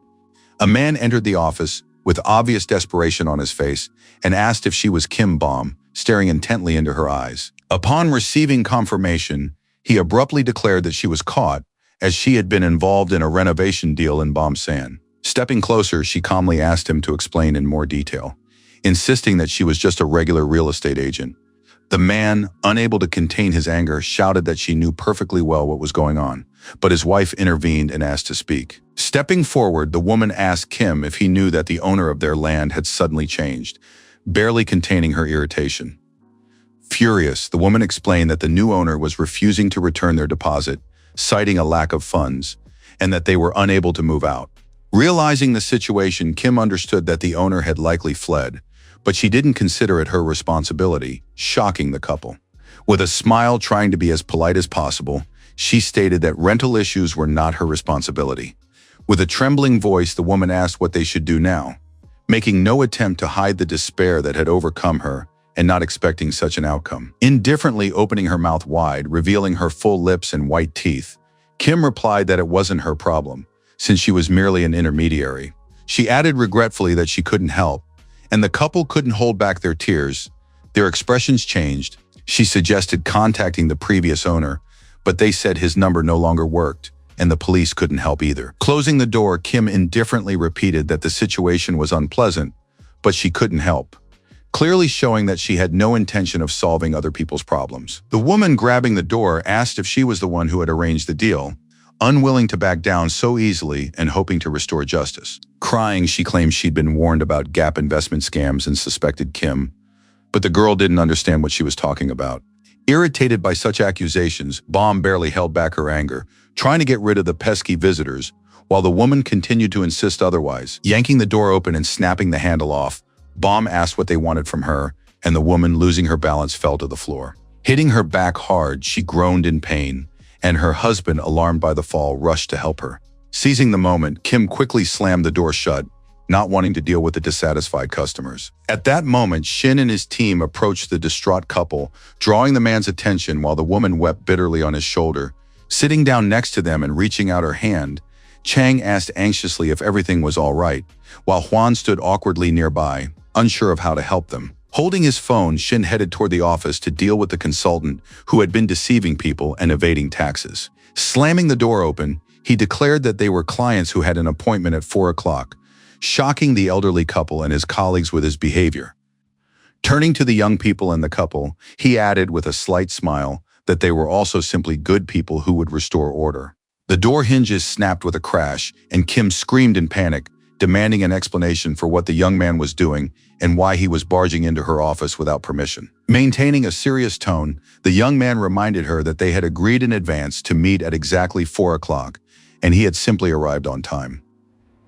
S1: A man entered the office with obvious desperation on his face and asked if she was Kim Baum, staring intently into her eyes. Upon receiving confirmation, he abruptly declared that she was caught, as she had been involved in a renovation deal in Bamsan. Stepping closer, she calmly asked him to explain in more detail, insisting that she was just a regular real estate agent. The man, unable to contain his anger, shouted that she knew perfectly well what was going on, but his wife intervened and asked to speak. Stepping forward, the woman asked Kim if he knew that the owner of their land had suddenly changed, barely containing her irritation. Furious, the woman explained that the new owner was refusing to return their deposit, citing a lack of funds, and that they were unable to move out. Realizing the situation, Kim understood that the owner had likely fled, but she didn't consider it her responsibility, shocking the couple. With a smile, trying to be as polite as possible, she stated that rental issues were not her responsibility. With a trembling voice, the woman asked what they should do now, making no attempt to hide the despair that had overcome her and not expecting such an outcome. Indifferently opening her mouth wide, revealing her full lips and white teeth, Kim replied that it wasn't her problem, since she was merely an intermediary. She added regretfully that she couldn't help, and the couple couldn't hold back their tears. Their expressions changed. She suggested contacting the previous owner, but they said his number no longer worked, and the police couldn't help either. Closing the door, Kim indifferently repeated that the situation was unpleasant, but she couldn't help, clearly showing that she had no intention of solving other people's problems. The woman grabbing the door asked if she was the one who had arranged the deal, unwilling to back down so easily and hoping to restore justice. Crying, she claimed she'd been warned about Gap investment scams and suspected Kim, but the girl didn't understand what she was talking about. Irritated by such accusations, Baum barely held back her anger, trying to get rid of the pesky visitors, while the woman continued to insist otherwise. Yanking the door open and snapping the handle off, Bomb asked what they wanted from her, and the woman, losing her balance, fell to the floor. Hitting her back hard, she groaned in pain, and her husband, alarmed by the fall, rushed to help her. Seizing the moment, Kim quickly slammed the door shut, not wanting to deal with the dissatisfied customers. At that moment, Shin and his team approached the distraught couple, drawing the man's attention while the woman wept bitterly on his shoulder. Sitting down next to them and reaching out her hand, Chang asked anxiously if everything was all right, while Juan stood awkwardly nearby, unsure of how to help them. Holding his phone, Shin headed toward the office to deal with the consultant who had been deceiving people and evading taxes. Slamming the door open, he declared that they were clients who had an appointment at 4 o'clock, shocking the elderly couple and his colleagues with his behavior. Turning to the young people and the couple, he added with a slight smile that they were also simply good people who would restore order. The door hinges snapped with a crash, and Kim screamed in panic, demanding an explanation for what the young man was doing and why he was barging into her office without permission. Maintaining a serious tone, the young man reminded her that they had agreed in advance to meet at exactly 4 o'clock, and he had simply arrived on time.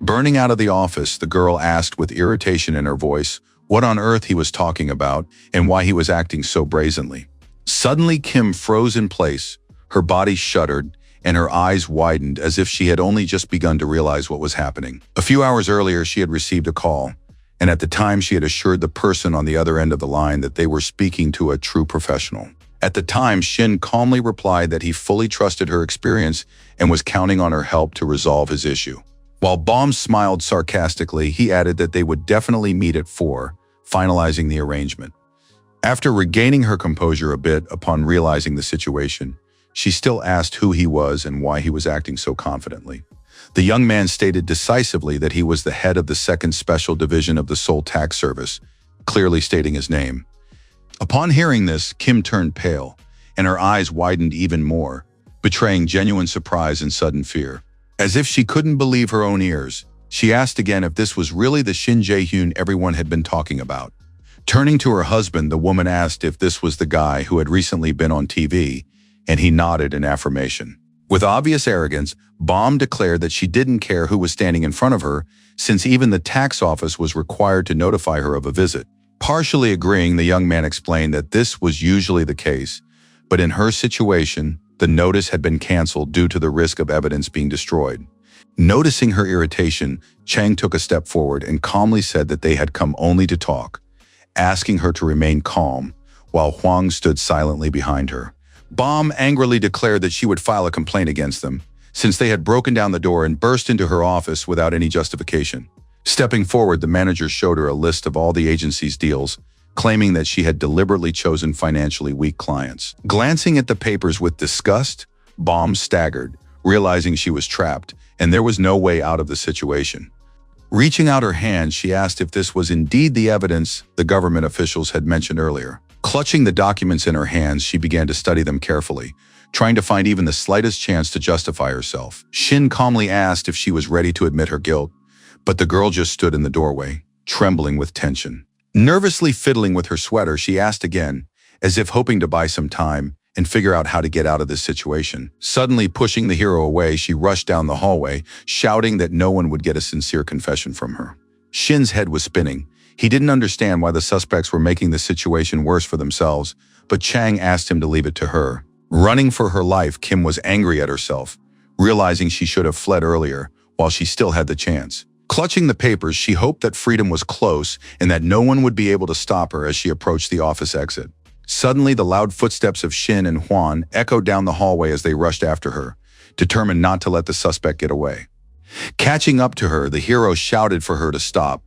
S1: Burning out of the office, the girl asked with irritation in her voice what on earth he was talking about and why he was acting so brazenly. Suddenly, Kim froze in place, her body shuddered, and her eyes widened as if she had only just begun to realize what was happening. A few hours earlier, she had received a call, and at the time she had assured the person on the other end of the line that they were speaking to a true professional. At the time, Shin calmly replied that he fully trusted her experience and was counting on her help to resolve his issue. While Baum smiled sarcastically, he added that they would definitely meet at 4, finalizing the arrangement. After regaining her composure a bit upon realizing the situation, she still asked who he was and why he was acting so confidently. The young man stated decisively that he was the head of the 2nd Special Division of the Seoul Tax Service, clearly stating his name. Upon hearing this, Kim turned pale, and her eyes widened even more, betraying genuine surprise and sudden fear. As if she couldn't believe her own ears, she asked again if this was really the Shin Jae-hyun everyone had been talking about. Turning to her husband, the woman asked if this was the guy who had recently been on TV, and he nodded in affirmation. With obvious arrogance, Baum declared that she didn't care who was standing in front of her, since even the tax office was required to notify her of a visit. Partially agreeing, the young man explained that this was usually the case, but in her situation, the notice had been canceled due to the risk of evidence being destroyed. Noticing her irritation, Chang took a step forward and calmly said that they had come only to talk, asking her to remain calm, while Huang stood silently behind her. Baum angrily declared that she would file a complaint against them, since they had broken down the door and burst into her office without any justification. Stepping forward, the manager showed her a list of all the agency's deals, claiming that she had deliberately chosen financially weak clients. Glancing at the papers with disgust, Baum staggered, realizing she was trapped, and there was no way out of the situation. Reaching out her hand, she asked if this was indeed the evidence the government officials had mentioned earlier. Clutching the documents in her hands, she began to study them carefully, trying to find even the slightest chance to justify herself. Shin calmly asked if she was ready to admit her guilt, but the girl just stood in the doorway, trembling with tension. Nervously fiddling with her sweater, she asked again, as if hoping to buy some time and figure out how to get out of this situation. Suddenly pushing the hero away, she rushed down the hallway, shouting that no one would get a sincere confession from her. Shin's head was spinning. He didn't understand why the suspects were making the situation worse for themselves, but Chang asked him to leave it to her. Running for her life, Kim was angry at herself, realizing she should have fled earlier while she still had the chance. Clutching the papers, she hoped that freedom was close and that no one would be able to stop her as she approached the office exit. Suddenly, the loud footsteps of Shin and Huan echoed down the hallway as they rushed after her, determined not to let the suspect get away. Catching up to her, the hero shouted for her to stop,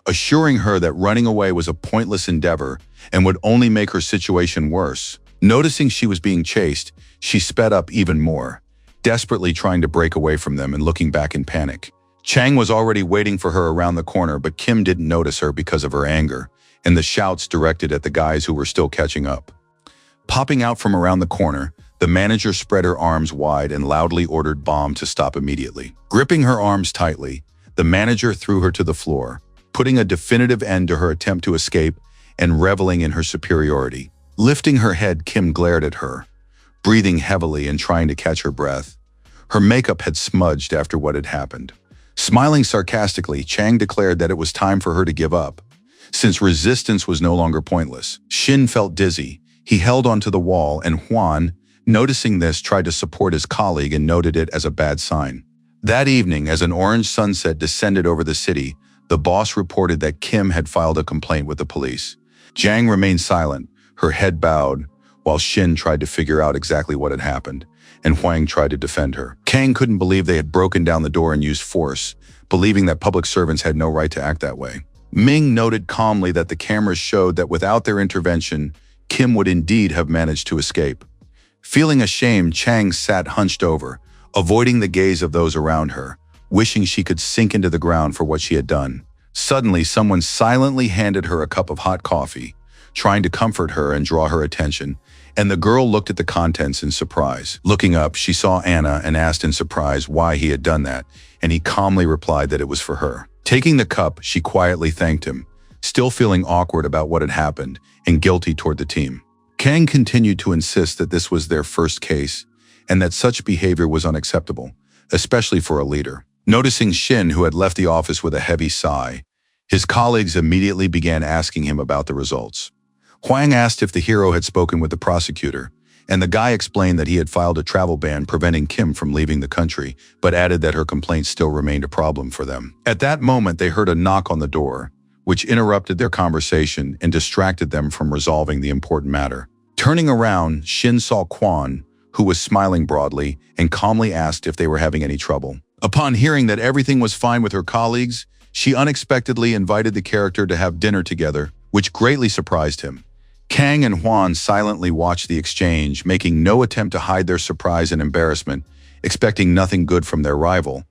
S1: assuring her that running away was a pointless endeavor and would only make her situation worse. Noticing she was being chased, she sped up even more, desperately trying to break away from them and looking back in panic. Chang was already waiting for her around the corner, but Kim didn't notice her because of her anger and the shouts directed at the guys who were still catching up. Popping out from around the corner, the manager spread her arms wide and loudly ordered Baum to stop immediately. Gripping her arms tightly, the manager threw her to the floor, putting a definitive end to her attempt to escape and reveling in her superiority. Lifting her head, Kim glared at her, breathing heavily and trying to catch her breath. Her makeup had smudged after what had happened. Smiling sarcastically, Chang declared that it was time for her to give up, since resistance was no longer pointless. Shin felt dizzy. He held onto the wall, and Huan, noticing this, tried to support his colleague and noted it as a bad sign. That evening, as an orange sunset descended over the city, the boss reported that Kim had filed a complaint with the police. Jiang remained silent, her head bowed, while Shin tried to figure out exactly what had happened, and Huang tried to defend her. Kang couldn't believe they had broken down the door and used force, believing that public servants had no right to act that way. Ming noted calmly that the cameras showed that without their intervention, Kim would indeed have managed to escape. Feeling ashamed, Chang sat hunched over, avoiding the gaze of those around her, wishing she could sink into the ground for what she had done. Suddenly, someone silently handed her a cup of hot coffee, trying to comfort her and draw her attention, and the girl looked at the contents in surprise. Looking up, she saw Anna and asked in surprise why he had done that, and he calmly replied that it was for her. Taking the cup, she quietly thanked him, still feeling awkward about what had happened and guilty toward the team. Kang continued to insist that this was their first case and that such behavior was unacceptable, especially for a leader. Noticing Shin, who had left the office with a heavy sigh, his colleagues immediately began asking him about the results. Huang asked if the hero had spoken with the prosecutor, and the guy explained that he had filed a travel ban preventing Kim from leaving the country, but added that her complaint still remained a problem for them. At that moment, they heard a knock on the door, which interrupted their conversation and distracted them from resolving the important matter. Turning around, Shin saw Quan, who was smiling broadly, and calmly asked if they were having any trouble. Upon hearing that everything was fine with her colleagues, she unexpectedly invited the character to have dinner together, which greatly surprised him. Kang and Huan silently watched the exchange, making no attempt to hide their surprise and embarrassment, expecting nothing good from their rival.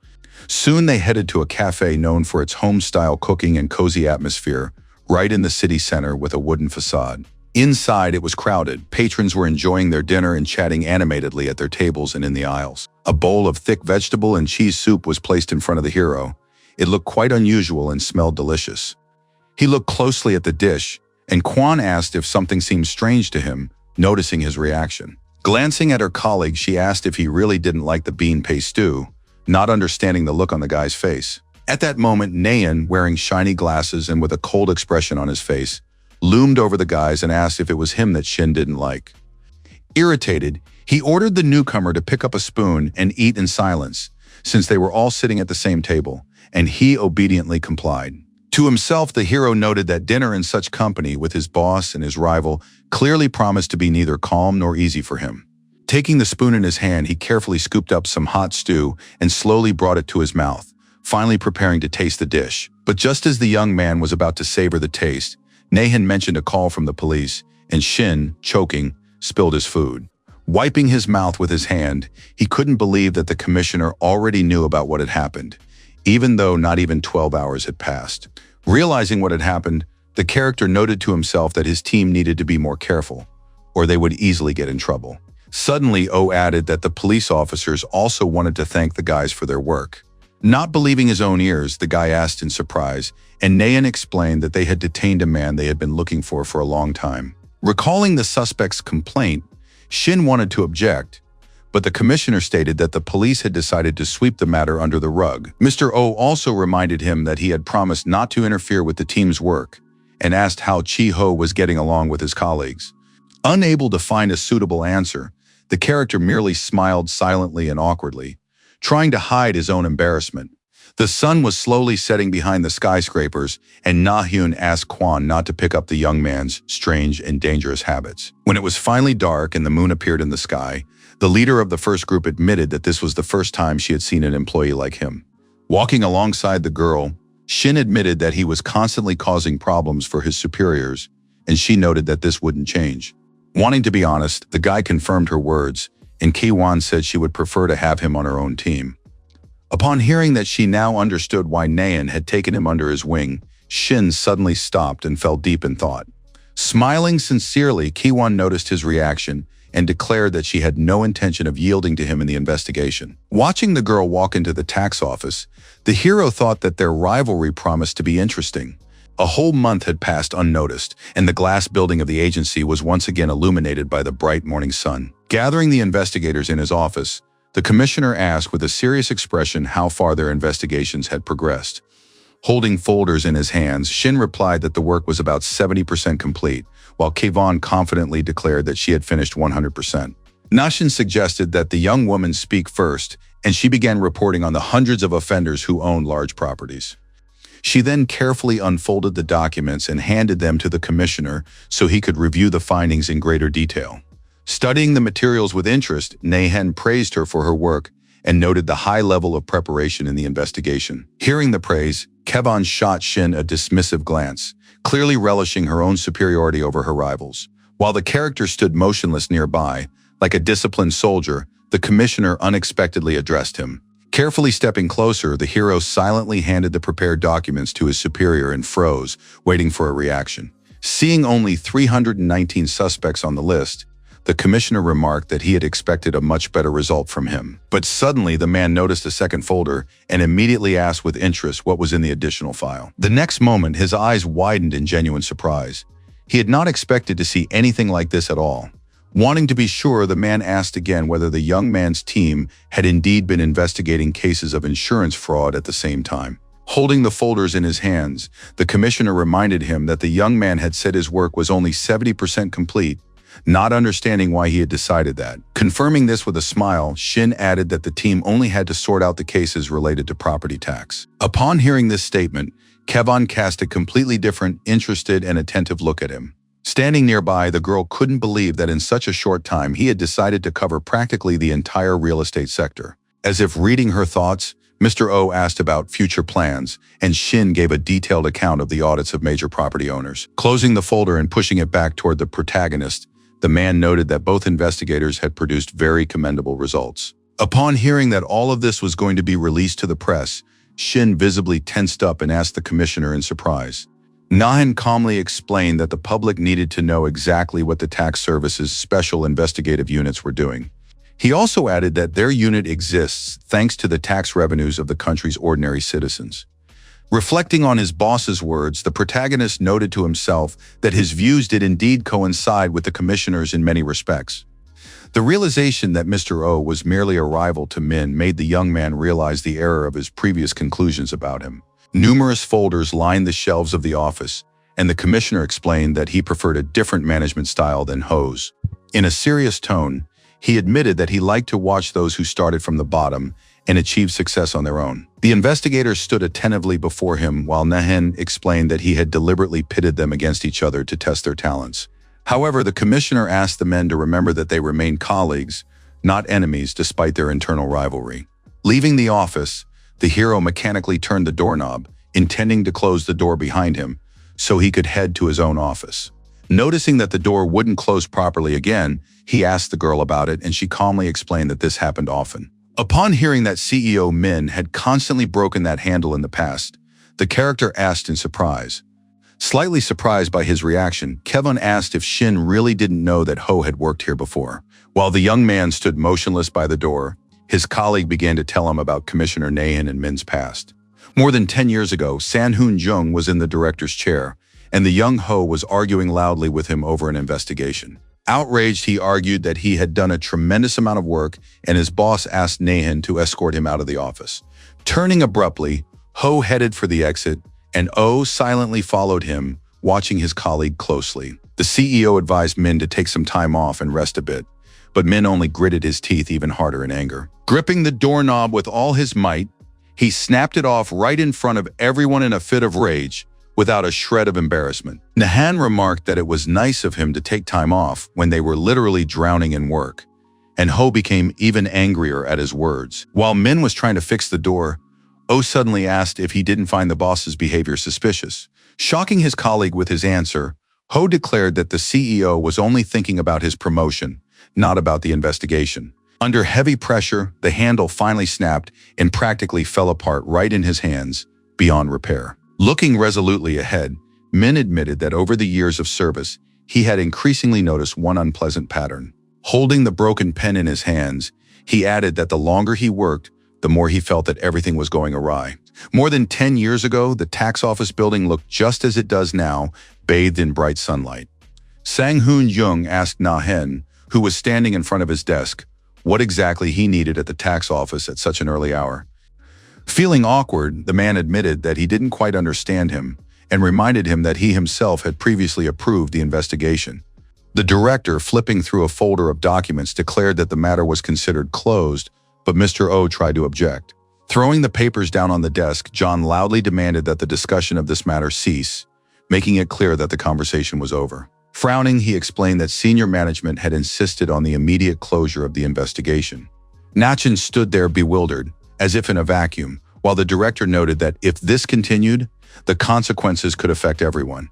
S1: Soon they headed to a cafe known for its home-style cooking and cozy atmosphere, right in the city center with a wooden facade. Inside, it was crowded. Patrons were enjoying their dinner and chatting animatedly at their tables and in the aisles. A bowl of thick vegetable and cheese soup was placed in front of the hero. It looked quite unusual and smelled delicious. He looked closely at the dish, and Quan asked if something seemed strange to him, noticing his reaction. Glancing at her colleague, she asked if he really didn't like the bean paste stew, not understanding the look on the guy's face. At that moment, Nayan, wearing shiny glasses and with a cold expression on his face, loomed over the guys and asked if it was him that Shin didn't like. Irritated, he ordered the newcomer to pick up a spoon and eat in silence, since they were all sitting at the same table, and he obediently complied. To himself, the hero noted that dinner in such company with his boss and his rival clearly promised to be neither calm nor easy for him. Taking the spoon in his hand, he carefully scooped up some hot stew and slowly brought it to his mouth, finally preparing to taste the dish. But just as the young man was about to savor the taste, Nahan mentioned a call from the police, and Shin, choking, spilled his food. Wiping his mouth with his hand, he couldn't believe that the commissioner already knew about what had happened, even though not even 12 hours had passed. Realizing what had happened, the character noted to himself that his team needed to be more careful, or they would easily get in trouble. Suddenly, O added that the police officers also wanted to thank the guys for their work. Not believing his own ears, the guy asked in surprise, and Nayan explained that they had detained a man they had been looking for a long time. Recalling the suspect's complaint, Shin wanted to object, but the commissioner stated that the police had decided to sweep the matter under the rug. Mr. O also reminded him that he had promised not to interfere with the team's work and asked how Chi-Ho was getting along with his colleagues. Unable to find a suitable answer, the character merely smiled silently and awkwardly, trying to hide his own embarrassment. The sun was slowly setting behind the skyscrapers, and Na-hyun asked Kwon not to pick up the young man's strange and dangerous habits. When it was finally dark and the moon appeared in the sky, the leader of the first group admitted that this was the first time she had seen an employee like him. Walking alongside the girl, Shin admitted that he was constantly causing problems for his superiors, and she noted that this wouldn't change. Wanting to be honest, the guy confirmed her words, and Ki-won said she would prefer to have him on her own team. Upon hearing that she now understood why Nayan had taken him under his wing, Shin suddenly stopped and fell deep in thought. Smiling sincerely, Ki-won noticed his reaction and declared that she had no intention of yielding to him in the investigation. Watching the girl walk into the tax office, the hero thought that their rivalry promised to be interesting. A whole month had passed unnoticed, and the glass building of the agency was once again illuminated by the bright morning sun. Gathering the investigators in his office, The commissioner asked with a serious expression how far their investigations had progressed. Holding folders in his hands, Shin replied that the work was about 70% complete, while Kevon confidently declared that she had finished 100%. Nashin suggested that the young woman speak first, and she began reporting on the hundreds of offenders who owned large properties. She then carefully unfolded the documents and handed them to the commissioner so he could review the findings in greater detail. Studying the materials with interest, Nahen praised her for her work and noted the high level of preparation in the investigation. Hearing the praise, Kevon shot Shin a dismissive glance, clearly relishing her own superiority over her rivals. While the character stood motionless nearby, like a disciplined soldier, the commissioner unexpectedly addressed him. Carefully stepping closer, the hero silently handed the prepared documents to his superior and froze, waiting for a reaction. Seeing only 319 suspects on the list, the commissioner remarked that he had expected a much better result from him. But suddenly, the man noticed a second folder and immediately asked with interest what was in the additional file. The next moment, his eyes widened in genuine surprise. He had not expected to see anything like this at all. Wanting to be sure, the man asked again whether the young man's team had indeed been investigating cases of insurance fraud at the same time. Holding the folders in his hands, the commissioner reminded him that the young man had said his work was only 70% complete, not understanding why he had decided that. Confirming this with a smile, Shin added that the team only had to sort out the cases related to property tax. Upon hearing this statement, Kevon cast a completely different, interested, and attentive look at him. Standing nearby, the girl couldn't believe that in such a short time he had decided to cover practically the entire real estate sector. As if reading her thoughts, Mr. O asked about future plans, and Shin gave a detailed account of the audits of major property owners. Closing the folder and pushing it back toward the protagonist, the man noted that both investigators had produced very commendable results. Upon hearing that all of this was going to be released to the press, Shin visibly tensed up and asked the commissioner in surprise. Nahen calmly explained that the public needed to know exactly what the tax service's special investigative units were doing. He also added that their unit exists thanks to the tax revenues of the country's ordinary citizens. Reflecting on his boss's words, the protagonist noted to himself that his views did indeed coincide with the commissioner's in many respects. The realization that Mr. O was merely a rival to Min made the young man realize the error of his previous conclusions about him. Numerous folders lined the shelves of the office, and the commissioner explained that he preferred a different management style than Ho's. In a serious tone, he admitted that he liked to watch those who started from the bottom and achieved success on their own. The investigators stood attentively before him while Nahen explained that he had deliberately pitted them against each other to test their talents. However, the commissioner asked the men to remember that they remained colleagues, not enemies despite their internal rivalry. Leaving the office, the hero mechanically turned the doorknob, intending to close the door behind him so he could head to his own office. Noticing that the door wouldn't close properly again, he asked the girl about it and she calmly explained that this happened often. Upon hearing that CEO Min had constantly broken that handle in the past, the character asked in surprise. Slightly surprised by his reaction, Kevon asked if Shin really didn't know that Ho had worked here before. While the young man stood motionless by the door, his colleague began to tell him about Commissioner Nahen and Min's past. More than 10 years ago, San-hoon Jung was in the director's chair, and the young Ho was arguing loudly with him over an investigation. Outraged, he argued that he had done a tremendous amount of work, and his boss asked Nahen to escort him out of the office. Turning abruptly, Ho headed for the exit, and O silently followed him, watching his colleague closely. The CEO advised Min to take some time off and rest a bit, but Min only gritted his teeth even harder in anger. Gripping the doorknob with all his might, he snapped it off right in front of everyone in a fit of rage, without a shred of embarrassment. Nahan remarked that it was nice of him to take time off when they were literally drowning in work, and Ho became even angrier at his words. While Min was trying to fix the door, O suddenly asked if he didn't find the boss's behavior suspicious. Shocking his colleague with his answer, Ho declared that the CEO was only thinking about his promotion, not about the investigation. Under heavy pressure, the handle finally snapped and practically fell apart right in his hands, beyond repair. Looking resolutely ahead, Min admitted that over the years of service, he had increasingly noticed one unpleasant pattern. Holding the broken pen in his hands, he added that the longer he worked, the more he felt that everything was going awry. More than 10 years ago, the tax office building looked just as it does now, bathed in bright sunlight. Sang-hoon Jung asked Nahen, who was standing in front of his desk, what exactly he needed at the tax office at such an early hour. Feeling awkward, the man admitted that he didn't quite understand him and reminded him that he himself had previously approved the investigation. The director, flipping through a folder of documents, declared that the matter was considered closed, but Mr. O tried to object. Throwing the papers down on the desk, John loudly demanded that the discussion of this matter cease, making it clear that the conversation was over. Frowning, he explained that senior management had insisted on the immediate closure of the investigation. Nachin stood there bewildered, as if in a vacuum, while the director noted that if this continued, the consequences could affect everyone.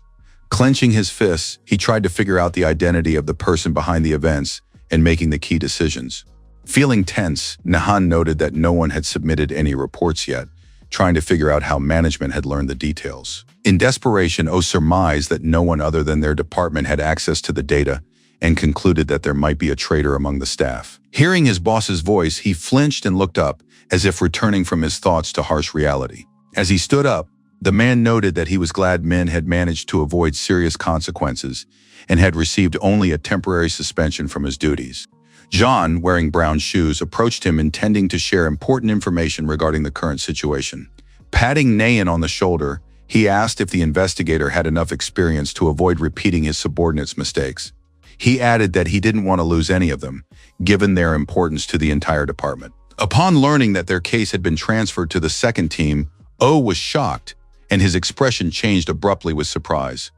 S1: Clenching his fists, he tried to figure out the identity of the person behind the events and making the key decisions. Feeling tense, Nahan noted that no one had submitted any reports yet, trying to figure out how management had learned the details. In desperation, O surmised that no one other than their department had access to the data and concluded that there might be a traitor among the staff. Hearing his boss's voice, he flinched and looked up, as if returning from his thoughts to harsh reality. As he stood up, the man noted that he was glad Min had managed to avoid serious consequences and had received only a temporary suspension from his duties. John, wearing brown shoes, approached him intending to share important information regarding the current situation. Patting Nayan on the shoulder, he asked if the investigator had enough experience to avoid repeating his subordinates' mistakes. He added that he didn't want to lose any of them, given their importance to the entire department. Upon learning that their case had been transferred to the second team, O was shocked, and his expression changed abruptly with surprise.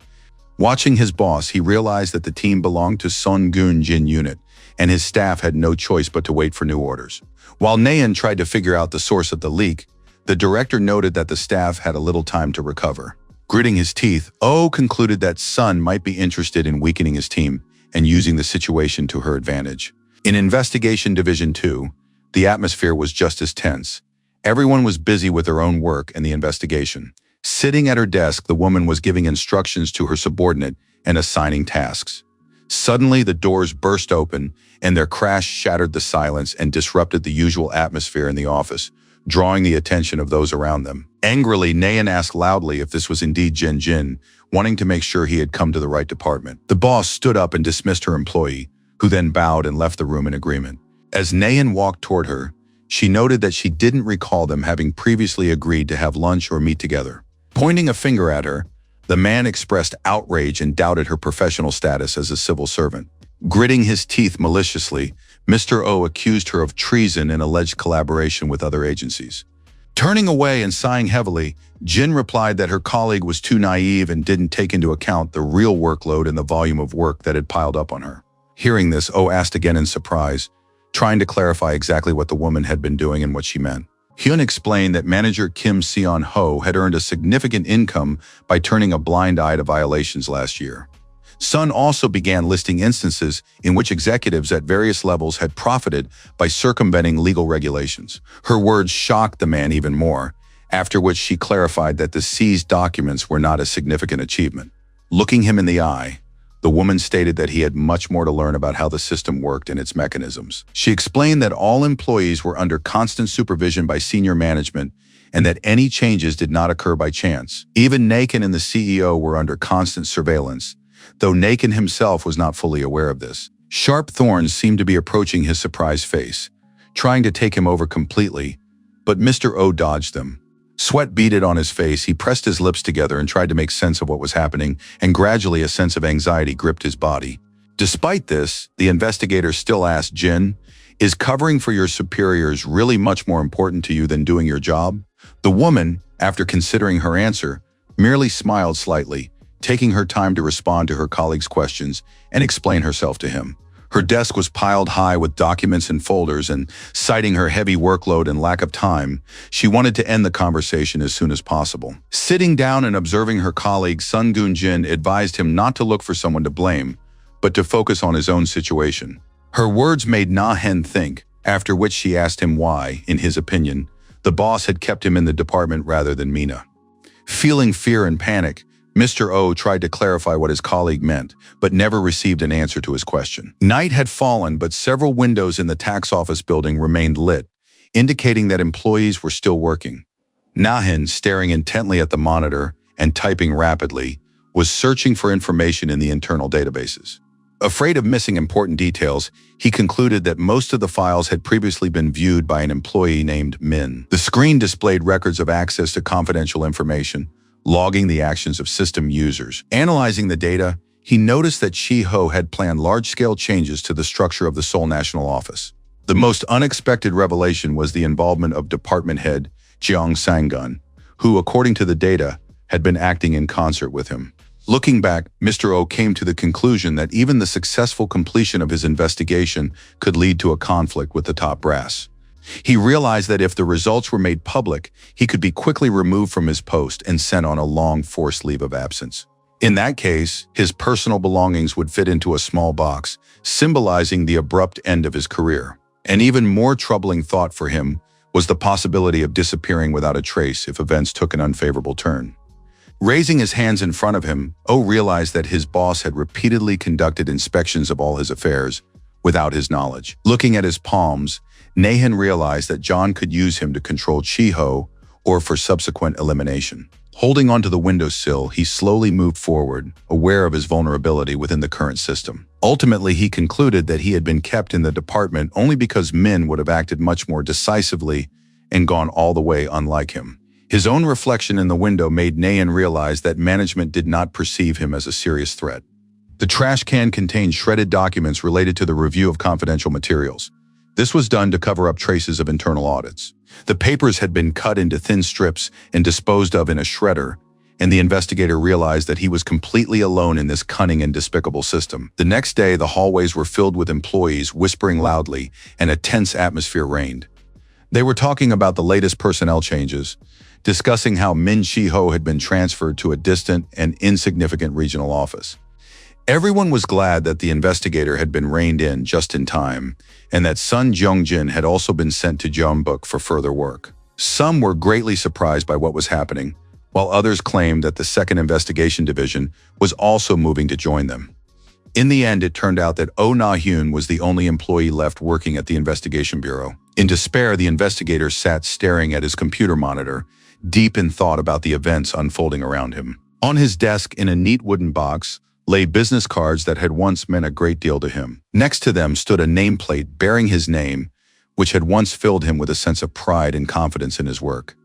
S1: Watching his boss, he realized that the team belonged to Son Gun Jin unit, and his staff had no choice but to wait for new orders. While Nayan tried to figure out the source of the leak, the director noted that the staff had a little time to recover. Gritting his teeth, O concluded that Sun might be interested in weakening his team and using the situation to her advantage. In Investigation Division 2, the atmosphere was just as tense. Everyone was busy with their own work and the investigation. Sitting at her desk, the woman was giving instructions to her subordinate and assigning tasks. Suddenly, the doors burst open, and their crash shattered the silence and disrupted the usual atmosphere in the office, drawing the attention of those around them. Angrily, Nayan asked loudly if this was indeed Jin Jin, wanting to make sure he had come to the right department. The boss stood up and dismissed her employee, who then bowed and left the room in agreement. As Nayan walked toward her, she noted that she didn't recall them having previously agreed to have lunch or meet together. Pointing a finger at her, the man expressed outrage and doubted her professional status as a civil servant. Gritting his teeth maliciously, Mr. O accused her of treason and alleged collaboration with other agencies. Turning away and sighing heavily, Jin replied that her colleague was too naive and didn't take into account the real workload and the volume of work that had piled up on her. Hearing this, O asked again in surprise, trying to clarify exactly what the woman had been doing and what she meant. Hyun explained that manager Kim Seon-ho had earned a significant income by turning a blind eye to violations last year. Sun also began listing instances in which executives at various levels had profited by circumventing legal regulations. Her words shocked the man even more, after which she clarified that the seized documents were not a significant achievement. Looking him in the eye, the woman stated that he had much more to learn about how the system worked and its mechanisms. She explained that all employees were under constant supervision by senior management and that any changes did not occur by chance. Even Nakin and the CEO were under constant surveillance, though Nakin himself was not fully aware of this. Sharp thorns seemed to be approaching his surprised face, trying to take him over completely, but Mr. O dodged them. Sweat beaded on his face, he pressed his lips together and tried to make sense of what was happening, and gradually a sense of anxiety gripped his body. Despite this, the investigator still asked Jin, "Is covering for your superiors really much more important to you than doing your job?" The woman, after considering her answer, merely smiled slightly, taking her time to respond to her colleague's questions and explain herself to him. Her desk was piled high with documents and folders, and citing her heavy workload and lack of time, she wanted to end the conversation as soon as possible. Sitting down and observing her colleague, Sun Gun Jin advised him not to look for someone to blame, but to focus on his own situation. Her words made Na-hen think, after which she asked him why, in his opinion, the boss had kept him in the department rather than Mina. Feeling fear and panic, Mr. O tried to clarify what his colleague meant, but never received an answer to his question. Night had fallen, but several windows in the tax office building remained lit, indicating that employees were still working. Nahin, staring intently at the monitor and typing rapidly, was searching for information in the internal databases. Afraid of missing important details, he concluded that most of the files had previously been viewed by an employee named Min. The screen displayed records of access to confidential information, logging the actions of system users. Analyzing the data, he noticed that Chi-ho had planned large-scale changes to the structure of the Seoul National Office. The most unexpected revelation was the involvement of department head Jeong Sang-gun, who, according to the data, had been acting in concert with him. Looking back, Mr. Oh came to the conclusion that even the successful completion of his investigation could lead to a conflict with the top brass. He realized that if the results were made public, he could be quickly removed from his post and sent on a long forced leave of absence. In that case, his personal belongings would fit into a small box, symbolizing the abrupt end of his career. An even more troubling thought for him was the possibility of disappearing without a trace if events took an unfavorable turn. Raising his hands in front of him, Oh realized that his boss had repeatedly conducted inspections of all his affairs without his knowledge. Looking at his palms, Nahan realized that John could use him to control Chi-ho or for subsequent elimination. Holding onto the windowsill, he slowly moved forward, aware of his vulnerability within the current system. Ultimately, he concluded that he had been kept in the department only because Min would have acted much more decisively and gone all the way unlike him. His own reflection in the window made Nahan realize that management did not perceive him as a serious threat. The trash can contained shredded documents related to the review of confidential materials. This was done to cover up traces of internal audits. The papers had been cut into thin strips and disposed of in a shredder, and the investigator realized that he was completely alone in this cunning and despicable system. The next day, the hallways were filled with employees whispering loudly, and a tense atmosphere reigned. They were talking about the latest personnel changes, discussing how Min Chi-ho had been transferred to a distant and insignificant regional office. Everyone was glad that the investigator had been reined in just in time, and that Sun Jeong-jin had also been sent to Jeonbuk for further work. Some were greatly surprised by what was happening, while others claimed that the second investigation division was also moving to join them. In the end, it turned out that Oh Na-hyun was the only employee left working at the investigation bureau. In despair, the investigator sat staring at his computer monitor, deep in thought about the events unfolding around him. On his desk, in a neat wooden box, lay business cards that had once meant a great deal to him. Next to them stood a nameplate bearing his name, which had once filled him with a sense of pride and confidence in his work.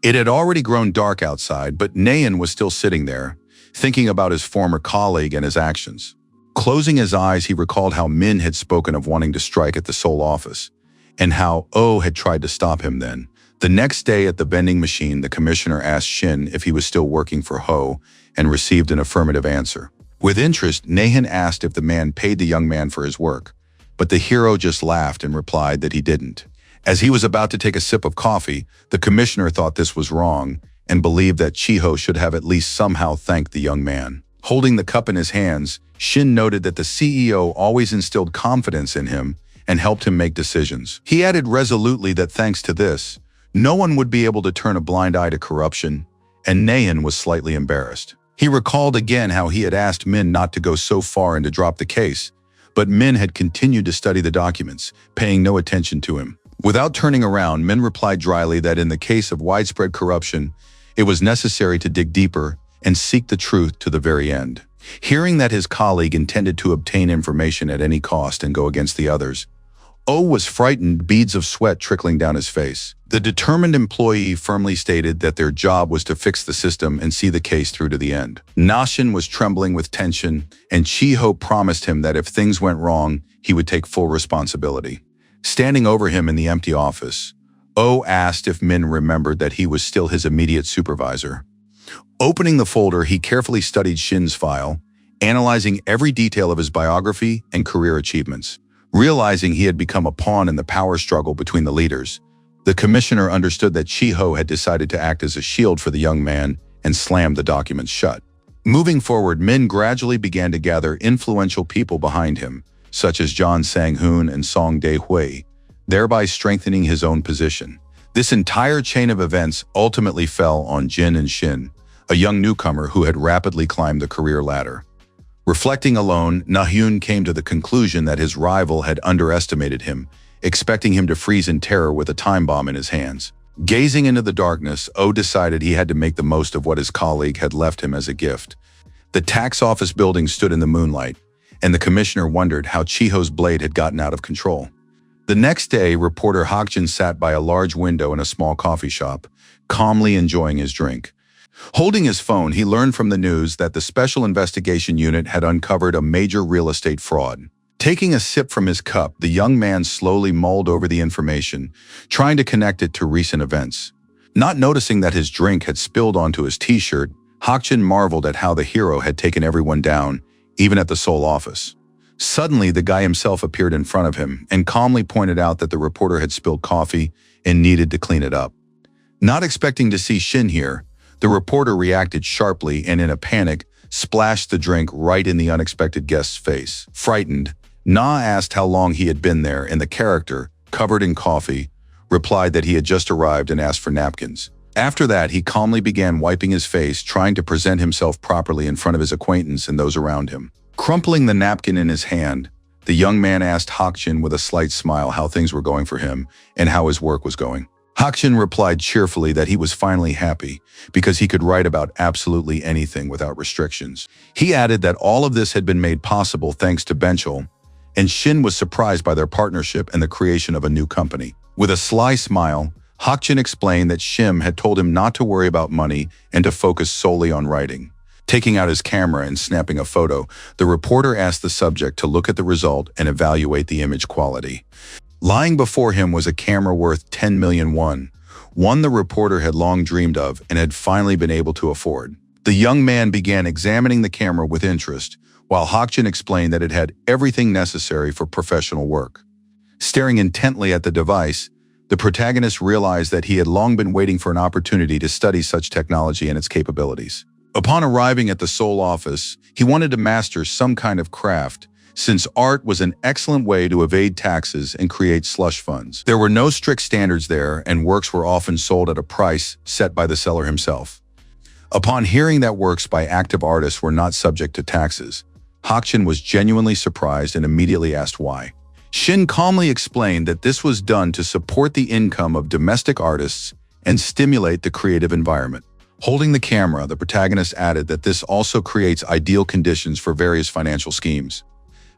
S1: It had already grown dark outside, but Nahan was still sitting there, thinking about his former colleague and his actions. Closing his eyes, he recalled how Min had spoken of wanting to strike at the Seoul office, and how Oh had tried to stop him then. The next day at the vending machine, the commissioner asked Shin if he was still working for Ho and received an affirmative answer. With interest, Nahan asked if the man paid the young man for his work, but the hero just laughed and replied that he didn't. As he was about to take a sip of coffee, the commissioner thought this was wrong and believed that Chi-ho should have at least somehow thanked the young man. Holding the cup in his hands, Shin noted that the CEO always instilled confidence in him and helped him make decisions. He added resolutely that thanks to this, no one would be able to turn a blind eye to corruption, and Nahan was slightly embarrassed. He recalled again how he had asked Min not to go so far and to drop the case, but Min had continued to study the documents, paying no attention to him. Without turning around, Min replied dryly that in the case of widespread corruption, it was necessary to dig deeper and seek the truth to the very end. Hearing that his colleague intended to obtain information at any cost and go against the others, Oh was frightened, beads of sweat trickling down his face. The determined employee firmly stated that their job was to fix the system and see the case through to the end. Na-shin was trembling with tension, and Chi-ho promised him that if things went wrong, he would take full responsibility. Standing over him in the empty office, Oh asked if Min remembered that he was still his immediate supervisor. Opening the folder, he carefully studied Shin's file, analyzing every detail of his biography and career achievements. Realizing he had become a pawn in the power struggle between the leaders, the commissioner understood that Chi-ho had decided to act as a shield for the young man and slammed the documents shut. Moving forward, Min gradually began to gather influential people behind him, such as John Sang-hoon and Song Dae-hui, thereby strengthening his own position. This entire chain of events ultimately fell on Jin and Shin, a young newcomer who had rapidly climbed the career ladder. Reflecting alone, Na-hyun came to the conclusion that his rival had underestimated him, expecting him to freeze in terror with a time bomb in his hands. Gazing into the darkness, Oh decided he had to make the most of what his colleague had left him as a gift. The tax office building stood in the moonlight, and the commissioner wondered how Chiho's blade had gotten out of control. The next day, reporter Hakjin sat by a large window in a small coffee shop, calmly enjoying his drink. Holding his phone, he learned from the news that the Special Investigation Unit had uncovered a major real estate fraud. Taking a sip from his cup, the young man slowly mulled over the information, trying to connect it to recent events. Not noticing that his drink had spilled onto his t-shirt, Hakjin marveled at how the hero had taken everyone down, even at the Seoul office. Suddenly, the guy himself appeared in front of him and calmly pointed out that the reporter had spilled coffee and needed to clean it up. Not expecting to see Shin here, the reporter reacted sharply and in a panic, splashed the drink right in the unexpected guest's face. Frightened, Na asked how long he had been there, and the character, covered in coffee, replied that he had just arrived and asked for napkins. After that, he calmly began wiping his face, trying to present himself properly in front of his acquaintance and those around him. Crumpling the napkin in his hand, the young man asked Hakjin with a slight smile how things were going for him and how his work was going. Hakjin replied cheerfully that he was finally happy because he could write about absolutely anything without restrictions. He added that all of this had been made possible thanks to Benchel, and Shin was surprised by their partnership and the creation of a new company. With a sly smile, Hakjin explained that Shim had told him not to worry about money and to focus solely on writing. Taking out his camera and snapping a photo, the reporter asked the subject to look at the result and evaluate the image quality. Lying before him was a camera worth 10 million won, one the reporter had long dreamed of and had finally been able to afford. The young man began examining the camera with interest, while Hakjin explained that it had everything necessary for professional work. Staring intently at the device, the protagonist realized that he had long been waiting for an opportunity to study such technology and its capabilities. Upon arriving at the Seoul office, he wanted to master some kind of craft, since art was an excellent way to evade taxes and create slush funds. There were no strict standards there, and works were often sold at a price set by the seller himself. Upon hearing that works by active artists were not subject to taxes, Hakjin was genuinely surprised and immediately asked why. Shin calmly explained that this was done to support the income of domestic artists and stimulate the creative environment. Holding the camera, the protagonist added that this also creates ideal conditions for various financial schemes.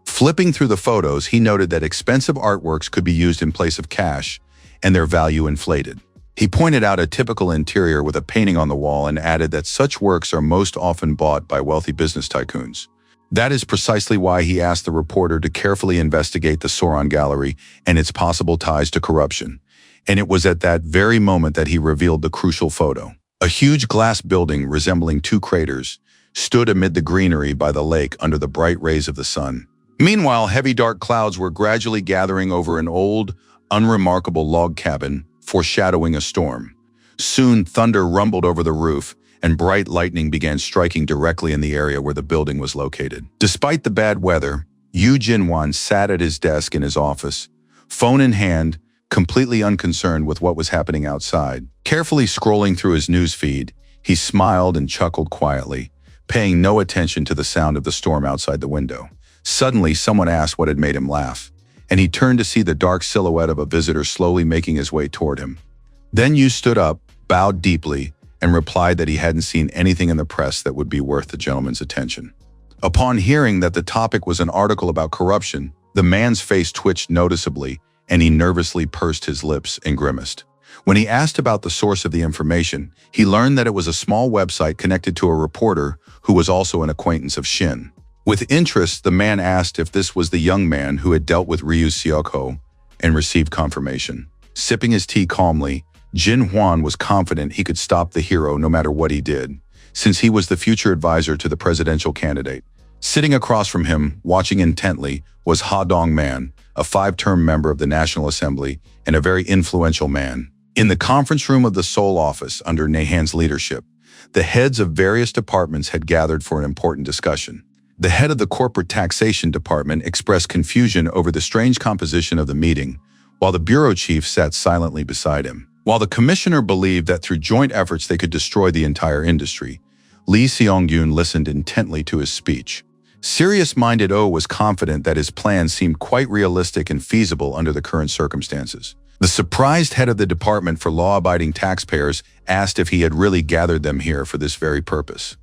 S1: Flipping through the photos, he noted that expensive artworks could be used in place of cash, and their value inflated. He pointed out a typical interior with a painting on the wall and added that such works are most often bought by wealthy business tycoons. That is precisely why he asked the reporter to carefully investigate the Soran Gallery and its possible ties to corruption. And it was at that very moment that he revealed the crucial photo. A huge glass building resembling two craters stood amid the greenery by the lake under the bright rays of the sun. Meanwhile, heavy dark clouds were gradually gathering over an old, unremarkable log cabin, foreshadowing a storm. Soon, thunder rumbled over the roof, and bright lightning began striking directly in the area where the building was located. Despite the bad weather, Yu Jinwan sat at his desk in his office, phone in hand, completely unconcerned with what was happening outside. Carefully scrolling through his news feed, he smiled and chuckled quietly, paying no attention to the sound of the storm outside the window. Suddenly, someone asked what had made him laugh, and he turned to see the dark silhouette of a visitor slowly making his way toward him. Then Yu stood up, bowed deeply, and replied that he hadn't seen anything in the press that would be worth the gentleman's attention. Upon hearing that the topic was an article about corruption, the man's face twitched noticeably, and he nervously pursed his lips and grimaced. When he asked about the source of the information, he learned that it was a small website connected to a reporter who was also an acquaintance of Shin. With interest, the man asked if this was the young man who had dealt with Ryu Seokho and received confirmation. Sipping his tea calmly, Jin Hwan was confident he could stop the hero no matter what he did, since he was the future advisor to the presidential candidate. Sitting across from him, watching intently, was Ha Dong-man, a 5-term member of the National Assembly and a very influential man. In the conference room of the Seoul office under Nahan's leadership, the heads of various departments had gathered for an important discussion. The head of the corporate taxation department expressed confusion over the strange composition of the meeting, while the bureau chief sat silently beside him. While the commissioner believed that through joint efforts they could destroy the entire industry, Lee Seong-yoon listened intently to his speech. Serious-minded Oh was confident that his plan seemed quite realistic and feasible under the current circumstances. The surprised head of the department for law-abiding taxpayers asked if he had really gathered them here for this very purpose.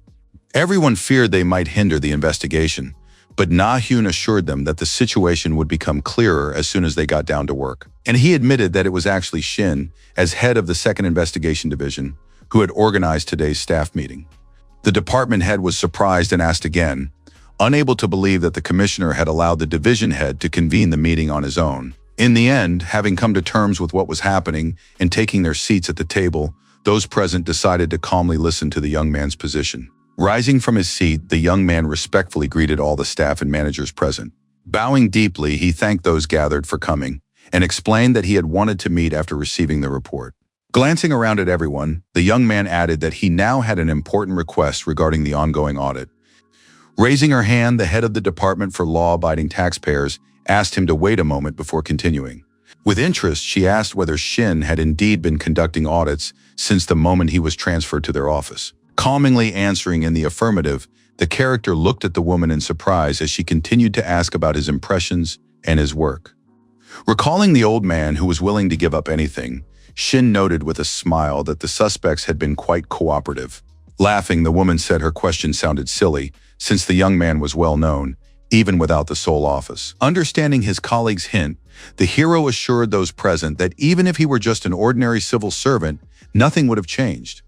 S1: Everyone feared they might hinder the investigation, But Na-hyun assured them that the situation would become clearer as soon as they got down to work. And he admitted that it was actually Shin, as head of the Second Investigation Division, who had organized today's staff meeting. The department head was surprised and asked again, unable to believe that the commissioner had allowed the division head to convene the meeting on his own. In the end, having come to terms with what was happening and taking their seats at the table, those present decided to calmly listen to the young man's position. Rising from his seat, the young man respectfully greeted all the staff and managers present. Bowing deeply, he thanked those gathered for coming and explained that he had wanted to meet after receiving the report. Glancing around at everyone, the young man added that he now had an important request regarding the ongoing audit. Raising her hand, the head of the Department for Law-Abiding Taxpayers asked him to wait a moment before continuing. With interest, she asked whether Shin had indeed been conducting audits since the moment he was transferred to their office. Calmingly answering in the affirmative, the character looked at the woman in surprise as she continued to ask about his impressions and his work. Recalling the old man who was willing to give up anything, Shin noted with a smile that the suspects had been quite cooperative. Laughing, the woman said her question sounded silly, since the young man was well known, even without the sole office. Understanding his colleague's hint, the hero assured those present that even if he were just an ordinary civil servant, nothing would have changed.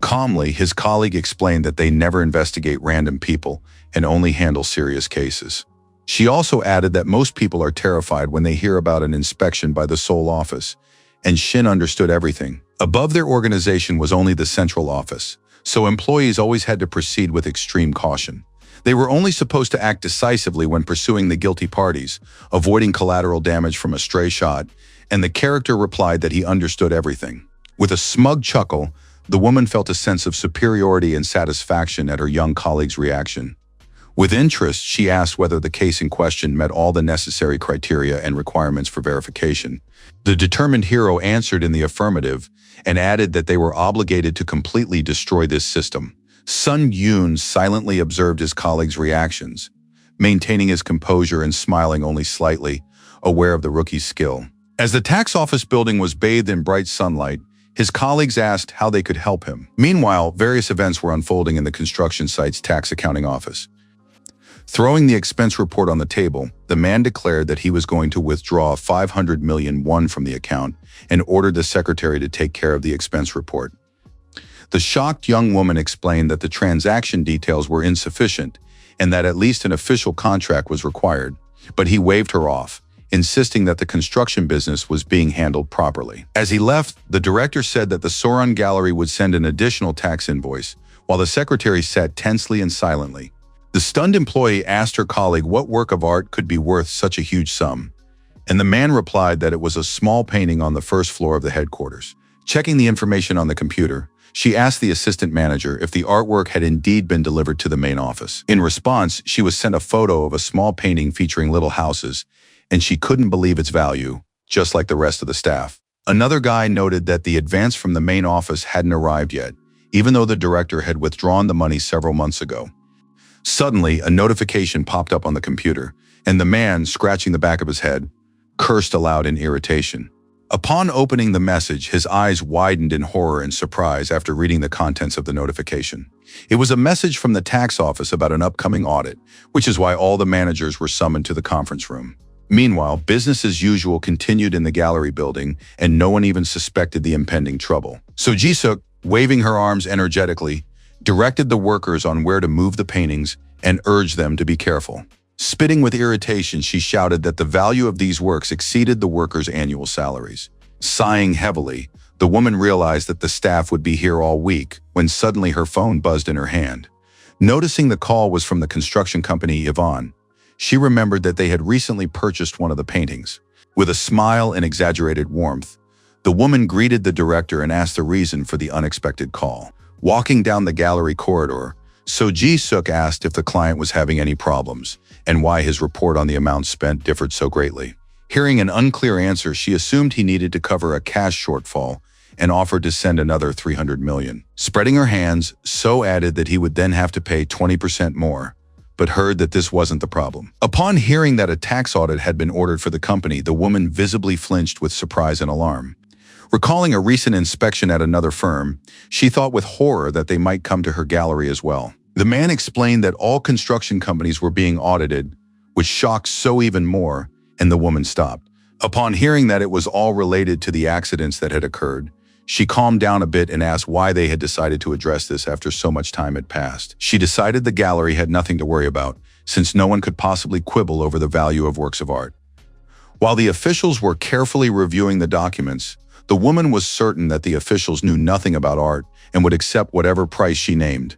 S1: Calmly, his colleague explained that they never investigate random people and only handle serious cases. She also added that most people are terrified when they hear about an inspection by the sole office, and Shin understood everything. Above their organization was only the central office, so employees always had to proceed with extreme caution. They were only supposed to act decisively when pursuing the guilty parties, avoiding collateral damage from a stray shot, and the character replied that he understood everything. With a smug chuckle, the woman felt a sense of superiority and satisfaction at her young colleague's reaction. With interest, she asked whether the case in question met all the necessary criteria and requirements for verification. The determined hero answered in the affirmative and added that they were obligated to completely destroy this system. Sun Yoon silently observed his colleague's reactions, maintaining his composure and smiling only slightly, aware of the rookie's skill. As the tax office building was bathed in bright sunlight, his colleagues asked how they could help him. Meanwhile, various events were unfolding in the construction site's tax accounting office. Throwing the expense report on the table, the man declared that he was going to withdraw 500 million won from the account and ordered the secretary to take care of the expense report. The shocked young woman explained that the transaction details were insufficient and that at least an official contract was required, but he waved her off, insisting that the construction business was being handled properly. As he left, the director said that the Soran Gallery would send an additional tax invoice, while the secretary sat tensely and silently. The stunned employee asked her colleague what work of art could be worth such a huge sum, and the man replied that it was a small painting on the first floor of the headquarters. Checking the information on the computer, she asked the assistant manager if the artwork had indeed been delivered to the main office. In response, she was sent a photo of a small painting featuring little houses, and she couldn't believe its value, just like the rest of the staff. Another guy noted that the advance from the main office hadn't arrived yet, even though the director had withdrawn the money several months ago. Suddenly, a notification popped up on the computer, and the man, scratching the back of his head, cursed aloud in irritation. Upon opening the message, his eyes widened in horror and surprise after reading the contents of the notification. It was a message from the tax office about an upcoming audit, which is why all the managers were summoned to the conference room. Meanwhile, business as usual continued in the gallery building, and no one even suspected the impending trouble. So Jisuk, waving her arms energetically, directed the workers on where to move the paintings and urged them to be careful. Spitting with irritation, she shouted that the value of these works exceeded the workers' annual salaries. Sighing heavily, the woman realized that the staff would be here all week when suddenly her phone buzzed in her hand. Noticing the call was from the construction company Yvonne, she remembered that they had recently purchased one of the paintings. With a smile and exaggerated warmth, the woman greeted the director and asked the reason for the unexpected call. Walking down the gallery corridor, So Ji-suk asked if the client was having any problems and why his report on the amount spent differed so greatly. Hearing an unclear answer, she assumed he needed to cover a cash shortfall and offered to send another 300 million. Spreading her hands, So added that he would then have to pay 20% more, but heard that this wasn't the problem. Upon hearing that a tax audit had been ordered for the company, the woman visibly flinched with surprise and alarm. Recalling a recent inspection at another firm, she thought with horror that they might come to her gallery as well. The man explained that all construction companies were being audited, which shocked So even more, and the woman stopped. Upon hearing that it was all related to the accidents that had occurred, she calmed down a bit and asked why they had decided to address this after so much time had passed. She decided the gallery had nothing to worry about, since no one could possibly quibble over the value of works of art. While the officials were carefully reviewing the documents, the woman was certain that the officials knew nothing about art and would accept whatever price she named.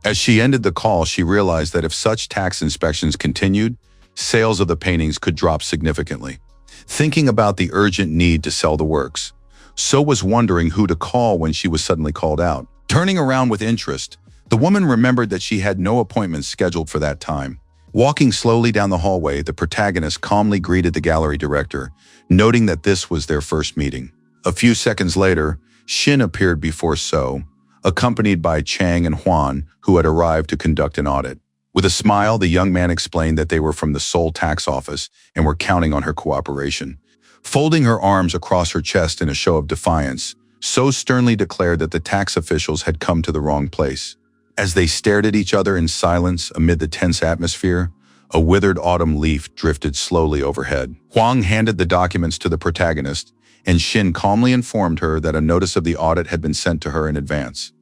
S1: As she ended the call, she realized that if such tax inspections continued, sales of the paintings could drop significantly. Thinking about the urgent need to sell the works, So was wondering who to call when she was suddenly called out. Turning around with interest, the woman remembered that she had no appointments scheduled for that time. Walking slowly down the hallway, the protagonist calmly greeted the gallery director, noting that this was their first meeting. A few seconds later, Shin appeared before So, accompanied by Chang and Huan, who had arrived to conduct an audit. With a smile, the young man explained that they were from the Seoul tax office and were counting on her cooperation. Folding her arms across her chest in a show of defiance, So sternly declared that the tax officials had come to the wrong place. As they stared at each other in silence amid the tense atmosphere, a withered autumn leaf drifted slowly overhead. Huang handed the documents to the protagonist, and Shin calmly informed her that a notice of the audit had been sent to her in advance.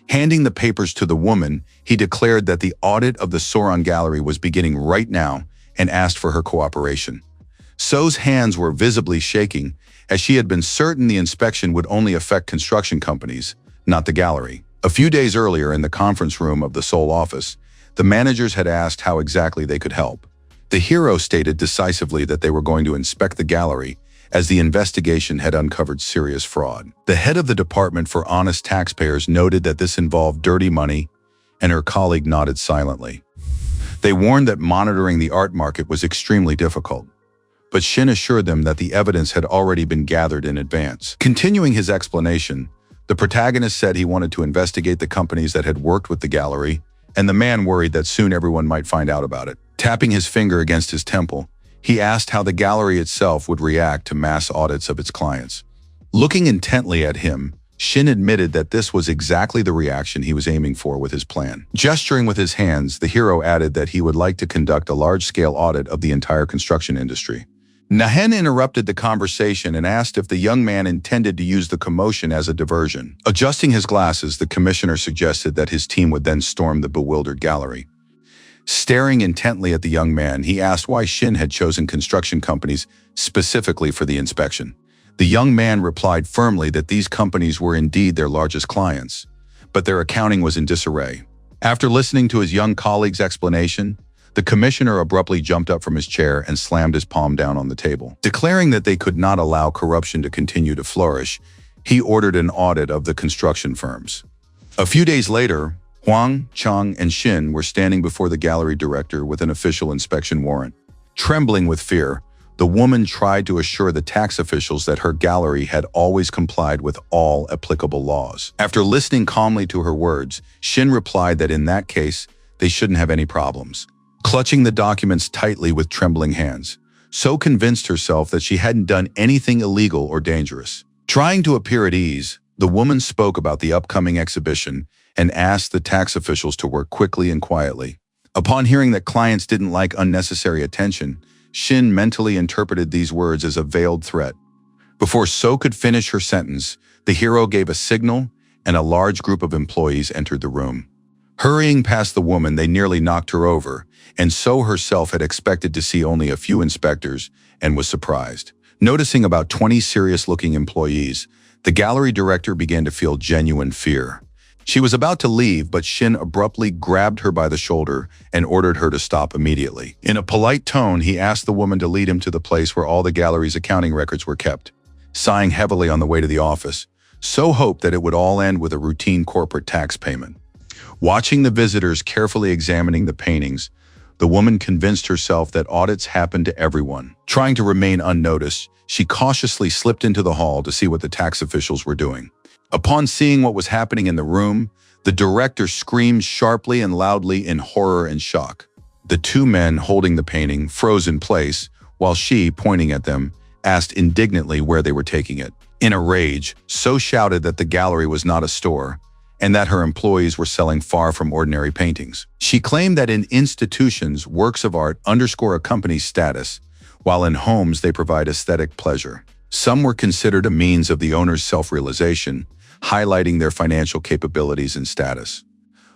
S1: Handing the papers to the woman, he declared that the audit of the Soran Gallery was beginning right now and asked for her cooperation. So's hands were visibly shaking, as she had been certain the inspection would only affect construction companies, not the gallery. A few days earlier, in the conference room of the Seoul office, the managers had asked how exactly they could help. The hero stated decisively that they were going to inspect the gallery, as the investigation had uncovered serious fraud. The head of the Department for Honest Taxpayers noted that this involved dirty money, and her colleague nodded silently. They warned that monitoring the art market was extremely difficult, but Shin assured them that the evidence had already been gathered in advance. Continuing his explanation, the protagonist said he wanted to investigate the companies that had worked with the gallery, and the man worried that soon everyone might find out about it. Tapping his finger against his temple, he asked how the gallery itself would react to mass audits of its clients. Looking intently at him, Shin admitted that this was exactly the reaction he was aiming for with his plan. Gesturing with his hands, the hero added that he would like to conduct a large-scale audit of the entire construction industry. Nahen interrupted the conversation and asked if the young man intended to use the commotion as a diversion. Adjusting his glasses, the commissioner suggested that his team would then storm the bewildered gallery. Staring intently at the young man, he asked why Shin had chosen construction companies specifically for the inspection. The young man replied firmly that these companies were indeed their largest clients, but their accounting was in disarray. After listening to his young colleague's explanation, the commissioner abruptly jumped up from his chair and slammed his palm down on the table. Declaring that they could not allow corruption to continue to flourish, he ordered an audit of the construction firms. A few days later, Huang, Chang, and Shin were standing before the gallery director with an official inspection warrant. Trembling with fear, the woman tried to assure the tax officials that her gallery had always complied with all applicable laws. After listening calmly to her words, Shin replied that in that case, they shouldn't have any problems. Clutching the documents tightly with trembling hands, So convinced herself that she hadn't done anything illegal or dangerous. Trying to appear at ease, the woman spoke about the upcoming exhibition and asked the tax officials to work quickly and quietly. Upon hearing that clients didn't like unnecessary attention, Shin mentally interpreted these words as a veiled threat. Before So could finish her sentence, the hero gave a signal, and a large group of employees entered the room. Hurrying past the woman, they nearly knocked her over, and So herself had expected to see only a few inspectors and was surprised. Noticing about 20 serious-looking employees, the gallery director began to feel genuine fear. She was about to leave, but Shin abruptly grabbed her by the shoulder and ordered her to stop immediately. In a polite tone, he asked the woman to lead him to the place where all the gallery's accounting records were kept. Sighing heavily on the way to the office, So hoped that it would all end with a routine corporate tax payment. Watching the visitors carefully examining the paintings, the woman convinced herself that audits happened to everyone. Trying to remain unnoticed, she cautiously slipped into the hall to see what the tax officials were doing. Upon seeing what was happening in the room, the director screamed sharply and loudly in horror and shock. The two men holding the painting froze in place, while she, pointing at them, asked indignantly where they were taking it. In a rage, So shouted that the gallery was not a store, and that her employees were selling far from ordinary paintings. She claimed that in institutions, works of art underscore a company's status, while in homes they provide aesthetic pleasure. Some were considered a means of the owner's self-realization, highlighting their financial capabilities and status.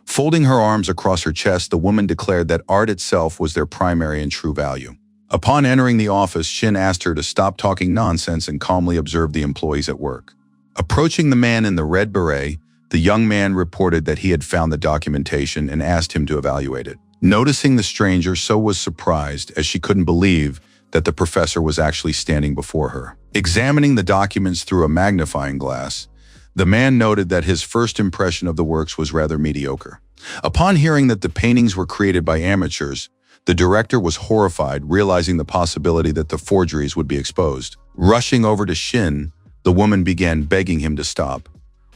S1: Folding her arms across her chest, the woman declared that art itself was their primary and true value. Upon entering the office, Shin asked her to stop talking nonsense and calmly observe the employees at work. Approaching the man in the red beret, the young man reported that he had found the documentation and asked him to evaluate it. Noticing the stranger, So was surprised as she couldn't believe that the professor was actually standing before her. Examining the documents through a magnifying glass, the man noted that his first impression of the works was rather mediocre. Upon hearing that the paintings were created by amateurs, the director was horrified, realizing the possibility that the forgeries would be exposed. Rushing over to Shin, the woman began begging him to stop,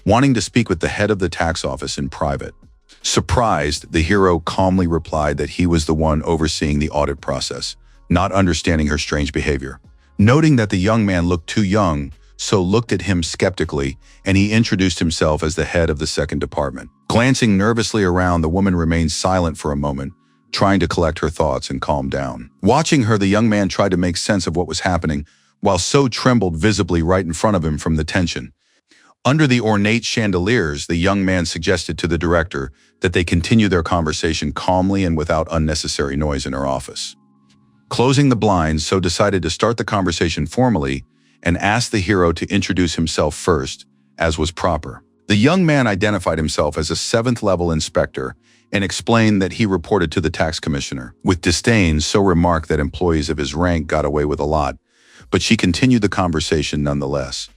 S1: wanting to speak with the head of the tax office in private. Surprised, the hero calmly replied that he was the one overseeing the audit process, not understanding her strange behavior. Noting that the young man looked too young, So looked at him skeptically, and he introduced himself as the head of the second department. Glancing nervously around, the woman remained silent for a moment, trying to collect her thoughts and calm down. Watching her, the young man tried to make sense of what was happening, while So trembled visibly right in front of him from the tension. Under the ornate chandeliers, the young man suggested to the director that they continue their conversation calmly and without unnecessary noise in her office. Closing the blinds, So decided to start the conversation formally and asked the hero to introduce himself first, as was proper. The young man identified himself as a 7th-level inspector and explained that he reported to the tax commissioner. With disdain, So remarked that employees of his rank got away with a lot, but she continued the conversation nonetheless.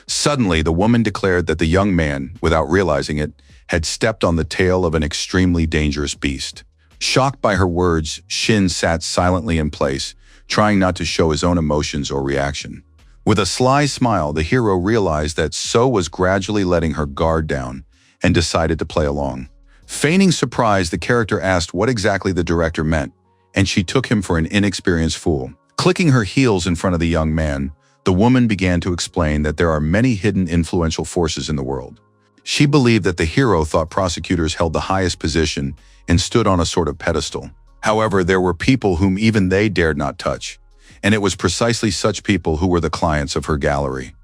S1: Suddenly, the woman declared that the young man, without realizing it, had stepped on the tail of an extremely dangerous beast. Shocked by her words, Shin sat silently in place, trying not to show his own emotions or reaction. With a sly smile, the hero realized that So was gradually letting her guard down and decided to play along. Feigning surprise, the character asked what exactly the director meant, and she took him for an inexperienced fool. Clicking her heels in front of the young man, the woman began to explain that there are many hidden influential forces in the world. She believed that the hero thought prosecutors held the highest position and stood on a sort of pedestal. However, there were people whom even they dared not touch, and it was precisely such people who were the clients of her gallery.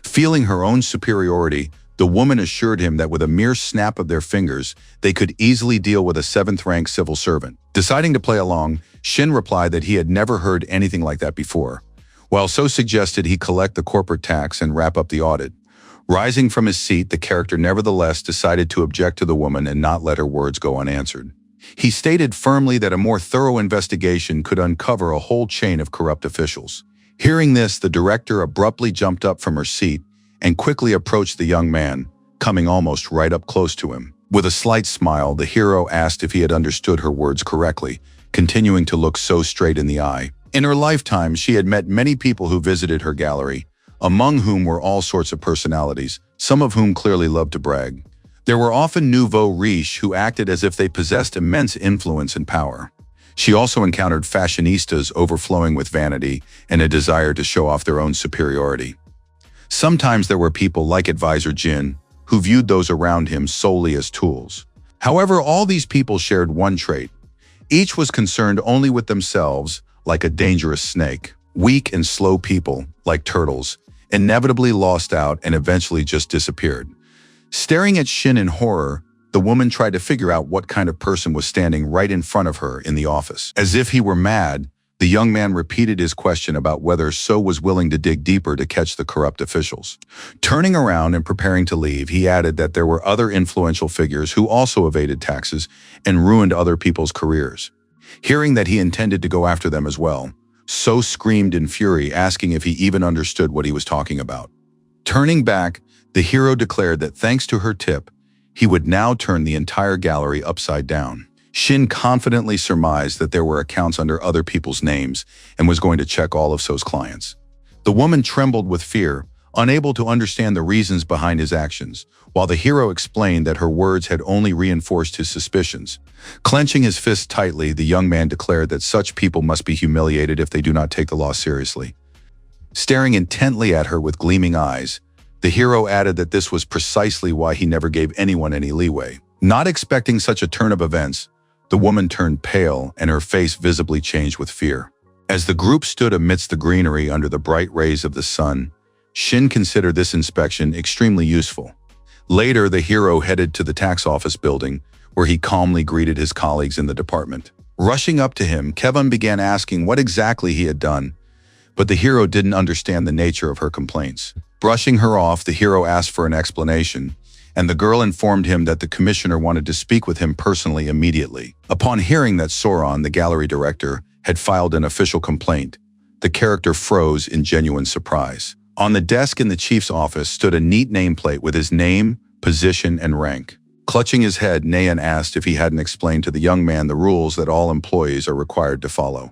S1: Feeling her own superiority, the woman assured him that with a mere snap of their fingers, they could easily deal with a 7th-rank civil servant. Deciding to play along, Shin replied that he had never heard anything like that before, while So suggested he collect the corporate tax and wrap up the audit. Rising from his seat, the character nevertheless decided to object to the woman and not let her words go unanswered. He stated firmly that a more thorough investigation could uncover a whole chain of corrupt officials. Hearing this, the director abruptly jumped up from her seat and quickly approached the young man, coming almost right up close to him. With a slight smile, the hero asked if he had understood her words correctly, continuing to look So straight in the eye. In her lifetime, she had met many people who visited her gallery, among whom were all sorts of personalities, some of whom clearly loved to brag. There were often nouveau riches who acted as if they possessed immense influence and power. She also encountered fashionistas overflowing with vanity and a desire to show off their own superiority. Sometimes there were people like Advisor Jin, who viewed those around him solely as tools. However, all these people shared one trait. Each was concerned only with themselves, like a dangerous snake. Weak and slow people, like turtles, inevitably lost out and eventually just disappeared. Staring at Shin in horror, the woman tried to figure out what kind of person was standing right in front of her in the office. As if he were mad, the young man repeated his question about whether So was willing to dig deeper to catch the corrupt officials. Turning around and preparing to leave, he added that there were other influential figures who also evaded taxes and ruined other people's careers. Hearing that he intended to go after them as well, So screamed in fury, asking if he even understood what he was talking about. Turning back, the hero declared that thanks to her tip, he would now turn the entire gallery upside down. Shin confidently surmised that there were accounts under other people's names and was going to check all of So's clients. The woman trembled with fear, unable to understand the reasons behind his actions, while the hero explained that her words had only reinforced his suspicions. Clenching his fist tightly, the young man declared that such people must be humiliated if they do not take the law seriously. Staring intently at her with gleaming eyes, The hero added that this was precisely why he never gave anyone any leeway. Not expecting such a turn of events, the woman turned pale and her face visibly changed with fear. As the group stood amidst the greenery under the bright rays of the sun, Shin considered this inspection extremely useful. Later, the hero headed to the tax office building, where he calmly greeted his colleagues in the department. Rushing up to him, Kevin began asking what exactly he had done, but the hero didn't understand the nature of her complaints. Brushing her off, the hero asked for an explanation, and the girl informed him that the commissioner wanted to speak with him personally immediately. Upon hearing that Soron, the gallery director, had filed an official complaint, the character froze in genuine surprise. On the desk in the chief's office stood a neat nameplate with his name, position, and rank. Clutching his head, Nayan asked if he hadn't explained to the young man the rules that all employees are required to follow.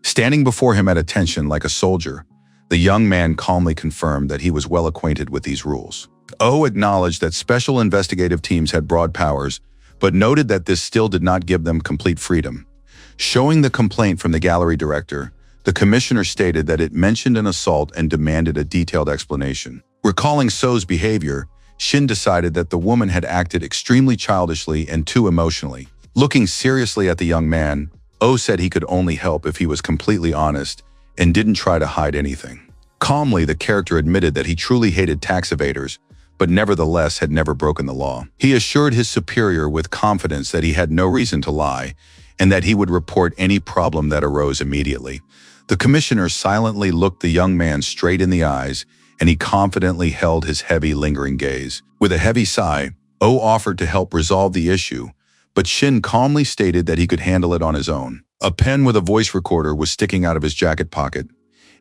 S1: Standing before him at attention like a soldier, the young man calmly confirmed that he was well acquainted with these rules. O acknowledged that special investigative teams had broad powers, but noted that this still did not give them complete freedom. Showing the complaint from the gallery director, the commissioner stated that it mentioned an assault and demanded a detailed explanation. Recalling So's behavior, Shin decided that the woman had acted extremely childishly and too emotionally. Looking seriously at the young man, O said he could only help if he was completely honest and didn't try to hide anything. Calmly, the character admitted that he truly hated tax evaders, but nevertheless had never broken the law. He assured his superior with confidence that he had no reason to lie, and that he would report any problem that arose immediately. The commissioner silently looked the young man straight in the eyes, and he confidently held his heavy, lingering gaze. With a heavy sigh, O offered to help resolve the issue, but Shin calmly stated that he could handle it on his own. A pen with a voice recorder was sticking out of his jacket pocket,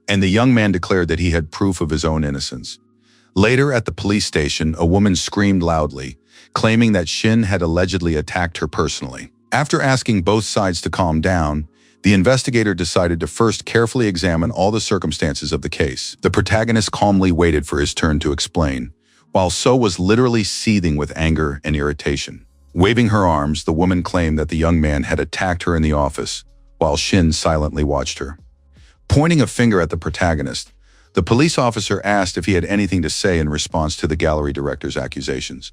S1: and the young man declared that he had proof of his own innocence. Later, at the police station, a woman screamed loudly, claiming that Shin had allegedly attacked her personally. After asking both sides to calm down, the investigator decided to first carefully examine all the circumstances of the case. The protagonist calmly waited for his turn to explain, while So was literally seething with anger and irritation. Waving her arms, the woman claimed that the young man had attacked her in the office, while Shin silently watched her. Pointing a finger at the protagonist, the police officer asked if he had anything to say in response to the gallery director's accusations.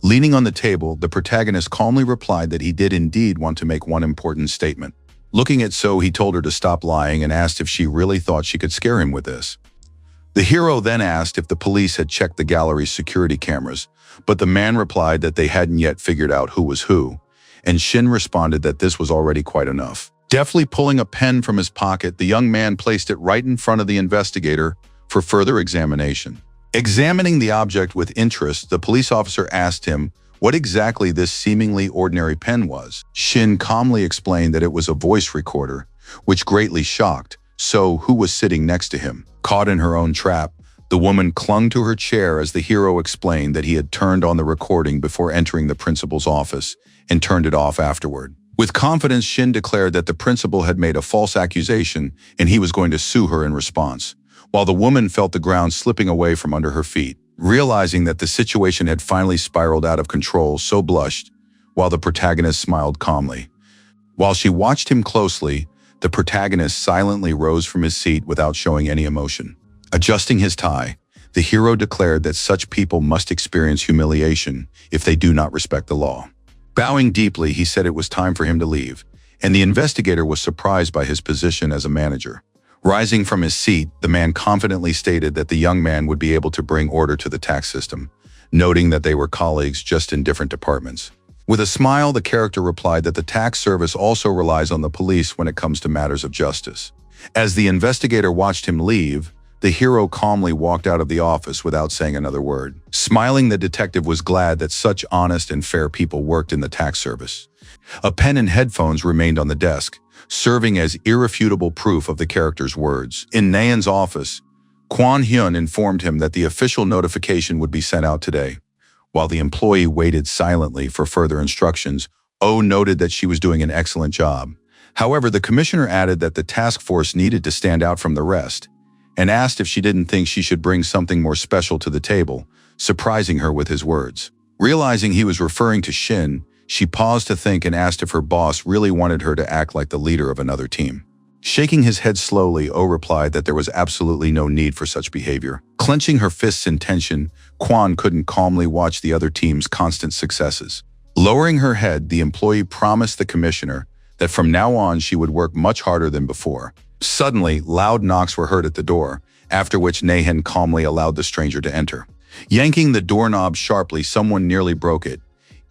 S1: Leaning on the table, the protagonist calmly replied that he did indeed want to make one important statement. Looking at So, he told her to stop lying and asked if she really thought she could scare him with this. The hero then asked if the police had checked the gallery's security cameras, but the man replied that they hadn't yet figured out who was who, and Shin responded that this was already quite enough. Deftly pulling a pen from his pocket, the young man placed it right in front of the investigator for further examination. Examining the object with interest, the police officer asked him what exactly this seemingly ordinary pen was. Shin calmly explained that it was a voice recorder, which greatly shocked So, who was sitting next to him. Caught in her own trap, the woman clung to her chair as the hero explained that he had turned on the recording before entering the principal's office and turned it off afterward. With confidence, Shin declared that the principal had made a false accusation and he was going to sue her in response, while the woman felt the ground slipping away from under her feet. Realizing that the situation had finally spiraled out of control, So blushed, while the protagonist smiled calmly. While she watched him closely, the protagonist silently rose from his seat without showing any emotion. Adjusting his tie, the hero declared that such people must experience humiliation if they do not respect the law. Bowing deeply, he said it was time for him to leave, and the investigator was surprised by his position as a manager. Rising from his seat, the man confidently stated that the young man would be able to bring order to the tax system, noting that they were colleagues just in different departments. With a smile, the character replied that the tax service also relies on the police when it comes to matters of justice. As the investigator watched him leave, the hero calmly walked out of the office without saying another word. Smiling, the detective was glad that such honest and fair people worked in the tax service. A pen and headphones remained on the desk, serving as irrefutable proof of the character's words. In Nayan's office, Kwon Hyun informed him that the official notification would be sent out today. While the employee waited silently for further instructions, Oh noted that she was doing an excellent job. However, the commissioner added that the task force needed to stand out from the rest, and asked if she didn't think she should bring something more special to the table, surprising her with his words. Realizing he was referring to Shin, she paused to think and asked if her boss really wanted her to act like the leader of another team. Shaking his head slowly, Oh replied that there was absolutely no need for such behavior. Clenching her fists in tension, Kwan couldn't calmly watch the other team's constant successes. Lowering her head, the employee promised the commissioner that from now on she would work much harder than before. Suddenly, loud knocks were heard at the door, after which Nahan calmly allowed the stranger to enter. Yanking the doorknob sharply, someone nearly broke it,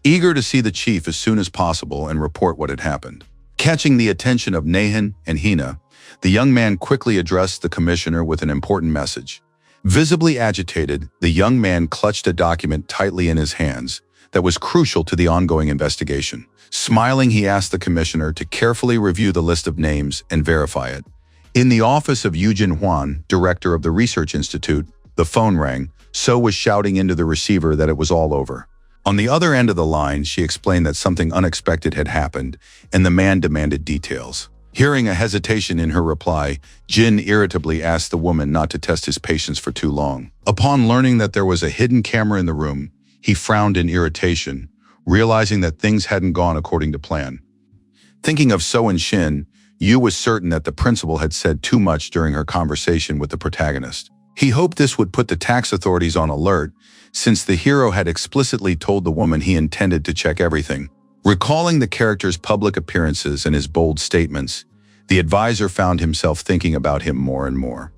S1: eager to see the chief as soon as possible and report what had happened. Catching the attention of Nahan and Hina, the young man quickly addressed the commissioner with an important message. Visibly agitated, the young man clutched a document tightly in his hands that was crucial to the ongoing investigation. Smiling, he asked the commissioner to carefully review the list of names and verify it. In the office of Yujin Huan, director of the Research Institute, the phone rang. So was shouting into the receiver that it was all over. On the other end of the line, she explained that something unexpected had happened, and the man demanded details. Hearing a hesitation in her reply, Jin irritably asked the woman not to test his patience for too long. Upon learning that there was a hidden camera in the room, he frowned in irritation, realizing that things hadn't gone according to plan. Thinking of So and Shin, Yu was certain that the principal had said too much during her conversation with the protagonist. He hoped this would put the tax authorities on alert, since the hero had explicitly told the woman he intended to check everything. Recalling the character's public appearances and his bold statements, the advisor found himself thinking about him more and more.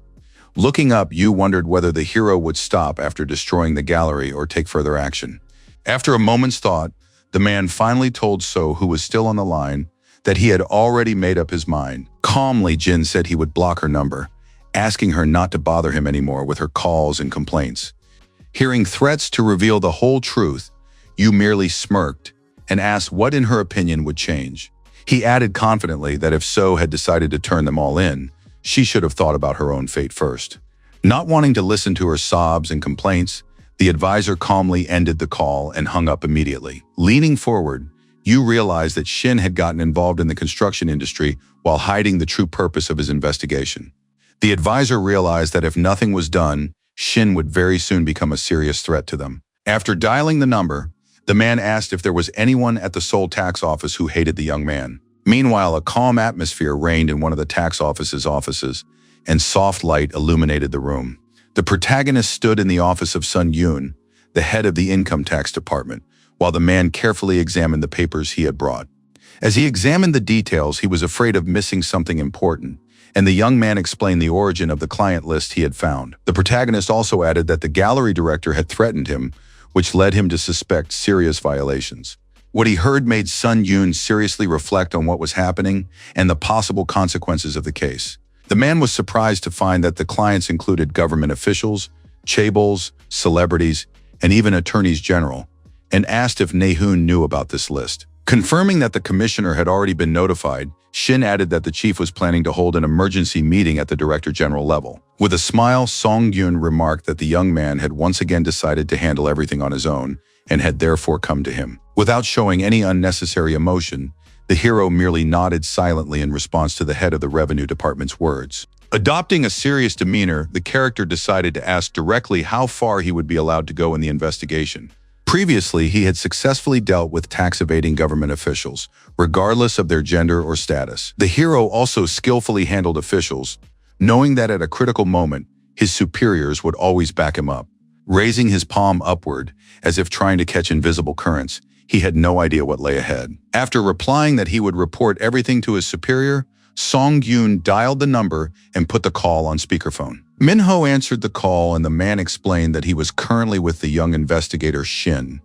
S1: Looking up, Yu wondered whether the hero would stop after destroying the gallery or take further action. After a moment's thought, the man finally told So, who was still on the line, that he had already made up his mind. Calmly, Jin said he would block her number, asking her not to bother him anymore with her calls and complaints. Hearing threats to reveal the whole truth, Yu merely smirked and asked what in her opinion would change. He added confidently that if So had decided to turn them all in, she should have thought about her own fate first. Not wanting to listen to her sobs and complaints, the advisor calmly ended the call and hung up immediately. Leaning forward, Yu realized that Shin had gotten involved in the construction industry while hiding the true purpose of his investigation. The advisor realized that if nothing was done, Shin would very soon become a serious threat to them. After dialing the number, the man asked if there was anyone at the Seoul tax office who hated the young man. Meanwhile, a calm atmosphere reigned in one of the tax office's offices, and soft light illuminated the room. The protagonist stood in the office of Sun Yoon, the head of the income tax department, while the man carefully examined the papers he had brought. As he examined the details, he was afraid of missing something important, and the young man explained the origin of the client list he had found. The protagonist also added that the gallery director had threatened him, which led him to suspect serious violations. What he heard made Sun Yoon seriously reflect on what was happening and the possible consequences of the case. The man was surprised to find that the clients included government officials, chaebols, celebrities, and even attorneys general, and asked if Nahoon knew about this list. Confirming that the commissioner had already been notified, Shin added that the chief was planning to hold an emergency meeting at the director general level. With a smile, Song Yoon remarked that the young man had once again decided to handle everything on his own and had therefore come to him. Without showing any unnecessary emotion, the hero merely nodded silently in response to the head of the revenue department's words. Adopting a serious demeanor, the character decided to ask directly how far he would be allowed to go in the investigation. Previously, he had successfully dealt with tax-evading government officials, regardless of their gender or status. The hero also skillfully handled officials, knowing that at a critical moment, his superiors would always back him up. Raising his palm upward, as if trying to catch invisible currents, he had no idea what lay ahead. After replying that he would report everything to his superior, Song Yoon dialed the number and put the call on speakerphone. Minho answered the call, and the man explained that he was currently with the young investigator Shin.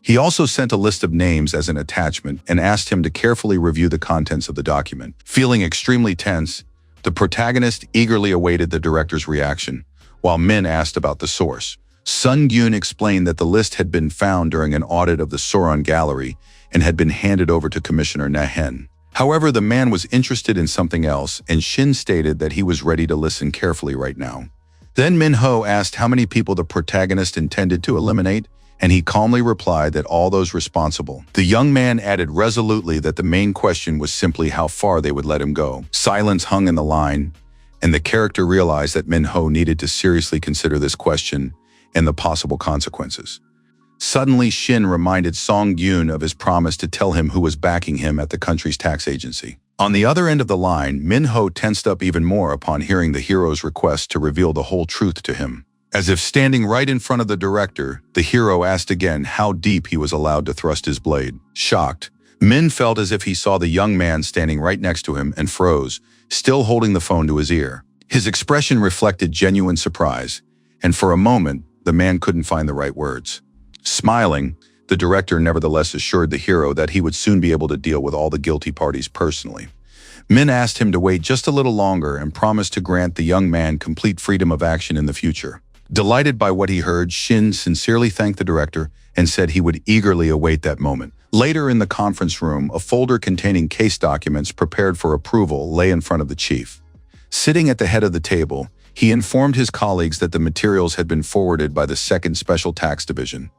S1: He also sent a list of names as an attachment and asked him to carefully review the contents of the document. Feeling extremely tense, the protagonist eagerly awaited the director's reaction, while Min asked about the source. Sun Yoon explained that the list had been found during an audit of the Soron Gallery and had been handed over to Commissioner Nahen. However, the man was interested in something else, and Shin stated that he was ready to listen carefully right now. Then Minho asked how many people the protagonist intended to eliminate, and he calmly replied that all those responsible. The young man added resolutely that the main question was simply how far they would let him go. Silence hung in the line, and the character realized that Minho needed to seriously consider this question and the possible consequences. Suddenly, Shin reminded Song Yoon of his promise to tell him who was backing him at the country's tax agency. On the other end of the line, Minho tensed up even more upon hearing the hero's request to reveal the whole truth to him. As if standing right in front of the director, the hero asked again how deep he was allowed to thrust his blade. Shocked, Min felt as if he saw the young man standing right next to him and froze, still holding the phone to his ear. His expression reflected genuine surprise, and for a moment, the man couldn't find the right words. Smiling, the director nevertheless assured the hero that he would soon be able to deal with all the guilty parties personally. Min asked him to wait just a little longer and promised to grant the young man complete freedom of action in the future. Delighted by what he heard, Shin sincerely thanked the director and said he would eagerly await that moment. Later in the conference room, a folder containing case documents prepared for approval lay in front of the chief. Sitting at the head of the table, he informed his colleagues that the materials had been forwarded by the 2nd Special Tax Division.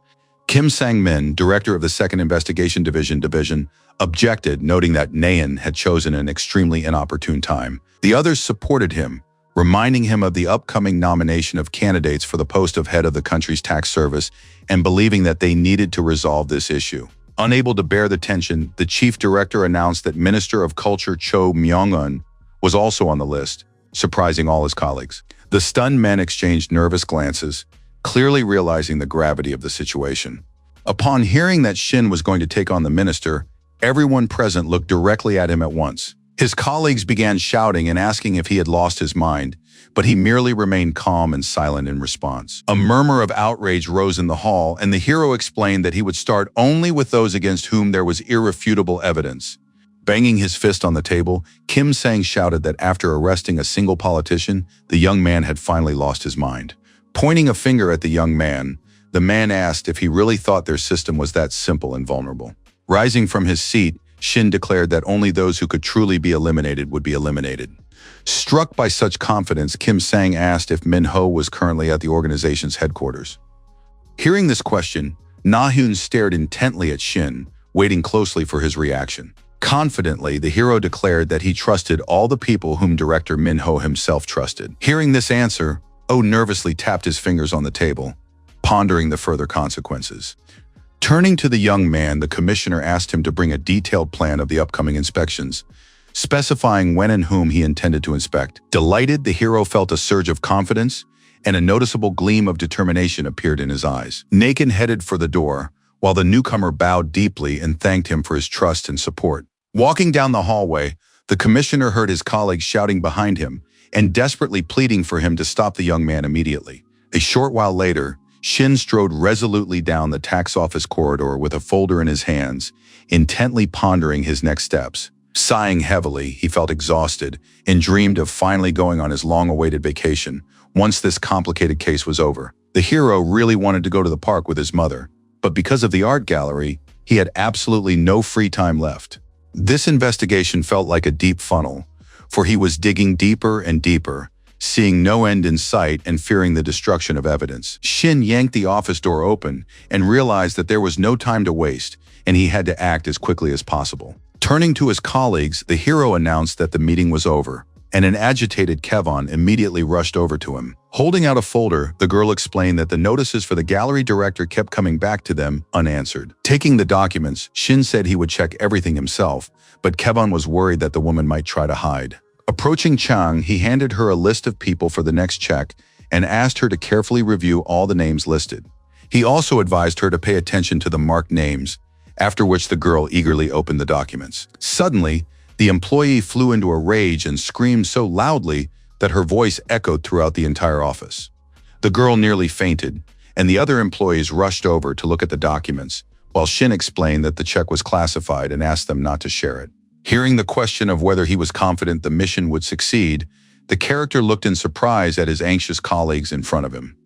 S1: Kim Sang-min, director of the 2nd Investigation Division, objected, noting that Nayan had chosen an extremely inopportune time. The others supported him, reminding him of the upcoming nomination of candidates for the post of head of the country's tax service and believing that they needed to resolve this issue. Unable to bear the tension, the chief director announced that Minister of Culture Cho Myung-eun was also on the list, surprising all his colleagues. The stunned men exchanged nervous glances, clearly realizing the gravity of the situation. Upon hearing that Shin was going to take on the minister, everyone present looked directly at him at once. His colleagues began shouting and asking if he had lost his mind, but he merely remained calm and silent in response. A murmur of outrage rose in the hall, and the hero explained that he would start only with those against whom there was irrefutable evidence. Banging his fist on the table, Kim Sang shouted that after arresting a single politician, the young man had finally lost his mind. Pointing a finger at the young man, the man asked if he really thought their system was that simple and vulnerable. Rising from his seat, Shin declared that only those who could truly be eliminated would be eliminated. Struck by such confidence, Kim Sang asked if Minho was currently at the organization's headquarters. Hearing this question, Na-hyun stared intently at Shin, waiting closely for his reaction. Confidently, the hero declared that he trusted all the people whom director Minho himself trusted. Hearing this answer, Oh nervously tapped his fingers on the table, pondering the further consequences. Turning to the young man, the commissioner asked him to bring a detailed plan of the upcoming inspections, specifying when and whom he intended to inspect. Delighted, the hero felt a surge of confidence, and a noticeable gleam of determination appeared in his eyes. Nakin headed for the door, while the newcomer bowed deeply and thanked him for his trust and support. Walking down the hallway, the commissioner heard his colleagues shouting behind him and desperately pleading for him to stop the young man immediately. A short while later, Shin strode resolutely down the tax office corridor with a folder in his hands, intently pondering his next steps. Sighing heavily, he felt exhausted and dreamed of finally going on his long-awaited vacation once this complicated case was over. The hero really wanted to go to the park with his mother, but because of the art gallery, he had absolutely no free time left. This investigation felt like a deep funnel, for he was digging deeper and deeper, seeing no end in sight and fearing the destruction of evidence. Shin yanked the office door open and realized that there was no time to waste, and he had to act as quickly as possible. Turning to his colleagues, the hero announced that the meeting was over, and an agitated Kevon immediately rushed over to him. Holding out a folder, the girl explained that the notices for the gallery director kept coming back to them unanswered. Taking the documents, Shin said he would check everything himself, but Kevon was worried that the woman might try to hide. Approaching Chang, he handed her a list of people for the next check and asked her to carefully review all the names listed. He also advised her to pay attention to the marked names, after which the girl eagerly opened the documents. Suddenly, the employee flew into a rage and screamed so loudly that her voice echoed throughout the entire office. The girl nearly fainted, and the other employees rushed over to look at the documents, while Shin explained that the check was classified and asked them not to share it. Hearing the question of whether he was confident the mission would succeed, the character looked in surprise at his anxious colleagues in front of him.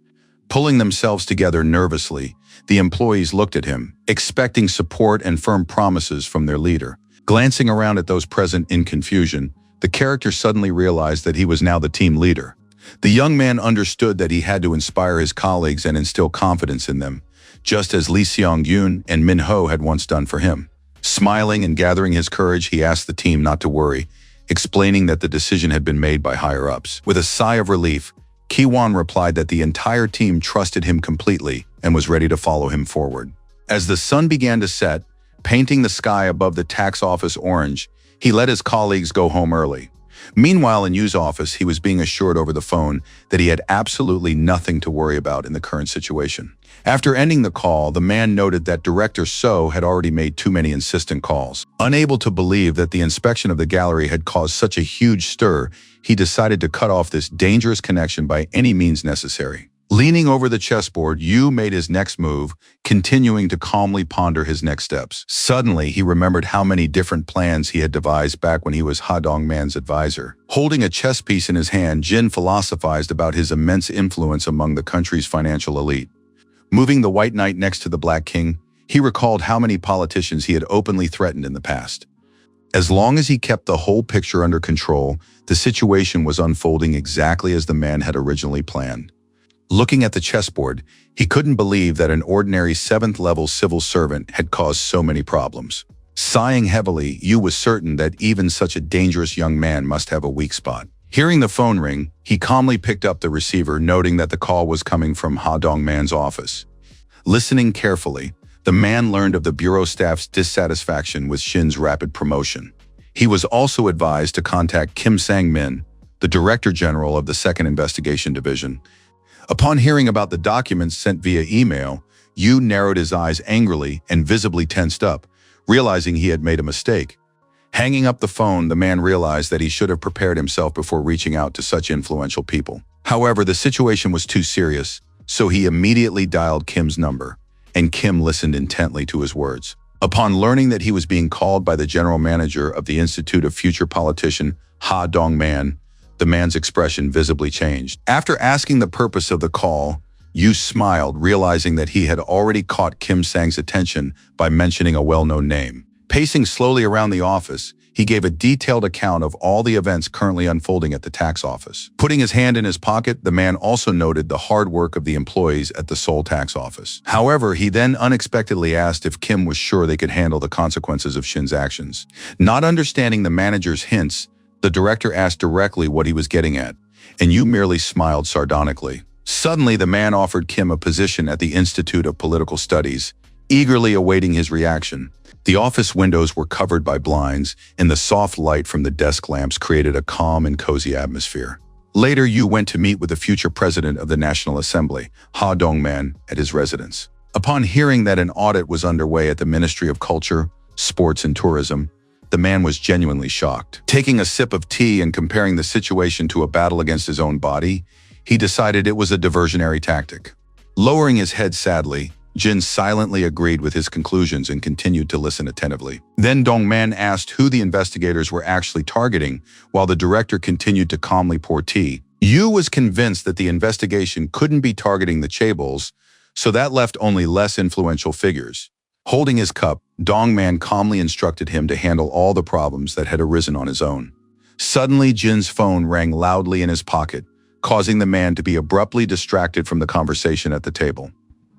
S1: Pulling themselves together nervously, the employees looked at him, expecting support and firm promises from their leader. Glancing around at those present in confusion, the character suddenly realized that he was now the team leader. The young man understood that he had to inspire his colleagues and instill confidence in them, just as Lee Seong-yoon and Min Ho had once done for him. Smiling and gathering his courage, he asked the team not to worry, explaining that the decision had been made by higher-ups. With a sigh of relief, Ki-won replied that the entire team trusted him completely and was ready to follow him forward. As the sun began to set, painting the sky above the tax office orange, He let his colleagues go home early. Meanwhile, in Yu's office, he was being assured over the phone that he had absolutely nothing to worry about in the current situation. After ending the call, the man noted that Director So had already made too many insistent calls. Unable to believe that the inspection of the gallery had caused such a huge stir, he decided to cut off this dangerous connection by any means necessary. Leaning over the chessboard, Yu made his next move, continuing to calmly ponder his next steps. Suddenly, he remembered how many different plans he had devised back when he was Ha Dongman's advisor. Holding a chess piece in his hand, Jin philosophized about his immense influence among the country's financial elite. Moving the white knight next to the black king, he recalled how many politicians he had openly threatened in the past. As long as he kept the whole picture under control, the situation was unfolding exactly as the man had originally planned. Looking at the chessboard, he couldn't believe that an ordinary 7th-level civil servant had caused so many problems. Sighing heavily, Yu was certain that even such a dangerous young man must have a weak spot. Hearing the phone ring, he calmly picked up the receiver, noting that the call was coming from Ha Dongman's office. Listening carefully, the man learned of the bureau staff's dissatisfaction with Shin's rapid promotion. He was also advised to contact Kim Sang-min, the Director General of the 2nd Investigation Division. Upon hearing about the documents sent via email, Yu narrowed his eyes angrily and visibly tensed up, realizing he had made a mistake. Hanging up the phone, the man realized that he should have prepared himself before reaching out to such influential people. However, the situation was too serious, so he immediately dialed Kim's number, and Kim listened intently to his words. Upon learning that he was being called by the general manager of the Institute of Future Politician Ha Dongman, the man's expression visibly changed. After asking the purpose of the call, Yu smiled, realizing that he had already caught Kim Sang's attention by mentioning a well-known name. Pacing slowly around the office, he gave a detailed account of all the events currently unfolding at the tax office. Putting his hand in his pocket, the man also noted the hard work of the employees at the Seoul tax office. However, he then unexpectedly asked if Kim was sure they could handle the consequences of Shin's actions. Not understanding the manager's hints, the director asked directly what he was getting at, and Yu merely smiled sardonically. Suddenly, the man offered Kim a position at the Institute of Political Studies, eagerly awaiting his reaction. The office windows were covered by blinds, and the soft light from the desk lamps created a calm and cozy atmosphere. Later, Yu went to meet with the future president of the National Assembly, Ha Dongman, at his residence. Upon hearing that an audit was underway at the Ministry of Culture, Sports and Tourism, the man was genuinely shocked. Taking a sip of tea and comparing the situation to a battle against his own body, he decided it was a diversionary tactic. Lowering his head sadly, Jin silently agreed with his conclusions and continued to listen attentively. Then Dongman asked who the investigators were actually targeting, while the director continued to calmly pour tea. Yu was convinced that the investigation couldn't be targeting the chaebols, so that left only less influential figures. Holding his cup, Dongman calmly instructed him to handle all the problems that had arisen on his own. Suddenly, Jin's phone rang loudly in his pocket, causing the man to be abruptly distracted from the conversation at the table.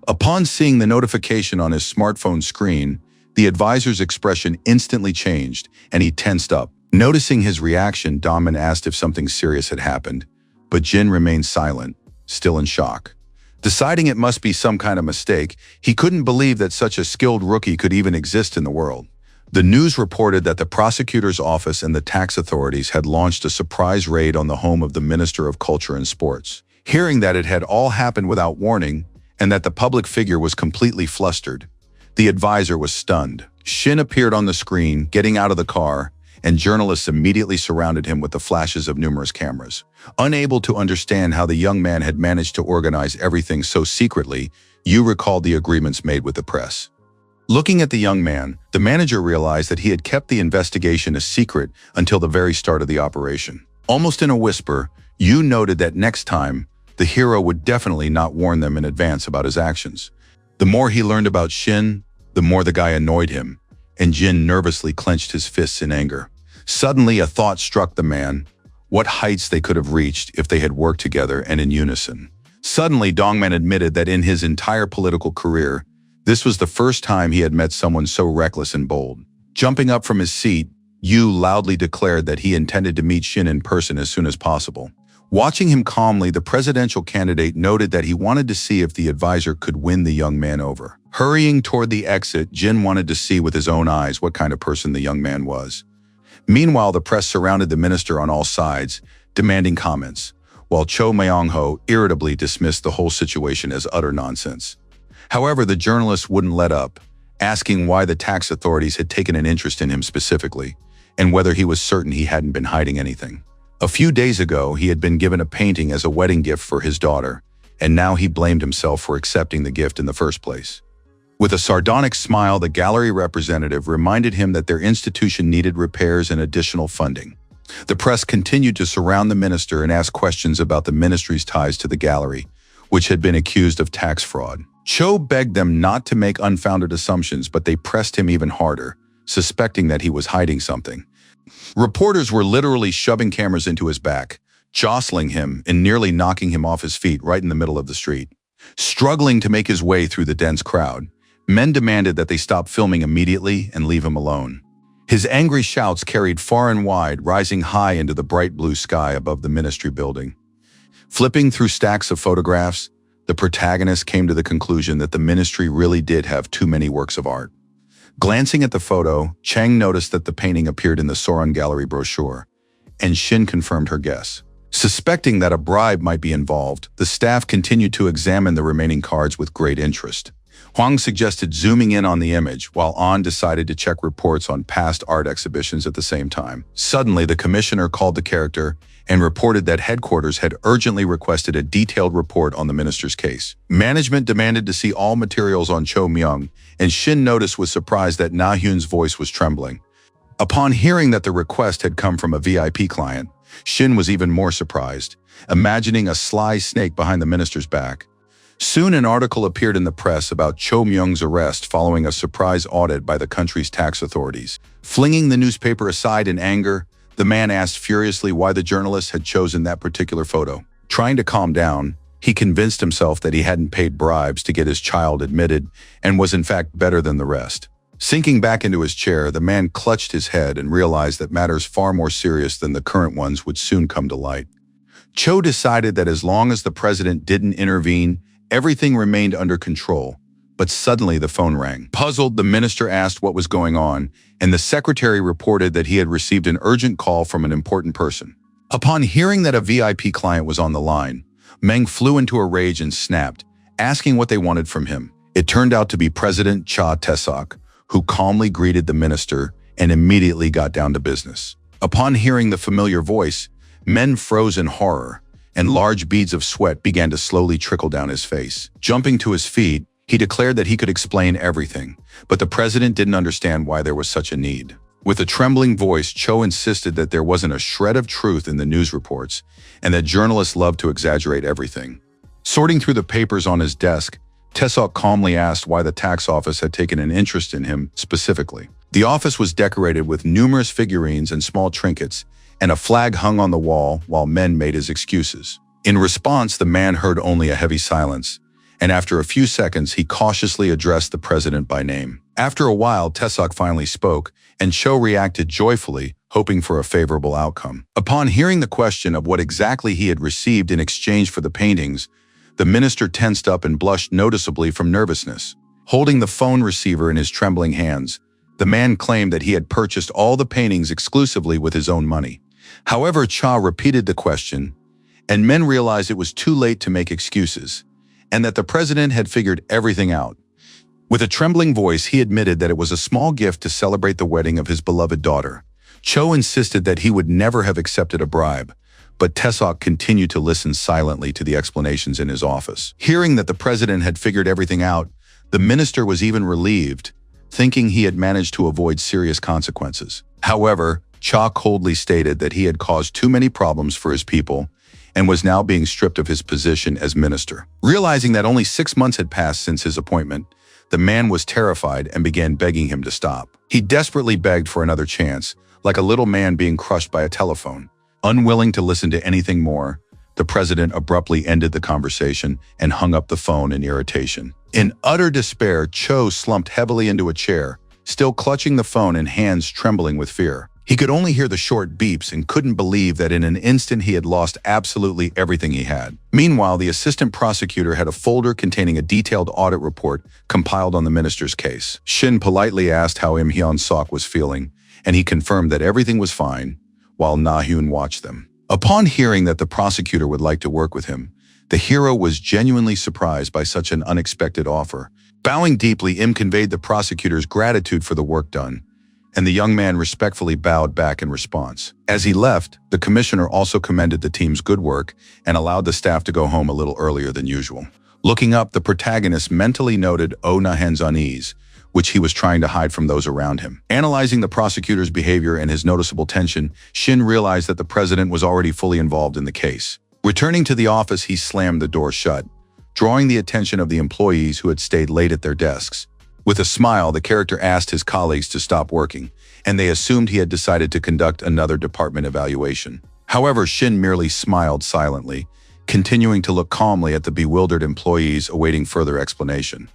S1: Upon seeing the notification on his smartphone screen, the advisor's expression instantly changed, and he tensed up. Noticing his reaction, Dongman asked if something serious had happened, but Jin remained silent, still in shock. Deciding it must be some kind of mistake, he couldn't believe that such a skilled rookie could even exist in the world. The news reported that the prosecutor's office and the tax authorities had launched a surprise raid on the home of the Minister of Culture and Sports. Hearing that it had all happened without warning, and that the public figure was completely flustered, the advisor was stunned. Shin appeared on the screen, getting out of the car, and journalists immediately surrounded him with the flashes of numerous cameras. Unable to understand how the young man had managed to organize everything so secretly, Yu recalled the agreements made with the press. Looking at the young man, the manager realized that he had kept the investigation a secret until the very start of the operation. Almost in a whisper, Yu noted that next time, the hero would definitely not warn them in advance about his actions. The more he learned about Shin, the more the guy annoyed him, and Jin nervously clenched his fists in anger. Suddenly, a thought struck the man: what heights they could have reached if they had worked together and in unison. Suddenly, Dongman admitted that in his entire political career, this was the first time he had met someone so reckless and bold. Jumping up from his seat, Yu loudly declared that he intended to meet Shin in person as soon as possible. Watching him calmly, the presidential candidate noted that he wanted to see if the advisor could win the young man over. Hurrying toward the exit, Jin wanted to see with his own eyes what kind of person the young man was. Meanwhile, the press surrounded the minister on all sides, demanding comments, while Cho Myung-ho irritably dismissed the whole situation as utter nonsense. However, the journalists wouldn't let up, asking why the tax authorities had taken an interest in him specifically, and whether he was certain he hadn't been hiding anything. A few days ago, he had been given a painting as a wedding gift for his daughter, and now he blamed himself for accepting the gift in the first place. With a sardonic smile, the gallery representative reminded him that their institution needed repairs and additional funding. The press continued to surround the minister and ask questions about the ministry's ties to the gallery, which had been accused of tax fraud. Cho begged them not to make unfounded assumptions, but they pressed him even harder, suspecting that he was hiding something. Reporters were literally shoving cameras into his back, jostling him and nearly knocking him off his feet right in the middle of the street. Struggling to make his way through the dense crowd, men demanded that they stop filming immediately and leave him alone. His angry shouts carried far and wide, rising high into the bright blue sky above the ministry building. Flipping through stacks of photographs, the protagonist came to the conclusion that the ministry really did have too many works of art. Glancing at the photo, Chang noticed that the painting appeared in the Soron Gallery brochure, and Shin confirmed her guess. Suspecting that a bribe might be involved, the staff continued to examine the remaining cards with great interest. Huang suggested zooming in on the image, while An decided to check reports on past art exhibitions at the same time. Suddenly, the commissioner called the character and reported that headquarters had urgently requested a detailed report on the minister's case. Management demanded to see all materials on Cho Myung, and Shin noticed with surprise that Na Hyun's voice was trembling. Upon hearing that the request had come from a VIP client, Shin was even more surprised, imagining a sly snake behind the minister's back. Soon an article appeared in the press about Cho Myung's arrest following a surprise audit by the country's tax authorities. Flinging the newspaper aside in anger, the man asked furiously why the journalist had chosen that particular photo. Trying to calm down, he convinced himself that he hadn't paid bribes to get his child admitted and was in fact better than the rest. Sinking back into his chair, the man clutched his head and realized that matters far more serious than the current ones would soon come to light. Cho decided that as long as the president didn't intervene, everything remained under control, but suddenly the phone rang. Puzzled, the minister asked what was going on, and the secretary reported that he had received an urgent call from an important person. Upon hearing that a VIP client was on the line, Meng flew into a rage and snapped, asking what they wanted from him. It turned out to be President Cha Tae-sok, who calmly greeted the minister and immediately got down to business. Upon hearing the familiar voice, Men froze in horror, and large beads of sweat began to slowly trickle down his face. Jumping to his feet, he declared that he could explain everything, but the president didn't understand why there was such a need. With a trembling voice, Cho insisted that there wasn't a shred of truth in the news reports, and that journalists loved to exaggerate everything. Sorting through the papers on his desk, Tae-sok calmly asked why the tax office had taken an interest in him specifically. The office was decorated with numerous figurines and small trinkets, and a flag hung on the wall while Men made his excuses. In response, the man heard only a heavy silence, and after a few seconds, he cautiously addressed the president by name. After a while, Tae-sok finally spoke, and Cho reacted joyfully, hoping for a favorable outcome. Upon hearing the question of what exactly he had received in exchange for the paintings, the minister tensed up and blushed noticeably from nervousness. Holding the phone receiver in his trembling hands, the man claimed that he had purchased all the paintings exclusively with his own money. However, Cha repeated the question, and Men realized it was too late to make excuses, and that the president had figured everything out. With a trembling voice, he admitted that it was a small gift to celebrate the wedding of his beloved daughter. Cho insisted that he would never have accepted a bribe, but Tae-sok continued to listen silently to the explanations in his office. Hearing that the president had figured everything out, the minister was even relieved, thinking he had managed to avoid serious consequences. However, Cha coldly stated that he had caused too many problems for his people and was now being stripped of his position as minister. Realizing that only 6 months had passed since his appointment, the man was terrified and began begging him to stop. He desperately begged for another chance, like a little man being crushed by a telephone. Unwilling to listen to anything more, the president abruptly ended the conversation and hung up the phone in irritation. In utter despair, Cho slumped heavily into a chair, still clutching the phone and hands trembling with fear. He could only hear the short beeps and couldn't believe that in an instant he had lost absolutely everything he had. Meanwhile, the assistant prosecutor had a folder containing a detailed audit report compiled on the minister's case. Shin politely asked how Im Hyun-sok was feeling, and he confirmed that everything was fine, while Na-hyun watched them. Upon hearing that the prosecutor would like to work with him, the hero was genuinely surprised by such an unexpected offer. Bowing deeply, Im conveyed the prosecutor's gratitude for the work done, and the young man respectfully bowed back in response. As he left, the commissioner also commended the team's good work and allowed the staff to go home a little earlier than usual. Looking up, the protagonist mentally noted Oh Na-hen's unease, which he was trying to hide from those around him. Analyzing the prosecutor's behavior and his noticeable tension, Shin realized that the president was already fully involved in the case. Returning to the office, he slammed the door shut, drawing the attention of the employees who had stayed late at their desks. With a smile, the character asked his colleagues to stop working, and they assumed he had decided to conduct another department evaluation. However, Shin merely smiled silently, continuing to look calmly at the bewildered employees awaiting further explanation.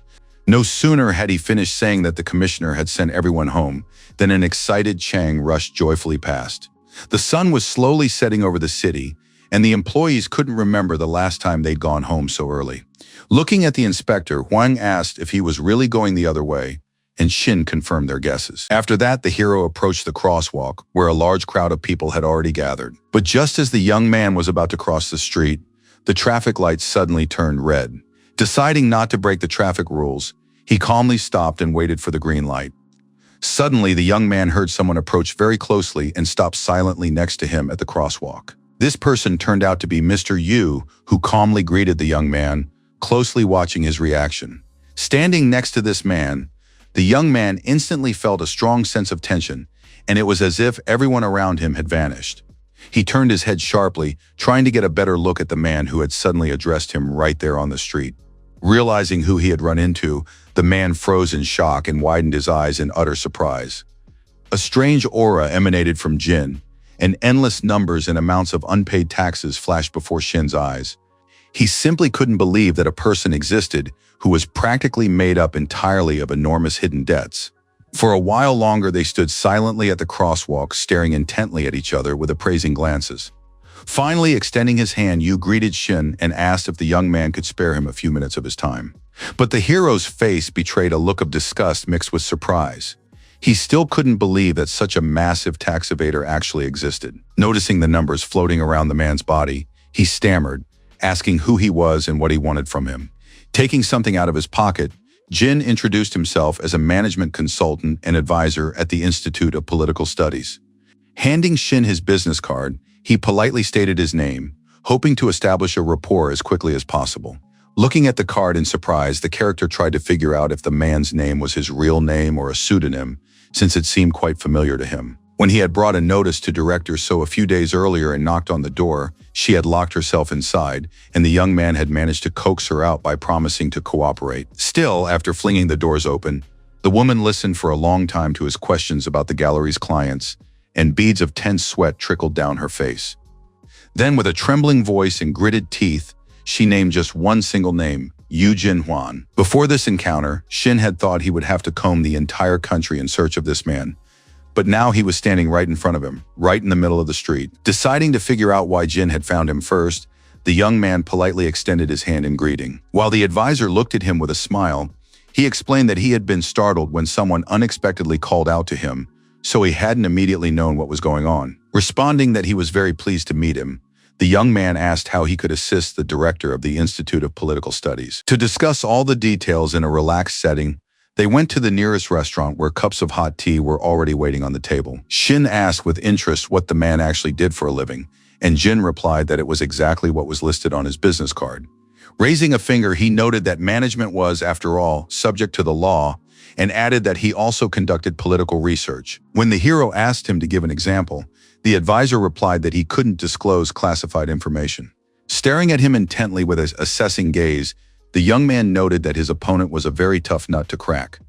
S1: No sooner had he finished saying that the commissioner had sent everyone home than an excited Chang rushed joyfully past. The sun was slowly setting over the city, and the employees couldn't remember the last time they'd gone home so early. Looking at the inspector, Hwang asked if he was really going the other way, and Shin confirmed their guesses. After that, the hero approached the crosswalk, where a large crowd of people had already gathered. But just as the young man was about to cross the street, the traffic lights suddenly turned red. Deciding not to break the traffic rules, he calmly stopped and waited for the green light. Suddenly, the young man heard someone approach very closely and stopped silently next to him at the crosswalk. This person turned out to be Mr. Yu, who calmly greeted the young man, closely watching his reaction. Standing next to this man, the young man instantly felt a strong sense of tension, and it was as if everyone around him had vanished. He turned his head sharply, trying to get a better look at the man who had suddenly addressed him right there on the street. Realizing who he had run into, the man froze in shock and widened his eyes in utter surprise. A strange aura emanated from Jin, and endless numbers and amounts of unpaid taxes flashed before Shin's eyes. He simply couldn't believe that a person existed who was practically made up entirely of enormous hidden debts. For a while longer, they stood silently at the crosswalk, staring intently at each other with appraising glances. Finally, extending his hand, Yu greeted Shin and asked if the young man could spare him a few minutes of his time. But the hero's face betrayed a look of disgust mixed with surprise. He still couldn't believe that such a massive tax evader actually existed. Noticing the numbers floating around the man's body, he stammered, asking who he was and what he wanted from him. Taking something out of his pocket, Jin introduced himself as a management consultant and advisor at the Institute of Political Studies. Handing Shin his business card, he politely stated his name, hoping to establish a rapport as quickly as possible. Looking at the card in surprise, the character tried to figure out if the man's name was his real name or a pseudonym, since it seemed quite familiar to him. When he had brought a notice to Director So a few days earlier and knocked on the door, she had locked herself inside, and the young man had managed to coax her out by promising to cooperate. Still, after flinging the doors open, the woman listened for a long time to his questions about the gallery's clients, and beads of tense sweat trickled down her face. Then, with a trembling voice and gritted teeth, she named just one single name, Yu Jin-hwan. Before this encounter, Shin had thought he would have to comb the entire country in search of this man. But now he was standing right in front of him, right in the middle of the street. Deciding to figure out why Jin had found him first, the young man politely extended his hand in greeting. While the advisor looked at him with a smile, he explained that he had been startled when someone unexpectedly called out to him, so he hadn't immediately known what was going on. Responding that he was very pleased to meet him, the young man asked how he could assist the director of the Institute of Political Studies. To discuss all the details in a relaxed setting, they went to the nearest restaurant where cups of hot tea were already waiting on the table. Shin asked with interest what the man actually did for a living, and Jin replied that it was exactly what was listed on his business card. Raising a finger, he noted that management was, after all, subject to the law, and added that he also conducted political research. When the hero asked him to give an example, the advisor replied that he couldn't disclose classified information. Staring at him intently with an assessing gaze, the young man noted that his opponent was a very tough nut to crack,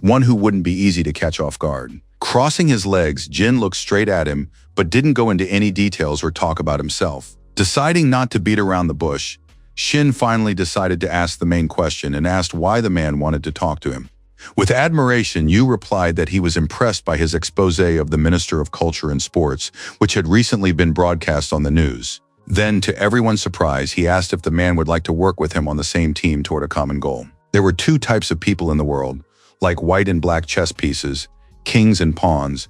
S1: one who wouldn't be easy to catch off guard. Crossing his legs, Jin looked straight at him, but didn't go into any details or talk about himself. Deciding not to beat around the bush, Shin finally decided to ask the main question and asked why the man wanted to talk to him. With admiration, Yu replied that he was impressed by his expose of the Minister of Culture and Sports, which had recently been broadcast on the news. Then, to everyone's surprise, he asked if the man would like to work with him on the same team toward a common goal. There were two types of people in the world, like white and black chess pieces, kings and pawns.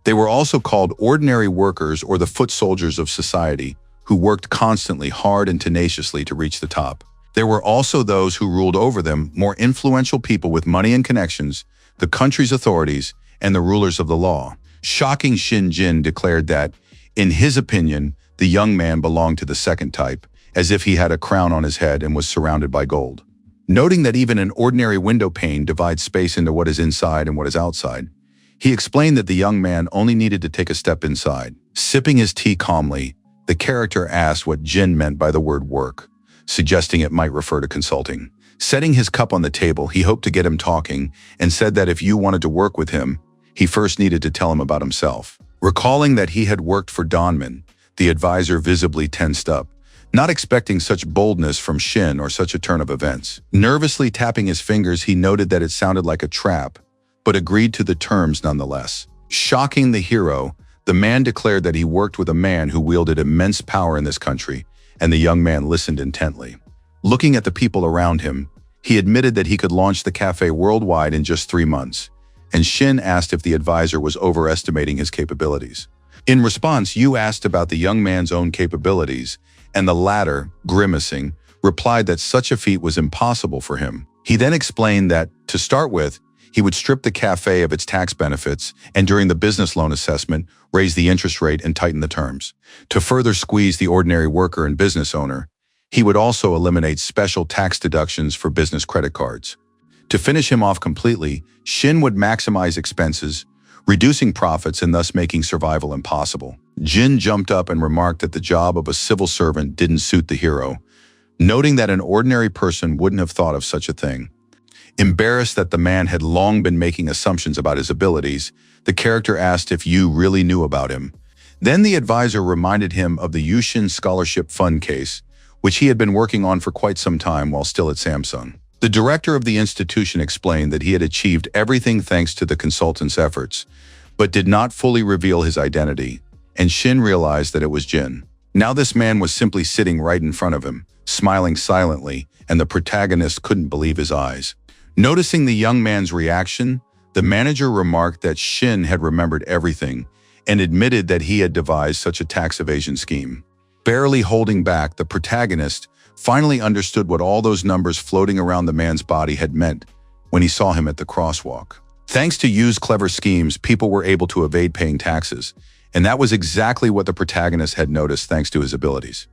S1: They were also called ordinary workers or the foot soldiers of society, who worked constantly, hard and tenaciously to reach the top. There were also those who ruled over them, more influential people with money and connections, the country's authorities, and the rulers of the law. Shocking Shin Jin declared that, in his opinion, the young man belonged to the second type, as if he had a crown on his head and was surrounded by gold. Noting that even an ordinary window pane divides space into what is inside and what is outside, he explained that the young man only needed to take a step inside. Sipping his tea calmly, the character asked what Jin meant by the word work, suggesting it might refer to consulting. Setting his cup on the table, he hoped to get him talking and said that if Yu wanted to work with him, he first needed to tell him about himself. Recalling that he had worked for Donman, the advisor visibly tensed up, not expecting such boldness from Shin or such a turn of events. Nervously tapping his fingers, he noted that it sounded like a trap, but agreed to the terms nonetheless. Shocking the hero, the man declared that he worked with a man who wielded immense power in this country, and the young man listened intently. Looking at the people around him, he admitted that he could launch the cafe worldwide in just 3 months, and Shin asked if the advisor was overestimating his capabilities. In response, Yu asked about the young man's own capabilities, and the latter, grimacing, replied that such a feat was impossible for him. He then explained that, to start with, he would strip the cafe of its tax benefits and during the business loan assessment, raise the interest rate and tighten the terms. To further squeeze the ordinary worker and business owner, he would also eliminate special tax deductions for business credit cards. To finish him off completely, Shin would maximize expenses, reducing profits and thus making survival impossible. Jin jumped up and remarked that the job of a civil servant didn't suit the hero, noting that an ordinary person wouldn't have thought of such a thing. Embarrassed that the man had long been making assumptions about his abilities, the character asked if Yu really knew about him. Then the advisor reminded him of the Yushin Scholarship Fund case, which he had been working on for quite some time while still at Samsung. The director of the institution explained that he had achieved everything thanks to the consultant's efforts, but did not fully reveal his identity, and Shin realized that it was Jin. Now this man was simply sitting right in front of him, smiling silently, and the protagonist couldn't believe his eyes. Noticing the young man's reaction, the manager remarked that Shin had remembered everything and admitted that he had devised such a tax evasion scheme. Barely holding back, the protagonist finally understood what all those numbers floating around the man's body had meant when he saw him at the crosswalk. Thanks to Yu's clever schemes, people were able to evade paying taxes, and that was exactly what the protagonist had noticed thanks to his abilities.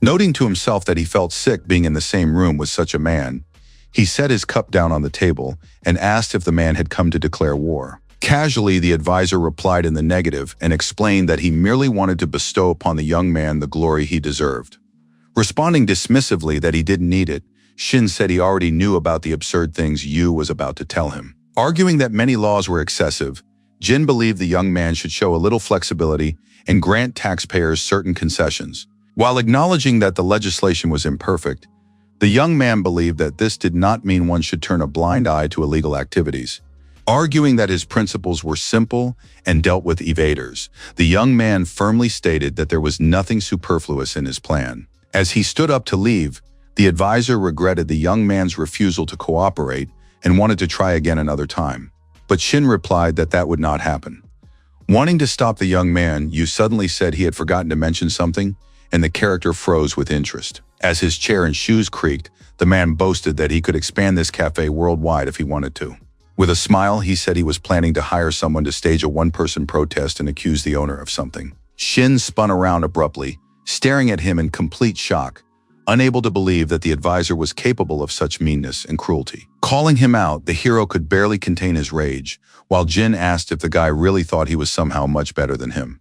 S1: Noting to himself that he felt sick being in the same room with such a man, he set his cup down on the table and asked if the man had come to declare war. Casually, the advisor replied in the negative and explained that he merely wanted to bestow upon the young man the glory he deserved. Responding dismissively that he didn't need it, Shin said he already knew about the absurd things Yu was about to tell him. Arguing that many laws were excessive, Jin believed the young man should show a little flexibility and grant taxpayers certain concessions. While acknowledging that the legislation was imperfect, the young man believed that this did not mean one should turn a blind eye to illegal activities. Arguing that his principles were simple and dealt with evaders, the young man firmly stated that there was nothing superfluous in his plan. As he stood up to leave, the advisor regretted the young man's refusal to cooperate and wanted to try again another time. But Shin replied that that would not happen. Wanting to stop the young man, Yu suddenly said he had forgotten to mention something, and the character froze with interest. As his chair and shoes creaked, the man boasted that he could expand this cafe worldwide if he wanted to. With a smile, he said he was planning to hire someone to stage a one-person protest and accuse the owner of something. Shin spun around abruptly, staring at him in complete shock, unable to believe that the advisor was capable of such meanness and cruelty. Calling him out, the hero could barely contain his rage, while Jin asked if the guy really thought he was somehow much better than him.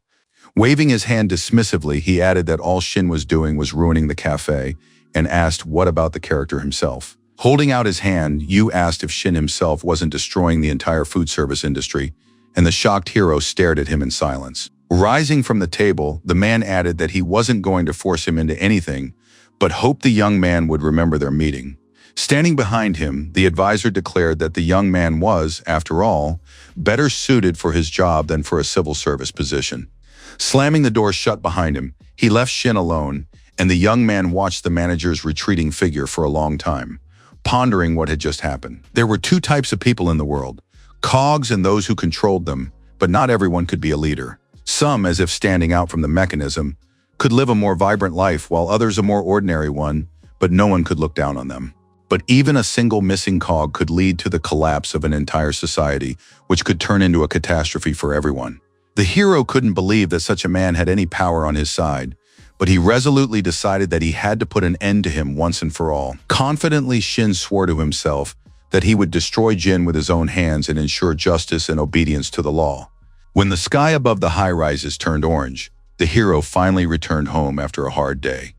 S1: Waving his hand dismissively, he added that all Shin was doing was ruining the cafe, and asked what about the character himself. Holding out his hand, Yu asked if Shin himself wasn't destroying the entire food service industry, and the shocked hero stared at him in silence. Rising from the table, the man added that he wasn't going to force him into anything, but hoped the young man would remember their meeting. Standing behind him, the advisor declared that the young man was, after all, better suited for his job than for a civil service position. Slamming the door shut behind him, he left Shin alone, and the young man watched the manager's retreating figure for a long time, pondering what had just happened. There were two types of people in the world, cogs and those who controlled them, but not everyone could be a leader. Some, as if standing out from the mechanism, could live a more vibrant life, while others a more ordinary one, but no one could look down on them. But even a single missing cog could lead to the collapse of an entire society, which could turn into a catastrophe for everyone. The hero couldn't believe that such a man had any power on his side, but he resolutely decided that he had to put an end to him once and for all. Confidently, Shin swore to himself that he would destroy Jin with his own hands and ensure justice and obedience to the law. When the sky above the high-rises turned orange, the hero finally returned home after a hard day.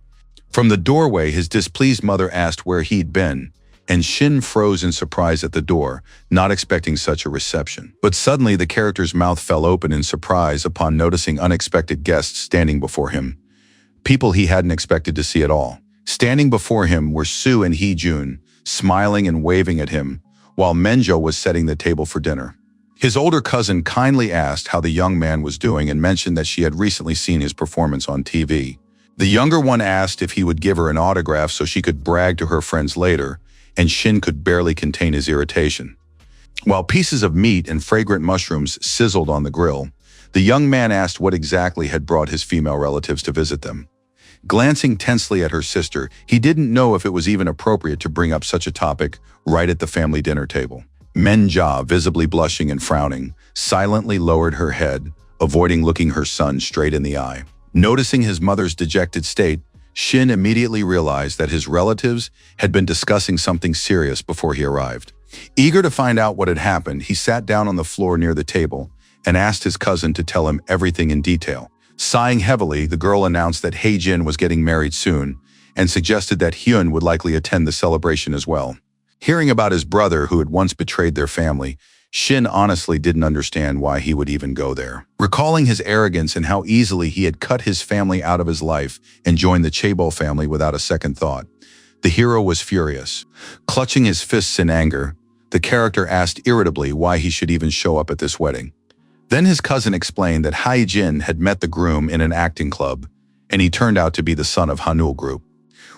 S1: From the doorway, his displeased mother asked where he'd been, and Shin froze in surprise at the door, not expecting such a reception. But suddenly the character's mouth fell open in surprise upon noticing unexpected guests standing before him. People he hadn't expected to see at all. Standing before him were Soo and Hee-jun, smiling and waving at him, while Menjo was setting the table for dinner. His older cousin kindly asked how the young man was doing and mentioned that she had recently seen his performance on TV. The younger one asked if he would give her an autograph so she could brag to her friends later, and Shin could barely contain his irritation. While pieces of meat and fragrant mushrooms sizzled on the grill, the young man asked what exactly had brought his female relatives to visit them. Glancing tensely at her sister, he didn't know if it was even appropriate to bring up such a topic right at the family dinner table. Menja, visibly blushing and frowning, silently lowered her head, avoiding looking her son straight in the eye. Noticing his mother's dejected state, Shin immediately realized that his relatives had been discussing something serious before he arrived. Eager to find out what had happened, he sat down on the floor near the table and asked his cousin to tell him everything in detail. Sighing heavily, the girl announced that Hye-jin was getting married soon and suggested that Hyun would likely attend the celebration as well. Hearing about his brother who had once betrayed their family, Shin honestly didn't understand why he would even go there. Recalling his arrogance and how easily he had cut his family out of his life and joined the Chaebol family without a second thought, the hero was furious. Clutching his fists in anger, the character asked irritably why he should even show up at this wedding. Then his cousin explained that Hye-jin had met the groom in an acting club, and he turned out to be the son of Hanul Group.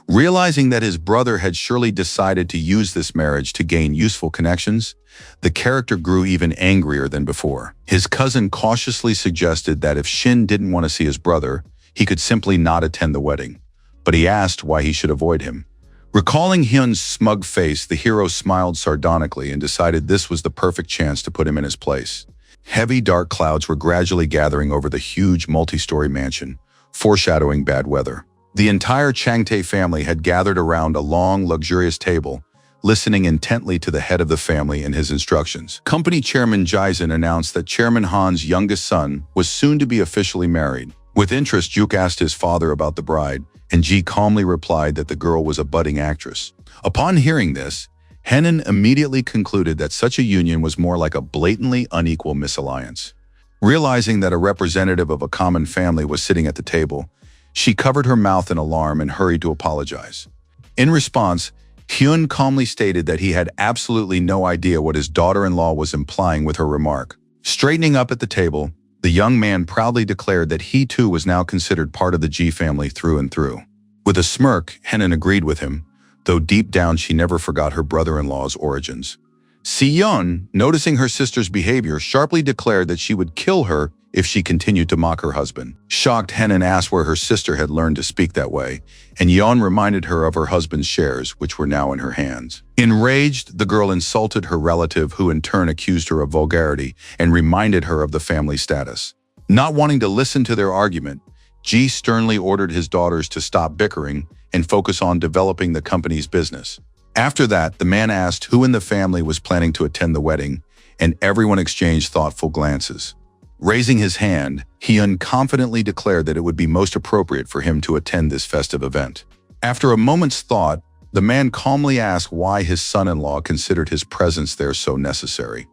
S1: Realizing that his brother had surely decided to use this marriage to gain useful connections, the character grew even angrier than before. His cousin cautiously suggested that if Shin didn't want to see his brother, he could simply not attend the wedding, but he asked why he should avoid him. Recalling Hyun's smug face, the hero smiled sardonically and decided this was the perfect chance to put him in his place. Heavy dark clouds were gradually gathering over the huge multi-story mansion, foreshadowing bad weather. The entire Changtae family had gathered around a long, luxurious table, listening intently to the head of the family and his instructions. Company Chairman Jaisen announced that Chairman Han's youngest son was soon to be officially married. With interest, Juk asked his father about the bride, and Ji calmly replied that the girl was a budding actress. Upon hearing this, Henan immediately concluded that such a union was more like a blatantly unequal misalliance. Realizing that a representative of a common family was sitting at the table, she covered her mouth in alarm and hurried to apologize. In response, Hyun calmly stated that he had absolutely no idea what his daughter-in-law was implying with her remark. Straightening up at the table, the young man proudly declared that he too was now considered part of the Ji family through and through. With a smirk, Henan agreed with him, though deep down she never forgot her brother-in-law's origins. Si-yeon, noticing her sister's behavior, sharply declared that she would kill her if she continued to mock her husband. Shocked, Henan asked where her sister had learned to speak that way, and Yeon reminded her of her husband's shares, which were now in her hands. Enraged, the girl insulted her relative, who in turn accused her of vulgarity and reminded her of the family status. Not wanting to listen to their argument, Ji sternly ordered his daughters to stop bickering and focus on developing the company's business. After that, the man asked who in the family was planning to attend the wedding, and everyone exchanged thoughtful glances. Raising his hand, Hyun confidently declared that it would be most appropriate for him to attend this festive event. After a moment's thought, the man calmly asked why his son-in-law considered his presence there so necessary.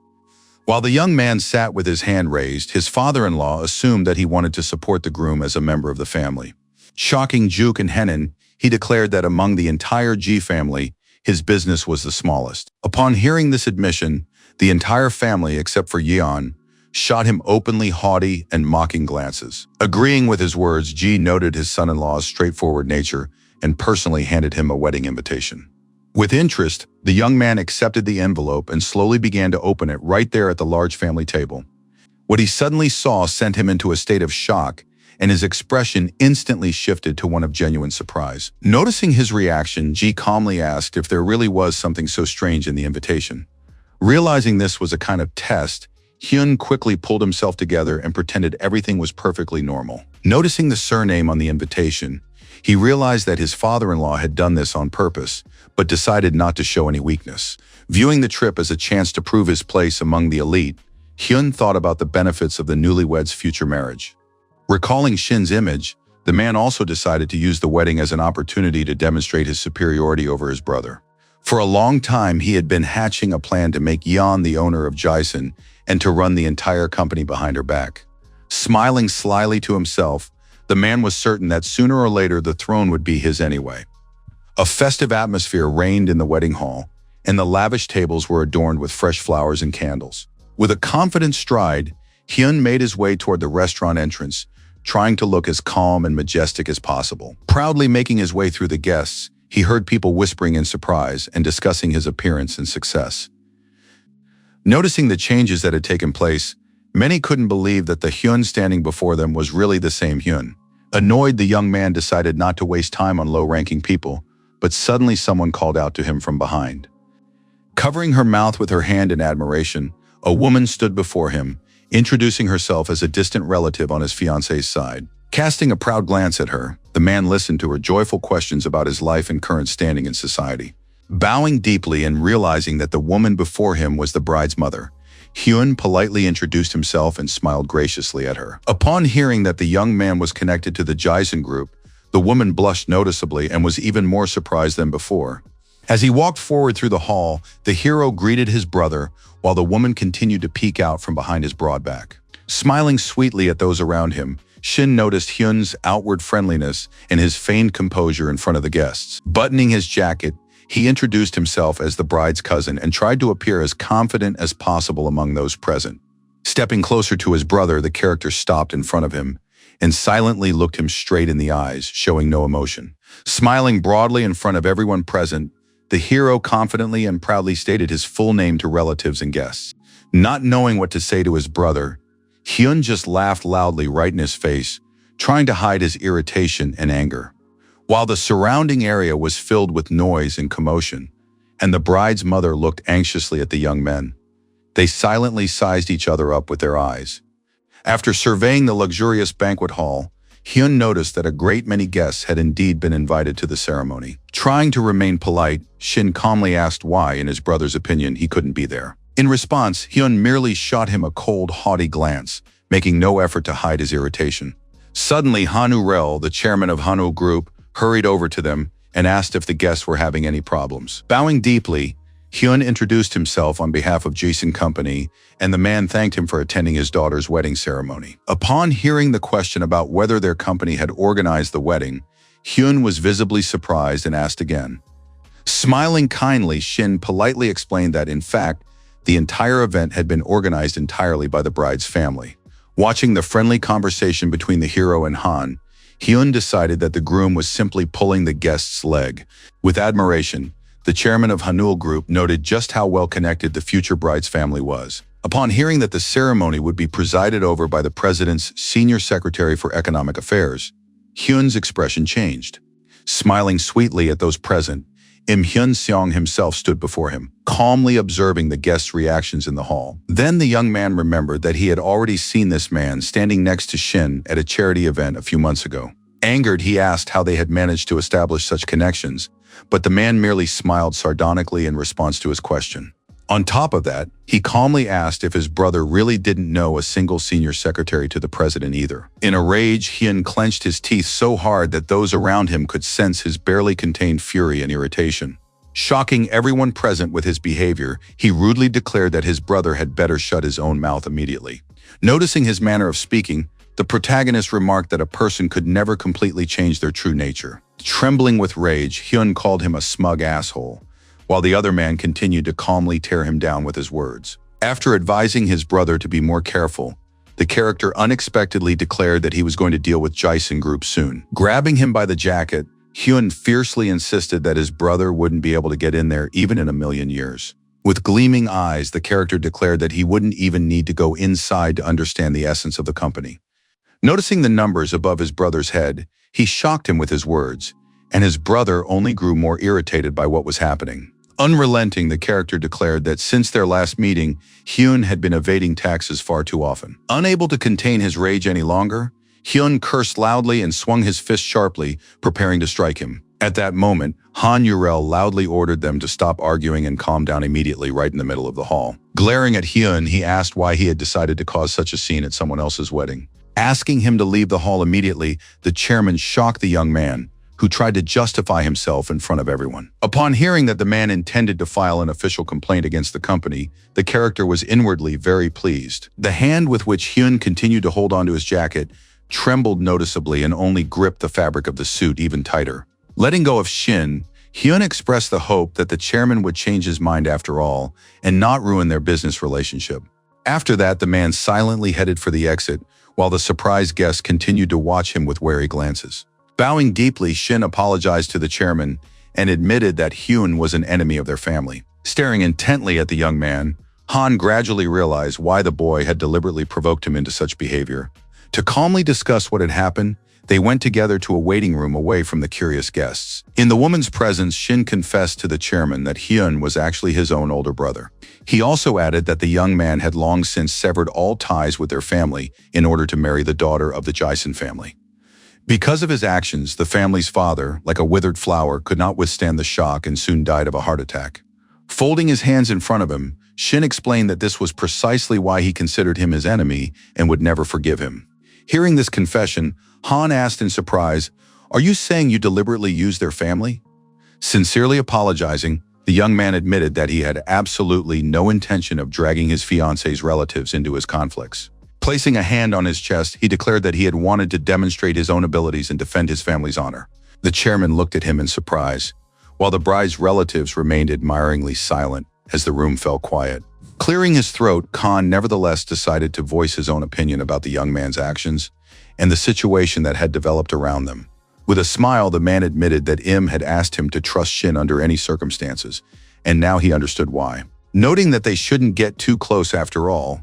S1: While the young man sat with his hand raised, his father-in-law assumed that he wanted to support the groom as a member of the family. Shocking Juk and Henan, he declared that among the entire Ji family, his business was the smallest. Upon hearing this admission, the entire family, except for Yeon, shot him openly haughty and mocking glances. Agreeing with his words, Ji noted his son-in-law's straightforward nature and personally handed him a wedding invitation. With interest, the young man accepted the envelope and slowly began to open it right there at the large family table. What he suddenly saw sent him into a state of shock, and his expression instantly shifted to one of genuine surprise. Noticing his reaction, Ji calmly asked if there really was something so strange in the invitation. Realizing this was a kind of test, Hyun quickly pulled himself together and pretended everything was perfectly normal. Noticing the surname on the invitation, he realized that his father-in-law had done this on purpose, but decided not to show any weakness. Viewing the trip as a chance to prove his place among the elite, Hyun thought about the benefits of the newlyweds' future marriage. Recalling Shin's image, the man also decided to use the wedding as an opportunity to demonstrate his superiority over his brother. For a long time, he had been hatching a plan to make Yeon the owner of Jason and to run the entire company behind her back. Smiling slyly to himself, the man was certain that sooner or later the throne would be his anyway. A festive atmosphere reigned in the wedding hall, and the lavish tables were adorned with fresh flowers and candles. With a confident stride, Hyun made his way toward the restaurant entrance, trying to look as calm and majestic as possible. Proudly making his way through the guests, he heard people whispering in surprise and discussing his appearance and success. Noticing the changes that had taken place, many couldn't believe that the Hyun standing before them was really the same Hyun. Annoyed, the young man decided not to waste time on low-ranking people, but suddenly someone called out to him from behind. Covering her mouth with her hand in admiration, a woman stood before him, introducing herself as a distant relative on his fiancé's side. Casting a proud glance at her, the man listened to her joyful questions about his life and current standing in society. Bowing deeply and realizing that the woman before him was the bride's mother, Hyun politely introduced himself and smiled graciously at her. Upon hearing that the young man was connected to the Jason group, the woman blushed noticeably and was even more surprised than before. As he walked forward through the hall, the hero greeted his brother, while the woman continued to peek out from behind his broad back. Smiling sweetly at those around him, Shin noticed Hyun's outward friendliness and his feigned composure in front of the guests. Buttoning his jacket, he introduced himself as the bride's cousin and tried to appear as confident as possible among those present. Stepping closer to his brother, the character stopped in front of him and silently looked him straight in the eyes, showing no emotion. Smiling broadly in front of everyone present, the hero confidently and proudly stated his full name to relatives and guests. Not knowing what to say to his brother, Hyun just laughed loudly right in his face, trying to hide his irritation and anger. While the surrounding area was filled with noise and commotion, and the bride's mother looked anxiously at the young men, they silently sized each other up with their eyes. After surveying the luxurious banquet hall, Hyun noticed that a great many guests had indeed been invited to the ceremony. Trying to remain polite, Shin calmly asked why, in his brother's opinion, he couldn't be there. In response, Hyun merely shot him a cold, haughty glance, making no effort to hide his irritation. Suddenly, Hanu Rel, the chairman of Hanu Group, hurried over to them and asked if the guests were having any problems. Bowing deeply, Hyun introduced himself on behalf of Jason Company, and the man thanked him for attending his daughter's wedding ceremony. Upon hearing the question about whether their company had organized the wedding, Hyun was visibly surprised and asked again. Smiling kindly, Shin politely explained that, in fact, the entire event had been organized entirely by the bride's family. Watching the friendly conversation between the hero and Han, Hyun decided that the groom was simply pulling the guest's leg. With admiration, the chairman of Hanul Group noted just how well connected the future bride's family was. Upon hearing that the ceremony would be presided over by the president's senior secretary for economic affairs, Hyun's expression changed. Smiling sweetly at those present, Im Hyun-seong himself stood before him, calmly observing the guests' reactions in the hall. Then the young man remembered that he had already seen this man standing next to Shin at a charity event a few months ago. Angered, he asked how they had managed to establish such connections, but the man merely smiled sardonically in response to his question. On top of that, he calmly asked if his brother really didn't know a single senior secretary to the president either. In a rage, Hyun clenched his teeth so hard that those around him could sense his barely contained fury and irritation. Shocking everyone present with his behavior, he rudely declared that his brother had better shut his own mouth immediately. Noticing his manner of speaking, the protagonist remarked that a person could never completely change their true nature. Trembling with rage, Hyun called him a smug asshole, while the other man continued to calmly tear him down with his words. After advising his brother to be more careful, the character unexpectedly declared that he was going to deal with Jason Group soon. Grabbing him by the jacket, Hyun fiercely insisted that his brother wouldn't be able to get in there even in a million years. With gleaming eyes, the character declared that he wouldn't even need to go inside to understand the essence of the company. Noticing the numbers above his brother's head, he shocked him with his words, and his brother only grew more irritated by what was happening. Unrelenting, the character declared that since their last meeting, Hyun had been evading taxes far too often. Unable to contain his rage any longer, Hyun cursed loudly and swung his fist sharply, preparing to strike him. At that moment, Han Yurel loudly ordered them to stop arguing and calm down immediately right in the middle of the hall. Glaring at Hyun, he asked why he had decided to cause such a scene at someone else's wedding. Asking him to leave the hall immediately, the chairman shocked the young man, who tried to justify himself in front of everyone. Upon hearing that the man intended to file an official complaint against the company, the character was inwardly very pleased. The hand with which Hyun continued to hold onto his jacket trembled noticeably and only gripped the fabric of the suit even tighter. Letting go of Shin, Hyun expressed the hope that the chairman would change his mind after all and not ruin their business relationship. After that, the man silently headed for the exit, while the surprised guests continued to watch him with wary glances. Bowing deeply, Shin apologized to the chairman and admitted that Hyun was an enemy of their family. Staring intently at the young man, Han gradually realized why the boy had deliberately provoked him into such behavior. To calmly discuss what had happened, they went together to a waiting room away from the curious guests. In the woman's presence, Shin confessed to the chairman that Hyun was actually his own older brother. He also added that the young man had long since severed all ties with their family in order to marry the daughter of the Jason family. Because of his actions, the family's father, like a withered flower, could not withstand the shock and soon died of a heart attack. Folding his hands in front of him, Shin explained that this was precisely why he considered him his enemy and would never forgive him. Hearing this confession, Han asked in surprise, "Are you saying you deliberately used their family?" Sincerely apologizing, the young man admitted that he had absolutely no intention of dragging his fiancé's relatives into his conflicts. Placing a hand on his chest, he declared that he had wanted to demonstrate his own abilities and defend his family's honor. The chairman looked at him in surprise, while the bride's relatives remained admiringly silent as the room fell quiet. Clearing his throat, Khan nevertheless decided to voice his own opinion about the young man's actions and the situation that had developed around them. With a smile, the man admitted that Im had asked him to trust Shin under any circumstances, and now he understood why. Noting that they shouldn't get too close after all,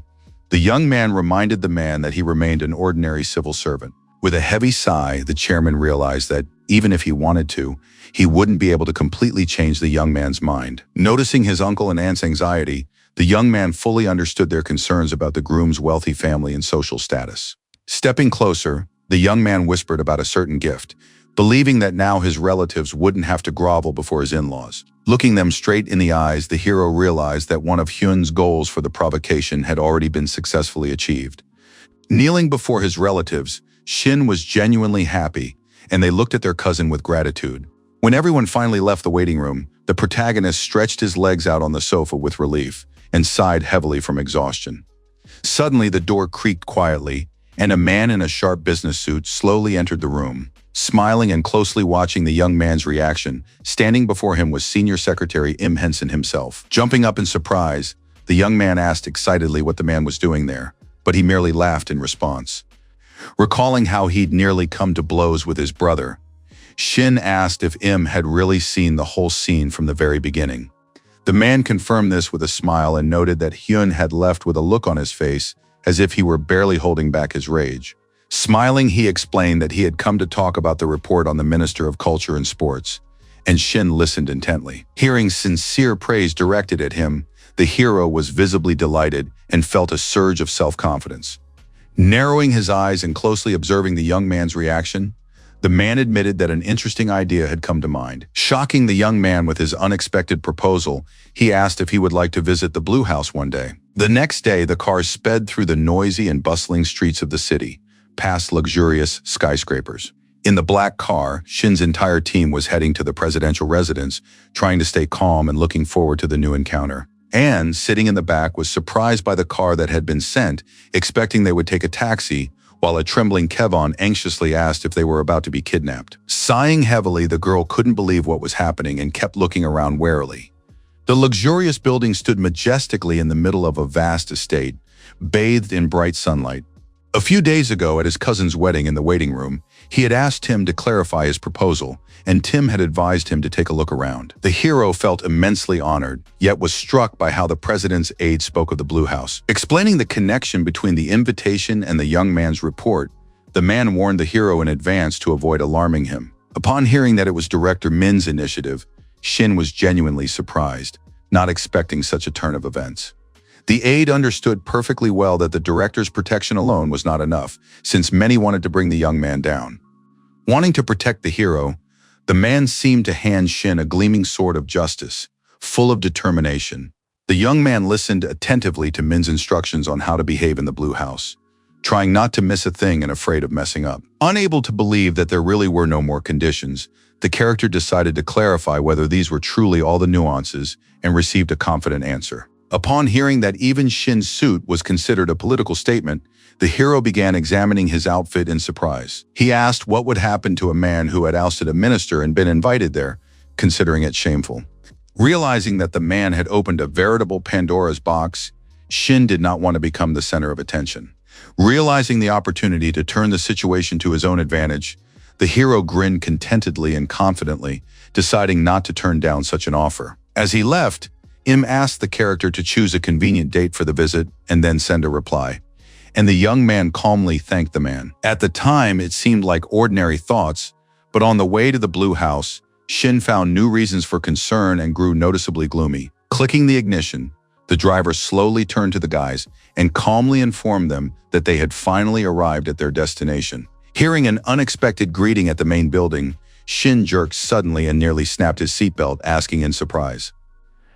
S1: the young man reminded the man that he remained an ordinary civil servant. With a heavy sigh, the chairman realized that, even if he wanted to, he wouldn't be able to completely change the young man's mind. Noticing his uncle and aunt's anxiety, the young man fully understood their concerns about the groom's wealthy family and social status. Stepping closer, the young man whispered about a certain gift, believing that now his relatives wouldn't have to grovel before his in-laws. Looking them straight in the eyes, the hero realized that one of Hyun's goals for the provocation had already been successfully achieved. Kneeling before his relatives, Shin was genuinely happy, and they looked at their cousin with gratitude. When everyone finally left the waiting room, the protagonist stretched his legs out on the sofa with relief and sighed heavily from exhaustion. Suddenly, the door creaked quietly, and a man in a sharp business suit slowly entered the room. Smiling and closely watching the young man's reaction, standing before him was Senior Secretary Im Henson himself. Jumping up in surprise, the young man asked excitedly what the man was doing there, but he merely laughed in response. Recalling how he'd nearly come to blows with his brother, Shin asked if Im had really seen the whole scene from the very beginning. The man confirmed this with a smile and noted that Hyun had left with a look on his face as if he were barely holding back his rage. Smiling, he explained that he had come to talk about the report on the Minister of Culture and Sports, and Shin listened intently. Hearing sincere praise directed at him, the hero was visibly delighted and felt a surge of self-confidence. Narrowing his eyes and closely observing the young man's reaction, the man admitted that an interesting idea had come to mind. Shocking the young man with his unexpected proposal, he asked if he would like to visit the Blue House one day. The next day, the car sped through the noisy and bustling streets of the city, past luxurious skyscrapers. In the black car, Shin's entire team was heading to the presidential residence, trying to stay calm and looking forward to the new encounter. Anne, sitting in the back, was surprised by the car that had been sent, expecting they would take a taxi, while a trembling Kevon anxiously asked if they were about to be kidnapped. Sighing heavily, the girl couldn't believe what was happening and kept looking around warily. The luxurious building stood majestically in the middle of a vast estate, bathed in bright sunlight. A few days ago at his cousin's wedding in the waiting room, he had asked Tim to clarify his proposal, and Tim had advised him to take a look around. The hero felt immensely honored, yet was struck by how the president's aide spoke of the Blue House. Explaining the connection between the invitation and the young man's report, the man warned the hero in advance to avoid alarming him. Upon hearing that it was Director Min's initiative, Shin was genuinely surprised, not expecting such a turn of events. The aide understood perfectly well that the director's protection alone was not enough, since many wanted to bring the young man down. Wanting to protect the hero, the man seemed to hand Shin a gleaming sword of justice, full of determination. The young man listened attentively to Min's instructions on how to behave in the Blue House, trying not to miss a thing and afraid of messing up. Unable to believe that there really were no more conditions, the character decided to clarify whether these were truly all the nuances and received a confident answer. Upon hearing that even Shin's suit was considered a political statement, the hero began examining his outfit in surprise. He asked what would happen to a man who had ousted a minister and been invited there, considering it shameful. Realizing that the man had opened a veritable Pandora's box, Shin did not want to become the center of attention. Realizing the opportunity to turn the situation to his own advantage, the hero grinned contentedly and confidently, deciding not to turn down such an offer. As he left, Im asked the character to choose a convenient date for the visit and then send a reply. And the young man calmly thanked the man. At the time, it seemed like ordinary thoughts, but on the way to the Blue House, Shin found new reasons for concern and grew noticeably gloomy. Clicking the ignition, the driver slowly turned to the guys and calmly informed them that they had finally arrived at their destination. Hearing an unexpected greeting at the main building, Shin jerked suddenly and nearly snapped his seatbelt, asking in surprise.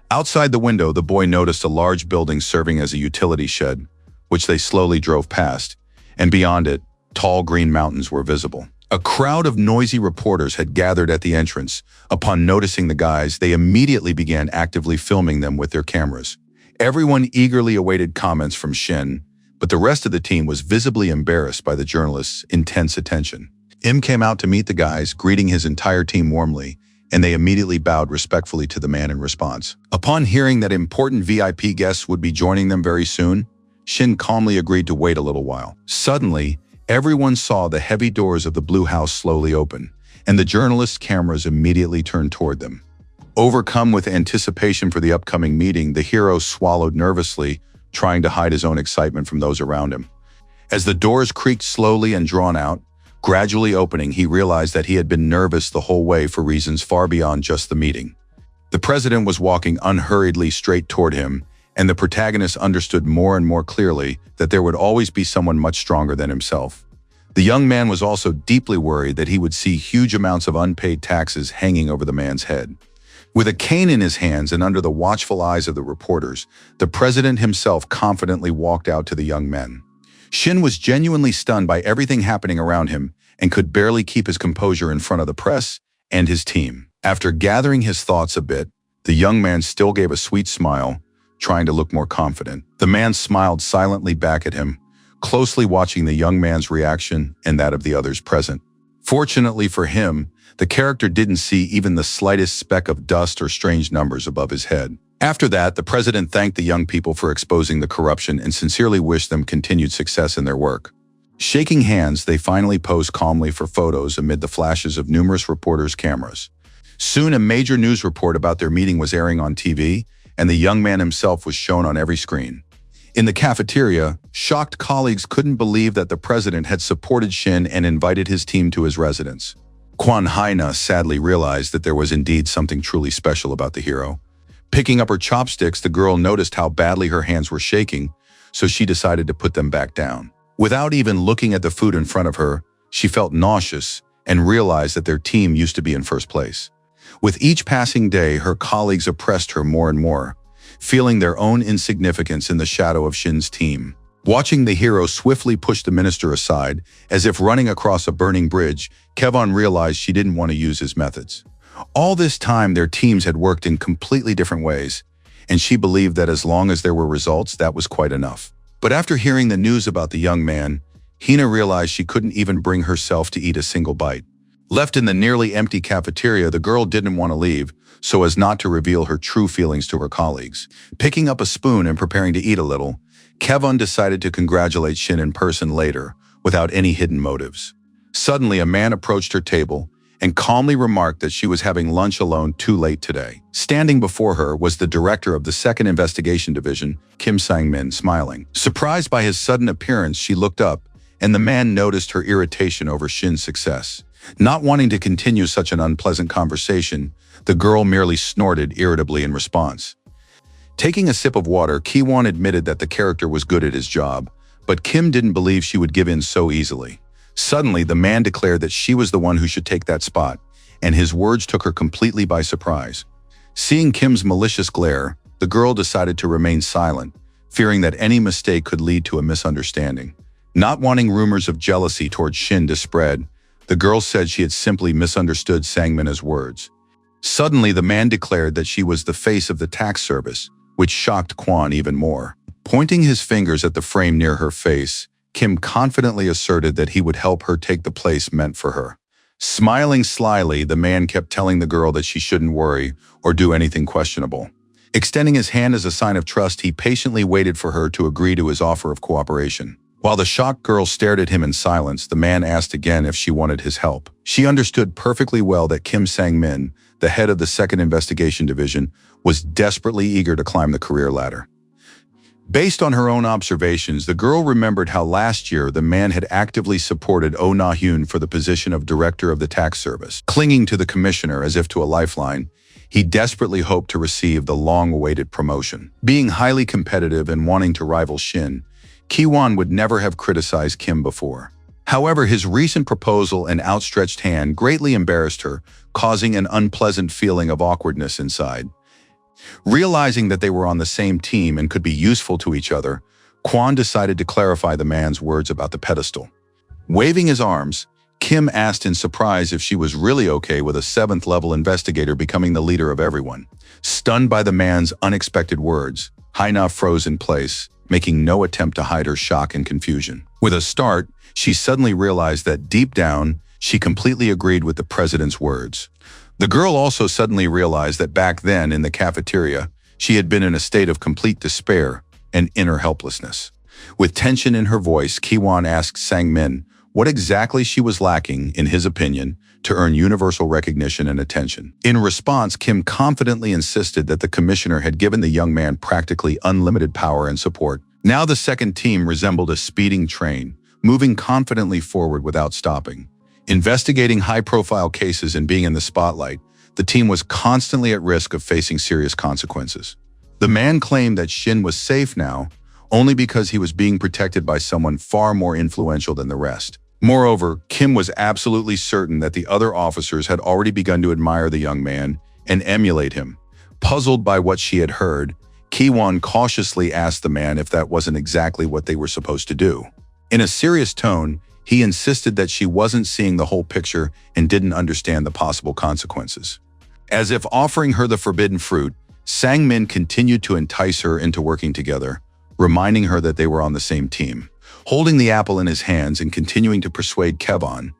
S1: Outside the window, the boy noticed a large building serving as a utility shed, which they slowly drove past, and beyond it, tall green mountains were visible. A crowd of noisy reporters had gathered at the entrance. Upon noticing the guys, they immediately began actively filming them with their cameras. Everyone eagerly awaited comments from Shin, but the rest of the team was visibly embarrassed by the journalists' intense attention. Im came out to meet the guys, greeting his entire team warmly, and they immediately bowed respectfully to the man in response. Upon hearing that important VIP guests would be joining them very soon, Shin calmly agreed to wait a little while. Suddenly, everyone saw the heavy doors of the Blue House slowly open, and the journalists' cameras immediately turned toward them. Overcome with anticipation for the upcoming meeting, the hero swallowed nervously, trying to hide his own excitement from those around him. As the doors creaked slowly and drawn out, gradually opening, he realized that he had been nervous the whole way for reasons far beyond just the meeting. The president was walking unhurriedly straight toward him, and the protagonist understood more and more clearly that there would always be someone much stronger than himself. The young man was also deeply worried that he would see huge amounts of unpaid taxes hanging over the man's head. With a cane in his hands and under the watchful eyes of the reporters, the president himself confidently walked out to the young men. Shin was genuinely stunned by everything happening around him and could barely keep his composure in front of the press and his team. After gathering his thoughts a bit, the young man still gave a sweet smile, trying to look more confident. The man smiled silently back at him, closely watching the young man's reaction and that of the others present. Fortunately for him, the character didn't see even the slightest speck of dust or strange numbers above his head. After that, the president thanked the young people for exposing the corruption and sincerely wished them continued success in their work. Shaking hands, they finally posed calmly for photos amid the flashes of numerous reporters' cameras. Soon, a major news report about their meeting was airing on TV, and the young man himself was shown on every screen. In the cafeteria, shocked colleagues couldn't believe that the president had supported Shin and invited his team to his residence. Kwan Haina sadly realized that there was indeed something truly special about the hero. Picking up her chopsticks, the girl noticed how badly her hands were shaking, so she decided to put them back down. Without even looking at the food in front of her, she felt nauseous and realized that their team used to be in first place. With each passing day, her colleagues oppressed her more and more, feeling their own insignificance in the shadow of Shin's team. Watching the hero swiftly push the minister aside, as if running across a burning bridge, Kevon realized she didn't want to use his methods. All this time, their teams had worked in completely different ways, and she believed that as long as there were results, that was quite enough. But after hearing the news about the young man, Hina realized she couldn't even bring herself to eat a single bite. Left in the nearly empty cafeteria, the girl didn't want to leave, so as not to reveal her true feelings to her colleagues. Picking up a spoon and preparing to eat a little, Kevon decided to congratulate Shin in person later, without any hidden motives. Suddenly, a man approached her table and calmly remarked that she was having lunch alone too late today. Standing before her was the director of the Second Investigation Division, Kim Sang-min, smiling. Surprised by his sudden appearance, she looked up, and the man noticed her irritation over Shin's success. Not wanting to continue such an unpleasant conversation, the girl merely snorted irritably in response. Taking a sip of water, Ki-won admitted that the character was good at his job, but Kim didn't believe she would give in so easily. Suddenly, the man declared that she was the one who should take that spot, and his words took her completely by surprise. Seeing Kim's malicious glare, the girl decided to remain silent, fearing that any mistake could lead to a misunderstanding. Not wanting rumors of jealousy towards Shin to spread, the girl said she had simply misunderstood Sang-min's words. Suddenly, the man declared that she was the face of the tax service, which shocked Kwon even more. Pointing his fingers at the frame near her face, Kim confidently asserted that he would help her take the place meant for her. Smiling slyly, the man kept telling the girl that she shouldn't worry or do anything questionable. Extending his hand as a sign of trust, he patiently waited for her to agree to his offer of cooperation. While the shocked girl stared at him in silence, the man asked again if she wanted his help. She understood perfectly well that Kim Sang-min, the head of the Second Investigation Division, was desperately eager to climb the career ladder. Based on her own observations, the girl remembered how last year the man had actively supported Oh Na-hyun for the position of director of the tax service. Clinging to the commissioner as if to a lifeline, he desperately hoped to receive the long-awaited promotion. Being highly competitive and wanting to rival Shin, Ki-won would never have criticized Kim before. However, his recent proposal and outstretched hand greatly embarrassed her, causing an unpleasant feeling of awkwardness inside. Realizing that they were on the same team and could be useful to each other, Kwon decided to clarify the man's words about the pedestal. Waving his arms, Kim asked in surprise if she was really okay with a 7th-level investigator becoming the leader of everyone. Stunned by the man's unexpected words, Haina froze in place, making no attempt to hide her shock and confusion. With a start, she suddenly realized that deep down, she completely agreed with the president's words. The girl also suddenly realized that back then in the cafeteria, she had been in a state of complete despair and inner helplessness. With tension in her voice, Ki-won asked Sang-min what exactly she was lacking, in his opinion, to earn universal recognition and attention. In response, Kim confidently insisted that the commissioner had given the young man practically unlimited power and support. Now the second team resembled a speeding train, moving confidently forward without stopping. Investigating high-profile cases and being in the spotlight, the team was constantly at risk of facing serious consequences. The man claimed that Shin was safe now, only because he was being protected by someone far more influential than the rest. Moreover, Kim was absolutely certain that the other officers had already begun to admire the young man and emulate him. Puzzled by what she had heard, Ki-won cautiously asked the man if that wasn't exactly what they were supposed to do. In a serious tone, he insisted that she wasn't seeing the whole picture and didn't understand the possible consequences. As if offering her the forbidden fruit, Sang-min continued to entice her into working together, reminding her that they were on the same team. Holding the apple in his hands and continuing to persuade Kevon,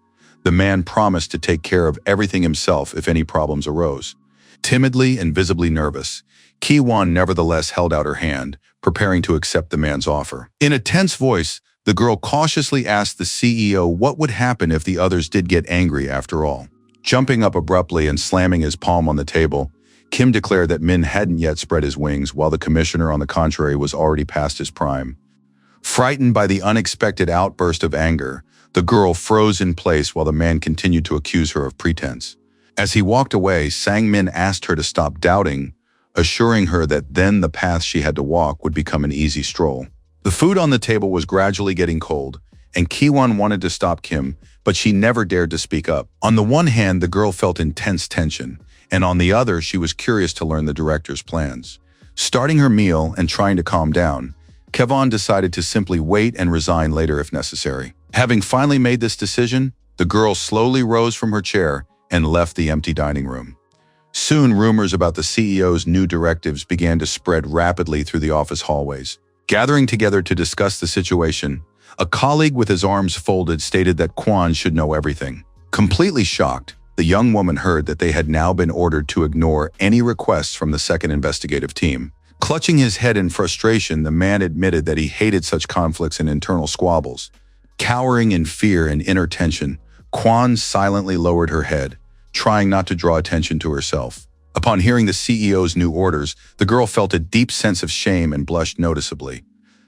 S1: the man promised to take care of everything himself if any problems arose. Timidly and visibly nervous, Ki-won nevertheless held out her hand, preparing to accept the man's offer. In a tense voice, the girl cautiously asked the CEO what would happen if the others did get angry after all. Jumping up abruptly and slamming his palm on the table, Kim declared that Min hadn't yet spread his wings, while the commissioner, on the contrary, was already past his prime. Frightened by the unexpected outburst of anger, the girl froze in place while the man continued to accuse her of pretense. As he walked away, Sang-min asked her to stop doubting, assuring her that then the path she had to walk would become an easy stroll. The food on the table was gradually getting cold, and Ki-won wanted to stop Kim, but she never dared to speak up. On the one hand, the girl felt intense tension, and on the other, she was curious to learn the director's plans. Starting her meal and trying to calm down, Kevon decided to simply wait and resign later if necessary. Having finally made this decision, the girl slowly rose from her chair and left the empty dining room. Soon, rumors about the CEO's new directives began to spread rapidly through the office hallways. Gathering together to discuss the situation, a colleague with his arms folded stated that Kwon should know everything. Completely shocked, the young woman heard that they had now been ordered to ignore any requests from the second investigative team. Clutching his head in frustration, the man admitted that he hated such conflicts and internal squabbles. Cowering in fear and inner tension, Kwan silently lowered her head, trying not to draw attention to herself. Upon hearing the CEO's new orders, the girl felt a deep sense of shame and blushed noticeably.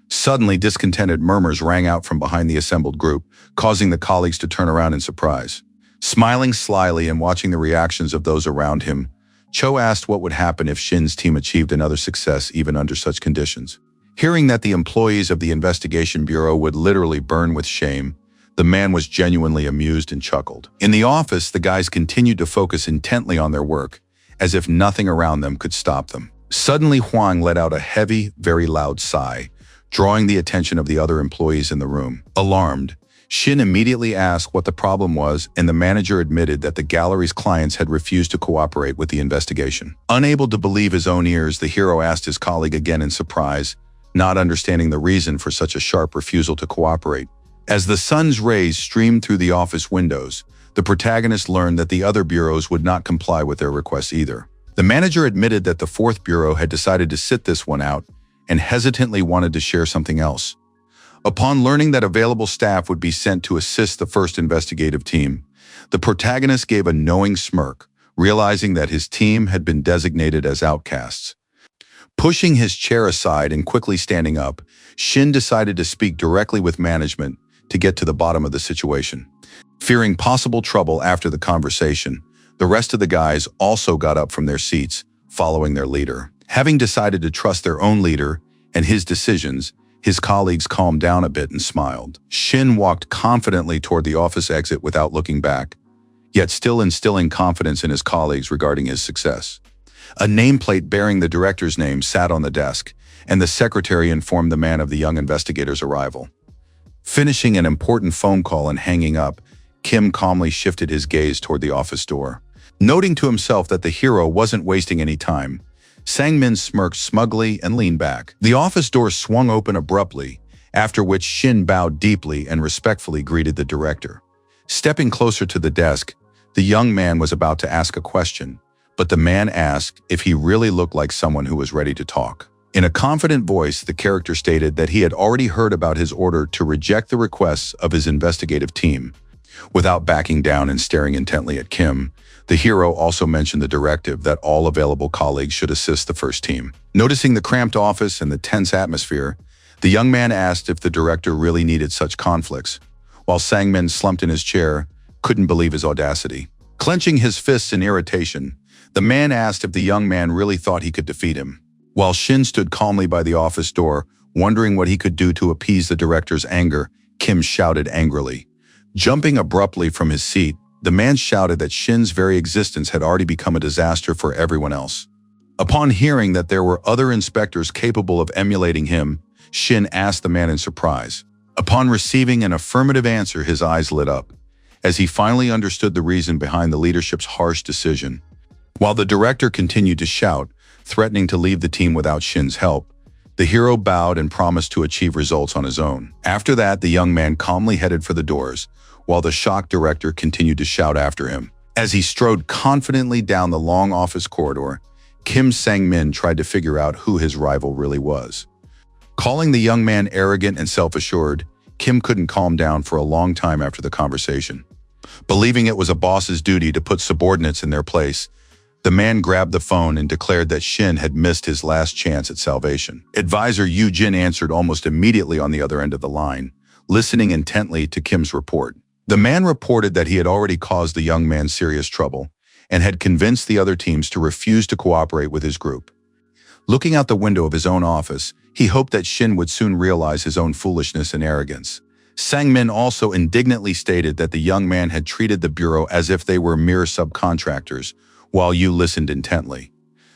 S1: Suddenly, discontented murmurs rang out from behind the assembled group, causing the colleagues to turn around in surprise. Smiling slyly and watching the reactions of those around him, Cho asked what would happen if Shin's team achieved another success even under such conditions. Hearing that the employees of the investigation bureau would literally burn with shame, the man was genuinely amused and chuckled. In the office, the guys continued to focus intently on their work, as if nothing around them could stop them. Suddenly, Huang let out a heavy, very loud sigh, drawing the attention of the other employees in the room. Alarmed, Shin immediately asked what the problem was, and the manager admitted that the gallery's clients had refused to cooperate with the investigation. Unable to believe his own ears, the hero asked his colleague again in surprise, not understanding the reason for such a sharp refusal to cooperate. As the sun's rays streamed through the office windows, the protagonist learned that the other bureaus would not comply with their requests either. The manager admitted that the fourth bureau had decided to sit this one out and hesitantly wanted to share something else. Upon learning that available staff would be sent to assist the first investigative team, the protagonist gave a knowing smirk, realizing that his team had been designated as outcasts. Pushing his chair aside and quickly standing up, Shin decided to speak directly with management to get to the bottom of the situation. Fearing possible trouble after the conversation, the rest of the guys also got up from their seats, following their leader. Having decided to trust their own leader and his decisions, his colleagues calmed down a bit and smiled. Shin walked confidently toward the office exit without looking back, yet still instilling confidence in his colleagues regarding his success. A nameplate bearing the director's name sat on the desk, and the secretary informed the man of the young investigator's arrival. Finishing an important phone call and hanging up, Kim calmly shifted his gaze toward the office door. Noting to himself that the hero wasn't wasting any time, Sang-min smirked smugly and leaned back. The office door swung open abruptly, after which Shin bowed deeply and respectfully greeted the director. Stepping closer to the desk, the young man was about to ask a question, but the man asked if he really looked like someone who was ready to talk. In a confident voice, the character stated that he had already heard about his order to reject the requests of his investigative team. Without backing down and staring intently at Kim, the hero also mentioned the directive that all available colleagues should assist the first team. Noticing the cramped office and the tense atmosphere, the young man asked if the director really needed such conflicts, while Sang-min slumped in his chair, couldn't believe his audacity. Clenching his fists in irritation, the man asked if the young man really thought he could defeat him. While Shin stood calmly by the office door, wondering what he could do to appease the director's anger, Kim shouted angrily. Jumping abruptly from his seat, the man shouted that Shin's very existence had already become a disaster for everyone else. Upon hearing that there were other inspectors capable of emulating him, Shin asked the man in surprise. Upon receiving an affirmative answer, his eyes lit up, as he finally understood the reason behind the leadership's harsh decision. While the director continued to shout, threatening to leave the team without Shin's help, the hero bowed and promised to achieve results on his own. After that, the young man calmly headed for the doors, while the shocked director continued to shout after him. As he strode confidently down the long office corridor, Kim Sang-min tried to figure out who his rival really was. Calling the young man arrogant and self-assured, Kim couldn't calm down for a long time after the conversation. Believing it was a boss's duty to put subordinates in their place, the man grabbed the phone and declared that Shin had missed his last chance at salvation. Advisor Yu Jin answered almost immediately on the other end of the line, listening intently to Kim's report. The man reported that he had already caused the young man serious trouble and had convinced the other teams to refuse to cooperate with his group. Looking out the window of his own office, he hoped that Shin would soon realize his own foolishness and arrogance. Sang-min also indignantly stated that the young man had treated the bureau as if they were mere subcontractors, while Yu listened intently.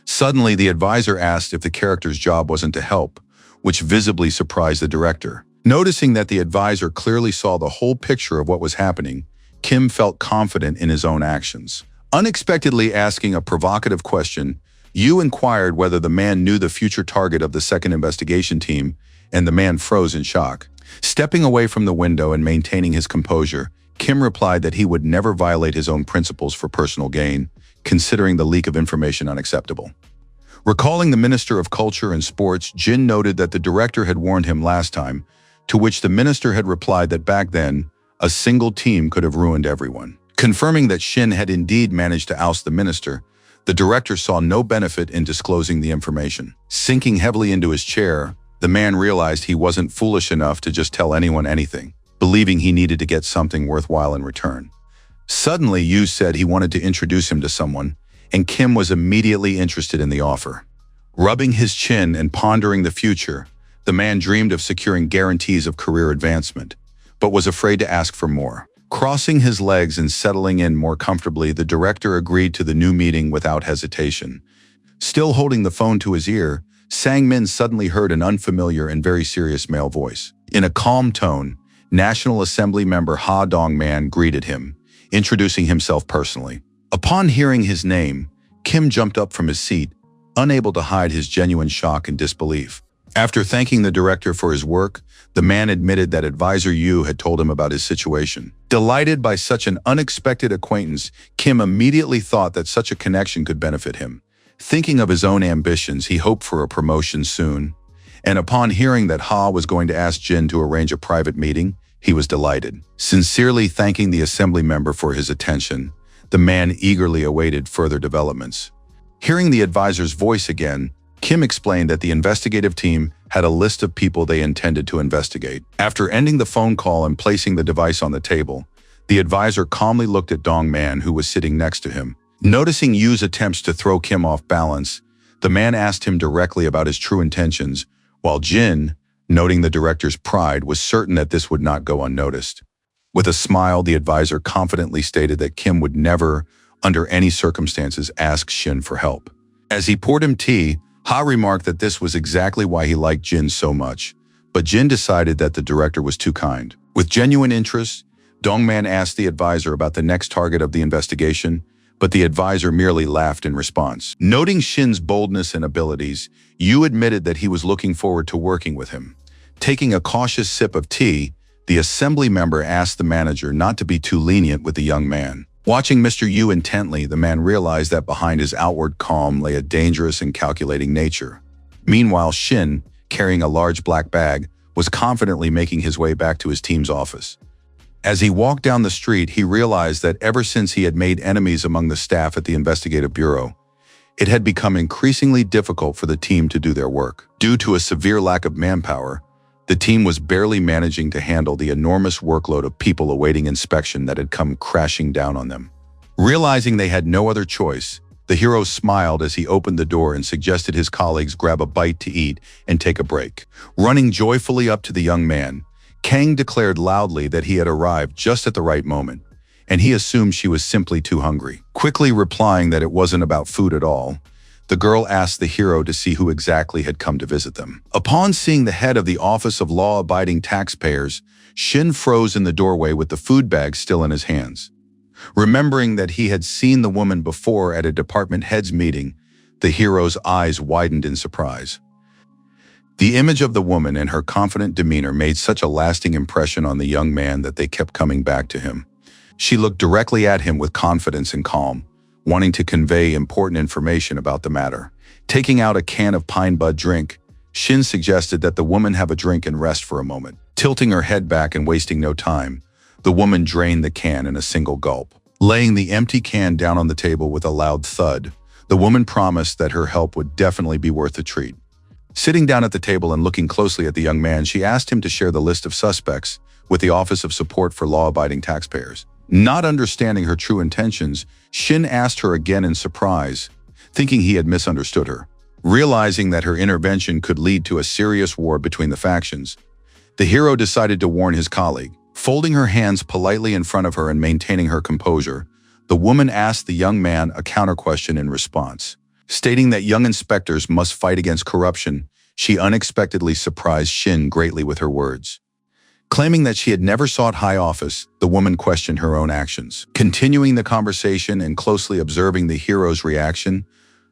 S1: Suddenly, the advisor asked if the character's job wasn't to help, which visibly surprised the director. Noticing that the advisor clearly saw the whole picture of what was happening, Kim felt confident in his own actions. Unexpectedly asking a provocative question, Yu inquired whether the man knew the future target of the second investigation team, and the man froze in shock. Stepping away from the window and maintaining his composure, Kim replied that he would never violate his own principles for personal gain, considering the leak of information unacceptable. Recalling the Minister of Culture and Sports, Jin noted that the director had warned him last time, to which the minister had replied that back then, a single team could have ruined everyone. Confirming that Shin had indeed managed to oust the minister, the director saw no benefit in disclosing the information. Sinking heavily into his chair, the man realized he wasn't foolish enough to just tell anyone anything, believing he needed to get something worthwhile in return. Suddenly, Yu said he wanted to introduce him to someone, and Kim was immediately interested in the offer. Rubbing his chin and pondering the future, the man dreamed of securing guarantees of career advancement, but was afraid to ask for more. Crossing his legs and settling in more comfortably, the director agreed to the new meeting without hesitation. Still holding the phone to his ear, Sang-min suddenly heard an unfamiliar and very serious male voice. In a calm tone, National Assembly member Ha Dong-man greeted him, introducing himself personally. Upon hearing his name, Kim jumped up from his seat, unable to hide his genuine shock and disbelief. After thanking the director for his work, the man admitted that advisor Yu had told him about his situation. Delighted by such an unexpected acquaintance, Kim immediately thought that such a connection could benefit him. Thinking of his own ambitions, he hoped for a promotion soon. And upon hearing that Ha was going to ask Jin to arrange a private meeting, he was delighted. Sincerely thanking the assembly member for his attention, the man eagerly awaited further developments. Hearing the advisor's voice again, Kim explained that the investigative team had a list of people they intended to investigate. After ending the phone call and placing the device on the table, the advisor calmly looked at Dong-man, who was sitting next to him. Noticing Yu's attempts to throw Kim off balance, the man asked him directly about his true intentions, while Jin, noting the director's pride, was certain that this would not go unnoticed. With a smile, the advisor confidently stated that Kim would never, under any circumstances, ask Shin for help. As he poured him tea, Ha remarked that this was exactly why he liked Jin so much, but Jin decided that the director was too kind. With genuine interest, Dong-man asked the advisor about the next target of the investigation, but the advisor merely laughed in response. Noting Shin's boldness and abilities, Yu admitted that he was looking forward to working with him. Taking a cautious sip of tea, the assembly member asked the manager not to be too lenient with the young man. Watching Mr. Yu intently, the man realized that behind his outward calm lay a dangerous and calculating nature. Meanwhile, Shin, carrying a large black bag, was confidently making his way back to his team's office. As he walked down the street, he realized that ever since he had made enemies among the staff at the investigative bureau, it had become increasingly difficult for the team to do their work. Due to a severe lack of manpower, the team was barely managing to handle the enormous workload of people awaiting inspection that had come crashing down on them. Realizing they had no other choice, the hero smiled as he opened the door and suggested his colleagues grab a bite to eat and take a break. Running joyfully up to the young man, Kang declared loudly that he had arrived just at the right moment, and he assumed she was simply too hungry. Quickly replying that it wasn't about food at all, the girl asked the hero to see who exactly had come to visit them. Upon seeing the head of the Office of Law-Abiding Taxpayers, Shin froze in the doorway with the food bag still in his hands. Remembering that he had seen the woman before at a department head's meeting, the hero's eyes widened in surprise. The image of the woman and her confident demeanor made such a lasting impression on the young man that they kept coming back to him. She looked directly at him with confidence and calm, wanting to convey important information about the matter. Taking out a can of pine bud drink, Shin suggested that the woman have a drink and rest for a moment. Tilting her head back and wasting no time, the woman drained the can in a single gulp. Laying the empty can down on the table with a loud thud, the woman promised that her help would definitely be worth the treat. Sitting down at the table and looking closely at the young man, she asked him to share the list of suspects with the Office of Support for Law-Abiding Taxpayers. Not understanding her true intentions, Shin asked her again in surprise, thinking he had misunderstood her. Realizing that her intervention could lead to a serious war between the factions, the hero decided to warn his colleague. Folding her hands politely in front of her and maintaining her composure, the woman asked the young man a counter-question in response. Stating that young inspectors must fight against corruption, she unexpectedly surprised Shin greatly with her words. Claiming that she had never sought high office, the woman questioned her own actions. Continuing the conversation and closely observing the hero's reaction,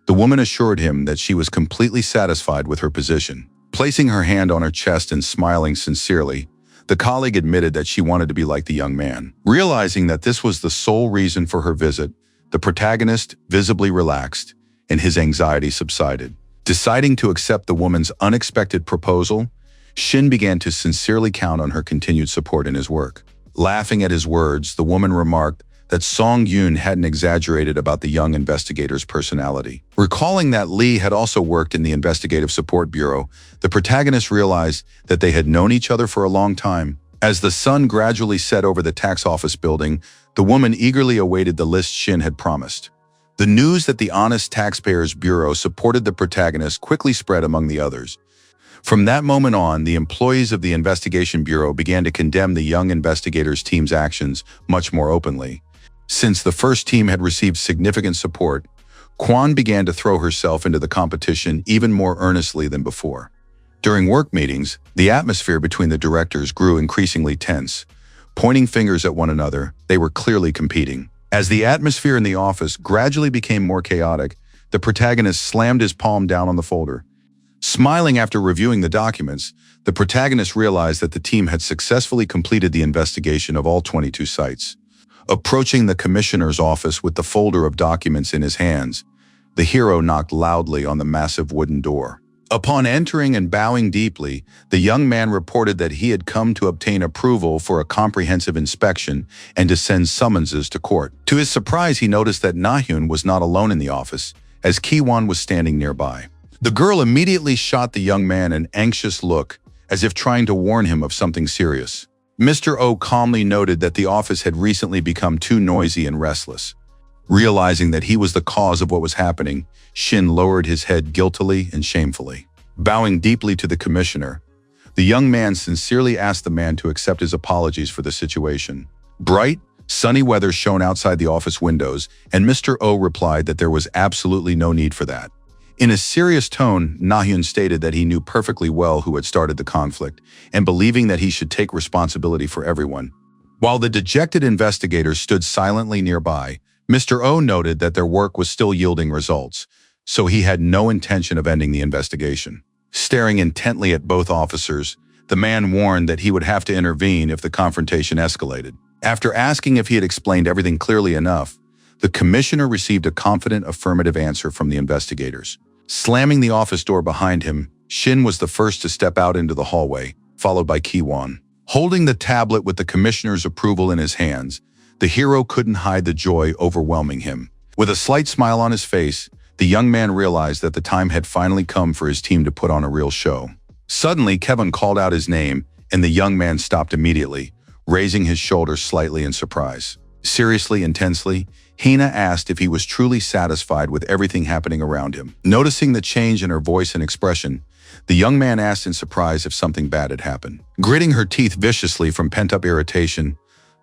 S1: the woman assured him that she was completely satisfied with her position. Placing her hand on her chest and smiling sincerely, The colleague admitted that she wanted to be like the young man. Realizing that this was the sole reason for her visit, the protagonist visibly relaxed, and his anxiety subsided. Deciding to accept the woman's unexpected proposal, Shin began to sincerely count on her continued support in his work. Laughing at his words, the woman remarked that Song Yoon hadn't exaggerated about the young investigator's personality. Recalling that Lee had also worked in the Investigative Support Bureau, the protagonist realized that they had known each other for a long time. As the sun gradually set over the tax office building, the woman eagerly awaited the list Shin had promised. The news that the Honest Taxpayers Bureau supported the protagonist quickly spread among the others. From that moment on, the employees of the Investigation Bureau began to condemn the young investigators team's actions much more openly. Since the first team had received significant support, Kwon began to throw herself into the competition even more earnestly than before. During work meetings, the atmosphere between the directors grew increasingly tense. Pointing fingers at one another, they were clearly competing. As the atmosphere in the office gradually became more chaotic, the protagonist slammed his palm down on the folder. Smiling after reviewing the documents, the protagonist realized that the team had successfully completed the investigation of all 22 sites. Approaching the commissioner's office with the folder of documents in his hands, the hero knocked loudly on the massive wooden door. Upon entering and bowing deeply, the young man reported that he had come to obtain approval for a comprehensive inspection and to send summonses to court. To his surprise, he noticed that Na-hyun was not alone in the office, as Ki-won was standing nearby. The girl immediately shot the young man an anxious look, as if trying to warn him of something serious. Mr. Oh calmly noted that the office had recently become too noisy and restless. Realizing that he was the cause of what was happening, Shin lowered his head guiltily and shamefully. Bowing deeply to the commissioner, the young man sincerely asked the man to accept his apologies for the situation. Bright, sunny weather shone outside the office windows, and Mr. Oh replied that there was absolutely no need for that. In a serious tone, Na-hyun stated that he knew perfectly well who had started the conflict, and believing that he should take responsibility for everyone. While the dejected investigators stood silently nearby, Mr. Oh noted that their work was still yielding results, so he had no intention of ending the investigation. Staring intently at both officers, the man warned that he would have to intervene if the confrontation escalated. After asking if he had explained everything clearly enough, the commissioner received a confident affirmative answer from the investigators. Slamming the office door behind him, Shin was the first to step out into the hallway, followed by Ki-won. Holding the tablet with the commissioner's approval in his hands, the hero couldn't hide the joy overwhelming him. With a slight smile on his face, the young man realized that the time had finally come for his team to put on a real show. Suddenly, Kevin called out his name, and the young man stopped immediately, raising his shoulders slightly in surprise. Seriously, intensely, Hina asked if he was truly satisfied with everything happening around him. Noticing the change in her voice and expression, the young man asked in surprise if something bad had happened. Gritting her teeth viciously from pent-up irritation,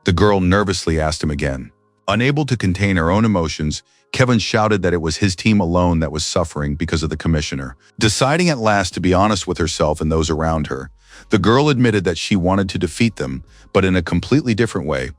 S1: the girl nervously asked him again. Unable to contain her own emotions, Kevin shouted that it was his team alone that was suffering because of the commissioner. Deciding at last to be honest with herself and those around her, the girl admitted that she wanted to defeat them, but in a completely different way.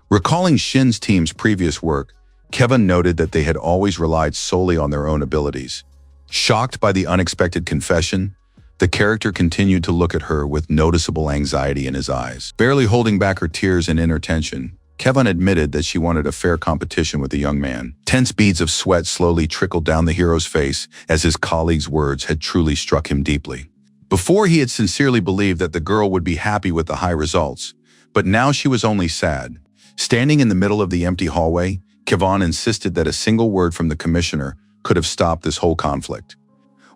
S1: Recalling Shin's team's previous work, Kevin noted that they had always relied solely on their own abilities. Shocked by the unexpected confession, the character continued to look at her with noticeable anxiety in his eyes. Barely holding back her tears and inner tension, Kevin admitted that she wanted a fair competition with the young man. Tense beads of sweat slowly trickled down the hero's face as his colleague's words had truly struck him deeply. Before, he had sincerely believed that the girl would be happy with the high results, but now she was only sad. Standing in the middle of the empty hallway, Kevin insisted that a single word from the commissioner could have stopped this whole conflict.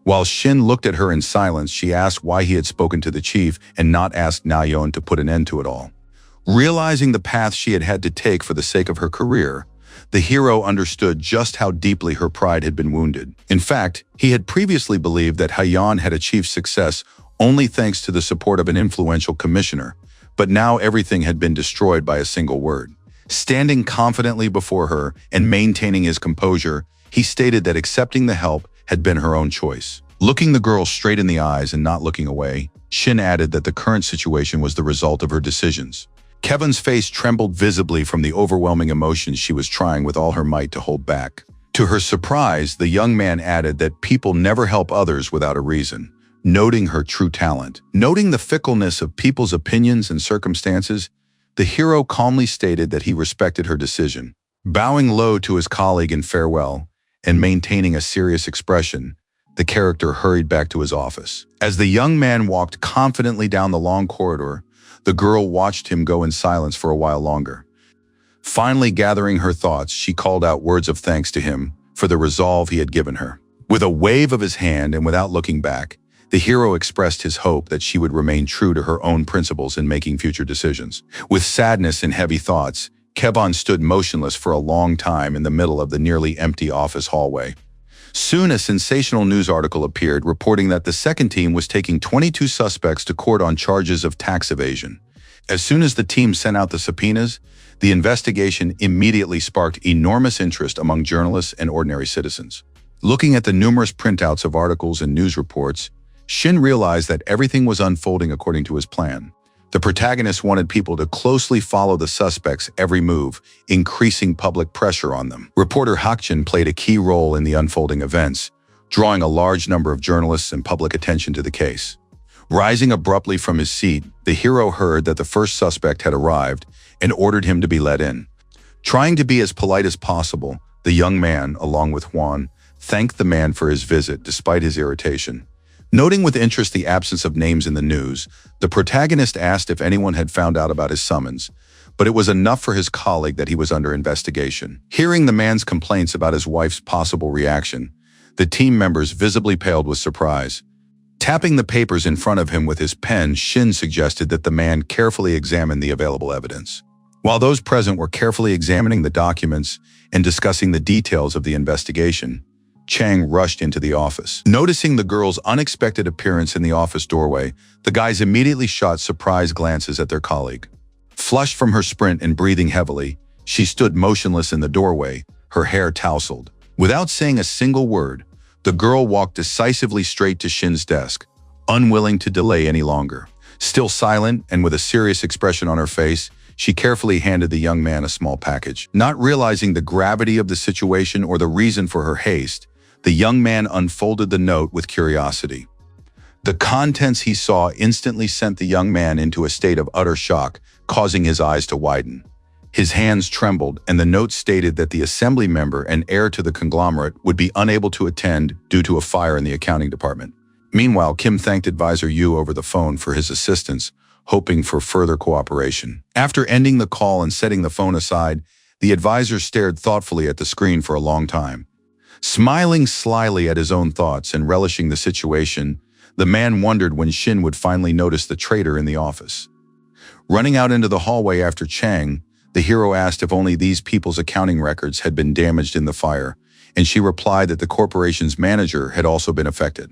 S1: While Shin looked at her in silence, she asked why he had spoken to the chief and not asked Na-hyun to put an end to it all. Realizing the path she had had to take for the sake of her career, the hero understood just how deeply her pride had been wounded. In fact, he had previously believed that Hyeon had achieved success only thanks to the support of an influential commissioner, but now everything had been destroyed by a single word. Standing confidently before her and maintaining his composure, he stated that accepting the help had been her own choice. Looking the girl straight in the eyes and not looking away, Shin added that the current situation was the result of her decisions. Kevin's face trembled visibly from the overwhelming emotions she was trying with all her might to hold back. To her surprise, the young man added that people never help others without a reason, noting her true talent. Noting the fickleness of people's opinions and circumstances, the hero calmly stated that he respected her decision. Bowing low to his colleague in farewell and maintaining a serious expression, the character hurried back to his office. As the young man walked confidently down the long corridor, the girl watched him go in silence for a while longer. Finally gathering her thoughts, she called out words of thanks to him for the resolve he had given her. With a wave of his hand and without looking back, the hero expressed his hope that she would remain true to her own principles in making future decisions. With sadness and heavy thoughts, Kevon stood motionless for a long time in the middle of the nearly empty office hallway. Soon a sensational news article appeared reporting that the second team was taking 22 suspects to court on charges of tax evasion. As soon as the team sent out the subpoenas, the investigation immediately sparked enormous interest among journalists and ordinary citizens. Looking at the numerous printouts of articles and news reports, Shin realized that everything was unfolding according to his plan. The protagonist wanted people to closely follow the suspects' every move, increasing public pressure on them. Reporter Hakjin played a key role in the unfolding events, drawing a large number of journalists and public attention to the case. Rising abruptly from his seat, the hero heard that the first suspect had arrived and ordered him to be let in. Trying to be as polite as possible, the young man, along with Juan, thanked the man for his visit despite his irritation. Noting with interest the absence of names in the news, the protagonist asked if anyone had found out about his summons, but it was enough for his colleague that he was under investigation. Hearing the man's complaints about his wife's possible reaction, the team members visibly paled with surprise. Tapping the papers in front of him with his pen, Shin suggested that the man carefully examine the available evidence. While those present were carefully examining the documents and discussing the details of the investigation, Chang rushed into the office. Noticing the girl's unexpected appearance in the office doorway, the guys immediately shot surprised glances at their colleague. Flushed from her sprint and breathing heavily, she stood motionless in the doorway, her hair tousled. Without saying a single word, the girl walked decisively straight to Shin's desk, unwilling to delay any longer. Still silent and with a serious expression on her face, she carefully handed the young man a small package. Not realizing the gravity of the situation or the reason for her haste, the young man unfolded the note with curiosity. The contents he saw instantly sent the young man into a state of utter shock, causing his eyes to widen. His hands trembled, and the note stated that the assembly member and heir to the conglomerate would be unable to attend due to a fire in the accounting department. Meanwhile, Kim thanked advisor Yu over the phone for his assistance, hoping for further cooperation. After ending the call and setting the phone aside, the advisor stared thoughtfully at the screen for a long time. Smiling slyly at his own thoughts and relishing the situation, the man wondered when Shin would finally notice the traitor in the office. Running out into the hallway after Chang, the hero asked if only these people's accounting records had been damaged in the fire, and she replied that the corporation's manager had also been affected.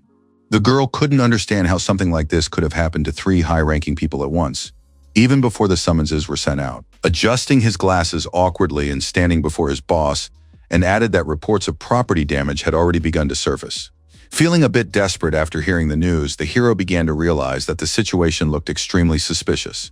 S1: The girl couldn't understand how something like this could have happened to 3 high-ranking people at once, even before the summonses were sent out. Adjusting his glasses awkwardly and standing before his boss, and added that reports of property damage had already begun to surface. Feeling a bit desperate after hearing the news, the hero began to realize that the situation looked extremely suspicious.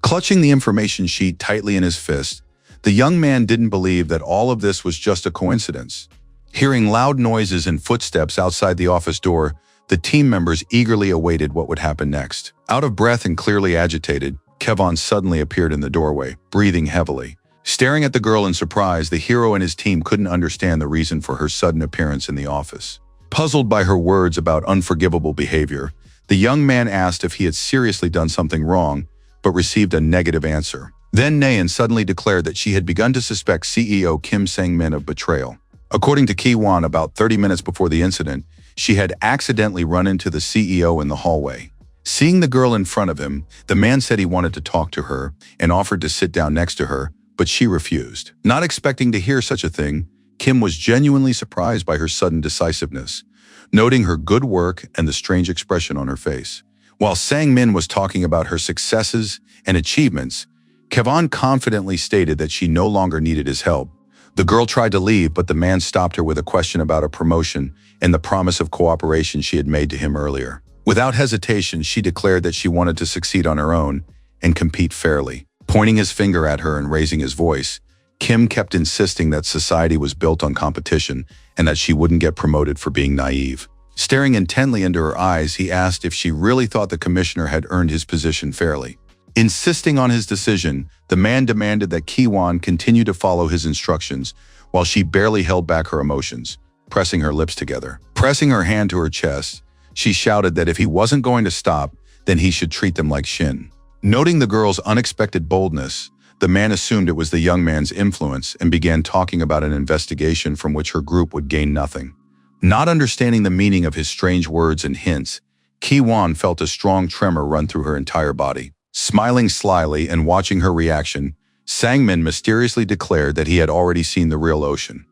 S1: Clutching the information sheet tightly in his fist, the young man didn't believe that all of this was just a coincidence. Hearing loud noises and footsteps outside the office door, the team members eagerly awaited what would happen next. Out of breath and clearly agitated, Kevon suddenly appeared in the doorway, breathing heavily. Staring at the girl in surprise, the hero and his team couldn't understand the reason for her sudden appearance in the office. Puzzled by her words about unforgivable behavior, the young man asked if he had seriously done something wrong, but received a negative answer. Then Nayan suddenly declared that she had begun to suspect CEO Kim Sang-min of betrayal. According to Ki-won, about 30 minutes before the incident, she had accidentally run into the CEO in the hallway. Seeing the girl in front of him, the man said he wanted to talk to her and offered to sit down next to her, but she refused. Not expecting to hear such a thing, Kim was genuinely surprised by her sudden decisiveness, noting her good work and the strange expression on her face. While Sang-min was talking about her successes and achievements, Kevon confidently stated that she no longer needed his help. The girl tried to leave, but the man stopped her with a question about a promotion and the promise of cooperation she had made to him earlier. Without hesitation, she declared that she wanted to succeed on her own and compete fairly. Pointing his finger at her and raising his voice, Kim kept insisting that society was built on competition and that she wouldn't get promoted for being naive. Staring intently into her eyes, he asked if she really thought the commissioner had earned his position fairly. Insisting on his decision, the man demanded that Ki-won continue to follow his instructions, while she barely held back her emotions, pressing her lips together. Pressing her hand to her chest, she shouted that if he wasn't going to stop, then he should treat them like Shin. Noting the girl's unexpected boldness, the man assumed it was the young man's influence and began talking about an investigation from which her group would gain nothing. Not understanding the meaning of his strange words and hints, Ki-won felt a strong tremor run through her entire body. Smiling slyly and watching her reaction, Sang-min mysteriously declared that he had already seen the real ocean.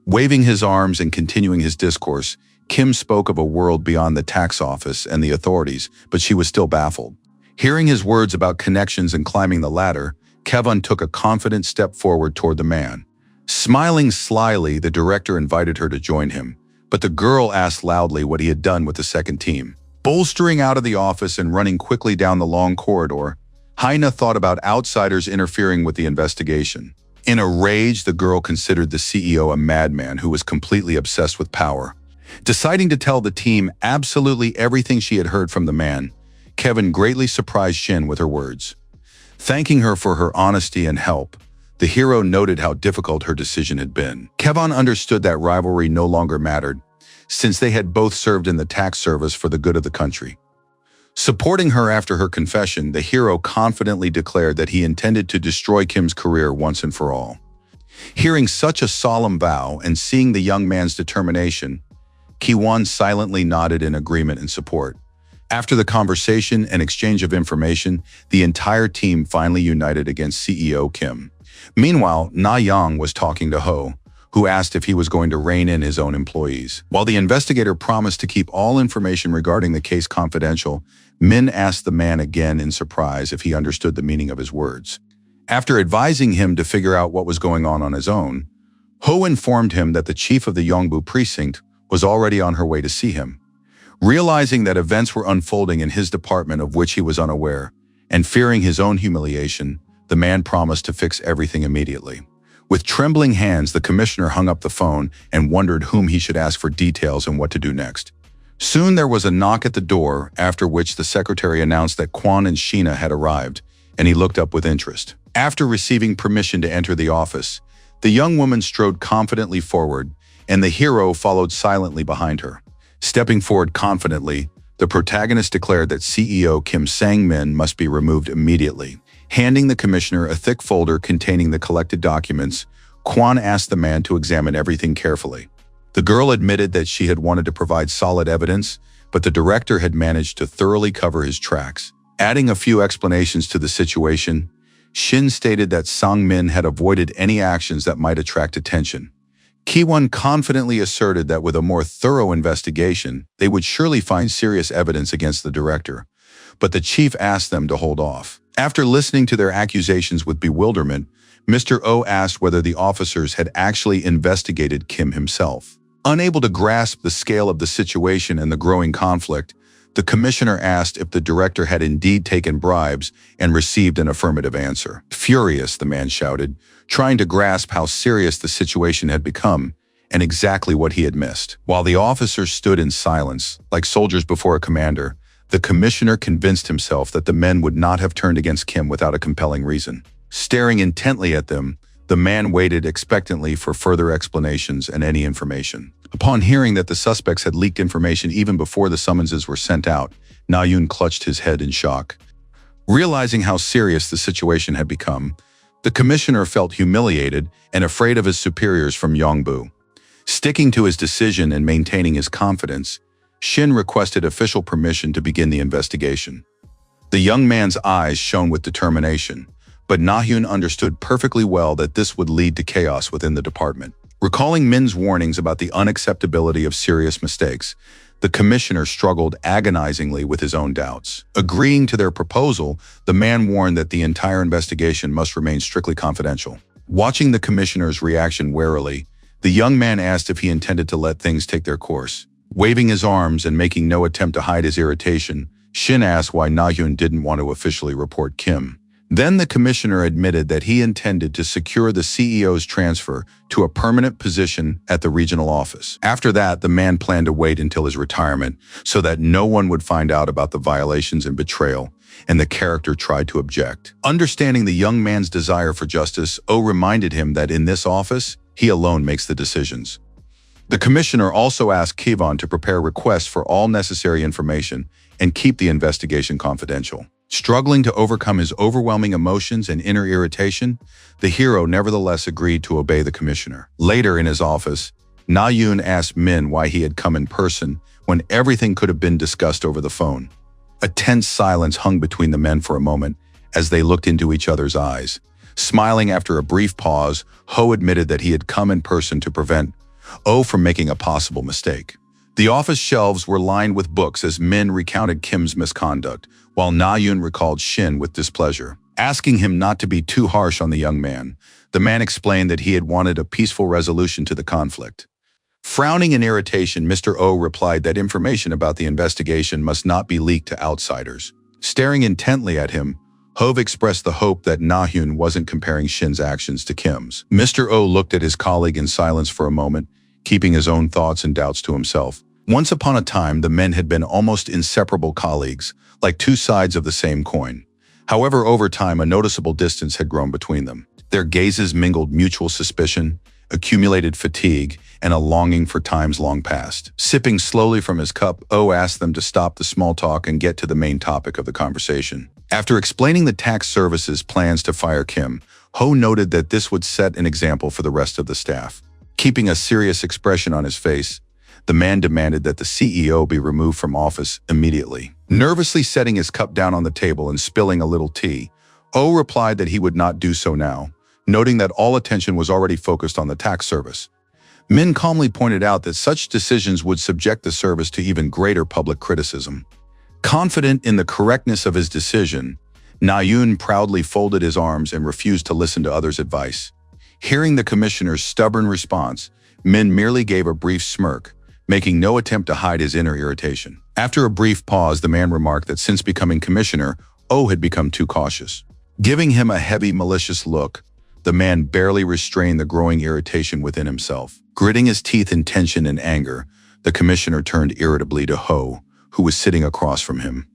S1: Waving his arms and continuing his discourse, Kim spoke of a world beyond the tax office and the authorities, but she was still baffled. Hearing his words about connections and climbing the ladder, Kevon took a confident step forward toward the man. Smiling slyly, the director invited her to join him, but the girl asked loudly what he had done with the second team. Bolstering out of the office and running quickly down the long corridor, Haina thought about outsiders interfering with the investigation. In a rage, the girl considered the CEO a madman who was completely obsessed with power. Deciding to tell the team absolutely everything she had heard from the man, Kevon greatly surprised Shin with her words. Thanking her for her honesty and help, the hero noted how difficult her decision had been. Kevon understood that rivalry no longer mattered, since they had both served in the tax service for the good of the country. Supporting her after her confession, the hero confidently declared that he intended to destroy Kim's career once and for all. Hearing such a solemn vow and seeing the young man's determination, Ki-won silently nodded in agreement and support. After the conversation and exchange of information, the entire team finally united against CEO Kim. Meanwhile, Na-young was talking to Ho, who asked if he was going to rein in his own employees. While the investigator promised to keep all information regarding the case confidential, Min asked the man again in surprise if he understood the meaning of his words. After advising him to figure out what was going on his own, Ho informed him that the chief of the Yongbu precinct was already on her way to see him. Realizing that events were unfolding in his department of which he was unaware, and fearing his own humiliation, the man promised to fix everything immediately. With trembling hands, the commissioner hung up the phone and wondered whom he should ask for details and what to do next. Soon there was a knock at the door, after which the secretary announced that Kwon and Sheena had arrived, and he looked up with interest. After receiving permission to enter the office, the young woman strode confidently forward, and the hero followed silently behind her. Stepping forward confidently, the protagonist declared that CEO Kim Sang-min must be removed immediately. Handing the commissioner a thick folder containing the collected documents, Kwon asked the man to examine everything carefully. The girl admitted that she had wanted to provide solid evidence, but the director had managed to thoroughly cover his tracks. Adding a few explanations to the situation, Shin stated that Sang-min had avoided any actions that might attract attention. Ki-won confidently asserted that with a more thorough investigation, they would surely find serious evidence against the director, but the chief asked them to hold off. After listening to their accusations with bewilderment, Mr. Oh asked whether the officers had actually investigated Kim himself. Unable to grasp the scale of the situation and the growing conflict, the commissioner asked if the director had indeed taken bribes and received an affirmative answer. Furious, the man shouted, trying to grasp how serious the situation had become and exactly what he had missed. While the officers stood in silence, like soldiers before a commander, the commissioner convinced himself that the men would not have turned against Kim without a compelling reason. Staring intently at them, the man waited expectantly for further explanations and any information. Upon hearing that the suspects had leaked information even before the summonses were sent out, Na-young clutched his head in shock. Realizing how serious the situation had become, the commissioner felt humiliated and afraid of his superiors from Yongbu. Sticking to his decision and maintaining his confidence, Shin requested official permission to begin the investigation. The young man's eyes shone with determination, but Na-young understood perfectly well that this would lead to chaos within the department. Recalling Min's warnings about the unacceptability of serious mistakes, the commissioner struggled agonizingly with his own doubts. Agreeing to their proposal, the man warned that the entire investigation must remain strictly confidential. Watching the commissioner's reaction warily, the young man asked if he intended to let things take their course. Waving his arms and making no attempt to hide his irritation, Shin asked why Na-young didn't want to officially report Kim. Then the commissioner admitted that he intended to secure the CEO's transfer to a permanent position at the regional office. After that, the man planned to wait until his retirement so that no one would find out about the violations and betrayal, and the character tried to object. Understanding the young man's desire for justice, O reminded him that in this office, he alone makes the decisions. The commissioner also asked Kivon to prepare requests for all necessary information and keep the investigation confidential. Struggling to overcome his overwhelming emotions and inner irritation, the hero nevertheless agreed to obey the commissioner. Later in his office, Na-yoon asked Min why he had come in person when everything could have been discussed over the phone. A tense silence hung between the men for a moment as they looked into each other's eyes. Smiling after a brief pause, Ho admitted that he had come in person to prevent Oh from making a possible mistake. The office shelves were lined with books as Min recounted Kim's misconduct, while Na-yoon recalled Shin with displeasure. Asking him not to be too harsh on the young man, the man explained that he had wanted a peaceful resolution to the conflict. Frowning in irritation, Mr. Oh replied that information about the investigation must not be leaked to outsiders. Staring intently at him, Hove expressed the hope that Na-yoon wasn't comparing Shin's actions to Kim's. Mr. Oh looked at his colleague in silence for a moment, keeping his own thoughts and doubts to himself. Once upon a time, the men had been almost inseparable colleagues, like two sides of the same coin. However, over time, a noticeable distance had grown between them. Their gazes mingled mutual suspicion, accumulated fatigue, and a longing for times long past. Sipping slowly from his cup, O asked them to stop the small talk and get to the main topic of the conversation. After explaining the tax service's plans to fire Kim, Ho noted that this would set an example for the rest of the staff. Keeping a serious expression on his face, the man demanded that the CEO be removed from office immediately. Nervously setting his cup down on the table and spilling a little tea, O replied that he would not do so now, noting that all attention was already focused on the tax service. Min calmly pointed out that such decisions would subject the service to even greater public criticism. Confident in the correctness of his decision, Na-yoon proudly folded his arms and refused to listen to others' advice. Hearing the commissioner's stubborn response, Min merely gave a brief smirk, making no attempt to hide his inner irritation. After a brief pause, the man remarked that since becoming commissioner, O had become too cautious. Giving him a heavy, malicious look, the man barely restrained the growing irritation within himself. Gritting his teeth in tension and anger, the commissioner turned irritably to Ho, who was sitting across from him.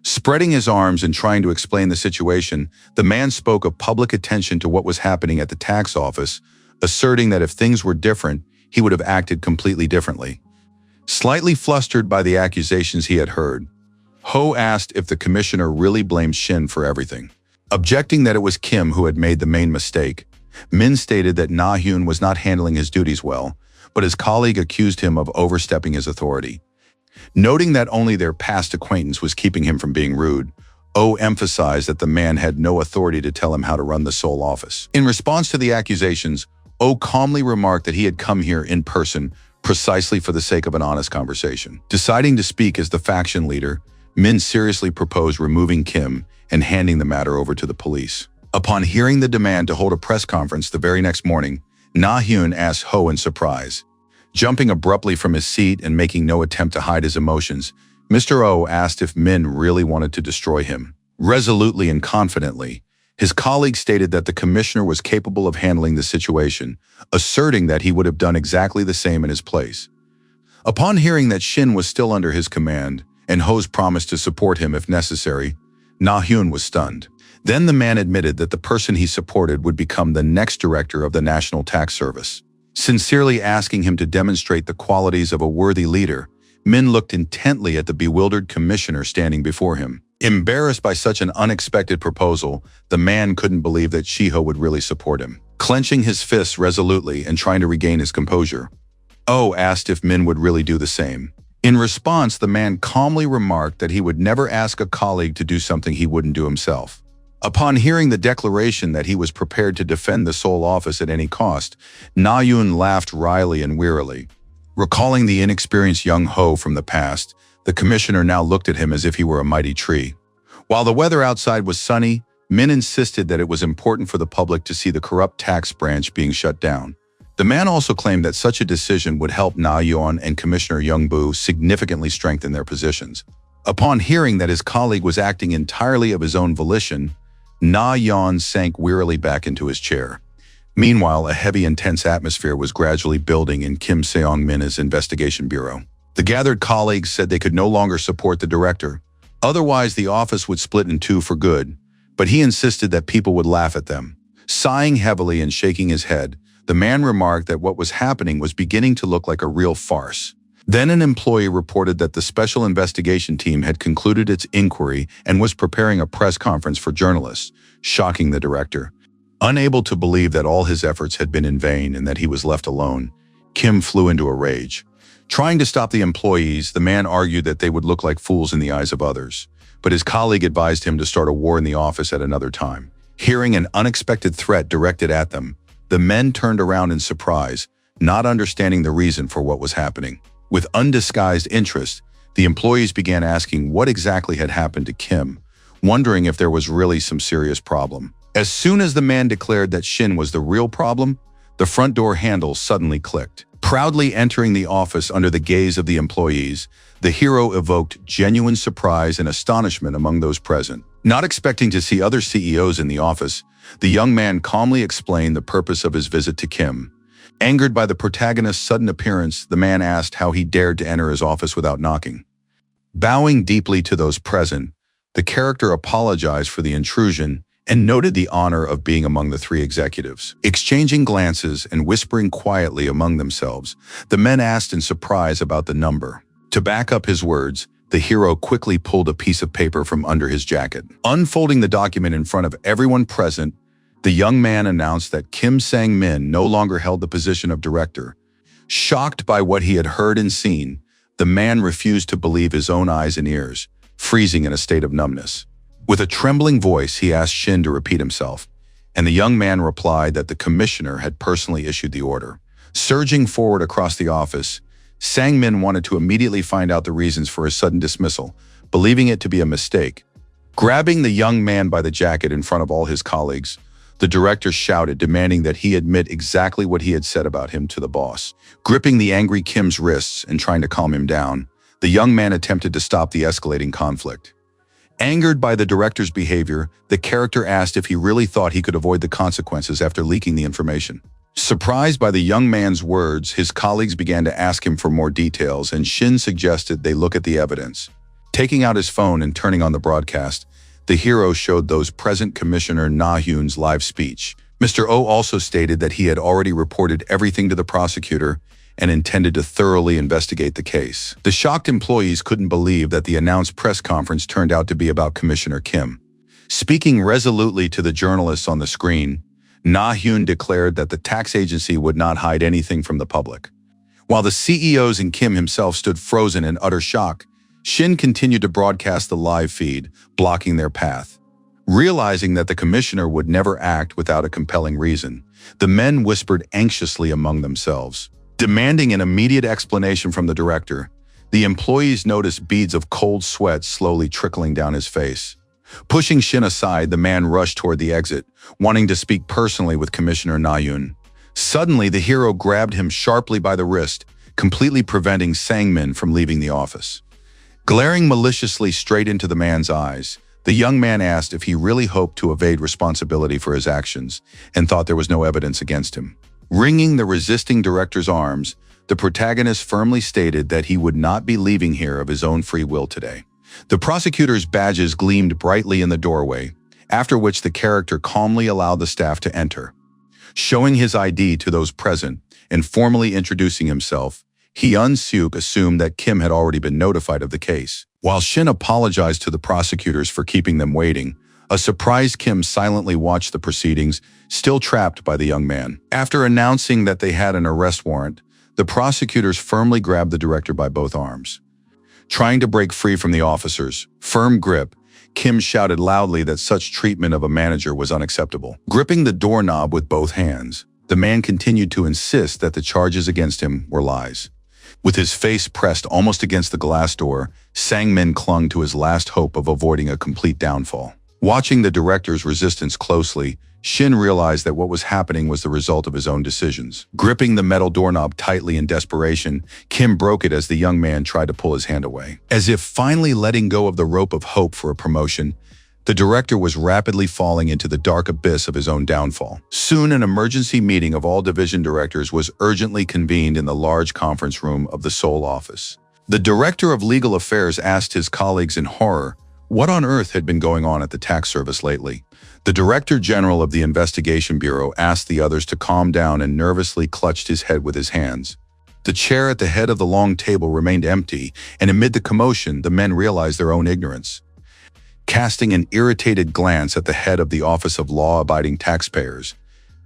S1: Spreading his arms and trying to explain the situation, the man spoke of public attention to what was happening at the tax office, asserting that if things were different, he would have acted completely differently. Slightly flustered by the accusations he had heard, Ho asked if the commissioner really blamed Shin for everything. Objecting that it was Kim who had made the main mistake, Min stated that Na-yoon was not handling his duties well, but his colleague accused him of overstepping his authority. Noting that only their past acquaintance was keeping him from being rude, O emphasized that the man had no authority to tell him how to run the Seoul office. In response to the accusations, O calmly remarked that he had come here in person precisely for the sake of an honest conversation. Deciding to speak as the faction leader, Min seriously proposed removing Kim and handing the matter over to the police. Upon hearing the demand to hold a press conference the very next morning, Na-yoon asked Ho in surprise. Jumping abruptly from his seat and making no attempt to hide his emotions, Mr. O asked if Min really wanted to destroy him. Resolutely and confidently, his colleague stated that the commissioner was capable of handling the situation, asserting that he would have done exactly the same in his place. Upon hearing that Shin was still under his command, and Ho's promise to support him if necessary, Na-yoon was stunned. Then the man admitted that the person he supported would become the next director of the National Tax Service. Sincerely asking him to demonstrate the qualities of a worthy leader, Min looked intently at the bewildered commissioner standing before him. Embarrassed by such an unexpected proposal, the man couldn't believe that Shiho would really support him. Clenching his fists resolutely and trying to regain his composure, Oh asked if Min would really do the same. In response, the man calmly remarked that he would never ask a colleague to do something he wouldn't do himself. Upon hearing the declaration that he was prepared to defend the Seoul office at any cost, Na-yoon laughed wryly and wearily. Recalling the inexperienced young Ho from the past, the commissioner now looked at him as if he were a mighty tree. While the weather outside was sunny, Min insisted that it was important for the public to see the corrupt tax branch being shut down. The man also claimed that such a decision would help Na-yoon and Commissioner Young-bu significantly strengthen their positions. Upon hearing that his colleague was acting entirely of his own volition, Na-yeon sank wearily back into his chair. Meanwhile, a heavy, intense atmosphere was gradually building in Kim Seong-min's investigation bureau. The gathered colleagues said they could no longer support the director. Otherwise, the office would split in two for good, but he insisted that people would laugh at them. Sighing heavily and shaking his head, the man remarked that what was happening was beginning to look like a real farce. Then an employee reported that the special investigation team had concluded its inquiry and was preparing a press conference for journalists, shocking the director. Unable to believe that all his efforts had been in vain and that he was left alone, Kim flew into a rage. Trying to stop the employees, the man argued that they would look like fools in the eyes of others, but his colleague advised him to start a war in the office at another time. Hearing an unexpected threat directed at them, the men turned around in surprise, not understanding the reason for what was happening. With undisguised interest, the employees began asking what exactly had happened to Kim, wondering if there was really some serious problem. As soon as the man declared that Shin was the real problem, the front door handle suddenly clicked. Proudly entering the office under the gaze of the employees, the hero evoked genuine surprise and astonishment among those present. Not expecting to see other CEOs in the office, the young man calmly explained the purpose of his visit to Kim. Angered by the protagonist's sudden appearance, the man asked how he dared to enter his office without knocking. Bowing deeply to those present, the character apologized for the intrusion and noted the honor of being among the three executives. Exchanging glances and whispering quietly among themselves, the men asked in surprise about the number. To back up his words, the hero quickly pulled a piece of paper from under his jacket. Unfolding the document in front of everyone present, the young man announced that Kim Sang-min no longer held the position of director. Shocked by what he had heard and seen, the man refused to believe his own eyes and ears, freezing in a state of numbness. With a trembling voice, he asked Shin to repeat himself, and the young man replied that the commissioner had personally issued the order. Surging forward across the office, Sang-min wanted to immediately find out the reasons for his sudden dismissal, believing it to be a mistake. Grabbing the young man by the jacket in front of all his colleagues, the director shouted, demanding that he admit exactly what he had said about him to the boss. Gripping the angry Kim's wrists and trying to calm him down, the young man attempted to stop the escalating conflict. Angered by the director's behavior, the character asked if he really thought he could avoid the consequences after leaking the information. Surprised by the young man's words, his colleagues began to ask him for more details, and Shin suggested they look at the evidence. Taking out his phone and turning on the broadcast, the hero showed those present Commissioner Na-hyun's live speech. Mr. Oh also stated that he had already reported everything to the prosecutor and intended to thoroughly investigate the case. The shocked employees couldn't believe that the announced press conference turned out to be about Commissioner Kim. Speaking resolutely to the journalists on the screen, Na-hyun declared that the tax agency would not hide anything from the public. While the CEOs and Kim himself stood frozen in utter shock, Shin continued to broadcast the live feed, blocking their path. Realizing that the commissioner would never act without a compelling reason, the men whispered anxiously among themselves. Demanding an immediate explanation from the director, the employees noticed beads of cold sweat slowly trickling down his face. Pushing Shin aside, the man rushed toward the exit, wanting to speak personally with Commissioner Na-hyun. Suddenly, the hero grabbed him sharply by the wrist, completely preventing Sang-min from leaving the office. Glaring maliciously straight into the man's eyes, the young man asked if he really hoped to evade responsibility for his actions and thought there was no evidence against him. Wringing the resisting director's arms, the protagonist firmly stated that he would not be leaving here of his own free will today. The prosecutor's badges gleamed brightly in the doorway, after which the character calmly allowed the staff to enter. Showing his ID to those present and formally introducing himself, Hyun-seok assumed that Kim had already been notified of the case. While Shin apologized to the prosecutors for keeping them waiting, a surprised Kim silently watched the proceedings, still trapped by the young man. After announcing that they had an arrest warrant, the prosecutors firmly grabbed the director by both arms. Trying to break free from the officers' firm grip, Kim shouted loudly that such treatment of a manager was unacceptable. Gripping the doorknob with both hands, the man continued to insist that the charges against him were lies. With his face pressed almost against the glass door, Sang-min clung to his last hope of avoiding a complete downfall. Watching the director's resistance closely, Shin realized that what was happening was the result of his own decisions. Gripping the metal doorknob tightly in desperation, Kim broke it as the young man tried to pull his hand away. As if finally letting go of the rope of hope for a promotion, The director was rapidly falling into the dark abyss of his own downfall. Soon, an emergency meeting of all division directors was urgently convened in the large conference room of the Seoul office. The director of legal affairs asked his colleagues in horror what on earth had been going on at the tax service lately. The director general of the investigation bureau asked the others to calm down and nervously clutched his head with his hands. The chair at the head of the long table remained empty, and amid the commotion, the men realized their own ignorance. Casting an irritated glance at the head of the Office of Law-Abiding Taxpayers,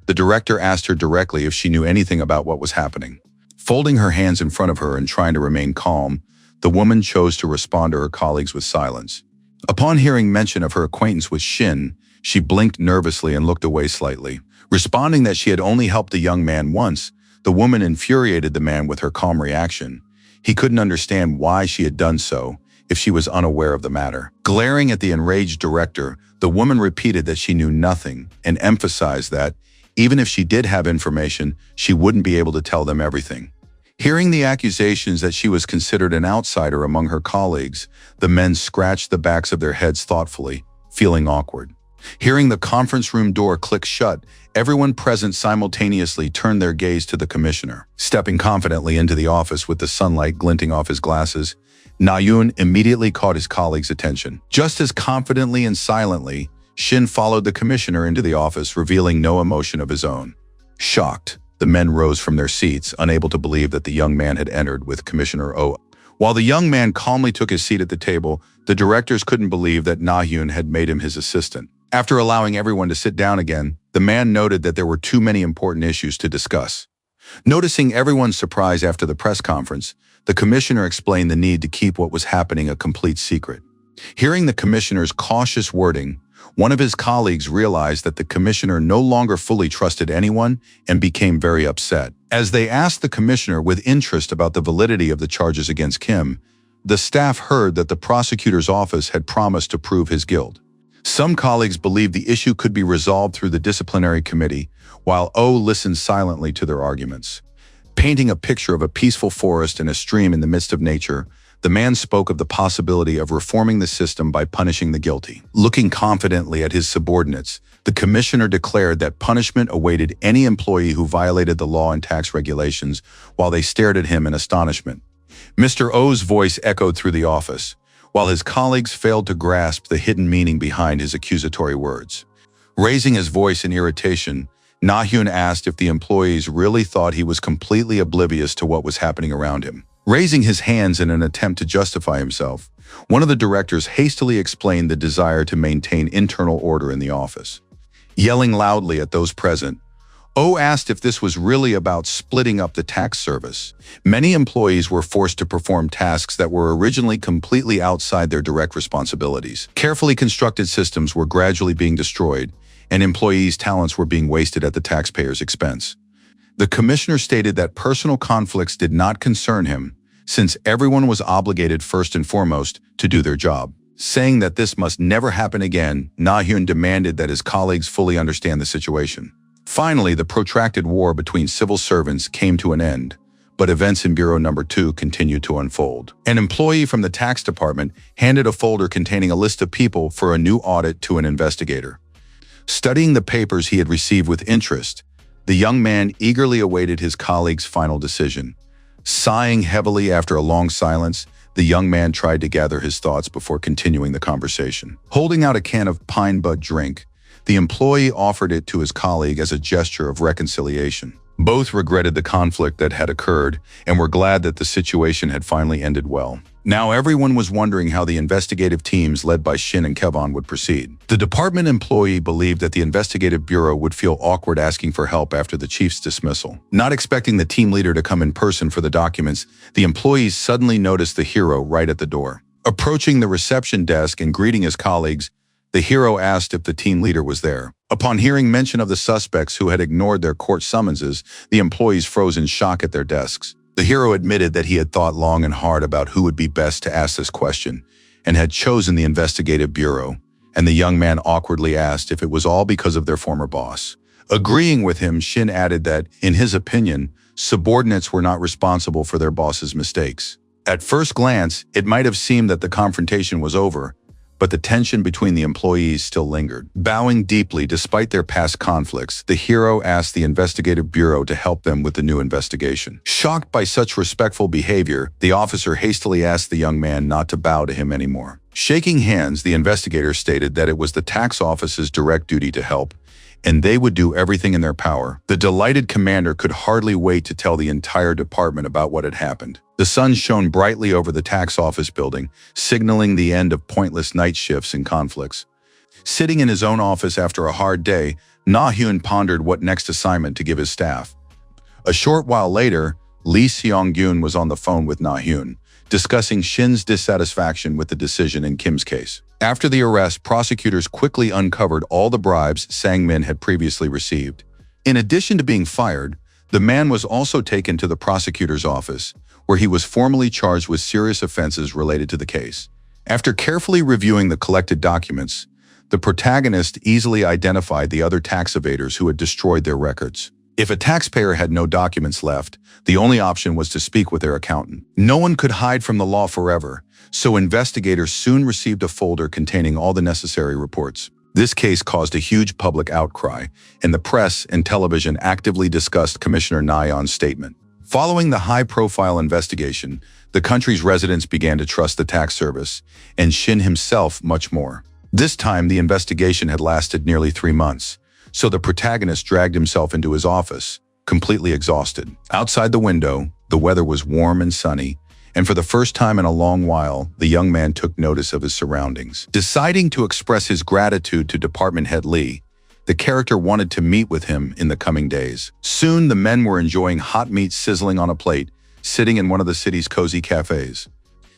S1: the director asked her directly if she knew anything about what was happening. Folding her hands in front of her and trying to remain calm, the woman chose to respond to her colleagues with silence. Upon hearing mention of her acquaintance with Shin, she blinked nervously and looked away slightly. Responding that she had only helped the young man once, the woman infuriated the man with her calm reaction. He couldn't understand why she had done so if she was unaware of the matter. Glaring at the enraged director, the woman repeated that she knew nothing and emphasized that, even if she did have information, she wouldn't be able to tell them everything. Hearing the accusations that she was considered an outsider among her colleagues, the men scratched the backs of their heads thoughtfully, feeling awkward. Hearing the conference room door click shut, everyone present simultaneously turned their gaze to the commissioner. Stepping confidently into the office with the sunlight glinting off his glasses, Na-yoon immediately caught his colleague's attention. Just as confidently and silently, Shin followed the commissioner into the office, revealing no emotion of his own. Shocked, the men rose from their seats, unable to believe that the young man had entered with Commissioner Oh. While the young man calmly took his seat at the table, the directors couldn't believe that Na-yoon had made him his assistant. After allowing everyone to sit down again, the man noted that there were too many important issues to discuss. Noticing everyone's surprise after the press conference, the commissioner explained the need to keep what was happening a complete secret. Hearing the commissioner's cautious wording, one of his colleagues realized that the commissioner no longer fully trusted anyone and became very upset. As they asked the commissioner with interest about the validity of the charges against Kim, the staff heard that the prosecutor's office had promised to prove his guilt. Some colleagues believed the issue could be resolved through the disciplinary committee, while Oh listened silently to their arguments. Painting a picture of a peaceful forest and a stream in the midst of nature, the man spoke of the possibility of reforming the system by punishing the guilty. Looking confidently at his subordinates, the commissioner declared that punishment awaited any employee who violated the law and tax regulations while they stared at him in astonishment. Mr. Oh's voice echoed through the office, while his colleagues failed to grasp the hidden meaning behind his accusatory words. Raising his voice in irritation, Na-hyun asked if the employees really thought he was completely oblivious to what was happening around him. Raising his hands in an attempt to justify himself, one of the directors hastily explained the desire to maintain internal order in the office. Yelling loudly at those present, Oh asked if this was really about splitting up the tax service. Many employees were forced to perform tasks that were originally completely outside their direct responsibilities. Carefully constructed systems were gradually being destroyed, and employees' talents were being wasted at the taxpayers' expense. The commissioner stated that personal conflicts did not concern him, since everyone was obligated first and foremost to do their job. Saying that this must never happen again, Na-hyun demanded that his colleagues fully understand the situation. Finally, the protracted war between civil servants came to an end, but events in Bureau Number 2 continued to unfold. An employee from the tax department handed a folder containing a list of people for a new audit to an investigator. Studying the papers he had received with interest, the young man eagerly awaited his colleague's final decision. Sighing heavily after a long silence, the young man tried to gather his thoughts before continuing the conversation. Holding out a can of pine bud drink, the employee offered it to his colleague as a gesture of reconciliation. Both regretted the conflict that had occurred and were glad that the situation had finally ended well. Now everyone was wondering how the investigative teams led by Shin and Kevon would proceed. The department employee believed that the investigative bureau would feel awkward asking for help after the chief's dismissal. Not expecting the team leader to come in person for the documents, the employees suddenly noticed the hero right at the door. Approaching the reception desk and greeting his colleagues, the hero asked if the team leader was there. Upon hearing mention of the suspects who had ignored their court summonses, the employees froze in shock at their desks. The hero admitted that he had thought long and hard about who would be best to ask this question, and had chosen the investigative bureau, and the young man awkwardly asked if it was all because of their former boss. Agreeing with him, Shin added that, in his opinion, subordinates were not responsible for their boss's mistakes. At first glance, it might have seemed that the confrontation was over, but the tension between the employees still lingered. Bowing deeply despite their past conflicts, the hero asked the investigative bureau to help them with the new investigation. Shocked by such respectful behavior, the officer hastily asked the young man not to bow to him anymore. Shaking hands, the investigator stated that it was the tax office's direct duty to help, and they would do everything in their power. The delighted commander could hardly wait to tell the entire department about what had happened. The sun shone brightly over the tax office building, signaling the end of pointless night shifts and conflicts. Sitting in his own office after a hard day, Na-hyun pondered what next assignment to give his staff. A short while later, Lee Seong-gyun was on the phone with Na-hyun, discussing Shin's dissatisfaction with the decision in Kim's case. After the arrest, prosecutors quickly uncovered all the bribes Sang-min had previously received. In addition to being fired, the man was also taken to the prosecutor's office, where he was formally charged with serious offenses related to the case. After carefully reviewing the collected documents, the protagonist easily identified the other tax evaders who had destroyed their records. If a taxpayer had no documents left, the only option was to speak with their accountant. No one could hide from the law forever, so investigators soon received a folder containing all the necessary reports. This case caused a huge public outcry, and the press and television actively discussed Commissioner Na-hyun's statement. Following the high-profile investigation, the country's residents began to trust the tax service, and Shin himself much more. This time, the investigation had lasted nearly 3 months, so the protagonist dragged himself into his office, completely exhausted. Outside the window, the weather was warm and sunny, and for the first time in a long while, the young man took notice of his surroundings. Deciding to express his gratitude to Department Head Lee, the character wanted to meet with him in the coming days. Soon, the men were enjoying hot meat sizzling on a plate, sitting in one of the city's cozy cafes.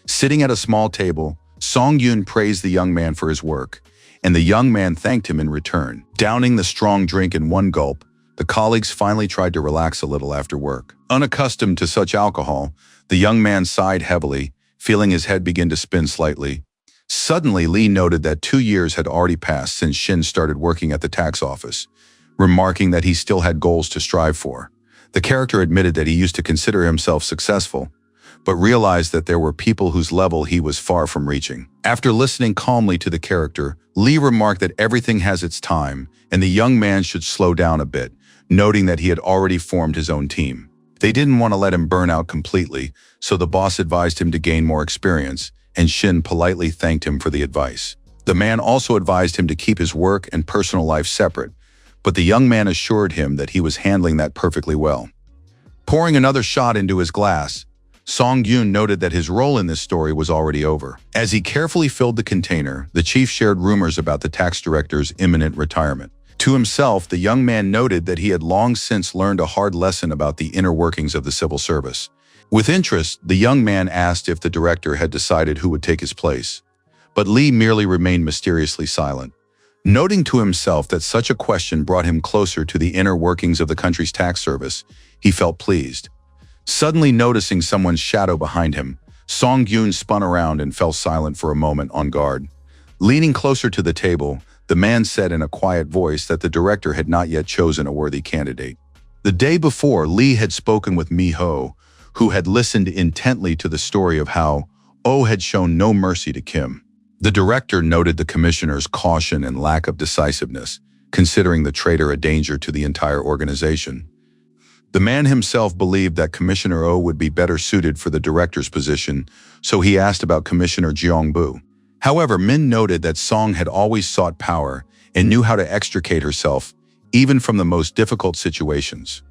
S1: Sitting at a small table, Song-gyun praised the young man for his work, and the young man thanked him in return. Downing the strong drink in one gulp, the colleagues finally tried to relax a little after work. Unaccustomed to such alcohol, the young man sighed heavily, feeling his head begin to spin slightly. Suddenly, Lee noted that 2 years had already passed since Shin started working at the tax office, remarking that he still had goals to strive for. The character admitted that he used to consider himself successful, but realized that there were people whose level he was far from reaching. After listening calmly to the character, Lee remarked that everything has its time, and the young man should slow down a bit, noting that he had already formed his own team. They didn't want to let him burn out completely, so the boss advised him to gain more experience, and Shin politely thanked him for the advice. The man also advised him to keep his work and personal life separate, but the young man assured him that he was handling that perfectly well. Pouring another shot into his glass, Song-gyun noted that his role in this story was already over. As he carefully filled the container, the chief shared rumors about the tax director's imminent retirement. To himself, the young man noted that he had long since learned a hard lesson about the inner workings of the civil service. With interest, the young man asked if the director had decided who would take his place, but Lee merely remained mysteriously silent. Noting to himself that such a question brought him closer to the inner workings of the country's tax service, he felt pleased. Suddenly noticing someone's shadow behind him, Song-gyun spun around and fell silent for a moment on guard. Leaning closer to the table, the man said in a quiet voice that the director had not yet chosen a worthy candidate. The day before, Lee had spoken with Mi-ho, who had listened intently to the story of how Oh had shown no mercy to Kim. The director noted the commissioner's caution and lack of decisiveness, considering the traitor a danger to the entire organization. The man himself believed that Commissioner Oh would be better suited for the director's position, so he asked about Commissioner Jeong-bu. However, Min noted that Song had always sought power and knew how to extricate herself, even from the most difficult situations.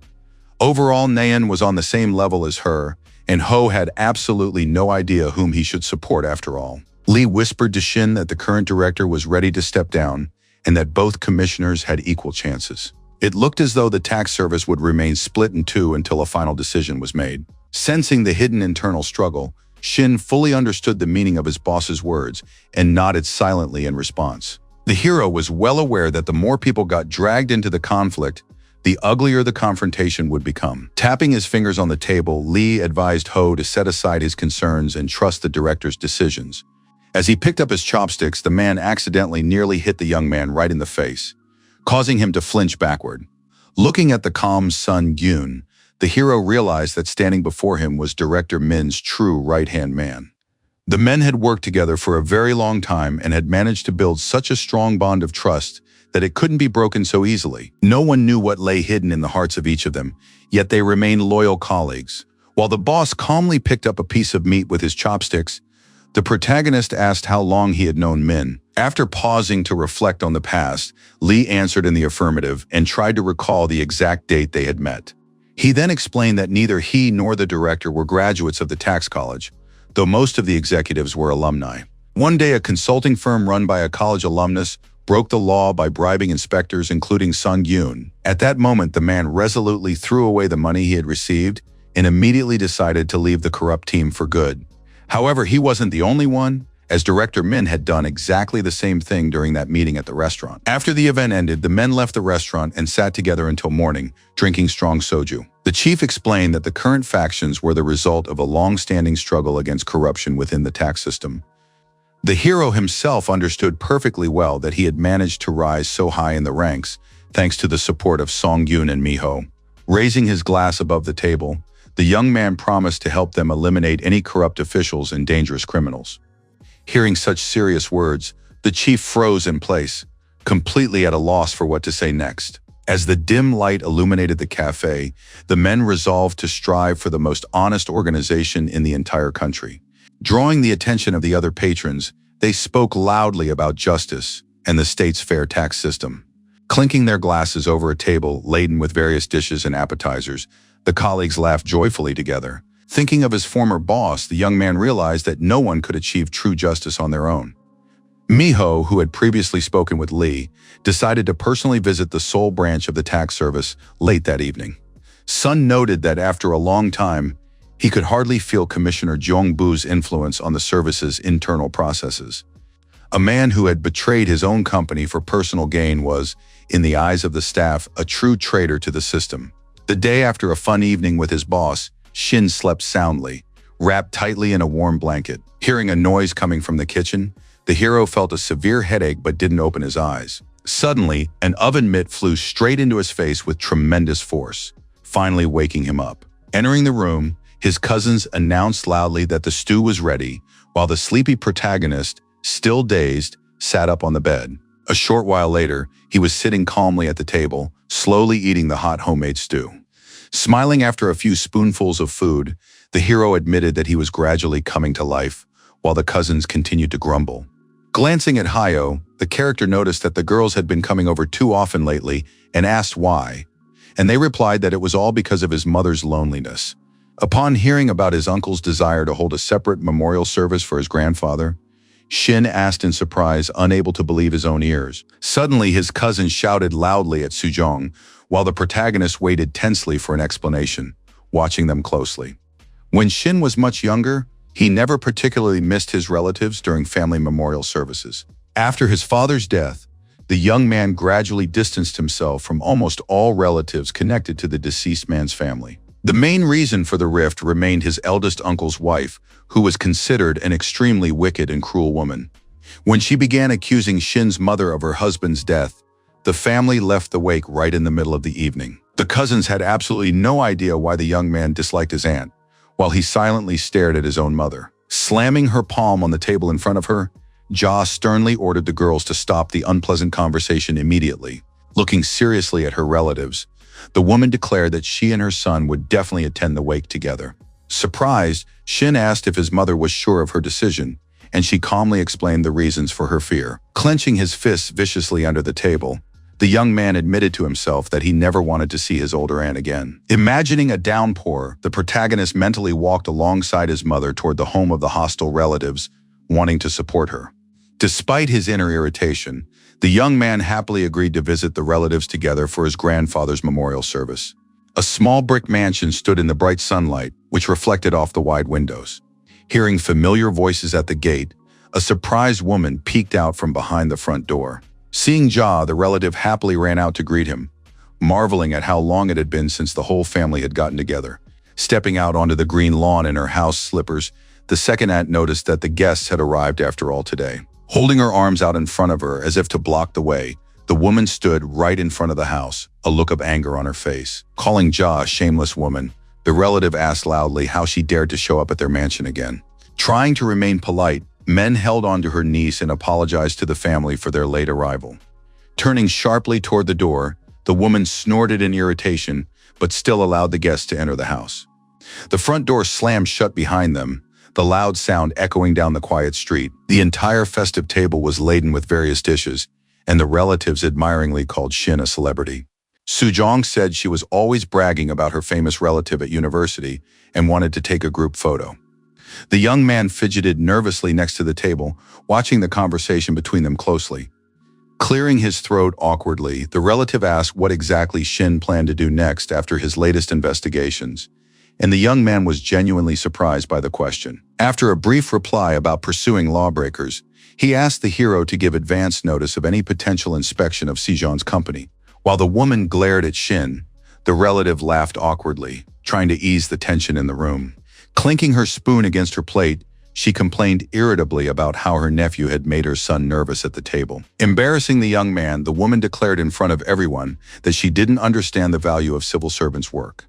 S1: Overall, Naeun was on the same level as her, and Ho had absolutely no idea whom he should support after all. Lee whispered to Shin that the current director was ready to step down, and that both commissioners had equal chances. It looked as though the tax service would remain split in two until a final decision was made. Sensing the hidden internal struggle, Shin fully understood the meaning of his boss's words and nodded silently in response. The hero was well aware that the more people got dragged into the conflict, the uglier the confrontation would become. Tapping his fingers on the table, Lee advised Ho to set aside his concerns and trust the director's decisions. As he picked up his chopsticks, the man accidentally nearly hit the young man right in the face, causing him to flinch backward. Looking at the calm Sun-gyun, the hero realized that standing before him was Director Min's true right-hand man. The men had worked together for a very long time and had managed to build such a strong bond of trust that it couldn't be broken so easily. No one knew what lay hidden in the hearts of each of them, yet they remained loyal colleagues. While the boss calmly picked up a piece of meat with his chopsticks, the protagonist asked how long he had known Min. After pausing to reflect on the past, Lee answered in the affirmative and tried to recall the exact date they had met. He then explained that neither he nor the director were graduates of the tax college, though most of the executives were alumni. One day, a consulting firm run by a college alumnus broke the law by bribing inspectors, including Sung Yoon. At that moment, the man resolutely threw away the money he had received and immediately decided to leave the corrupt team for good. However, he wasn't the only one, as Director Min had done exactly the same thing during that meeting at the restaurant. After the event ended, the men left the restaurant and sat together until morning, drinking strong soju. The chief explained that the current factions were the result of a long-standing struggle against corruption within the tax system. The hero himself understood perfectly well that he had managed to rise so high in the ranks, thanks to the support of Song Yoon and Miho. Raising his glass above the table, the young man promised to help them eliminate any corrupt officials and dangerous criminals. Hearing such serious words, the chief froze in place, completely at a loss for what to say next. As the dim light illuminated the cafe, the men resolved to strive for the most honest organization in the entire country. Drawing the attention of the other patrons, they spoke loudly about justice and the state's fair tax system. Clinking their glasses over a table laden with various dishes and appetizers, the colleagues laughed joyfully together. Thinking of his former boss, the young man realized that no one could achieve true justice on their own. Miho, who had previously spoken with Lee, decided to personally visit the Seoul branch of the tax service late that evening. Sun noted that after a long time, he could hardly feel Commissioner Jong-bu's influence on the service's internal processes. A man who had betrayed his own company for personal gain was, in the eyes of the staff, a true traitor to the system. The day after a fun evening with his boss, Shin slept soundly, wrapped tightly in a warm blanket. Hearing a noise coming from the kitchen, the hero felt a severe headache but didn't open his eyes. Suddenly, an oven mitt flew straight into his face with tremendous force, finally waking him up. Entering the room, his cousins announced loudly that the stew was ready, while the sleepy protagonist, still dazed, sat up on the bed. A short while later, he was sitting calmly at the table, slowly eating the hot homemade stew. Smiling after a few spoonfuls of food, the hero admitted that he was gradually coming to life, while the cousins continued to grumble. Glancing at Hayo, the character noticed that the girls had been coming over too often lately and asked why, and they replied that it was all because of his mother's loneliness. Upon hearing about his uncle's desire to hold a separate memorial service for his grandfather, Shin asked in surprise, unable to believe his own ears. Suddenly, his cousin shouted loudly at Sujong, while the protagonist waited tensely for an explanation, watching them closely. When Shin was much younger, he never particularly missed his relatives during family memorial services. After his father's death, the young man gradually distanced himself from almost all relatives connected to the deceased man's family. The main reason for the rift remained his eldest uncle's wife, who was considered an extremely wicked and cruel woman. When she began accusing Shin's mother of her husband's death, the family left the wake right in the middle of the evening. The cousins had absolutely no idea why the young man disliked his aunt, while he silently stared at his own mother. Slamming her palm on the table in front of her, Ja sternly ordered the girls to stop the unpleasant conversation immediately. Looking seriously at her relatives, the woman declared that she and her son would definitely attend the wake together. Surprised, Shin asked if his mother was sure of her decision, and she calmly explained the reasons for her fear. Clenching his fists viciously under the table, the young man admitted to himself that he never wanted to see his older aunt again. Imagining a downpour, the protagonist mentally walked alongside his mother toward the home of the hostile relatives, wanting to support her. Despite his inner irritation, the young man happily agreed to visit the relatives together for his grandfather's memorial service. A small brick mansion stood in the bright sunlight, which reflected off the wide windows. Hearing familiar voices at the gate, a surprised woman peeked out from behind the front door. Seeing Ja, the relative happily ran out to greet him, marveling at how long it had been since the whole family had gotten together. Stepping out onto the green lawn in her house slippers, the second aunt noticed that the guests had arrived after all today. Holding her arms out in front of her as if to block the way, the woman stood right in front of the house, a look of anger on her face. Calling Ja a shameless woman, the relative asked loudly how she dared to show up at their mansion again. Trying to remain polite, Men held onto her niece and apologized to the family for their late arrival. Turning sharply toward the door, the woman snorted in irritation, but still allowed the guests to enter the house. The front door slammed shut behind them, the loud sound echoing down the quiet street. The entire festive table was laden with various dishes, and the relatives admiringly called Shin a celebrity. Sujong said she was always bragging about her famous relative at university and wanted to take a group photo. The young man fidgeted nervously next to the table, watching the conversation between them closely. Clearing his throat awkwardly, the relative asked what exactly Shin planned to do next after his latest investigations, and the young man was genuinely surprised by the question. After a brief reply about pursuing lawbreakers, he asked the hero to give advance notice of any potential inspection of Sejong's company. While the woman glared at Shin, the relative laughed awkwardly, trying to ease the tension in the room. Clinking her spoon against her plate, she complained irritably about how her nephew had made her son nervous at the table. Embarrassing the young man, the woman declared in front of everyone that she didn't understand the value of civil servants' work.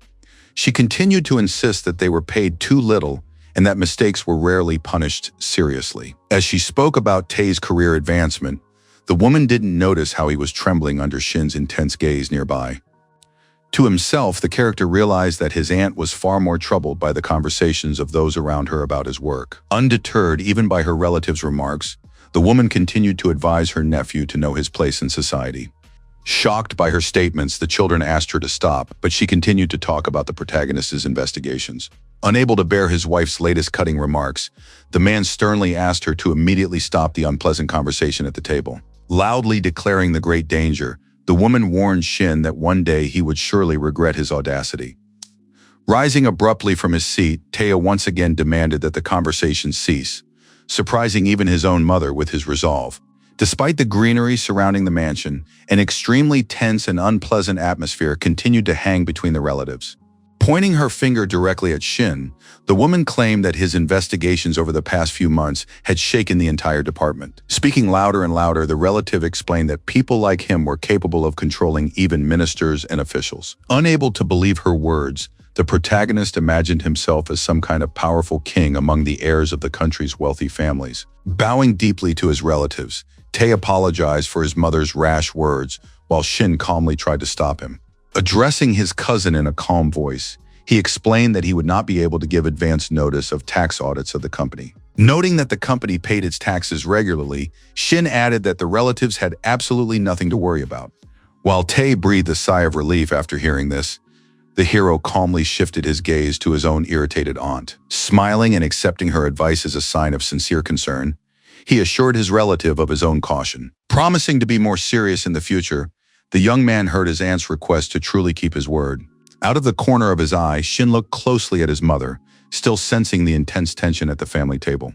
S1: She continued to insist that they were paid too little and that mistakes were rarely punished seriously. As she spoke about Tae's career advancement, the woman didn't notice how he was trembling under Shin's intense gaze nearby. To himself, the character realized that his aunt was far more troubled by the conversations of those around her about his work. Undeterred even by her relatives' remarks, the woman continued to advise her nephew to know his place in society. Shocked by her statements, the children asked her to stop, but she continued to talk about the protagonist's investigations. Unable to bear his wife's latest cutting remarks, the man sternly asked her to immediately stop the unpleasant conversation at the table. Loudly declaring the great danger, the woman warned Shin that one day he would surely regret his audacity. Rising abruptly from his seat, Tae once again demanded that the conversation cease, surprising even his own mother with his resolve. Despite the greenery surrounding the mansion, an extremely tense and unpleasant atmosphere continued to hang between the relatives. Pointing her finger directly at Shin, the woman claimed that his investigations over the past few months had shaken the entire department. Speaking louder and louder, the relative explained that people like him were capable of controlling even ministers and officials. Unable to believe her words, the protagonist imagined himself as some kind of powerful king among the heirs of the country's wealthy families. Bowing deeply to his relatives, Tae apologized for his mother's rash words, while Shin calmly tried to stop him. Addressing his cousin in a calm voice, he explained that he would not be able to give advance notice of tax audits of the company. Noting that the company paid its taxes regularly, Shin added that the relatives had absolutely nothing to worry about. While Tae breathed a sigh of relief after hearing this, the hero calmly shifted his gaze to his own irritated aunt. Smiling and accepting her advice as a sign of sincere concern, he assured his relative of his own caution. Promising to be more serious in the future, the young man heard his aunt's request to truly keep his word. Out of the corner of his eye, Shin looked closely at his mother, still sensing the intense tension at the family table.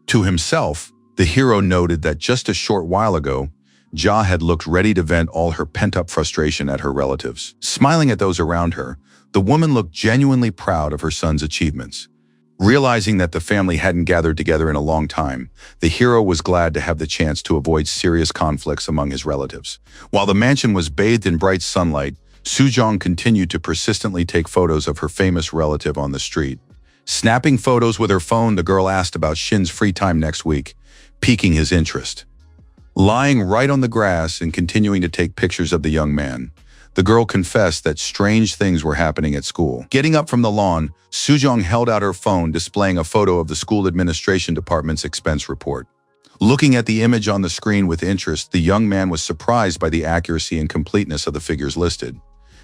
S1: To himself, the hero noted that just a short while ago, Ja had looked ready to vent all her pent-up frustration at her relatives. Smiling at those around her, the woman looked genuinely proud of her son's achievements. Realizing that the family hadn't gathered together in a long time, the hero was glad to have the chance to avoid serious conflicts among his relatives. While the mansion was bathed in bright sunlight, Sujong continued to persistently take photos of her famous relative on the street. Snapping photos with her phone, the girl asked about Shin's free time next week, piquing his interest. Lying right on the grass and continuing to take pictures of the young man, the girl confessed that strange things were happening at school. Getting up from the lawn, Sujong held out her phone, displaying a photo of the school administration department's expense report. Looking at the image on the screen with interest, the young man was surprised by the accuracy and completeness of the figures listed.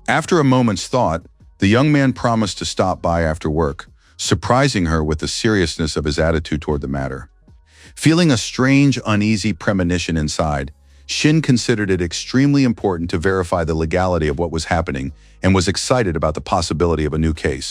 S1: After a moment's thought, the young man promised to stop by after work, surprising her with the seriousness of his attitude toward the matter. Feeling a strange, uneasy premonition inside, Shin considered it extremely important to verify the legality of what was happening and was excited about the possibility of a new case.